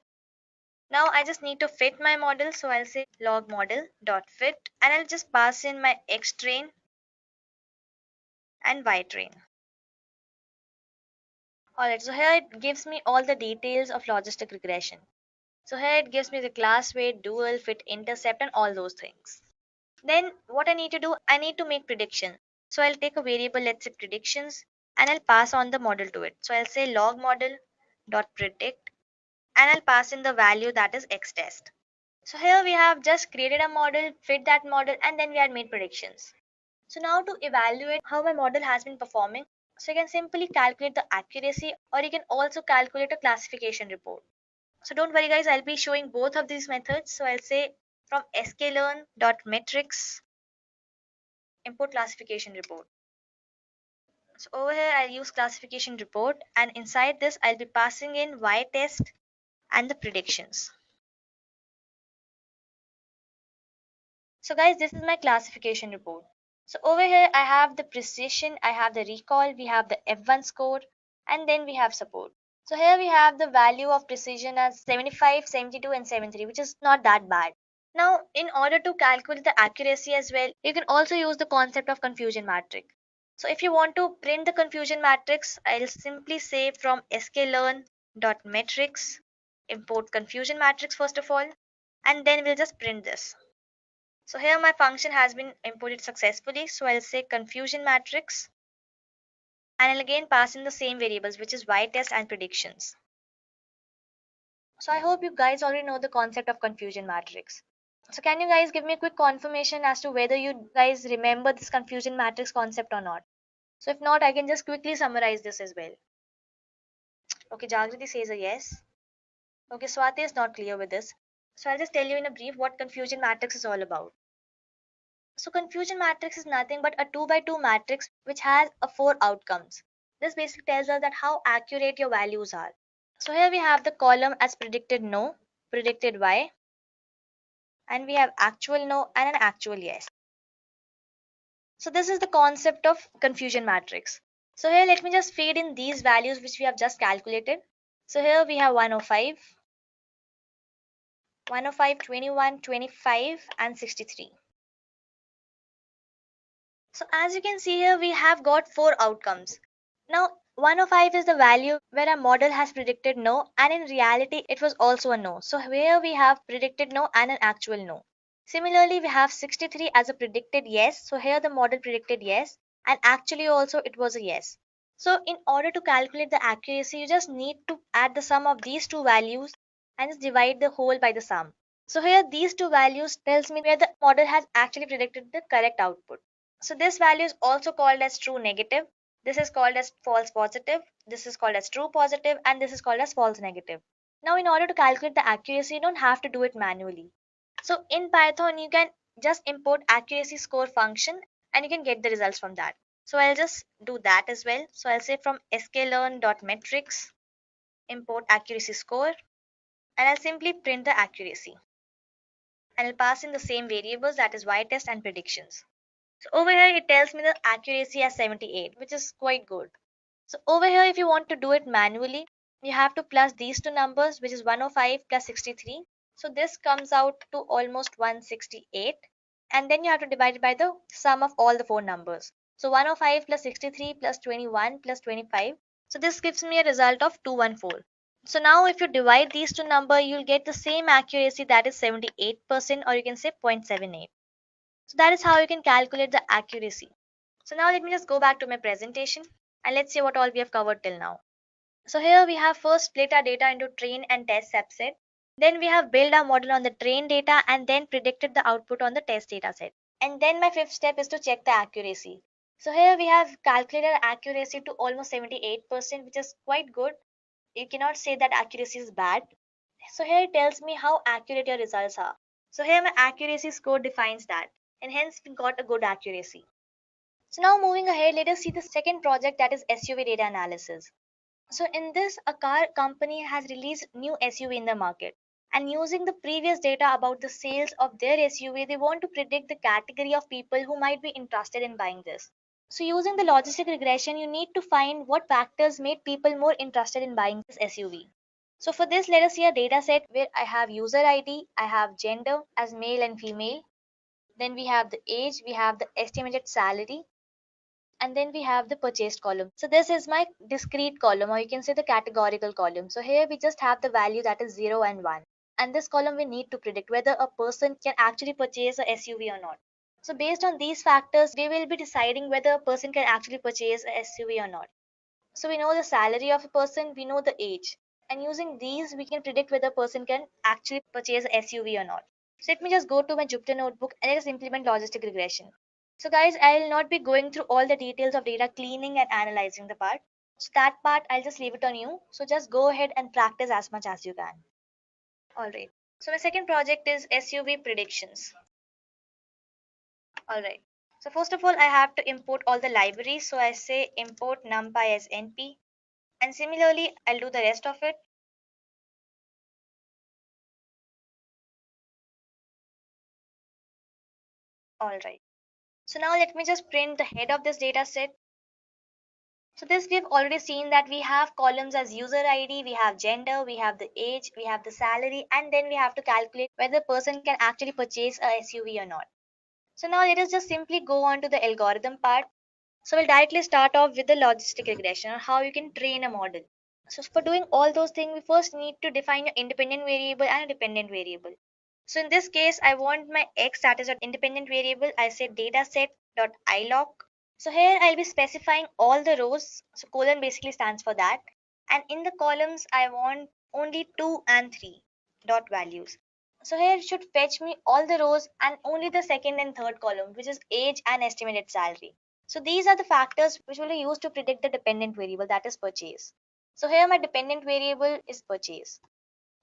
S11: Now I just need to fit my model, so I'll say log model dot fit, and I'll just pass in my x train and y train. Alright, so here it gives me all the details of logistic regression. So here it gives me the class weight, dual, fit, intercept, and all those things. Then what I need to do, I need to make prediction. So I'll take a variable, let's say predictions, and I'll pass on the model to it. So I'll say log model dot predict, and I'll pass in the value that is x test. So here we have just created a model, fit that model, and then we had made predictions. So now to evaluate how my model has been performing, so you can simply calculate the accuracy, or you can also calculate a classification report. So don't worry guys, I'll be showing both of these methods. So I'll say from sklearn.metrics import classification report. So over here I'll use classification report, and inside this I'll be passing in y test and the predictions. So guys, this is my classification report. So over here I have the precision, I have the recall, we have the F1 score, and then we have support. So here we have the value of precision as 75, 72, and 73, which is not that bad. Now, in order to calculate the accuracy as well, you can also use the concept of confusion matrix. So if you want to print the confusion matrix, I'll simply say from sklearn.metrics import confusion matrix first of all, and then we'll just print this. So here my function has been imported successfully. So I'll say confusion matrix, and I'll again pass in the same variables, which is y test and predictions. So I hope you guys already know the concept of confusion matrix. So can you guys give me a quick confirmation as to whether you guys remember this confusion matrix concept or not? So if not, I can just quickly summarize this as well. Okay, Jagriti says a yes. Okay, Swati is not clear with this. So I'll just tell you in a brief what confusion matrix is all about. So confusion matrix is nothing but a 2 by 2 matrix which has 4 outcomes. This basically tells us that how accurate your values are. So here we have the column as predicted no, predicted y, and we have actual no and an actual yes. So this is the concept of confusion matrix. So here let me just feed in these values which we have just calculated. So here we have 105, 21, 25, and 63. So as you can see here, we have got 4 outcomes. Now 105 is the value where our model has predicted no, and in reality it was also a no. So here we have predicted no and an actual no. Similarly, we have 63 as a predicted yes. So here the model predicted yes, and actually also it was a yes. So in order to calculate the accuracy, you just need to add the sum of these two values and just divide the whole by the sum. So here these two values tells me where the model has actually predicted the correct output. So this value is also called as true negative. This is called as false positive. This is called as true positive, and this is called as false negative. Now in order to calculate the accuracy, you don't have to do it manually. So in Python, you can just import accuracy score function and you can get the results from that. So I'll just do that as well. So I'll say from sklearn.metrics import accuracy score, and I'll simply print the accuracy. And I'll pass in the same variables, that is y test and predictions. So over here it tells me the accuracy as 78, which is quite good. So over here, if you want to do it manually, you have to plus these two numbers, which is 105 plus 63. So this comes out to almost 168, and then you have to divide it by the sum of all the 4 numbers. So 105 plus 63 plus 21 plus 25. So this gives me a result of 214. So now if you divide these two numbers, you'll get the same accuracy, that is 78%, or you can say 0.78. So that is how you can calculate the accuracy. So now let me just go back to my presentation and let's see what all we have covered till now. So here we have first split our data into train and test subset. Then we have built our model on the trained data and then predicted the output on the test data set. And then my fifth step is to check the accuracy. So here we have calculated accuracy to almost 78%, which is quite good. You cannot say that accuracy is bad. So here it tells me how accurate your results are. So here my accuracy score defines that, and hence we got a good accuracy. So now moving ahead, let us see the second project, that is SUV data analysis. So in this, a car company has released new SUV in the market, and using the previous data about the sales of their SUV, they want to predict the category of people who might be interested in buying this. So using the logistic regression, you need to find what factors made people more interested in buying this SUV. So for this, let us see a data set where I have user ID, I have gender as male and female, then we have the age, we have the estimated salary, and then we have the purchased column. So this is my discrete column, or you can say the categorical column. So here we just have the value that is 0 and 1. And this column we need to predict whether a person can actually purchase a SUV or not. So based on these factors, we will be deciding whether a person can actually purchase a SUV or not. So we know the salary of a person, we know the age. And using these, we can predict whether a person can actually purchase a SUV or not. So let me just go to my Jupyter notebook and let us implement logistic regression. So guys, I will not be going through all the details of data cleaning and analyzing the part. So that part, I'll just leave it on you. So just go ahead and practice as much as you can. Alright. So my second project is SUV predictions. Alright. So first of all, I have to import all the libraries. So I say import NumPy as NP. And similarly, I'll do the rest of it. Alright. So now let me just print the head of this data set. So this we've already seen that we have columns as user ID, we have gender, we have the age, we have the salary, and then we have to calculate whether the person can actually purchase a SUV or not. So now let us just simply go on to the algorithm part. So we'll directly start off with the logistic regression, or how you can train a model. So for doing all those things, we first need to define your independent variable and a dependent variable. So in this case, I want my x that is an independent variable. I say dataset.ilog. So here I'll be specifying all the rows. So colon basically stands for that. And in the columns, I want only 2 and 3 dot values. So here it should fetch me all the rows and only the second and third column, which is age and estimated salary. So these are the factors which will be used to predict the dependent variable, that is purchase. So here my dependent variable is purchase.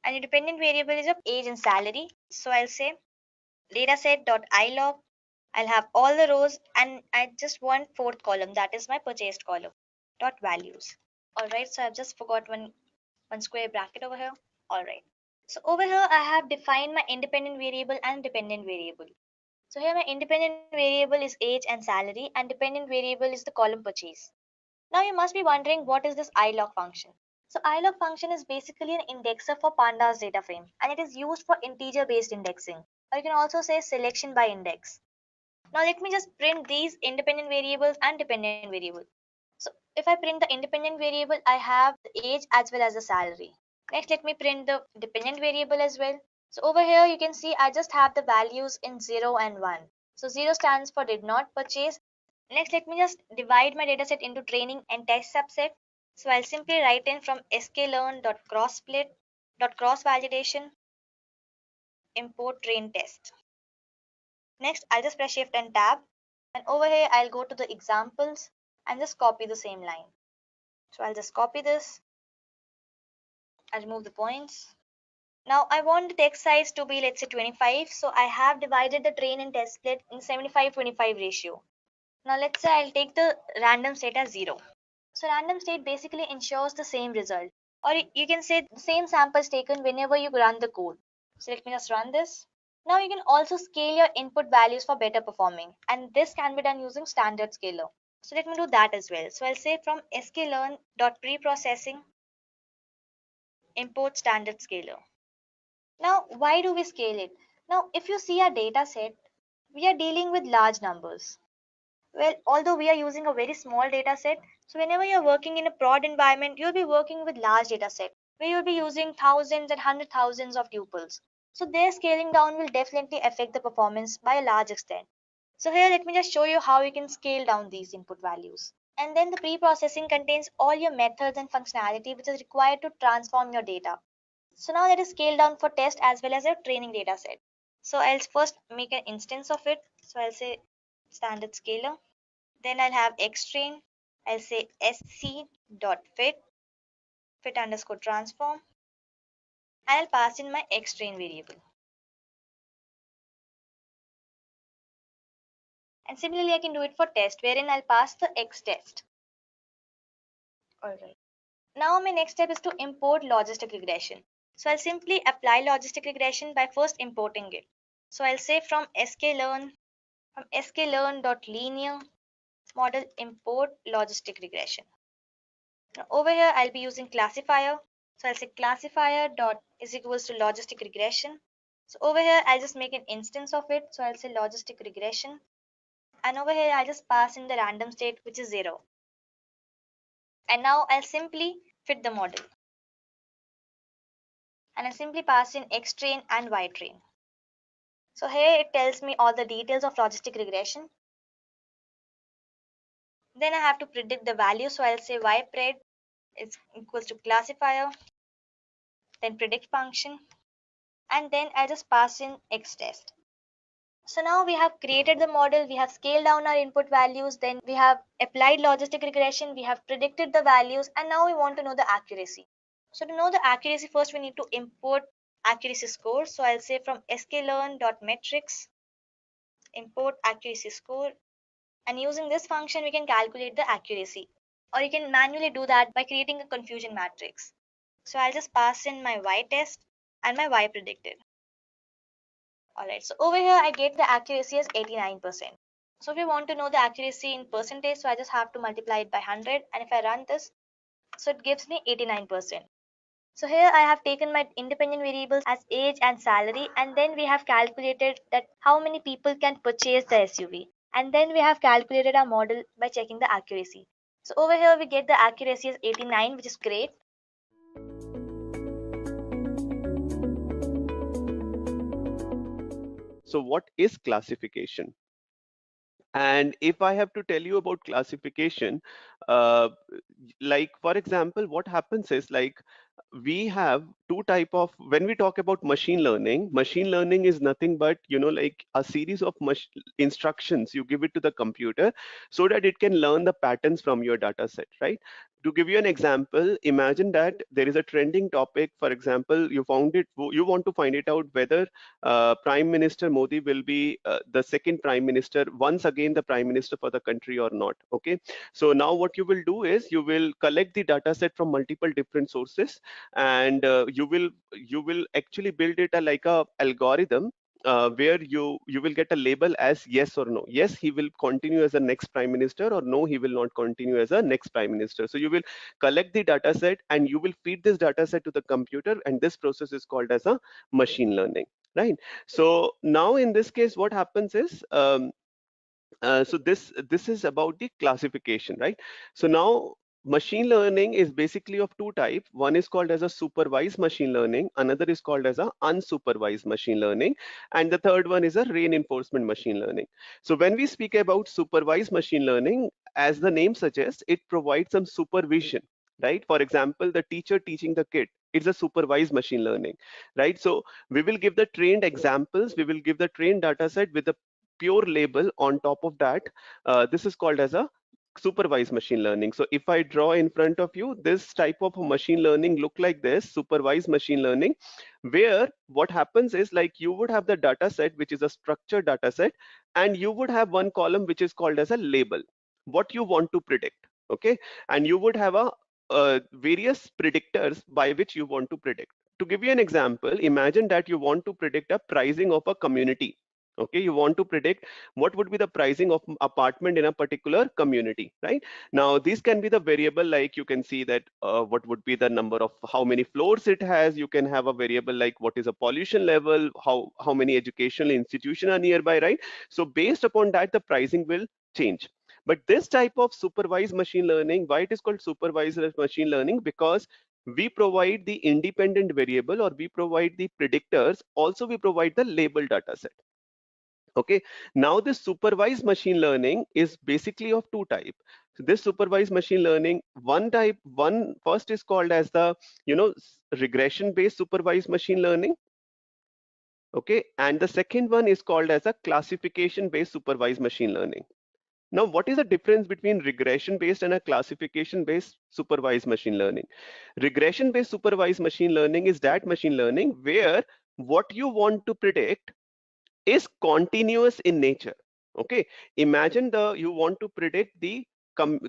S11: And the dependent variable is of age and salary. So I'll say dataset.ilog. I'll have all the rows and I just want fourth column, that is my purchased column, dot values. Alright, so I've just forgot one square bracket over here. Alright. So over here I have defined my independent variable and dependent variable. So here my independent variable is age and salary, and dependent variable is the column purchase. Now you must be wondering, what is this ilog function? So ilog function is basically an indexer for Pandas data frame, and it is used for integer based indexing, or you can also say selection by index. Now let me just print these independent variables and dependent variable. So if I print the independent variable, I have the age as well as the salary. Next, let me print the dependent variable as well. So over here, you can see I just have the values in 0 and 1. So 0 stands for did not purchase. Next, let me just divide my dataset into training and test subset. So I'll simply write in from sklearn.crossvalidation import train test. Next, I'll just press shift and tab. And over here, I'll go to the examples and just copy the same line. So I'll just copy this. I'll remove the points. Now I want the text size to be, let's say, 25. So I have divided the train and test split in 75-25 ratio. Now let's say I'll take the random state as 0. So random state basically ensures the same result. Or you can say the same samples taken whenever you run the code. So let me just run this. Now you can also scale your input values for better performing. And this can be done using standard scaler. So let me do that as well. So I'll say from sklearn.preprocessing import standard scaler. Now, why do we scale it? Now, if you see our data set, we are dealing with large numbers. Well, although we are using a very small data set, so whenever you're working in a prod environment, you'll be working with large data set, where you'll be using thousands and hundred thousands of tuples. So their scaling down will definitely affect the performance by a large extent. So here, let me just show you how you can scale down these input values. And then the pre-processing contains all your methods and functionality which is required to transform your data. So now let us scale down for test as well as a training data set. So I'll first make an instance of it. So I'll say standard scalar. Then I'll have xtrain. I'll say sc.fit, fit underscore transform. And I'll pass in my xtrain variable. And similarly, I can do it for test, wherein I'll pass the xtest. Alright. Now my next step is to import logistic regression. So I'll simply apply logistic regression by first importing it. So I'll say from sklearn.linear model import logistic regression. Now over here I'll be using classifier. So I'll say classifier dot is equals to logistic regression. So over here I'll just make an instance of it. So I'll say logistic regression. And over here I'll just pass in the random state, which is 0. And now I'll simply fit the model. And I simply pass in xtrain and ytrain. So here it tells me all the details of logistic regression. Then I have to predict the value. So I'll say ypred is equals to classifier, then predict function, and then I just pass in xtest. So now we have created the model, we have scaled down our input values, then we have applied logistic regression, we have predicted the values, and now we want to know the accuracy. So to know the accuracy, first we need to import accuracy score. So I'll say from sklearn.metrics import accuracy score, and using this function we can calculate the accuracy, or you can manually do that by creating a confusion matrix. So I'll just pass in my y test and my y predicted. Alright, so over here I get the accuracy as 89%. So if we want to know the accuracy in percentage, so I just have to multiply it by 100, and if I run this, so it gives me 89%. So here I have taken my independent variables as age and salary, and then we have calculated that how many people can purchase the SUV, and then we have calculated our model by checking the accuracy. So over here we get the accuracy as 89, which is great.
S12: So what is classification? And if I have to tell you about classification, like for example, what happens is like we have two type of, when we talk about machine learning is nothing but, you know, like a series of instructions you give it to the computer so that it can learn the patterns from your data set, right? To give you an example, imagine that there is a trending topic. For example, you want to find it out whether Prime Minister Modi will be the second Prime Minister, once again the Prime Minister for the country or not. Okay, so now what you will do is you will collect the data set from multiple different sources, and you will actually build it like a algorithm where you will get a label as yes or no. Yes, he will continue as the next prime minister, or no, he will not continue as a next prime minister. So you will collect the data set and you will feed this data set to the computer, and this process is called as a machine learning, right? So now in this case, what happens is so this is about the classification, right? So now machine learning is basically of two types. One is called as a supervised machine learning, another is called as a unsupervised machine learning, and the third one is a reinforcement machine learning. So when we speak about supervised machine learning, as the name suggests, it provides some supervision, right? For example, the teacher teaching the kid, it's a supervised machine learning, right? So we will give the trained examples, we will give the trained data set with the pure label on top of that. This is called as a supervised machine learning. So if I draw in front of you, this type of machine learning look like this, supervised machine learning, where what happens is like you would have the data set, which is a structured data set, and you would have one column which is called as a label, what you want to predict. Okay, and you would have a various predictors by which you want to predict. To give you an example, imagine that you want to predict a pricing of a community. Okay, you want to predict what would be the pricing of apartment in a particular community, right? Now these can be the variable, like you can see that what would be the number of how many floors it has. You can have a variable like what is a pollution level, how many educational institutions are nearby, right? So based upon that, the pricing will change. But this type of supervised machine learning, why it is called supervised machine learning? Because we provide the independent variable, or we provide the predictors, also we provide the label data set. Okay, now this supervised machine learning is basically of two types. So this supervised machine learning, one first is called as the, regression based supervised machine learning. Okay, and the second one is called as a classification based supervised machine learning. Now, what is the difference between regression based and a classification based supervised machine learning? Regression based supervised machine learning is that machine learning where what you want to predict is continuous in nature. Okay, imagine you want to predict the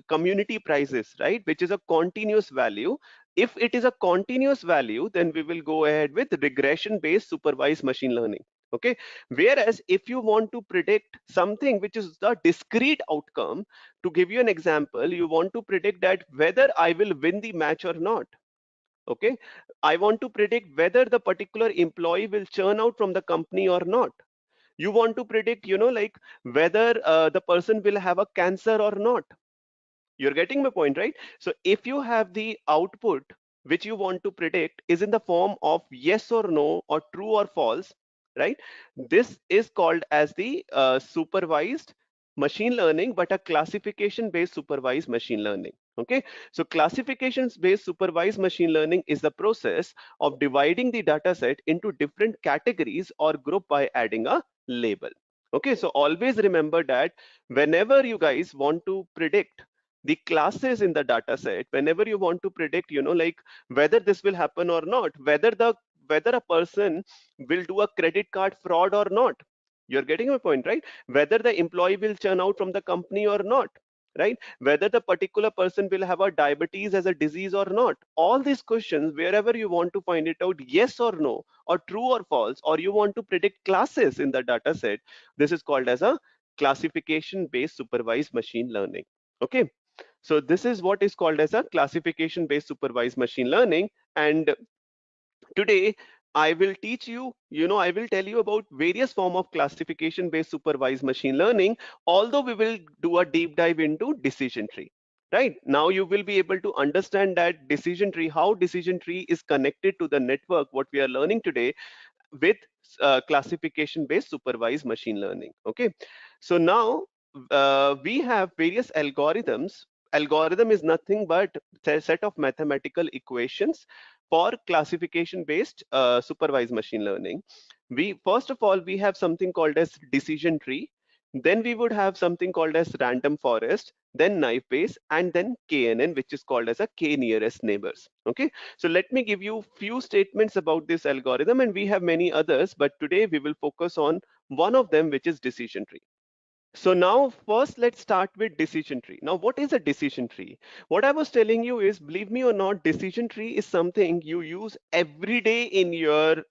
S12: community prices, right, which is a continuous value. If it is a continuous value, then we will go ahead with regression based supervised machine learning. Okay, whereas if you want to predict something which is the discrete outcome, to give you an example, you want to predict that whether I will win the match or not. Okay, I want to predict whether the particular employee will churn out from the company or not. You want to predict, like whether the person will have a cancer or not. You're getting my point, right? So if you have the output which you want to predict is in the form of yes or no or true or false, right, this is called as the supervised machine learning, but a classification based supervised machine learning. Okay, so classifications based supervised machine learning is the process of dividing the data set into different categories or group by adding a label. Okay, so always remember that whenever you guys want to predict the classes in the data set, whenever you want to predict, like whether this will happen or not, whether a person will do a credit card fraud or not. You're getting my point, right? Whether the employee will churn out from the company or not, right? Whether the particular person will have a diabetes as a disease or not. All these questions, wherever you want to find it out, yes or no, or true or false, or you want to predict classes in the data set, this is called as a classification based supervised machine learning. Okay, so this is what is called as a classification based supervised machine learning. And today I will teach you, I will tell you about various form of classification based supervised machine learning, although we will do a deep dive into decision tree. Right now you will be able to understand that decision tree, how decision tree is connected to the network, what we are learning today with classification based supervised machine learning. Okay, so now we have various algorithms. Algorithm is nothing but a set of mathematical equations for classification based supervised machine learning. We first of all we have something called as decision tree, then we would have something called as random forest, then knife base, and then KNN, which is called as a k nearest neighbors. Okay, so let me give you few statements about this algorithm, and we have many others, but today we will focus on one of them, which is decision tree. So now first let's start with decision tree. Now what is a decision tree? What I was telling you is, believe me or not, decision tree is something you use every day in your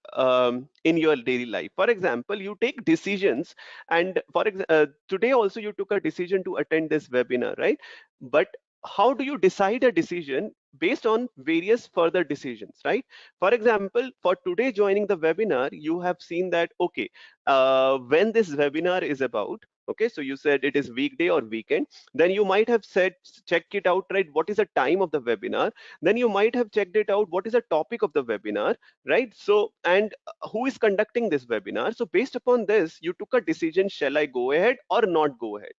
S12: daily life. For example, you take decisions, and today also you took a decision to attend this webinar, right? But how do you decide a decision? Based on various further decisions, right? For example, for today joining the webinar, you have seen that, okay, when this webinar is about, okay, so you said it is weekday or weekend, then you might have said check it out, right? What is the time of the webinar? Then you might have checked it out, what is the topic of the webinar, right? So, and who is conducting this webinar? So based upon this, you took a decision, shall I go ahead or not go ahead?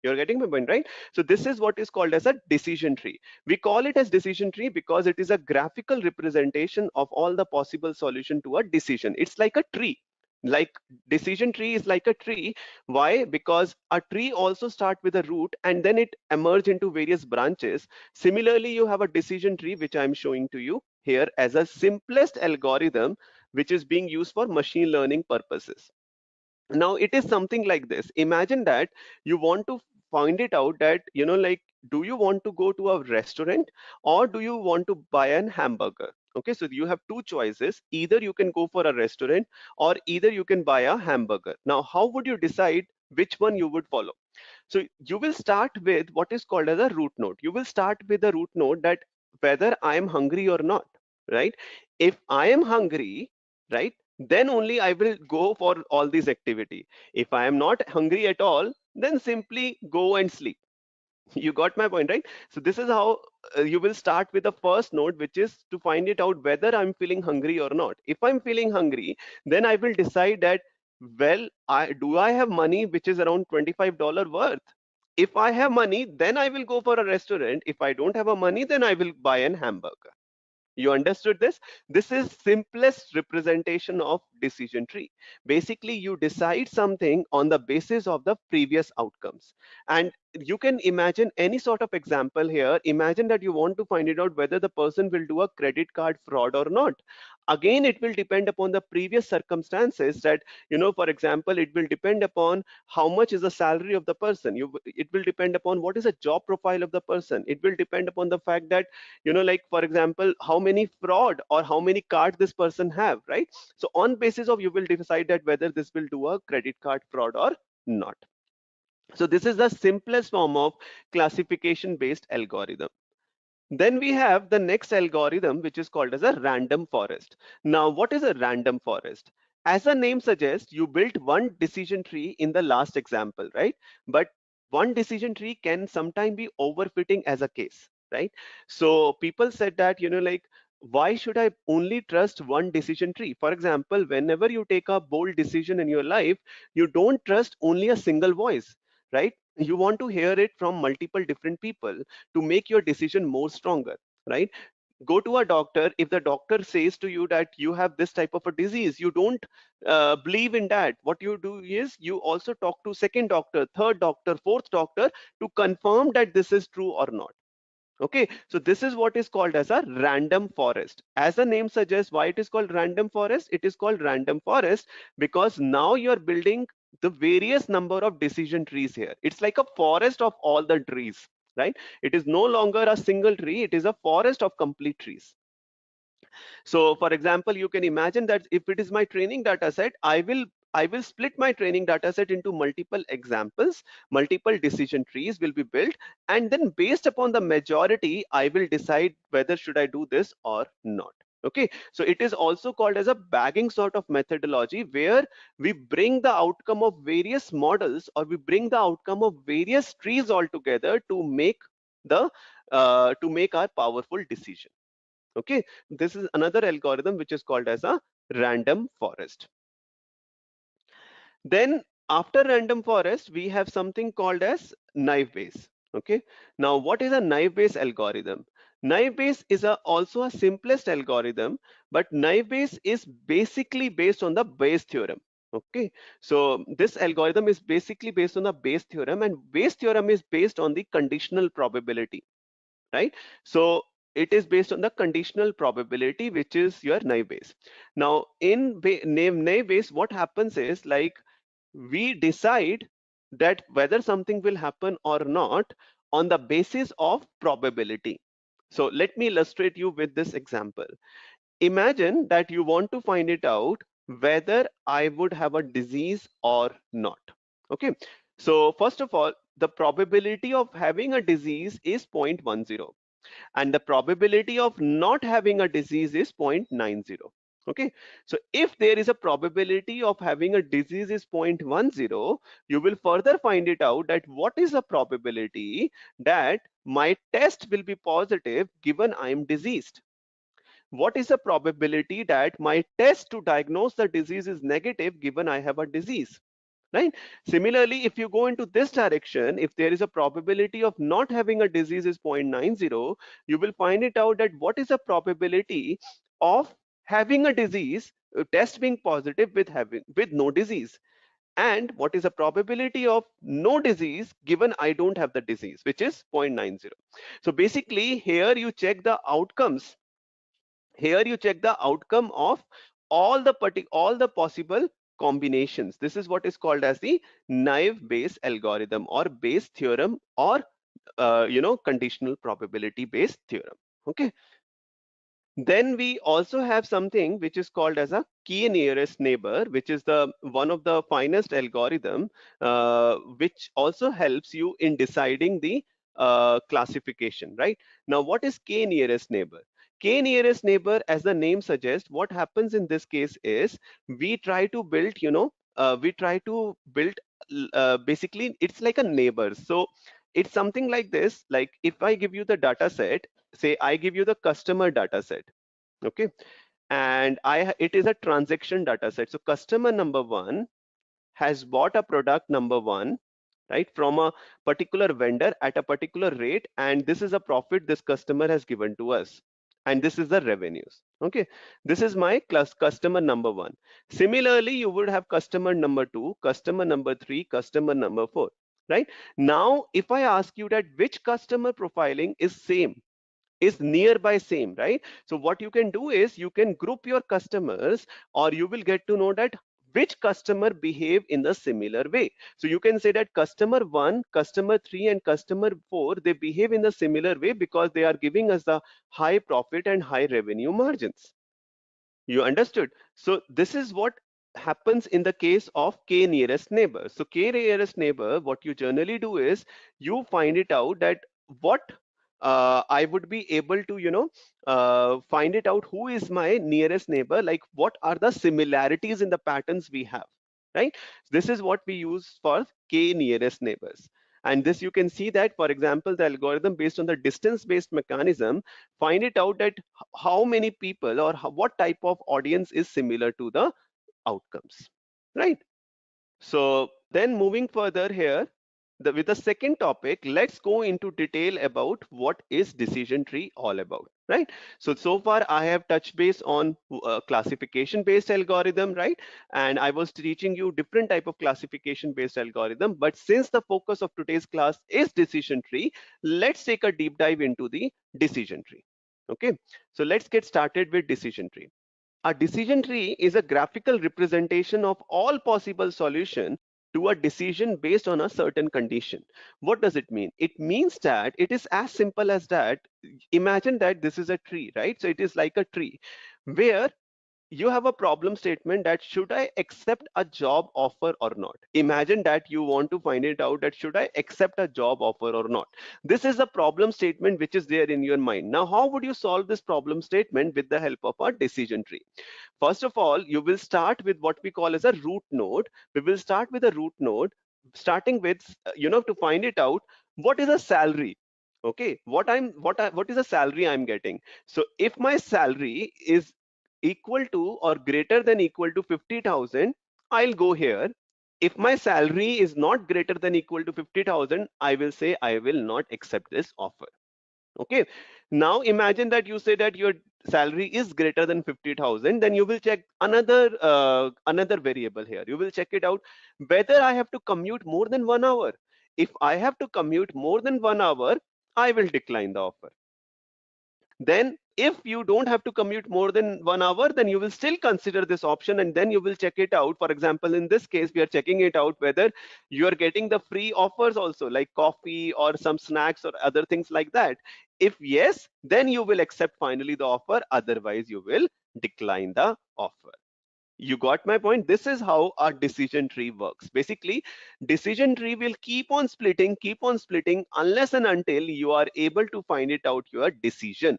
S12: You're getting my point, right? So this is what is called as a decision tree. We call it as decision tree because it is a graphical representation of all the possible solution to a decision. It's like a tree. Like decision tree is like a tree. Why? Because a tree also start with a root and then it emerge into various branches. Similarly, you have a decision tree, which I'm showing to you here as a simplest algorithm, which is being used for machine learning purposes. Now it is something like this. Imagine that you want to find it out that, like, do you want to go to a restaurant or do you want to buy an hamburger? Okay, so you have two choices. Either you can go for a restaurant or either you can buy a hamburger. Now how would you decide which one you would follow? So you will start with what is called as a root node. You will start with the root node that whether I am hungry or not, right? If I am hungry, right, then only I will go for all these activity. If I am not hungry at all, then simply go and sleep. You got my point, right? So this is how you will start with the first node, which is to find it out whether I'm feeling hungry or not. If I'm feeling hungry, then I will decide that, well, I have money which is around $25 worth. If I have money, then I will go for a restaurant. If I don't have a money, then I will buy an hamburger. You understood this? This is simplest representation of decision tree. Basically, you decide something on the basis of the previous outcomes. And you can imagine any sort of example here. Imagine that you want to find it out whether the person will do a credit card fraud or not. Again, it will depend upon the previous circumstances that, for example, it will depend upon how much is the salary of the person. It will depend upon what is the job profile of the person. It will depend upon the fact that, like for example, how many fraud or how many cards this person have, right? So on basis of, you will decide that whether this will do a credit card fraud or not. So this is the simplest form of classification based algorithm. Then we have the next algorithm, which is called as a random forest. Now, what is a random forest? As the name suggests, you built one decision tree in the last example, right? But one decision tree can sometimes be overfitting as a case, right? So people said that, like, why should I only trust one decision tree? For example, whenever you take a bold decision in your life, you don't trust only a single voice, right? You want to hear it from multiple different people to make your decision more stronger, right? Go to a doctor. If the doctor says to you that you have this type of a disease, you don't believe in that. What you do is you also talk to second doctor, third doctor, fourth doctor to confirm that this is true or not. Okay, so this is what is called as a random forest. As the name suggests, why it is called random forest? It is called random forest because now you're building the various number of decision trees here. It's like a forest of all the trees, right? It is no longer a single tree, it is a forest of complete trees. So for example, you can imagine that if it is my training data set, I will split my training data set into multiple examples, multiple decision trees will be built, and then based upon the majority, I will decide whether should I do this or not. Okay, so it is also called as a bagging sort of methodology where we bring the outcome of various models or we bring the outcome of various trees all together to make our powerful decision. Okay, this is another algorithm which is called as a random forest. Then after random forest, we have something called as naive Bayes. Okay, now what is a naive Bayes algorithm? Naive Bayes is also a simplest algorithm, but naive Bayes is basically based on the Bayes theorem. Okay, so this algorithm is basically based on the Bayes theorem, and Bayes theorem is based on the conditional probability, right? So it is based on the conditional probability, which is your naive Bayes. Now in naive Bayes, what happens is like we decide that whether something will happen or not on the basis of probability. So let me illustrate you with this example. Imagine that you want to find it out whether I would have a disease or not. Okay, so first of all, the probability of having a disease is 0.10 and the probability of not having a disease is 0.90. Okay, so if there is a probability of having a disease is 0.10, you will further find it out that what is the probability that my test will be positive given I am diseased. What is the probability that my test to diagnose the disease is negative given I have a disease? Right? Similarly, if you go into this direction, if there is a probability of not having a disease is 0.90, you will find it out that what is the probability of having a disease, test being positive with no disease, and what is the probability of no disease given I don't have the disease, which is 0.90. So basically here you check the outcomes. Here you check the outcome of all the possible combinations. This is what is called as the naive Bayes algorithm or Bayes theorem or conditional probability based theorem. Okay. Then we also have something which is called as a key nearest neighbor, which is the one of the finest algorithm, which also helps you in deciding the classification, right? Now, what is k nearest neighbor? K nearest neighbor, as the name suggests, what happens in this case is we try to build, basically it's like a neighbor. So it's something like this, like if I give you the data set, say I give you the customer data set, okay, and it is a transaction data set. So customer number one has bought a product number one right, from a particular vendor at a particular rate, and this is a profit this customer has given to us, and this is the revenues. Okay, this is my customer number one. Similarly, you would have customer number two, customer number three, customer number four, right? Now if I ask you that which customer profiling is same, is nearby same, right? So what you can do is you can group your customers, or you will get to know that which customer behave in the similar way. So you can say that customer one, customer three, and customer four, they behave in the similar way because they are giving us the high profit and high revenue margins. You understood? So this is what happens in the case of k nearest neighbor. So k nearest neighbor, what you generally do is you find it out that what I would be able to, find it out who is my nearest neighbor, like what are the similarities in the patterns we have, right? This is what we use for k nearest neighbors. And this you can see that, for example, the algorithm based on the distance based mechanism find it out that how many people or what type of audience is similar to the outcomes, right? So then moving further here, with the second topic, let's go into detail about what is decision tree all about, right? So far I have touched base on classification based algorithm, right? And I was teaching you different type of classification based algorithm, but since the focus of today's class is decision tree, let's take a deep dive into the decision tree. Okay, so let's get started with decision tree. A decision tree is a graphical representation of all possible solutions to a decision based on a certain condition. What does it mean? It means that it is as simple as that. Imagine that this is a tree, right? So it is like a tree where you have a problem statement that should I accept a job offer or not? Imagine that you want to find it out that should I accept a job offer or not? This is a problem statement which is there in your mind. Now, how would you solve this problem statement with the help of a decision tree? First of all, you will start with what we call as a root node. We will start with a root node, starting with, to find it out, what is a salary? Okay, what is the salary I'm getting? So if my salary is equal to or greater than equal to 50,000, I'll go here. If my salary is not greater than equal to 50,000, I will say I will not accept this offer. Okay, now imagine that you say that your salary is greater than 50,000, then you will check another variable here. You will check it out whether I have to commute more than 1 hour. If I have to commute more than 1 hour, I will decline the offer. Then if you don't have to commute more than 1 hour, then you will still consider this option, and then you will check it out. For example, in this case, we are checking it out whether you are getting the free offers also, like coffee or some snacks or other things like that. If yes, then you will accept finally the offer. Otherwise, you will decline the offer. You got my point? This is how our decision tree works. Basically, decision tree will keep on splitting unless and until you are able to find it out your decision.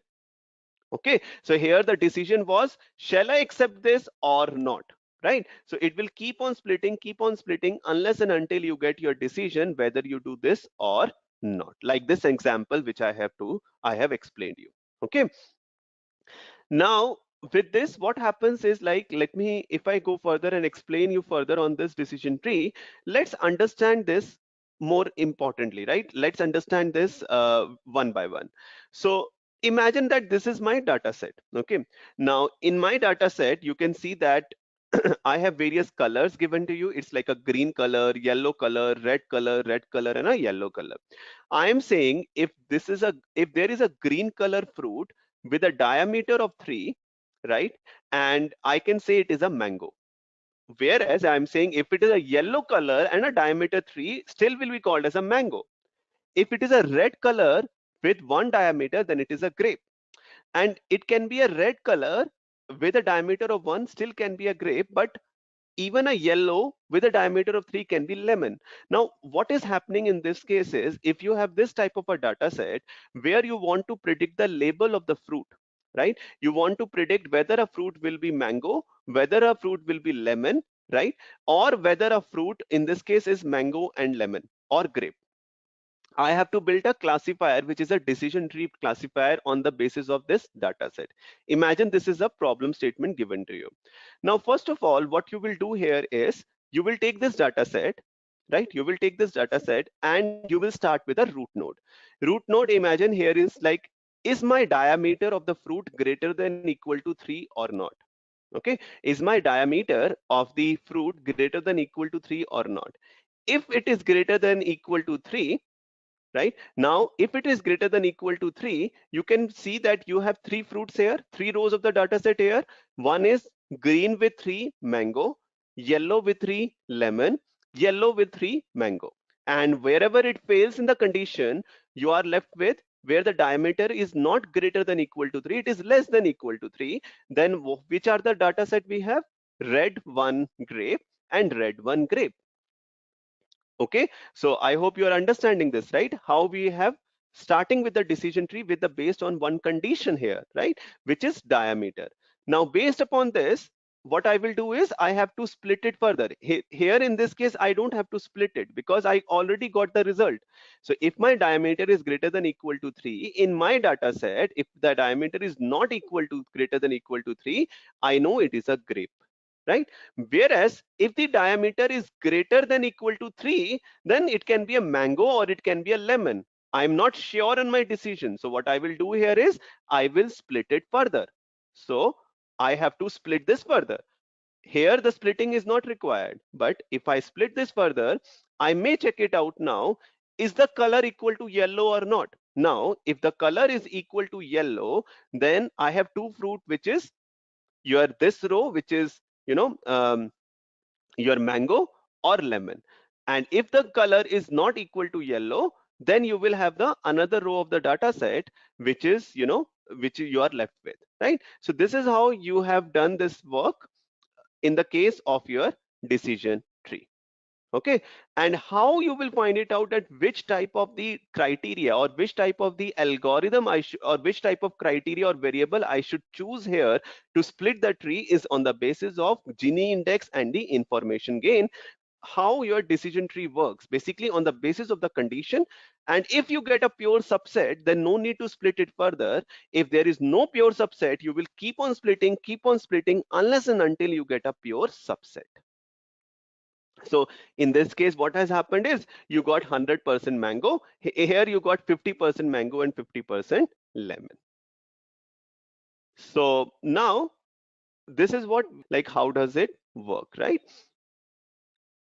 S12: Okay, so here the decision was, shall I accept this or not, right? So it will keep on splitting unless and until you get your decision whether you do this or not, like this example which I have explained you. Okay, now with this, what happens is, like, if I go further and explain you further on this decision tree, let's understand this more importantly, right? Let's understand this one by one. So imagine that this is my data set. Okay, now in my data set, you can see that I have various colors given to you. It's like a green color, yellow color, red color, and a yellow color. I am saying if there is a green color fruit with a diameter of 3, right? And I can say it is a mango. Whereas I'm saying if it is a yellow color and a diameter 3, still will be called as a mango. If it is a red color with 1 diameter, then it is a grape. And it can be a red color with a diameter of 1, still can be a grape, but even a yellow with a diameter of 3 can be lemon. Now, what is happening in this case is, if you have this type of a data set where you want to predict the label of the fruit, right? You want to predict whether a fruit will be mango, whether a fruit will be lemon, right? Or whether a fruit in this case is mango and lemon or grape. I have to build a classifier, which is a decision tree classifier on the basis of this data set. Imagine this is a problem statement given to you. Now, first of all, what you will do here is you will take this data set right? You will take this data set and you will start with a root node. Root node, imagine here is like, is my diameter of the fruit greater than equal to 3 or not? Okay, is my diameter of the fruit greater than equal to 3 or not? If it is greater than equal to 3, right? Now, if it is greater than equal to 3, you can see that you have 3 fruits here, 3 rows of the data set here. One is green with 3 mango, yellow with 3 lemon, yellow with 3 mango. And wherever it fails in the condition, you are left with where the diameter is not greater than equal to 3, it is less than equal to 3. Then which are the data set we have? Red 1 grape and red 1 grape. Okay, so I hope you are understanding this, right? How we have starting with the decision tree with the based on one condition here, right? Which is diameter. Now, based upon this, what I will do is I have to split it further. Here in this case, I don't have to split it because I already got the result. So if my diameter is greater than equal to 3, in my data set, if the diameter is not equal to greater than equal to 3, I know it is a grape, right? Whereas if the diameter is greater than equal to 3, then it can be a mango or it can be a lemon. I'm not sure on my decision. So what I will do here is I will split it further. So I have to split this further. Here the splitting is not required, but if I split this further, I may check it out now. Is the color equal to yellow or not? Now, if the color is equal to yellow, then I have two fruit, which is your this row, which is your mango or lemon. And if the color is not equal to yellow, then you will have the another row of the data set, which is which you are left with, right? So this is how you have done this work in the case of your decision tree. Okay, and how you will find it out at which type of the criteria or which type of the algorithm I should, or which type of criteria or variable I should choose here to split the tree is on the basis of Gini index and the information gain. How your decision tree works basically on the basis of the condition, and if you get a pure subset, then no need to split it further. If there is no pure subset, you will keep on splitting unless and until you get a pure subset. So in this case, what has happened is you got 100% mango. Here you got 50% mango and 50% lemon. So now this is what, like, how does it work, right?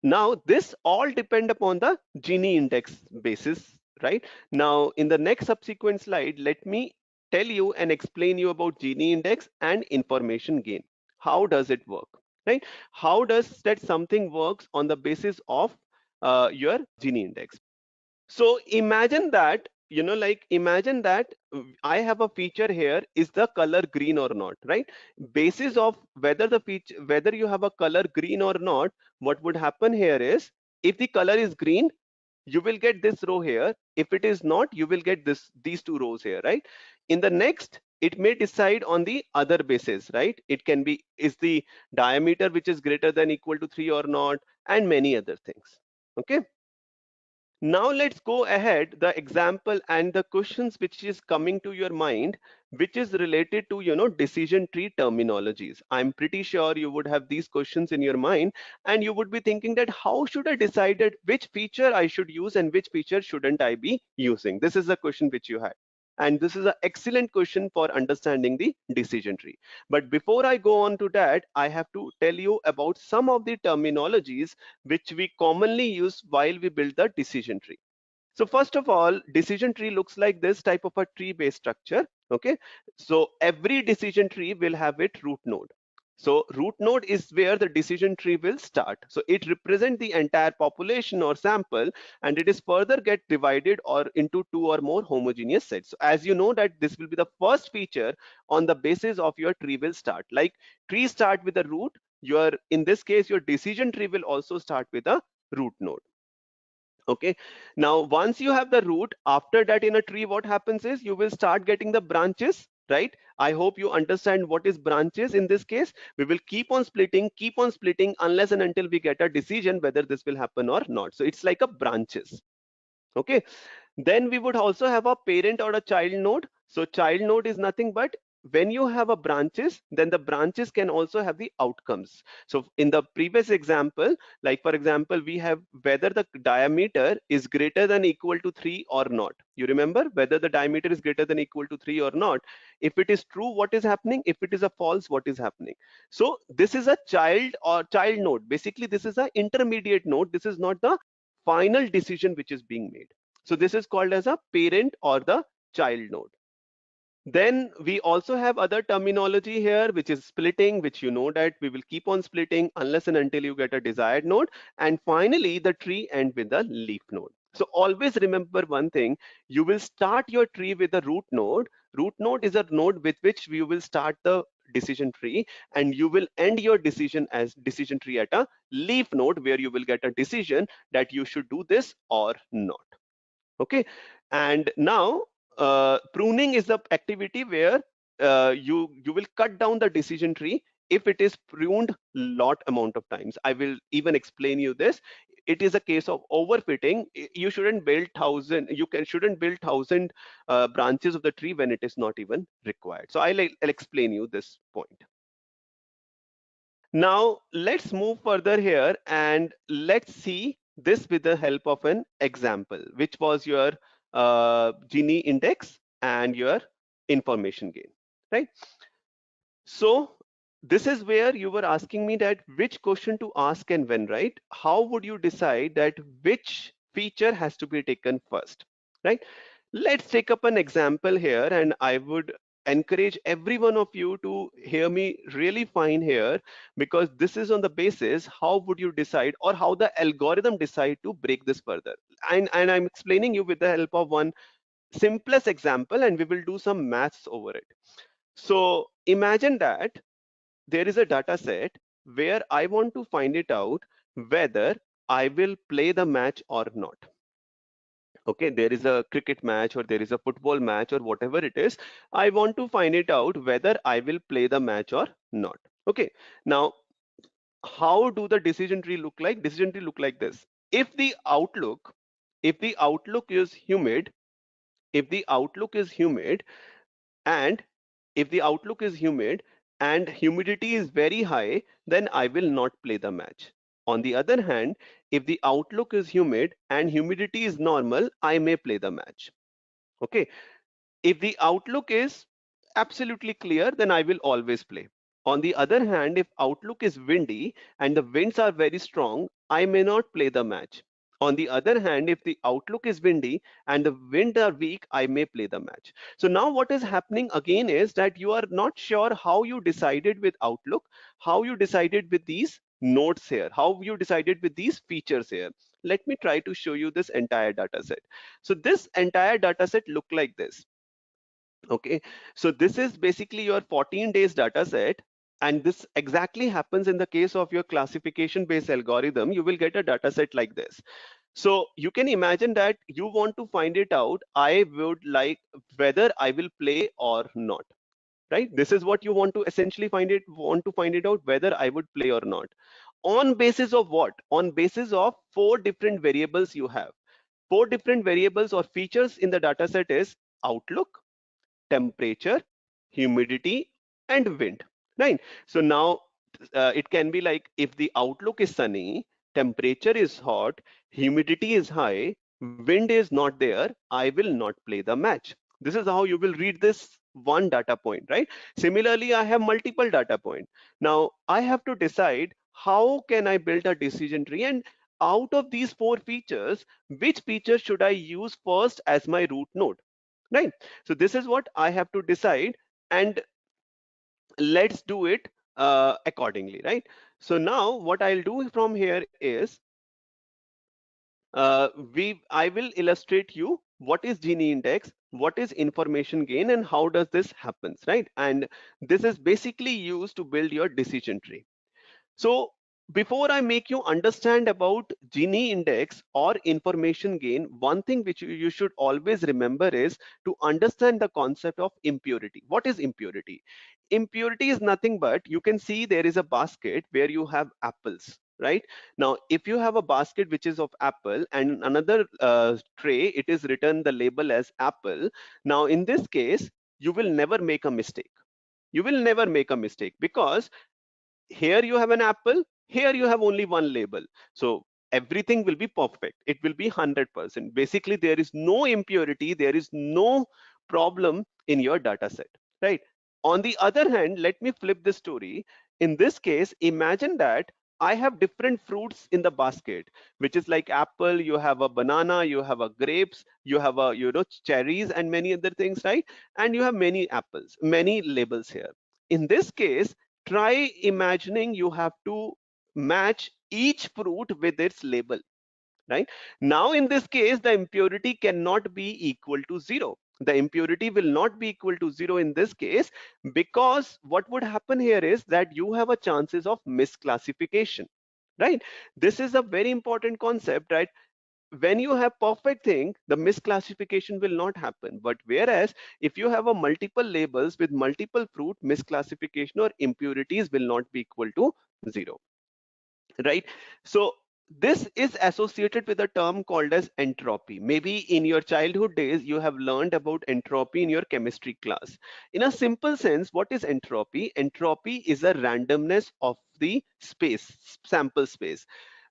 S12: Now this all depend upon the Gini index basis, right? Now in the next subsequent slide, let me tell you and explain you about Gini index and information gain. How does it work, right? How does that something works on the basis of your Gini index? So imagine that, imagine that I have a feature here, is the color green or not, right? Basis of whether the feature, whether you have a color green or not, what would happen here is, if the color is green, you will get this row here. If it is not, you will get these two rows here, right? In the next, it may decide on the other basis, right? It can be, is the diameter which is greater than equal to 3 or not, and many other things. Okay. Now let's go ahead the example and the questions which is coming to your mind, which is related to decision tree terminologies. I'm pretty sure you would have these questions in your mind, and you would be thinking that how should I decide that which feature I should use and which feature shouldn't I be using? This is the question which you had. And this is an excellent question for understanding the decision tree. But before I go on to that, I have to tell you about some of the terminologies which we commonly use while we build the decision tree. So first of all, decision tree looks like this type of a tree-based structure. Okay, so every decision tree will have its root node. So root node is where the decision tree will start. So it represents the entire population or sample, and it is further get divided or into two or more homogeneous sets. So as you know that this will be the first feature on the basis of your tree will start. Like tree start with a root, your, in this case, your decision tree will also start with a root node. Okay, now once you have the root, after that in a tree, what happens is you will start getting the branches, right? I hope you understand what is branches. In this case, we will keep on splitting unless and until we get a decision whether this will happen or not. So it's like a branches. Okay, then we would also have a parent or a child node. So child node is nothing but when you have a branches, then the branches can also have the outcomes. So in the previous example, like for example, we have whether the diameter is greater than equal to 3 or not. You remember whether the diameter is greater than equal to 3 or not. If it is true, what is happening? If it is a false, what is happening? So this is a child or child node. Basically, this is an intermediate node. This is not the final decision which is being made. So this is called as a parent or the child node. Then we also have other terminology here, which is splitting, which you know that we will keep on splitting unless and until you get a desired node. And finally, the tree end with the leaf node. So always remember one thing, you will start your tree with a root node. Root node is a node with which you will start the decision tree, and you will end your decision as decision tree at a leaf node where you will get a decision that you should do this or not. Okay, and now pruning is the activity where you will cut down the decision tree if it is pruned lot amount of times. I will even explain you this. It is a case of overfitting. You shouldn't build shouldn't build 1,000 branches of the tree when it is not even required. So I'll explain you this point. Now let's move further here and let's see this with the help of an example, which was your Gini index and your information gain, right? So this is where you were asking me that which question to ask and when, right? How would you decide that which feature has to be taken first, right? Let's take up an example here, and I would encourage every one of you to hear me really fine here, because this is on the basis how would you decide or how the algorithm decide to break this further. And I'm explaining you with the help of one simplest example, and we will do some maths over it. So imagine that there is a data set where I want to find it out whether I will play the match or not. Okay, there is a cricket match or there is a football match or whatever it is. I want to find it out whether I will play the match or not. Okay, now how do the decision tree look like? Decision tree look like this. If the outlook is humid, if the outlook is humid and if the outlook is humid and humidity is very high, then I will not play the match. On the other hand, if the outlook is humid and humidity is normal, I may play the match. Okay. If the outlook is absolutely clear, then I will always play. On the other hand, if outlook is windy and the winds are very strong, I may not play the match. On the other hand, if the outlook is windy and the wind are weak, I may play the match. So now what is happening again is that you are not sure how you decided with outlook, how you decided with these nodes here, how you decided with these features here. Let me try to show you this entire data set. So this entire data set look like this. Okay, so this is basically your 14 days data set, and this exactly happens in the case of your classification based algorithm. You will get a data set like this. So you can imagine that you want to find it out. I would like whether I will play or not, right? This is what you want to essentially find it out whether I would play or not. On basis of what? On basis of 4 different variables you have. 4 different variables or features in the data set is outlook, temperature, humidity, and wind, right? So now it can be like if the outlook is sunny, temperature is hot, humidity is high, wind is not there, I will not play the match. This is how you will read this one data point, right? Similarly, I have multiple data point. Now I have to decide how can I build a decision tree, and out of these 4 features, which feature should I use first as my root node, right? So this is what I have to decide, and let's do it accordingly, right? So now what I'll do from here is I will illustrate you what is Gini index, what is information gain, and how does this happens, right? And this is basically used to build your decision tree. So before I make you understand about Gini index or information gain, one thing which you should always remember is to understand the concept of impurity. What is impurity? Impurity is nothing but, you can see there is a basket where you have apples, right? Now, if you have a basket which is of apple and another tray, it is written the label as apple. Now, in this case, you will never make a mistake. You will never make a mistake because here you have an apple, here you have only one label. So everything will be perfect. It will be 100%. Basically, there is no impurity, there is no problem in your data set, right? On the other hand, let me flip this story. In this case, imagine that I have different fruits in the basket, which is like apple, you have a banana, you have a grapes, you have a cherries and many other things, right? And you have many apples, many labels here. In this case, try imagining you have to match each fruit with its label, right? Now, in this case, the impurity cannot be equal to 0. The impurity will not be equal to 0 in this case, because what would happen here is that you have a chances of misclassification, right? This is a very important concept, right? When you have perfect thing, the misclassification will not happen. But whereas if you have a multiple labels with multiple fruit, misclassification or impurities will not be equal to 0, right? So this is associated with a term called as entropy. Maybe in your childhood days you have learned about entropy in your chemistry class. In a simple sense, what is entropy? Entropy is a randomness of the space, sample space.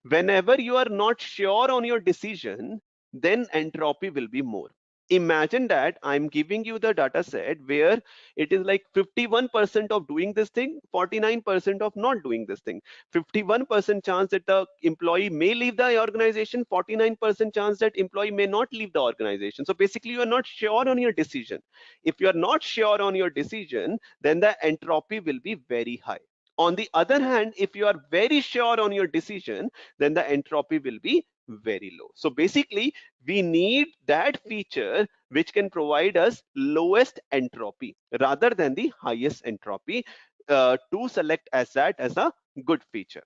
S12: Whenever you are not sure on your decision, then entropy will be more. Imagine that I'm giving you the data set where it is like 51% of doing this thing, 49% of not doing this thing. 51% chance that the employee may leave the organization, 49% chance that employee may not leave the organization. So basically you are not sure on your decision. If you are not sure on your decision, then the entropy will be very high. On the other hand, if you are very sure on your decision, then the entropy will be very low. So basically we need that feature which can provide us lowest entropy rather than the highest entropy to select as that as a good feature.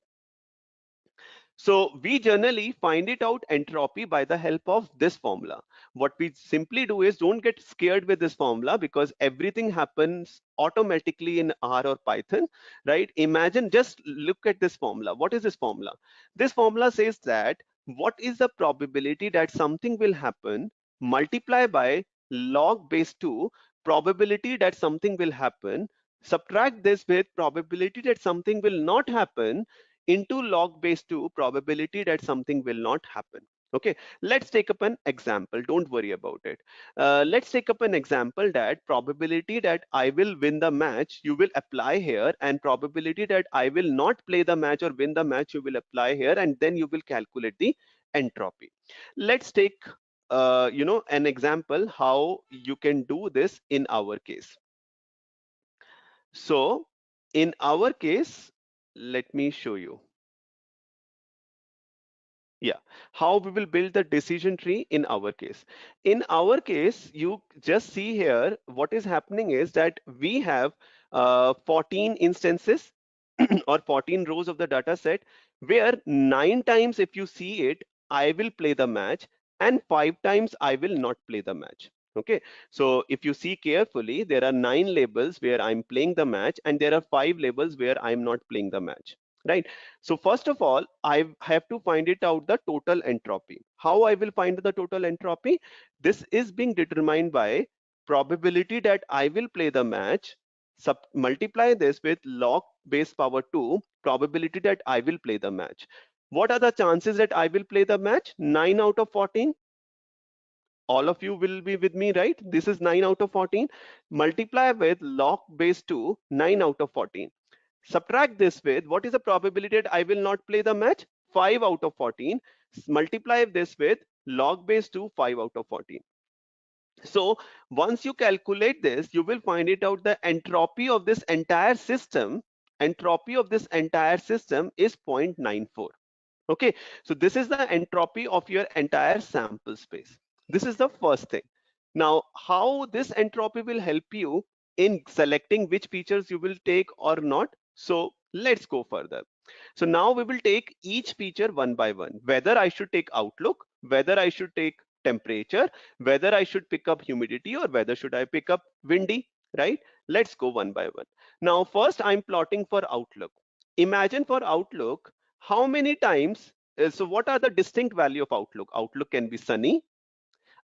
S12: So we generally find it out entropy by the help of this formula. What we simply do is don't get scared with this formula because everything happens automatically in R or Python, right? Imagine, just look at this formula. What is this formula? This formula says that what is the probability that something will happen, multiply by log base 2 probability that something will happen, subtract this with probability that something will not happen, into log base 2 probability that something will not happen. Okay, let's take up an example. Don't worry about it. Let's take up an example that probability that I will win the match you will apply here, and probability that I will not play the match or win the match you will apply here, and then you will calculate the entropy. Let's take an example how you can do this in our case. So in our case, let me show you. Yeah, how we will build the decision tree in our case. In our case, you just see here what is happening is that we have 14 instances or 14 rows of the data set, where 9 times if you see it, I will play the match, and 5 times I will not play the match. Okay, so if you see carefully, there are 9 labels where I'm playing the match, and there are 5 labels where I'm not playing the match, right? So first of all, I have to find it out the total entropy. How I will find the total entropy? This is being determined by probability that I will play the match, multiply this with log base power 2 probability that I will play the match. What are the chances that I will play the match? 9 out of 14. All of you will be with me, right? This is 9 out of 14. Multiply with log base 2, 9 out of 14. Subtract this with what is the probability that I will not play the match? 5 out of 14. Multiply this with log base 2, 5 out of 14. So once you calculate this, you will find it out the entropy of this entire system. Entropy of this entire system is 0.94. Okay, so this is the entropy of your entire sample space. This is the first thing. Now, how this entropy will help you in selecting which features you will take or not? So let's go further. So now we will take each feature one by one, whether I should take outlook, whether I should take temperature, whether I should pick up humidity, or whether should I pick up windy, right? Let's go one by one. Now, first I'm plotting for outlook. Imagine for outlook, how many times, so what are the distinct value of outlook? Outlook can be sunny,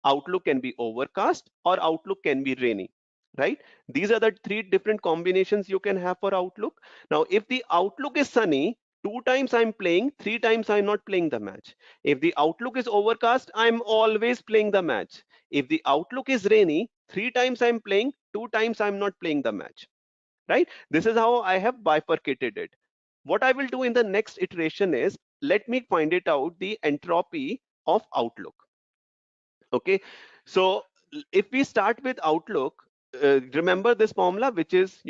S12: outlook can be overcast, or outlook can be rainy. right? These are the three different combinations you can have for outlook. Now, if the outlook is sunny, 2 times I'm playing, 3 times I'm not playing the match. If the outlook is overcast, I'm always playing the match. If the outlook is rainy, 3 times I'm playing, 2 times I'm not playing the match, right? This is how I have bifurcated it. What I will do in the next iteration is, let me find it out the entropy of outlook. Okay, so if we start with outlook, remember this formula, which is,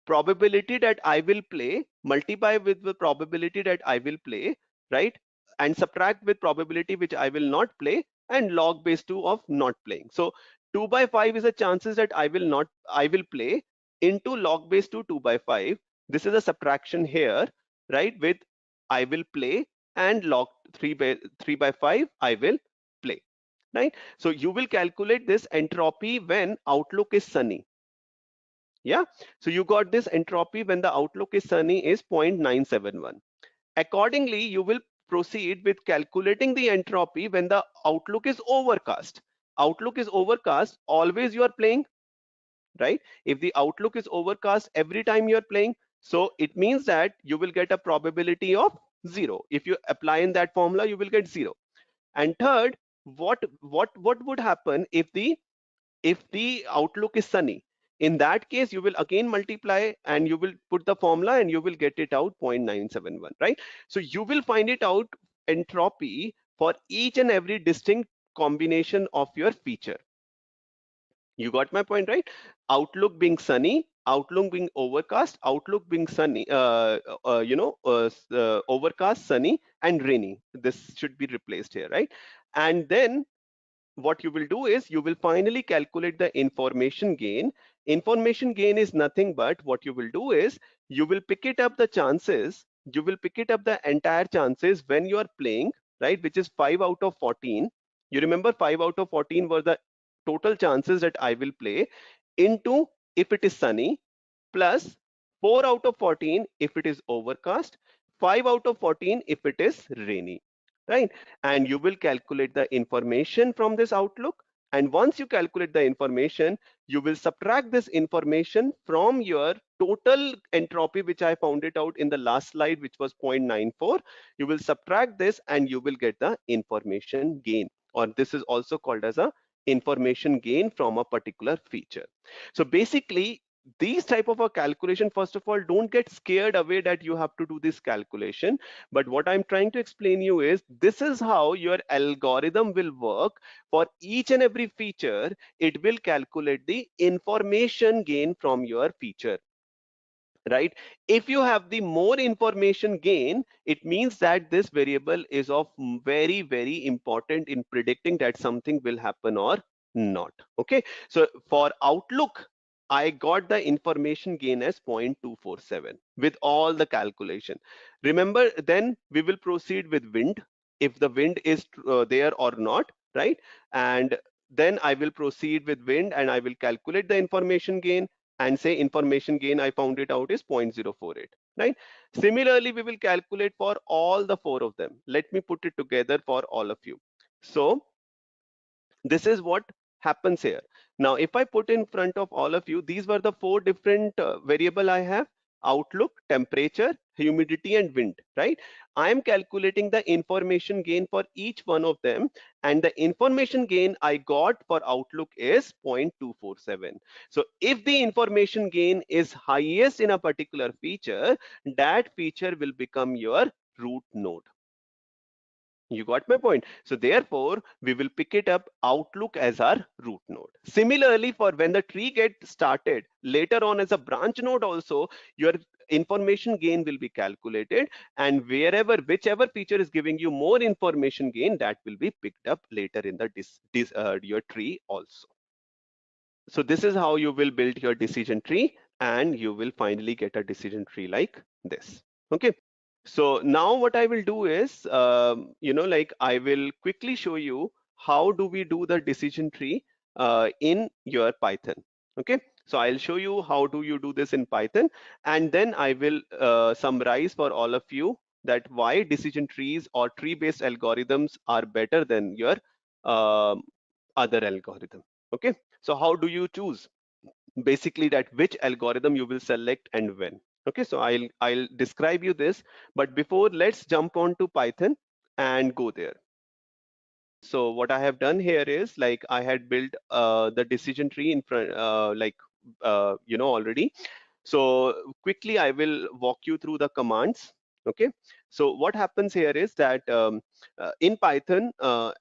S12: probability that I will play, multiply with the probability that I will play, right? And subtract with probability which I will not play, and log base 2 of not playing. So 2 by 5 is the chances that I will play, into log base 2 2 by 5. This is a subtraction here, right? With I will play and log 3 by 5 I will play, right? So you will calculate this entropy when outlook is sunny. Yeah, so you got this entropy when the outlook is sunny is 0.971. Accordingly, you will proceed with calculating the entropy when the outlook is overcast. Outlook is overcast, always you are playing, right? If the outlook is overcast every time you are playing, so it means that you will get a probability of 0. If you apply in that formula, you will get 0. And third, what would happen if the outlook is sunny? In that case, you will again multiply and you will put the formula and you will get it out 0.971, right? So you will find it out entropy for each and every distinct combination of your feature. You got my point, right? Outlook being sunny, outlook being overcast, outlook being sunny, overcast, sunny, and rainy. This should be replaced here, right? And then what you will do is you will finally calculate the information gain. Information gain is nothing but what you will do is you will pick it up the chances, you will pick it up the entire chances when you are playing, right? Which is 5 out of 14. You remember 5 out of 14 were the total chances that I will play, into if it is sunny, plus 4 out of 14 if it is overcast, 5 out of 14 if it is rainy, right? And you will calculate the information from this outlook. And once you calculate the information, you will subtract this information from your total entropy, which I found it out in the last slide, which was 0.94. You will subtract this and you will get the information gain, or this is also called as a information gain from a particular feature. So basically, these type of a calculation, first of all, don't get scared away that you have to do this calculation. But what I'm trying to explain you is this is how your algorithm will work. For each and every feature, it will calculate the information gain from your feature, right? If you have the more information gain, it means that this variable is of very, very important in predicting that something will happen or not. Okay, so for outlook, I got the information gain as 0.247 with all the calculation. Remember, then we will proceed with wind, if the wind is there or not, right? And then I will proceed with wind and I will calculate the information gain and say information gain I found it out is 0.048, right? Similarly, we will calculate for all the 4 of them. Let me put it together for all of you. So this is what happens here. Now, if I put in front of all of you, these were the 4 different variable I have: outlook, temperature, humidity, and wind, right? I am calculating the information gain for each one of them, and the information gain I got for outlook is 0.247. So if the information gain is highest in a particular feature, that feature will become your root node. You got my point. So therefore, we will pick it up outlook as our root node. Similarly, for when the tree gets started later on as a branch node also, your information gain will be calculated, and whichever feature is giving you more information gain, that will be picked up later in the your tree also. So this is how you will build your decision tree, and you will finally get a decision tree like this. Okay. So now what I will do is, I will quickly show you how do we do the decision tree in your Python. Okay. So I'll show you how do you do this in Python, and then I will summarize for all of you that why decision trees or tree-based algorithms are better than your other algorithm. Okay. So how do you choose? basically that which algorithm you will select and when. Okay, so I'll describe you this, but before, let's jump on to Python and go there. So what I have done here is, like, I had built the decision tree in front, already. So quickly, I will walk you through the commands. Okay. So what happens here is that in Python,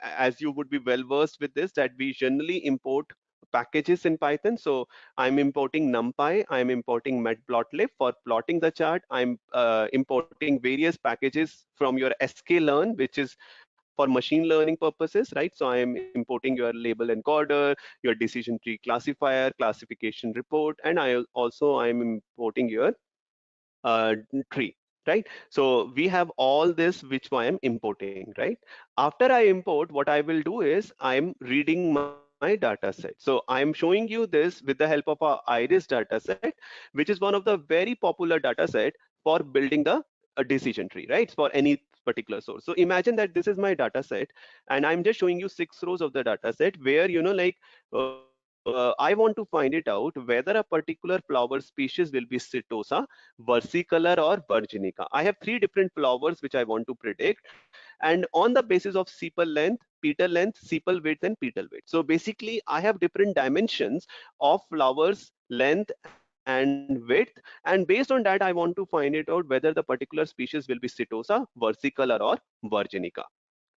S12: as you would be well versed with this, that we generally import packages in Python. So I'm importing NumPy, I'm importing Matplotlib for plotting the chart. I'm importing various packages from your Scikit-learn, which is for machine learning purposes, right? So I am importing your label encoder, your decision tree classifier, classification report, and I am importing your tree, right? So we have all this which I am importing, right? After I import, what I will do is I'm reading my data set. So I'm showing you this with the help of our iris data set, which is one of the very popular data set for building the decision tree, right? For any particular source. So imagine that this is my data set, and I'm just showing you 6 rows of the data set where, I want to find it out whether a particular flower species will be Setosa, versicolor, or virginica. I have 3 different flowers which I want to predict, and on the basis of sepal length, sepal width, and petal width. So basically, I have different dimensions of flowers length and width, and based on that, I want to find it out whether the particular species will be Setosa, versicolor, or virginica.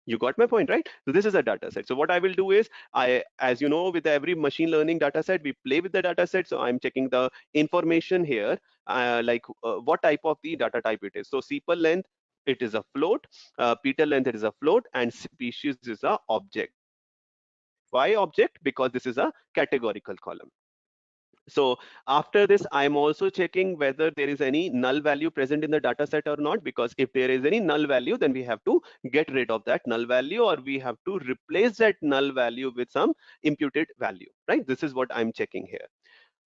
S12: You got my point, right? So this is a data set. So what I will do is, as you know, with every machine learning data set, we play with the data set. So I'm checking the information here, what type of the data type it is. So sepal length, it is a float, petal length, it is a float, and species is a object. Why object? Because this is a categorical column. So after this, I'm also checking whether there is any null value present in the data set or not, because if there is any null value, then we have to get rid of that null value, or we have to replace that null value with some imputed value, right? This is what I'm checking here.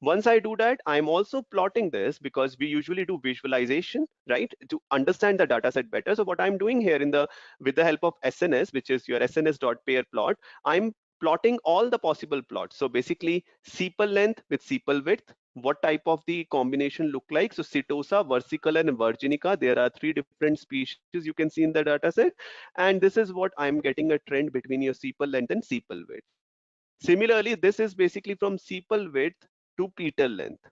S12: Once I do that, I'm also plotting this because we usually do visualization, right, to understand the data set better. So what I'm doing here with the help of SNS, which is your SNS.pair plot, I'm plotting all the possible plots. So basically, sepal length with sepal width, what type of the combination look like. So Setosa, versicolor, and virginica, there are 3 different species you can see in the data set. And this is what I'm getting a trend between your sepal length and sepal width. Similarly, this is basically from sepal width to petal length,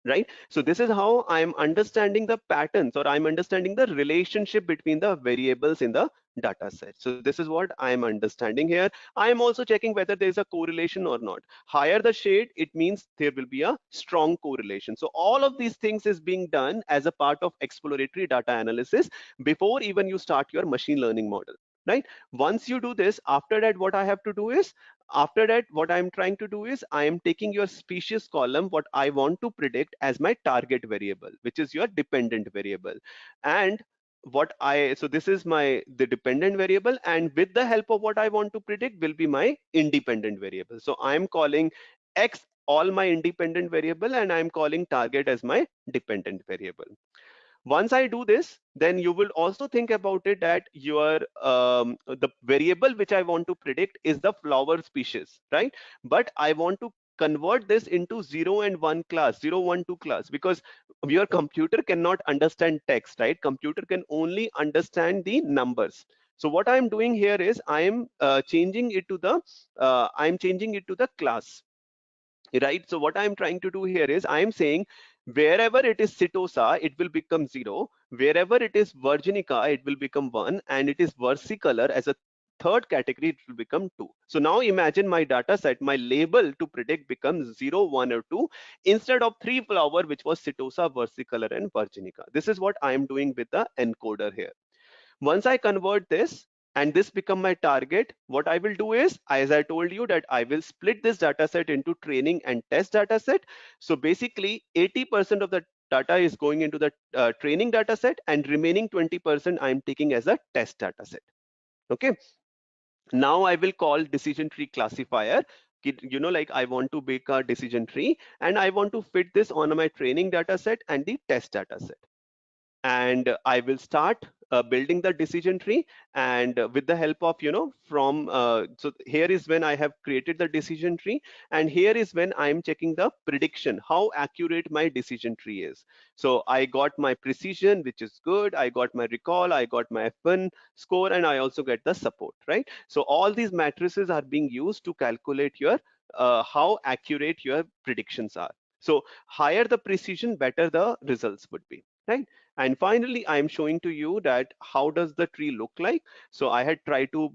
S12: right? So this is how I'm understanding the patterns, or I'm understanding the relationship between the variables in the data set. So this is what I'm understanding here. I am also checking whether there is a correlation or not. Higher the shade, it means there will be a strong correlation. So all of these things is being done as a part of exploratory data analysis before even you start your machine learning model, right? Once you do this, after that, what I have to do is, after that, what I'm trying to do is, I am taking your species column, what I want to predict, as my target variable, which is your dependent variable. And so this is the dependent variable, and with the help of what I want to predict will be my independent variable. So I'm calling X all my independent variable, and I'm calling target as my dependent variable. Once I do this, then you will also think about it that the variable which I want to predict is the flower species, right? But I want to convert this into 0 and 1 class, 0, 1, 2 class, because your computer cannot understand text, right? Computer can only understand the numbers. So what I'm doing here is I'm changing it to the class, right? So what I'm trying to do here is I'm saying wherever it is Setosa, it will become 0. Wherever it is Virginica, it will become 1. And it is versicolor as a third category, it will become 2. So now imagine my data set, my label to predict becomes 0, 1, or 2 instead of 3 flower, which was Setosa, versicolor, and Virginica. This is what I'm doing with the encoder here. Once I convert this and this become my target, what I will do is, as I told you, that I will split this data set into training and test data set. So basically 80% of the data is going into the training data set, and remaining 20% I'm taking as a test data set. Okay. Now I will call decision tree classifier. Like I want to make a decision tree and I want to fit this on my training data set and the test data set. And I will start building the decision tree, and with the help of from so here is when I have created the decision tree, and here is when I am checking the prediction, how accurate my decision tree is. So I got my precision, which is good, I got my recall, I got my F1 score, and I also get the support, right? So all these matrices are being used to calculate your how accurate your predictions are. So higher the precision, better the results would be, right? And finally, I am showing to you that how does the tree look like. So I had tried to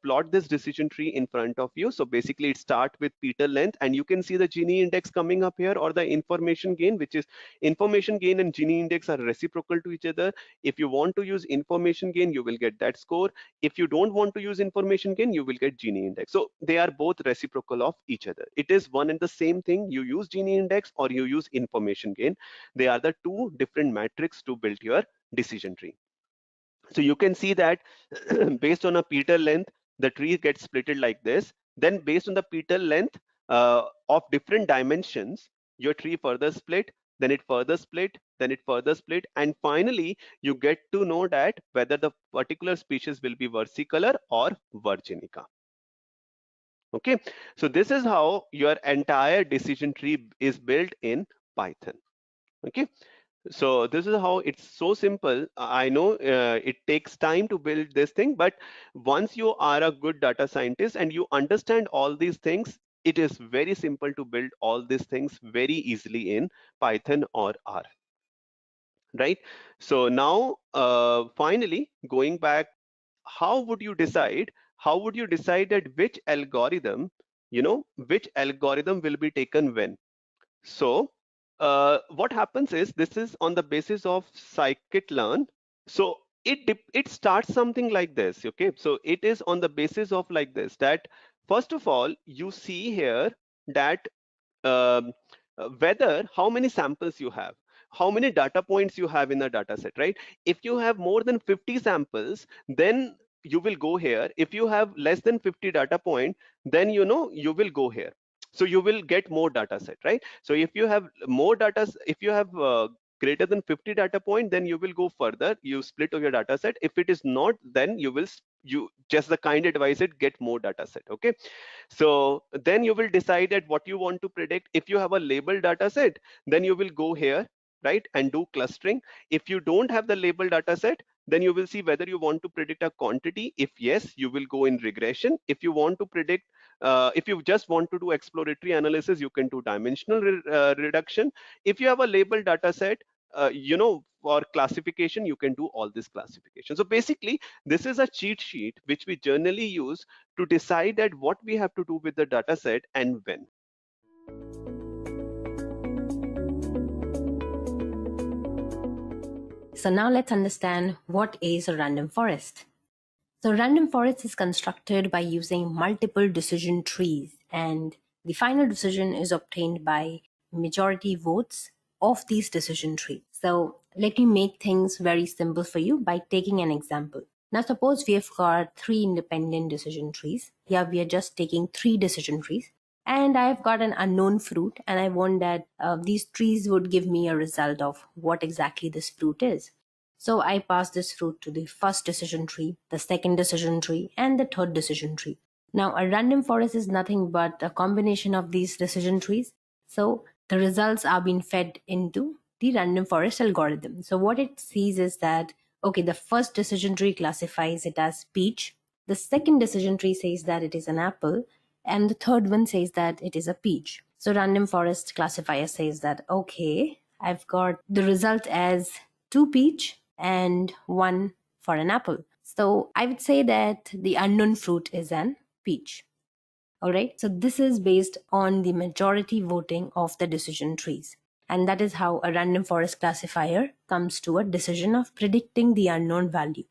S12: plot this decision tree in front of you. So basically it starts with petal length, and you can see the Gini index coming up here, or the information gain, which is information gain and Gini index are reciprocal to each other. If you want to use information gain, you will get that score. If you don't want to use information gain, you will get Gini index. So they are both reciprocal of each other. It is one and the same thing. You use Gini index or you use information gain. They are the two different metrics to build your decision tree. So you can see that based on a petal length, the tree gets splitted like this. Then based on the petal length of different dimensions, your tree further split, then it further split, then it further split, and finally you get to know that whether the particular species will be versicolor or virginica. Okay, so this is how your entire decision tree is built in Python. Okay, so this is how it's so simple. I know it takes time to build this thing, but once you are a good data scientist and you understand all these things, it is very simple to build all these things very easily in Python or R, right? So now finally going back, how would you decide that which algorithm, which algorithm will be taken when? So what happens is, this is on the basis of scikit-learn. So it starts something like this. Okay, so it is on the basis of like this, that first of all you see here that um, whether how many samples you have, how many data points you have in a data set, right? If you have more than 50 samples, then you will go here. If you have less than 50 data point, then you will go here. So you will get more data set, right? So if you have more data, if you have greater than 50 data point, then you will go further, you split your data set. If it is not, then you just the kind advice it, get more data set. Okay, so then you will decide that what you want to predict. If you have a labeled data set, then you will go here, right, and do clustering. If you don't have the labeled data set, then you will see whether you want to predict a quantity. If yes, you will go in regression. If you want to predict, if you just want to do exploratory analysis, you can do dimensional reduction. If you have a labeled data set, for classification, you can do all this classification. So basically, this is a cheat sheet which we generally use to decide that what we have to do with the data set and when.
S7: So now let's understand what is a random forest. So random forest is constructed by using multiple decision trees, and the final decision is obtained by majority votes of these decision trees. So let me make things very simple for you by taking an example. Now suppose we have got 3 independent decision trees. Here we are just taking 3 decision trees, and I've got an unknown fruit, and I want that these trees would give me a result of what exactly this fruit is. So I pass this fruit to the first decision tree, the second decision tree, and the third decision tree. Now a random forest is nothing but a combination of these decision trees. So the results are being fed into the random forest algorithm. So what it sees is that, okay, the first decision tree classifies it as peach. The second decision tree says that it is an apple. And the third one says that it is a peach. So random forest classifier says that, okay, I've got the result as 2 peach and 1 for an apple. So I would say that the unknown fruit is an peach. All right. So this is based on the majority voting of the decision trees. And that is how a random forest classifier comes to a decision of predicting the unknown value.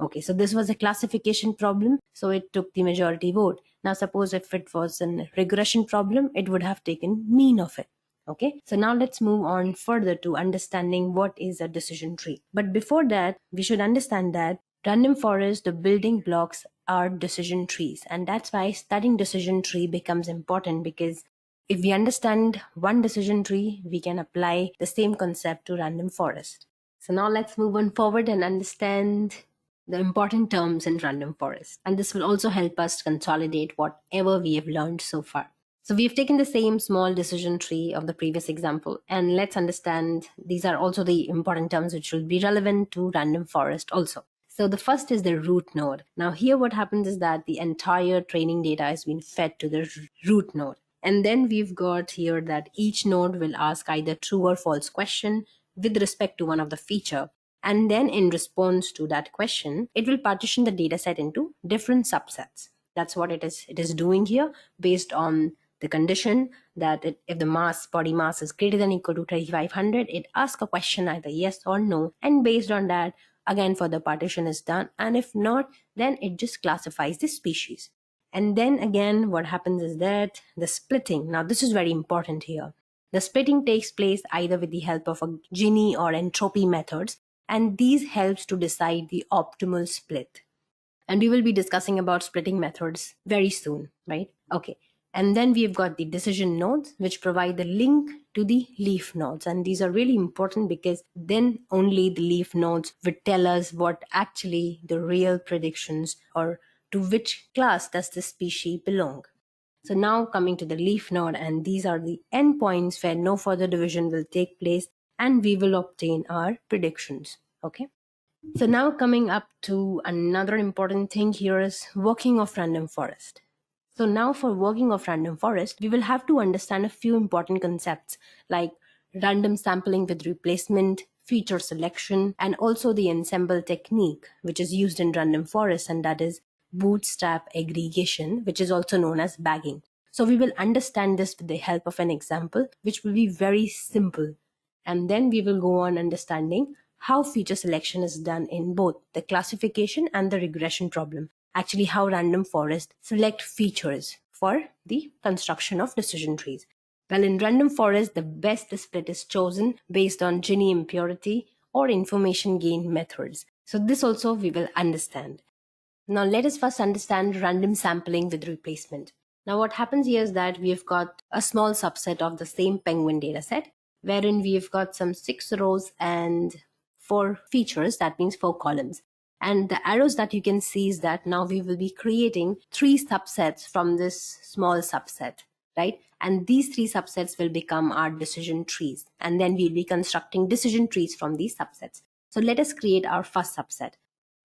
S7: Okay, so this was a classification problem, so it took the majority vote. Now suppose if it was a regression problem, it would have taken mean of it. Okay, so now let's move on further to understanding what is a decision tree. But before that, we should understand that random forest, the building blocks are decision trees. And that's why studying decision tree becomes important, because if we understand one decision tree, we can apply the same concept to random forest. So now let's move on forward and understand the important terms in random forest. And this will also help us consolidate whatever we have learned so far. So we've taken the same small decision tree of the previous example, and let's understand these are also the important terms which will be relevant to random forest also. So the first is the root node. Now here what happens is that the entire training data has been fed to the root node. And then we've got here that each node will ask either true or false question with respect to one of the feature. And then in response to that question, it will partition the data set into different subsets. That's what it is doing here based on the condition that if the body mass is greater than or equal to 3500, it asks a question either yes or no. And based on that, again, further partition is done. And if not, then it just classifies the species. And then again, what happens is that the splitting. Now, this is very important here. The splitting takes place either with the help of a Gini or entropy methods. And these helps to decide the optimal split. And we will be discussing about splitting methods very soon, right? Okay. And then we've got the decision nodes, which provide the link to the leaf nodes. And these are really important because then only the leaf nodes would tell us what actually the real predictions or to which class does this species belong. So now coming to the leaf node, and these are the endpoints where no further division will take place and we will obtain our predictions. Okay. So now coming up to another important thing here is working of random forest. So now for working of random forest, we will have to understand a few important concepts like random sampling with replacement, feature selection, and also the ensemble technique, which is used in random forest, and that is bootstrap aggregation, which is also known as bagging. So we will understand this with the help of an example, which will be very simple. And then we will go on understanding how feature selection is done in both the classification and the regression problem. Actually, how random forest select features for the construction of decision trees. Well, in random forest, the best split is chosen based on Gini impurity or information gain methods. So this also we will understand. Now let us first understand random sampling with replacement. Now what happens here is that we have got a small subset of the same penguin dataset, wherein we have got some 6 rows and 4 features, that means 4 columns. And the arrows that you can see is that now we will be creating 3 subsets from this small subset, right? And these 3 subsets will become our decision trees. And then we'll be constructing decision trees from these subsets. So let us create our first subset.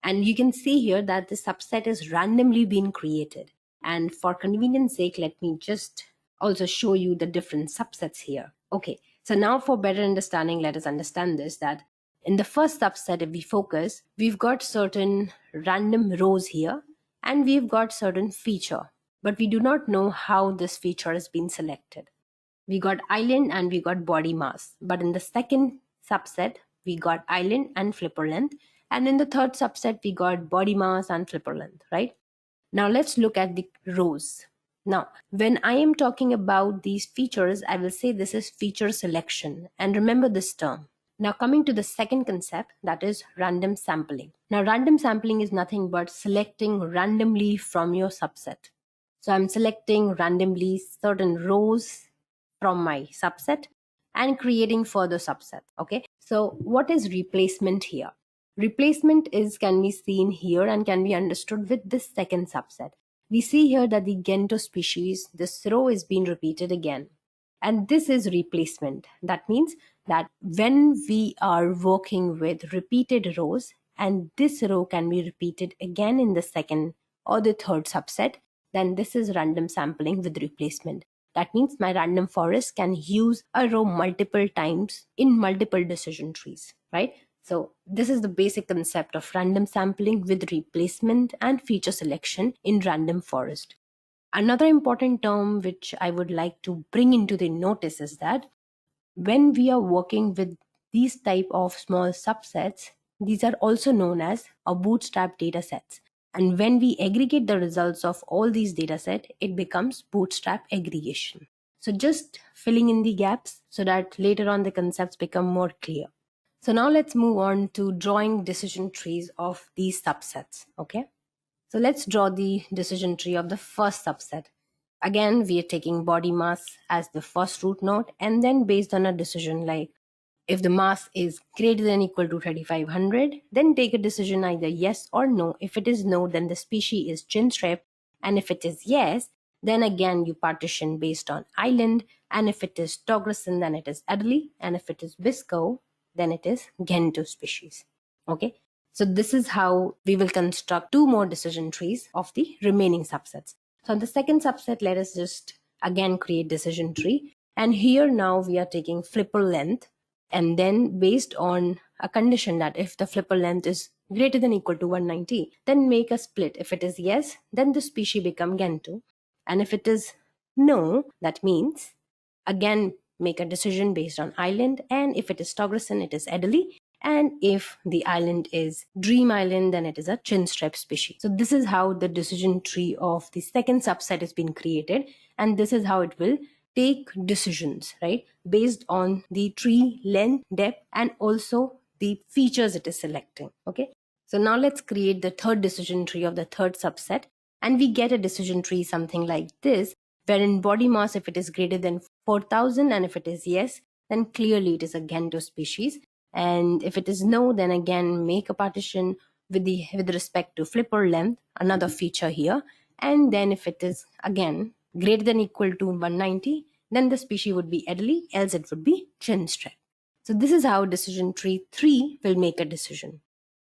S7: And you can see here that the subset is randomly being created. And for convenience sake, let me just also show you the different subsets here. Okay, so now for better understanding, let us understand this, that in the first subset, if we focus, we've got certain random rows here and we've got certain feature, but we do not know how this feature has been selected. We got island and we got body mass, but in the second subset, we got island and flipper length, and in the third subset, we got body mass and flipper length, right? Now let's look at the rows. Now, when I am talking about these features, I will say this is feature selection, and remember this term. Now coming to the second concept, that is random sampling. Now random sampling is nothing but selecting randomly from your subset. So I'm selecting randomly certain rows from my subset and creating further subset. Okay, so what is replacement here? Replacement can be seen here and can be understood with this second subset. We see here that the Gento species, this row is being repeated again. And this is replacement. That means that when we are working with repeated rows and this row can be repeated again in the second or the third subset, then this is random sampling with replacement. That means my random forest can use a row multiple times in multiple decision trees, right? So this is the basic concept of random sampling with replacement and feature selection in random forest. Another important term which I would like to bring into the notice is that when we are working with these type of small subsets, these are also known as a bootstrap data sets. And when we aggregate the results of all these data sets, it becomes bootstrap aggregation. So just filling in the gaps so that later on the concepts become more clear. So now let's move on to drawing decision trees of these subsets. Okay. So let's draw the decision tree of the first subset. Again, we are taking body mass as the first root node, and then based on a decision like
S13: If the mass is greater than or equal to 3500, then take a decision either yes or no. If it is no, then the species is chin-strap, and if it is yes, then again you partition based on island, and if it is Togresen, then it is Adelie, and if it is Visco, then it is Gento species. Okay, so this is how we will construct 2 more decision trees of the remaining subsets. So in the second subset, let us just again create decision tree, and here now we are taking flipper length, and then based on a condition that if the flipper length is greater than or equal to 190, then make a split. If it is yes, then the species become Gento, and if it is no, that means again make a decision based on island, and if it is Togresen, it is Adelie, and if the island is Dream Island, then it is a chin-strap species. So this is how the decision tree of the second subset has been created, and this is how it will take decisions, right, based on the tree length, depth, and also the features it is selecting. Okay, so now let's create the third decision tree of the third subset, and we get a decision tree something like this, wherein body mass, if it is greater than 4000, and if it is yes, then clearly it is a Gento species, and if it is no, then again make a partition with respect to flipper length, another feature here, and then if it is again greater than or equal to 190, then the species would be Adelie, else it would be chin-strap. So this is how decision tree 3 will make a decision.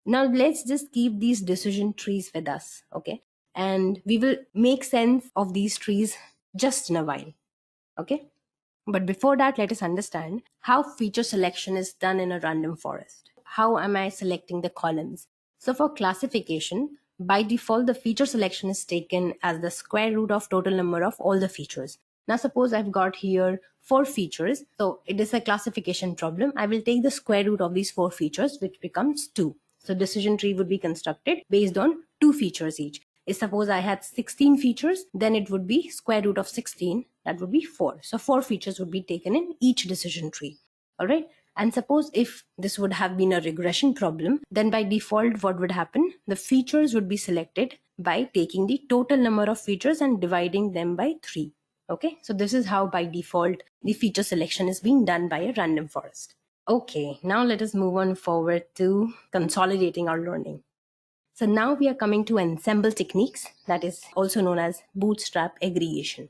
S13: Now let's just keep these decision trees with us, okay? And we will make sense of these trees just in a while, okay? But before that, let us understand how feature selection is done in a random forest. How am I selecting the columns? So for classification, by default, the feature selection is taken as the square root of total number of all the features. Now suppose I've got here 4 features. So it is a classification problem. I will take the square root of these 4 features, which becomes 2. So decision tree would be constructed based on 2 features each. If suppose I had 16 features, then it would be square root of 16. That would be 4. So 4 features would be taken in each decision tree. All right. And suppose if this would have been a regression problem, then by default, what would happen? The features would be selected by taking the total number of features and dividing them by 3. Okay. So this is how by default the feature selection is being done by a random forest. Okay. Now let us move on forward to consolidating our learning. So now we are coming to ensemble techniques, that is also known as bootstrap aggregation.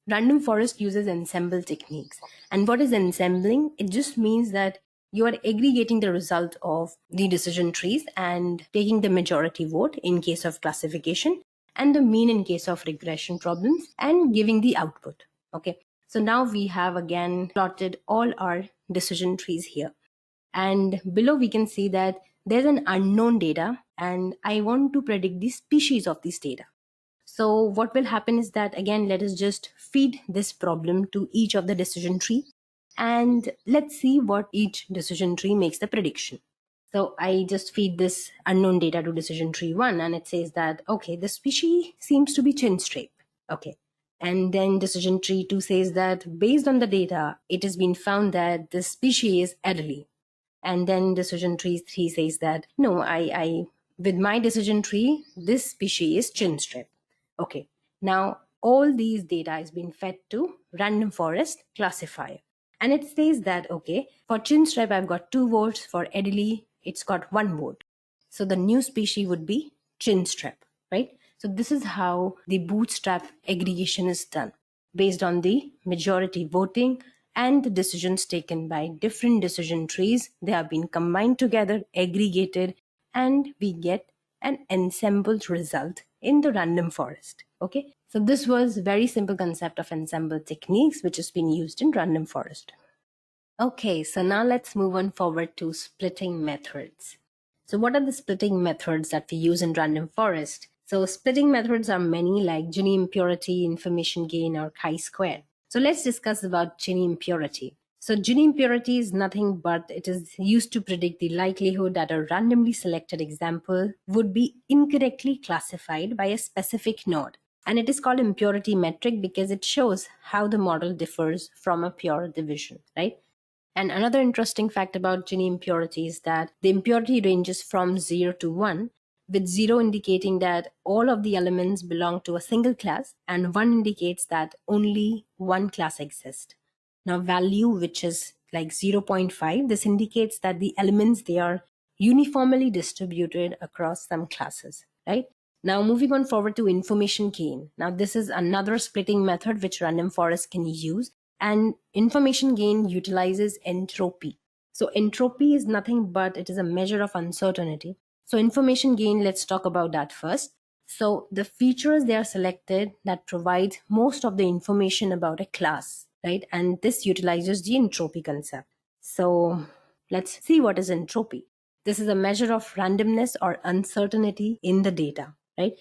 S13: Random forest uses ensemble techniques. And what is ensembling? It just means that you are aggregating the result of the decision trees and taking the majority vote in case of classification and the mean in case of regression problems and giving the output. Okay. So now we have again plotted all our decision trees here. And below we can see that there's an unknown data and I want to predict the species of this data. So what will happen is that again, let us just feed this problem to each of the decision tree and let's see what each decision tree makes the prediction. So I just feed this unknown data to decision tree 1 and it says that, okay, the species seems to be chin-strap. Okay. And then decision tree 2 says that based on the data, it has been found that the species is Adelie. And then decision tree 3 says that, no, with my decision tree, this species is chin-strap. Okay, now all these data is being fed to random forest classifier. And it says that, okay, for chin-strap, I've got 2 votes. For Adelie, it's got 1 vote. So the new species would be chin-strap, right? So this is how the bootstrap aggregation is done based on the majority voting and the decisions taken by different decision trees. They have been combined together, aggregated, and we get an ensembled result in the random forest. Okay, so this was a very simple concept of ensemble techniques which has been used in random forest. Okay, so now let's move on forward to splitting methods. So what are the splitting methods that we use in random forest? So splitting methods are many, like Gini impurity, information gain, or chi-square. So let's discuss about Gini impurity. So Gini impurity is nothing but it is used to predict the likelihood that a randomly selected example would be incorrectly classified by a specific node. And it is called impurity metric because it shows how the model differs from a pure division, right? And another interesting fact about Gini impurity is that the impurity ranges from 0 to 1, with 0 indicating that all of the elements belong to a single class and 1 indicates that only one class exists. Now value, which is like 0.5, this indicates that the elements, they are uniformly distributed across some classes, right? Now moving on forward to information gain. Now this is another splitting method which random forest can use, and information gain utilizes entropy. So entropy is nothing but it is a measure of uncertainty. So information gain, let's talk about that first. So the features they are selected that provide most of the information about a class, right? And this utilizes the entropy concept. So let's see what is entropy. This is a measure of randomness or uncertainty in the data, right?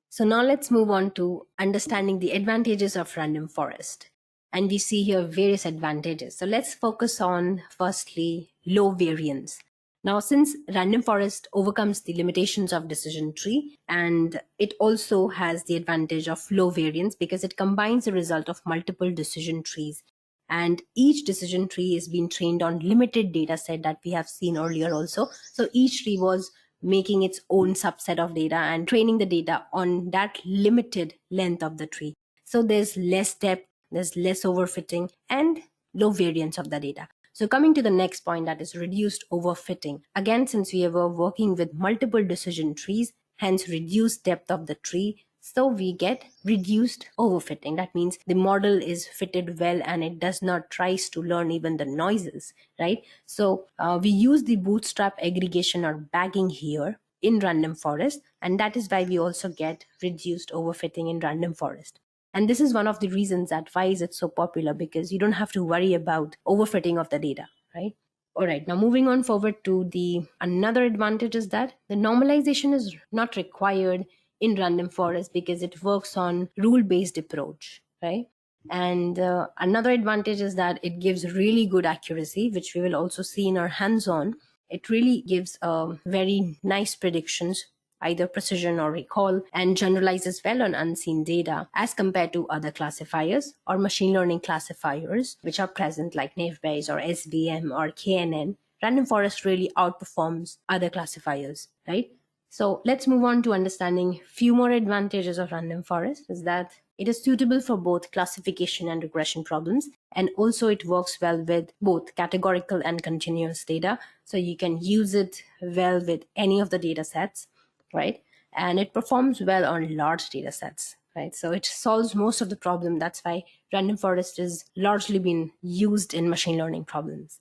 S13: So now let's move on to understanding the advantages of random forest. And we see here various advantages. So let's focus on firstly low variance. Now, since random forest overcomes the limitations of decision tree, and it also has the advantage of low variance because it combines the result of multiple decision trees. And each decision tree is being trained on limited data set that we have seen earlier also. So each tree was making its own subset of data and training the data on that limited length of the tree. So there's less depth, there's less overfitting, and low variance of the data. So coming to the next point, that is reduced overfitting. Again, since we were working with multiple decision trees, hence reduced depth of the tree, so we get reduced overfitting. That means the model is fitted well and it does not tries to learn even the noises, right? So we use the bootstrap aggregation or bagging here in random forest, and that is why we also get reduced overfitting in random forest. And this is one of the reasons that why is it so popular, because you don't have to worry about overfitting of the data, right? All right, now moving on forward to the another advantage is that the normalization is not required in random forest because it works on rule-based approach, right? And another advantage is that it gives really good accuracy, which we will also see in our hands-on. It really gives very nice predictions, either precision or recall, and generalizes well on unseen data as compared to other classifiers or machine learning classifiers which are present like Naive-Bayes or SVM or KNN. Random forest really outperforms other classifiers, right? So let's move on to understanding few more advantages of random forest. Is that it is suitable for both classification and regression problems, and also it works well with both categorical and continuous data. So you can use it well with any of the data sets, right? And it performs well on large data sets, right? So it solves most of the problem. That's why random forest is largely been used in machine learning problems.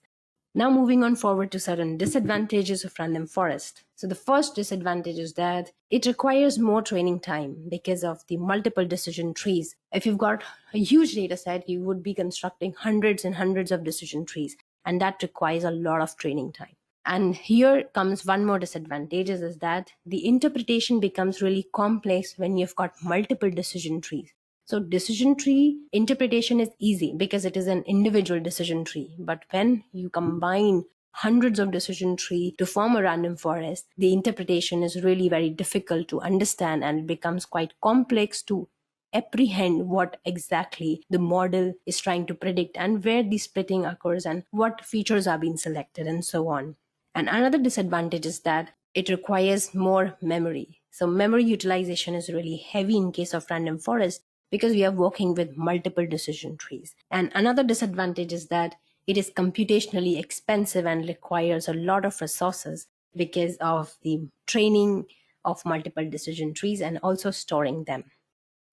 S13: Now moving on forward to certain disadvantages of random forest. So the first disadvantage is that it requires more training time because of the multiple decision trees. If you've got a huge data set, you would be constructing hundreds and hundreds of decision trees, and that requires a lot of training time. And here comes one more disadvantage, is that the interpretation becomes really complex when you've got multiple decision trees. So decision tree interpretation is easy because it is an individual decision tree. But when you combine hundreds of decision tree to form a random forest, the interpretation is really very difficult to understand and it becomes quite complex to apprehend what exactly the model is trying to predict and where the splitting occurs and what features are being selected and so on. And another disadvantage is that it requires more memory. So memory utilization is really heavy in case of random forest because we are working with multiple decision trees. And another disadvantage is that it is computationally expensive and requires a lot of resources because of the training of multiple decision trees and also storing them.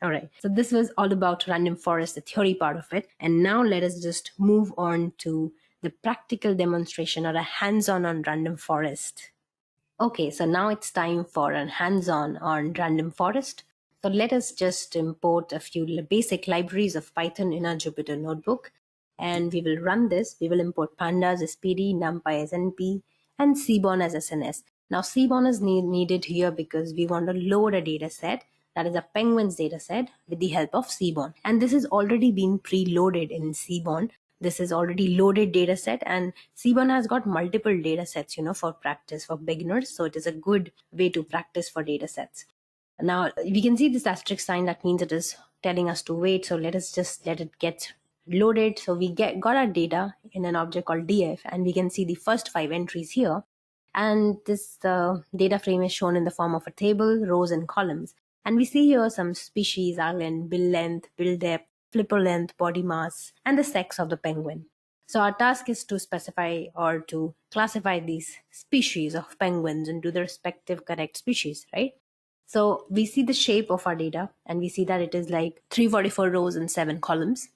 S13: All right, so this was all about random forest, the theory part of it. And now let us just move on to the practical demonstration or a hands-on on random forest. Okay, so now it's time for a hands-on on random forest. So let us just import a few basic libraries of Python in our Jupyter notebook. And we will run this. We will import Pandas as PD, NumPy as NP, and Seaborn as SNS. Now Seaborn is needed here because we want to load a data set, that is a penguins data set, with the help of Seaborn. And this is already been preloaded in Seaborn. This is already loaded data set, and Seaborn has got multiple data sets, for practice for beginners. So it is a good way to practice for data sets. Now we can see this asterisk sign, that means it is telling us to wait. So let us just let it get loaded. So we got our data in an object called df, and we can see the first 5 entries here. And this data frame is shown in the form of a table, rows and columns. And we see here some species, island, bill length, bill depth, flipper length, body mass, and the sex of the penguin. So our task is to specify or to classify these species of penguins into the respective correct species, right? So we see the shape of our data and we see that it is like 344 rows and 7 columns.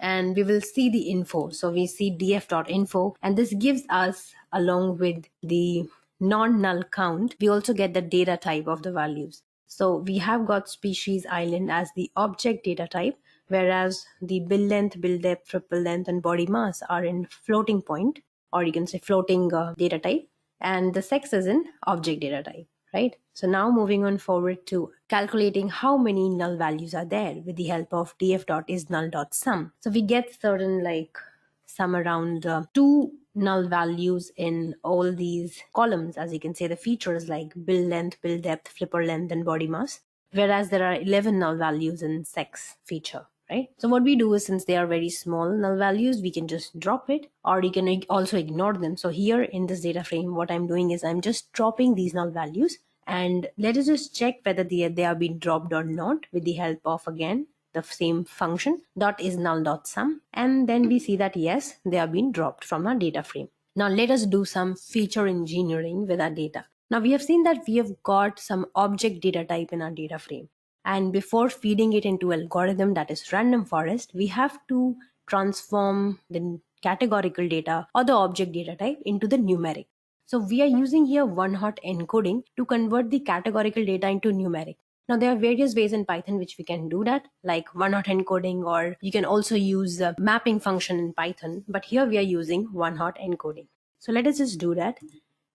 S13: And we will see the info. So we see df.info, and this gives us, along with the non-null count, we also get the data type of the values. So we have got species island as the object data type, whereas the build length, build depth, triple length, and body mass are in floating point, or you can say floating data type, and the sex is in object data type, right? So now moving on forward to calculating how many null values are there with the help of df.isNull.sum. So we get certain like some around 2 null values in all these columns, as you can say the features like build length, build depth, flipper length, and body mass, whereas there are 11 null values in sex feature. Right? So what we do is, since they are very small null values, we can just drop it, or you can also ignore them. So here in this data frame, what I'm doing is I'm just dropping these null values, and let us just check whether they are being dropped or not with the help of, again, the same function .isNull.sum, and then we see that yes, they are being dropped from our data frame. Now let us do some feature engineering with our data. Now we have seen that we have got some object data type in our data frame. And before feeding it into algorithm that is random forest, we have to transform the categorical data or the object data type into the numeric. So we are using here one-hot encoding to convert the categorical data into numeric. Now there are various ways in Python which we can do that, like one-hot encoding, or you can also use a mapping function in Python, but here we are using one-hot encoding. So let us just do that.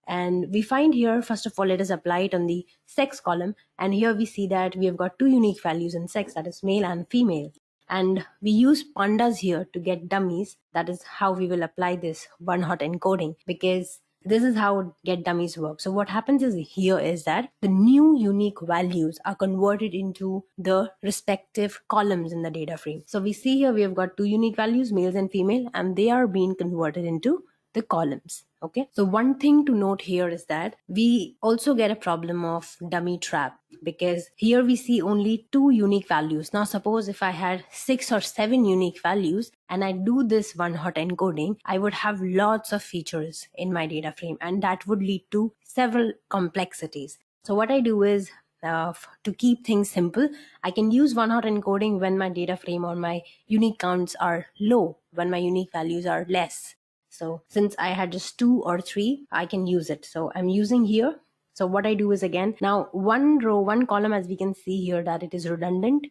S13: And we find here, first of all, let us apply it on the sex column. And here we see that we have got 2 unique values in sex, that is male and female. And we use pandas here to get dummies. That is how we will apply this one-hot encoding, because this is how get dummies work. So what happens is here is that the new unique values are converted into the respective columns in the data frame. So we see here we have got 2 unique values, males and female, and they are being converted into the columns. Okay, so one thing to note here is that we also get a problem of dummy trap, because here we see only 2 unique values. Now suppose if I had 6 or 7 unique values and I do this one-hot encoding, I would have lots of features in my data frame, and that would lead to several complexities. So what I do is, to keep things simple, I can use one-hot encoding when my data frame or my unique counts are low, when my unique values are less. So since I had just 2 or 3, I can use it. So I'm using here. So what I do is, again, now one row, one column, as we can see here, that it is redundant,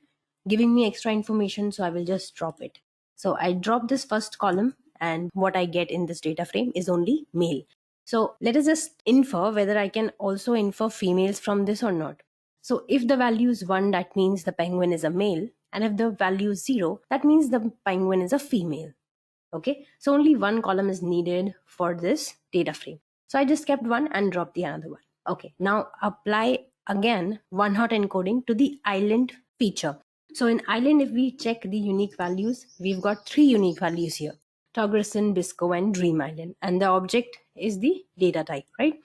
S13: giving me extra information. So I will just drop it. So I drop this first column, and what I get in this data frame is only male. So let us just infer whether I can also infer females from this or not. So if the value is 1, that means the penguin is a male. And if the value is 0, that means the penguin is a female. Okay, so only one column is needed for this data frame. So I just kept one and dropped the other one. Okay, now apply again one-hot encoding to the island feature. So in island, if we check the unique values, we've got 3 unique values here: Toggerson, Bisco, and Dream Island. And the object is the data type, right?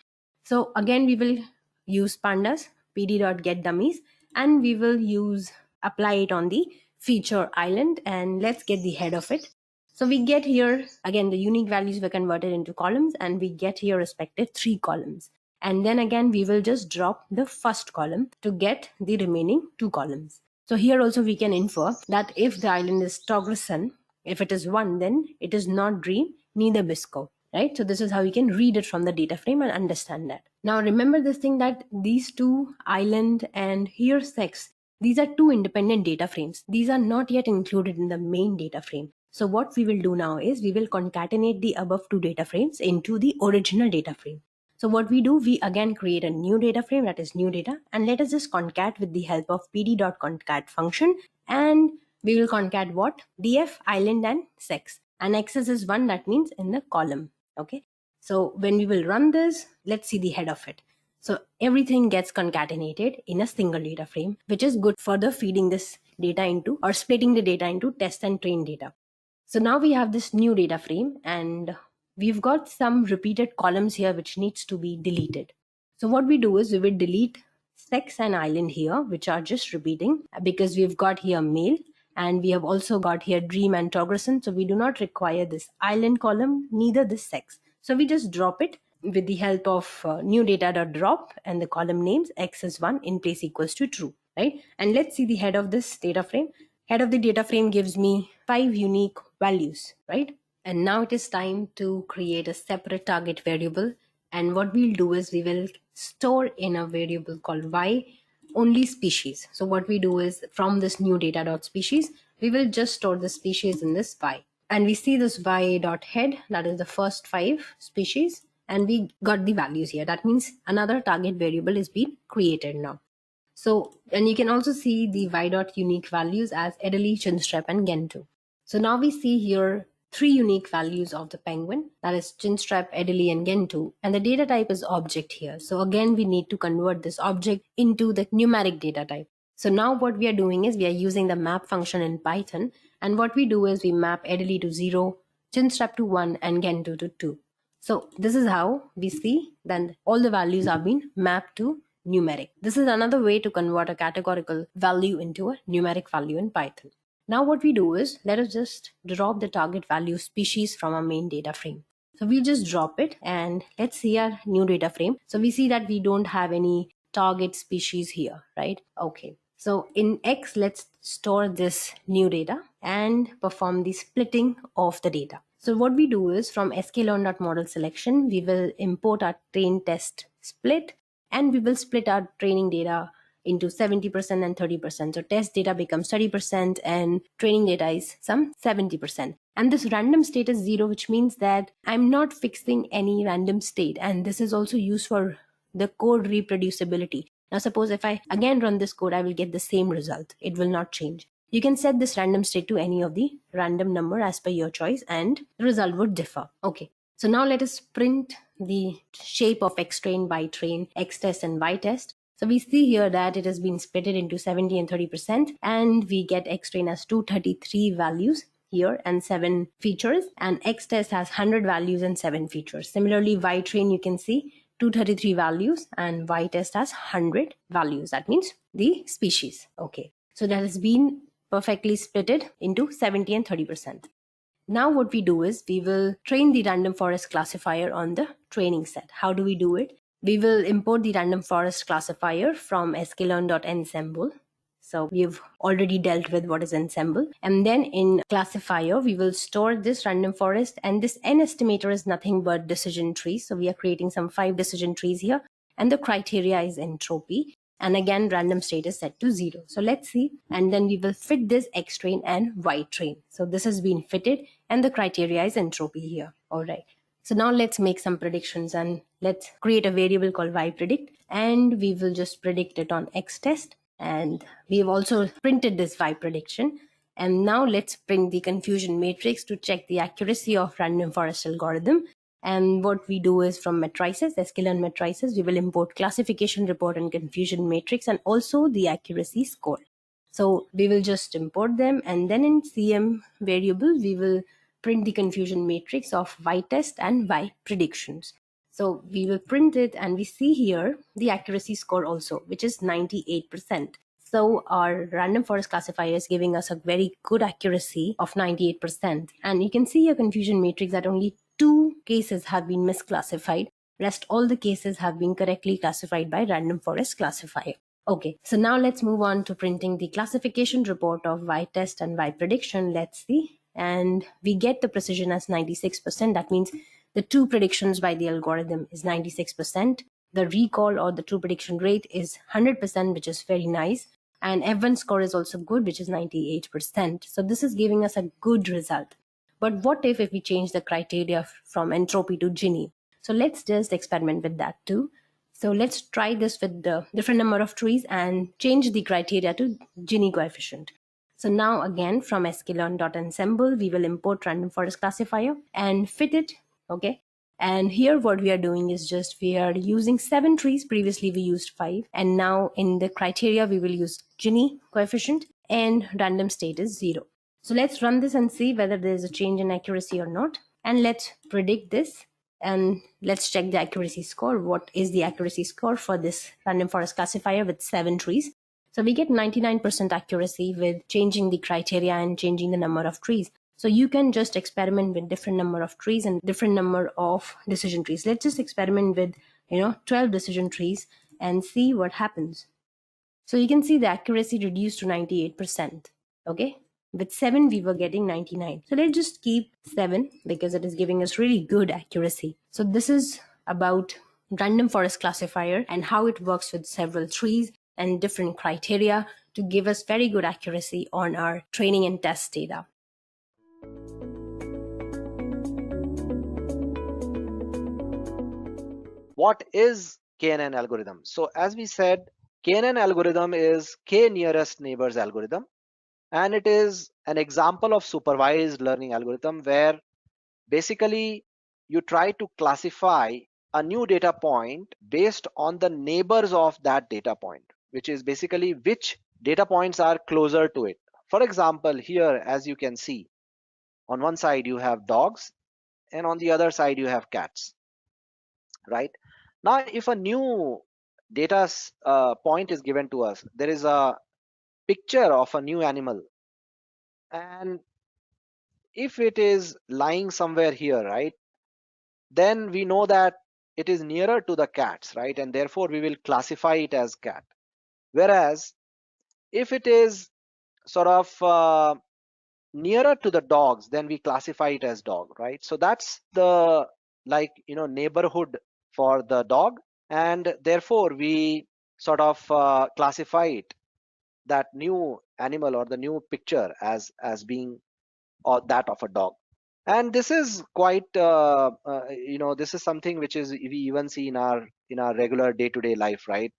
S13: So again, we will use pandas, pd.getDummies, and we will apply it on the feature island, and let's get the head of it. So we get here, again, the unique values were converted into columns, and we get here respective 3 columns. And then again, we will just drop the first column to get the remaining 2 columns. So here also we can infer that if the island is Toggerson, if it is 1, then it is not Dream, neither Bisco, right? So this is how we can read it from the data frame and understand that. Now remember this thing, that these 2, island and here sex, these are 2 independent data frames. These are not yet included in the main data frame. So what we will do now is we will concatenate the above 2 data frames into the original data frame. So what we do, we again create a new data frame, that is new data, and let us just concat with the help of pd.concat function, and we will concat what? df, island, and sex. And access is 1, that means in the column. Okay. So when we will run this, let's see the head of it. So everything gets concatenated in a single data frame, which is good for the feeding this data into, or splitting the data into test and train data. So now we have this new data frame, and we've got some repeated columns here which needs to be deleted. So what we do is we will delete sex and island here, which are just repeating, because we've got here male And we have also got here dream and Togresen. So we do not require this island column, neither this sex. So we just drop it with the help of new data.drop and the column names x is 1 in place equals to true, right? And let's see the head of this data frame. Head of the data frame gives me 5 unique values, right? And now it is time to create a separate target variable. And what we'll do is we will store in a variable called y only species. So what we do is from this new data.species, we will just store the species in this y. And we see this y.head, that is the first 5 species. And we got the values here. That means another target variable is being created now. So, and you can also see the y.unique values as Adelie, Chinstrap, and Gentoo. So now we see here 3 unique values of the penguin, that is Chinstrap, Adelie, and Gentoo, and the data type is object here. So again, we need to convert this object into the numeric data type. So now what we are doing is we are using the map function in Python, and what we do is we map Adelie to 0, Chinstrap to 1, and Gentoo to 2. So this is how we see then all the values are being mapped to numeric. This is another way to convert a categorical value into a numeric value in Python. Now what we do is let us just drop the target value species from our main data frame. So we just drop it and let's see our new data frame. So we see that we don't have any target species here, right? Okay. So in X, let's store this new data and perform the splitting of the data. So what we do is from sklearn.model selection, we will import our train test split and we will split our training data into 70% and 30%. So test data becomes 30% and training data is some 70%. And this random state is 0, which means that I'm not fixing any random state. And this is also used for the code reproducibility. Now suppose if I again run this code, I will get the same result. It will not change. You can set this random state to any of the random number as per your choice and the result would differ. Okay. So now let us print the shape of xtrain, bytrain, xtest and ytest. So we see here that it has been split into 70 and 30% and we get xtrain as 233 values here and 7 features and xtest has 100 values and 7 features. Similarly, ytrain you can see 233 values and ytest has 100 values. That means the species. Okay. So that has been perfectly splitted into 70 and 30%. Now what we do is we will train the random forest classifier on the training set. How do we do it? We will import the random forest classifier from sklearn.ensemble. So we've already dealt with what is ensemble. And then in classifier, we will store this random forest and this n estimator is nothing but decision trees. So we are creating some 5 decision trees here and the criteria is entropy. And again, random state is set to 0. So let's see. And then we will fit this xtrain and ytrain. So this has been fitted and the criteria is entropy here. All right. So now let's make some predictions and let's create a variable called ypredict and we will just predict it on xtest. And we have also printed this y prediction. And now let's print the confusion matrix to check the accuracy of random forest algorithm. And what we do is from matrices, sklearn matrices, we will import classification report and confusion matrix and also the accuracy score. So we will just import them and then in CM variable, we will print the confusion matrix of ytest and y predictions. So we will print it and we see here the accuracy score also, which is 98%. So our random forest classifier is giving us a very good accuracy of 98%. And you can see your confusion matrix that only 2 cases have been misclassified. Rest all the cases have been correctly classified by random forest classifier. Okay, so now let's move on to printing the classification report of ytest and y prediction. Let's see. And we get the precision as 96%. That means the true predictions by the algorithm is 96%. The recall or the true prediction rate is 100%, which is very nice. And F1 score is also good, which is 98%. So this is giving us a good result. But what if we change the criteria from entropy to Gini? So let's just experiment with that too. So let's try this with the different number of trees and change the criteria to Gini coefficient. So now again from sklearn.ensemble, we will import random forest classifier and fit it. Okay. And here what we are doing is just we are using 7 trees. Previously we used 5. And now in the criteria, we will use Gini coefficient and random state is 0. So let's run this and see whether there is a change in accuracy or not. And let's predict this and let's check the accuracy score. What is the accuracy score for this random forest classifier with 7 trees? So we get 99% accuracy with changing the criteria and changing the number of trees. So you can just experiment with different number of trees and different number of decision trees. Let's just experiment with 12 decision trees and see what happens. So you can see the accuracy reduced to 98%. Okay, with 7 we were getting 99. So let's just keep 7 because it is giving us really good accuracy. So this is about random forest classifier and how it works with several trees and different criteria to give us very good accuracy on our training and test data.
S14: What is KNN algorithm? So as we said, KNN algorithm is K nearest neighbors algorithm, and it is an example of supervised learning algorithm where basically you try to classify a new data point based on the neighbors of that data point, which is basically which data points are closer to it. For example, here, as you can see, on one side you have dogs and on the other side you have cats, right? Now, if a new data point is given to us, there is a picture of a new animal, and if it is lying somewhere here, right, then we know that it is nearer to the cats, right, and therefore we will classify it as cat. Whereas if it is sort of nearer to the dogs, then we classify it as dog, right? So that's the neighborhood for the dog, and therefore we sort of classify it, that new animal or the new picture, as being that of a dog. And this is quite this is something which is we even see in our regular day-to-day life, right?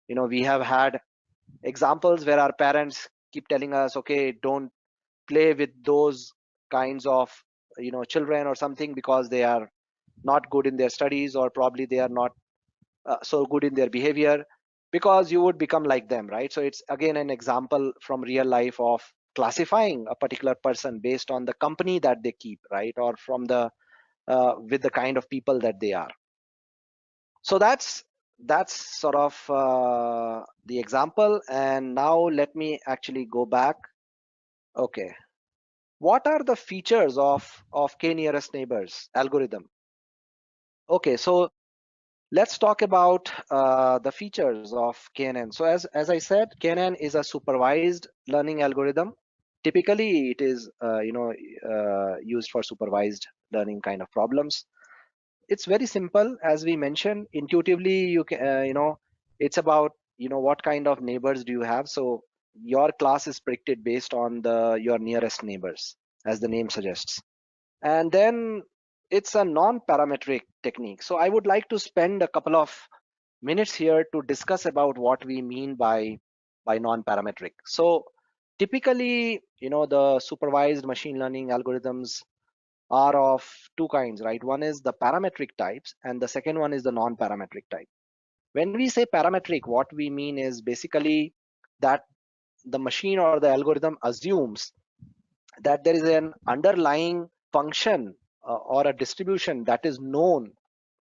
S14: We have had examples where our parents keep telling us, okay, don't play with those kinds of children or something because they are not good in their studies, or probably they are not so good in their behavior, because you would become like them, right? So it's again an example from real life of classifying a particular person based on the company that they keep, right, or from the with the kind of people that they are. So that's sort of the example. And now let me actually go back. Okay, what are the features of K nearest neighbors algorithm? Okay, so let's talk about the features of KNN. So as I said, KNN is a supervised learning algorithm. Typically, it is used for supervised learning kind of problems. It's very simple, as we mentioned. Intuitively, you can it's about what kind of neighbors do you have. So your class is predicted based on your nearest neighbors, as the name suggests. And then it's a non-parametric technique. So I would like to spend a couple of minutes here to discuss about what we mean by non-parametric. So typically, the supervised machine learning algorithms are of two kinds, right? One is the parametric types, and the second one is the non-parametric type. When we say parametric, what we mean is basically that the machine or the algorithm assumes that there is an underlying function or a distribution that is known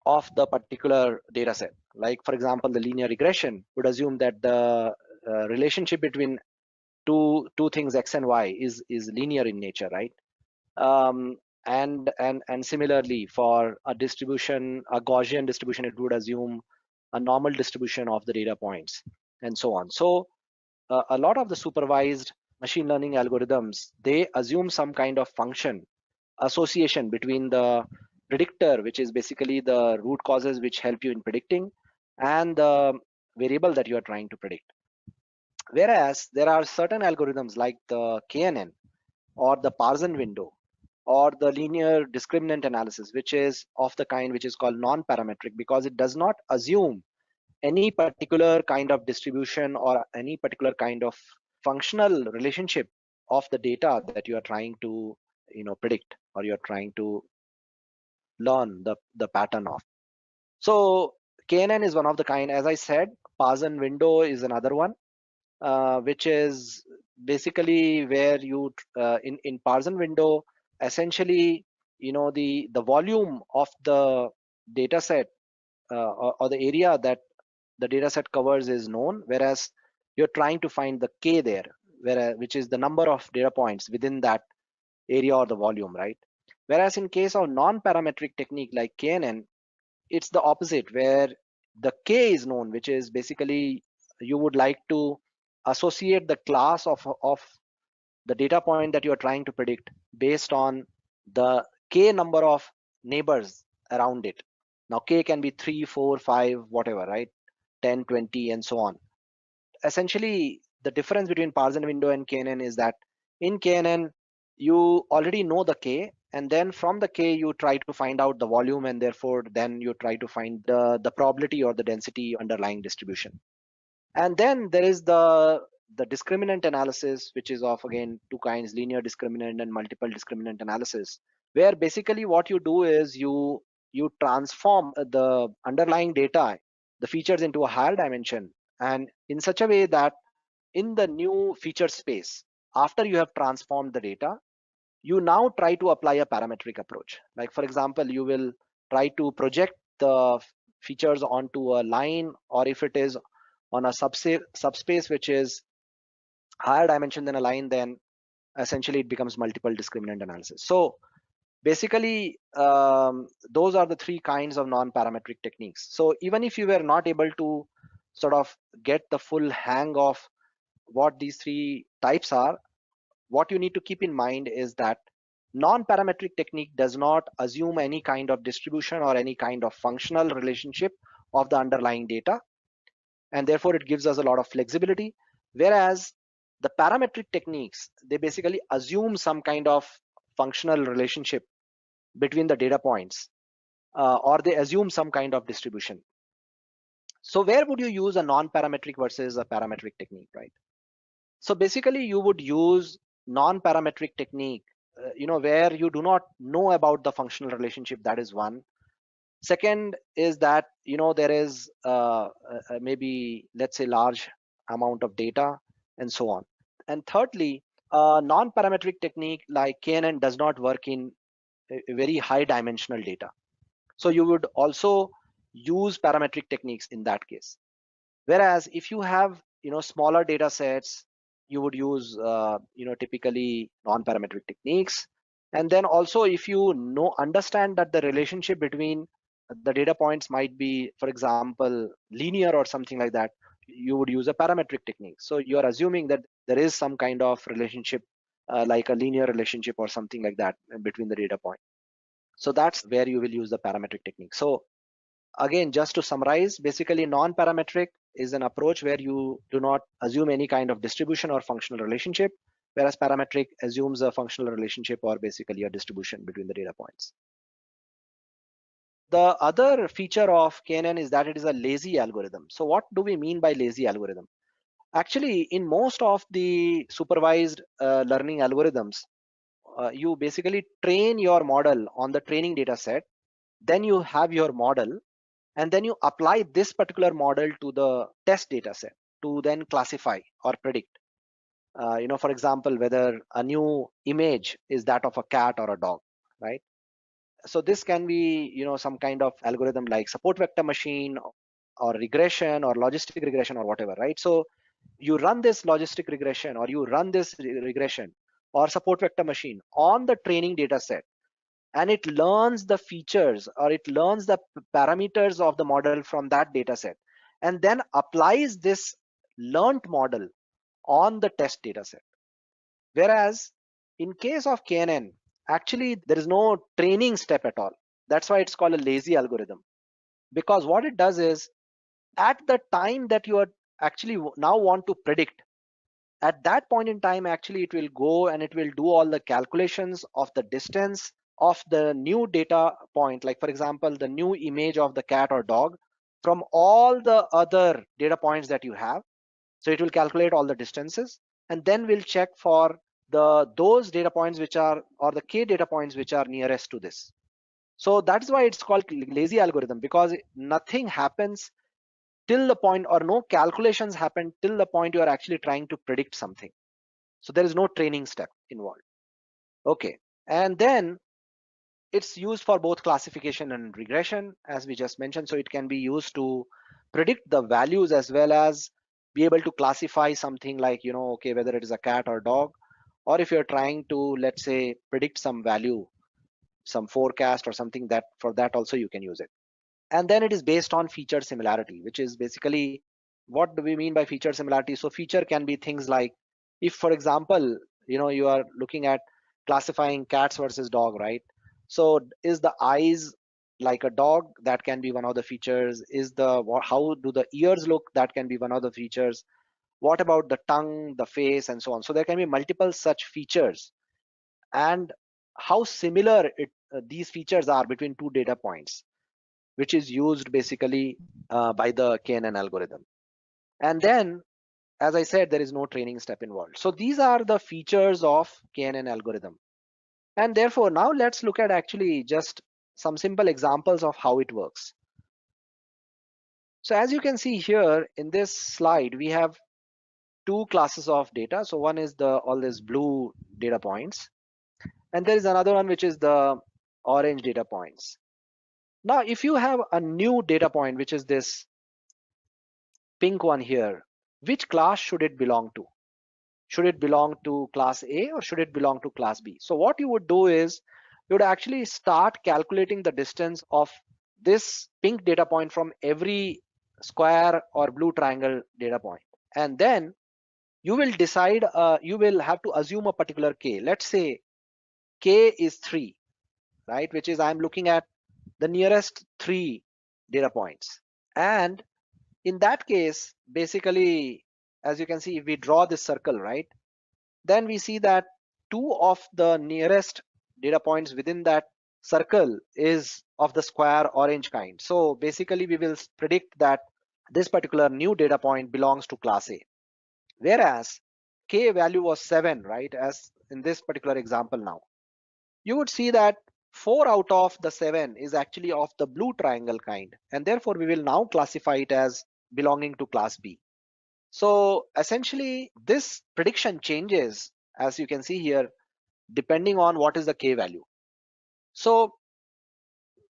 S14: of the particular data set. Like, for example, the linear regression would assume that the relationship between two things x and y is linear in nature, right? And similarly, for a distribution, a Gaussian distribution, it would assume a normal distribution of the data points, and so on. So a lot of the supervised machine learning algorithms, they assume some kind of function association between the predictor, which is basically the root causes which help you in predicting, and the variable that you are trying to predict. Whereas there are certain algorithms like the KNN or the Parson window or the linear discriminant analysis, which is of the kind which is called non-parametric, because it does not assume any particular kind of distribution or any particular kind of functional relationship of the data that you are trying to predict, or you're trying to learn the pattern of. So KNN is one of the kind. As I said, Parson window is another one, which is basically where you in Parson window, essentially the volume of the data set or the area that the data set covers is known, whereas you're trying to find the k there, which is the number of data points within that area or the volume, right? Whereas in case of non-parametric technique like KNN, it's the opposite, where the k is known, which is basically you would like to associate the class of the data point that you're trying to predict based on the k number of neighbors around it. Now k can be 3, 4, 5, whatever, right? 10, 20, and so on. Essentially, the difference between Parson window and KNN is that in KNN, you already know the k, and then from the k you try to find out the volume, and therefore then you try to find the probability or the density underlying distribution. And then there is the discriminant analysis, which is of again two kinds, linear discriminant and multiple discriminant analysis, where basically what you do is you transform the underlying data, the features, into a higher dimension, and in such a way that in the new feature space, after you have transformed the data, you now try to apply a parametric approach. Like for example, you will try to project the features onto a line, or if it is on a subspace which is higher dimension than a line, then essentially it becomes multiple discriminant analysis. So basically, those are the three kinds of non-parametric techniques. So even if you were not able to sort of get the full hang of what these three types are, what you need to keep in mind is that non-parametric technique does not assume any kind of distribution or any kind of functional relationship of the underlying data, and therefore it gives us a lot of flexibility. Whereas the parametric techniques, they basically assume some kind of functional relationship between the data points, or they assume some kind of distribution. So where would you use a non-parametric versus a parametric technique, right? So basically you would use non-parametric technique, where you do not know about the functional relationship. That is one. Second is that, there is maybe, let's say, large amount of data and so on. And thirdly, non-parametric technique like KNN does not work in a very high dimensional data. So you would also use parametric techniques in that case. Whereas if you have, smaller data sets, you would use, typically non-parametric techniques. And then also, if you understand that the relationship between the data points might be, for example, linear or something like that, you would use a parametric technique. So you are assuming that there is some kind of relationship, like a linear relationship or something like that between the data point. So that's where you will use the parametric technique. So again, just to summarize, basically non-parametric is an approach where you do not assume any kind of distribution or functional relationship, whereas parametric assumes a functional relationship or basically a distribution between the data points. The other feature of KNN is that it is a lazy algorithm. So what do we mean by lazy algorithm? Actually, in most of the supervised learning algorithms, you basically train your model on the training data set, then you have your model, and then you apply this particular model to the test data set to then classify or predict, for example, whether a new image is that of a cat or a dog, right? So this can be, some kind of algorithm like support vector machine or regression or logistic regression or whatever, right? So you run this logistic regression or you run this regression or support vector machine on the training data set, and it learns the features or it learns the parameters of the model from that data set, and then applies this learned model on the test data set. Whereas in case of KNN, actually there is no training step at all. That's why it's called a lazy algorithm, because what it does is, at the time that you are actually now want to predict, at that point in time, actually it will go and it will do all the calculations of the distance of the new data point, like for example, the new image of the cat or dog, from all the other data points that you have. So it will calculate all the distances, and then we'll check for those data points which are, or the k data points which are nearest to this. So that's why it's called lazy algorithm, because nothing happens till the point, or no calculations happen till the point you are actually trying to predict something. So there is no training step involved. Okay, and then it's used for both classification and regression, as we just mentioned. So it can be used to predict the values as well as be able to classify something like, okay, whether it is a cat or dog, or if you're trying to, let's say, predict some value, some forecast or something, that for that also you can use it. And then it is based on feature similarity, which is basically, what do we mean by feature similarity? So feature can be things like, if for example, you are looking at classifying cats versus dog, right? So is the eyes like a dog? That can be one of the features. How do the ears look? That can be one of the features. What about the tongue, the face, and so on? So there can be multiple such features, and how similar these features are between two data points, which is used basically by the KNN algorithm. And then, as I said, there is no training step involved. So these are the features of KNN algorithm. And therefore, now let's look at actually just some simple examples of how it works. So as you can see here in this slide, we have two classes of data. So one is all these blue data points, and there is another one which is the orange data points. Now, if you have a new data point, which is this pink one here, which class should it belong to? Should it belong to class A or should it belong to class B? So what you would do is you would actually start calculating the distance of this pink data point from every square or blue triangle data point. And then you will decide, you will have to assume a particular K. Let's say K is 3, right? Which is, I'm looking at the nearest 3 data points. And in that case, basically, as you can see, if we draw this circle, right, then we see that 2 of the nearest data points within that circle is of the square orange kind. So basically, we will predict that this particular new data point belongs to class A. Whereas K value was 7, right, as in this particular example now. You would see that 4 out of the 7 is actually of the blue triangle kind, and therefore we will now classify it as belonging to class B. So essentially this prediction changes, as you can see here, depending on what is the K value. So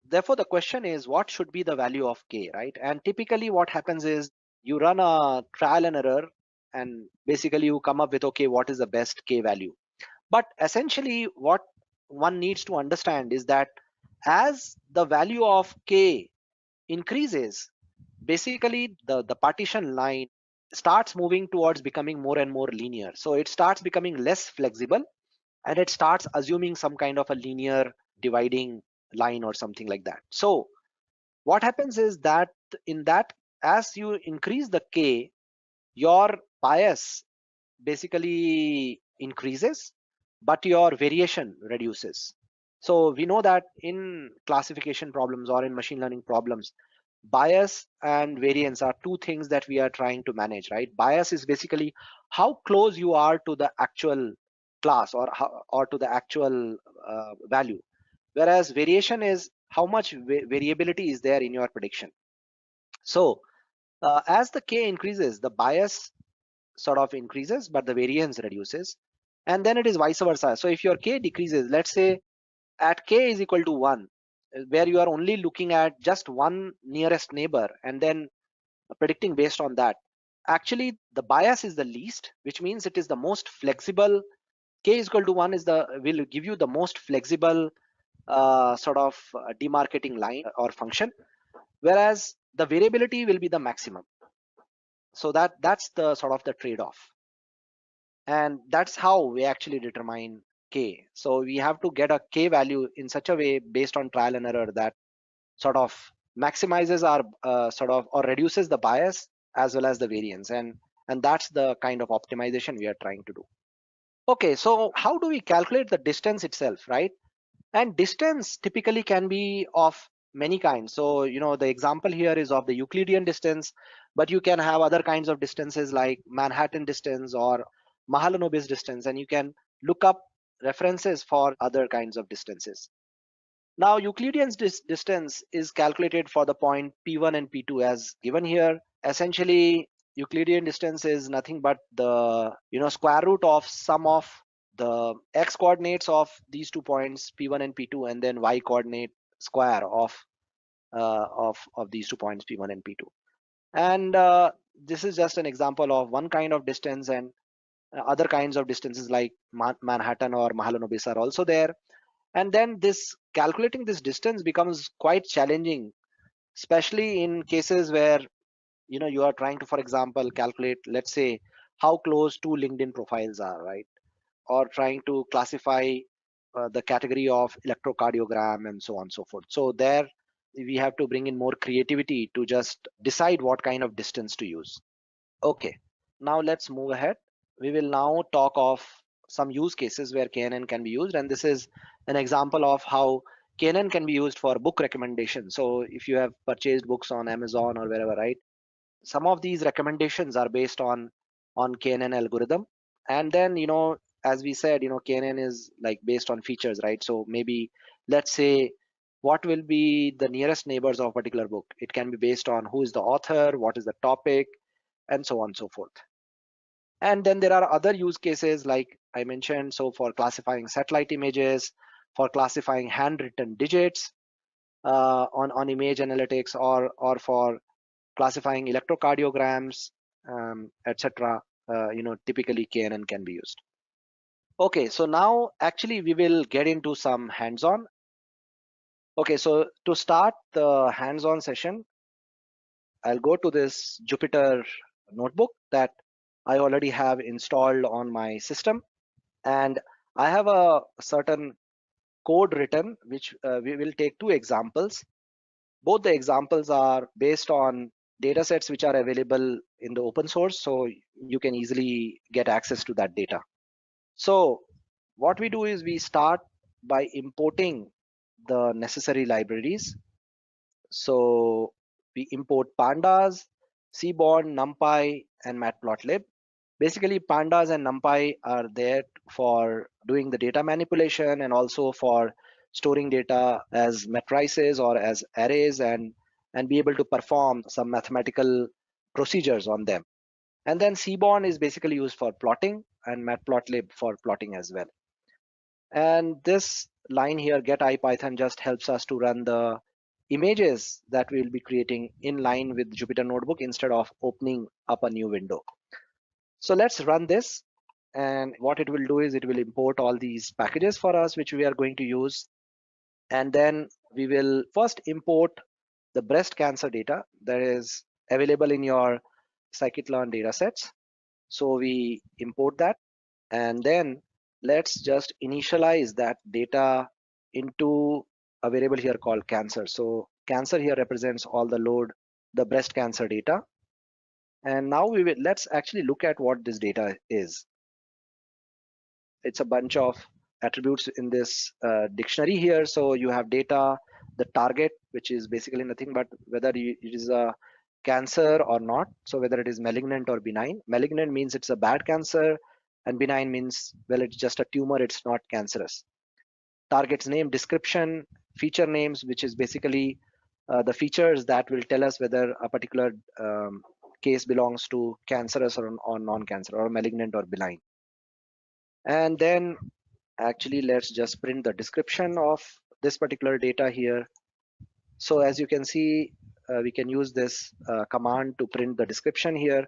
S14: therefore the question is, what should be the value of K, right? And typically what happens is you run a trial and error, and basically you come up with, okay, what is the best K value? But essentially what one needs to understand is that as the value of K increases, basically the partition line starts moving towards becoming more and more linear. So it starts becoming less flexible, and it starts assuming some kind of a linear dividing line or something like that. So what happens is that as you increase the K, your bias basically increases, but your variation reduces. So we know that in classification problems or in machine learning problems, bias and variance are two things that we are trying to manage, right? Bias is basically how close you are to the actual class or to the actual value, whereas variation is how much variability is there in your prediction. So as the K increases, the bias sort of increases, but the variance reduces. And then it is vice versa. So if your K decreases, let's say at K is equal to 1, where you are only looking at just one nearest neighbor and then predicting based on that, actually the bias is the least, which means it is the most flexible. K is equal to 1 will give you the most flexible sort of demarcating line or function, whereas the variability will be the maximum. So that's the sort of the trade-off. And that's how we actually determine K. So we have to get a K value in such a way based on trial and error that sort of maximizes our sort of or reduces the bias as well as the variance, and that's the kind of optimization we are trying to do. Okay, so how do we calculate the distance itself, right? And distance typically can be of many kinds. So the example here is of the Euclidean distance, but you can have other kinds of distances like Manhattan distance or Mahalanobis distance, and you can look up references for other kinds of distances. Now Euclidean distance is calculated for the point P1 and P2 as given here. Essentially Euclidean distance is nothing but the square root of sum of the x coordinates of these 2 points P1 and P2, and then y coordinate square of these 2 points P1 and P2. And this is just an example of one kind of distance, and other kinds of distances like Manhattan or Mahalanobis are also there. And then this calculating this distance becomes quite challenging, especially in cases where you are trying to, for example, calculate, let's say, how close two LinkedIn profiles are, right? Or trying to classify the category of electrocardiogram and so on and so forth. So there we have to bring in more creativity to just decide what kind of distance to use. Okay, now let's move ahead. We will now talk of some use cases where KNN can be used, and this is an example of how KNN can be used for book recommendation. So if you have purchased books on Amazon or wherever, right, some of these recommendations are based on KNN algorithm. And then as we said, KNN is like based on features, right? So maybe let's say what will be the nearest neighbors of a particular book. It can be based on who is the author, what is the topic, and so on and so forth. And then there are other use cases like I mentioned, so for classifying satellite images, for classifying handwritten digits on image analytics, or for classifying electrocardiograms, etc. Typically KNN can be used. Okay, so now actually we will get into some hands-on. Okay, so to start the hands-on session, I'll go to this Jupyter notebook that I already have installed on my system, and I have a certain code written which we will take two examples. Both the examples are based on data sets which are available in the open source, so you can easily get access to that data. So what we do is we start by importing the necessary libraries. So we import Pandas, Seaborn, NumPy, and Matplotlib. Basically, Pandas and NumPy are there for doing the data manipulation and also for storing data as matrices or as arrays, and be able to perform some mathematical procedures on them. And then Seaborn is basically used for plotting, and Matplotlib for plotting as well. And this line here, get IPython, just helps us to run the images that we'll be creating in line with Jupyter Notebook instead of opening up a new window. So let's run this, and what it will do is it will import all these packages for us which we are going to use. And then we will first import the breast cancer data that is available in your Scikit-learn datasets. So we import that, and then let's just initialize that data into a variable here called cancer. So cancer here represents all the breast cancer data. And now let's actually look at what this data is. It's a bunch of attributes in this dictionary here. So you have data, the target, which is basically nothing but whether it is a cancer or not. So whether it is malignant or benign. Malignant means it's a bad cancer, and benign means, well, it's just a tumor, it's not cancerous. Target's name, description, feature names, which is basically the features that will tell us whether a particular case belongs to cancerous or non-cancer, or malignant or benign. And then actually let's just print the description of this particular data here. So as you can see, we can use this command to print the description here.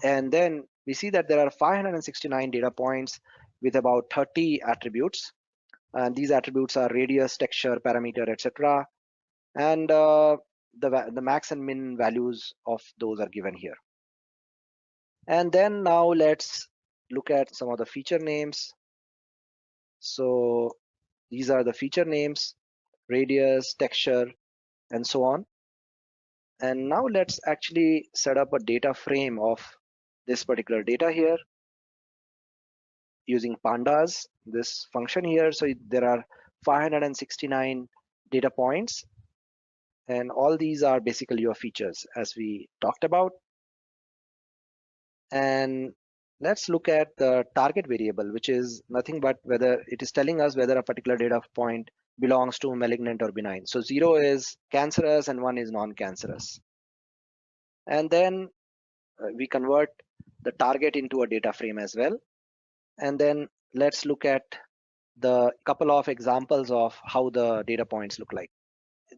S14: And then we see that there are 569 data points with about 30 attributes. And these attributes are radius, texture, parameter, etc. And the max and min values of those are given here. And then now let's look at some of the feature names. So these are the feature names, radius, texture, and so on. And now let's actually set up a data frame of this particular data here using Pandas, this function here. So there are 569 data points, and all these are basically your features as we talked about. And let's look at the target variable, which is nothing but whether it is telling us whether a particular data point belongs to malignant or benign. So 0 is cancerous and 1 is non-cancerous. And then we convert the target into a data frame as well. And then let's look at the couple of examples of how the data points look like.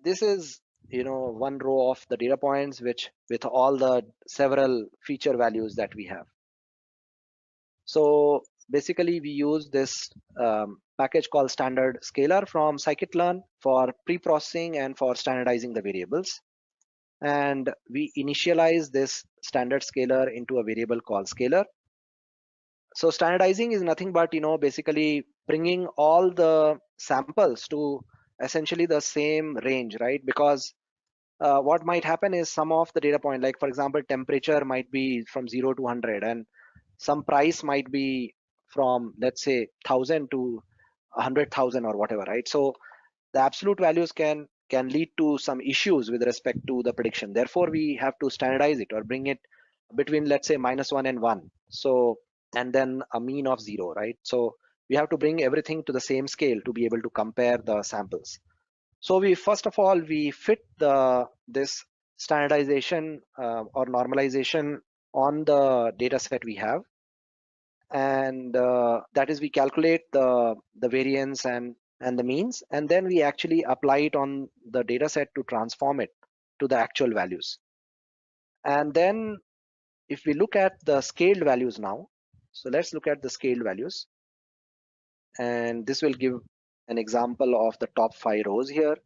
S14: This is one row of the data points with all the several feature values that we have. So basically we use this package called standard scalar from Scikit-learn for pre-processing and for standardizing the variables. And we initialize this standard scalar into a variable called scalar. So standardizing is nothing but basically bringing all the samples to essentially the same range, right? Because what might happen is some of the data point, like for example temperature might be from 0 to 100, and some price might be from, let's say, 1000 to 100,000 or whatever, right? So the absolute values can lead to some issues with respect to the prediction. Therefore we have to standardize it or bring it between, let's say, -1 and 1, so, and then a mean of 0, right? So we have to bring everything to the same scale to be able to compare the samples. So we first of all we fit this standardization or normalization on the data set we have, and that is we calculate the variance and the means, and then we actually apply it on the data set to transform it to the actual values. And then if we look at the scaled values now, so let's look at the scaled values, and this will give an example of the top 5 rows here.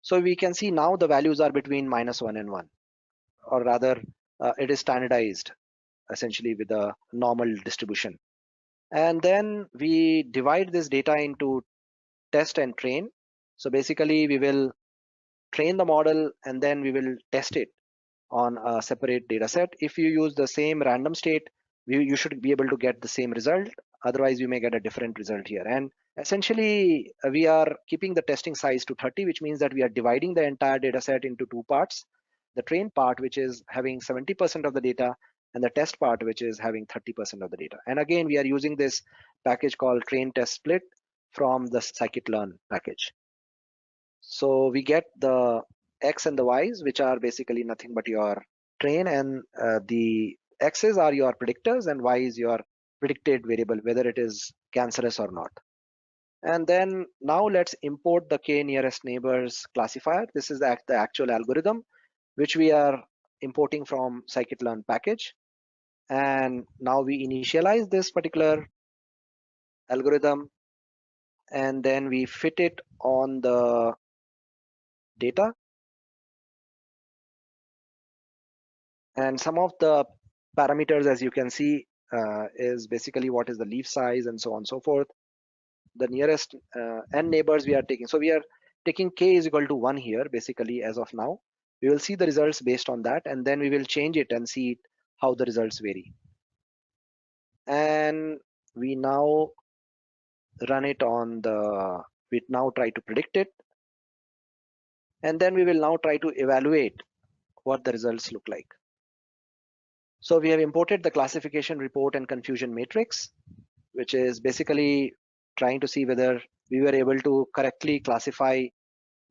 S14: So we can see now the values are between -1 and 1, or rather it is standardized essentially with a normal distribution. And then we divide this data into test and train. So basically we will train the model and then we will test it on a separate data set. If you use the same random state, you should be able to get the same result. Otherwise you may get a different result here. And essentially we are keeping the testing size to 30, which means that we are dividing the entire data set into 2 parts. The train part, which is having 70% of the data, and the test part, which is having 30% of the data. And again, we are using this package called train test split from the Scikit-learn package. So we get the X and the Y's, which are basically nothing but your train, and the X's are your predictors and Y is your predicted variable, whether it is cancerous or not. And then now let's import the k nearest neighbors classifier. This is the actual algorithm which we are importing from Scikit-learn package. And now we initialize this particular algorithm and then we fit it on the data. And some of the parameters, as you can see, is basically what is the leaf size and so on and so forth. The nearest n neighbors we are taking. So we are taking k is equal to 1 here, basically, as of now. We will see the results based on that, and then we will change it and see how the results vary. And we now run it on the, we now try to predict it. And then we will now try to evaluate what the results look like. So we have imported the classification report and confusion matrix, which is basically trying to see whether we were able to correctly classify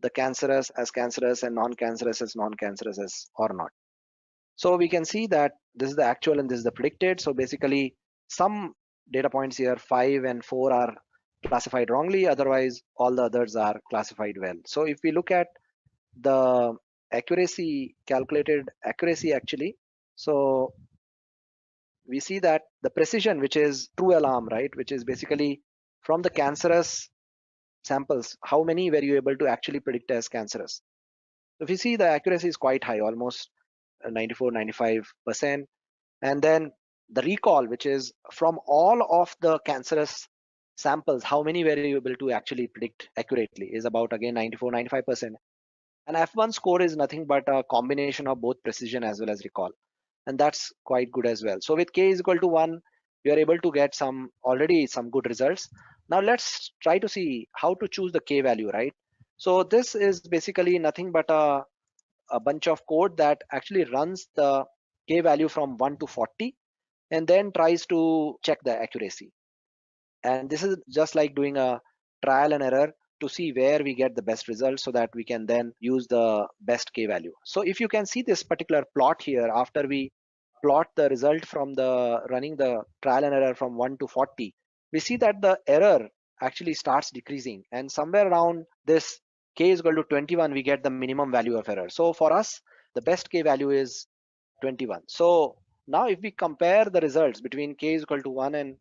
S14: the cancerous as cancerous and non-cancerous as non-cancerous as or not. So we can see that this is the actual and this is the predicted. So basically some data points here, 5 and 4, are classified wrongly, otherwise all the others are classified well. So if we look at the accuracy, calculated accuracy actually, so we see that the precision, which is true alarm, right, which is basically from the cancerous samples, how many were you able to actually predict as cancerous? So if you see, the accuracy is quite high, almost 94-95%. And then the recall, which is from all of the cancerous samples, how many were you able to actually predict accurately, is about, again, 94-95%. And F1 score is nothing but a combination of both precision as well as recall, and that's quite good as well. So with k is equal to 1, we are able to get already some good results. Now let's try to see how to choose the k value, right? So this is basically nothing but a bunch of code that actually runs the k value from 1 to 40 and then tries to check the accuracy. And this is just like doing a trial and error to see where we get the best results so that we can then use the best k value. So if you can see this particular plot here, after we plot the result from the running the trial and error from 1 to 40, we see that the error actually starts decreasing, and somewhere around this k is equal to 21, we get the minimum value of error. So for us, the best k value is 21. So now if we compare the results between k is equal to 1 and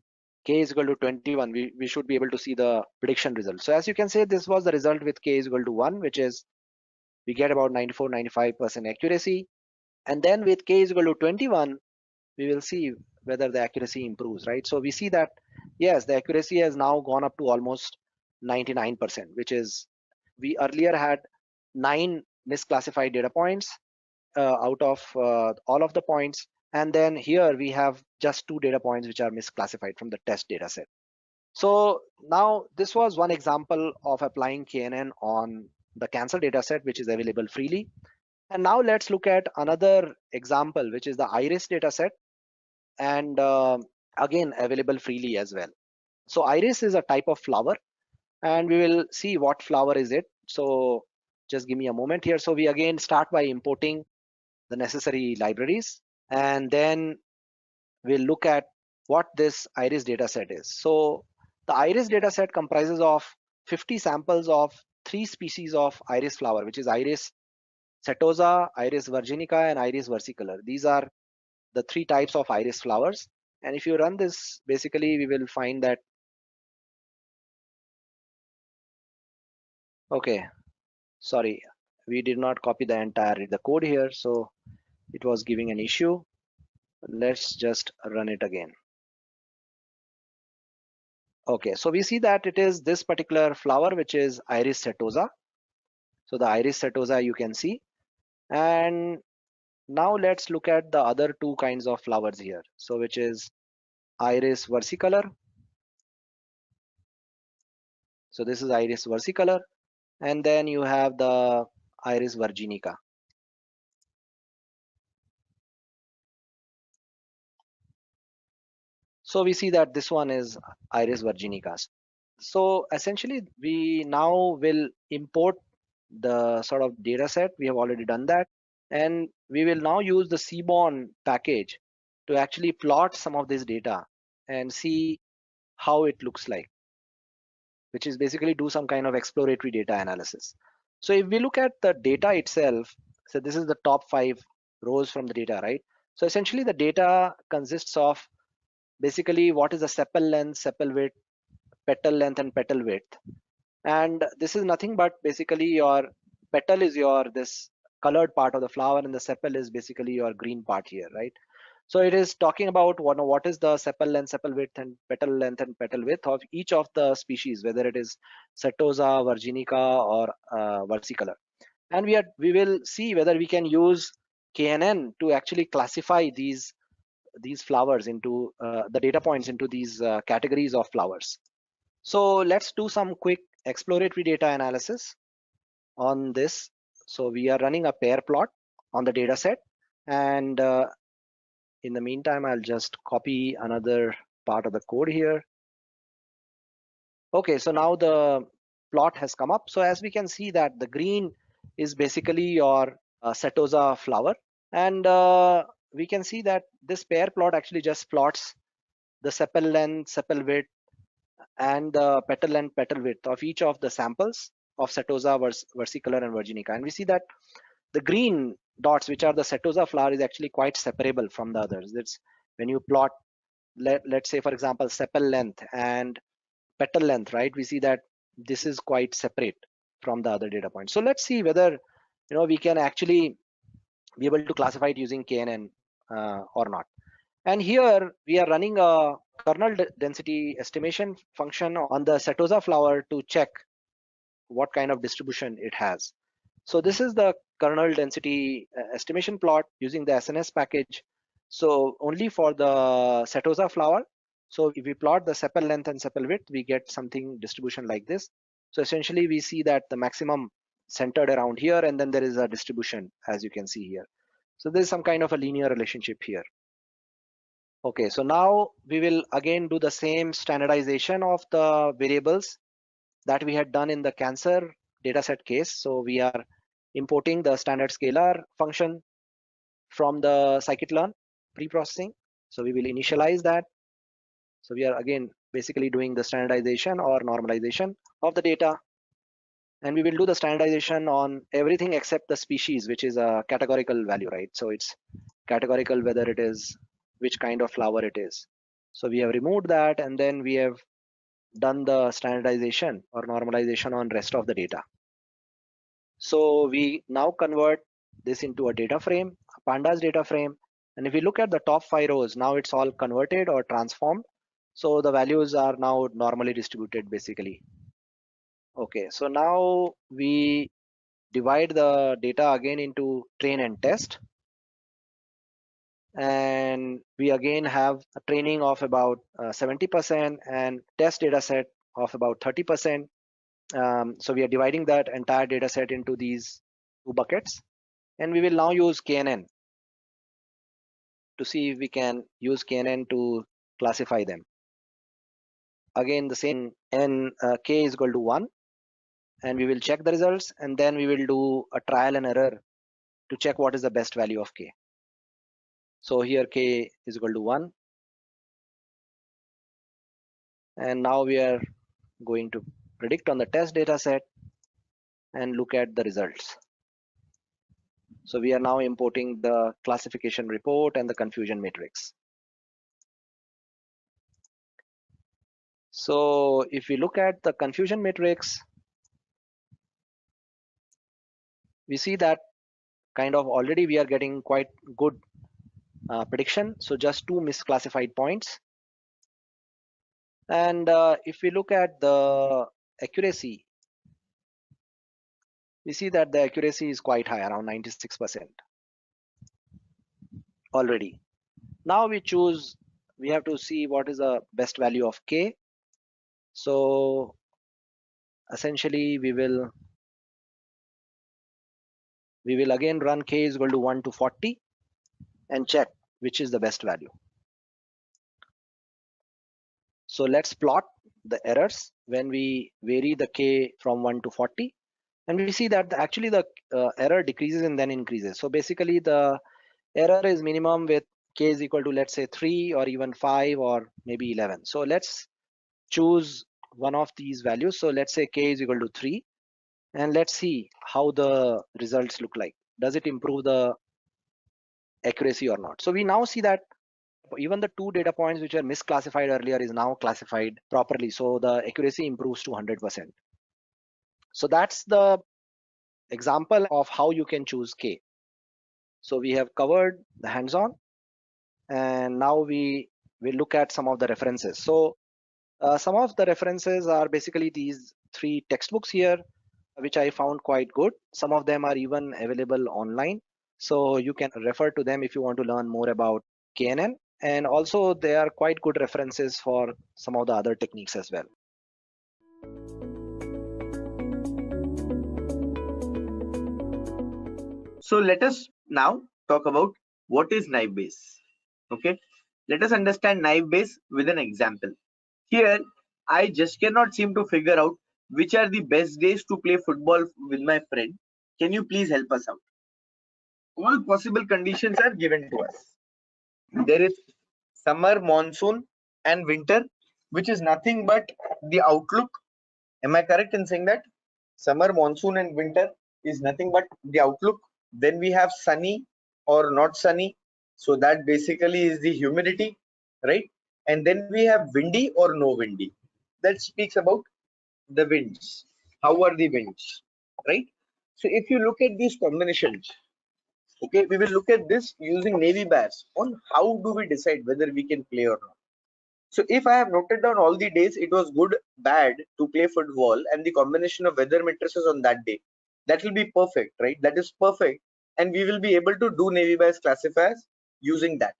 S14: k is equal to 21, we should be able to see the prediction result. So as you can say, this was the result with k is equal to 1, which is we get about 94-95% accuracy. And then with k is equal to 21, we will see whether the accuracy improves, right? So we see that, yes, the accuracy has now gone up to almost 99%, which is, we earlier had 9 misclassified data points out of all of the points. And then here we have just 2 data points which are misclassified from the test data set. So now this was one example of applying KNN on the cancer data set, which is available freely. And now let's look at another example, which is the iris data set, and again available freely as well. So iris is a type of flower, and we will see what flower is it. So just give me a moment here. So we again start by importing the necessary libraries, and then we'll look at what this iris data set is. So the iris data set comprises of 50 samples of 3 species of iris flower, which is iris setosa, iris virginica, and iris versicolor. These are the 3 types of iris flowers. And if you run this, basically we will find that, okay, sorry, we did not copy the code here, so it was giving an issue. Let's just run it again. Okay, so we see that it is this particular flower, which is iris setosa. So the iris setosa you can see. And now let's look at the other 2 kinds of flowers here. So which is iris versicolor. So this is iris versicolor. And then you have the iris virginica. So we see that this one is iris virginica. So essentially we now will import the sort of data set. We have already done that, and we will now use the Seaborn package to actually plot some of this data and see how it looks like, which is basically do some kind of exploratory data analysis. So if we look at the data itself, so this is the top 5 rows from the data, right? So essentially the data consists of basically what is the sepal length, sepal width, petal length, and petal width. And this is nothing but basically your petal is your this colored part of the flower, and the sepal is basically your green part here, right? So it is talking about what is the sepal length, sepal width, and petal width of each of the species, whether it is setosa, virginica, or versicolor. And we will see whether we can use KNN to actually classify these flowers into the data points into these categories of flowers. So let's do some quick exploratory data analysis on this. So we are running a pair plot on the data set, and in the meantime, I'll just copy another part of the code here. Okay, so now the plot has come up. So as we can see that the green is basically your setosa flower, and we can see that this pair plot actually just plots the sepal length, sepal width, and the petal length, petal width of each of the samples of setosa, versicolor, and virginica. And we see that the green dots, which are the setosa flower, is actually quite separable from the others. It's when you plot, let's say for example, sepal length and petal length, right? We see that this is quite separate from the other data points. So let's see whether we can actually be able to classify it using KNN or not. And here we are running a kernel density estimation function on the setosa flower to check what kind of distribution it has. So this is the kernel density estimation plot using the SNS package. So only for the setosa flower. So if we plot the sepal length and sepal width, we get something distribution like this. So essentially we see that the maximum centered around here, and then there is a distribution, as you can see here. So there's some kind of a linear relationship here. Okay, so now we will again do the same standardization of the variables that we had done in the cancer dataset case. So we are importing the standard scalar function from the scikit-learn preprocessing. So we will initialize that. So we are again basically doing the standardization or normalization of the data. And we will do the standardization on everything except the species, which is a categorical value, right? So it's categorical whether it is which kind of flower it is. So we have removed that, and then we have done the standardization or normalization on rest of the data. So we now convert this into a data frame, a pandas data frame. And if we look at the top 5 rows, now it's all converted or transformed. So the values are now normally distributed basically. Okay, so now we divide the data again into train and test. And we again have a training of about 70% and test data set of about 30%. So we are dividing that entire data set into these 2 buckets. And we will now use KNN to see if we can use KNN to classify them. Again, the same n k is equal to 1. And we will check the results, and then we will do a trial and error to check what is the best value of k. So here k is equal to 1. And now we are going to predict on the test data set and look at the results. So we are now importing the classification report and the confusion matrix. So if we look at the confusion matrix, we see that kind of already we are getting quite good prediction. So just 2 misclassified points. And if we look at the accuracy, we see that the accuracy is quite high, around 96% already. Now we have to see what is the best value of k. So essentially we will again run k is equal to 1 to 40 and check which is the best value. So let's plot the errors when we vary the k from 1 to 40, and we see that actually the error decreases and then increases. So basically the error is minimum with k is equal to, let's say, 3 or even 5 or maybe 11. So let's choose one of these values. So let's say k is equal to 3, and let's see how the results look like. Does it improve the accuracy or not? So we now see that even the 2 data points which are misclassified earlier is now classified properly. So the accuracy improves to 100%. So that's the example of how you can choose k. So we have covered the hands-on, and now we will look at some of the references. So some of the references are basically these 3 textbooks here, which I found quite good. Some of them are even available online, so you can refer to them if you want to learn more about KNN. And also they are quite good references for some of the other techniques as well.
S15: So let us now talk about what is naive Bayes. Okay, let us understand naive Bayes with an example. Here, I just cannot seem to figure out which are the best days to play football with my friend. Can you please help us out? All possible conditions are given to us. There is summer, monsoon, and winter, which is nothing but the outlook. Am I correct in saying that? Summer, monsoon, and winter is nothing but the outlook. Then we have sunny or not sunny. So that basically is the humidity, right? And then we have windy or no windy. That speaks about the winds. How are the winds, right? So if you look at these combinations, okay, we will look at this using navy Bayes on how do we decide whether we can play or not. So if I have noted down all the days it was good, bad to play football and the combination of weather matrices on that day, that will be perfect, right? That is perfect, and we will be able to do navy Bayes classifiers using that.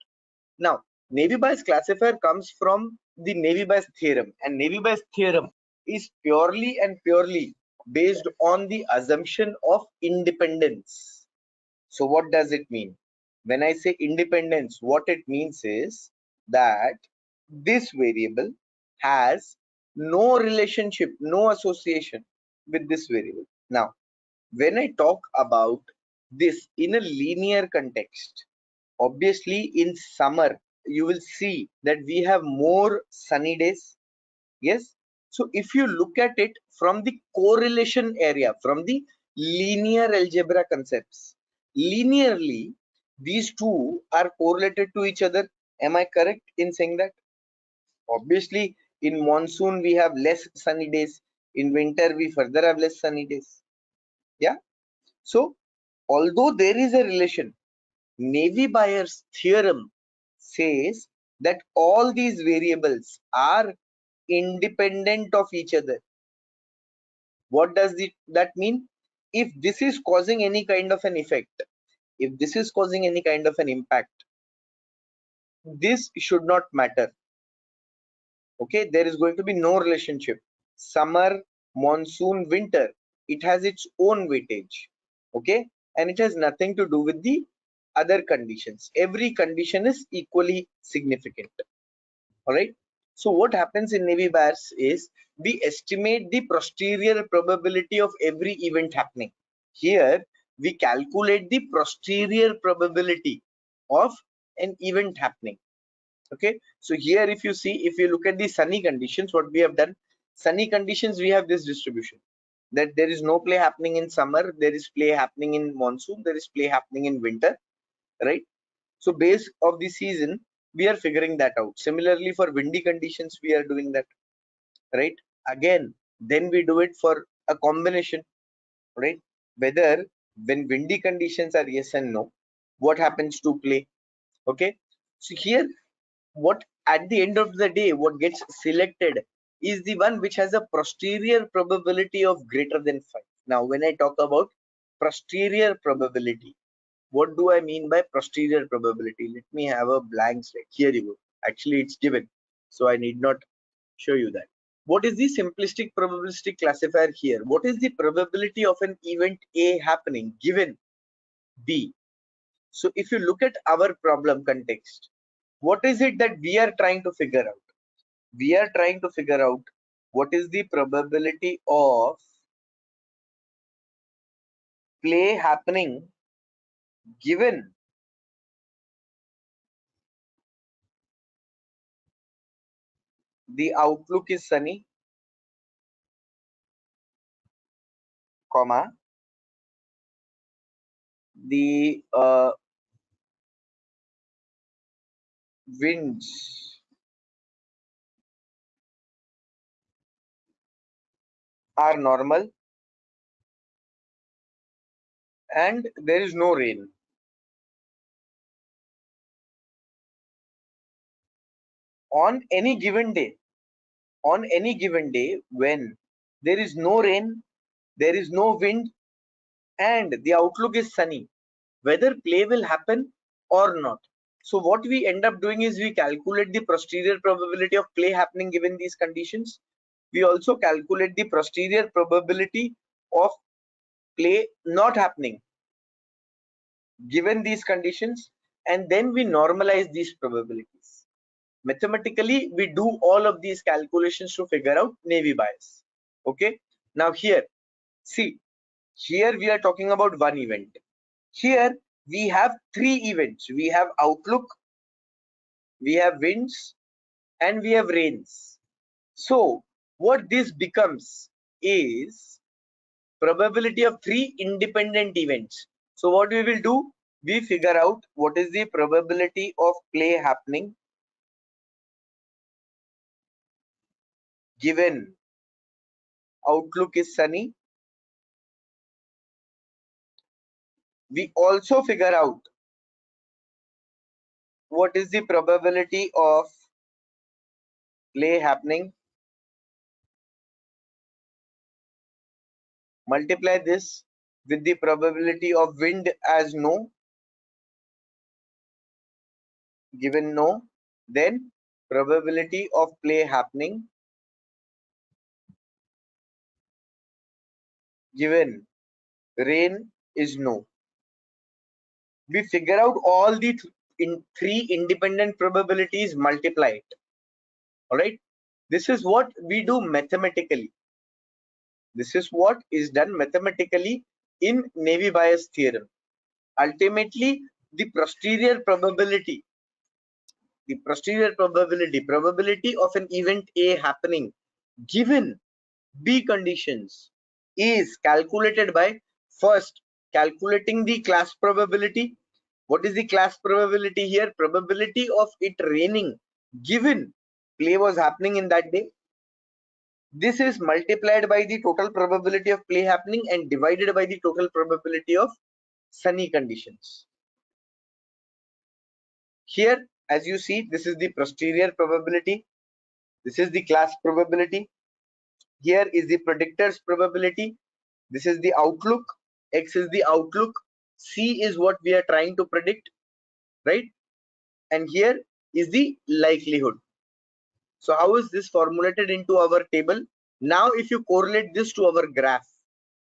S15: Now, navy Bayes classifier comes from the navy Bayes theorem, and navy Bayes theorem is purely and purely based on the assumption of independence. So what does it mean? When I say independence, what it means is that this variable has no relationship, no association with this variable. Now, when I talk about this in a linear context, obviously in summer, you will see that we have more sunny days. Yes. So if you look at it from the correlation area, from the linear algebra concepts, linearly, these two are correlated to each other. Am I correct in saying that? Obviously, in monsoon, we have less sunny days. In winter, we further have less sunny days. Yeah. So, although there is a relation, Navy-Bayes' theorem says that all these variables are independent of each other. What does that mean? If this is causing any kind of an effect, if this is causing any kind of an impact, this should not matter. Okay, there is going to be no relationship. Summer, monsoon, winter, it has its own weightage. Okay, and it has nothing to do with the other conditions. Every condition is equally significant. All right. So what happens in Navy-Bayes is we estimate the posterior probability of every event happening. Here we calculate the posterior probability of an event happening. Okay, so here if you see, if you look at the sunny conditions, what we have done, sunny conditions, we have this distribution that there is no play happening in summer, there is play happening in monsoon, there is play happening in winter, right? So based of the season, we are figuring that out. Similarly, for windy conditions, we are doing that, right? Again, then we do it for a combination, right? Whether when windy conditions are yes and no, what happens to play? Okay, so here what at the end of the day, what gets selected is the one which has a posterior probability of greater than 5. Now, when I talk about posterior probability, what do I mean by posterior probability? Let me have a blank slide. Here you go. Actually, it's given, so I need not show you that. What is the simplistic probabilistic classifier here? What is the probability of an event A happening given B? So if you look at our problem context, what is it that we are trying to figure out? We are trying to figure out what is the probability of play happening given the outlook is sunny, comma, the winds are normal and there is no rain. On any given day, when there is no rain, there is no wind, and the outlook is sunny, whether play will happen or not. So what we end up doing is we calculate the posterior probability of play happening given these conditions. We also calculate the posterior probability of play not happening given these conditions, and then we normalize these probabilities. Mathematically, we do all of these calculations to figure out Navy-Bayes. Okay. Now here, see, here we are talking about one event. Here we have three events. We have outlook, we have winds, and we have rains. So what this becomes is probability of three independent events. So what we will do, we figure out what is the probability of play happening given outlook is sunny. We also figure out what is the probability of play happening. Multiply this with the probability of wind as no, given no, then probability of play happening given rain is no. We figure out all the three independent probabilities, multiply it. All right, this is what we do mathematically. This is what is done mathematically in Navy-Bayes theorem. Ultimately, the posterior probability of an event A happening given B conditions is calculated by first calculating the class probability. What is the class probability here? Probability of it raining given play was happening in that day. This is multiplied by the total probability of play happening and divided by the total probability of sunny conditions. Here, as you see, this is the posterior probability. This is the class probability. Here is the predictor's probability. This is the outlook. X is the outlook. C is what we are trying to predict, right? And here is the likelihood. So how is this formulated into our table? Now, if you correlate this to our graph,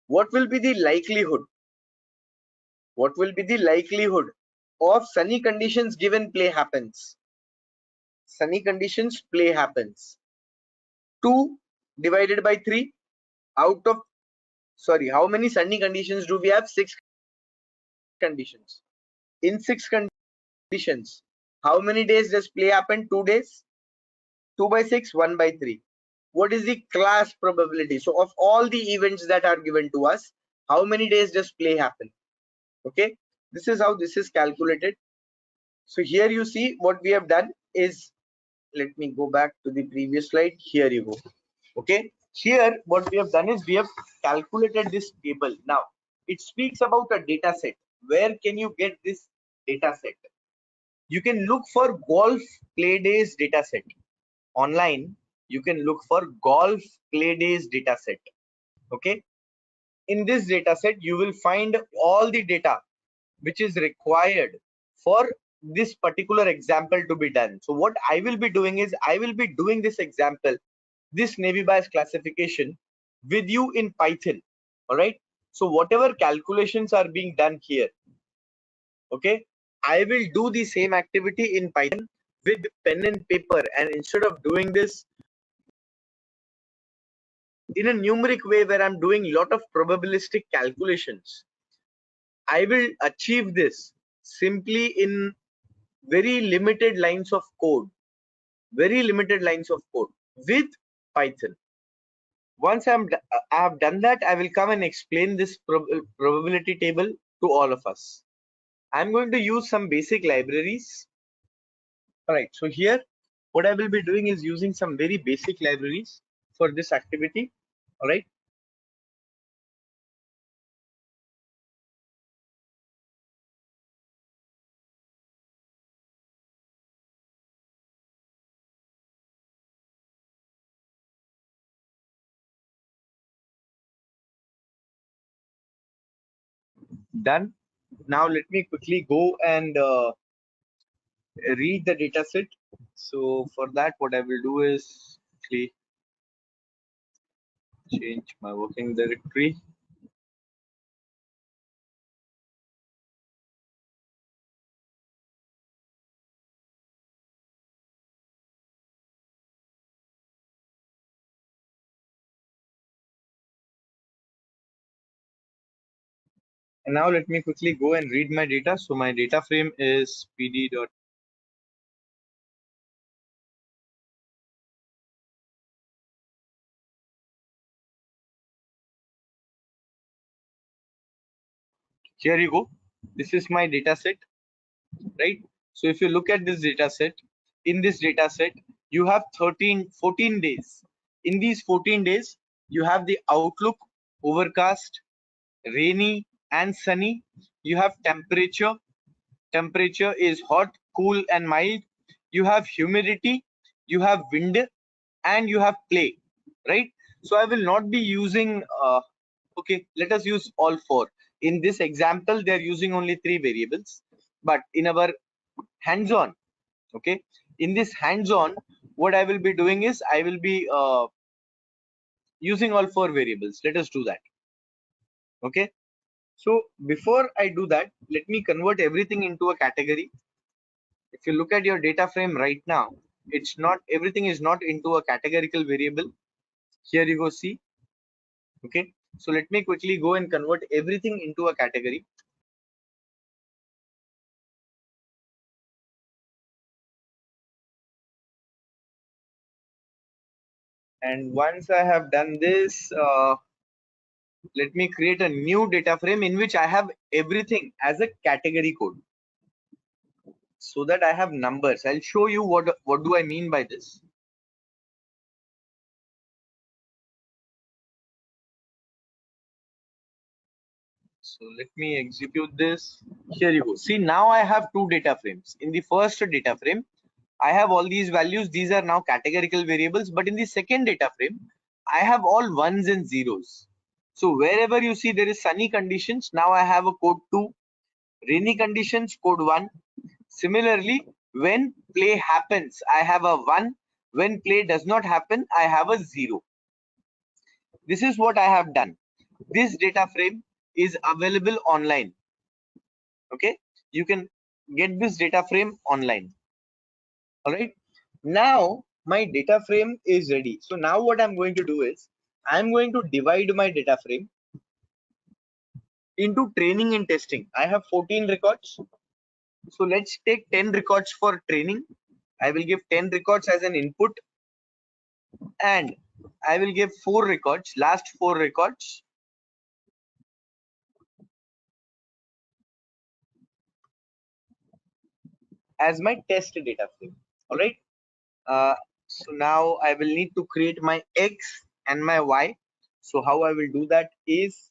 S15: what will be the likelihood? What will be the likelihood of sunny conditions given play happens? Sunny conditions, play happens. 2 divided by 3 out of, sorry, how many sunny conditions do we have? 6 conditions. In 6 conditions, how many days does play happen? 2 days. 2 by 6, 1 by 3. What is the class probability? So of all the events that are given to us, how many days does play happen? Okay, this is how this is calculated. So here you see what we have done is, let me go back to the previous slide. Here you go. Okay, here what we have done is we have calculated this table. Now it speaks about a data set. Where can you get this data set? You can look for golf play days data set online. You can look for golf play days data set. Okay, in this data set you will find all the data which is required for this particular example to be done. So what I will be doing is I will be doing this example, this navy bias classification with you in Python. All right, so whatever calculations are being done here, okay, I will do the same activity in Python with pen and paper, and instead of doing this in a numeric way where I'm doing a lot of probabilistic calculations, I will achieve this simply in very limited lines of code, very limited lines of code with Python. Once I have done that, I will come and explain this probability table to all of us. I'm going to use some basic libraries. All right, so here what I will be doing is using some very basic libraries for this activity. All right, done. Now let me quickly go and read the data set. So for that, what I will do is quickly change my working directory. And now let me quickly go and read my data. So my data frame is pd dot. Here you go. This is my data set, right? So if you look at this data set, in this data set, you have 14 days. In these 14 days, you have the outlook, overcast, rainy and sunny. You have temperature. Temperature is hot, cool and mild. You have humidity, you have wind, and you have play, right? So I will not be using okay, let us use all 4. In this example they're using only 3 variables, but in our hands-on, okay, in this hands-on, what I will be doing is I will be using all 4 variables. Let us do that. Okay, so before I do that, let me convert everything into a category. If you look at your data frame right now, it's not, everything is not into a categorical variable. Here you go, see. Okay, so let me quickly go and convert everything into a category. And once I have done this, let me create a new data frame in which I have everything as a category code, so that I have numbers. I'll show you what do I mean by this. So let me execute this. Here you go. See, now I have two data frames. In the first data frame, I have all these values. These are now categorical variables. But in the second data frame, I have all ones and zeros. So wherever you see there is sunny conditions, now I have a code 2. Rainy conditions, code 1. Similarly, when play happens, I have a 1. When play does not happen, I have a 0. This is what I have done. This data frame is available online. Okay, you can get this data frame online. All right, now my data frame is ready. So now what I'm going to do is I'm going to divide my data frame into training and testing. I have 14 records. So let's take 10 records for training. I will give 10 records as an input, and I will give 4 records, last 4 records, as my test data frame. All right. So now I will need to create my X and my Y. So how I will do that is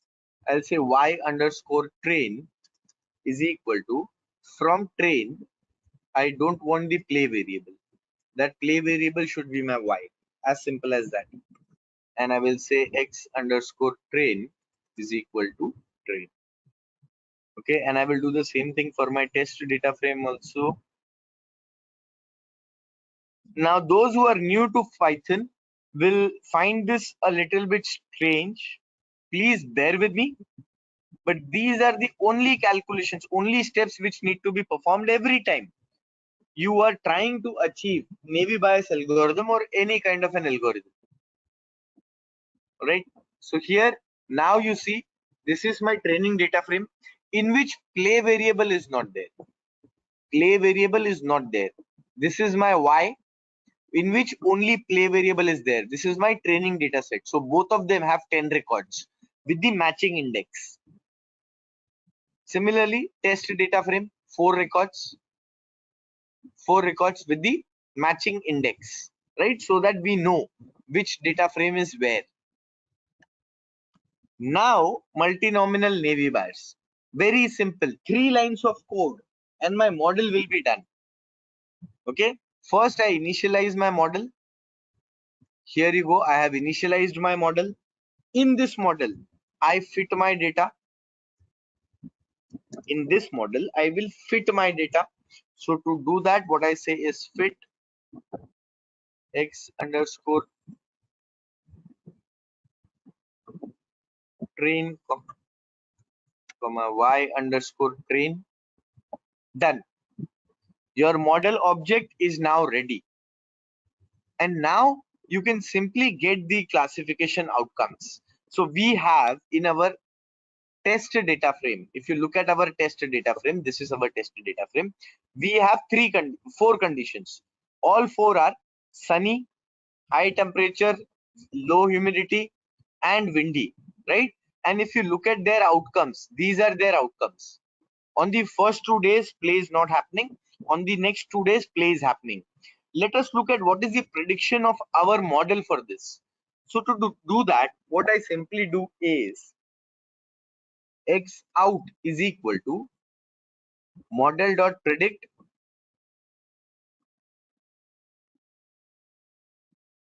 S15: I'll say Y underscore train is equal to, from train, I don't want the play variable. That play variable should be my Y. As simple as that. And I will say X underscore train is equal to train. Okay, and I will do the same thing for my test data frame also. Now those who are new to Python will find this a little bit strange. Please bear with me. But these are the only calculations, only steps which need to be performed every time you are trying to achieve Navy bias algorithm or any kind of an algorithm. Right? So here now you see this is my training data frame in which play variable is not there. Play variable is not there. This is my Y in which only play variable is there. This is my training data set. So both of them have 10 records with the matching index. Similarly, test data frame, 4 records with the matching index, right? So that we know which data frame is where. Now, multinomial Navy bias. Very simple, 3 lines of code and my model will be done. Okay, first I initialize my model. Here you go, I have initialized my model. In this model, I fit my data. In this model, I will fit my data. So to do that, what I say is fit X underscore train comma Y underscore train. Done. Your model object is now ready. And now you can simply get the classification outcomes. So we have in our test data frame, if you look at our test data frame, this is our test data frame. We have 4 conditions. All 4 are sunny, high temperature, low humidity, and windy, right? And if you look at their outcomes, these are their outcomes. On the first 2 days, play is not happening. On the next 2 days, play is happening. Let us look at what is the prediction of our model for this. So to do that, what I simply do is X out is equal to model.predict.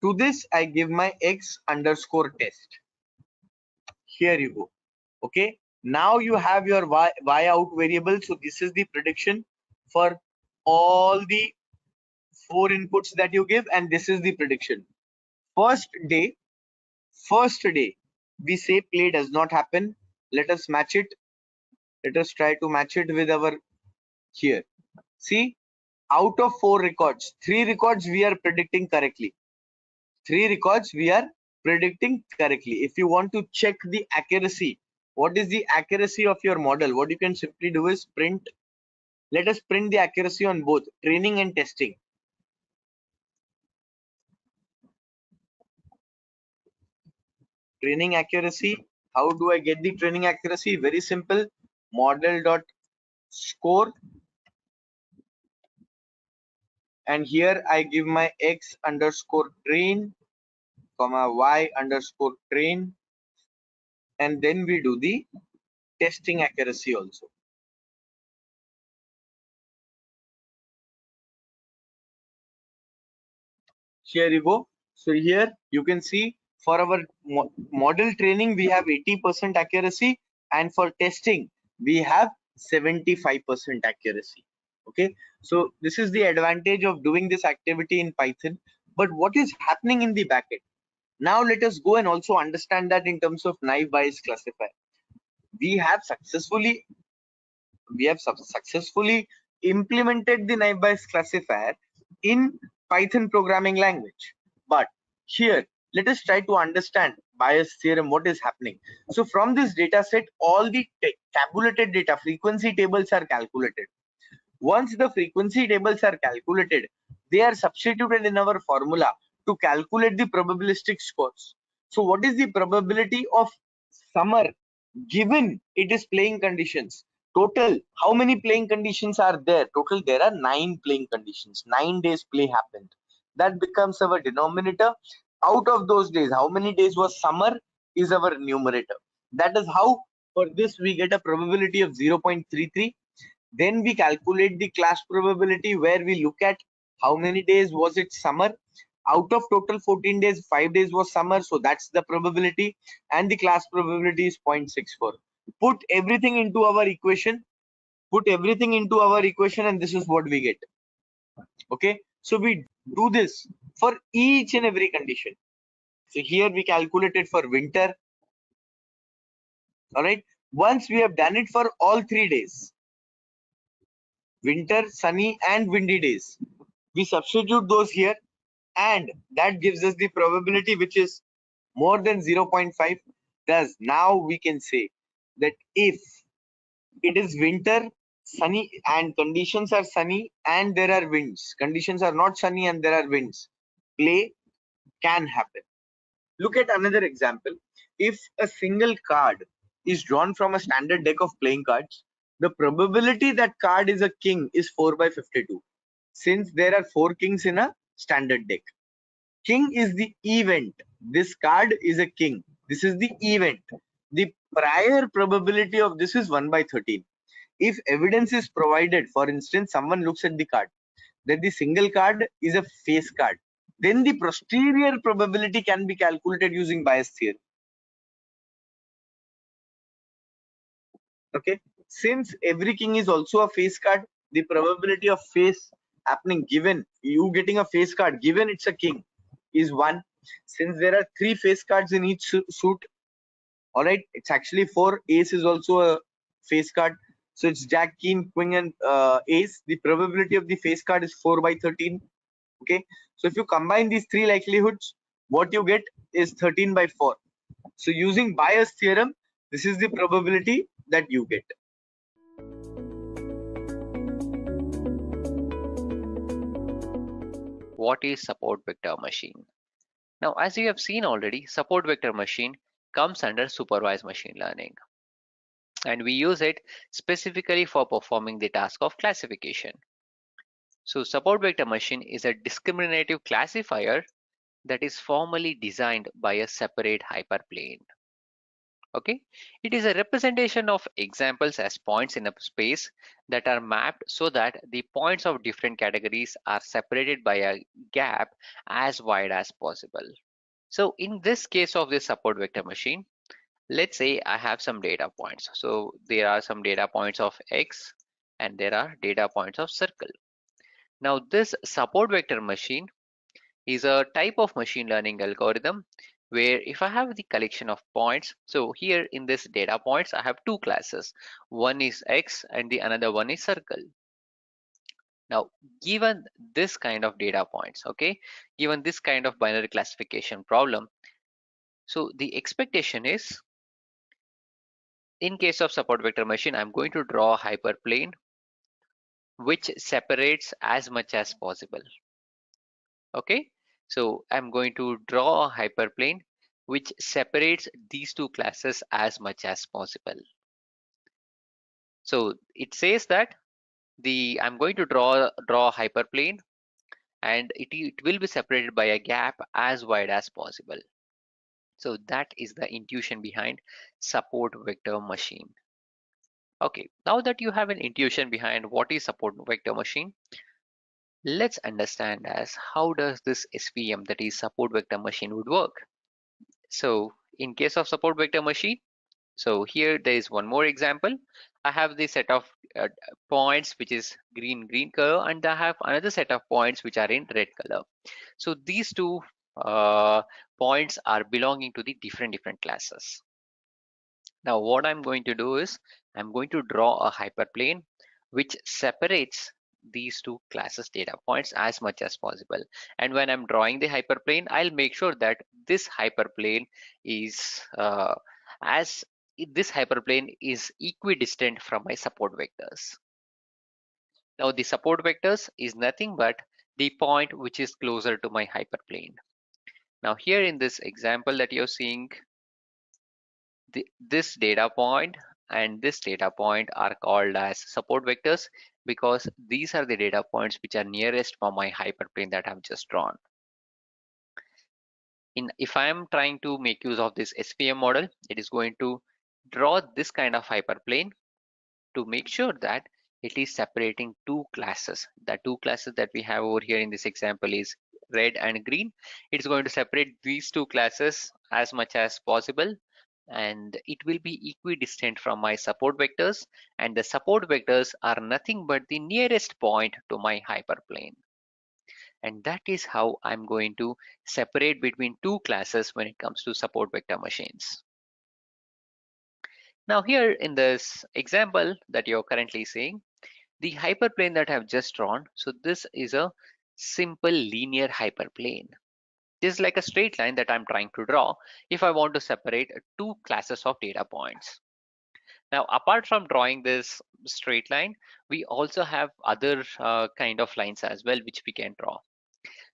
S15: To this, I give my X underscore test. Here you go. Okay. Now you have your y out variable. So this is the prediction for all the 4 inputs that you give, and this is the prediction. First day, we say play does not happen. Let us match it. Let us try to match it with our here. See, out of 4 records, 3 records we are predicting correctly. 3 records we are predicting correctly. If you want to check the accuracy, what is the accuracy of your model? What you can simply do is print. Let us print the accuracy on both training and testing. training accuracy. How do I get the training accuracy? Very simple. Model.score, and here I give my x underscore train comma y underscore train, and then we do the testing accuracy also. Here you go. So here you can see for our model training we have 80% accuracy, and for testing we have 75% accuracy. Okay, so this is the advantage of doing this activity in Python. But what is happening in the backend? Now let us go and also understand that in terms of naive Bayes classifier. We have successfully implemented the naive Bayes classifier in Python programming language. But here, let us try to understand Bayes theorem, what is happening. So from this data set, all the tabulated data, frequency tables are calculated. Once the frequency tables are calculated, they are substituted in our formula to calculate the probabilistic scores. So what is the probability of summer given it is playing conditions? Total, how many playing conditions are there? Total, there are 9 playing conditions. 9 days play happened. That becomes our denominator. Out of those days, how many days was summer is our numerator. That is how for this we get a probability of 0.33. Then we calculate the class probability, where we look at how many days was it summer. Out of total 14 days, 5 days was summer, so that's the probability, and the class probability is 0.64. Put everything into our equation, and this is what we get. Okay, so we do this for each and every condition. So here we calculated for winter. All right, once we have done it for all 3 days, winter, sunny and windy days, we substitute those here, and that gives us the probability which is more than 0.5. Thus now we can say that if it is winter, sunny, and conditions are sunny and there are winds, conditions are not sunny and there are winds, play can happen. Look at another example. If a single card is drawn from a standard deck of playing cards, the probability that card is a king is 4/52, since there are 4 kings in a standard deck. King is the event. This card is a king. This is the event. The prior probability of this is 1/13. If evidence is provided, for instance, someone looks at the card that the single card is a face card, then the posterior probability can be calculated using Bayes theorem. Okay, since every king is also a face card, the probability of face happening given you getting a face card given it's a king is 1. Since there are 3 face cards in each suit, all right, it's actually 4. Ace is also a face card, so it's jack, king, queen, and ace. The probability of the face card is 4/13. Okay, so if you combine these 3 likelihoods, what you get is 13/4. So using Bayes theorem, this is the probability that you get.
S16: What is support vector machine? Now, as you have seen already, support vector machine comes under supervised machine learning, and we use it specifically for performing the task of classification. So support vector machine is a discriminative classifier that is formally designed by a separate hyperplane. Okay, it is a representation of examples as points in a space that are mapped so that the points of different categories are separated by a gap as wide as possible. So in this case of this support vector machine, let's say I have some data points. So there are some data points of X and there are data points of circle. Now this support vector machine is a type of machine learning algorithm where if I have the collection of points, so here in this data points, I have 2 classes. One is X and the another one is circle. Now, given this kind of data points, okay, given this kind of binary classification problem, so the expectation is, in case of support vector machine, I'm going to draw a hyperplane which separates as much as possible. Okay, so I'm going to draw a hyperplane which separates these two classes as much as possible. So it says that I'm going to draw a hyperplane, and it will be separated by a gap as wide as possible. So that is the intuition behind support vector machine. Okay, now that you have an intuition behind what is support vector machine, let's understand as how does this SVM, that is support vector machine, would work. So in case of support vector machine, so here there is one more example. I have the set of points which is green color, and I have another set of points which are in red color. So these two points are belonging to the different classes. Now what I'm going to do is I'm going to draw a hyperplane which separates these two classes data points as much as possible. And when I'm drawing the hyperplane, I'll make sure that this hyperplane is equidistant from my support vectors. Now the support vectors is nothing but the point which is closer to my hyperplane. Now here in this example that you're seeing, this data point and this data point are called as support vectors because these are the data points which are nearest from my hyperplane that I've just drawn. If I am trying to make use of this SVM model, it is going to draw this kind of hyperplane to make sure that it is separating two classes. The two classes that we have over here in this example is red and green. It's going to separate these two classes as much as possible, and it will be equidistant from my support vectors, and the support vectors are nothing but the nearest point to my hyperplane. And that is how I'm going to separate between two classes when it comes to support vector machines. Now here in this example that you're currently seeing, the hyperplane that I've just drawn, so this is a simple linear hyperplane. This is like a straight line that I'm trying to draw if I want to separate two classes of data points. Now, apart from drawing this straight line, we also have other kind of lines as well, which we can draw.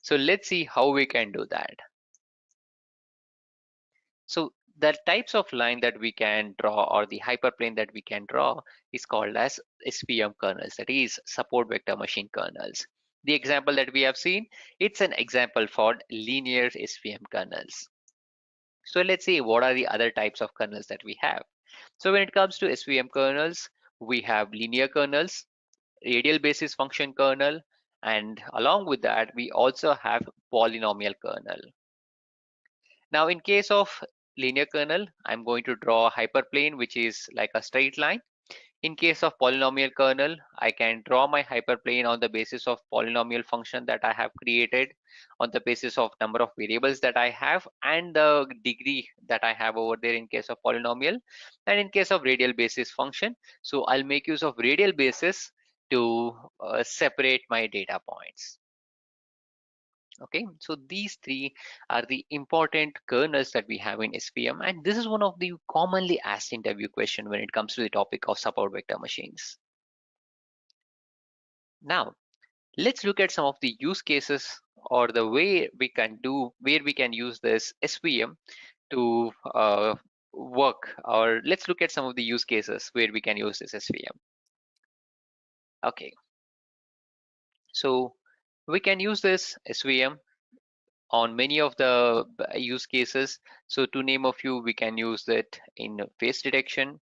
S16: So let's see how we can do that. So the types of line that we can draw, or the hyperplane that we can draw, is called as SVM kernels, that is support vector machine kernels. The example that we have seen, it's an example for linear SVM kernels. So let's see what are the other types of kernels that we have. So when it comes to SVM kernels, we have linear kernels, radial basis function kernel, and along with that, we also have polynomial kernel. Now, in case of linear kernel, I'm going to draw a hyperplane which is like a straight line. In case of polynomial kernel, I can draw my hyperplane on the basis of polynomial function that I have created, on the basis of number of variables that I have, and the degree that I have over there in case of polynomial. And in case of radial basis function, so I'll make use of radial basis to separate my data points. Okay, so these three are the important kernels that we have in SVM, and this is one of the commonly asked interview question when it comes to the topic of support vector machines. Now, let's look at some of the use cases, or the way we can do, where we can use this SVM to work, or let's look at some of the use cases where we can use this SVM. Okay, so we can use this SVM on many of the use cases. So to name a few, we can use it in face detection.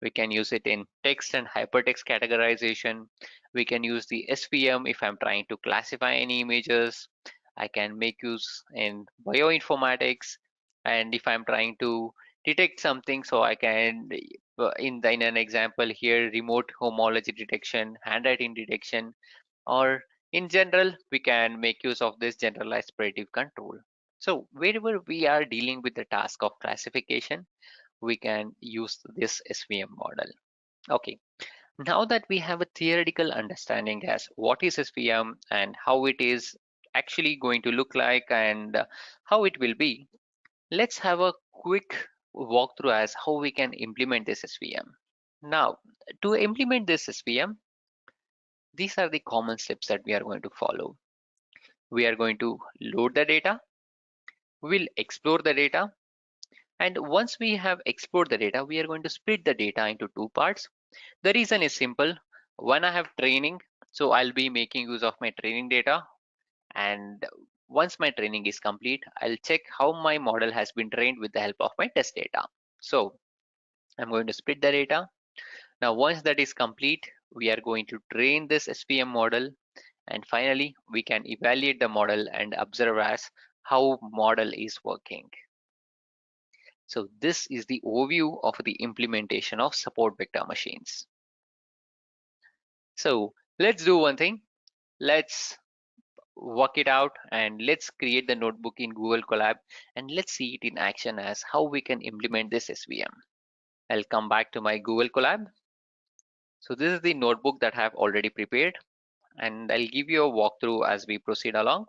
S16: We can use it in text and hypertext categorization. We can use the SVM if I'm trying to classify any images. I can make use in bioinformatics. And if I'm trying to detect something, so I can, in an example here, remote homology detection, handwriting detection, or in general, we can make use of this generalized predictive control. So wherever we are dealing with the task of classification, we can use this SVM model. Okay, now that we have a theoretical understanding as what is SVM and how it is actually going to look like and how it will be, let's have a quick walkthrough as how we can implement this SVM. Now, to implement this SVM, these are the common steps that we are going to follow. We are going to load the data. We'll explore the data. And once we have explored the data, we are going to split the data into two parts. The reason is simple. When I have training, so I'll be making use of my training data. And once my training is complete, I'll check how my model has been trained with the help of my test data. So I'm going to split the data. Now, once that is complete, we are going to train this SVM model. And finally, we can evaluate the model and observe as how model is working. So this is the overview of the implementation of support vector machines. So let's do one thing. Let's work it out and let's create the notebook in Google Colab and let's see it in action as how we can implement this SVM. I'll come back to my Google Colab. So this is the notebook that I have already prepared and I'll give you a walkthrough as we proceed along.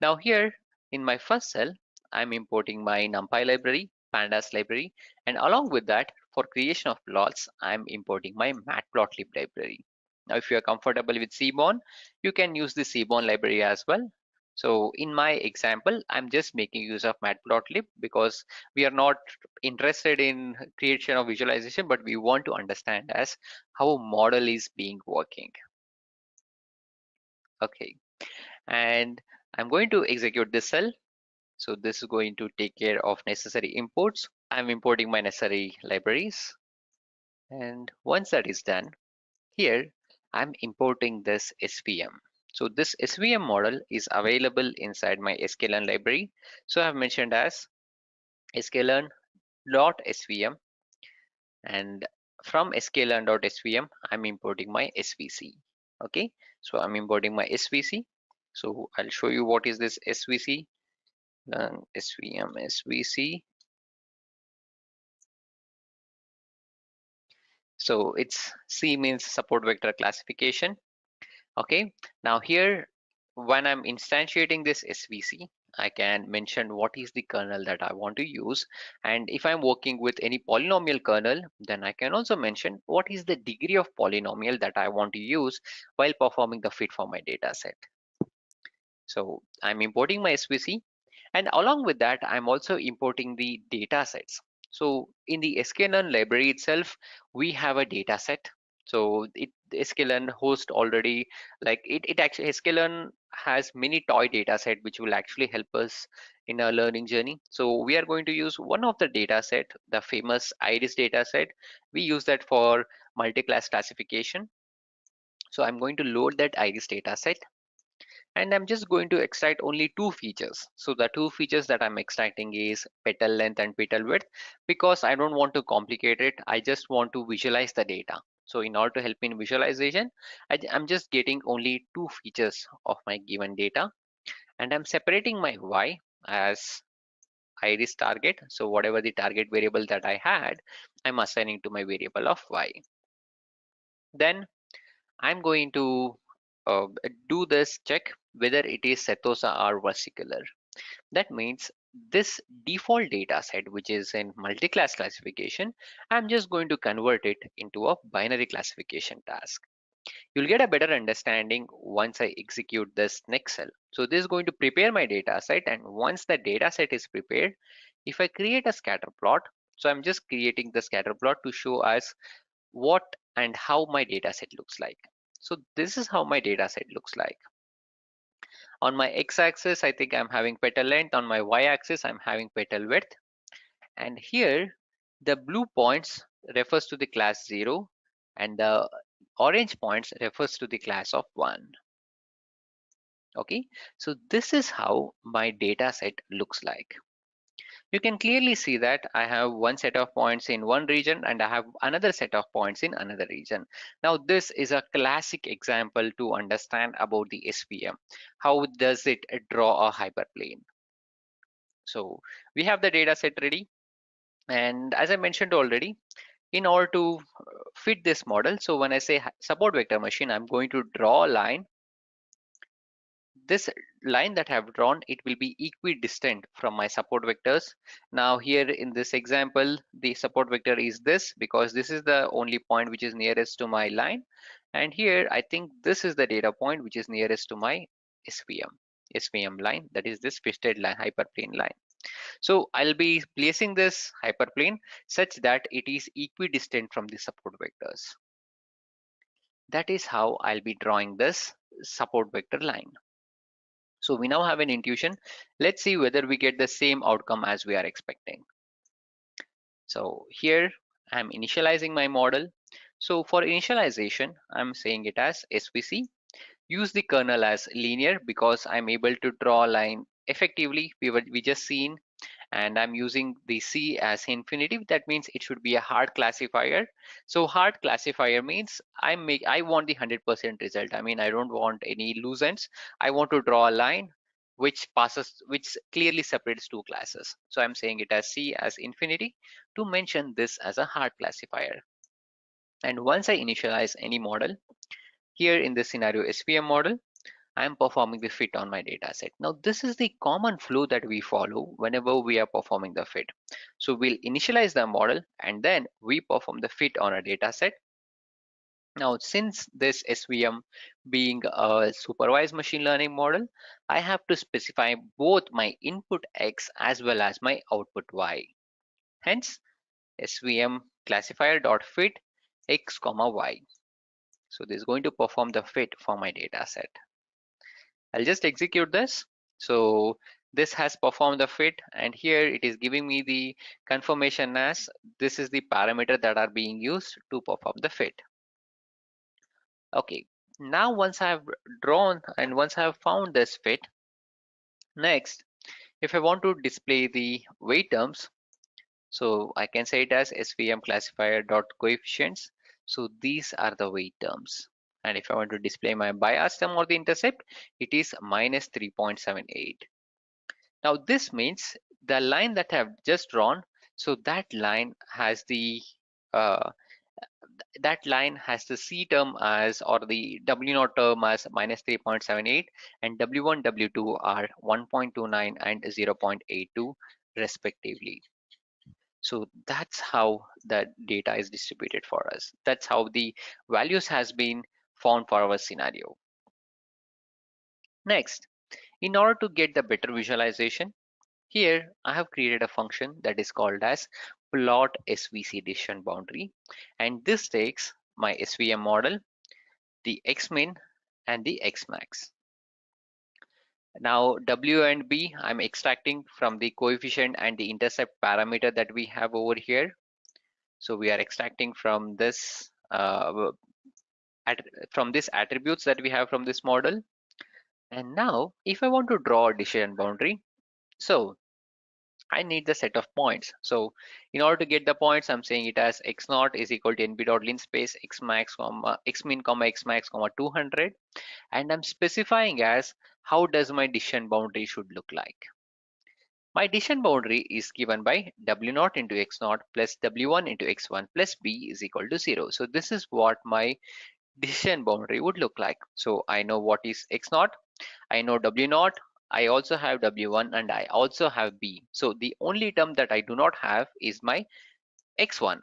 S16: Now here in my first cell, I'm importing my NumPy library, Pandas library, and along with that, for creation of plots, I'm importing my Matplotlib library. Now, if you are comfortable with Seaborn, you can use the Seaborn library as well. So in my example, I'm just making use of Matplotlib because we are not interested in creation of visualization, but we want to understand as how a model is being working. Okay, and I'm going to execute this cell. So this is going to take care of necessary imports. I'm importing my necessary libraries. And once that is done, here I'm importing this SVM. So this SVM model is available inside my Scikit-learn library. So I've mentioned as Scikit-learn.svm, and from Scikit-learn.svm, I'm importing my SVC. Okay, so I'm importing my SVC. So I'll show you what is this SVC. SVM SVC. So it's C means support vector classification. Okay, now here when I'm instantiating this SVC, I can mention what is the kernel that I want to use, and if I'm working with any polynomial kernel, then I can also mention what is the degree of polynomial that I want to use while performing the fit for my data set. So I'm importing my SVC, and along with that, I'm also importing the data sets. So in the Scikit-learn library itself, we have a data set. So Scikit-learn host already, like it actually, Scikit-learn has many toy data set which will actually help us in our learning journey. So we are going to use one of the data set, the famous iris data set. We use that for multi-class classification. So I'm going to load that iris data set, and I'm just going to extract only two features. So the two features that I'm extracting is petal length and petal width, because I don't want to complicate it. I just want to visualize the data. So in order to help me in visualization, I'm just getting only two features of my given data, and I'm separating my y as iris target. So whatever the target variable that I had, I'm assigning to my variable of y. Then I'm going to do this check whether it is setosa or versicolor. That means this default data set, which is in multi-class classification, I'm just going to convert it into a binary classification task. You'll get a better understanding once I execute this next cell. So this is going to prepare my data set, and once the data set is prepared, if I create a scatter plot, so I'm just creating the scatter plot to show us what and how my data set looks like. So this is how my data set looks like. On my x-axis, I think I'm having petal length. On my y-axis, I'm having petal width. And here, the blue points refers to the class 0, and the orange points refers to the class of 1. Okay, so this is how my data set looks like. You can clearly see that I have one set of points in one region and I have another set of points in another region. Now this is a classic example to understand about the SVM. How does it draw a hyperplane? So we have the data set ready, and as I mentioned already, in order to fit this model, so when I say support vector machine, I'm going to draw a line. This line that I have drawn, it will be equidistant from my support vectors. Now here in this example, the support vector is this because this is the only point which is nearest to my line. And here I think this is the data point which is nearest to my SVM line, that is this twisted line, hyperplane line. So I'll be placing this hyperplane such that it is equidistant from the support vectors. That is how I'll be drawing this support vector line. So we now have an intuition. Let's see whether we get the same outcome as we are expecting. So here I'm initializing my model. So for initialization, I'm saying it as SVC. Use the kernel as linear because I'm able to draw a line effectively. We just seen, and I'm using the C as infinity. That means it should be a hard classifier. So hard classifier means I want the 100% result. I mean, I don't want any loose ends. I want to draw a line which clearly separates two classes. So I'm saying it as C as infinity to mention this as a hard classifier. And once I initialize any model, here in this scenario SVM model, I am performing the fit on my data set. Now this is the common flow that we follow whenever we are performing the fit. So we'll initialize the model and then we perform the fit on a data set. Now since this SVM being a supervised machine learning model, I have to specify both my input X as well as my output Y. Hence SVM classifier.fit X, Y. So this is going to perform the fit for my data set. I'll just execute this. So this has performed the fit, and here it is giving me the confirmation as this is the parameter that are being used to perform the fit. Okay, now once I have drawn and once I have found this fit, next if I want to display the weight terms, so I can say it as svm classifier dot coefficients. So these are the weight terms. And if I want to display my bias term or the intercept, it is minus 3.78. Now this means the line that I have just drawn, so that line has the C term as, or the W0 term as minus 3.78, and W1, W2 are 1.29 and 0.82 respectively. So that's how the data is distributed for us. That's how the values has been found for our scenario. Next, in order to get the better visualization, here I have created a function that is called as plot SVC decision boundary, and this takes my SVM model, the Xmin and the Xmax. Now W and B I'm extracting from the coefficient and the intercept parameter that we have over here. So we are extracting from this attributes that we have from this model. And now if I want to draw a decision boundary, so I need the set of points. So in order to get the points, I'm saying it as x0 is equal to nb dot linspace xmax comma xmin comma xmax comma 200, and I'm specifying as how does my decision boundary should look like. My decision boundary is given by w0 into x0 plus w1 into x1 plus b is equal to 0. So this is what my decision boundary would look like. So I know what is x0, I know w0, I also have w1, and I also have b. So the only term that I do not have is my x1.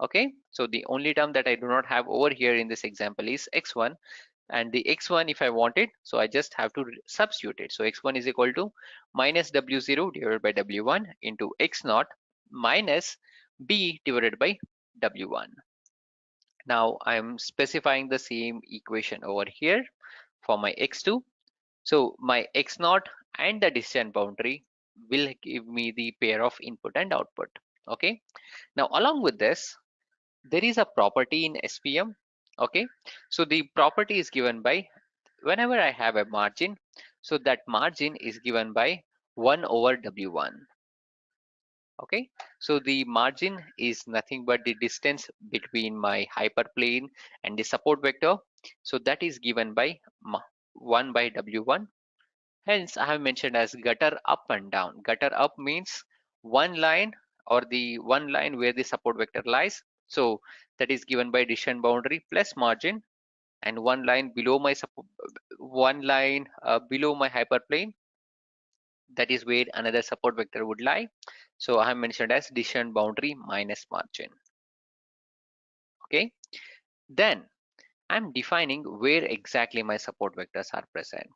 S16: Okay, so the only term that I do not have over here in this example is x1, and the x1 if I want it, so I just have to substitute it. So x1 is equal to minus w0 divided by w1 into x0 minus b divided by w1. Now I'm specifying the same equation over here for my x2. So my x0 and the decision boundary will give me the pair of input and output. Okay, now along with this, there is a property in SVM. Okay, so the property is given by whenever I have a margin, so that margin is given by 1 over w1. Okay, so the margin is nothing but the distance between my hyperplane and the support vector, so that is given by 1 by w1. Hence I have mentioned as gutter up and down. Gutter up means one line, or the one line where the support vector lies, so that is given by decision boundary plus margin, and one line below my below my hyperplane, that is where another support vector would lie. So I have mentioned as decision boundary minus margin. Okay, then I'm defining where exactly my support vectors are present.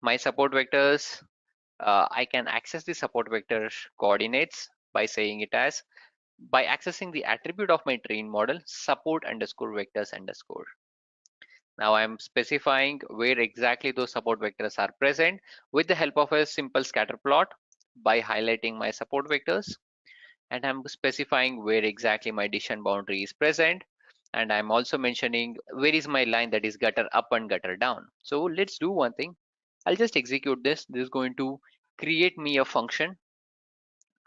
S16: My support vectors I can access the support vector coordinates by saying it as by accessing the attribute of my trained model support underscore vectors underscore. Now I'm specifying where exactly those support vectors are present with the help of a simple scatter plot by highlighting my support vectors, and I'm specifying where exactly my decision boundary is present, and I'm also mentioning where is my line that is gutter up and gutter down. So let's do one thing. I'll just execute this. This is going to create me a function.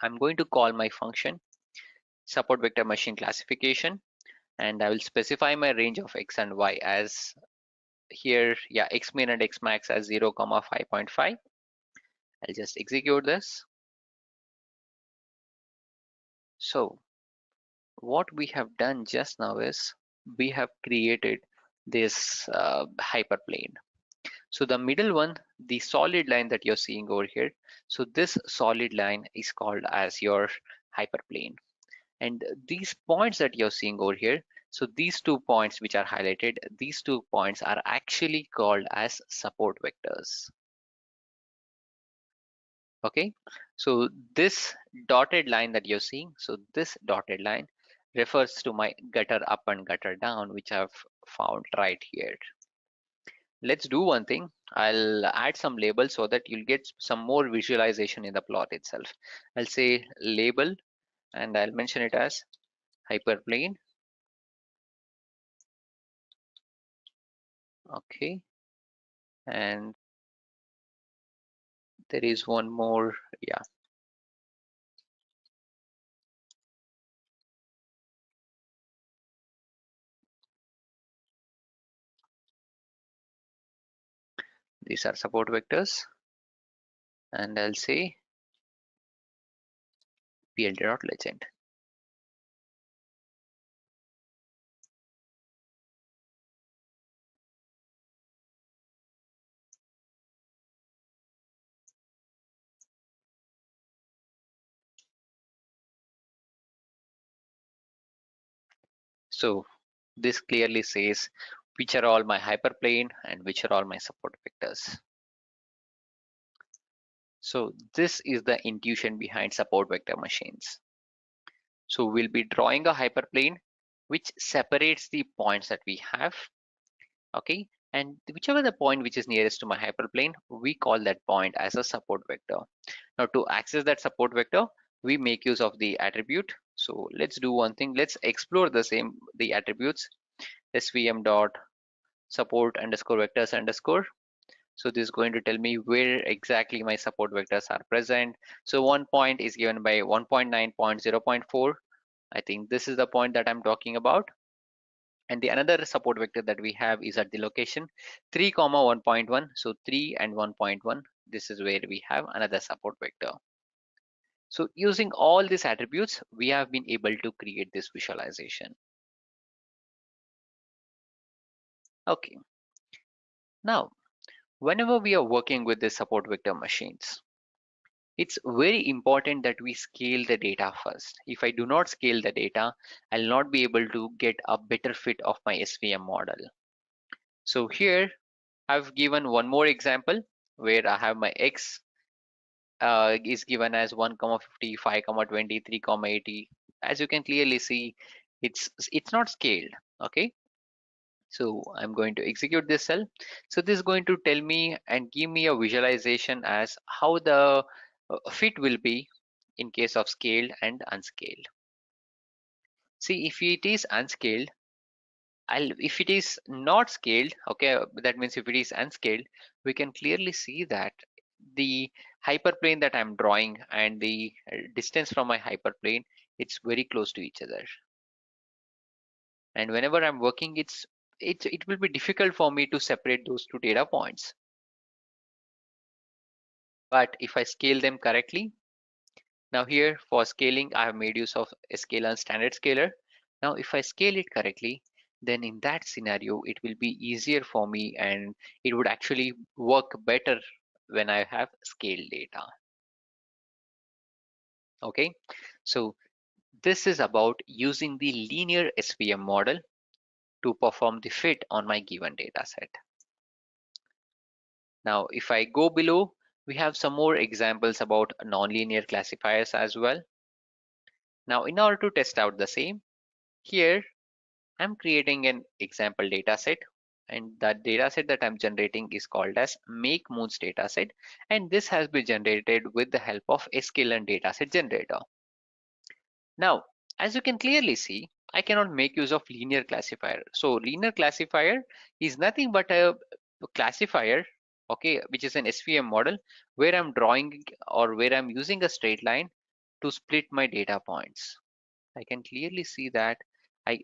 S16: I'm going to call my function support vector machine classification, and I will specify my range of x and y as here, yeah, x min and x max as 0, 5.5. I'll just execute this. So what we have done just now is we have created this hyperplane. So the middle one, the solid line that you're seeing over here, so this solid line is called as your hyperplane. And these points that you're seeing over here, so these 2 points which are highlighted, these 2 points are actually called as support vectors. Okay, so this dotted line that you're seeing, so this dotted line refers to my gutter up and gutter down, which I've found right here. Let's do one thing. I'll add some labels so that you'll get some more visualization in the plot itself. I'll say label, and I'll mention it as hyperplane. Okay, and there is one more, yeah. These are support vectors, and I'll say pld.legend. So this clearly says which are all my hyperplane and which are all my support vectors. So this is the intuition behind support vector machines. So we'll be drawing a hyperplane which separates the points that we have. Okay, and whichever the point which is nearest to my hyperplane, we call that point as a support vector. Now to access that support vector, we make use of the attribute. So let's do one thing. Let's explore the attributes svm dot support underscore vectors underscore. So this is going to tell me where exactly my support vectors are present. So one point is given by 1.9.0.4. I think this is the point that I'm talking about. And the another support vector that we have is at the location 3, 1.1. So 3 and 1.1. This is where we have another support vector. So using all these attributes, we have been able to create this visualization. Okay. Now, whenever we are working with the support vector machines, it's very important that we scale the data first. If I do not scale the data, I'll not be able to get a better fit of my SVM model. So here I've given one more example where I have my X is given as 1, 50, 5, 20, 3, 80. As you can clearly see, it's not scaled. Okay. So I'm going to execute this cell. So this is going to tell me and give me a visualization as how the fit will be in case of scaled and unscaled. See, if it is unscaled, if it is not scaled, okay, that means if it is unscaled, we can clearly see that the hyperplane that I'm drawing and the distance from my hyperplane, it's very close to each other. And whenever I'm working, it will be difficult for me to separate those 2 data points. But if I scale them correctly, now here for scaling, I have made use of a scalar and standard scalar. Now, if I scale it correctly, then in that scenario, it will be easier for me and it would actually work better when I have scaled data. Okay, so this is about using the linear SVM model to perform the fit on my given data set. Now, if I go below, We have some more examples about nonlinear classifiers as well. Now, in order to test out the same, here I'm creating an example dataset, and that dataset that I'm generating is called as make moons dataset, and this has been generated with the help of Scikit-learn dataset generator. Now, as you can clearly see, I cannot make use of linear classifier. So linear classifier is nothing but a classifier, okay, which is an SVM model where I'm drawing or where I'm using a straight line to split my data points. I can clearly see that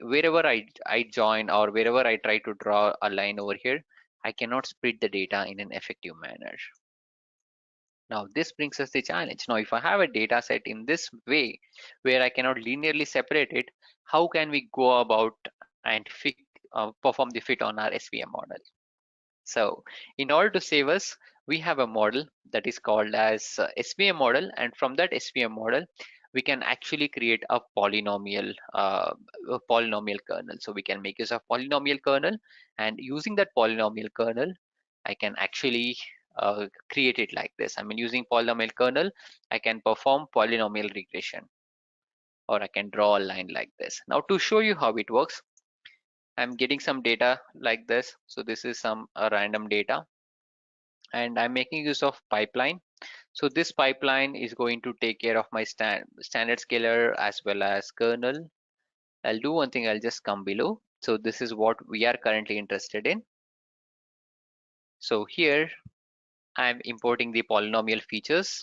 S16: wherever I join or wherever I try to draw a line over here, I cannot split the data in an effective manner. Now this brings us the challenge. Now if I have a data set in this way where I cannot linearly separate it, how can we go about and perform the fit on our SVM model? So in order to save us, we have a model that is called as SVM model, and from that SVM model we can actually create a polynomial kernel. So we can make use of polynomial kernel, and using that polynomial kernel I can actually create it like this. I mean, using polynomial kernel I can perform polynomial regression, or I can draw a line like this. Now to show you how it works, I'm getting some data like this. So this is some random data, and I'm making use of pipeline. So this pipeline is going to take care of my standard scalar as well as kernel. I'll do one thing, I'll just come below. So this is what we are currently interested in. So here I'm importing the polynomial features,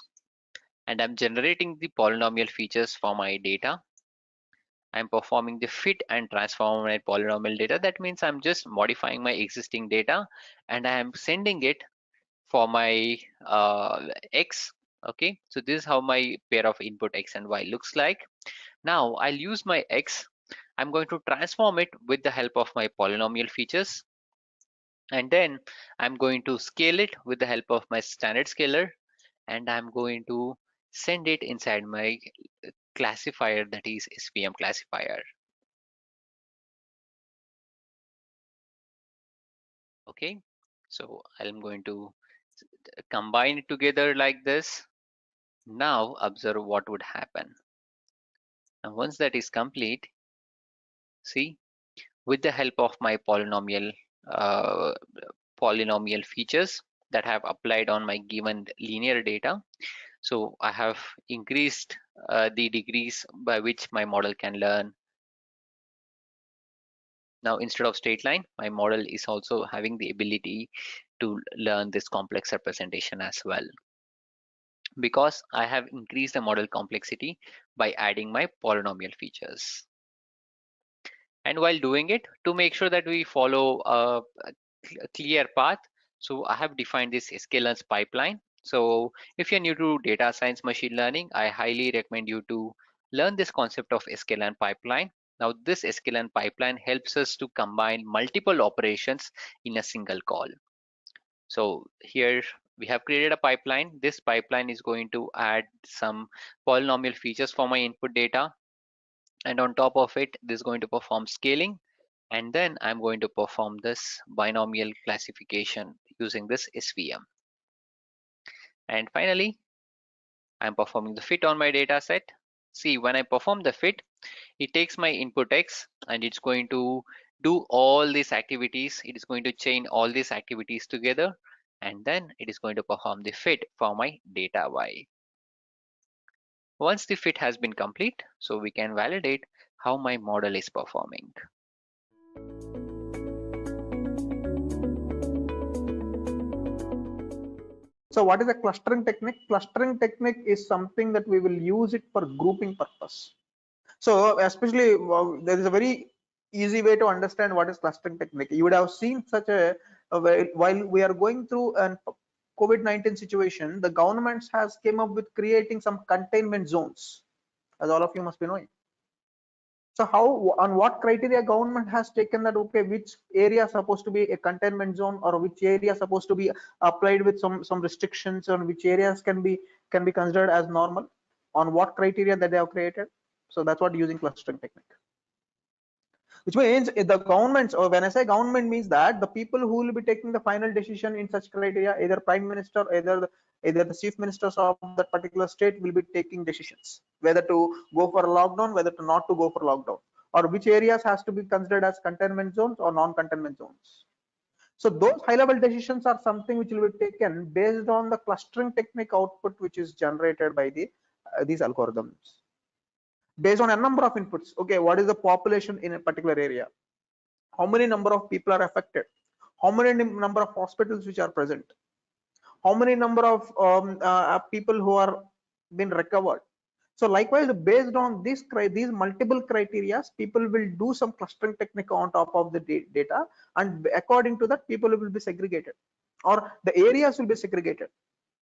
S16: and I'm generating the polynomial features for my data. I'm performing the fit and transform my polynomial data. That means I'm just modifying my existing data and I'm sending it for my x. Okay, so this is how my pair of input x and y looks like. Now I'll use my x. I'm going to transform it with the help of my polynomial features, and then I'm going to scale it with the help of my standard scalar, and I'm going to send it inside my classifier, that is SVM classifier. Okay, so I'm going to combine it together like this. Now observe what would happen. And once that is complete, see, with the help of my uh, polynomial features that I have applied on my given linear data, so I have increased the degrees by which my model can learn. Now instead of straight line, my model is also having the ability to learn this complex representation as well, because I have increased the model complexity by adding my polynomial features. And while doing it, to make sure that we follow a clear path, so I have defined this Scikit-learn pipeline. So if you're new to data science machine learning, I highly recommend you to learn this concept of Scikit-learn pipeline. Now this Scikit-learn pipeline helps us to combine multiple operations in a single call. So here we have created a pipeline. This pipeline is going to add some polynomial features for my input data, and on top of it, this is going to perform scaling, and then I'm going to perform this binomial classification using this SVM. And finally, I'm performing the fit on my data set. See, when I perform the fit, it takes my input X and it's going to do all these activities. It is going to chain all these activities together, and then it is going to perform the fit for my data Y. Once the fit has been complete, so we can validate how my model is performing.
S17: So what is a clustering technique? Clustering technique is something that we will use it for grouping purpose. So especially there is a very easy way to understand what is clustering technique. You would have seen such while we are going through an COVID-19 situation, the government has came up with creating some containment zones, as all of you must be knowing. So how, on what criteria government has taken that, okay, which area is supposed to be a containment zone, or which area is supposed to be applied with some restrictions, on which areas can be considered as normal, on what criteria that they have created. So that's what using clustering technique. Which means the governments, or when I say government, means that the people who will be taking the final decision in such criteria, either prime minister, either either the chief ministers of that particular state will be taking decisions whether to go for a lockdown, whether to not to go for lockdown, or which areas has to be considered as containment zones or non-containment zones. So those high-level decisions are something which will be taken based on the clustering technique output which is generated by these algorithms based on a number of inputs. Okay, what is the population in a particular area? How many number of people are affected? How many number of hospitals which are present? How many number of people who are been recovered? So likewise, based on these multiple criteria, people will do some clustering technique on top of the data, and according to that, people will be segregated, or the areas will be segregated.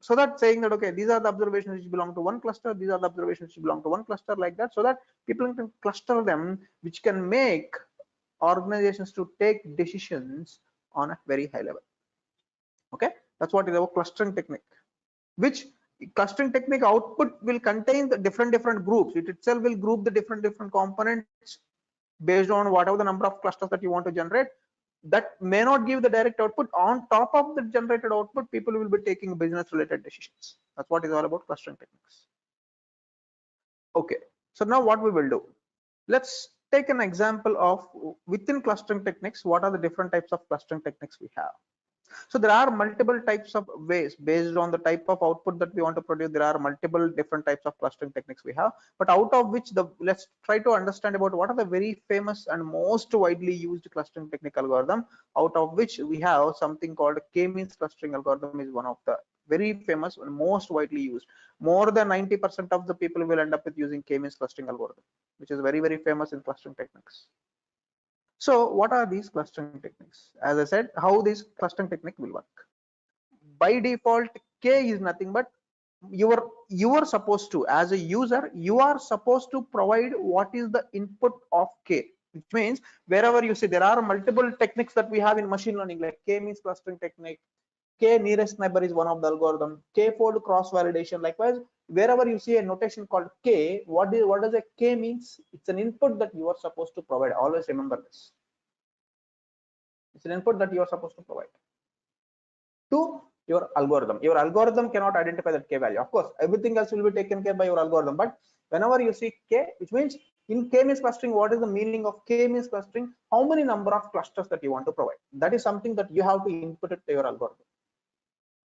S17: So that saying that, okay, these are the observations which belong to one cluster, these are the observations which belong to one cluster, like that, so that people can cluster them, which can make organizations to take decisions on a very high level. Okay, that's what is our clustering technique. Which clustering technique output will contain the different groups. It itself will group the different components based on whatever the number of clusters that you want to generate. That may not give the direct output. On top of the generated output, people will be taking business related decisions. That's what is all about clustering techniques. Okay, so now what we will do, let's take an example of within clustering techniques, what are the different types of clustering techniques we have. So there are multiple types of ways based on the type of output that we want to produce. There are multiple different types of clustering techniques we have, but out of which let's try to understand about what are the very famous and most widely used clustering technique algorithm, out of which we have something called k-means clustering algorithm is one of the very famous and most widely used. More than 90% of the people will end up with using k-means clustering algorithm, which is very famous in clustering techniques. So what are these clustering techniques? As I said, how this clustering technique will work. By default, K is nothing but you are supposed to, as a user, you are supposed to provide what is the input of K, which means wherever you see there are multiple techniques that we have in machine learning, like K-means clustering technique, K nearest neighbor is one of the algorithm, K-fold cross validation. Likewise, wherever you see a notation called K, what does a K means? It's an input that you are supposed to provide. Always remember this. It's an input that you are supposed to provide to your algorithm. Your algorithm cannot identify that K value. Of course, everything else will be taken care by your algorithm. But whenever you see K, which means in K-means clustering, what is the meaning of K-means clustering? How many number of clusters that you want to provide? That is something that you have to input it to your algorithm.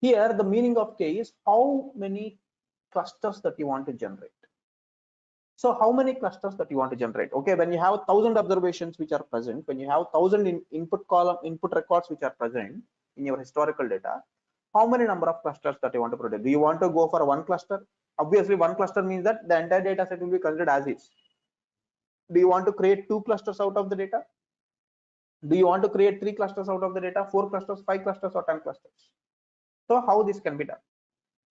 S17: Here, the meaning of K is how many clusters that you want to generate. So how many clusters that you want to generate? Okay, when you have 1,000 observations which are present, when you have 1,000 input records which are present in your historical data, how many number of clusters that you want to produce? Do you want to go for one cluster? Obviously, one cluster means that the entire data set will be considered as is. Do you want to create 2 clusters out of the data? Do you want to create 3 clusters out of the data, 4 clusters, 5 clusters, or 10 clusters? So how this can be done?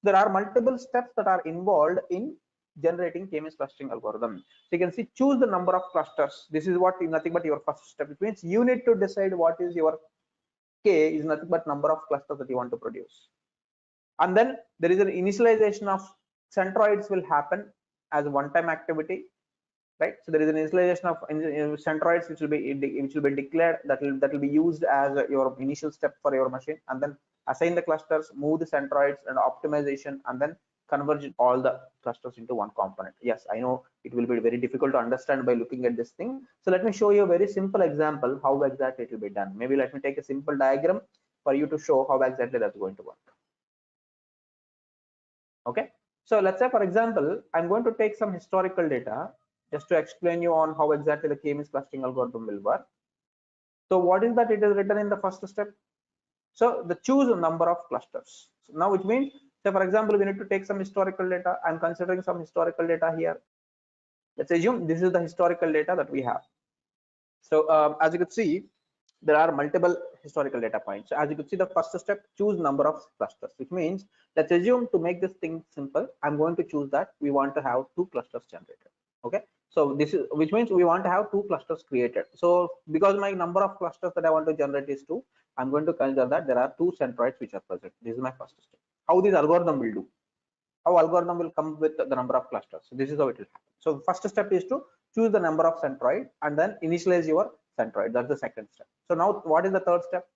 S17: There are multiple steps that are involved in generating k-means clustering algorithm. So you can see, choose the number of clusters. This is what is nothing but your first step. It means you need to decide what is your K is nothing but number of clusters that you want to produce. And then there is an initialization of centroids will happen as a one-time activity, right? So there is an initialization of centroids which will be declared, that will be used as your initial step for your machine, and then assign the clusters, move the centroids, and optimization, and then converge all the clusters into one component. Yes, I know it will be very difficult to understand by looking at this thing. So let me show you a very simple example how exactly it will be done. Maybe let me take a simple diagram for you to show how exactly that's going to work. Okay, so let's say, for example, I'm going to take some historical data just to explain you on how exactly the k-means clustering algorithm will work. So what is that? It is written in the first step. So the choose a number of clusters. So now which means, say for example, we need to take some historical data. I'm considering some historical data here. Let's assume this is the historical data that we have. So as you can see, there are multiple historical data points. So as you can see, the first step, choose number of clusters, which means, let's assume, to make this thing simple, I'm going to choose that we want to have 2 clusters generated. Okay, so this is, which means we want to have 2 clusters created. So because my number of clusters that I want to generate is 2, I'm going to consider that there are 2 centroids which are present. This is my first step. How this algorithm will do? How algorithm will come with the number of clusters? So this is how it will happen. So first step is to choose the number of centroid and then initialize your centroid. That's the second step. So now what is the third step?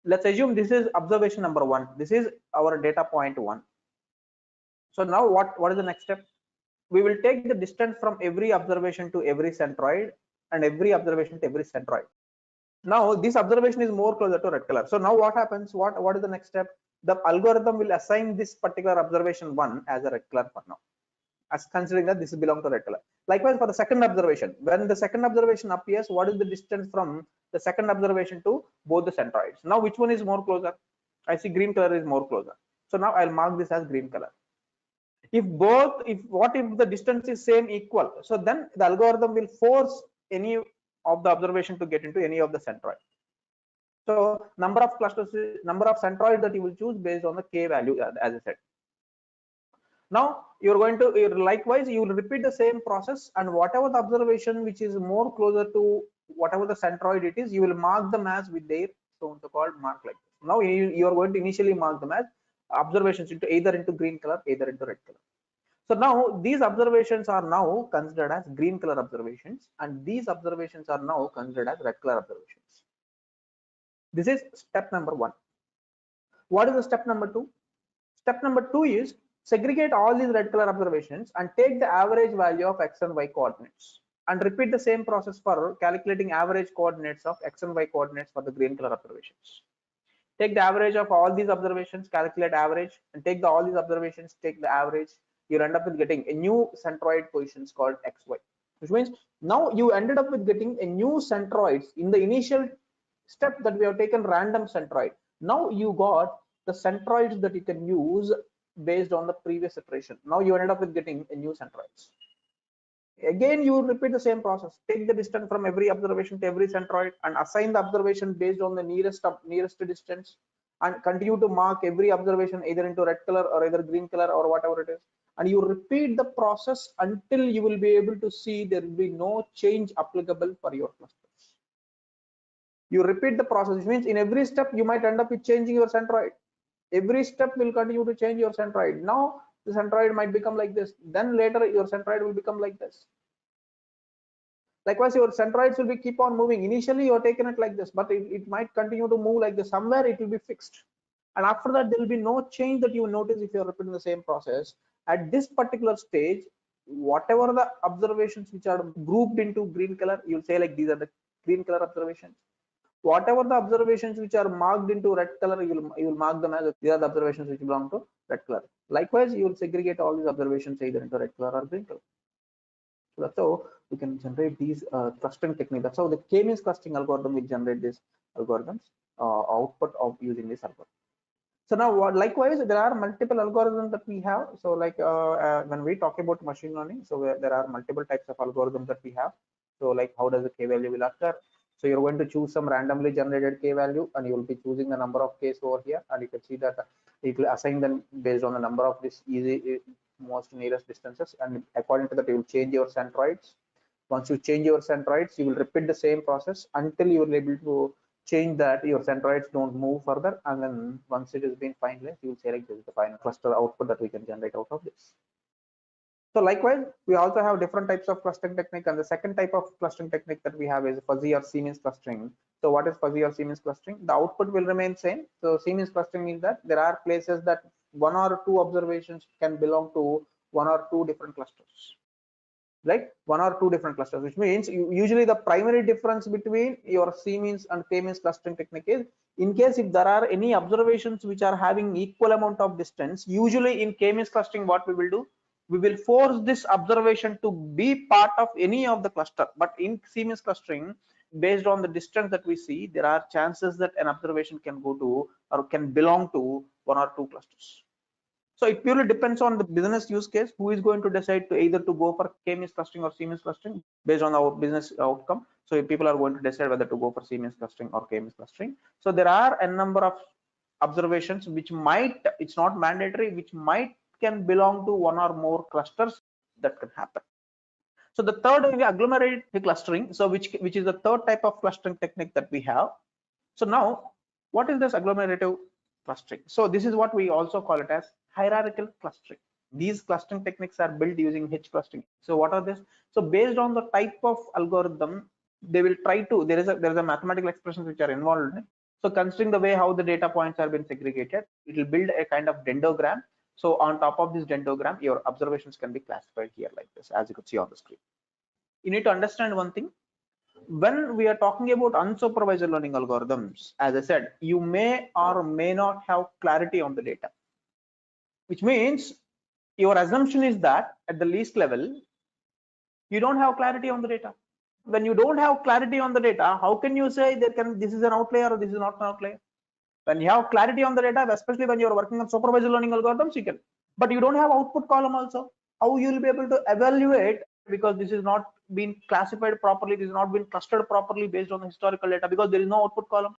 S17: let's assume this is observation number 1. This is our data point 1. So now what is the next step? We will take the distance from every observation to every centroid and every observation to every centroid. Now this observation is more closer to red color. So now what happens? What is the next step? The algorithm will assign this particular observation 1 as a red color for now, as considering that this belongs to red color. Likewise for the second observation, when the second observation appears, what is the distance from the second observation to both the centroids? Now which one is more closer? I see green color is more closer. So now I'll mark this as green color. If the distance is same equal, so then the algorithm will force any of the observation to get into any of the centroid. So number of clusters, number of centroids that you will choose based on the k value, as I said. Now you're going to likewise you will repeat the same process, and whatever the observation which is more closer to whatever the centroid it is, you will mark them as with their so-called mark like this. Now you are going to initially mark them as observations into either into green color, either into red color. So now these observations are now considered as green color observations, and these observations are now considered as red color observations. This is step number 1. What is the step number 2? Step number 2 is segregate all these red color observations and take the average value of x and y coordinates, and repeat the same process for calculating average coordinates of x and y coordinates for the green color observations. Take the average of all these observations, calculate average, and take all these observations, take the average. You'll end up with getting a new centroid positions called xy, which means now you ended up with getting a new centroids. In the initial step that we have taken random centroid, now you got the centroids that you can use based on the previous iteration. Now you ended up with getting a new centroids. Again, you repeat the same process. Take the distance from every observation to every centroid and assign the observation based on the nearest distance, and continue to mark every observation either into red color or either green color or whatever it is. And you repeat the process until you will be able to see there will be no change applicable for your clusters. You repeat the process, which means in every step you might end up with changing your centroid. Every step will continue to change your centroid. Now the centroid might become like this, then later your centroid will become like this. Likewise, your centroids will be keep on moving. Initially you are taken it like this, but it might continue to move like this. Somewhere it will be fixed, and after that there will be no change that you will notice if you are repeating the same process. At this particular stage, whatever the observations which are grouped into green color, you'll say like these are the green color observations. Whatever the observations which are marked into red color, you will mark them as these are the observations which belong to red color. Likewise, you will segregate all these observations either into red color or green color. So that's how we can generate these clustering technique. That's how the k-means clustering algorithm will generate these algorithms output of using this algorithm. So now likewise there are multiple algorithms that we have. So like when we talk about machine learning, so there are multiple types of algorithms that we have. So like how does the k value will occur? So you're going to choose some randomly generated k value, and you will be choosing the number of k's over here, and you can see that it will assign them based on the number of this most nearest distances, and according to that you will change your centroids. Once you change your centroids, you will repeat the same process until you will be able to change that your centroids don't move further, and then once it has been finalized, you will say like this is the final cluster output that we can generate out of this. So likewise, we also have different types of clustering technique, and the second type of clustering technique that we have is fuzzy or C-means clustering. So what is fuzzy or C-means clustering? The output will remain same. So C-means clustering means that there are places that one or two observations can belong to one or two different clusters, like one or two different clusters, which means usually the primary difference between your C-means and K-means clustering technique is in case if there are any observations which are having equal amount of distance, usually in K-means clustering what we will do, we will force this observation to be part of any of the cluster. But in C-means clustering, based on the distance that we see, there are chances that an observation can go to or can belong to one or two clusters. So it purely depends on the business use case, who is going to decide to either to go for K-means clustering or C-means clustering based on our business outcome. So if people are going to decide whether to go for C-means clustering or K-means clustering. So there are a number of observations which might, it's not mandatory, which might can belong to one or more clusters that can happen. So the third is agglomerated clustering, so which is the third type of clustering technique that we have. So now what is this agglomerative clustering? So this is what we also call it as hierarchical clustering. These clustering techniques are built using H clustering. So what are this? So based on the type of algorithm, they will try to, there is a mathematical expressions which are involved in it. So considering the way how the data points have been segregated, it will build a kind of dendrogram. So on top of this dendrogram, your observations can be classified here like this, as you could see on the screen. You need to understand one thing. When we are talking about unsupervised learning algorithms, as I said, you may or may not have clarity on the data, which means your assumption is that at the least level, you don't have clarity on the data. When you don't have clarity on the data, how can you say this is an outlier or this is not an outlier? When you have clarity on the data, especially when you're working on supervised learning algorithms, you can. But you don't have output column also. How you will be able to evaluate, because this is not been classified properly, this is not been clustered properly based on the historical data, because there is no output column.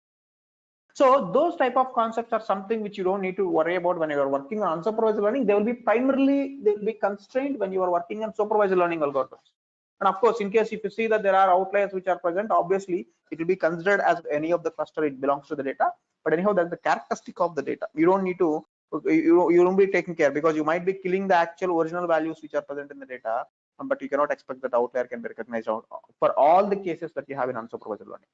S17: So those type of concepts are something which you don't need to worry about when you are working on unsupervised learning. They will be constrained when you are working on supervised learning algorithms. And of course, in case if you see that there are outliers which are present, obviously it will be considered as any of the cluster, it belongs to the data. But anyhow, that's the characteristic of the data. You don't need to, you won't be taking care, because you might be killing the actual original values which are present in the data, but you cannot expect that outlier can be recognized out for all the cases that you have in unsupervised learning.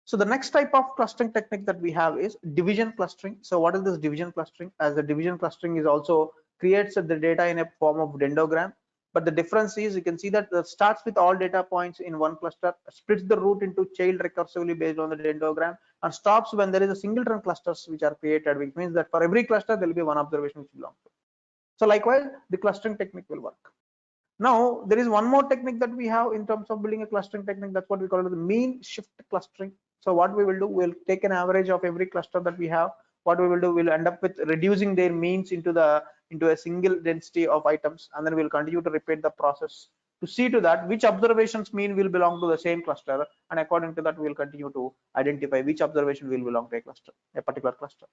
S17: So the next type of clustering technique that we have is division clustering. So what is this division clustering? As the division clustering is also creates the data in a form of dendrogram. But the difference is, you can see that it starts with all data points in one cluster, splits the root into child recursively based on the dendrogram, and stops when there is a singleton clusters which are created, which means that for every cluster there will be one observation which belongs to. So likewise, the clustering technique will work. Now there is one more technique that we have in terms of building a clustering technique. That's what we call it the mean shift clustering. So what we will do, we'll take an average of every cluster that we have. What we will do, we'll end up with reducing their means into a single density of items, and then we'll continue to repeat the process to see to that which observations mean will belong to the same cluster, and according to that we'll continue to identify which observation will belong to a cluster, a particular cluster.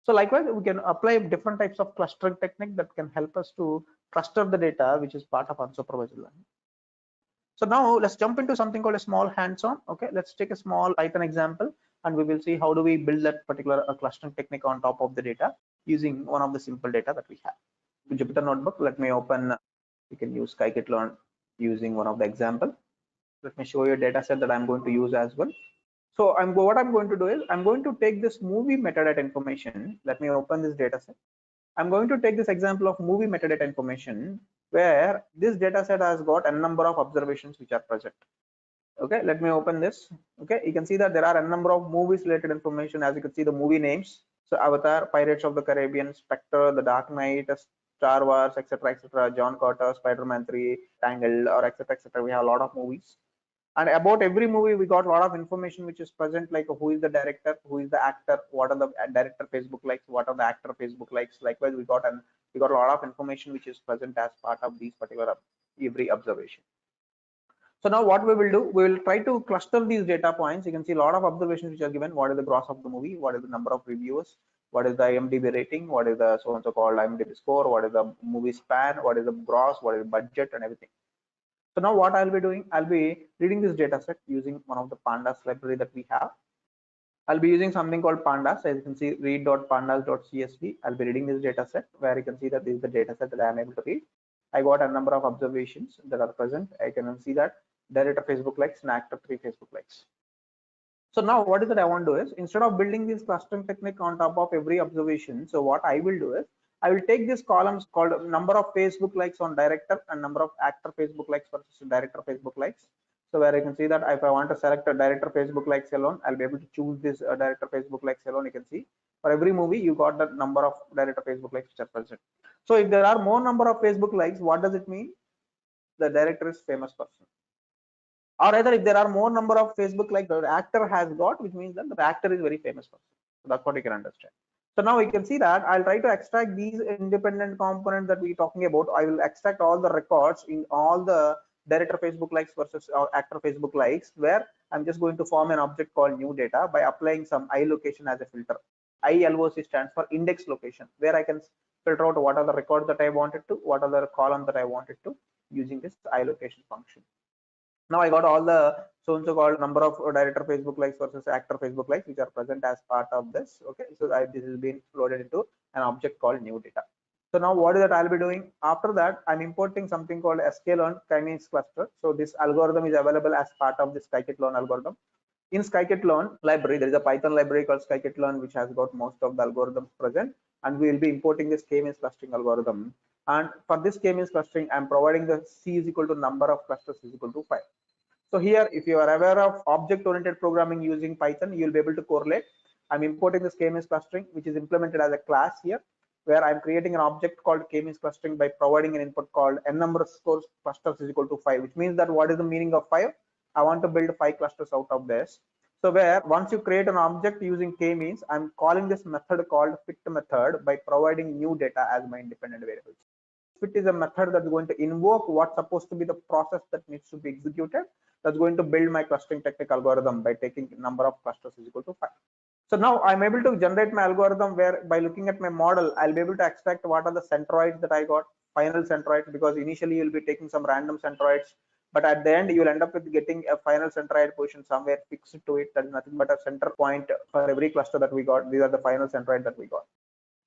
S17: So likewise, we can apply different types of clustering technique that can help us to cluster the data which is part of unsupervised learning. So now let's jump into something called a small hands-on. Okay, let's take a small Python example, and we will see how do we build that particular clustering technique on top of the data using one of the simple data that we have. In Jupyter notebook, let me open. You can use Scikit-learn using one of the example. Let me show you a data set that I'm going to use as well. So what I'm going to do is I'm going to take this movie metadata information. Let me open this data set. I'm going to take this example of movie metadata information where this data set has got a number of observations which are present. Okay, let me open this. Okay, you can see that there are a number of movies related information. As you can see, the movie names. So Avatar, Pirates of the Caribbean, Spectre, The Dark Knight, Star Wars, etc., etc., John Carter, Spider-Man 3, Tangled, or etc., etc. We have a lot of movies. And about every movie we got a lot of information which is present, like who is the director, who is the actor, what are the director Facebook likes, what are the actor Facebook likes. Likewise, we got a lot of information which is present as part of these particular every observation. So now what we will do, we will try to cluster these data points. You can see a lot of observations which are given. What is the gross of the movie, what is the number of reviewers, what is the IMDb rating, what is the so and so called IMDb score, what is the movie span, what is the gross, what is the budget, and everything. So now what I'll be doing, I'll be reading this data set using one of the Pandas library that we have. I'll be using something called Pandas. As you can see, read.pandas.csv. I'll be reading this data set where you can see that this is the data set that I am able to read. I got a number of observations that are present. I can see that director Facebook likes and actor 3 Facebook likes. So now what is that I want to do is, instead of building this clustering technique on top of every observation, so what I will do is, I will take these columns called number of Facebook likes on director and number of actor Facebook likes versus director Facebook likes. So where I can see that if I want to select a director Facebook likes alone, I'll be able to choose this director Facebook likes alone. You can see for every movie you got the number of director Facebook likes which are present. So if there are more number of Facebook likes, what does it mean? The director is famous person. Or rather, if there are more number of Facebook likes the actor has got, which means that the actor is very famous person. So that's what you can understand. So now we can see that I'll try to extract these independent components that we're talking about. I will extract all the records in all the director Facebook likes versus actor Facebook likes, where I'm just going to form an object called new data by applying some iLocation as a filter. iLoc stands for index location, where I can filter out what are the records that I wanted to, what are the columns that I wanted to, using this iLocation function. Now I got all the so and so called number of director Facebook likes versus actor Facebook likes which are present as part of this. Okay, so this is being loaded into an object called new data. So now what is that I'll be doing? After that, I'm importing something called sklearn kinase cluster. So this algorithm is available as part of this Scikit-learn algorithm. In Scikit-learn library, there is a Python library called Scikit-learn, which has got most of the algorithms present, and we will be importing this k-means clustering algorithm. And for this k-means clustering, I'm providing the c is equal to number of clusters is equal to 5. So here, if you are aware of object-oriented programming using Python, you'll be able to correlate. I'm importing this k-means clustering, which is implemented as a class here, where I'm creating an object called k-means clustering by providing an input called n number of clusters is equal to 5, which means that what is the meaning of 5? I want to build 5 clusters out of this. So where once you create an object using k-means, I'm calling this method called fit method by providing new data as my independent variables. Fit is a method that's going to invoke what's supposed to be the process that needs to be executed. That's going to build my clustering technique algorithm by taking number of clusters is equal to 5. So now I'm able to generate my algorithm where by looking at my model, I'll be able to extract what are the centroids that I got, final centroids, because initially you'll be taking some random centroids, but at the end you'll end up with getting a final centroid position somewhere fixed to it. That is nothing but a center point for every cluster that we got. These are the final centroids that we got.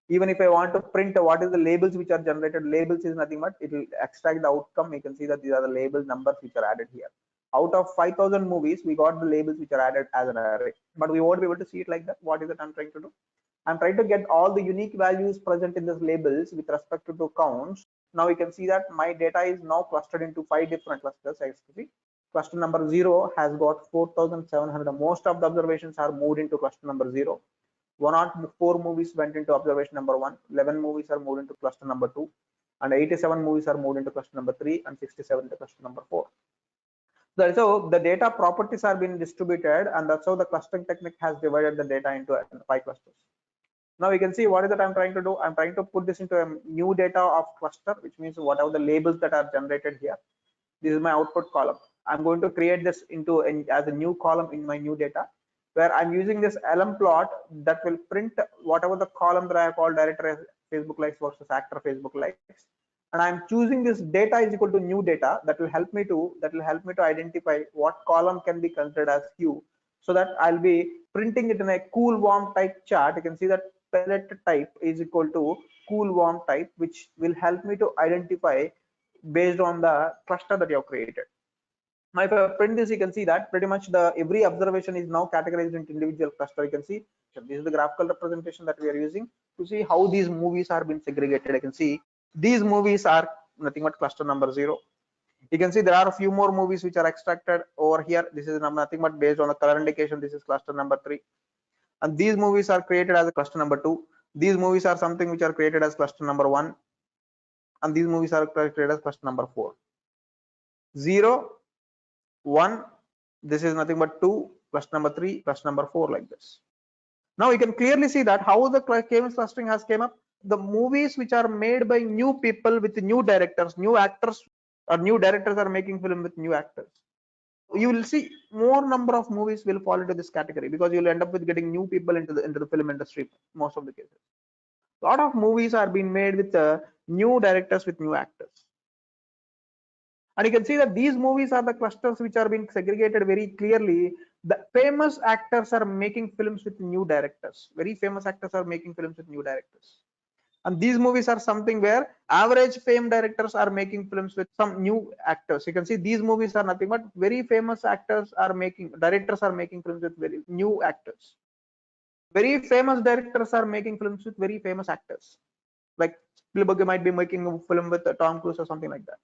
S17: Even if I want to print what is the labels which are generated, labels is nothing but it will extract the outcome. You can see that these are the label numbers which are added here. Out of 5,000 movies, we got the labels which are added as an array, but we won't be able to see it like that. What is it I'm trying to do? I'm trying to get all the unique values present in these labels with respect to counts. Now you can see that my data is now clustered into 5 different clusters. Actually, cluster number 0 has got 4,700. Most of the observations are moved into cluster number 0. 104 movies went into observation number 1. 11 movies are moved into cluster number 2, and 87 movies are moved into cluster number 3, and 67 into cluster number 4. So the data properties are being distributed, and that's how the clustering technique has divided the data into 5 clusters. Now you can see what is that I'm trying to do. I'm trying to put this into a new data of cluster, which means whatever the labels that are generated here. This is my output column. I'm going to create this into as a new column in my new data, where I'm using this lm plot that will print whatever the column that I have called director Facebook likes versus actor Facebook likes. And I'm choosing this data is equal to new data that will help me to identify what column can be considered as hue, so that I'll be printing it in a cool warm type chart. You can see that palette type is equal to cool warm type, which will help me to identify based on the cluster that you have created. Now if I print this, you can see that pretty much every observation is now categorized into individual cluster. You can see this is the graphical representation that we are using to see how these movies are being segregated. I can see these movies are nothing but cluster number 0. You can see there are a few more movies which are extracted over here. This is nothing but based on the color indication. This is cluster number 3, and these movies are created as a cluster number 2. These movies are something which are created as cluster number 1, and these movies are created as cluster number 4. 0, 1, this is nothing but 2, cluster number 3, cluster number 4, like this. Now you can clearly see that how the k-means clustering has came up. The movies which are made by new people with new directors, new actors, or new directors are making film with new actors. You will see more number of movies will fall into this category, because you will end up with getting new people into the film industry most of the cases. A lot of movies are being made with new directors with new actors. And you can see that these movies are the clusters which are being segregated very clearly. The famous actors are making films with new directors. Very famous actors are making films with new directors. And these movies are something where average fame directors are making films with some new actors. You can see these movies are nothing but very famous directors are making films with very new actors. Very famous directors are making films with very famous actors. Like Spielberg might be making a film with Tom Cruise or something like that.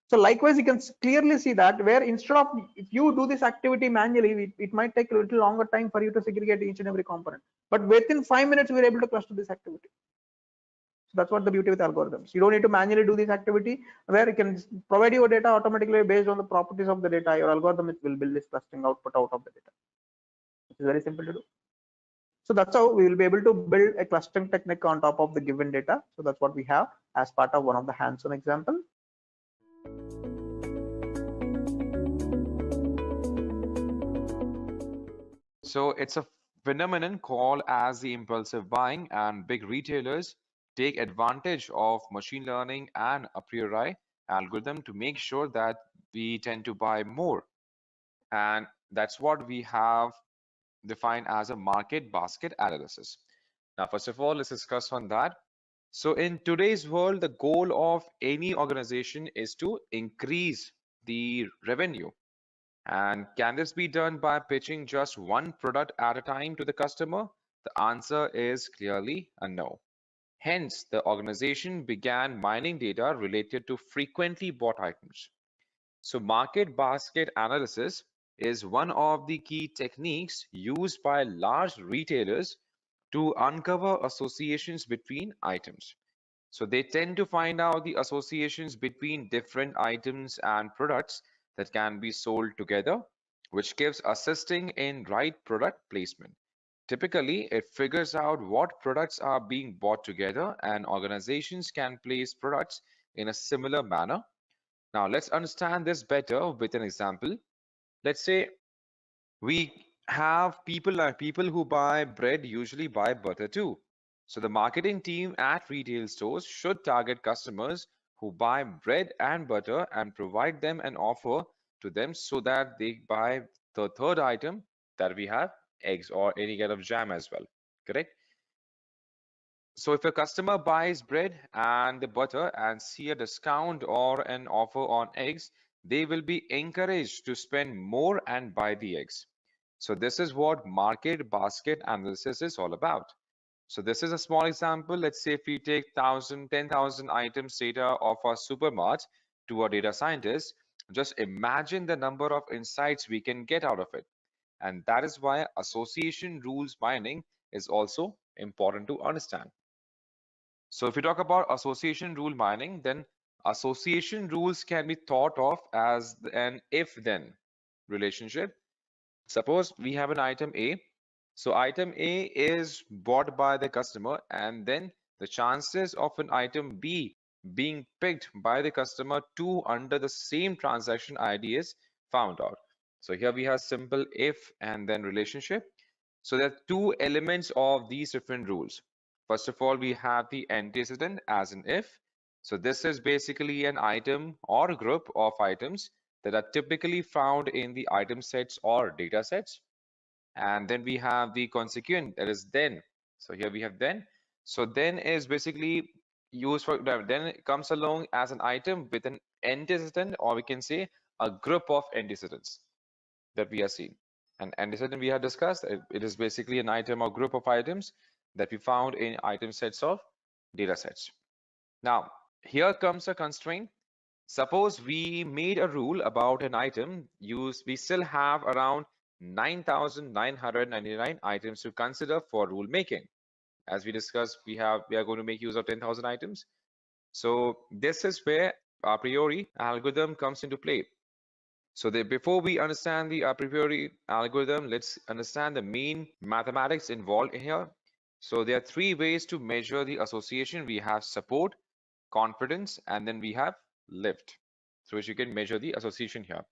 S17: So likewise, you can clearly see that where instead of if you do this activity manually, it might take a little longer time for you to segregate each and every component. But within 5 minutes, we're able to cluster this activity. So that's what the beauty with algorithms. You don't need to manually do this activity, where you can provide your data automatically based on the properties of the data. Your algorithm will build this clustering output out of the data. It's very simple to do. So that's how we will be able to build a clustering technique on top of the given data. So that's what we have as part of one of the hands-on example.
S18: So it's a phenomenon called as the impulsive buying, and big retailers take advantage of machine learning and a priori algorithm to make sure that we tend to buy more. And that's what we have defined as a market basket analysis. Now, first of all, let's discuss on that. So in today's world, the goal of any organization is to increase the revenue. And can this be done by pitching just one product at a time to the customer? The answer is clearly a no. Hence, the organization began mining data related to frequently bought items. So market basket analysis is one of the key techniques used by large retailers to uncover associations between items. So they tend to find out the associations between different items and products that can be sold together, which gives assisting in right product placement. Typically, it figures out what products are being bought together, and organizations can place products in a similar manner. Now, let's understand this better with an example. Let's say we have people who buy bread usually buy butter too. So the marketing team at retail stores should target customers who buy bread and butter and provide them an offer to them so that they buy the third item that we have, eggs or any kind of jam as well. Correct? So if a customer buys bread and the butter and see a discount or an offer on eggs, they will be encouraged to spend more and buy the eggs. So this is what market basket analysis is all about. So this is a small example. Let's say if we take 10,000 items data of our supermart to a data scientist, just imagine the number of insights we can get out of it. And that is why association rules mining is also important to understand. So if we talk about association rule mining, then association rules can be thought of as an if-then relationship. Suppose we have an item A. So item A is bought by the customer, and then the chances of an item B being picked by the customer too under the same transaction ID is found out. So here we have simple if and then relationship. So there are two elements of these different rules. First of all, we have the antecedent as an if. So this is basically an item or group of items that are typically found in the item sets or data sets. And then we have the consequent, that is then. So here we have then. So then is basically used for, then it comes along as an item with an antecedent, or we can say a group of antecedents that we are seeing. And antecedent we have discussed, it is basically an item or group of items that we found in item sets of data sets. Now, here comes a constraint. Suppose we made a rule about an item we still have around 9,999 items to consider for rule making. As we discussed, we are going to make use of 10,000 items. So this is where Apriori algorithm comes into play. So before we understand the Apriori algorithm, let's understand the main mathematics involved here. So there are three ways to measure the association. We have support, confidence, and then we have lift, through which you can measure the association here.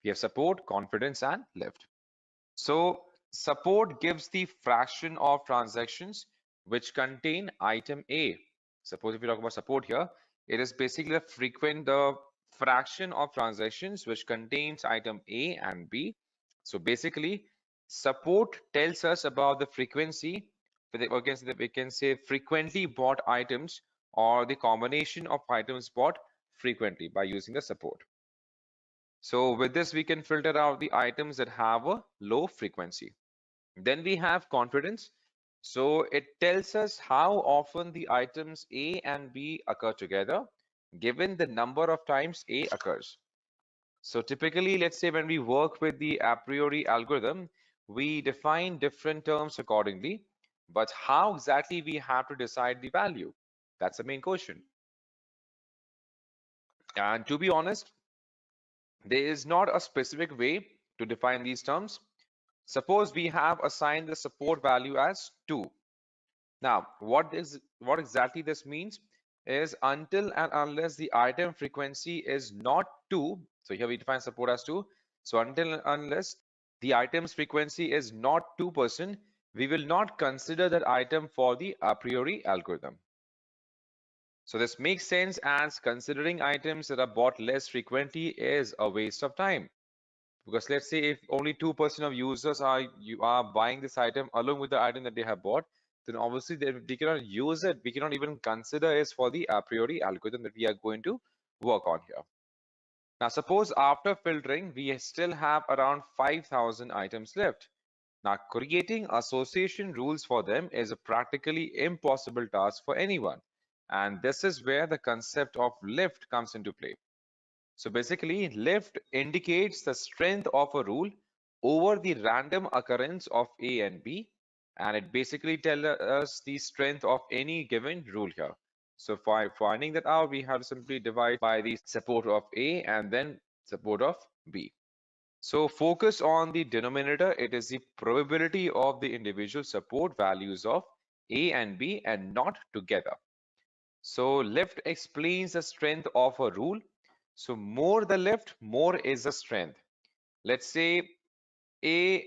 S18: We have support, confidence, and lift. So support gives the fraction of transactions which contain item A. Suppose if we talk about support here, it is basically the fraction of transactions which contains item A and B. So basically, support tells us about the frequency. We can say frequently bought items or the combination of items bought frequently by using the support. So with this, we can filter out the items that have a low frequency. Then we have confidence. So it tells us how often the items A and B occur together, given the number of times A occurs. So typically, let's say when we work with the a priori algorithm, we define different terms accordingly. But how exactly we have to decide the value? That's the main question. And to be honest, there is not a specific way to define these terms. Suppose we have assigned the support value as 2. Now, what exactly this means is until and unless the item frequency is not 2, so here we define support as 2. So until and unless the item's frequency is not 2%, we will not consider that item for the a priori algorithm. So this makes sense, as considering items that are bought less frequently is a waste of time. Because let's say if only 2% of users are buying this item along with the item that they have bought, then obviously they cannot use it. We cannot even consider it for the a priori algorithm that we are going to work on here. Now suppose after filtering, we still have around 5,000 items left. Now creating association rules for them is a practically impossible task for anyone. And this is where the concept of lift comes into play. So basically, lift indicates the strength of a rule over the random occurrence of A and B, and it basically tells us the strength of any given rule here. So for finding that out, we have to simply divide by the support of A and then support of B. So focus on the denominator. It is the probability of the individual support values of A and B and not together. So lift explains the strength of a rule. So more the lift, more is the strength. Let's say A,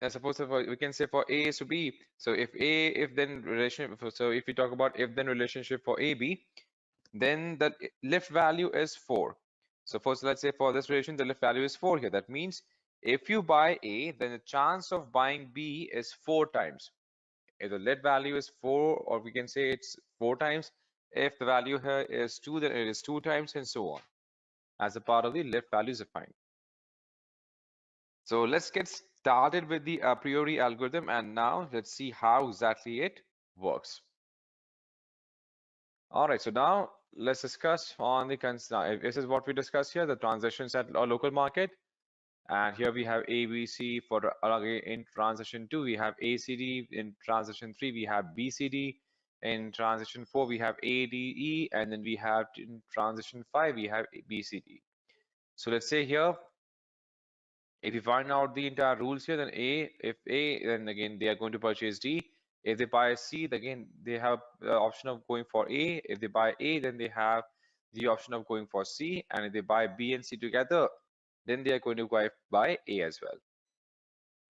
S18: suppose we can say for A is to B. So if A, if then relation, so if we talk about if then relationship for AB, then the lift value is 4. So first, let's say for this relation, the lift value is 4 here. That means if you buy A, then the chance of buying B is 4 times. If the lift value is 4, or we can say it's 4 times. If the value here is 2, then it is 2 times, and so on, as a part of the lift values defined. So let's get started with the a priori algorithm, and now let's see how exactly it works. All right, so now let's discuss on the this is what we discussed here, the transactions at our local market. And here we have ABC for in transaction 2, we have ACD. In transaction 3, we have BCD. In transaction 4, we have ADE. And then we have in transaction 5, we have BCD. So let's say here, if you find out the entire rules here, then if A, then again, they are going to purchase D. If they buy C, again, they have the option of going for A. If they buy A, then they have the option of going for C. And if they buy B and C together, then they are going to buy A as well.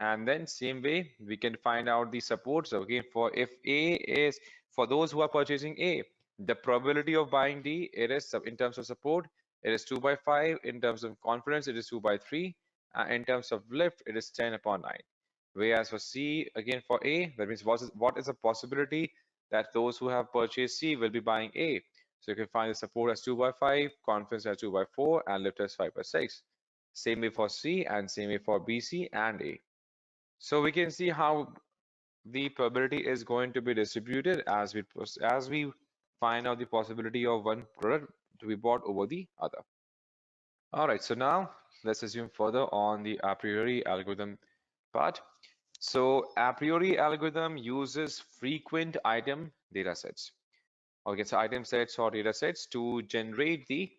S18: And then same way, we can find out the support. So again, for if A is, for those who are purchasing A, the probability of buying D, it is in terms of support, it is 2 by 5. In terms of confidence, it is 2 by 3. In terms of lift, it is 10 upon 9. Whereas for C, again for A, that means what is the possibility that those who have purchased C will be buying A. So you can find the support as 2 by 5, confidence as 2 by 4, and lift as 5 by 6. Same way for C, and same way for BC and A. So we can see how the probability is going to be distributed as we find out the possibility of one product to be bought over the other. All right, so now let's assume further on the a priori algorithm part. So a priori algorithm uses frequent item data sets. Okay, so item sets or data sets to generate the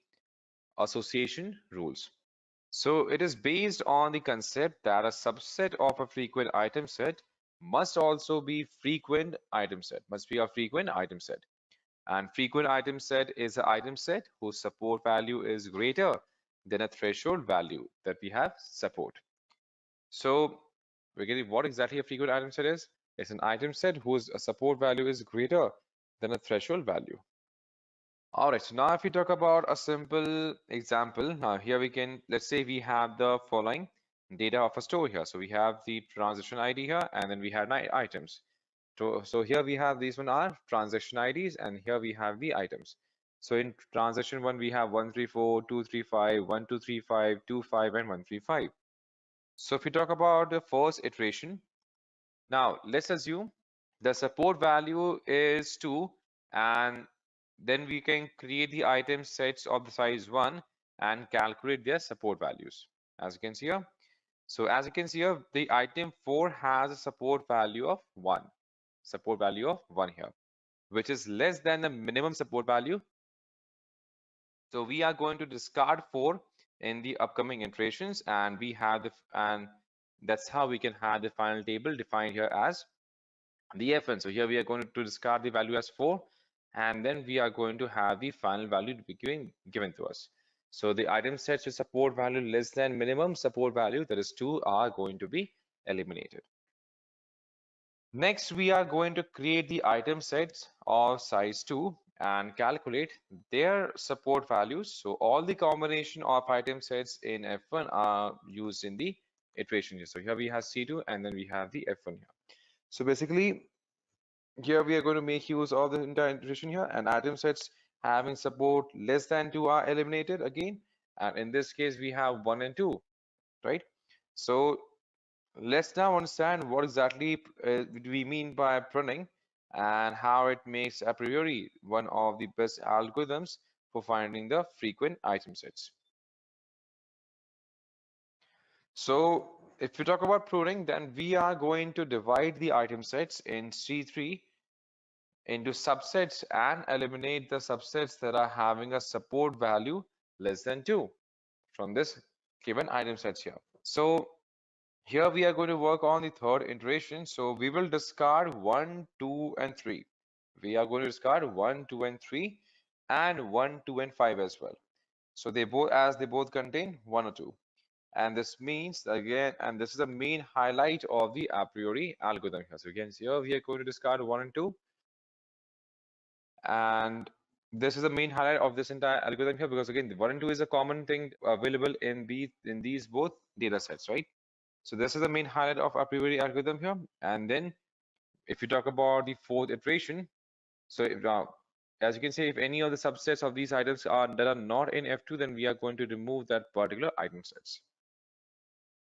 S18: association rules. So it is based on the concept that a subset of a frequent item set must also be frequent item set, must be a frequent item set. And frequent item set is an item set whose support value is greater than a threshold value that we have support. So we're getting what exactly a frequent item set is. It's an item set whose support value is greater than a threshold value. All right, so now if we talk about a simple example, now here we can, let's say we have the following data of a store here. So we have the transaction ID here, and then we have 9 items. So here we have these one are transaction IDs, and here we have the items. So in transaction 1, we have 134, 235, 1235, 25, and 135. So if we talk about the first iteration, now let's assume the support value is 2, and then we can create the item sets of the size 1 and calculate their support values, as you can see here. So as you can see here, the item 4 has a support value of 1 here, which is less than the minimum support value. So we are going to discard 4 in the upcoming iterations, and we have and that's how we can have the final table defined here as the FN. So here we are going to discard the value as 4, and then we are going to have the final value to be given to us. So the item sets with support value less than minimum support value, that is 2, are going to be eliminated. Next, we are going to create the item sets of size 2 and calculate their support values. So all the combination of item sets in F1 are used in the iteration here. So here we have C2, and then we have the F1 here. So basically, here we are going to make use of the entire iteration here, and item sets having support less than 2 are eliminated again, and in this case we have 1 and 2, right? So let's now understand what exactly we mean by pruning and how it makes a priori one of the best algorithms for finding the frequent item sets. So if we talk about pruning, then we are going to divide the item sets in C3 into subsets and eliminate the subsets that are having a support value less than 2 from this given item sets here. So here we are going to work on the third iteration. So we will discard 1, 2, and 3. We are going to discard 1, 2, and 3, and 1, 2, and 5 as well. So they both contain 1 or 2. And this means again, and this is the main highlight of the a priori algorithm here. So again, here we are going to discard 1 and 2. And this is the main highlight of this entire algorithm here, because again, the 1 and 2 is a common thing available in these both data sets, right? So this is the main highlight of a priori algorithm here. And then if you talk about the fourth iteration, so now as you can see, if any of the subsets of these items that are not in F2, then we are going to remove that particular item sets.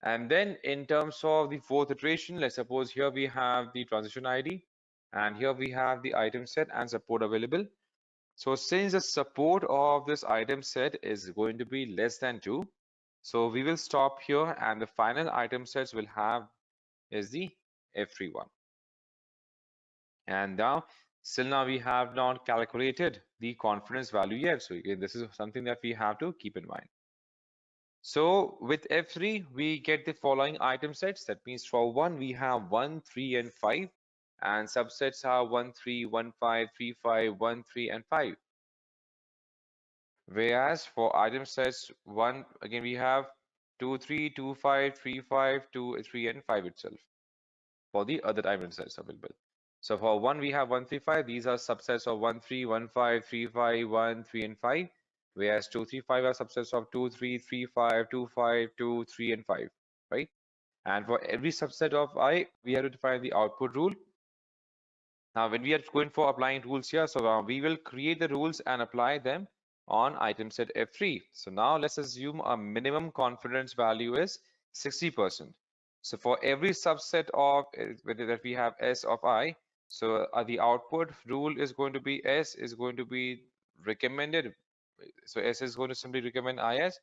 S18: And then in terms of the fourth iteration, let's suppose here we have the transition ID, and here we have the item set and support available. So since the support of this item set is going to be less than 2, so we will stop here, and the final item sets will have is the F3 one. And now, still now we have not calculated the confidence value yet. So again, this is something that we have to keep in mind. So with F3, we get the following item sets. That means for 1, we have 1, 3, and 5. And subsets are 1, 3, 1, 5, 3, 5, 1, 3, and 5. Whereas for item sets 1, again, we have 2, 3, 2, 5, 3, 5, 2, 3, and 5 itself for the other item sets available. So for 1, we have 1, 3, 5. These are subsets of 1, 3, 1, 5, 3, 5, 1, 3, and 5. Whereas 2, 3, 5 are subsets of 2, 3, 3, 5, 2, 5, 2, 3, and 5, right? And for every subset of I, we have to define the output rule. Now, when we are going for applying rules here, so we will create the rules and apply them on item set F3. So now let's assume a minimum confidence value is 60%. So for every subset of that we have S of I, so the output rule is going to be S is going to be recommended. So S is going to simply recommend IS,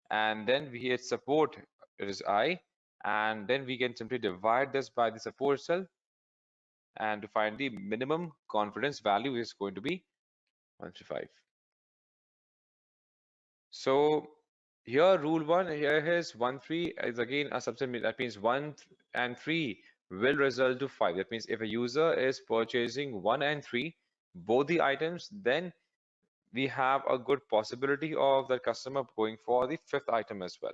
S18: and then we hit support, it is I, and then we can simply divide this by the support itself, and to find the minimum confidence value is going to be 135. So here rule 1 here is 1, 3 is again a subset. That means 1 and 3 will result to 5. That means if a user is purchasing 1 and 3, both the items, then we have a good possibility of the customer going for the 5th item as well.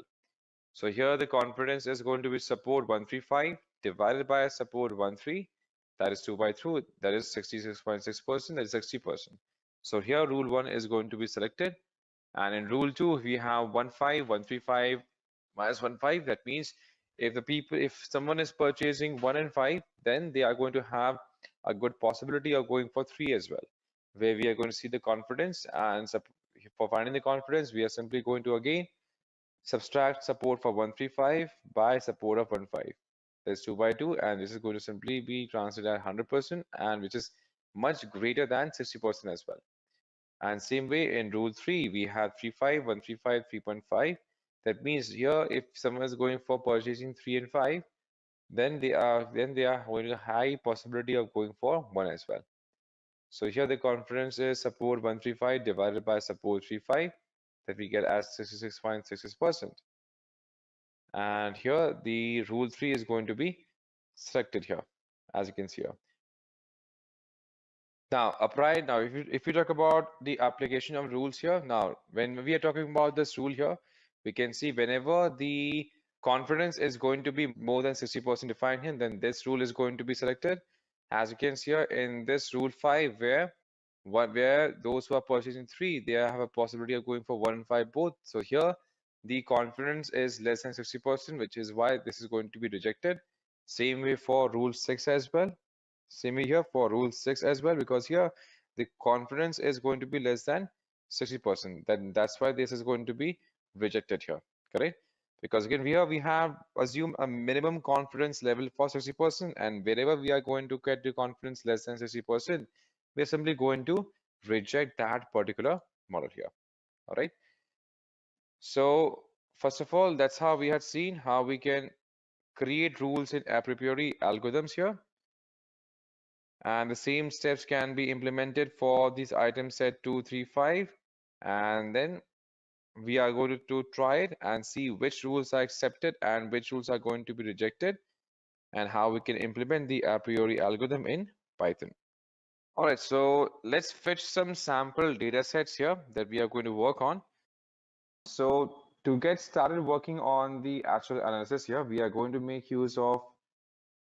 S18: So here the confidence is going to be support 135 divided by support 13. That is 2 by 2. That is 66.6%. That is 60%. So here rule 1 is going to be selected. And in rule 2, we have 15, 135 minus 15. That means if someone is purchasing 1 and 5, then they are going to have a good possibility of going for 3 as well, where we are going to see the confidence. And for finding the confidence, we are simply going to again subtract support for 135 by support of 15. That's 2 by 2, and this is going to simply be translated at 100%, and which is much greater than 60% as well. And same way in rule 3, we have 35, 135, 3.5. That means here, if someone is going for purchasing 3 and 5, then they are going to have high possibility of going for 1 as well. So here the confidence is support 135 divided by support 35, that we get as 66.66%. And here the rule 3 is going to be selected here, as you can see here. Now, now if you talk about the application of rules here, now when we are talking about this rule here, we can see whenever the confidence is going to be more than 60% defined here, then this rule is going to be selected. As you can see here in this rule 5, where those who are purchasing 3, they have a possibility of going for 1 and 5 both. So here the confidence is less than 60%, which is why this is going to be rejected. Same way for rule 6 as well. Same way here for rule 6 as well, because here the confidence is going to be less than 60%. Then that's why this is going to be rejected here, correct? Because again, here we have assumed a minimum confidence level for 60%, and wherever we are going to get the confidence less than 60%, we're simply going to reject that particular model here. All right. So first of all, that's how we had seen how we can create rules in Apriori algorithms here. And the same steps can be implemented for these item set 2, 3, 5. And then we are going to try it and see which rules are accepted and which rules are going to be rejected, and how we can implement the a priori algorithm in Python. All right, so let's fetch some sample data sets here that we are going to work on. So to get started working on the actual analysis here, we are going to make use of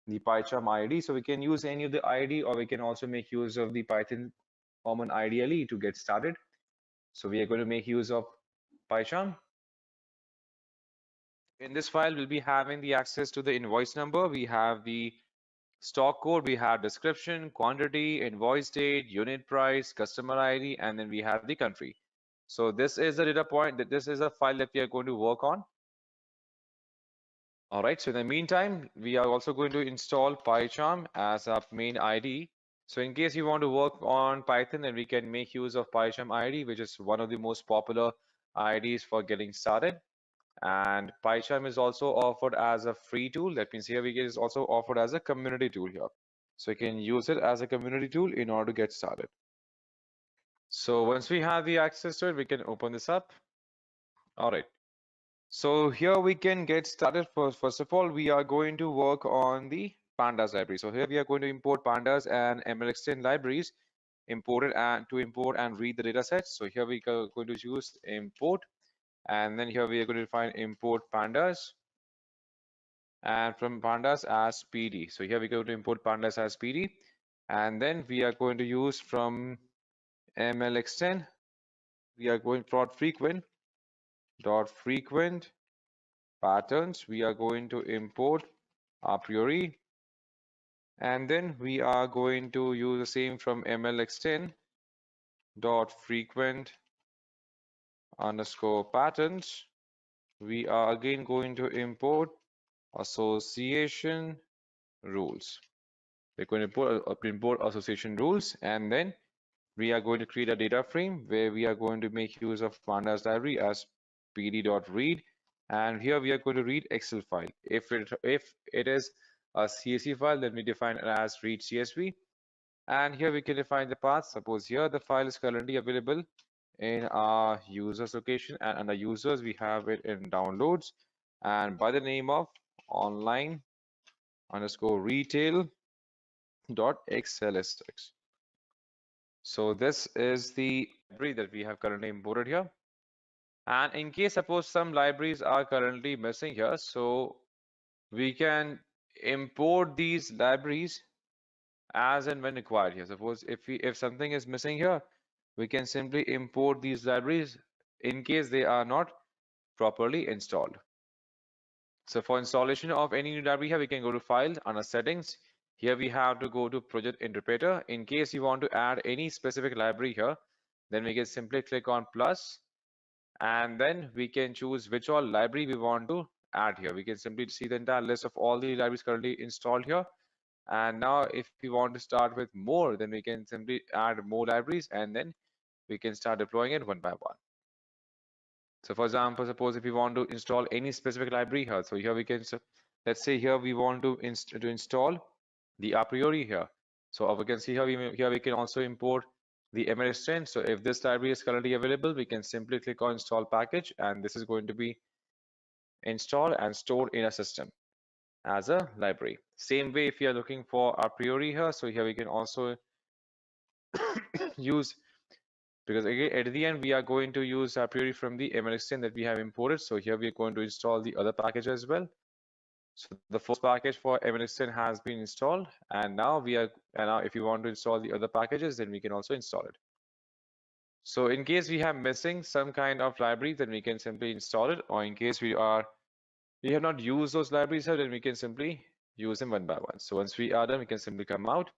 S18: the PyCharm ID. So we can use any of the ID, or we can also make use of the Python common IDLE to get started. So we are going to make use of PyCharm. In this file, we'll be having the access to the invoice number. We have the stock code, we have description, quantity, invoice date, unit price, customer ID, and then we have the country. So this is the data point, that this is a file that we are going to work on. All right, so in the meantime, we are also going to install PyCharm as our main ID. So in case you want to work on Python, then we can make use of PyCharm ID, which is one of the most popular IDs for getting started. And PyCharm is also offered as a free tool. That means here it is also offered as a community tool here. So you can use it as a community tool in order to get started. So once we have the access to it, we can open this up. All right. So here we can get started. First of all, we are going to work on the Pandas library. So here we are going to import Pandas and MLXtend libraries imported and to import and read the data sets. So here we are going to use import, and then here we are going to define import Pandas, and from Pandas as PD. So here we go to import Pandas as PD, and then we are going to use from MLXtend. We are going frequent patterns. We are going to import a priori, and then we are going to use the same from MLXtend frequent underscore patterns. We are again going to import association rules. We're going to import association rules, and then we are going to create a data frame where we are going to make use of Pandas library as pd.read, and here we are going to read Excel file. If it is a CSV file, then we define it as read CSV, and here we can define the path. Suppose here the file is currently available in our users location, and under users we have it in downloads, and by the name of online underscore retail dot xlsx. So this is the library that we have currently imported here. And in case suppose some libraries are currently missing here, so we can import these libraries as and when required here. Suppose if something is missing here, we can simply import these libraries in case they are not properly installed. So for installation of any new library here, we can go to File, under Settings. Here we have to go to Project Interpreter. In case you want to add any specific library here, then we can simply click on plus, and then we can choose which all library we want to add here. We can simply see the entire list of all the libraries currently installed here. And now if we want to start with more, then we can simply add more libraries, and then we can start deploying it one by one. So for example, suppose if we want to install any specific library here, so here we can, let's say here we want to install the a priori here. So we can see here we can also import the MLXtend. So if this library is currently available, we can simply click on install package, and this is going to be installed and stored in a system as a library. Same way if you are looking for a priori here, so here we can also use, because again at the end we are going to use a priori from the MLXtend that we have imported. So here we are going to install the other package as well. So the first package for MLXtend has been installed, and now if you want to install the other packages, then we can also install it. So in case we have missing some kind of library, then we can simply install it, or in case we have not used those libraries here, then we can simply use them one by one. So once we are done, we can simply come out,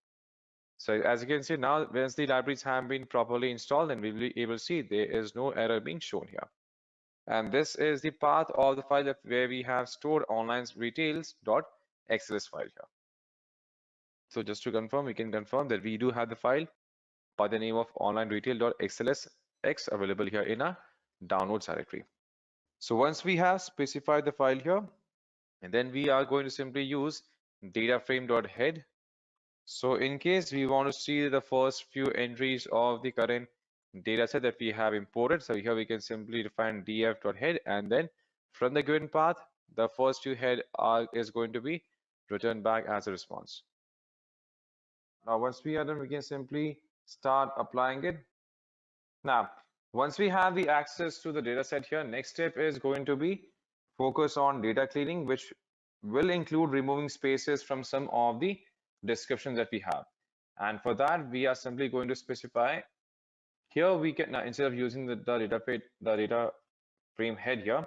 S18: So as you can see now, once the libraries have been properly installed, then we will be able to see there is no error being shown here. And this is the path of the file where we have stored online retails.xls file here. So just to confirm, we can confirm that we do have the file by the name of online retail.xlsx available here in our downloads directory. So once we have specified the file here, and then we are going to simply use dataframe.head. So in case we want to see the first few entries of the current data set that we have imported, so here we can simply define df.head, and then from the given path, the first few head is going to be returned back as a response. Now once we are done, we can simply start applying it. Now once we have the access to the data set here, next step is going to be focus on data cleaning, which will include removing spaces from some of the descriptions that we have. And for that, we are simply going to specify here we can, now instead of using the data frame head here,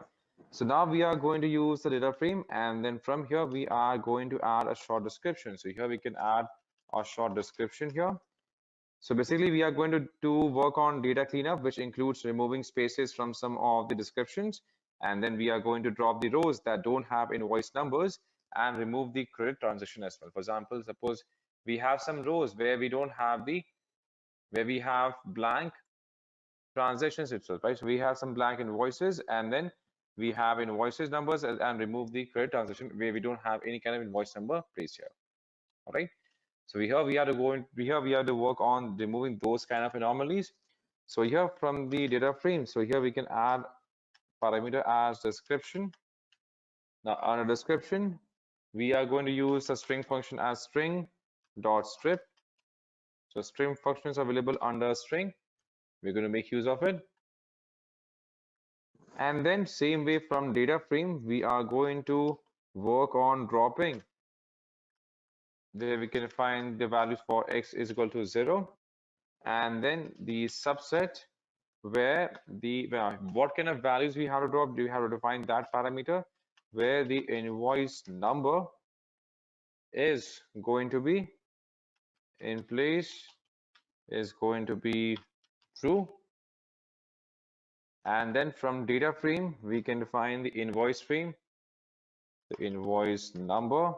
S18: so now we are going to use the data frame, and then from here we are going to add a short description. So here we can add a short description here. So basically we are going to work on data cleanup, which includes removing spaces from some of the descriptions, and then we are going to drop the rows that don't have invoice numbers and remove the credit transaction as well. For example, suppose we have some rows where we don't have where we have blank transactions itself, right? So we have some blank invoices, and then we have invoices numbers, and remove the credit transaction where we don't have any kind of invoice number placed here. All right. So here we have to work on removing those kind of anomalies. So here from the data frame, so here we can add parameter as description. Now under description, we are going to use the string function as string.strip. So string function is available under string. We're going to make use of it. And then same way from data frame, we are going to work on dropping. There we can find the values for x is equal to 0, and then the subset where what kind of values we have to drop. Do we have to define that parameter where the invoice number is going to be in place is going to be true, and then from data frame we can define the invoice frame, the invoice number,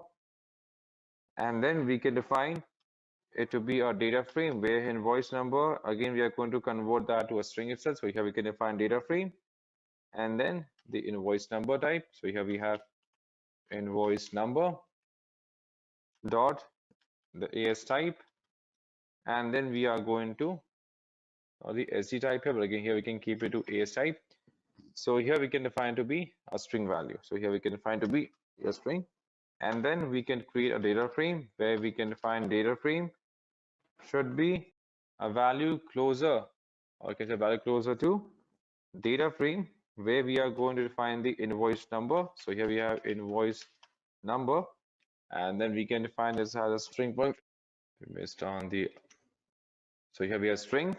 S18: and then we can define it to be a data frame where invoice number, again we are going to convert that to a string itself. So here we can define data frame and then the invoice number type. So here we have invoice number dot the AS type, and then we are going to the SD type here, but again here we can keep it to AS type. So here we can define to be a string value. So here we can define to be a string, and then we can create a data frame where we can define data frame should be a value closer, or you can say value closer to data frame where we are going to define the invoice number. So here we have invoice number, and then we can define this as a string point based on the, so here we have string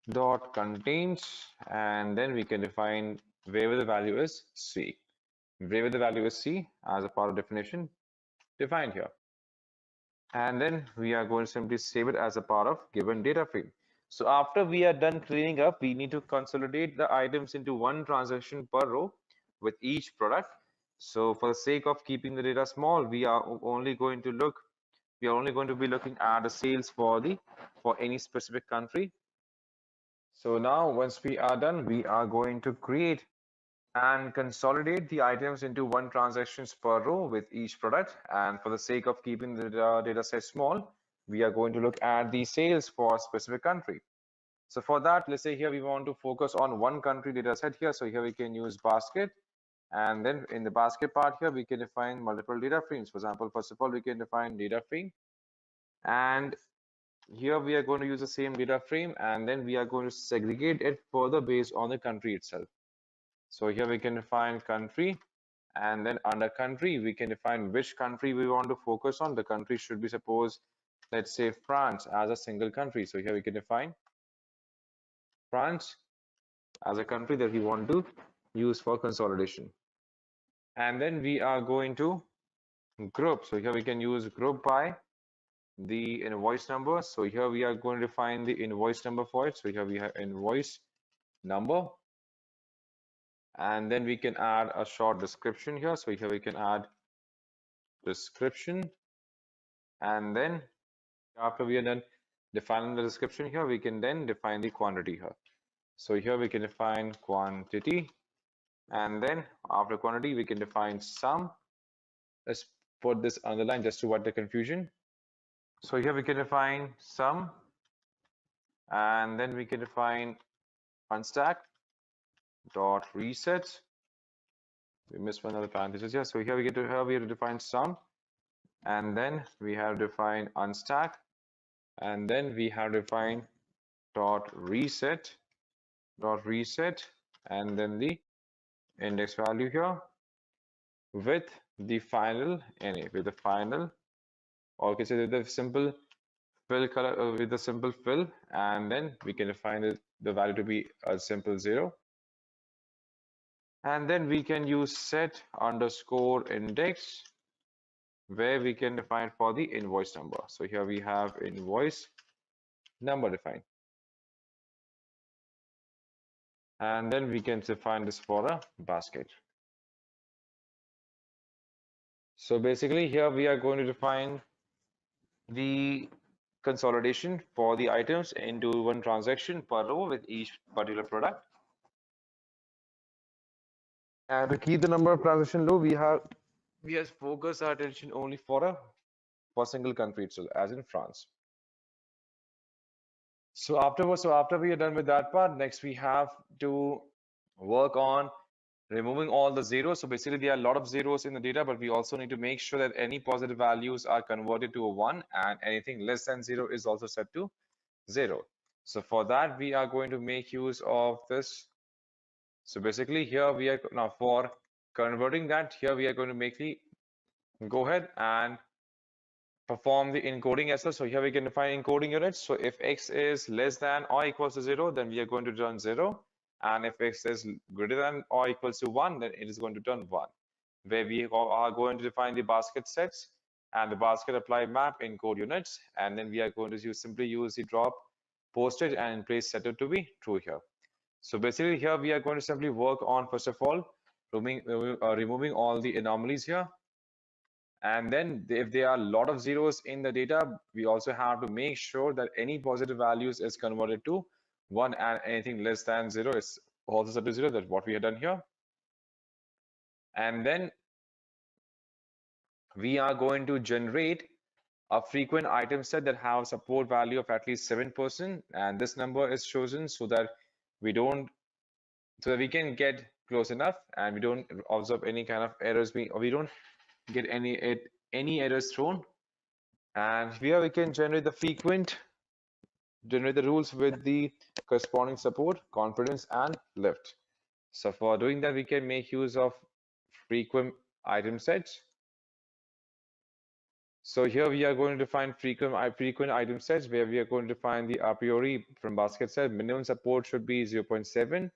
S18: dot contains, and then we can define wherever the value is C, wherever the value is C as a part of definition defined here. And then we are going to simply save it as a part of given data frame. So after we are done cleaning up, we need to consolidate the items into one transaction per row with each product. So for the sake of keeping the data small, we are only going to be looking at the sales for any specific country. So now once we are done, we are going to create and consolidate the items into one transactions per row with each product. And for the sake of keeping the data set small, we are going to look at the sales for a specific country. So for that, let's say here we want to focus on one country data set here. So here we can use basket, and then in the basket part here we can define multiple data frames. For example, first of all we can define data frame, and here we are going to use the same data frame, and then we are going to segregate it further based on the country itself. So here we can define country, and then under country we can define which country we want to focus on. The country should be, suppose, let's say France as a single country. So here we can define France as a country that we want to use for consolidation. And then we are going to group. So here we can use group by the invoice number. So here we are going to define the invoice number for it. So here we have invoice number. And then we can add a short description here. So here we can add description. And then after we are done defining the description here, we can then define the quantity here. So here we can define quantity. And then after quantity, we can define sum. Let's put this underline just to avoid the confusion. So here we can define sum. And then we can define unstack dot reset. We missed one other parenthesis here. So here we have to define sum, and then we have defined unstack, and then we have defined dot reset, and then the index value here with the final NA, with the final, or okay, so with the simple fill color, with the simple fill, and then we can define the value to be a simple 0. And then we can use set underscore index, where we can define for the invoice number. So here we have invoice number defined. And then we can define this for a basket. So basically here we are going to define the consolidation for the items into one transaction per row with each particular product. And to keep the number of transactions low, we have focused our attention only for a single country, so as in France. So after we are done with that part, next we have to work on removing all the zeros. So basically there are a lot of zeros in the data, but we also need to make sure that any positive values are converted to a 1, and anything less than 0 is also set to 0. So for that, we are going to make use of this. So basically here we are now for converting that, here we are going to go ahead and perform the encoding as well. So here we can define encoding units. So if x is less than or equals to 0, then we are going to return 0. And if x is greater than or equals to 1, then it is going to turn 1. Where we are going to define the basket sets and the basket apply map encode units. And then we are going to simply use the drop postage and place setter to be true here. So basically here we are going to simply work on, first of all, removing all the anomalies here. And then if there are a lot of zeros in the data, we also have to make sure that any positive values is converted to 1, and anything less than 0 is also set to 0. That's what we have done here. And then we are going to generate a frequent item set that have support value of at least 7%, and this number is chosen so that we can get close enough and we don't observe any kind of errors, or we don't get any errors thrown. And here we can generate the rules with the corresponding support, confidence, and lift. So for doing that, we can make use of frequent item sets. So here we are going to define frequent item sets, where we are going to define the a priori from basket set. Minimum support should be 0.7,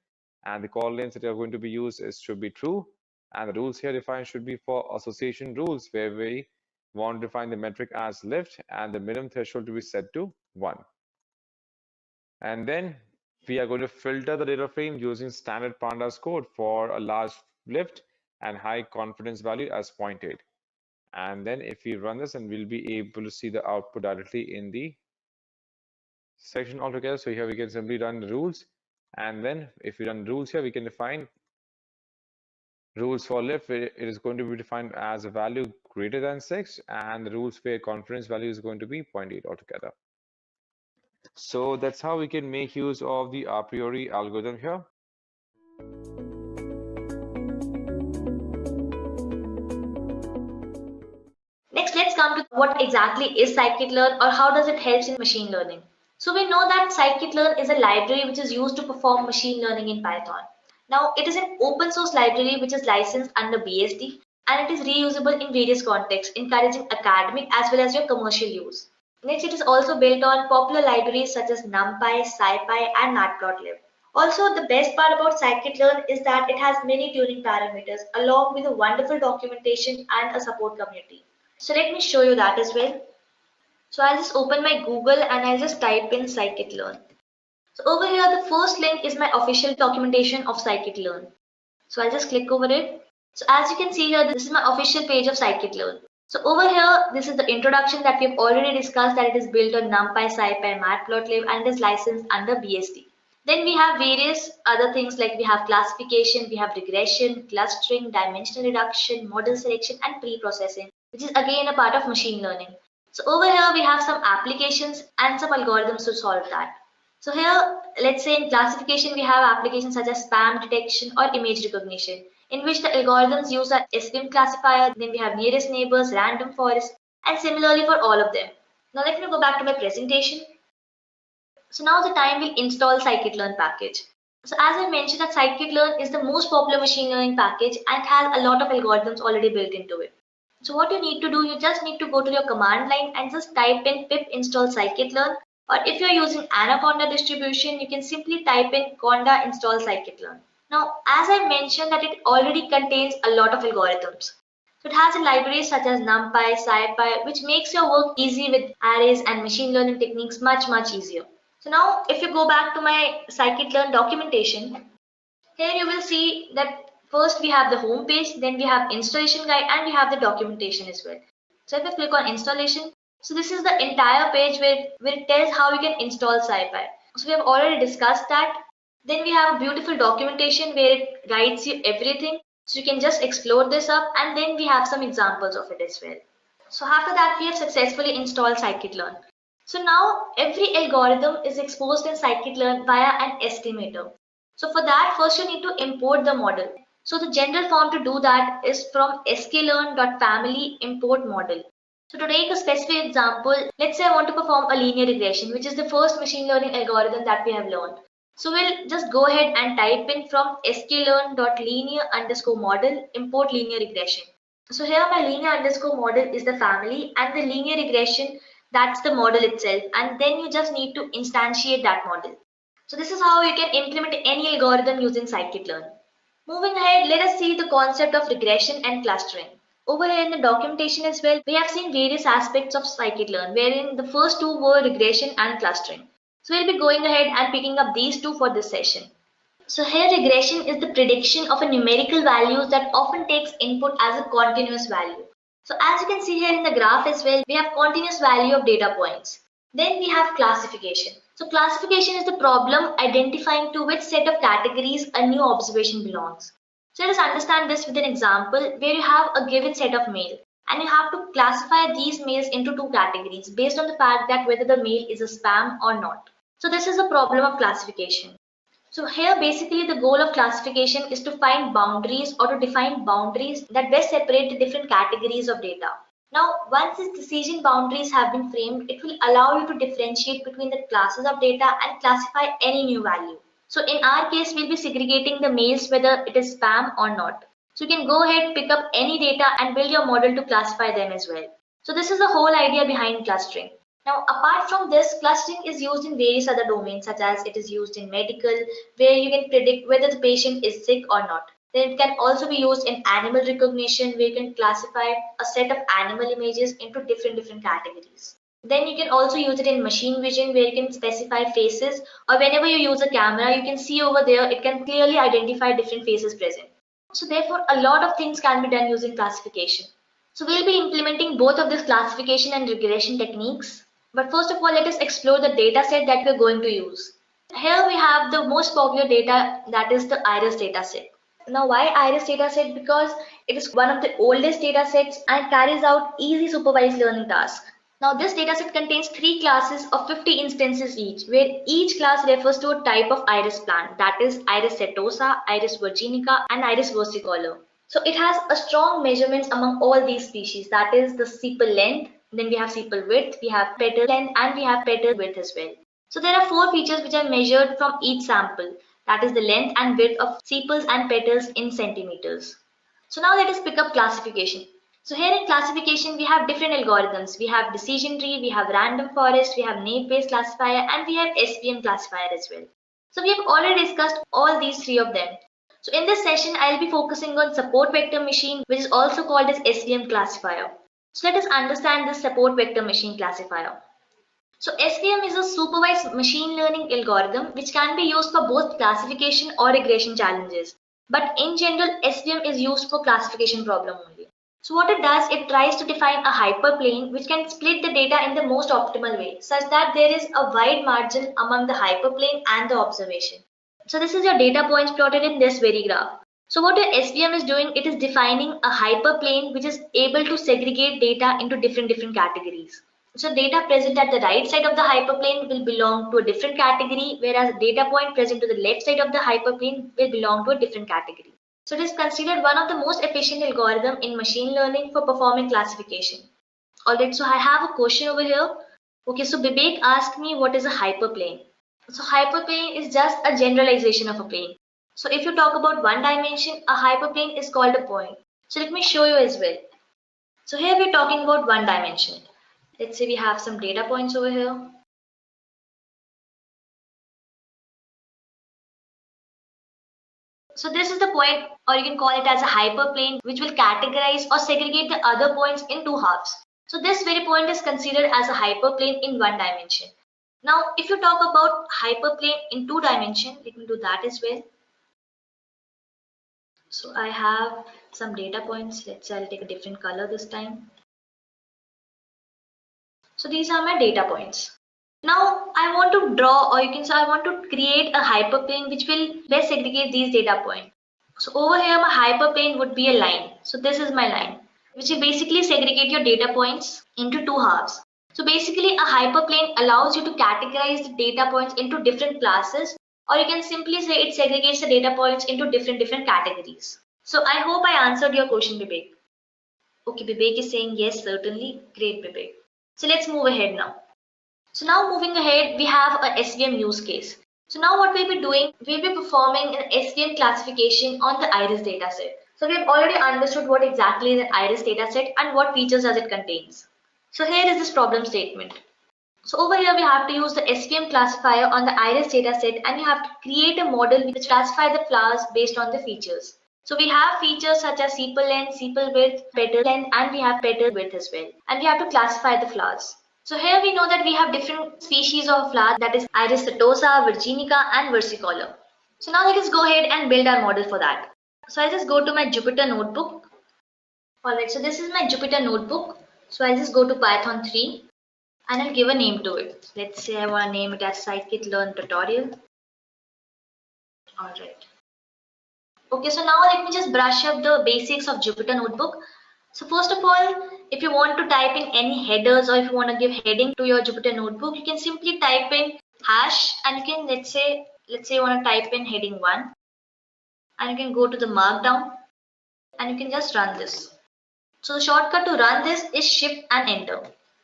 S18: and the call length that are going to be used should be true. And the rules here defined should be for association rules, where we want to define the metric as lift and the minimum threshold to be set to 1. And then we are going to filter the data frame using standard Pandas code for a large lift and high confidence value as 0.8. And then if we run this, and we'll be able to see the output directly in the section altogether. So here we can simply run the rules. And then if we run rules here, we can define rules for lift. It is going to be defined as a value greater than 6, and the rules where confidence value is going to be 0.8 altogether. So that's how we can make use of the a priori algorithm here.
S11: Next, let's come to what exactly is Scikit-learn, or how does it help in machine learning. So we know that Scikit-learn is a library which is used to perform machine learning in Python. Now, it is an open source library which is licensed under BSD, and it is reusable in various contexts, encouraging academic as well as your commercial use. Next, it is also built on popular libraries such as NumPy, SciPy, and Matplotlib. Also, the best part about Scikit-learn is that it has many tuning parameters along with a wonderful documentation and a support community. So let me show you that as well. So I'll just open my Google and I'll just type in Scikit-learn. So over here, the first link is my official documentation of Scikit-learn. So I'll just click over it. So as you can see here, this is my official page of Scikit-learn. So over here, this is the introduction that we've already discussed, that it is built on NumPy, SciPy, Matplotlib, and is licensed under BSD. Then we have various other things like we have classification, we have regression, clustering, dimensional reduction, model selection, and pre-processing, which is again a part of machine learning. So over here, we have some applications and some algorithms to solve that. So here, let's say in classification, we have applications such as spam detection or image recognition, in which the algorithms use a SVM classifier. Then we have nearest neighbors, random forest, and similarly for all of them. Now let me go back to my presentation. So now the time we'll install Scikit-learn package. So as I mentioned, that Scikit-learn is the most popular machine learning package and has a lot of algorithms already built into it. So what you need to do, you just need to go to your command line and just type in pip install Scikit-learn. Or if you're using Anaconda distribution, you can simply type in conda install Scikit-learn. Now, as I mentioned that it already contains a lot of algorithms. So it has a library such as NumPy, SciPy, which makes your work easy with arrays and machine learning techniques much easier. So now if you go back to my Scikit-learn documentation, here you will see that first we have the home page, then we have installation guide, and we have the documentation as well. So if I click on installation, so this is the entire page where it tells how you can install SciPy. So we have already discussed that. Then we have a beautiful documentation where it guides you everything. So you can just explore this up, and then we have some examples of it as well. So after that, we have successfully installed Scikit-learn. So now every algorithm is exposed in Scikit-learn via an estimator. So for that, first you need to import the model. So the general form to do that is from sklearn.family import model. So to take a specific example, let's say I want to perform a linear regression, which is the first machine learning algorithm that we have learned. So we'll just go ahead and type in from sklearn.linear_model import linear regression. So here my linear underscore model is the family, and the linear regression, that's the model itself, and then you just need to instantiate that model. So this is how you can implement any algorithm using Scikit-learn. Moving ahead, let us see the concept of regression and clustering. Over here in the documentation as well, we have seen various aspects of Scikit-learn, wherein the first two were regression and clustering. So we'll be going ahead and picking up these two for this session. So here regression is the prediction of a numerical value that often takes input as a continuous value. So as you can see here in the graph as well, we have continuous value of data points. Then we have classification. So classification is the problem identifying to which set of categories a new observation belongs. So let us understand this with an example where you have a given set of mail, and you have to classify these mails into two categories based on the fact that whether the mail is a spam or not. So this is a problem of classification. So here basically the goal of classification is to find boundaries or to define boundaries that best separate the different categories of data. Now once these decision boundaries have been framed, it will allow you to differentiate between the classes of data and classify any new value. So in our case, we'll be segregating the mails whether it is spam or not. So you can go ahead, pick up any data and build your model to classify them as well. So this is the whole idea behind clustering. Now, apart from this, clustering is used in various other domains, such as it is used in medical, where you can predict whether the patient is sick or not. Then it can also be used in animal recognition, where you can classify a set of animal images into different categories. Then you can also use it in machine vision, where you can specify faces, or whenever you use a camera, you can see over there, it can clearly identify different faces present. So therefore, a lot of things can be done using classification. So we'll be implementing both of this classification and regression techniques. But first of all, let us explore the data set that we're going to use. Here we have the most popular data, that is the iris dataset. Now why iris dataset? Because it is one of the oldest datasets and carries out easy supervised learning tasks. Now this dataset contains 3 classes of 50 instances each, where each class refers to a type of iris plant, that is Iris setosa, Iris virginica, and Iris versicolor. So it has a strong measurements among all these species, that is the sepal length, then we have sepal width, we have petal length, and we have petal width as well. So there are 4 features which are measured from each sample, that is the length and width of sepals and petals in centimeters. So now let us pick up classification. So here in classification, we have different algorithms. We have decision tree, we have random forest, we have naive-bayes classifier, and we have SVM classifier as well. So we have already discussed all these 3 of them. So in this session, I'll be focusing on support vector machine, which is also called as SVM classifier. So let us understand this support vector machine classifier. So SVM is a supervised machine learning algorithm which can be used for both classification or regression challenges. But in general, SVM is used for classification problem only. So what it does, it tries to define a hyperplane which can split the data in the most optimal way, such that there is a wide margin among the hyperplane and the observation. So this is your data points plotted in this very graph. So what your SVM is doing, it is defining a hyperplane which is able to segregate data into different categories. So data present at the right side of the hyperplane will belong to a different category, whereas data point present to the left side of the hyperplane will belong to a different category. So it is considered one of the most efficient algorithm in machine learning for performing classification. Alright, so I have a question over here. Okay, so Vivek asked me what is a hyperplane. So hyperplane is just a generalization of a plane. So if you talk about one dimension, a hyperplane is called a point. So let me show you as well. So here we're talking about one dimension. Let's say we have some data points over here. So this is the point, or you can call it as a hyperplane, which will categorize or segregate the other points in two halves. So this very point is considered as a hyperplane in one dimension. Now, if you talk about hyperplane in two dimension, let me do that as well. So I have some data points. Let's say I'll take a different color this time. So these are my data points. Now I want to draw, or you can say I want to create a hyperplane which will best segregate these data points. So over here my hyperplane would be a line. So this is my line, which will basically segregate your data points into two halves. So basically a hyperplane allows you to categorize the data points into different classes, or you can simply say it segregates the data points into different categories. So I hope I answered your question, Vivek. Okay, Vivek is saying yes, certainly. Great, Vivek. So let's move ahead now. So now moving ahead, we have a SVM use case. So now what we'll be doing, we'll be performing an SVM classification on the iris dataset. So we've already understood what exactly is an iris dataset and what features does it contains. So here is this problem statement. So over here we have to use the SVM classifier on the iris dataset, and you have to create a model which classify the flowers based on the features. So we have features such as sepal length, sepal width, petal length, and we have petal width as well. And we have to classify the flowers. So here we know that we have different species of flowers, that is Iris setosa, Virginica, and versicolor. So now let us go ahead and build our model for that. So I'll just go to my Jupyter notebook. Alright, so this is my Jupyter notebook. So I'll just go to Python 3 and I'll give a name to it. Let's say I want to name it as Scikit-learn tutorial. Alright. Okay, so now let me just brush up the basics of Jupyter notebook. So first of all, if you want to type in any headers, or if you want to give heading to your Jupyter notebook, you can simply type in hash, and you can let's say you want to type in heading 1, and you can go to the markdown and you can just run this. So the shortcut to run this is shift and enter,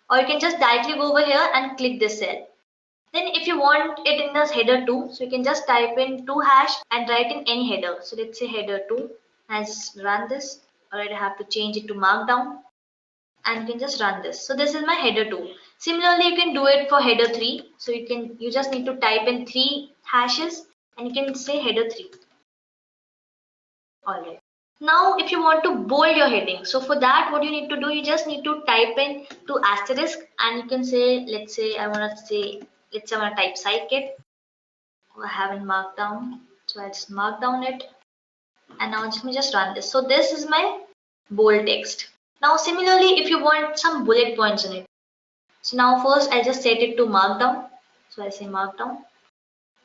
S11: or you can just directly go over here and click this cell. Then if you want it in the header 2, so you can just type in 2 hash and write in any header. So let's say header 2, and just run this. Alright, I have to change it to markdown, and you can just run this. So this is my header 2. Similarly, you can do it for header 3. So you just need to type in 3 hashes and you can say header 3. Alright. Now if you want to bold your heading, so for that what you need to do, you just need to type in 2 asterisk, and you can say, let's say I want to type scikit. I haven't marked down, so I just mark down it, and now let me just run this. So this is my bold text. Now similarly, if you want some bullet points in it, so now first I'll just set it to markdown. So I say markdown.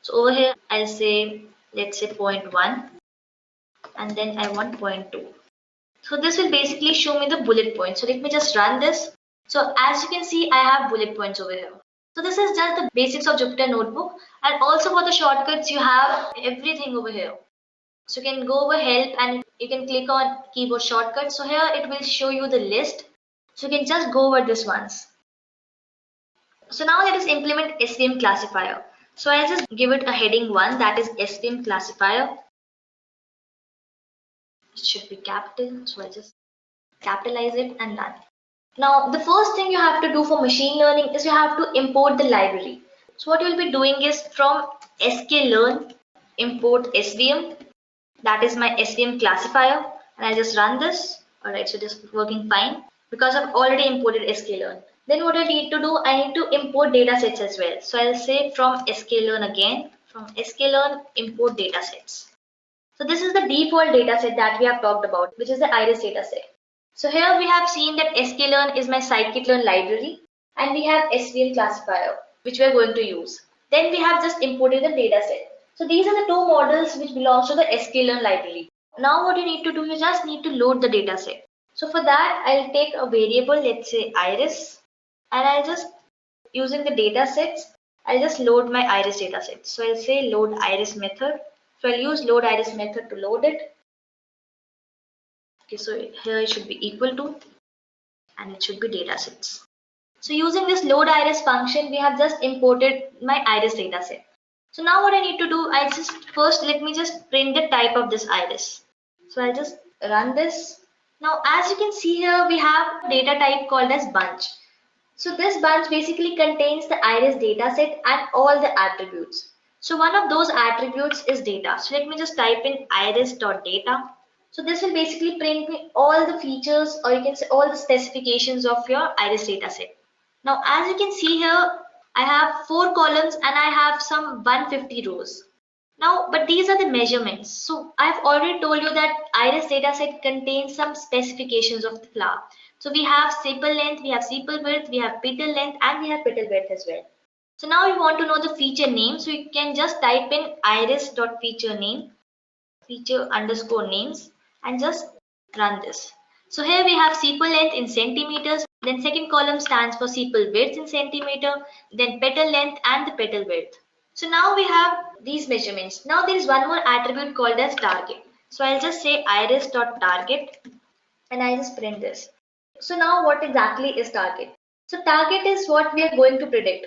S11: So over here I'll say, let's say 0.1, and then I want 0.2. So this will basically show me the bullet points. So let me just run this. So as you can see, I have bullet points over here. So this is just the basics of Jupyter notebook, and also for the shortcuts you have everything over here. So you can go over help and you can click on keyboard shortcut. So here it will show you the list. So you can just go over this once. So now let us implement SVM classifier. So I'll just give it a heading 1, that is SVM classifier. It should be capital. So I just capitalize it and done. Now the first thing you have to do for machine learning is you have to import the library. So what you'll be doing is from Scikit-learn import SVM. That is my SVM classifier, and I just run this. Alright, so this is working fine. because I've already imported Scikit-learn. Then what I need to do, I need to import data sets as well. So I'll say from Scikit-learn again, from Scikit-learn import data sets. So this is the default data set that we have talked about, which is the iris data set. So here we have seen that Scikit-learn is my Scikit-learn library, and we have SVM classifier, which we are going to use. Then we have just imported the data set. So these are the two models which belongs to the Scikit-learn library. Now what you need to do, you just need to load the data set. So for that, I'll take a variable, let's say iris, and I'll just, using the data sets, I'll just load my iris data set. So I'll say load iris method. So I'll use load iris method to load it. Okay, so here it should be equal to, and it should be data sets. So using this load iris function, we have just imported my iris data set. So now what I need to do, let me just print the type of this iris. So I'll just run this. Now as you can see here, we have a data type called as bunch. So this bunch basically contains the iris data set and all the attributes. So one of those attributes is data. So let me just type in iris.data. So this will basically print me all the features, or you can say all the specifications of your iris data set. Now as you can see here, I have 4 columns and I have some 150 rows. Now, but these are the measurements. So I've already told you that iris dataset contains some specifications of the flower. So we have sepal length, we have sepal width, we have petal length, and we have petal width as well. So now you want to know the feature name. So you can just type in iris.feature name, feature underscore names, and just run this. So here we have sepal length in centimeters. Then second column stands for sepal width in centimeter, then petal length and the petal width. So now we have these measurements. Now there is one more attribute called as target. So I'll just say iris.target and I'll just print this. So now what exactly is target? So target is what we are going to predict.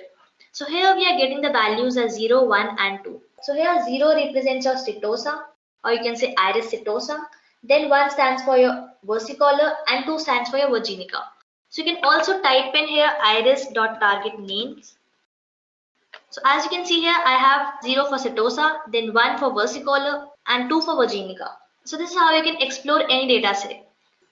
S11: So here we are getting the values as 0, 1 and 2. So here 0 represents your setosa, or you can say iris setosa. Then 1 stands for your versicolor and 2 stands for your virginica. So you can also type in here iris.target names. So as you can see here, I have 0 for setosa, then 1 for versicolor and 2 for virginica. So this is how you can explore any data set.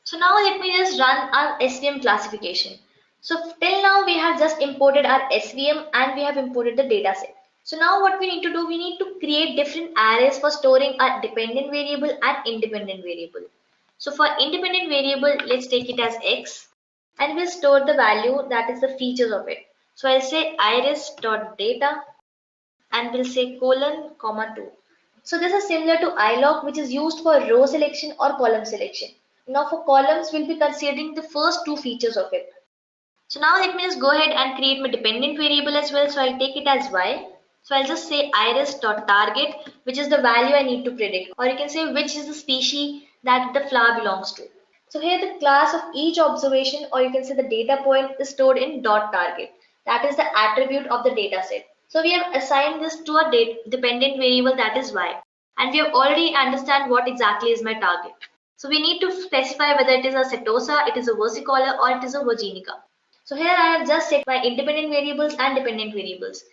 S11: So now let me just run our SVM classification. So till now we have just imported our SVM and we have imported the data set. So now what we need to do, we need to create different arrays for storing a dependent variable and independent variable. So for independent variable, let's take it as X and we'll store the value that is the features of it. So I'll say iris.data and we'll say colon, comma 2. So this is similar to ilog, which is used for row selection or column selection. Now for columns, we'll be considering the first 2 features of it. So now let me just go ahead and create my dependent variable as well. So I'll take it as Y. So I'll just say iris.target, which is the value I need to predict, or you can say which is the species that the flower belongs to. So here the class of each observation, or you can say the data point, is stored in .target. That is the attribute of the data set. So we have assigned this to a dependent variable that is Y. And we have already understand what exactly is my target. So we need to specify whether it is a setosa, it is a versicolor, or it is a virginica. So here I have just set my independent variables and dependent variables.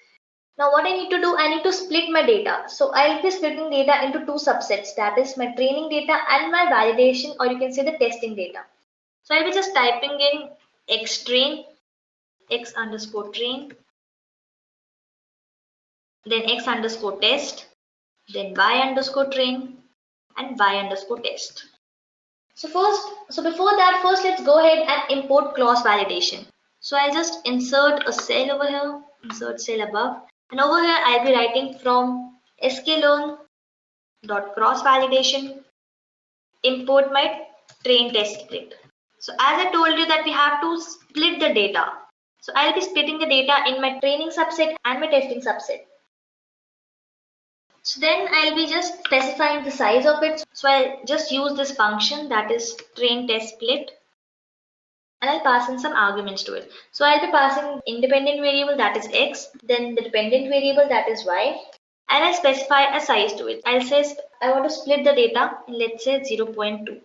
S11: Now what I need to do, I need to split my data. So I'll be splitting data into 2 subsets, that is my training data and my validation, or you can say the testing data. So I'll be just typing in xtrain, x underscore train, then x underscore test, then y underscore train, and y underscore test. So before that, first let's go ahead and import cross validation. So I'll just insert a cell over here, insert cell above, and over here I'll be writing from sklearn dot cross validation import my train test split. So as I told you that we have to split the data. So I'll be splitting the data in my training subset and my testing subset. So then I'll be just specifying the size of it. So I'll just use this function, that is train test split, and I'll pass in some arguments to it. So I'll be passing independent variable, that is X, then the dependent variable, that is Y, and I'll specify a size to it. I'll say I want to split the data in, let's say 0.2.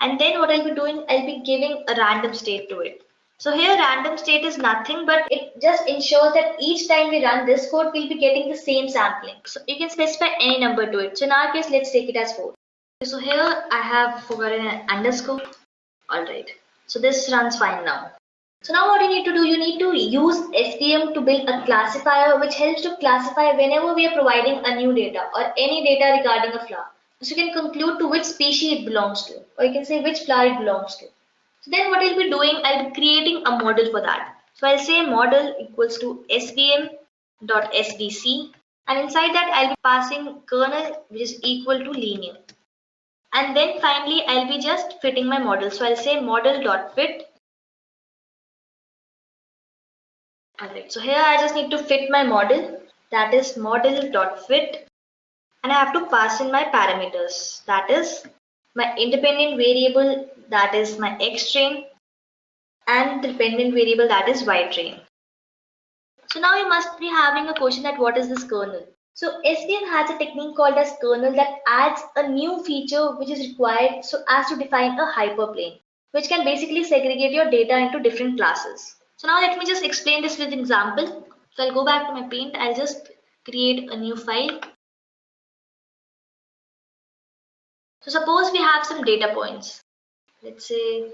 S11: And then what I'll be doing, I'll be giving a random state to it. So here random state is nothing, but it just ensures that each time we run this code, we'll be getting the same sampling. So you can specify any number to it. So in our case, let's take it as 4. So here I have forgotten an underscore. Alright. So this runs fine now. So now what you need to do, you need to use SVM to build a classifier which helps to classify whenever we are providing a new data or any data regarding a flower. So you can conclude to which species it belongs to, or you can say which flower it belongs to. So then what I'll be doing, I'll be creating a model for that. So I'll say model equals to svm.svc, and inside that I'll be passing kernel which is equal to linear. And then finally I'll be just fitting my model. So I'll say model.fit. Alright, so here I just need to fit my model, that is model.fit, and I have to pass in my parameters, that is my independent variable, that is my x train, and the dependent variable, that is y train. So now you must be having a question that what is this kernel? So SVM has a technique called as kernel that adds a new feature which is required so as to define a hyperplane, which can basically segregate your data into different classes. So now let me just explain this with an example. So I'll go back to my paint, I'll just create a new file. So suppose we have some data points. Let's say,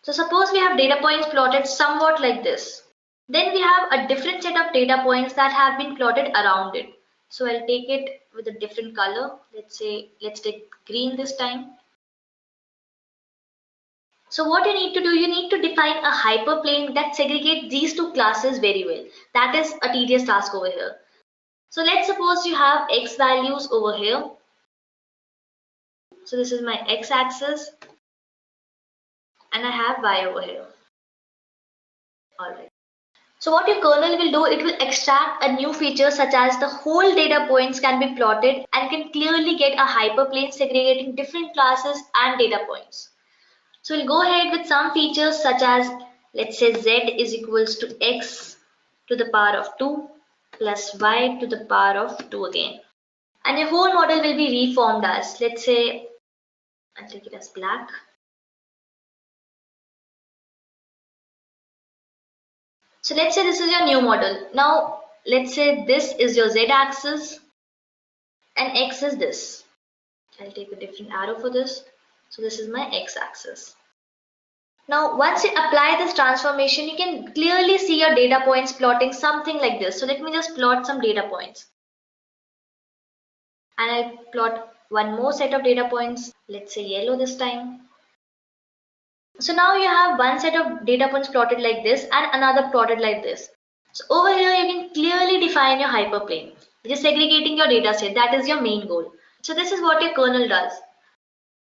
S11: so suppose we have data points plotted somewhat like this. Then we have a different set of data points that have been plotted around it. So I'll take it with a different color. Let's take green this time. So what you need to do, you need to define a hyperplane that segregates these two classes very well. That is a tedious task over here. So let's suppose you have x values over here. So this is my x-axis and I have y over here. Alright. So what your kernel will do, it will extract a new feature such as the whole data points can be plotted and can clearly get a hyperplane segregating different classes and data points. So we'll go ahead with some features such as, let's say z is equals to x to the power of 2 plus y to the power of 2 again. And your whole model will be reformed as, let's say, I'll take it as black. So let's say this is your new model. Now let's say this is your z-axis and x is this. I'll take a different arrow for this. So this is my x-axis. Now once you apply this transformation, you can clearly see your data points plotting something like this. So let me just plot some data points. And I'll plot one more set of data points. Let's say yellow this time. So now you have one set of data points plotted like this and another plotted like this. So over here you can clearly define your hyperplane, which is segregating your data set. That is your main goal. So this is what your kernel does.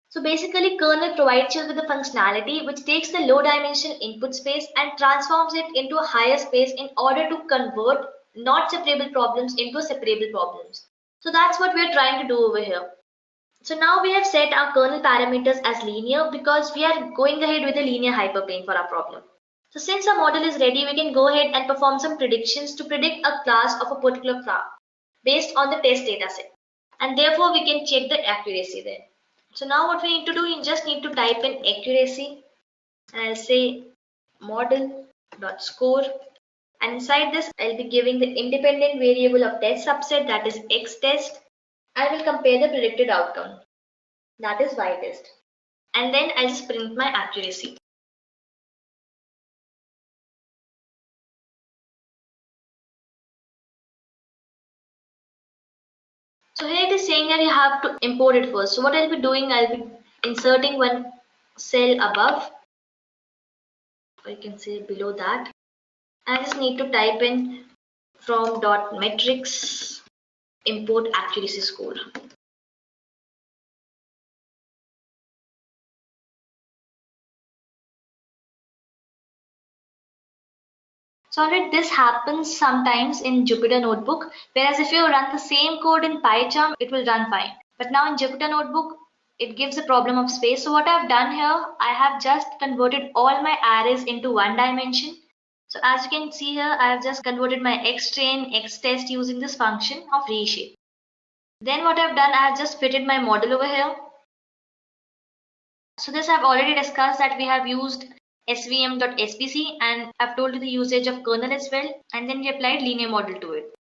S11: So basically kernel provides you with a functionality which takes the low dimension input space and transforms it into a higher space in order to convert not separable problems into separable problems. So that's what we're trying to do over here. So now we have set our kernel parameters as linear because we are going ahead with a linear hyperplane for our problem. So since our model is ready, we can go ahead and perform some predictions to predict a class of a particular flower based on the test data set. And therefore we can check the accuracy there. So now what we need to do, you just need to type in accuracy and I'll say model.score, and inside this I'll be giving the independent variable of test subset, that is x test. I will compare the predicted outcome, that is y test, and then I'll just print my accuracy. So here it is saying that you have to import it first. So what I'll be doing, I'll be inserting one cell above, or you can say below that. I just need to type in from .metrics import accuracy score. So alright, this happens sometimes in Jupyter Notebook, whereas if you run the same code in PyCharm, it will run fine. But now in Jupyter Notebook, it gives a problem of space. So what I've done here, I have just converted all my arrays into one dimension. So as you can see here, I have just converted my x train, x test using this function of reshape. Then what I've done, I have just fitted my model over here. So this I've already discussed that we have used svm.svc and I've told you the usage of kernel as well, and then we applied linear model to it.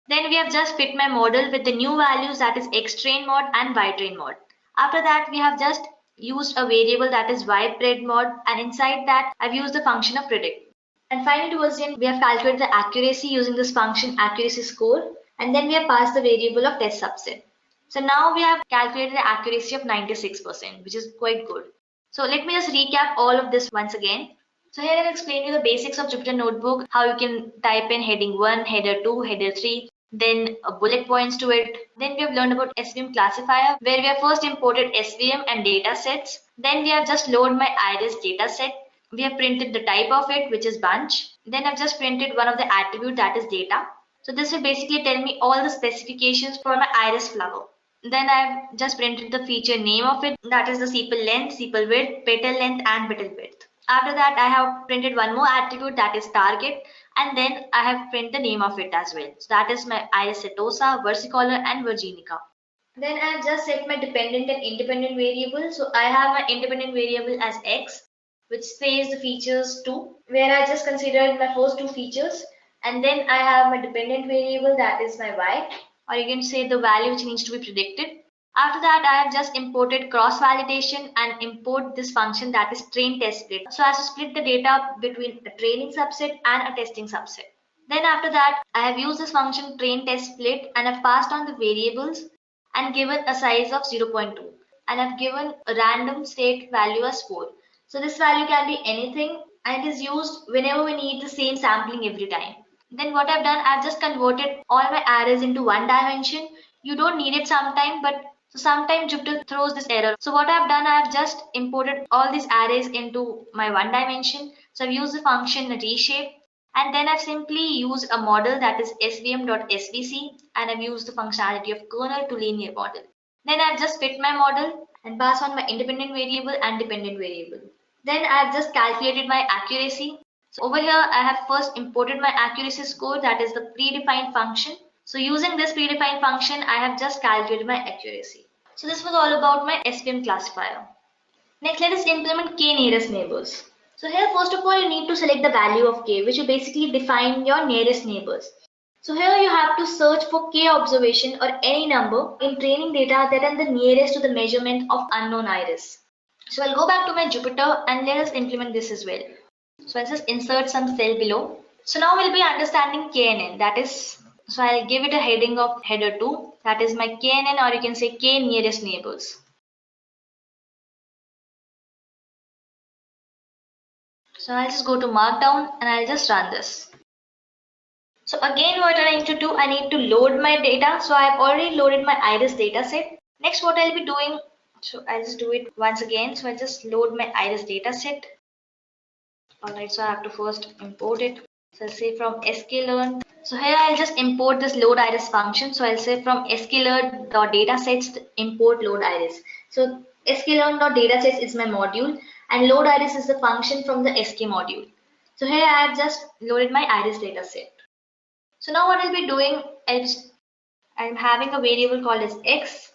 S11: Then we have just fit my model with the new values, that is x train mod and y train mod. After that we have just used a variable that is ypredmod, and inside that I've used the function of predict. And finally towards the end, we have calculated the accuracy using this function accuracy score, and then we have passed the variable of test subset. So now we have calculated the accuracy of 96%, which is quite good. So let me just recap all of this once again. So here I'll explain you the basics of Jupyter Notebook, how you can type in heading 1, header 2, header 3, then bullet points to it. Then we have learned about SVM classifier, where we have first imported SVM and data sets. Then we have just loaded my iris data set. We have printed the type of it, which is bunch. Then I've just printed one of the attribute, that is data. So this will basically tell me all the specifications for my iris flower. Then I've just printed the feature name of it, that is the sepal length, sepal width, petal length and petal width. After that, I have printed one more attribute, that is target, and then I have printed the name of it as well. So that is my iris setosa, versicolor and virginica. Then I have just set my dependent and independent variable. So I have my independent variable as x, which says the features 2, where I just considered my first two features. And then I have my dependent variable, that is my y, or you can say the value which needs to be predicted. After that, I have just imported cross validation and import this function, that is train test split, so as to split the data between a training subset and a testing subset. Then after that, I have used this function train test split and I've passed on the variables and given a size of 0.2, and I've given a random state value as 4. So this value can be anything and it is used whenever we need the same sampling every time. Then what I've done, I've just converted all my arrays into one dimension. You don't need it sometime, but so sometimes Jupyter throws this error. So what I've done, I've just imported all these arrays into my one dimension. So I've used the function reshape, and then I've simply used a model, that is svm.svc, and I've used the functionality of kernel to linear model. Then I've just fit my model and pass on my independent variable and dependent variable. Then I've just calculated my accuracy. So over here, I have first imported my accuracy score, that is the predefined function. So using this predefined function, I have just calculated my accuracy. So this was all about my SVM classifier. Next, let us implement k nearest neighbors. So here, first of all, you need to select the value of k, which will basically define your nearest neighbors. So here you have to search for k observation or any number in training data that are the nearest to the measurement of unknown iris. So I'll go back to my Jupyter and let us implement this as well. So I'll just insert some cell below. So now we'll be understanding KNN, that is, so I'll give it a heading of header 2, that is my KNN, or you can say k nearest neighbors. So I'll just go to Markdown and I'll just run this. So again, what I need to do, I need to load my data. So I've already loaded my iris data set. Next, what I'll be doing, so I'll just do it once again. So I'll just load my iris data set. Alright, so I have to first import it. So I'll say from Scikit-learn. So here I'll just import this load iris function. So I'll say from Scikit-learn.datasets import load iris. So Scikit-learn.datasets is my module, and load iris is the function from the SK module. So here I have just loaded my iris dataset. So now what I'll be doing is I'm having a variable called as x,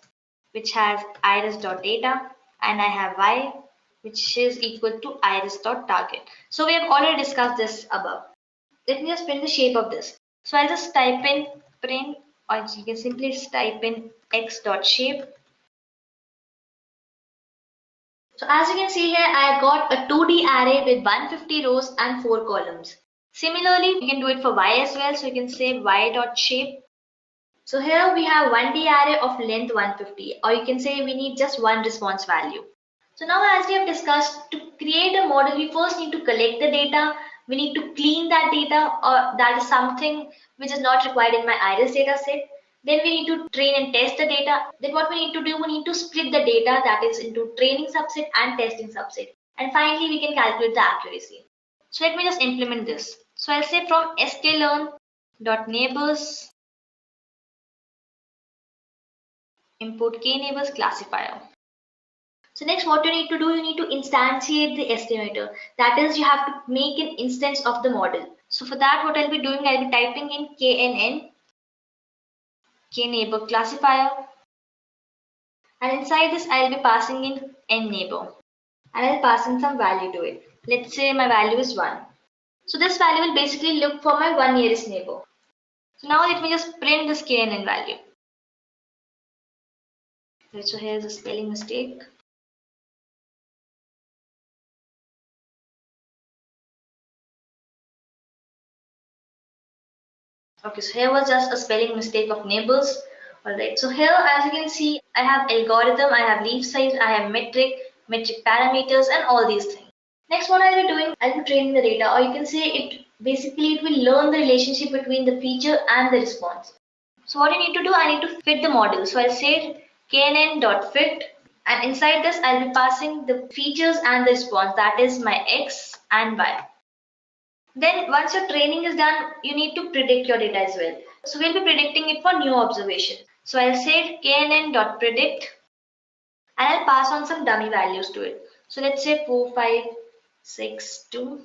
S11: which has iris.data, and I have y, which is equal to iris.target. So we have already discussed this above. Let me just print the shape of this. So I'll just type in print, or you can simply just type in x.shape. So as you can see here, I got a 2D array with 150 rows and 4 columns. Similarly, you can do it for y as well. So you can say y.shape. So here we have 1D array of length 150, or you can say we need just one response value. So now, as we have discussed, to create a model, we first need to collect the data. We need to clean that data, or that is something which is not required in my iris data set. Then we need to train and test the data. Then what we need to do, we need to split the data, that is into training subset and testing subset. And finally, we can calculate the accuracy. So let me just implement this. So I'll say from sklearn.neighbors import k-neighbors classifier. So next, what you need to do, you need to instantiate the estimator. That is, you have to make an instance of the model. So for that, what I'll be doing, I'll be typing in knn, k-neighbor classifier, and inside this, I'll be passing in n-neighbor, and I'll pass in some value to it. Let's say my value is 1. So this value will basically look for my 1 nearest neighbor. So now let me just print this knn value. So here's a spelling mistake. Okay, so here was just a spelling mistake of neighbors. Alright, so here as you can see, I have algorithm, I have leaf size, I have metric parameters, and all these things. Next, what I'll be doing, I'll be training the data, or you can say it will learn the relationship between the feature and the response. So what I need to do, I need to fit the model. So I'll say knn.fit, and inside this I'll be passing the features and the response, that is my x and y. Then once your training is done, you need to predict your data as well. So we'll be predicting it for new observations. So I'll say knn.predict, and I'll pass on some dummy values to it. So let's say 4, 5, 6, 2.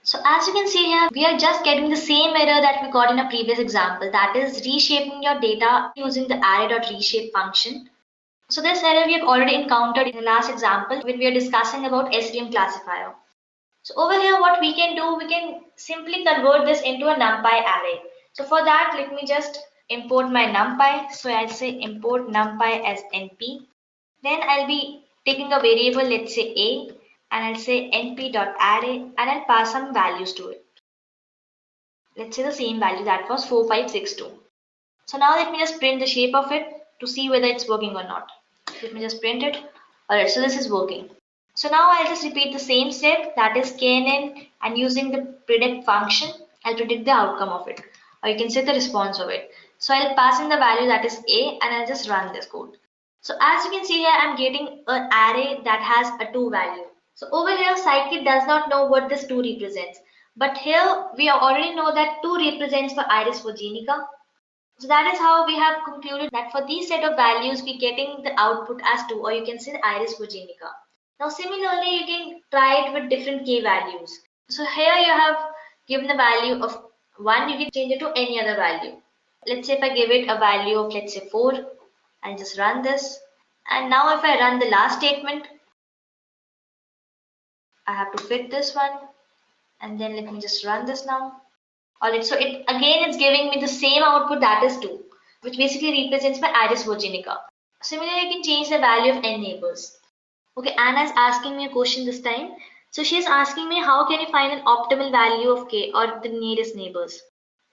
S11: So as you can see here, we are just getting the same error that we got in a previous example, that is reshaping your data using the array.reshape function. So this error we have already encountered in the last example when we are discussing about SVM classifier. So over here what we can do, we can simply convert this into a NumPy array. So for that, let me just import my NumPy. So I'll say import NumPy as NP. Then I'll be taking a variable, let's say A, and I'll say np.array, and I'll pass some values to it. Let's say the same value, that was 4562. So now let me just print the shape of it to see whether it's working or not. Let me just print it. Alright, so this is working. So now I'll just repeat the same step, that is knn, and using the predict function, I'll predict the outcome of it, or you can say the response of it. So I'll pass in the value, that is A, and I'll just run this code. So as you can see here, I'm getting an array that has a 2 value. So over here, Scikit does not know what this 2 represents. But here, we already know that 2 represents for iris virginica. So that is how we have concluded that for these set of values, we're getting the output as 2, or you can say the iris virginica. Now similarly, you can try it with different k values. So here you have given the value of 1, you can change it to any other value. Let's say if I give it a value of, let's say 4, I'll just run this. And now if I run the last statement, I have to fit this one. And then let me just run this now. Alright, so it's giving me the same output, that is 2, which basically represents my iris virginica. Similarly, you can change the value of n neighbors. Okay, Anna is asking me a question this time. So she is asking me, how can you find an optimal value of k, or the nearest neighbors?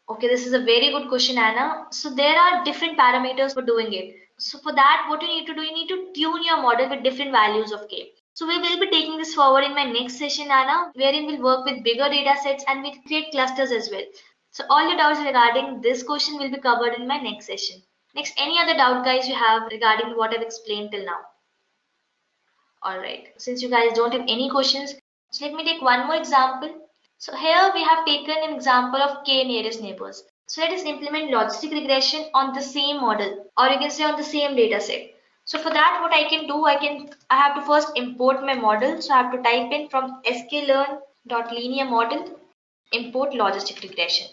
S11: Okay, this is a very good question, Anna. So there are different parameters for doing it. So for that, what you need to do, you need to tune your model with different values of k. So we will be taking this forward in my next session, Anna, wherein we'll work with bigger data sets and we'll create clusters as well. So all your doubts regarding this question will be covered in my next session. Next, any other doubt guys you have regarding what I've explained till now? Alright, since you guys don't have any questions, so let me take one more example. So here we have taken an example of k nearest neighbors. So let us implement logistic regression on the same model, or you can say on the same data set. So for that, what I can do, I have to first import my model. So I have to type in from sklearn.linear model import logistic regression.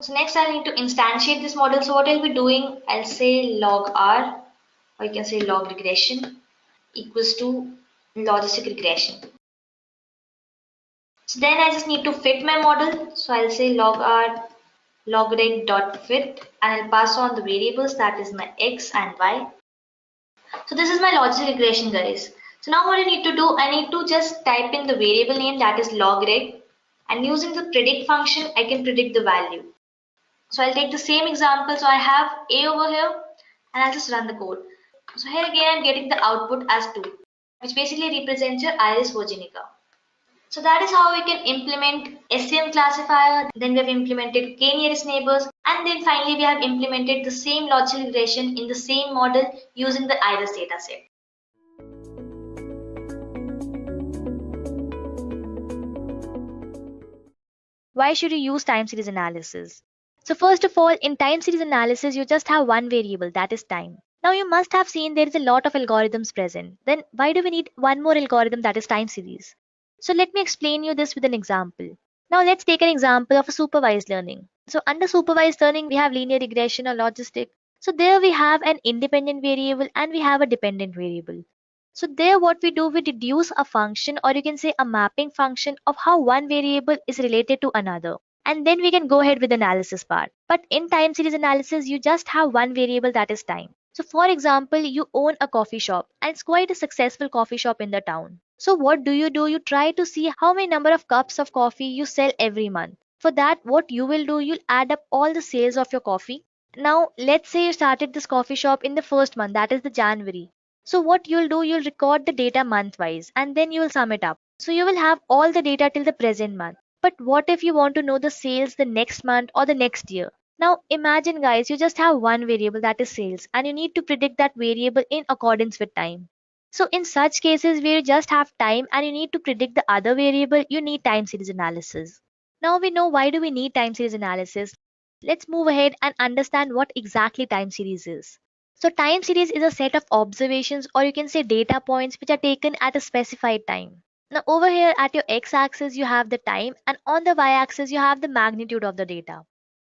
S11: So next I need to instantiate this model. So what I'll be doing, I'll say log r, or you can say log regression equals to logistic regression. So then I just need to fit my model. So I'll say log r logreg.fit, and I'll pass on the variables, that is my x and y. So this is my logistic regression guys. So now what I need to do, I need to just type in the variable name, that is logreg, and using the predict function I can predict the value. So I'll take the same example. So I have a over here and I'll just run the code. So here again I'm getting the output as 2, which basically represents your iris virginica. So that is how we can implement SVM classifier. Then we have implemented k nearest neighbors, and then finally we have implemented the same logical regression in the same model using the iris dataset. Why should you use time series analysis? So first of all, in time series analysis, you just have one variable, that is time. Now you must have seen there is a lot of algorithms present. Then why do we need one more algorithm, that is time series? So let me explain you this with an example. Now let's take an example of a supervised learning. So under supervised learning, we have linear regression or logistic. So there we have an independent variable and we have a dependent variable. So there what we do, we deduce a function, or you can say a mapping function of how one variable is related to another. And then we can go ahead with the analysis part. But in time series analysis, you just have one variable, that is time. So for example, you own a coffee shop and it's quite a successful coffee shop in the town. So what do? You try to see how many number of cups of coffee you sell every month. For that, what you will do, you'll add up all the sales of your coffee. Now, let's say you started this coffee shop in the first month, that is the January. So what you'll do, you'll record the data month wise and then you will sum it up. So you will have all the data till the present month. But what if you want to know the sales the next month or the next year? Now imagine guys, you just have one variable that is sales and you need to predict that variable in accordance with time. So in such cases where you just have time and you need to predict the other variable, you need time series analysis. Now we know why do we need time series analysis. Let's move ahead and understand what exactly time series is. So time series is a set of observations or you can say data points which are taken at a specified time. Now over here at your x-axis you have the time and on the y-axis you have the magnitude of the data.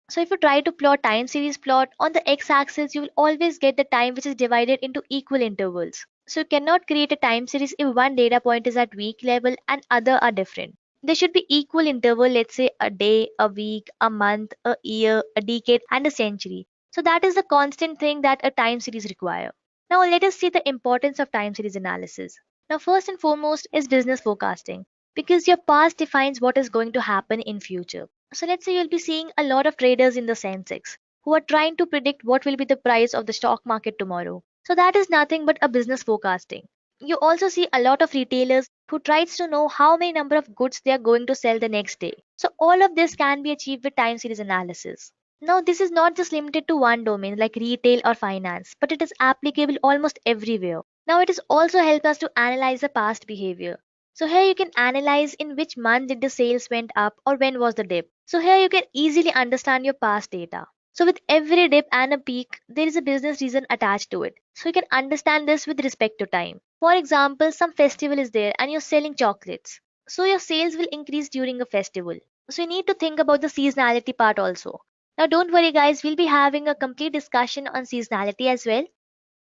S11: So if you try to plot time series plot on the x-axis, you will always get the time which is divided into equal intervals. So you cannot create a time series if one data point is at week level and other are different. There should be equal interval, let's say a day, a week, a month, a year, a decade, and a century. So that is the constant thing that a time series require. Now let us see the importance of time series analysis. Now first and foremost is business forecasting because your past defines what is going to happen in future. So let's say you'll be seeing a lot of traders in the Sensex who are trying to predict what will be the price of the stock market tomorrow. So that is nothing but a business forecasting. You also see a lot of retailers who tries to know how many number of goods they are going to sell the next day. So all of this can be achieved with time series analysis. Now this is not just limited to one domain like retail or finance, but it is applicable almost everywhere. Now it is also help us to analyze the past behavior. So here you can analyze in which month did the sales went up or when was the dip. So here you can easily understand your past data. So with every dip and a peak, there is a business reason attached to it. So you can understand this with respect to time. For example, some festival is there and you're selling chocolates. So your sales will increase during a festival. So you need to think about the seasonality part also. Now don't worry guys, we'll be having a complete discussion on seasonality as well.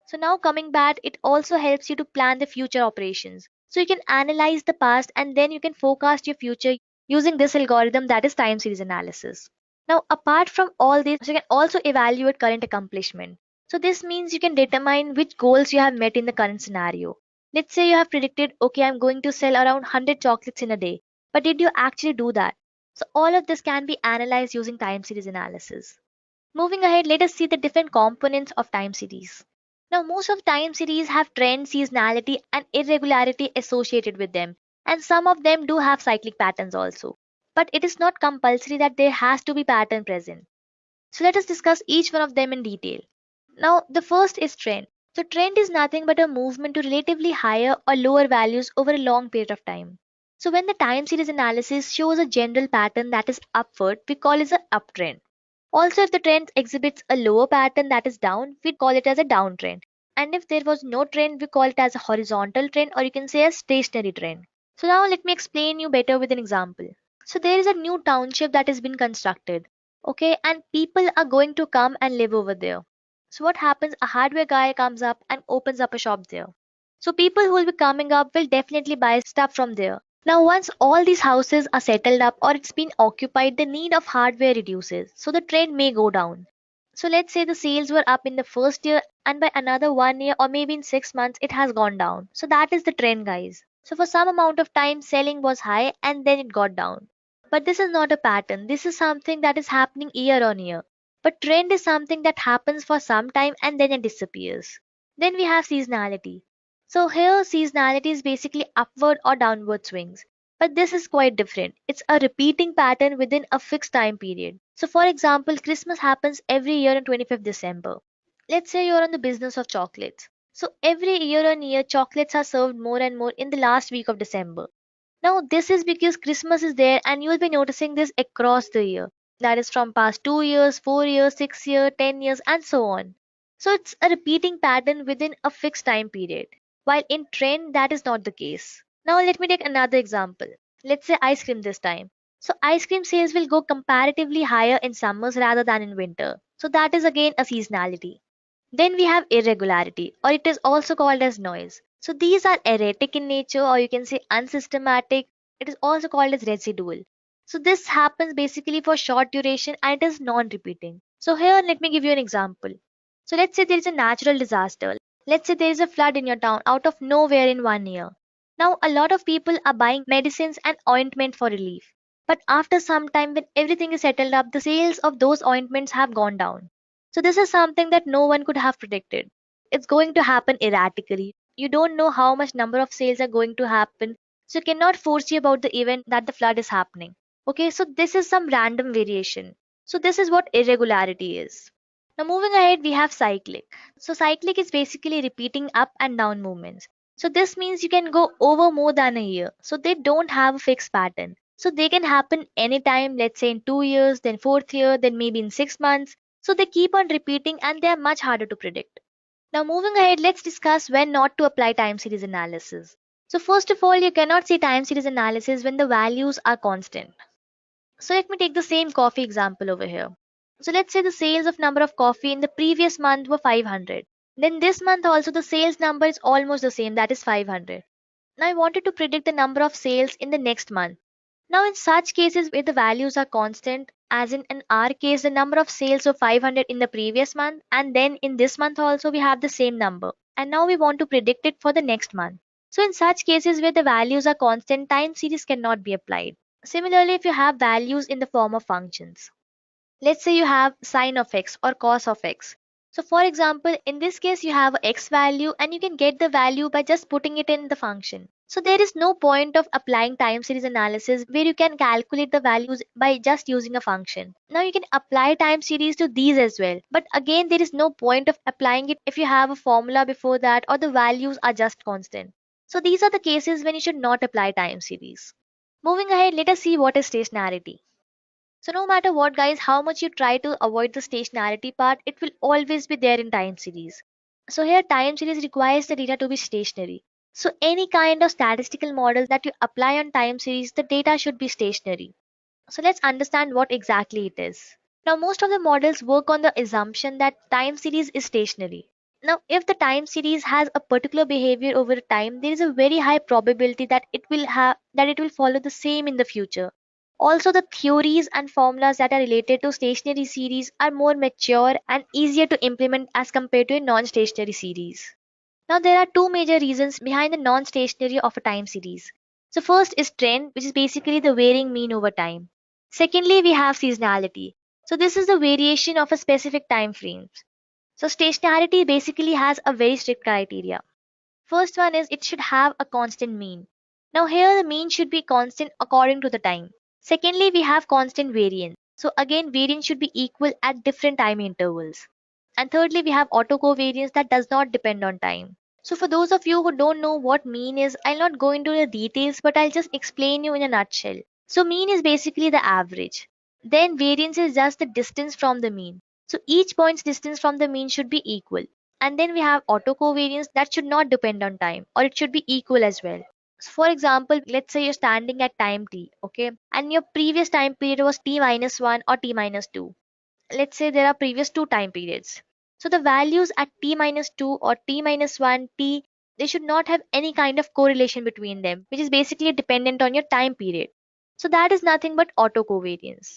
S11: So now coming back, it also helps you to plan the future operations. So you can analyze the past and then you can forecast your future using this algorithm that is time series analysis. Now apart from all this, you can also evaluate current accomplishment. So this means you can determine which goals you have met in the current scenario. Let's say you have predicted, okay, I'm going to sell around 100 chocolates in a day. But did you actually do that? So all of this can be analyzed using time series analysis. Moving ahead, let us see the different components of time series. Now, most of time series have trend, seasonality, and irregularity associated with them, and some of them do have cyclic patterns also. But it is not compulsory that there has to be pattern present. So let us discuss each one of them in detail. Now, the first is trend. So trend is nothing but a movement to relatively higher or lower values over a long period of time. So when the time series analysis shows a general pattern that is upward, we call it an uptrend. Also, if the trend exhibits a lower pattern that is down, we call it as a downtrend. And if there was no trend, we call it as a horizontal trend or you can say a stationary trend. So now let me explain you better with an example. So there is a new township that has been constructed. Okay, and people are going to come and live over there. So what happens? A hardware guy comes up and opens up a shop there. So people who will be coming up will definitely buy stuff from there. Now, once all these houses are settled up or it's been occupied, the need of hardware reduces. So the trend may go down. So let's say the sales were up in the first year and by another 1 year or maybe in 6 months, it has gone down. So that is the trend, guys. So for some amount of time, selling was high and then it got down. But this is not a pattern. This is something that is happening year on year. But trend is something that happens for some time and then it disappears. Then we have seasonality. So here seasonality is basically upward or downward swings. But this is quite different. It's a repeating pattern within a fixed time period. So for example, Christmas happens every year on 25th December. Let's say you're on the business of chocolates. So every year on year, chocolates are served more and more in the last week of December. Now this is because Christmas is there and you will be noticing this across the year. That is from past 2 years, 4 years, 6 years, 10 years and so on. So it's a repeating pattern within a fixed time period. While in trend, that is not the case. Now let me take another example. Let's say ice cream this time. So ice cream sales will go comparatively higher in summers rather than in winter. So that is again a seasonality. Then we have irregularity, or it is also called as noise. So these are erratic in nature, or you can say unsystematic. It is also called as residual. So this happens basically for short duration and it is non-repeating. So here let me give you an example. So let's say there is a natural disaster. Let's say there is a flood in your town out of nowhere in 1 year. Now, a lot of people are buying medicines and ointment for relief. But after some time, when everything is settled up, the sales of those ointments have gone down. So this is something that no one could have predicted. It's going to happen erratically. You don't know how much number of sales are going to happen. So you cannot foresee about the event that the flood is happening. Okay, so this is some random variation. So this is what irregularity is. Now moving ahead, we have cyclic. So cyclic is basically repeating up and down movements. So this means you can go over more than a year. So they don't have a fixed pattern. So they can happen anytime, let's say in 2 years, then fourth year, then maybe in 6 months. So they keep on repeating and they are much harder to predict. Now moving ahead, let's discuss when not to apply time series analysis. So first of all, you cannot say time series analysis when the values are constant. So let me take the same coffee example over here. So let's say the sales of number of coffee in the previous month were 500. Then this month also the sales number is almost the same, that is 500. Now I wanted to predict the number of sales in the next month. Now in such cases where the values are constant, as in our case the number of sales were 500 in the previous month and then in this month also we have the same number. And now we want to predict it for the next month. So in such cases where the values are constant, time series cannot be applied. Similarly, if you have values in the form of functions. Let's say you have sine of x or cos of x. So for example, in this case you have x value and you can get the value by just putting it in the function. So there is no point of applying time series analysis where you can calculate the values by just using a function. Now you can apply time series to these as well. But again, there is no point of applying it if you have a formula before that or the values are just constant. So these are the cases when you should not apply time series. Moving ahead, let us see what is stationarity. So no matter what guys, how much you try to avoid the stationarity part, it will always be there in time series. So here time series requires the data to be stationary. So any kind of statistical model that you apply on time series, the data should be stationary. So let's understand what exactly it is. Now most of the models work on the assumption that time series is stationary. Now if the time series has a particular behavior over time, there is a very high probability that it will follow the same in the future. Also, the theories and formulas that are related to stationary series are more mature and easier to implement as compared to a non-stationary series. Now, there are two major reasons behind the non-stationary of a time series. So first is trend, which is basically the varying mean over time. Secondly, we have seasonality. So this is the variation of a specific time frame. So stationarity basically has a very strict criteria. First one is it should have a constant mean. Now here the mean should be constant according to the time. Secondly, we have constant variance. So again, variance should be equal at different time intervals. And thirdly, we have autocovariance that does not depend on time. So for those of you who don't know what mean is, I'll not go into the details, but I'll just explain you in a nutshell. So mean is basically the average. Then variance is just the distance from the mean. So each point's distance from the mean should be equal. And then we have autocovariance that should not depend on time, or it should be equal as well. So for example, let's say you're standing at time t, okay, and your previous time period was t minus 1 or t minus 2. Let's say there are previous two time periods. So the values at t minus 2 or t minus 1 t, they should not have any kind of correlation between them, which is basically dependent on your time period. So that is nothing but autocovariance.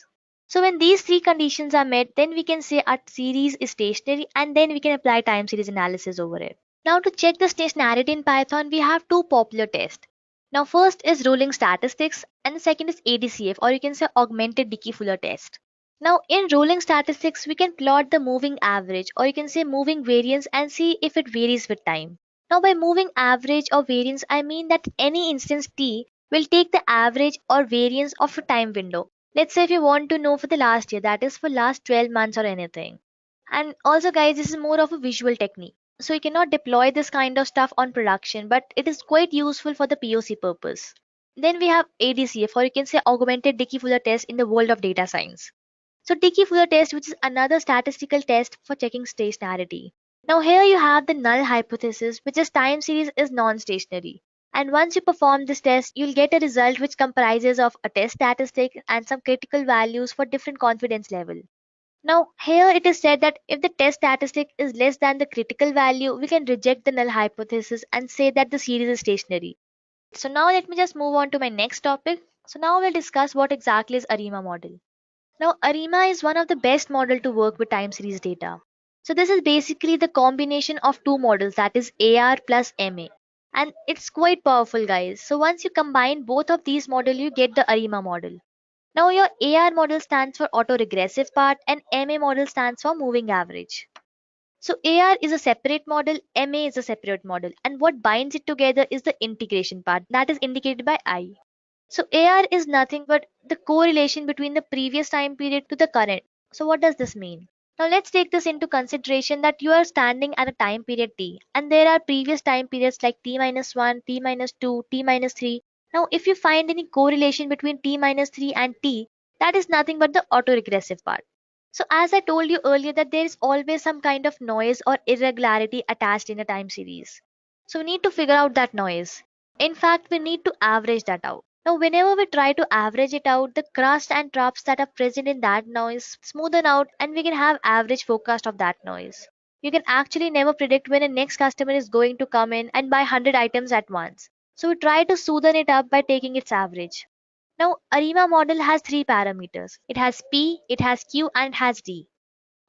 S11: So when these three conditions are met, then we can say our series is stationary and then we can apply time series analysis over it. Now to check the stationarity in Python, we have two popular tests. Now first is rolling statistics and the second is ADCF, or you can say augmented Dickey-Fuller test. Now in rolling statistics, we can plot the moving average, or you can say moving variance, and see if it varies with time. Now by moving average or variance, I mean that any instance t will take the average or variance of a time window. Let's say if you want to know for the last year, that is for last 12 months or anything. And also guys, this is more of a visual technique. So you cannot deploy this kind of stuff on production, but it is quite useful for the POC purpose. Then we have ADCF, or you can say augmented Dickey-Fuller test in the world of data science. So Dickey-Fuller test, which is another statistical test for checking stationarity. Now here you have the null hypothesis, which is time series is non-stationary. And once you perform this test, you'll get a result which comprises of a test statistic and some critical values for different confidence level. Now here it is said that if the test statistic is less than the critical value, we can reject the null hypothesis and say that the series is stationary. So now let me just move on to my next topic. So now we'll discuss what exactly is ARIMA model. Now ARIMA is one of the best model to work with time series data. So this is basically the combination of two models, that is AR plus MA. And it's quite powerful, guys. So once you combine both of these models, you get the ARMA model. Now your AR model stands for autoregressive part and MA model stands for moving average. So AR is a separate model, MA is a separate model, and what binds it together is the integration part, that is indicated by I. So AR is nothing but the correlation between the previous time period to the current. So what does this mean? Now let's take this into consideration that you are standing at a time period t and there are previous time periods like t minus 1, t minus 2, t minus 3. Now if you find any correlation between t minus 3 and t, that is nothing but the autoregressive part. So as I told you earlier that there is always some kind of noise or irregularity attached in a time series. So we need to figure out that noise. In fact, we need to average that out. Now, whenever we try to average it out, the crust and drops that are present in that noise smoothen out and we can have average forecast of that noise. You can actually never predict when a next customer is going to come in and buy 100 items at once. So we try to smoothen it up by taking its average. Now, ARIMA model has three parameters. It has P, it has Q, and it has D.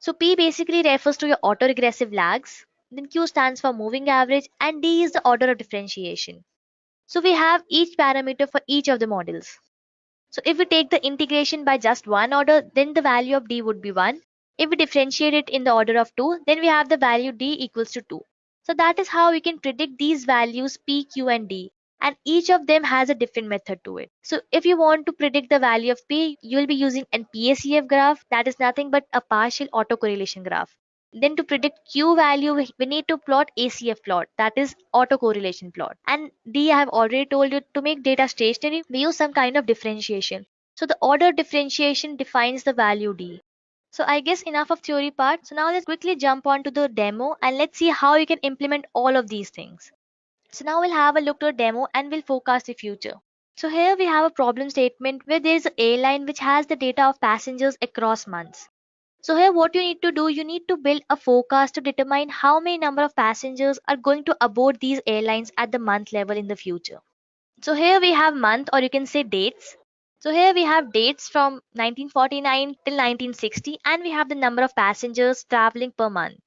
S11: So P basically refers to your autoregressive lags, then Q stands for moving average, and D is the order of differentiation. So we have each parameter for each of the models. So if we take the integration by just one order, then the value of D would be 1. If we differentiate it in the order of 2, then we have the value D equals to 2. So that is how we can predict these values P, Q, and D. And each of them has a different method to it. So if you want to predict the value of P, you will be using an PACF graph, that is nothing but a partial autocorrelation graph. Then to predict Q value, we need to plot ACF plot, that is autocorrelation plot. And D, I have already told you, to make data stationary, we use some kind of differentiation. So the order differentiation defines the value D. So I guess enough of theory part. So now let's quickly jump on to the demo and let's see how you can implement all of these things. So now we'll have a look to a demo and we'll forecast the future. So here we have a problem statement where there is an airline which has the data of passengers across months. So here what you need to do, you need to build a forecast to determine how many number of passengers are going to aboard these airlines at the month level in the future. So here we have month, or you can say dates. So here we have dates from 1949 till 1960 and we have the number of passengers traveling per month.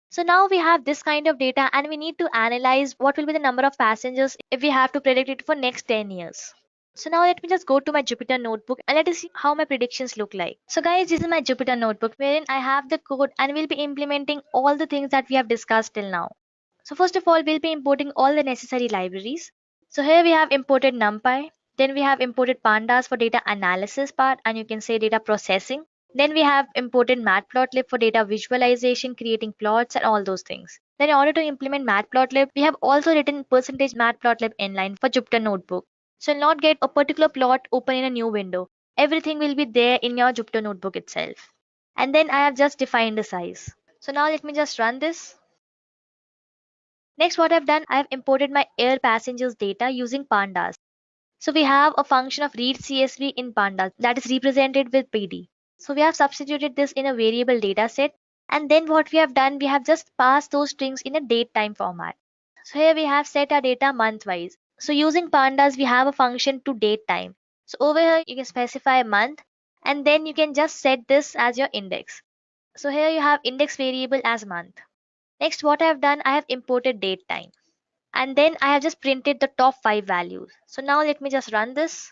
S11: So now we have this kind of data and we need to analyze what will be the number of passengers if we have to predict it for next 10 years. So now let me just go to my Jupyter notebook and let us see how my predictions look like. So guys, this is my Jupyter notebook wherein I have the code and we'll be implementing all the things that we have discussed till now. So first of all, we'll be importing all the necessary libraries. So here we have imported NumPy. Then we have imported Pandas for data analysis part and you can say data processing. Then we have imported Matplotlib for data visualization, creating plots and all those things. Then in order to implement Matplotlib, we have also written percentage Matplotlib inline for Jupyter notebook. So you'll not get a particular plot open in a new window. Everything will be there in your Jupyter notebook itself. And then I have just defined the size. So now let me just run this. Next, what I've done, I have imported my air passengers data using Pandas. So we have a function of read CSV in Pandas that is represented with PD. So we have substituted this in a variable data set. And then what we have done, we have just passed those strings in a date time format. So here we have set our data month wise. So using Pandas, we have a function to date time. So over here, you can specify a month and then you can just set this as your index. So here you have index variable as month. Next, what I have done, I have imported date time. And then I have just printed the top 5 values. So now let me just run this.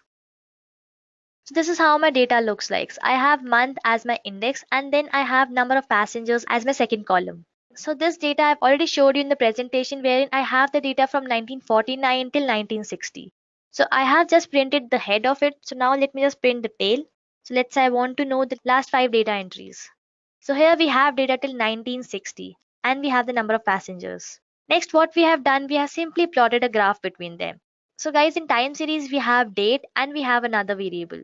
S11: So this is how my data looks like. So I have month as my index and then I have number of passengers as my second column. So this data I've already showed you in the presentation wherein I have the data from 1949 till 1960. So I have just printed the head of it. So now let me just print the tail. So let's say I want to know the last 5 data entries. So here we have data till 1960 and we have the number of passengers. Next, what we have done, we have simply plotted a graph between them. So guys, in time series, we have date and we have another variable.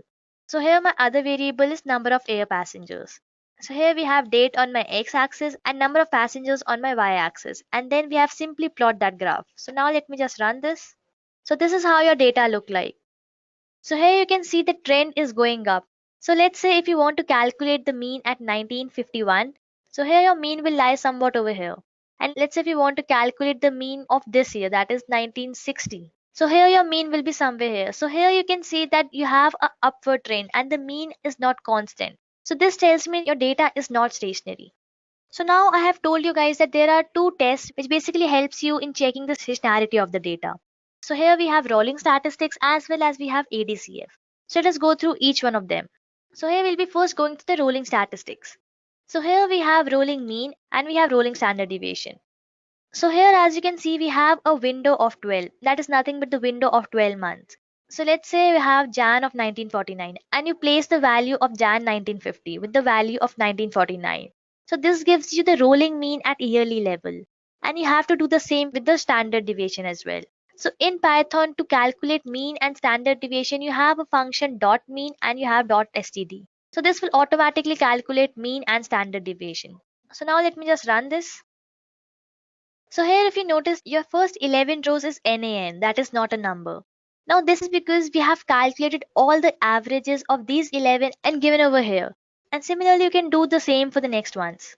S11: So here my other variable is number of air passengers. So here we have date on my x-axis and number of passengers on my y-axis. And then we have simply plot that graph. So now let me just run this. So this is how your data look like. So here you can see the trend is going up. So let's say if you want to calculate the mean at 1951. So here your mean will lie somewhat over here. And let's say if you want to calculate the mean of this year, that is 1960. So here your mean will be somewhere here. So here you can see that you have an upward trend and the mean is not constant. So this tells me your data is not stationary. So now I have told you guys that there are two tests which basically helps you in checking the stationarity of the data. So here we have rolling statistics as well as we have ADCF. So let us go through each one of them. So here we'll be first going to the rolling statistics. So here we have rolling mean and we have rolling standard deviation. So here as you can see we have a window of 12. That is nothing but the window of 12 months. So let's say we have Jan of 1949 and you place the value of Jan 1950 with the value of 1949. So this gives you the rolling mean at yearly level. And you have to do the same with the standard deviation as well. So in Python to calculate mean and standard deviation, you have a function dot mean and you have dot std. So this will automatically calculate mean and standard deviation. So now let me just run this. So here if you notice your first 11 rows is NaN, that is not a number. Now this is because we have calculated all the averages of these 11 and given over here. And similarly you can do the same for the next ones.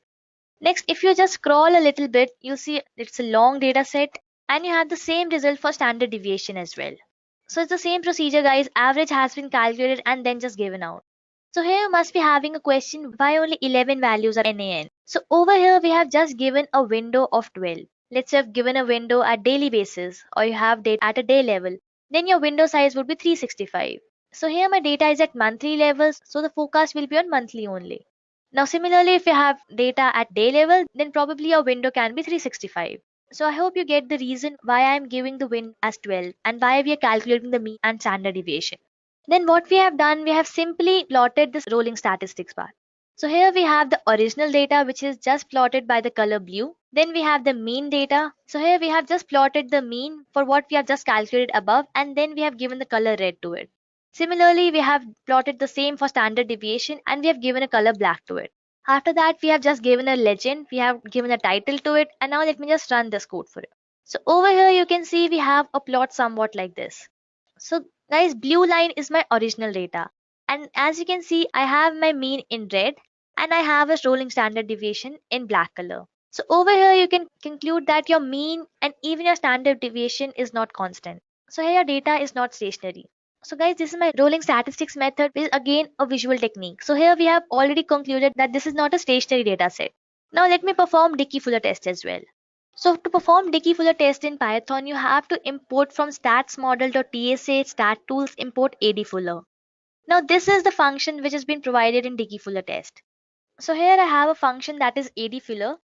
S11: Next, if you just scroll a little bit, you'll see it's a long data set and you have the same result for standard deviation as well. So it's the same procedure guys, average has been calculated and then just given out. So here you must be having a question why only 11 values are NaN. So over here we have just given a window of 12. Let's say I've given a window at daily basis or you have data at a day level, then your window size would be 365. So here my data is at monthly levels, so the forecast will be on monthly only. Now similarly if you have data at day level, then probably your window can be 365. So I hope you get the reason why I am giving the win as 12 and why we are calculating the mean and standard deviation. Then what we have done, we have simply plotted this rolling statistics bar. So here we have the original data which is just plotted by the color blue. Then we have the mean data. So here we have just plotted the mean for what we have just calculated above and then we have given the color red to it. Similarly, we have plotted the same for standard deviation and we have given a color black to it. After that, we have just given a legend, we have given a title to it, and now let me just run this code for it. So over here, you can see we have a plot somewhat like this. So guys, blue line is my original data. And as you can see, I have my mean in red and I have a rolling standard deviation in black color. So over here, you can conclude that your mean and even your standard deviation is not constant. So here your data is not stationary. So guys, this is my rolling statistics method, which is again a visual technique. So here we have already concluded that this is not a stationary data set. Now let me perform Dickey-Fuller test as well. So to perform Dickey-Fuller test in Python, you have to import from statsmodel.tsh stat tools import adfuller. Now this is the function which has been provided in Dickey-Fuller test. So here I have a function that is adfuller.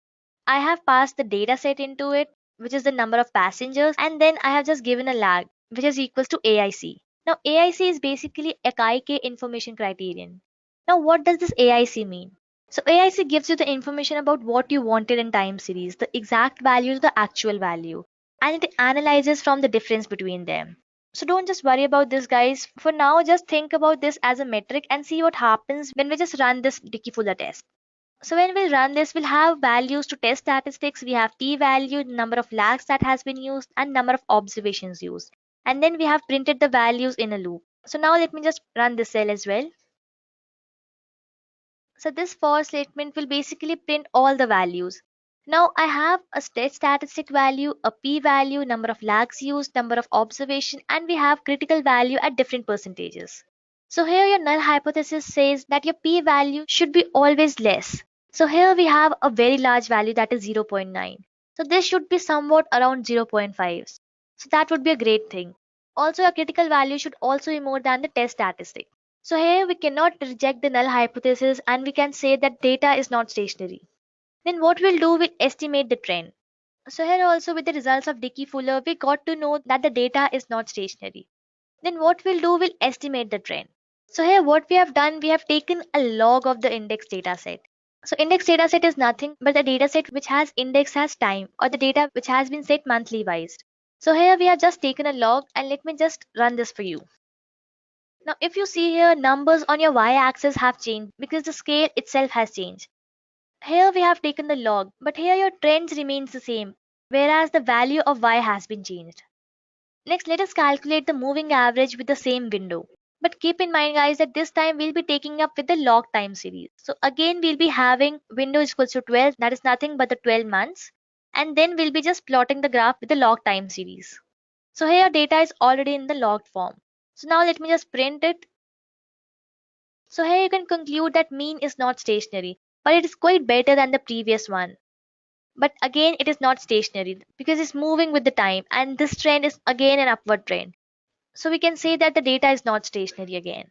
S11: I have passed the data set into it, which is the number of passengers, and then I have just given a lag, which is equals to AIC. Now AIC is basically Akai information criterion. Now what does this AIC mean? So AIC gives you the information about what you wanted in time series, the exact value to the actual value, and it analyzes from the difference between them. So don't just worry about this guys. For now, just think about this as a metric and see what happens when we just run this Dickey-Fuller test. So when we'll run this, we'll have values to test statistics. We have t-value, number of lags that has been used, and number of observations used. And then we have printed the values in a loop. So now let me just run this cell as well. So this for statement will basically print all the values. Now I have a state statistic value, a p-value, number of lags used, number of observation, and we have critical value at different percentages. So here your null hypothesis says that your p-value should be always less. So here we have a very large value that is 0.9. So this should be somewhat around 0.5. So that would be a great thing. Also, a critical value should also be more than the test statistic. So here we cannot reject the null hypothesis and we can say that data is not stationary. Then what we'll do, we'll estimate the trend. So here also with the results of Dickey-Fuller, we got to know that the data is not stationary. Then what we'll do, we'll estimate the trend. So here what we have done, we have taken a log of the index data set. So index data set is nothing but the data set which has index as time or the data which has been set monthly wise. So here we have just taken a log and let me just run this for you. Now if you see here, numbers on your y-axis have changed because the scale itself has changed. Here we have taken the log, but here your trends remains the same, whereas the value of y has been changed. Next, let us calculate the moving average with the same window. But keep in mind guys that this time we'll be taking up with the log time series. So again we'll be having window is equals to 12, that is nothing but the 12 months. And then we'll be just plotting the graph with the log time series. So here data is already in the logged form. So now let me just print it. So here you can conclude that mean is not stationary. but it is quite better than the previous one. But again, it is not stationary because it's moving with the time, and this trend is again an upward trend. So we can say that the data is not stationary again.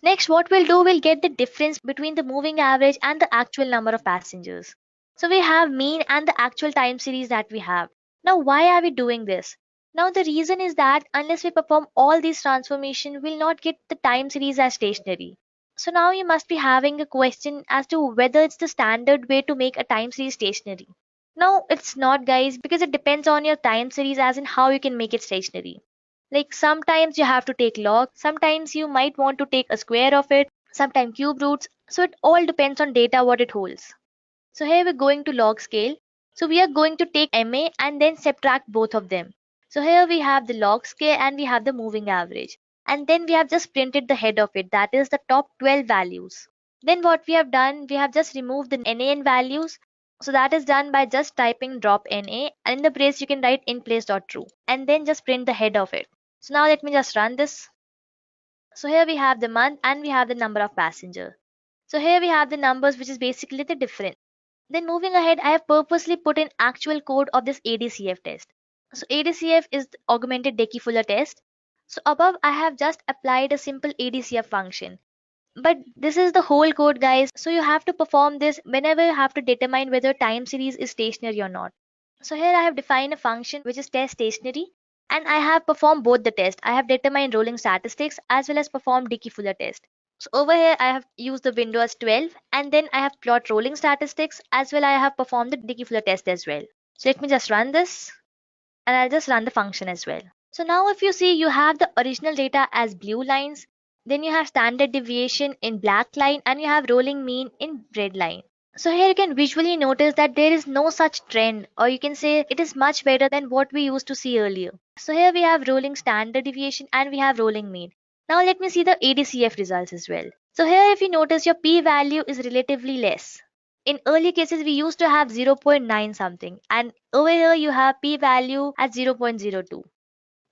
S11: Next, what we'll do, we'll get the difference between the moving average and the actual number of passengers. So we have mean and the actual time series that we have. Now, why are we doing this? Now, the reason is that unless we perform all these transformations, we'll not get the time series as stationary. So now you must be having a question as to whether it's the standard way to make a time series stationary. No, it's not, guys, because it depends on your time series as in how you can make it stationary. Like sometimes you have to take log, sometimes you might want to take a square of it, sometimes cube roots. So it all depends on data what it holds. So here we're going to log scale. So we are going to take MA and then subtract both of them. So here we have the log scale and we have the moving average. And then we have just printed the head of it, that is the top 12 values. Then what we have done, we have just removed the NaN values. So that is done by just typing drop NA, and in the brace you can write in place dot true and then just print the head of it. So now let me just run this. So here we have the month and we have the number of passengers. So here we have the numbers, which is basically the difference. Then moving ahead, I have purposely put in actual code of this ADCF test. So ADCF is the augmented Dickey-Fuller test. So above I have just applied a simple ADCF function. But this is the whole code, guys. So you have to perform this whenever you have to determine whether time series is stationary or not. So here I have defined a function which is test stationary, and I have performed both the tests. I have determined rolling statistics as well as performed Dickey-Fuller test. So over here I have used the window as 12, and then I have plot rolling statistics as well I have performed the Dickey-Fuller test as well. So let me just run this, and I'll just run the function as well. So now if you see, you have the original data as blue lines, then you have standard deviation in black line, and you have rolling mean in red line. So here you can visually notice that there is no such trend, or you can say it is much better than what we used to see earlier. So here we have rolling standard deviation and we have rolling mean. Now let me see the ADCF results as well. So here if you notice, your p-value is relatively less. In early cases we used to have 0.9 something, and over here you have p-value at 0.02.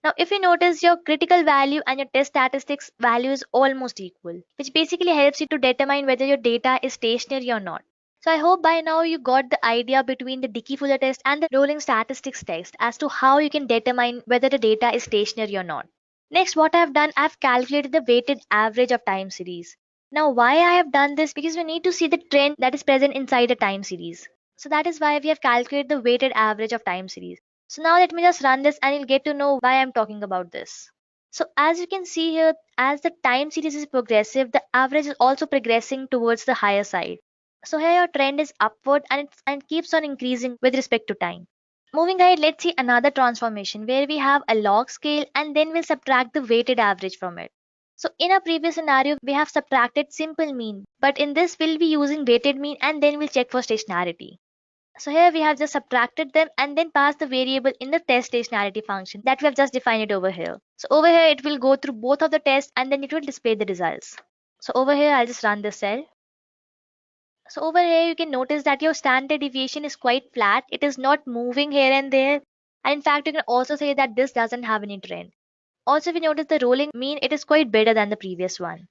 S11: Now if you notice, your critical value and your test statistics value is almost equal, which basically helps you to determine whether your data is stationary or not. So I hope by now you got the idea between the Dickey-Fuller test and the rolling statistics test as to how you can determine whether the data is stationary or not. Next, what I have done, I have calculated the weighted average of time series. Now why I have done this, because we need to see the trend that is present inside a time series. So that is why we have calculated the weighted average of time series. So now let me just run this and you'll get to know why I'm talking about this. So as you can see here, as the time series is progressive, the average is also progressing towards the higher side. So here your trend is upward and it keeps on increasing with respect to time. Moving ahead, let's see another transformation where we have a log scale and then we'll subtract the weighted average from it. So in a previous scenario, we have subtracted simple mean, but in this we'll be using weighted mean and then we'll check for stationarity. So here we have just subtracted them and then passed the variable in the test stationarity function that we have just defined it over here. So over here it will go through both of the tests and then it will display the results. So over here I'll just run this cell. So over here you can notice that your standard deviation is quite flat. It is not moving here and there. And in fact, you can also say that this doesn't have any trend. Also, if you notice the rolling mean, it is quite better than the previous one.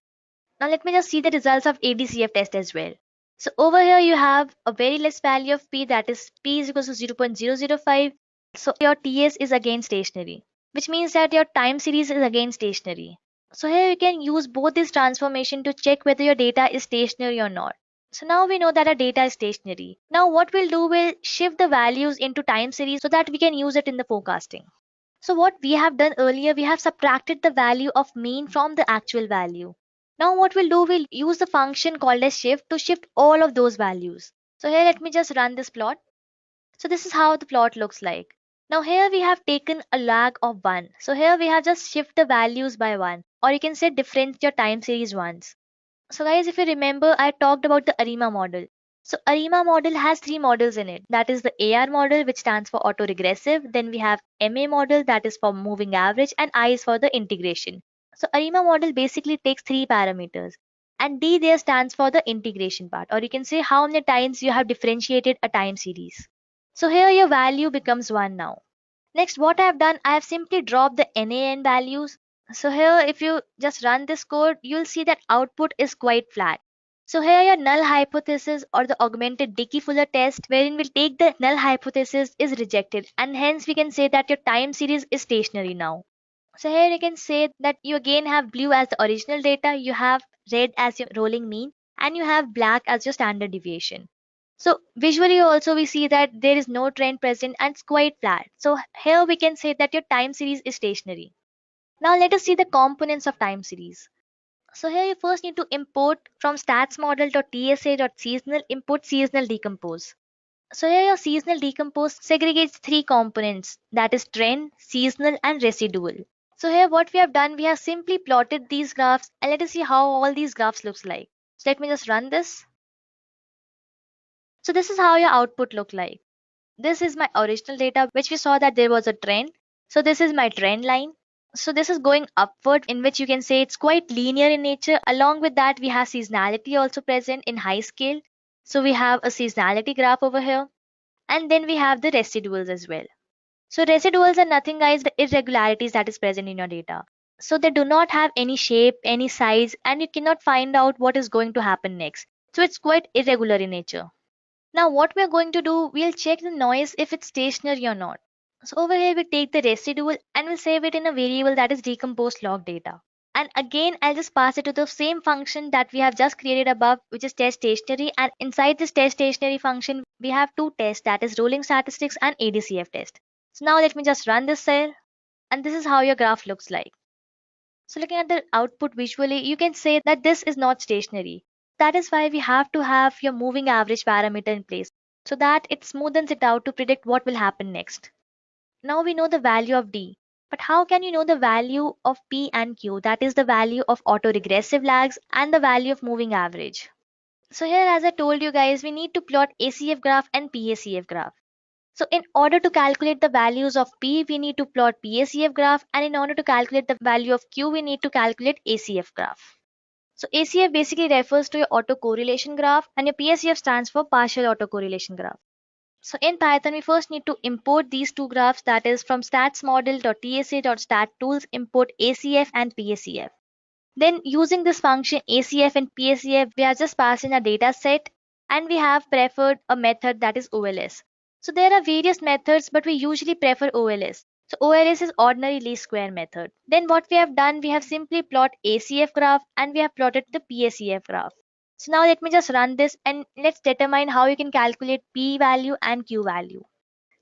S11: Now let me just see the results of ADCF test as well. So over here you have a very less value of p, that is p is equals to 0.005. So your TS is again stationary, which means that your time series is again stationary. So here you can use both this transformation to check whether your data is stationary or not. So now we know that our data is stationary. Now what we'll do, we'll shift the values into time series so that we can use it in the forecasting. So what we have done earlier, we have subtracted the value of mean from the actual value. Now what we'll do, we'll use the function called as shift to shift all of those values. So here let me just run this plot. So this is how the plot looks like. Now here we have taken a lag of 1. So here we have just shift the values by 1, or you can say difference your time series once. So guys, if you remember, I talked about the ARMA model. So ARMA model has 3 models in it. That is the AR model, which stands for autoregressive. Then we have MA model, that is for moving average, and I is for the integration. So ARMA model basically takes 3 parameters. And D there stands for the integration part, or you can say how many times you have differentiated a time series. So here your value becomes 1 now. Next, what I have done, I have simply dropped the NaN values. So here if you just run this code, you'll see that output is quite flat. So here your null hypothesis or the augmented Dickey-Fuller test, wherein we'll take the null hypothesis, is rejected, and hence we can say that your time series is stationary now. So here you can say that you again have blue as the original data, you have red as your rolling mean, and you have black as your standard deviation. So visually also we see that there is no trend present and it's quite flat. So here we can say that your time series is stationary. Now let us see the components of time series. So here you first need to import from statsmodel.tsa.seasonal import seasonal decompose. So here your seasonal decompose segregates three components, that is trend, seasonal and residual. So here what we have done, we have simply plotted these graphs and let us see how all these graphs looks like. So let me just run this. So this is how your output look like. This is my original data which we saw that there was a trend. So this is my trend line. So this is going upward, in which you can say it's quite linear in nature. Along with that, we have seasonality also present in high scale. So we have a seasonality graph over here. And then we have the residuals as well. So residuals are nothing, guys, the irregularities that is present in your data. So they do not have any shape, any size, and you cannot find out what is going to happen next. So it's quite irregular in nature. Now what we're going to do, we'll check the noise if it's stationary or not. So over here we take the residual and we'll save it in a variable that is decomposed log data. And again I'll just pass it to the same function that we have just created above, which is test stationary, and inside this test stationary function we have two tests, that is rolling statistics and ADCF test. So now let me just run this cell, and this is how your graph looks like. So looking at the output visually, you can say that this is not stationary. That is why we have to have your moving average parameter in place, so that it smoothens it out to predict what will happen next. Now we know the value of D, but how can you know the value of P and Q? That is the value of autoregressive lags and the value of moving average. So here, as I told you guys, we need to plot ACF graph and PACF graph. So in order to calculate the values of P, we need to plot PACF graph, and in order to calculate the value of Q, we need to calculate ACF graph. So ACF basically refers to your autocorrelation graph, and your PACF stands for partial autocorrelation graph. So in Python, we first need to import these two graphs, that is from statsmodel.tsa.stattools import ACF and PACF. Then using this function ACF and PACF, we are just passing a data set, and we have preferred a method that is OLS. So there are various methods, but we usually prefer OLS. So OLS is ordinary least square method. Then what we have done, we have simply plot ACF graph and we have plotted the PACF graph. So now let me just run this and let's determine how you can calculate P value and Q value.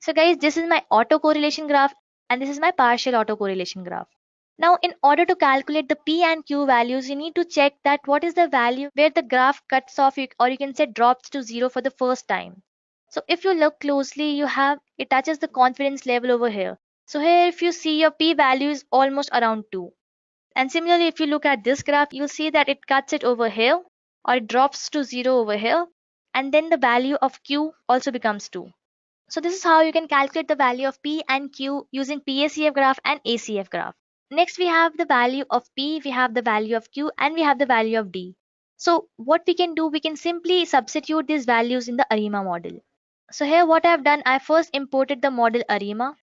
S11: So guys, this is my autocorrelation graph and this is my partial autocorrelation graph. Now in order to calculate the P and Q values, you need to check that what is the value where the graph cuts off, or you can say drops to 0 for the first time. So if you look closely, it touches the confidence level over here. So here if you see, your P value is almost around 2. And similarly, if you look at this graph, you'll see that it cuts it over here, or it drops to 0 over here, and then the value of Q also becomes 2. So this is how you can calculate the value of P and Q using PACF graph and ACF graph. Next we have the value of P, we have the value of Q, and we have the value of D. So what we can do, we can simply substitute these values in the ARIMA model. So here what I've done, I first imported the model ARIMA,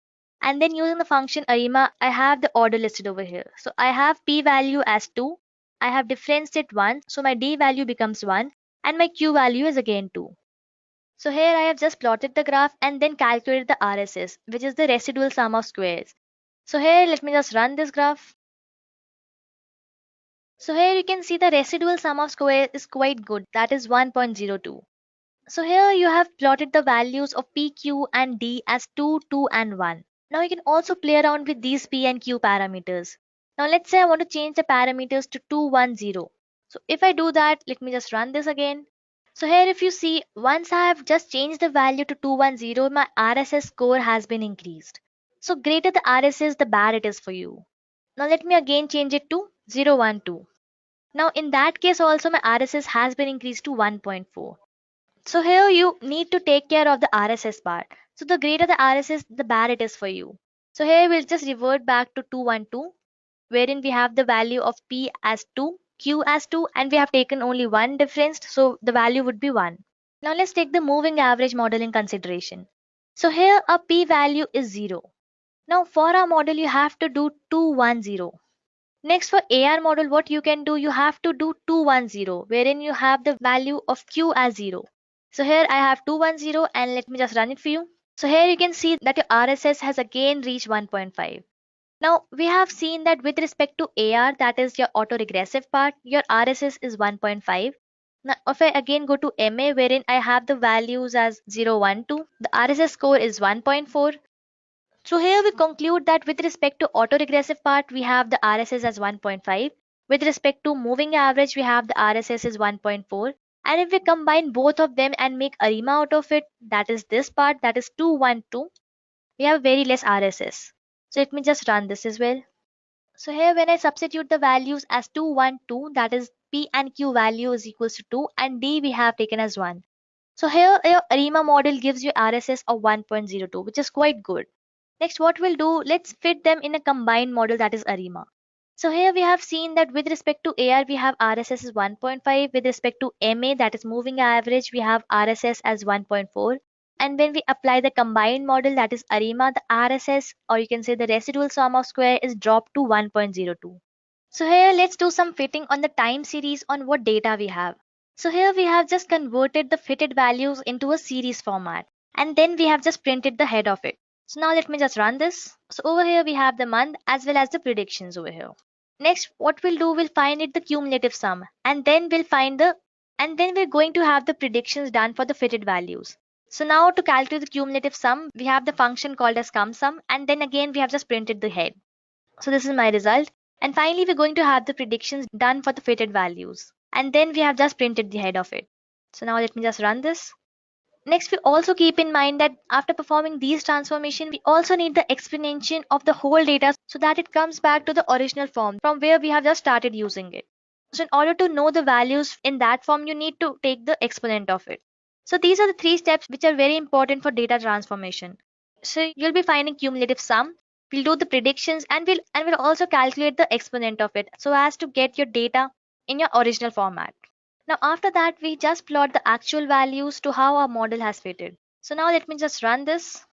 S11: and then using the function ARIMA, I have the order listed over here. So I have P value as 2, I have differenced it once, so my D value becomes 1, and my Q value is again 2. So here I have just plotted the graph and then calculated the RSS, which is the residual sum of squares. So here let me just run this graph. So here you can see the residual sum of squares is quite good, that is 1.02. So here you have plotted the values of P, Q and D as 2, 2 and 1. Now you can also play around with these P and Q parameters. Now let's say I want to change the parameters to 2, 1, 0. So if I do that, let me just run this again. So here if you see, once I have just changed the value to 210, my RSS score has been increased. So greater the RSS, the better it is for you. Now let me again change it to 012. Now in that case also my RSS has been increased to 1.4. So here you need to take care of the RSS part. So the greater the RSS, the better it is for you. So here we'll just revert back to 212, wherein we have the value of P as 2, Q as 2, and we have taken only one difference, so the value would be 1. Now let's take the moving average model in consideration. So here our P value is 0. Now for our model you have to do 210. Next, for AR model, what you can do, you have to do 210, wherein you have the value of Q as 0. So here I have 210 and let me just run it for you. So here you can see that your RSS has again reached 1.5. Now we have seen that with respect to AR, that is your autoregressive part, your RSS is 1.5. Now if I again go to MA, wherein I have the values as 0, 1, 2, the RSS score is 1.4. So here we conclude that with respect to autoregressive part, we have the RSS as 1.5. With respect to moving average, we have the RSS is 1.4. And if we combine both of them and make ARIMA out of it, that is this part, that is 212, we have very less RSS. So let me just run this as well. So here when I substitute the values as 212, that is P and Q value is equals to 2 and D we have taken as 1. So here your ARIMA model gives you RSS of 1.02, which is quite good. Next, what we'll do, let's fit them in a combined model, that is ARIMA. So here we have seen that with respect to AR, we have RSS as 1.5. With respect to MA, that is moving average, we have RSS as 1.4. And when we apply the combined model, that is ARIMA, the RSS, or you can say the residual sum of square, is dropped to 1.02. So here let's do some fitting on the time series on what data we have. So here we have just converted the fitted values into a series format. And then we have just printed the head of it. So now let me just run this. So over here we have the month as well as the predictions over here. Next, what we'll do, we'll find it the cumulative sum, and then we're going to have the predictions done for the fitted values. So now to calculate the cumulative sum, we have the function called as cumsum, and then again we have just printed the head. So this is my result. And finally we're going to have the predictions done for the fitted values, and then we have just printed the head of it. So now let me just run this. Next, we also keep in mind that after performing these transformations, we also need the explanation of the whole data so that it comes back to the original form from where we have just started using it. So in order to know the values in that form, you need to take the exponent of it. So these are the 3 steps which are very important for data transformation. So you'll be finding cumulative sum, we'll do the predictions, and we'll also calculate the exponent of it so as to get your data in your original format. Now after that, we just plot the actual values to how our model has fitted. So now let me just run this.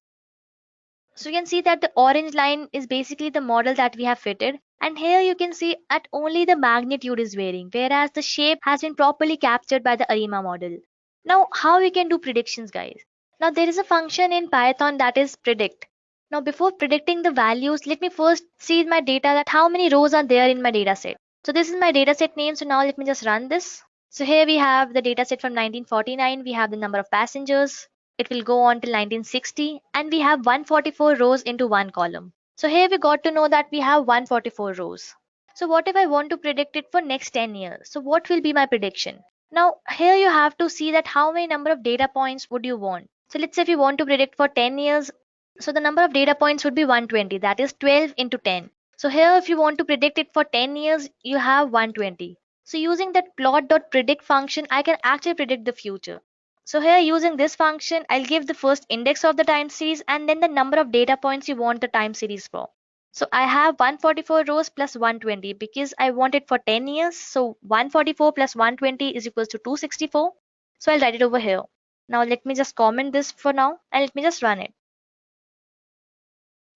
S11: So you can see that the orange line is basically the model that we have fitted. And here you can see that only the magnitude is varying, whereas the shape has been properly captured by the ARIMA model. Now how we can do predictions, guys? Now there is a function in Python that is predict. Now before predicting the values, let me first see in my data that how many rows are there in my data set. So this is my data set name. So now let me just run this. So here we have the dataset from 1949, we have the number of passengers, it will go on till 1960, and we have 144 rows into one column. So here we got to know that we have 144 rows. So what if I want to predict it for next 10 years? So what will be my prediction? Now here you have to see that how many number of data points would you want. So let's say if you want to predict for 10 years, so the number of data points would be 120, that is 12 into 10. So here if you want to predict it for 10 years, you have 120. So using that plot.predict function, I can actually predict the future. So here using this function, I'll give the first index of the time series and then the number of data points you want the time series for. So I have 144 rows plus 120 because I want it for 10 years. So 144 plus 120 is equals to 264. So I'll write it over here. Now let me just comment this for now and let me just run it.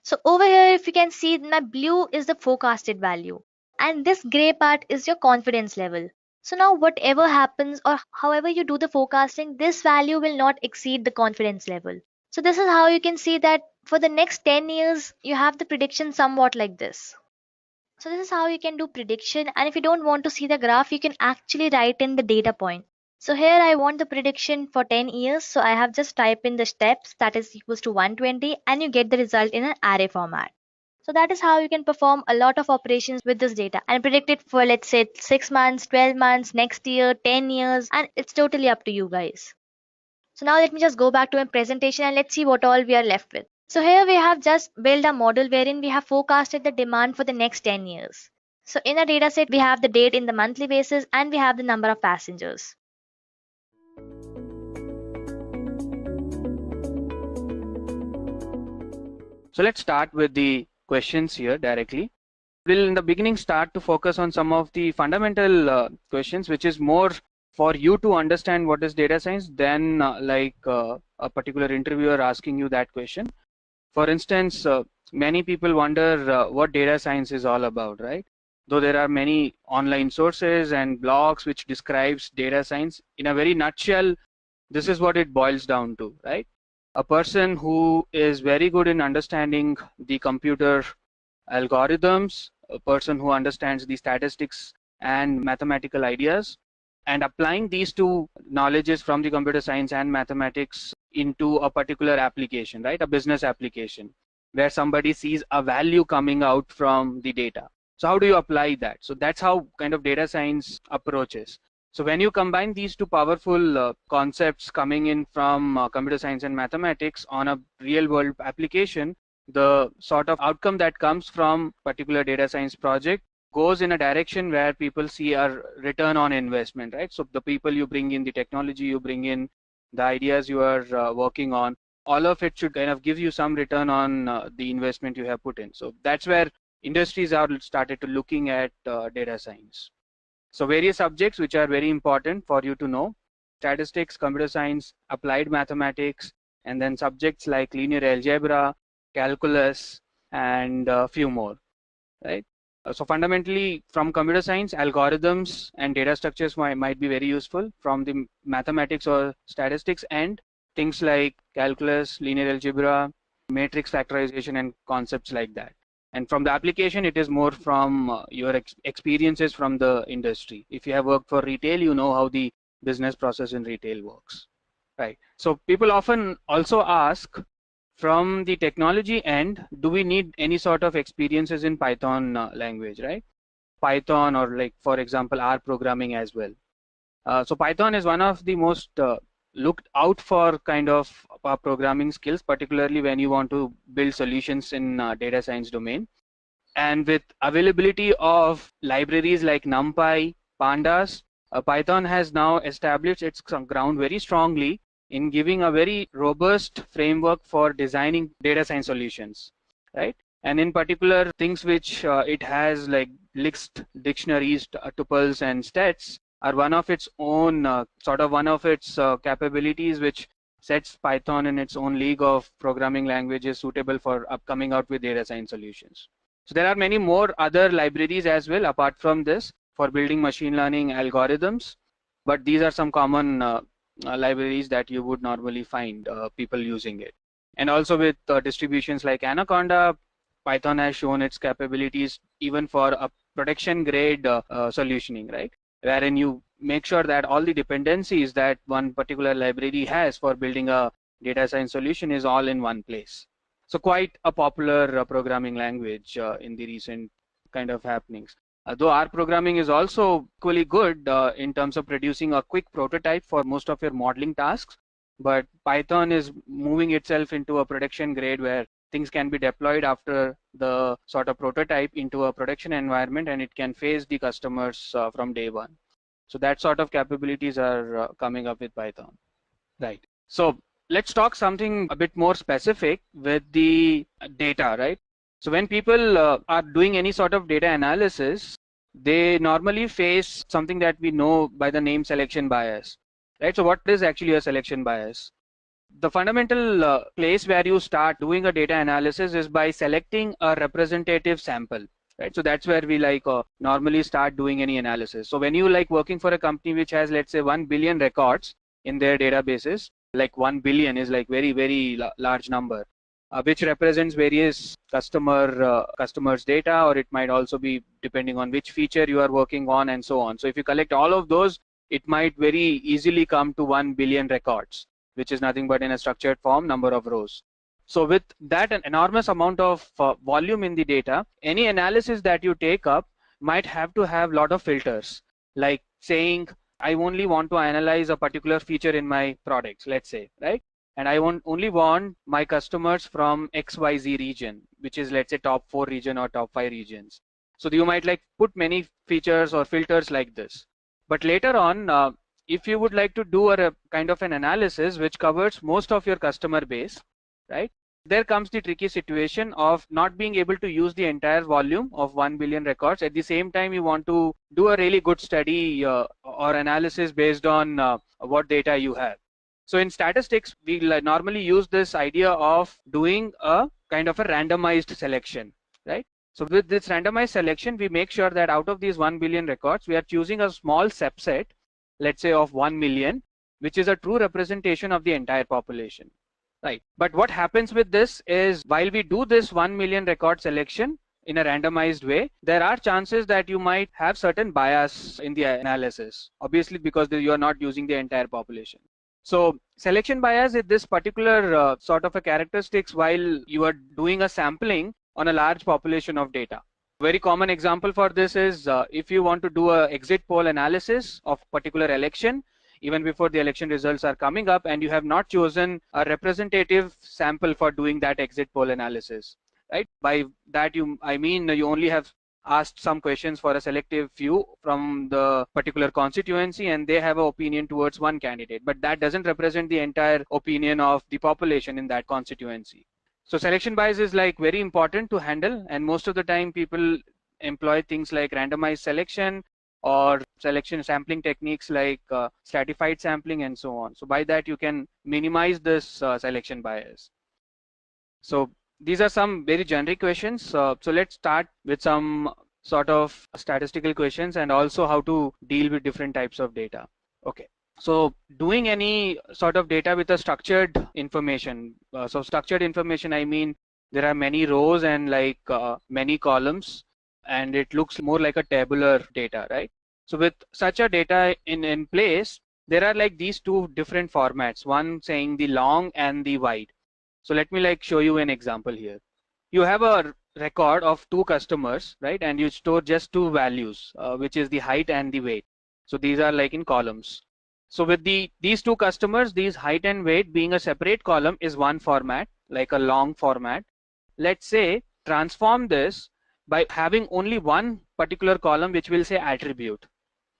S11: So over here, if you can see, my blue is the forecasted value. And this gray part is your confidence level. So now whatever happens or however you do the forecasting, this value will not exceed the confidence level. So this is how you can see that for the next 10 years, you have the prediction somewhat like this. So this is how you can do prediction. And if you don't want to see the graph, you can actually write in the data point. So here I want the prediction for 10 years. So I have just typed in the steps that is equals to 120 and you get the result in an array format. So that is how you can perform a lot of operations with this data and predict it for, let's say, 6 months, 12 months, next year, 10 years, and it's totally up to you guys. So now let me just go back to my presentation and let's see what all we are left with. So here we have just built a model wherein we have forecasted the demand for the next 10 years. So in a data set, we have the date in the monthly basis and we have the number of passengers.
S19: So let's start with the questions here directly. We'll in the beginning start to focus on some of the fundamental questions, which is more for you to understand what is data science than a particular interviewer asking you that question. For instance, many people wonder what data science is all about, right? though there are many online sources and blogs which describes data science. In a very nutshell, this is what it boils down to, right? A person who is very good in understanding the computer algorithms, a person who understands the statistics and mathematical ideas, and applying these two knowledges from the computer science and mathematics into a particular application, right? A business application where somebody sees a value coming out from the data. So how do you apply that? So that's how kind of data science approaches. So when you combine these two powerful concepts coming in from computer science and mathematics on a real world application, the sort of outcome that comes from particular data science project goes in a direction where people see a return on investment, right? So the people you bring in, the technology you bring in, the ideas you are working on, all of it should kind of give you some return on the investment you have put in. So that's where industries are started to looking at data science. So various subjects which are very important for you to know: statistics, computer science, applied mathematics, and then subjects like linear algebra, calculus, and a few more, right? So fundamentally, from computer science, algorithms and data structures might be very useful. From the mathematics or statistics and things like calculus, linear algebra, matrix factorization, and concepts like that. And from the application, it is more from your experiences from the industry. If you have worked for retail, you know how the business process in retail works, right? So people often also ask, from the technology end, do we need any sort of experiences in Python language, right? Python, or like, for example, R programming as well. So Python is one of the most looked out for kind of programming skills, particularly when you want to build solutions in data science domain. And with availability of libraries like NumPy, Pandas, Python has now established its ground very strongly in giving a very robust framework for designing data science solutions, right? And in particular, things which it has, like list, dictionaries, tuples, and stats, are one of its own capabilities, which sets Python in its own league of programming languages suitable for coming out with data science solutions. So there are many more other libraries as well apart from this for building machine learning algorithms, but these are some common libraries that you would normally find people using it. And also with distributions like Anaconda, Python has shown its capabilities even for a production grade solutioning, right? Wherein you make sure that all the dependencies that one particular library has for building a data science solution is all in one place. So quite a popular programming language in the recent kind of happenings. Though R programming is also equally good in terms of producing a quick prototype for most of your modeling tasks, but Python is moving itself into a production grade where things can be deployed after the sort of prototype into a production environment, and it can face the customers from day one. So that sort of capabilities are coming up with Python, right? So let's talk something a bit more specific with the data, right? So when people are doing any sort of data analysis, they normally face something that we know by the name selection bias, right? So what is actually a selection bias? The fundamental place where you start doing a data analysis is by selecting a representative sample, right? So that's where we normally start doing any analysis. So when you working for a company which has, let's say, 1 billion records in their databases, like 1 billion is very, very large number, which represents various customers data, or it might also be depending on which feature you are working on and so on. So if you collect all of those, it might very easily come to 1 billion records, which is nothing but in a structured form, number of rows. So with that an enormous amount of volume in the data, any analysis that you take up might have to have a lot of filters, like saying, I only want to analyze a particular feature in my products, let's say, right? And I only want my customers from XYZ region, which is, let's say, top 4 region or top 5 regions. So you might put many features or filters like this. But later on, if you would like to do a kind of an analysis which covers most of your customer base, right? There comes the tricky situation of not being able to use the entire volume of 1 billion records. At the same time, you want to do a really good study or analysis based on what data you have. So in statistics, we normally use this idea of doing a kind of a randomized selection, right? So with this randomized selection, we make sure that out of these 1 billion records, we are choosing a small subset, let's say of 1 million, which is a true representation of the entire population, right? But what happens with this is, while we do this 1 million record selection in a randomized way, there are chances that you might have certain bias in the analysis, obviously because you are not using the entire population. So selection bias is this particular sort of a characteristics while you are doing a sampling on a large population of data. Very common example for this is if you want to do a exit poll analysis of particular election, even before the election results are coming up, and you have not chosen a representative sample for doing that exit poll analysis, right? By that I mean you only have asked some questions for a selective few from the particular constituency, and they have an opinion towards one candidate, but that doesn't represent the entire opinion of the population in that constituency. So selection bias is like very important to handle, and most of the time people employ things like randomized selection or selection sampling techniques like stratified sampling and so on. So by that you can minimize this selection bias. So these are some very generic questions. So let's start with some sort of statistical questions and also how to deal with different types of data. Okay. So doing any sort of data with a structured information. So structured information, I mean there are many rows and like many columns, and it looks more like a tabular data, right? So with such a data in place, there are like these two different formats, one saying the long and the wide. So let me like show you an example here. You have a record of two customers, right? And you store just two values, which is the height and the weight. So these are like in columns. So with these two customers, these height and weight being a separate column is one format, like a long format. Let's say transform this by having only one particular column, which will say attribute,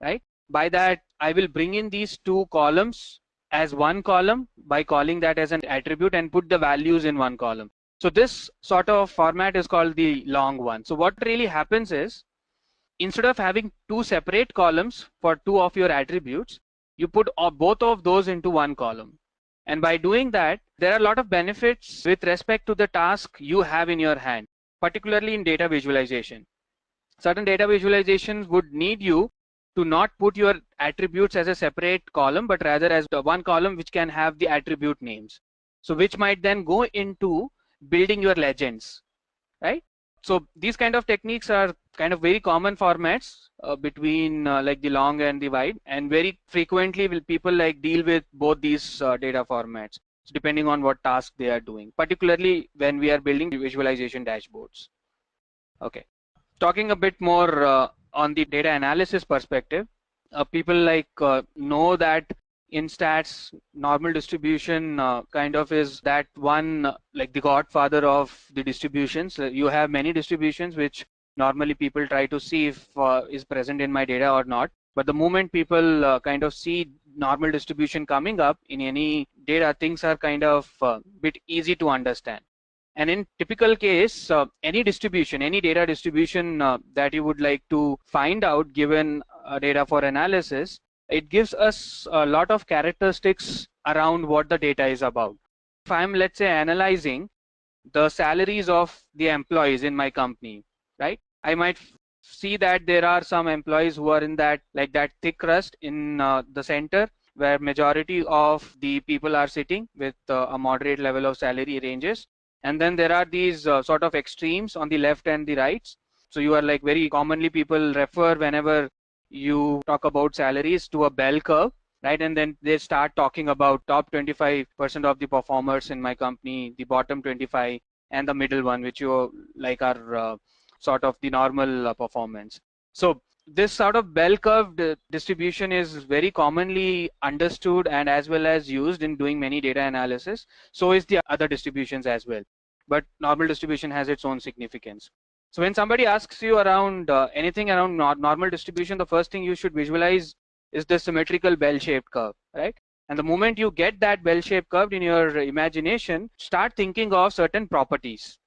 S19: right? By that, I will bring in these two columns as one column by calling that as an attribute and put the values in one column. So this sort of format is called the long one. So what really happens is, instead of having two separate columns for two of your attributes, you put both of those into one column. And by doing that, there are a lot of benefits with respect to the task you have in your hand, particularly in data visualization. Certain data visualizations would need you to not put your attributes as a separate column, but rather as the one column which can have the attribute names. So which might then go into building your legends, right? So these kind of techniques are kind of very common formats between like the long and the wide, and very frequently will people like deal with both these data formats, so depending on what task they are doing, particularly when we are building visualization dashboards. Okay, talking a bit more on the data analysis perspective, people like know that in stats, normal distribution kind of is that one like the godfather of the distributions. You have many distributions which normally people try to see if is present in my data or not. But the moment people kind of see normal distribution coming up in any data, things are kind of bit easy to understand. And in typical case, any distribution, any data distribution that you would like to find out given data for analysis, it gives us a lot of characteristics around what the data is about. If I'm, let's say, analyzing the salaries of the employees in my company, right? I might see that there are some employees who are in that, like that thick crust in the center, where majority of the people are sitting with a moderate level of salary ranges. And then there are these sort of extremes on the left and the right. So you are like very commonly people refer whenever you talk about salaries to a bell curve, right? And then they start talking about top 25% of the performers in my company, the bottom 25, and the middle one, which you like are sort of the normal performance. So this sort of bell curve distribution is very commonly understood and as well as used in doing many data analysis. So is the other distributions as well. But normal distribution has its own significance. So when somebody asks you around anything around normal distribution, the first thing you should visualize is the symmetrical bell-shaped curve, right? And the moment you get that bell-shaped curve in your imagination, start thinking of certain properties.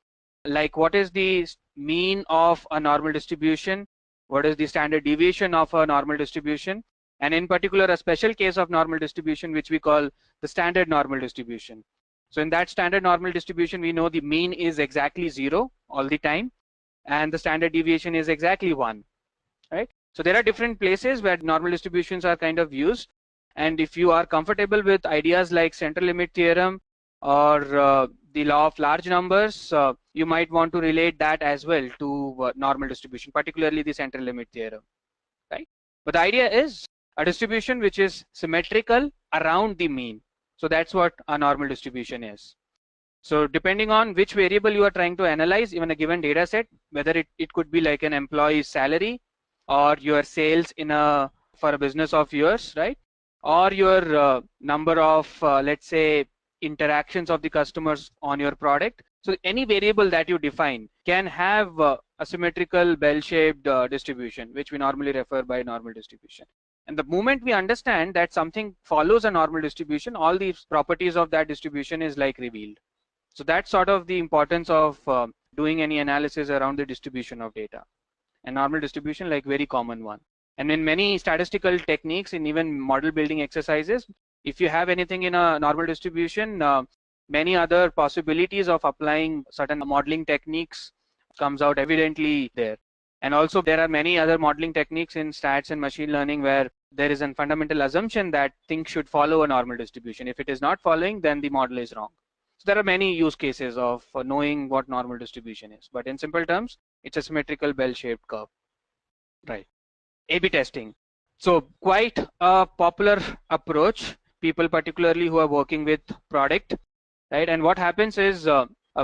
S19: Like what is the mean of a normal distribution? What is the standard deviation of a normal distribution? And in particular, a special case of normal distribution, which we call the standard normal distribution. So in that standard normal distribution, we know the mean is exactly 0 all the time. and the standard deviation is exactly 1, right? So there are different places where normal distributions are kind of used, and if you are comfortable with ideas like central limit theorem or the law of large numbers, you might want to relate that as well to normal distribution, particularly the central limit theorem, right? But the idea is a distribution which is symmetrical around the mean. So that's what a normal distribution is. So depending on which variable you are trying to analyze, even a given data set, whether it could be like an employee's salary or your sales for a business of yours, right? Or your number of, let's say, interactions of the customers on your product. So any variable that you define can have a symmetrical bell-shaped distribution, which we normally refer by normal distribution. And the moment we understand that something follows a normal distribution, all these properties of that distribution is like revealed. So that's sort of the importance of doing any analysis around the distribution of data. And normal distribution, like very common one. And in many statistical techniques, in even model building exercises, if you have anything in a normal distribution, many other possibilities of applying certain modeling techniques comes out evidently there. And also there are many other modeling techniques in stats and machine learning where there is a fundamental assumption that things should follow a normal distribution. If it is not following, then the model is wrong. So there are many use cases of knowing what normal distribution is. But in simple terms, it's a symmetrical bell-shaped curve. Right. A/B testing. So quite a popular approach, people particularly who are working with product, right? And what happens is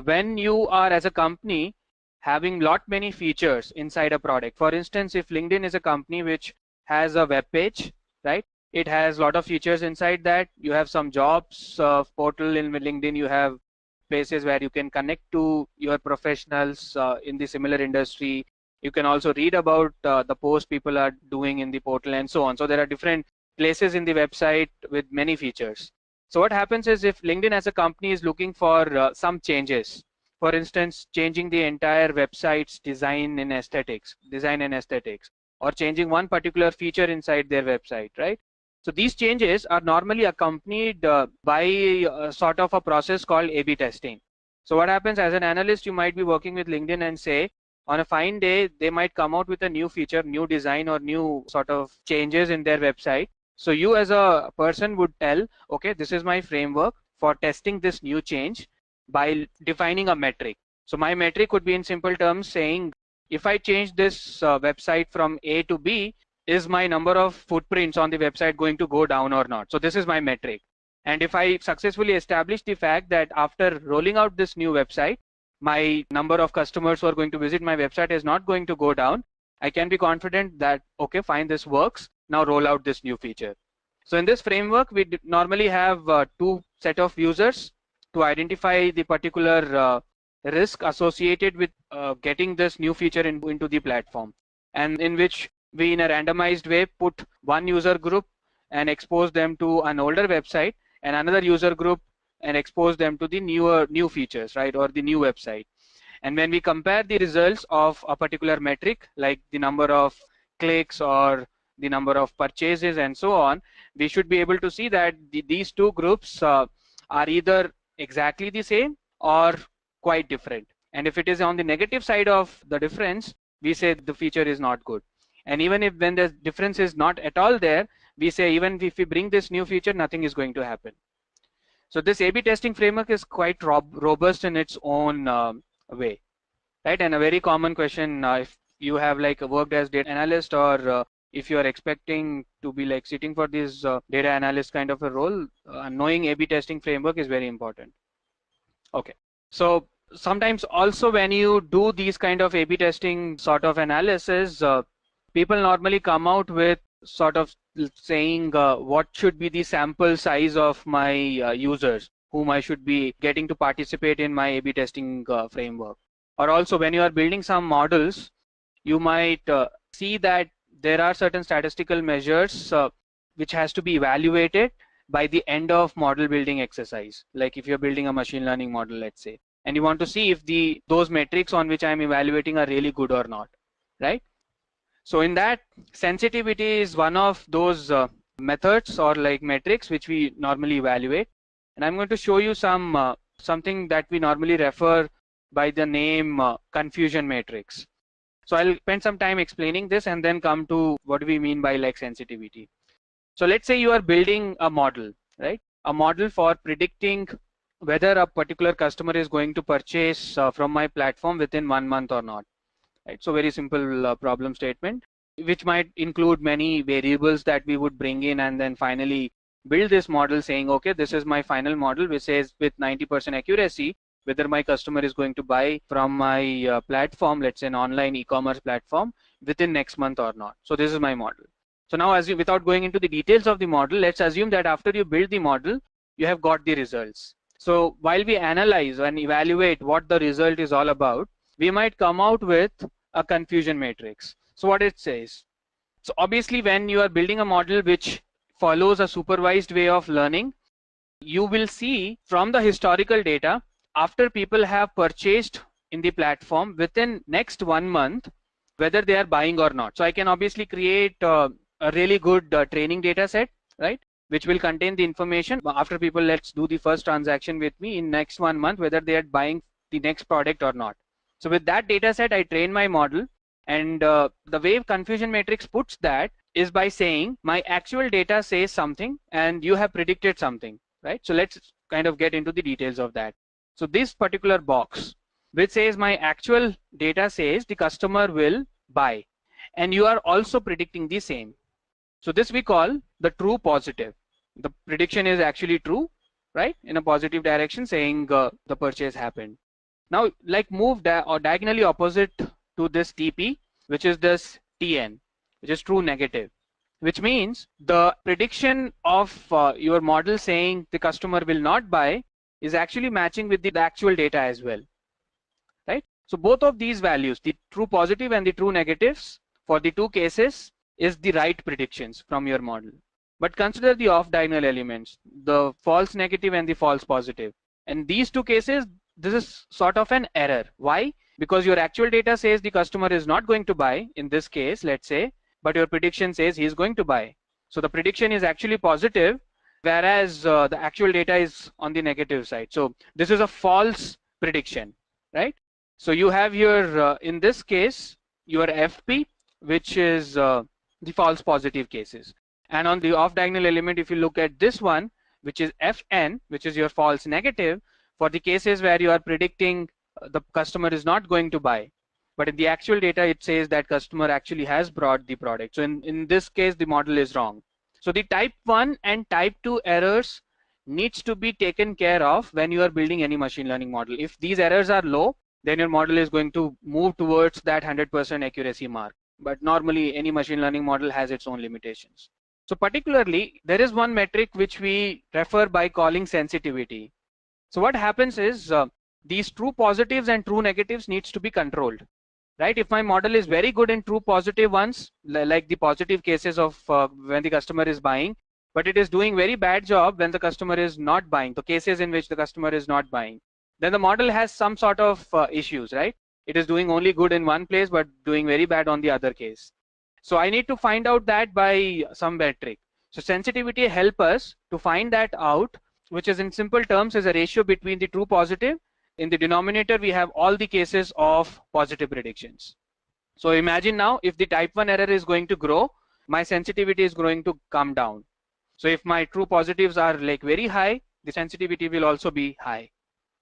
S19: when you are as a company having many features inside a product. For instance, if LinkedIn is a company which has a web page, right? It has a lot of features inside that. You have some jobs portal in LinkedIn. You have places where you can connect to your professionals in the similar industry. You can also read about the posts people are doing in the portal and so on. So there are different places in the website with many features. So what happens is if LinkedIn as a company is looking for some changes, for instance, changing the entire website's design and aesthetics, or changing one particular feature inside their website, right? So these changes are normally accompanied by sort of a process called A/B testing. So what happens as an analyst, you might be working with LinkedIn and say, on a fine day, they might come out with a new feature, new design, or new sort of changes in their website. So you as a person would tell, okay, this is my framework for testing this new change by defining a metric. So my metric would be in simple terms saying, if I change this website from A to B, is my number of footprints on the website going to go down or not? So this is my metric. And if I successfully establish the fact that after rolling out this new website, my number of customers who are going to visit my website is not going to go down, I can be confident that, okay, fine, this works. Now roll out this new feature. So in this framework, we normally have two set of users to identify the particular risk associated with getting this new feature into the platform, and in which we in a randomized way put one user group and expose them to an older website and another user group and expose them to the new features, right, or the new website. And when we compare the results of a particular metric like the number of clicks or the number of purchases and so on, we should be able to see that these two groups are either exactly the same or quite different. And if it is on the negative side of the difference, we say the feature is not good. And even if when the difference is not at all there, we say even if we bring this new feature, nothing is going to happen. So this A/B testing framework is quite robust in its own way, right? And a very common question, if you have like worked as data analyst or if you are expecting to be like sitting for this data analyst kind of a role, knowing A/B testing framework is very important. Okay, so sometimes also when you do these kind of A/B testing sort of analysis, people normally come out with sort of saying what should be the sample size of my users whom I should be getting to participate in my A/B testing framework. Or also when you are building some models, you might see that there are certain statistical measures which has to be evaluated by the end of model building exercise. Like if you're building a machine learning model, let's say, and you want to see if those metrics on which I'm evaluating are really good or not, right? So in that, sensitivity is one of those methods or like metrics which we normally evaluate. And I'm going to show you something that we normally refer by the name confusion matrix. So I'll spend some time explaining this and then come to what we mean by like sensitivity. So let's say you are building a model, right? A model for predicting whether a particular customer is going to purchase from my platform within 1 month or not, right? So very simple problem statement, which might include many variables that we would bring in and then finally build this model saying, okay, this is my final model which says with 90% accuracy whether my customer is going to buy from my platform, let's say an online e-commerce platform, within next month or not. So this is my model. So now, without going into the details of the model, let's assume that after you build the model, you have got the results. So while we analyze and evaluate what the result is all about, we might come out with a confusion matrix. So what it says. So obviously when you are building a model which follows a supervised way of learning, you will see from the historical data, after people have purchased in the platform within next 1 month, whether they are buying or not. So I can obviously create a really good training data set, right, which will contain the information after people let's do the first transaction with me in next 1 month, whether they are buying the next product or not. So with that data set, I train my model, and the way confusion matrix puts that is by saying my actual data says something and you have predicted something, right? So let's kind of get into the details of that. So this particular box which says my actual data says the customer will buy, and you are also predicting the same. So this we call the true positive. The prediction is actually true, right, in a positive direction, saying the purchase happened. Now like move or diagonally opposite to this TP, which is this TN, which is true negative, which means the prediction of your model saying the customer will not buy is actually matching with the actual data as well, right? So both of these values, the true positive and the true negatives for the two cases, is the right predictions from your model. But consider the off diagonal elements, the false negative and the false positive. And these two cases, this is sort of an error. Why? Because your actual data says the customer is not going to buy in this case, let's say, but your prediction says he is going to buy. So the prediction is actually positive, whereas the actual data is on the negative side. So this is a false prediction, right? So you have your, in this case, your FP, which is the false positive cases. And on the off diagonal element, if you look at this one, which is FN, which is your false negative, for the cases where you are predicting the customer is not going to buy, but in the actual data it says that customer actually has bought the product. So in this case the model is wrong. So the type 1 and type 2 errors needs to be taken care of when you are building any machine learning model. If these errors are low, then your model is going to move towards that 100% accuracy mark. But normally any machine learning model has its own limitations. So particularly there is one metric which we refer by calling sensitivity. So what happens is these true positives and true negatives needs to be controlled, right? If my model is very good in true positive ones, like the positive cases of when the customer is buying, but it is doing very bad job when the customer is not buying, the cases in which the customer is not buying, then the model has some sort of issues, right? It is doing only good in one place but doing very bad on the other case. So I need to find out that by some metric. So sensitivity help us to find that out, which is in simple terms is a ratio between the true positive. In the denominator we have all the cases of positive predictions. So imagine now if the type 1 error is going to grow, my sensitivity is going to come down. So if my true positives are like very high, the sensitivity will also be high.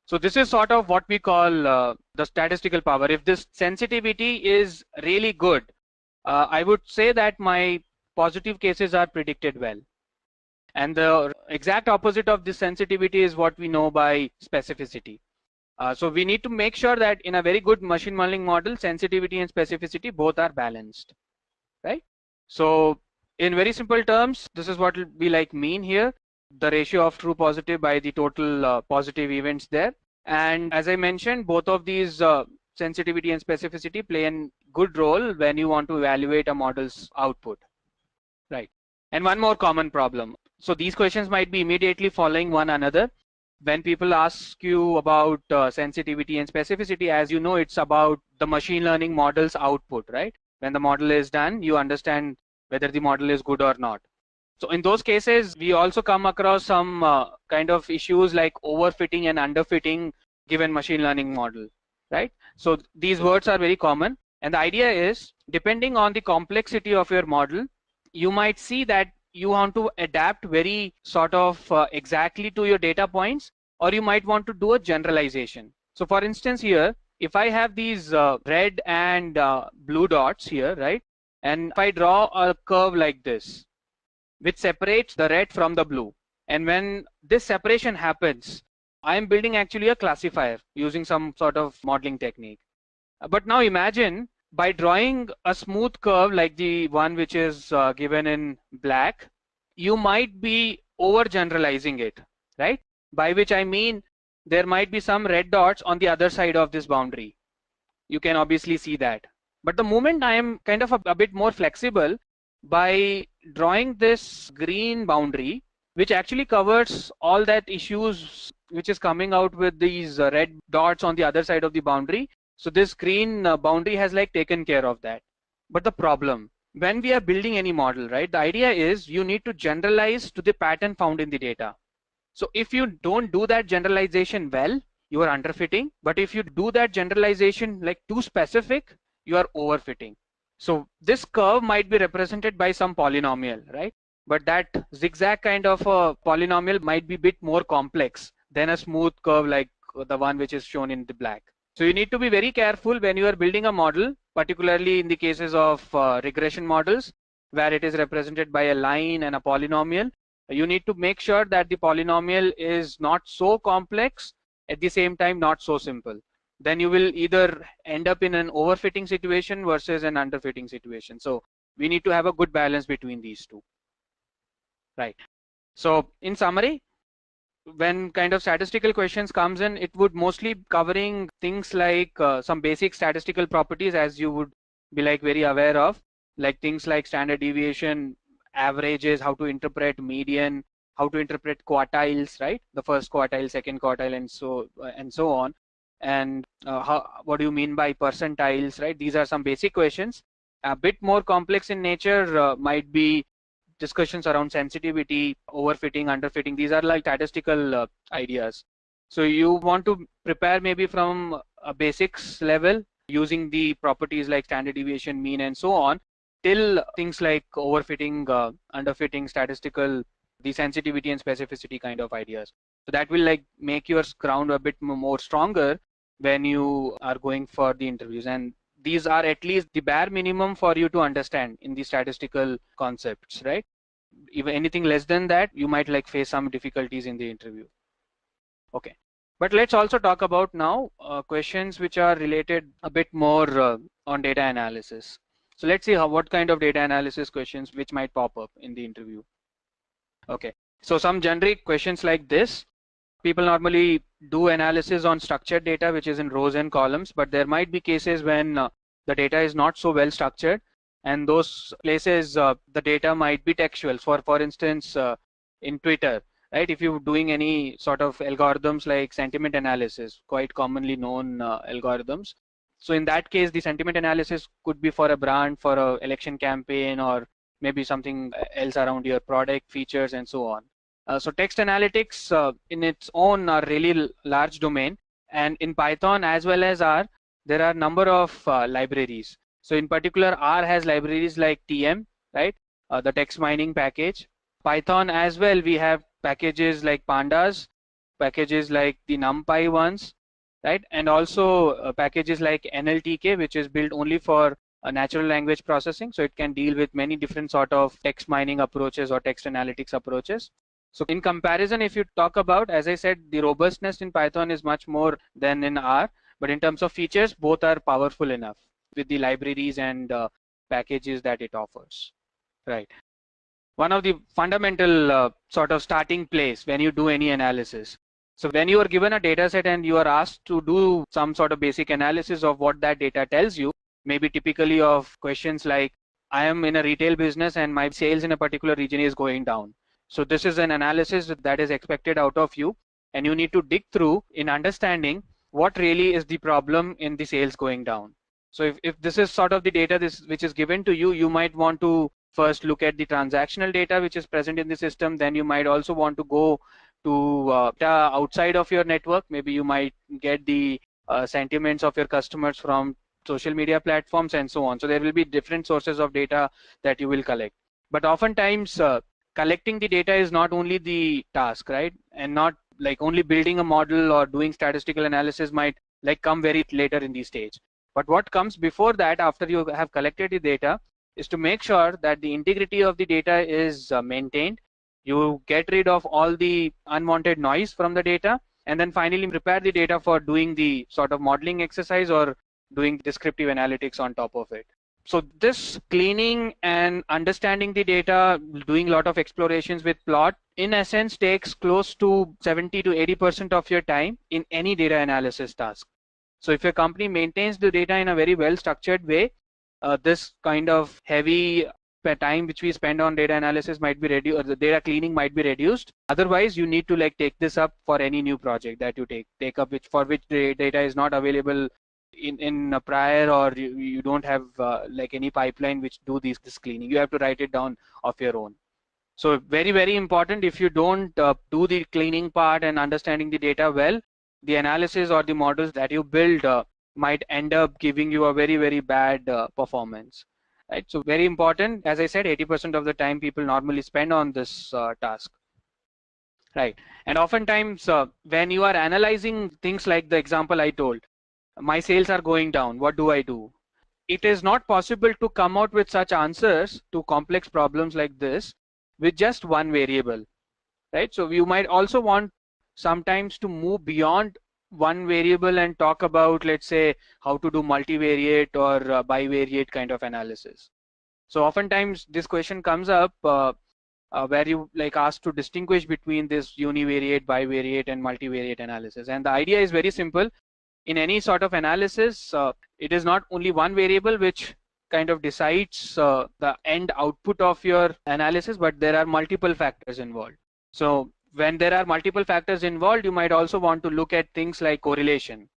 S19: So this is sort of what we call the statistical power. If this sensitivity is really good, I would say that my positive cases are predicted well. And the exact opposite of this sensitivity is what we know by specificity. So we need to make sure that in a very good machine learning model, sensitivity and specificity both are balanced, right? So in very simple terms, this is what we like mean here, the ratio of true positive by the total positive events there. And as I mentioned, both of these sensitivity and specificity play a good role when you want to evaluate a model's output, right? And one more common problem. So these questions might be immediately following one another. When people ask you about sensitivity and specificity, as you know, it's about the machine learning model's output, right? When the model is done, you understand whether the model is good or not. So in those cases, we also come across some kind of issues like overfitting and underfitting given machine learning model. right? So these words are very common, and the idea is, depending on the complexity of your model, you might see that you want to adapt very sort of exactly to your data points, or you might want to do a generalization. So for instance here, if I have these red and blue dots here, right, and if I draw a curve like this which separates the red from the blue, and when this separation happens, I am building actually a classifier using some sort of modeling technique. But now imagine by drawing a smooth curve like the one which is given in black, you might be overgeneralizing it, right? By which I mean there might be some red dots on the other side of this boundary. You can obviously see that. But the moment I am kind of a bit more flexible by drawing this green boundary, which actually covers all that issues which is coming out with these red dots on the other side of the boundary. So this green boundary has like taken care of that. But the problem, when we are building any model, right, the idea is you need to generalize to the pattern found in the data. So if you don't do that generalization well, you are underfitting. But if you do that generalization like too specific, you are overfitting. So this curve might be represented by some polynomial, right? But that zigzag kind of a polynomial might be a bit more complex than a smooth curve like the one which is shown in the black. So you need to be very careful when you are building a model, particularly in the cases of regression models, where it is represented by a line and a polynomial. You need to make sure that the polynomial is not so complex, at the same time not so simple. Then you will either end up in an overfitting situation versus an underfitting situation. So we need to have a good balance between these two. Right. So in summary, when kind of statistical questions comes in, it would mostly covering things like some basic statistical properties, as you would be like very aware of, like things like standard deviation, averages, how to interpret median, how to interpret quartiles, right? The first quartile, second quartile, and so on. And what do you mean by percentiles, right? These are some basic questions. A bit more complex in nature might be discussions around sensitivity, overfitting, underfitting. These are like statistical ideas. So you want to prepare maybe from a basics level using the properties like standard deviation, mean, and so on, till things like overfitting, underfitting, statistical, the sensitivity and specificity kind of ideas. So that will like make your ground a bit more stronger when you are going for the interviews. And these are at least the bare minimum for you to understand in the statistical concepts, right? Even anything less than that, you might like face some difficulties in the interview. Okay, but let's also talk about now questions which are related a bit more on data analysis. So let's see what kind of data analysis questions which might pop up in the interview. Okay, so some generic questions like this. People normally do analysis on structured data, which is in rows and columns, but there might be cases when the data is not so well structured, and those places the data might be textual. For instance, in Twitter, right? If you're doing any sort of algorithms like sentiment analysis, quite commonly known algorithms. So in that case, the sentiment analysis could be for a brand, for an election campaign, or maybe something else around your product features and so on. So text analytics in its own are really large domain, and in Python as well as R, there are number of libraries. So in particular, R has libraries like TM, right? The text mining package. Python as well, we have packages like Pandas, packages like the NumPy ones, right? And also packages like NLTK, which is built only for natural language processing. So it can deal with many different sort of text mining approaches or text analytics approaches. So in comparison, if you talk about, as I said, the robustness in Python is much more than in R, but in terms of features, both are powerful enough with the libraries and packages that it offers, right? One of the fundamental sort of starting place when you do any analysis. So when you are given a data set and you are asked to do some sort of basic analysis of what that data tells you, maybe typically of questions like, I am in a retail business and my sales in a particular region is going down. So this is an analysis that is expected out of you, and you need to dig through in understanding what really is the problem in the sales going down. So if this is sort of the data which is given to you, you might want to first look at the transactional data which is present in the system. Then you might also want to go to data outside of your network. Maybe you might get the sentiments of your customers from social media platforms and so on. So there will be different sources of data that you will collect. But oftentimes collecting the data is not only the task, right? And not like only building a model or doing statistical analysis might like come very later in the stage. But what comes before that, after you have collected the data, is to make sure that the integrity of the data is maintained. You get rid of all the unwanted noise from the data, and then finally prepare the data for doing the sort of modeling exercise or doing descriptive analytics on top of it. So this cleaning and understanding the data, doing a lot of explorations with plot, in essence takes close to 70 to 80% of your time in any data analysis task. So if your company maintains the data in a very well structured way, this kind of heavy time which we spend on data analysis might be reduced, or the data cleaning might be reduced. Otherwise, you need to like take this up for any new project that you take up, which the data is not available in a prior, or you don't have like any pipeline which do this cleaning. You have to write it down of your own. So very, very important. If you don't do the cleaning part and understanding the data well, the analysis or the models that you build might end up giving you a very, very bad performance. Right? So very important. As I said, 80% of the time people normally spend on this task. Right. And oftentimes when you are analyzing things like the example I told, my sales are going down, what do I do? It is not possible to come out with such answers to complex problems like this with just one variable, right? So you might also want sometimes to move beyond one variable and talk about, let's say, how to do multivariate or bivariate kind of analysis. So oftentimes this question comes up where you like asked to distinguish between this univariate, bivariate and multivariate analysis. And the idea is very simple. In any sort of analysis, it is not only one variable which kind of decides the end output of your analysis, but there are multiple factors involved. So when there are multiple factors involved, you might also want to look at things like correlation.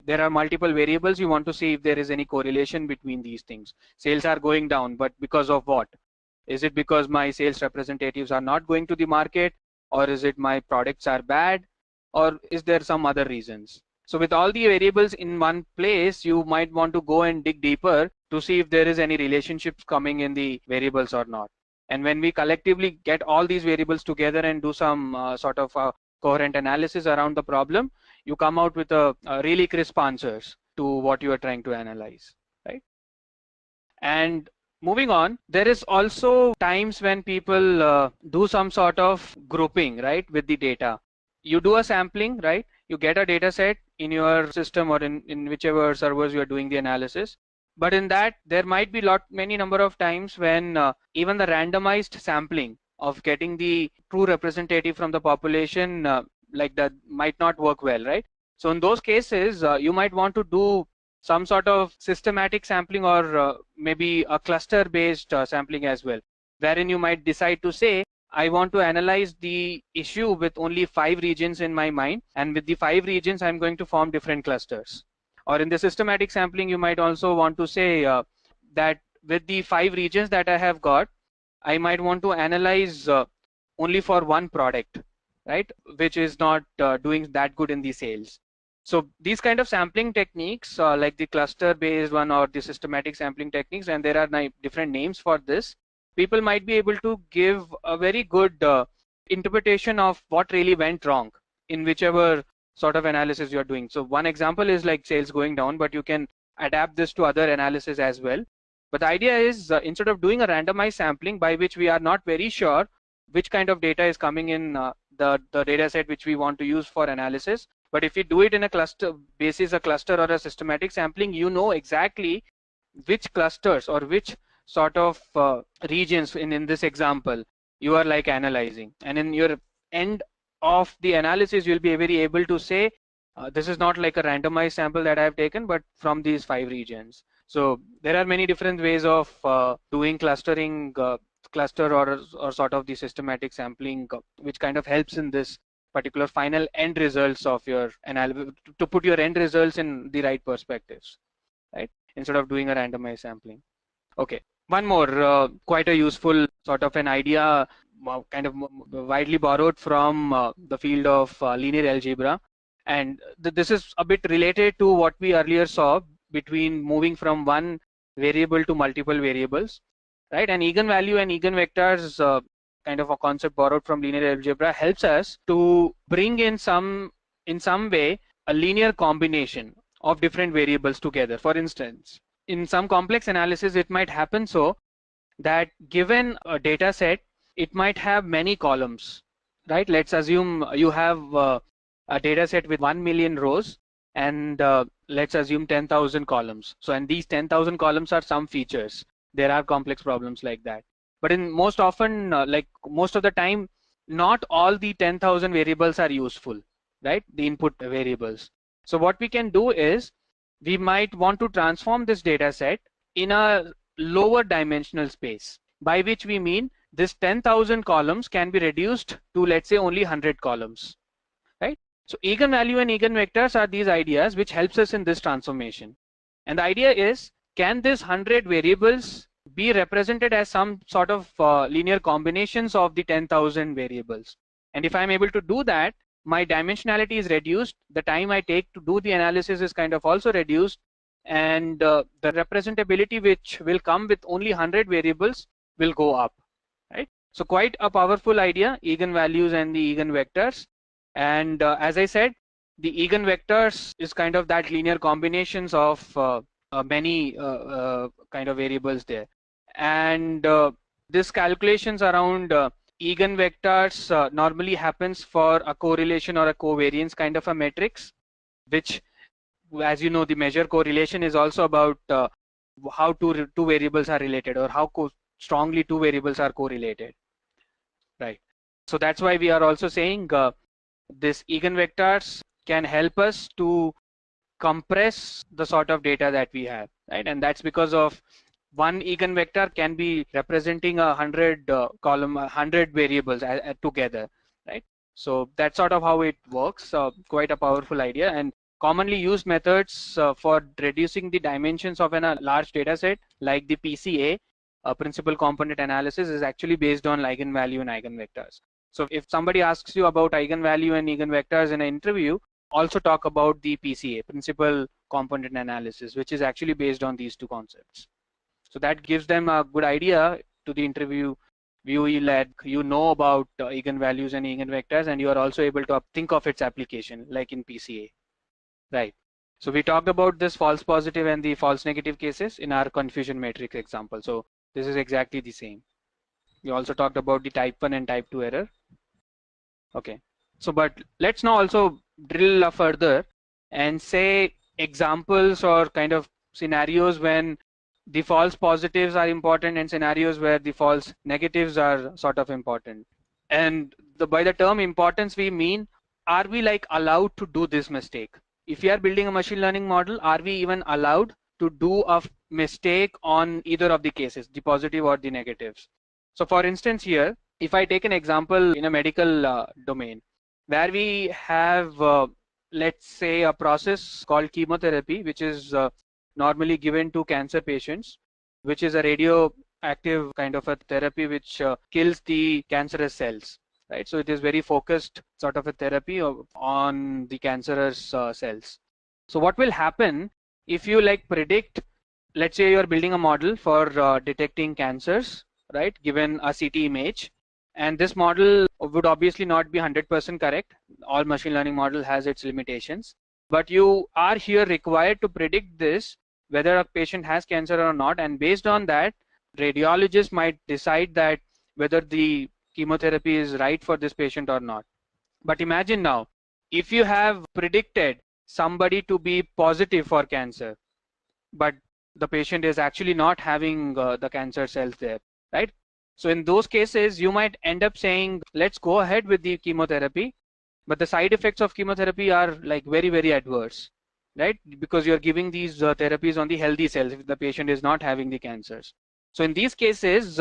S19: There are multiple variables. You want to see if there is any correlation between these things. Sales are going down, but because of what? Is it because my sales representatives are not going to the market, or is it my products are bad, or is there some other reasons? So with all the variables in one place, you might want to go and dig deeper to see if there is any relationships coming in the variables or not. And when we collectively get all these variables together and do some sort of coherent analysis around the problem, you come out with a really crisp answers to what you are trying to analyze, right? And moving on, there is also times when people do some sort of grouping, right, with the data. You do a sampling, right? You get a data set in your system or in whichever servers you are doing the analysis. But in that, there might be many number of times when even the randomized sampling of getting the true representative from the population like that might not work well, right? So in those cases, you might want to do some sort of systematic sampling or maybe a cluster based sampling as well, wherein you might decide to say, I want to analyze the issue with only 5 regions in my mind, and with the 5 regions I'm going to form different clusters. Or in the systematic sampling, you might also want to say that with the 5 regions that I have got, I might want to analyze only for one product, right, which is not doing that good in the sales. So these kind of sampling techniques like the cluster based one or the systematic sampling techniques, and there are different names for this, people might be able to give a very good interpretation of what really went wrong in whichever sort of analysis you're doing. So one example is like sales going down, but you can adapt this to other analysis as well. But the idea is instead of doing a randomized sampling by which we are not very sure which kind of data is coming in the data set which we want to use for analysis, but if you do it in a cluster basis, a cluster or a systematic sampling, you know exactly which clusters or which sort of regions in this example you are like analyzing, and in your end of the analysis you'll be very able to say this is not like a randomized sample that I have taken, but from these 5 regions. So there are many different ways of doing clustering, cluster or sort of the systematic sampling, which kind of helps in this particular final end results of your analysis, to put your end results in the right perspectives, right, instead of doing a randomized sampling. Okay, one more quite a useful sort of an idea, kind of widely borrowed from the field of linear algebra, And this is a bit related to what we earlier saw between moving from one variable to multiple variables, right? And eigenvalue and eigenvectors, kind of a concept borrowed from linear algebra, helps us to bring in some way a linear combination of different variables together. For instance, in some complex analysis, it might happen so that given a data set, it might have many columns, right? Let's assume you have a data set with 1 million rows, and let's assume 10,000 columns. So, and these 10,000 columns are some features. There are complex problems like that. But in most often, like most of the time, not all the 10,000 variables are useful, right? The input variables. So what we can do is we might want to transform this data set in a lower dimensional space, by which we mean this 10,000 columns can be reduced to, let's say, only 100 columns, right? So eigenvalue and eigenvectors are these ideas which helps us in this transformation. And the idea is, can this 100 variables be represented as some sort of linear combinations of the 10,000 variables? And if I'm able to do that, my dimensionality is reduced, the time I take to do the analysis is kind of also reduced, and the representability which will come with only 100 variables will go up, right? So quite a powerful idea, eigenvalues and the eigenvectors. And as I said, the eigenvectors is kind of that linear combinations of many kind of variables there. And this calculations around eigenvectors normally happens for a correlation or a covariance kind of a matrix, which, as you know, the measure correlation is also about how two variables are related, or how strongly two variables are correlated, right? So that's why we are also saying this eigenvectors can help us to compress the sort of data that we have, right? And that's because of one eigenvector can be representing 100 column, 100 variables together, right? So that's sort of how it works. Quite a powerful idea, and commonly used methods for reducing the dimensions of a large data set, like the PCA, principal component analysis, is actually based on eigenvalue and eigenvectors. So if somebody asks you about eigenvalue and eigenvectors in an interview, also talk about the PCA, principal component analysis, which is actually based on these two concepts. So that gives them a good idea to the interview viewee that you know about eigenvalues and eigenvectors, and you are also able to think of its application, like in PCA, right? So we talked about this false positive and the false negative cases in our confusion matrix example. So this is exactly the same. We also talked about the type 1 and type 2 error. Okay, so but let's now also drill further and say examples or kind of scenarios when the false positives are important and scenarios where the false negatives are sort of important. And by the term importance, we mean, are we like allowed to do this mistake? If we are building a machine learning model, are we even allowed to do a mistake on either of the cases, the positive or the negatives? So for instance here, if I take an example in a medical domain, where we have, let's say, a process called chemotherapy, which is normally given to cancer patients, which is a radioactive kind of a therapy which kills the cancerous cells, right? So it is very focused sort of a therapy on the cancerous cells. So what will happen if you like predict, let's say you're building a model for detecting cancers, right, given a CT image, and this model would obviously not be 100% correct. All machine learning model has its limitations, but you are here required to predict this, whether a patient has cancer or not, and based on that, radiologists might decide that whether the chemotherapy is right for this patient or not. But imagine now, if you have predicted somebody to be positive for cancer, but the patient is actually not having the cancer cells there, right? So in those cases, you might end up saying, let's go ahead with the chemotherapy, but the side effects of chemotherapy are like very, very adverse, right? Because you're giving these therapies on the healthy cells if the patient is not having the cancers. So in these cases,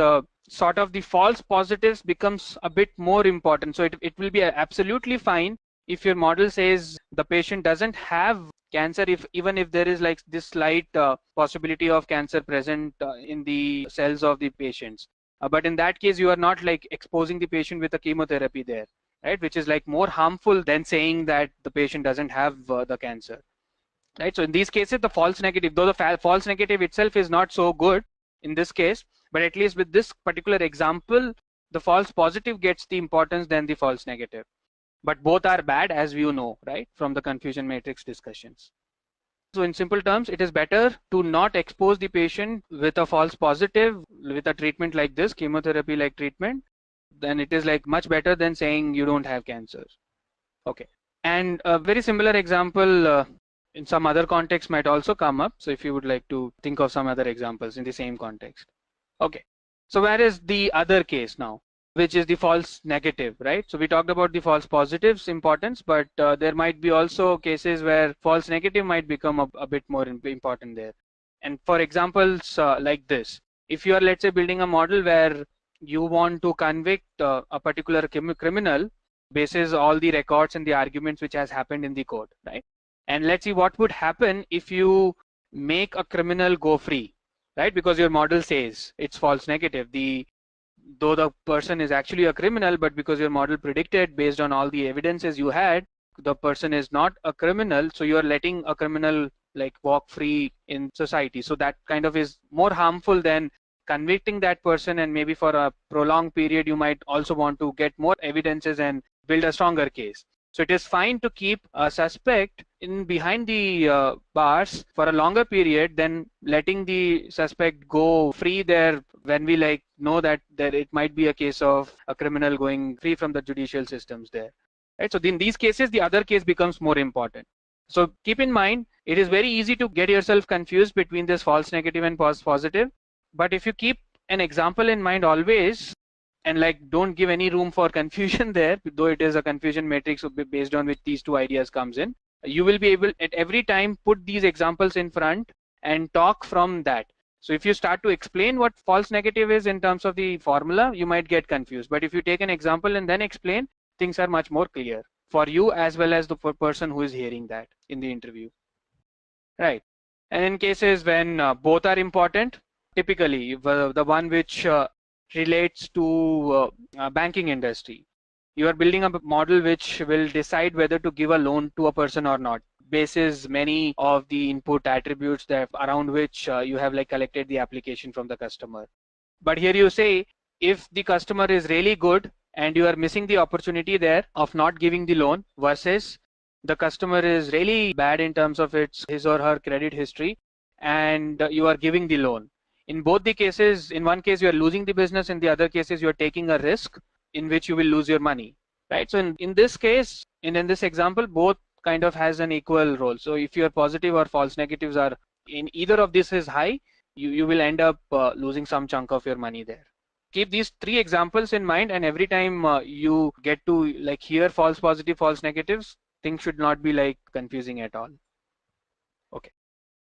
S19: sort of the false positives becomes a bit more important. So it will be absolutely fine if your model says the patient doesn't have cancer, even if there is like this slight possibility of cancer present in the cells of the patients. But in that case, you are not like exposing the patient with a chemotherapy there. right? Which is like more harmful than saying that the patient doesn't have the cancer, right? So in these cases, the false negative, though the false negative itself is not so good in this case, but at least with this particular example, the false positive gets the importance than the false negative. But both are bad, as you know, right, from the confusion matrix discussions. So in simple terms, it is better to not expose the patient with a false positive with a treatment like this, chemotherapy like treatment, then it is like much better than saying you don't have cancer. Okay. And a very similar example in some other context might also come up. So if you would like to think of some other examples in the same context. Okay. So where is the other case now, which is the false negative, right? So we talked about the false positives importance, but there might be also cases where false negative might become a bit more important there. And for examples like this, if you are, let's say, building a model where you want to convict a particular criminal basis all the records and the arguments which has happened in the code, right? And let's see what would happen if you make a criminal go free, right? Because your model says it's false negative. Though the person is actually a criminal, but because your model predicted based on all the evidences you had, the person is not a criminal, so you are letting a criminal like walk free in society. So that kind of is more harmful than convicting that person, and maybe for a prolonged period you might also want to get more evidences and build a stronger case. So it is fine to keep a suspect in behind the bars for a longer period than letting the suspect go free there when we like know that it might be a case of a criminal going free from the judicial systems there, right? So in these cases, the other case becomes more important. So keep in mind, it is very easy to get yourself confused between this false negative and false positive. But if you keep an example in mind always, and like don't give any room for confusion there, though it is a confusion matrix based on which these two ideas comes in, you will be able at every time put these examples in front and talk from that. So if you start to explain what false negative is in terms of the formula, you might get confused. But if you take an example and then explain, things are much more clear for you as well as the person who is hearing that in the interview, right? And in cases when both are important, typically the one which relates to banking industry, you are building a model which will decide whether to give a loan to a person or not, basis many of the input attributes that around which you have like collected the application from the customer. But here you say, if the customer is really good and you are missing the opportunity there of not giving the loan, versus the customer is really bad in terms of his or her credit history and you are giving the loan. In both the cases, in one case you are losing the business, in the other cases you are taking a risk in which you will lose your money, right? So in this case, in this example, both kind of has an equal role. So if your positive or false negatives are in either of this is high, you will end up losing some chunk of your money there. Keep these three examples in mind, and every time you get to like hear false positive, false negatives, things should not be like confusing at all. Okay.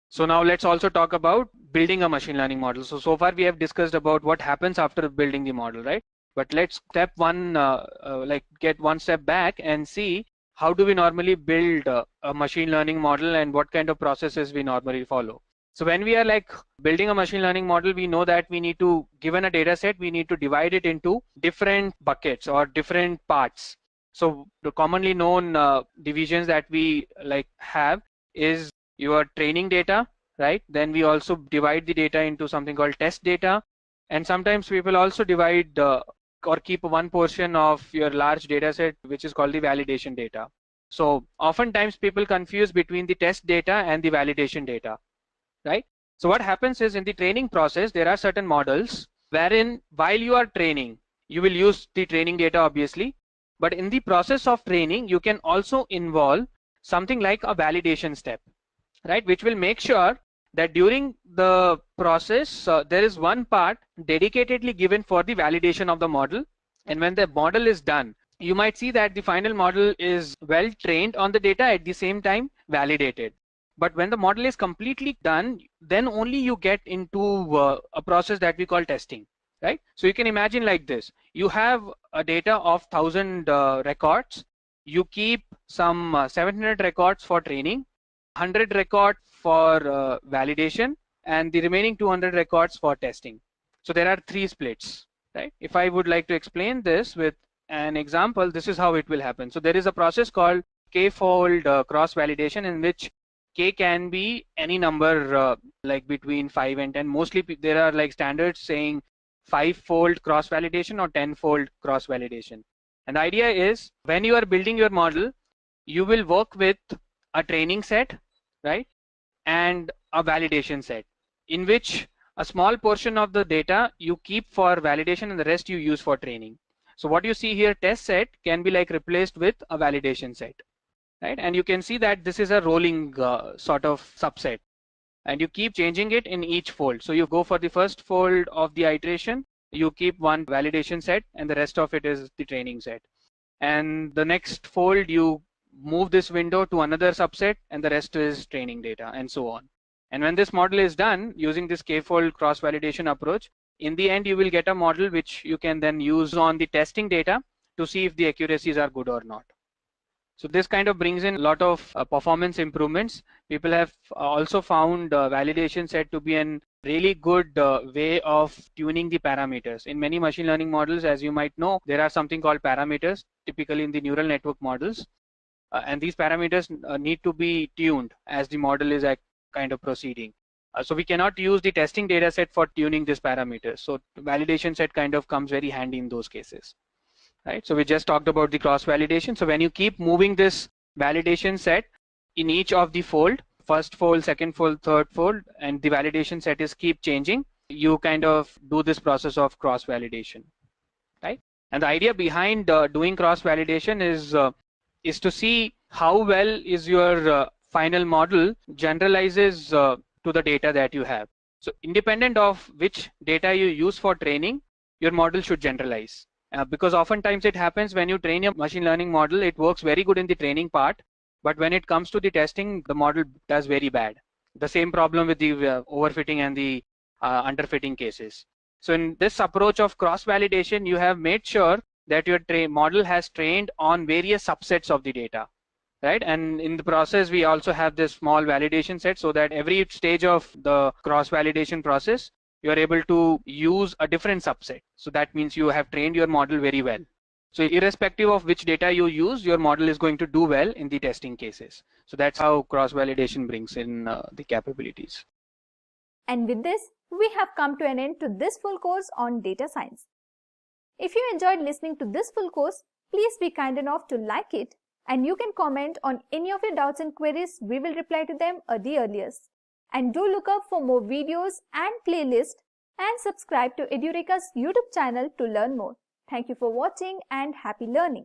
S19: So now let's also talk about building a machine learning model. So far we have discussed about what happens after building the model, right? But let's get one step back and see how do we normally build a machine learning model and what kind of processes we normally follow. So when we are like building a machine learning model, we know that we need to, given a data set, we need to divide it into different buckets or different parts. So the commonly known divisions that we like have is your training data, right? Then we also divide the data into something called test data. And sometimes people also divide or keep one portion of your large data set, which is called the validation data. So oftentimes people confuse between the test data and the validation data, right? So what happens is in the training process, there are certain models wherein while you are training, you will use the training data obviously, but in the process of training, you can also involve something like a validation step, right? Which will make sure that during the process, there is one part dedicatedly given for the validation of the model. And when the model is done, you might see that the final model is well trained on the data, at the same time validated. But when the model is completely done, then only you get into a process that we call testing, right? So you can imagine like this. You have a data of 1000 records. You keep some 700 records for training, 100 records for validation, and the remaining 200 records for testing. So there are three splits, right? If I would like to explain this with an example, this is how it will happen. So there is a process called k-fold cross-validation, in which k can be any number like between 5 and 10. Mostly there are like standards saying 5-fold cross-validation or 10-fold cross-validation. And the idea is, when you are building your model, you will work with a training set, right, and a validation set, in which a small portion of the data you keep for validation and the rest you use for training. So what you see here, test set, can be like replaced with a validation set, right? And you can see that this is a rolling sort of subset, and you keep changing it in each fold. So you go for the first fold of the iteration, you keep one validation set, and the rest of it is the training set. And the next fold, you move this window to another subset, and the rest is training data, and so on. And when this model is done using this k-fold cross-validation approach, in the end you will get a model which you can then use on the testing data to see if the accuracies are good or not. So this kind of brings in a lot of performance improvements. People have also found validation set to be a really good way of tuning the parameters. In many machine learning models, as you might know, there are something called parameters, typically in the neural network models. And these parameters need to be tuned as the model is kind of proceeding. So we cannot use the testing data set for tuning these parameters. So validation set kind of comes very handy in those cases. Right? So we just talked about the cross validation. So when you keep moving this validation set in each of the fold, first fold, second fold, third fold, and the validation set is keep changing, you kind of do this process of cross validation, right? And the idea behind doing cross validation is to see how well is your final model generalizes to the data that you have. So independent of which data you use for training, your model should generalize. Because oftentimes it happens when you train your machine learning model, it works very good in the training part, but when it comes to the testing, the model does very bad. The same problem with the overfitting and the underfitting cases. So in this approach of cross-validation, you have made sure that your model has trained on various subsets of the data, right? And in the process, we also have this small validation set, so that every stage of the cross-validation process, you are able to use a different subset. So that means you have trained your model very well. So irrespective of which data you use, your model is going to do well in the testing cases. So that's how cross-validation brings in the capabilities.
S1: And with this, we have come to an end to this full course on data science. If you enjoyed listening to this full course, please be kind enough to like it, and you can comment on any of your doubts and queries. We will reply to them at the earliest. And do look up for more videos and playlists, and subscribe to Edureka's YouTube channel to learn more. Thank you for watching and happy learning.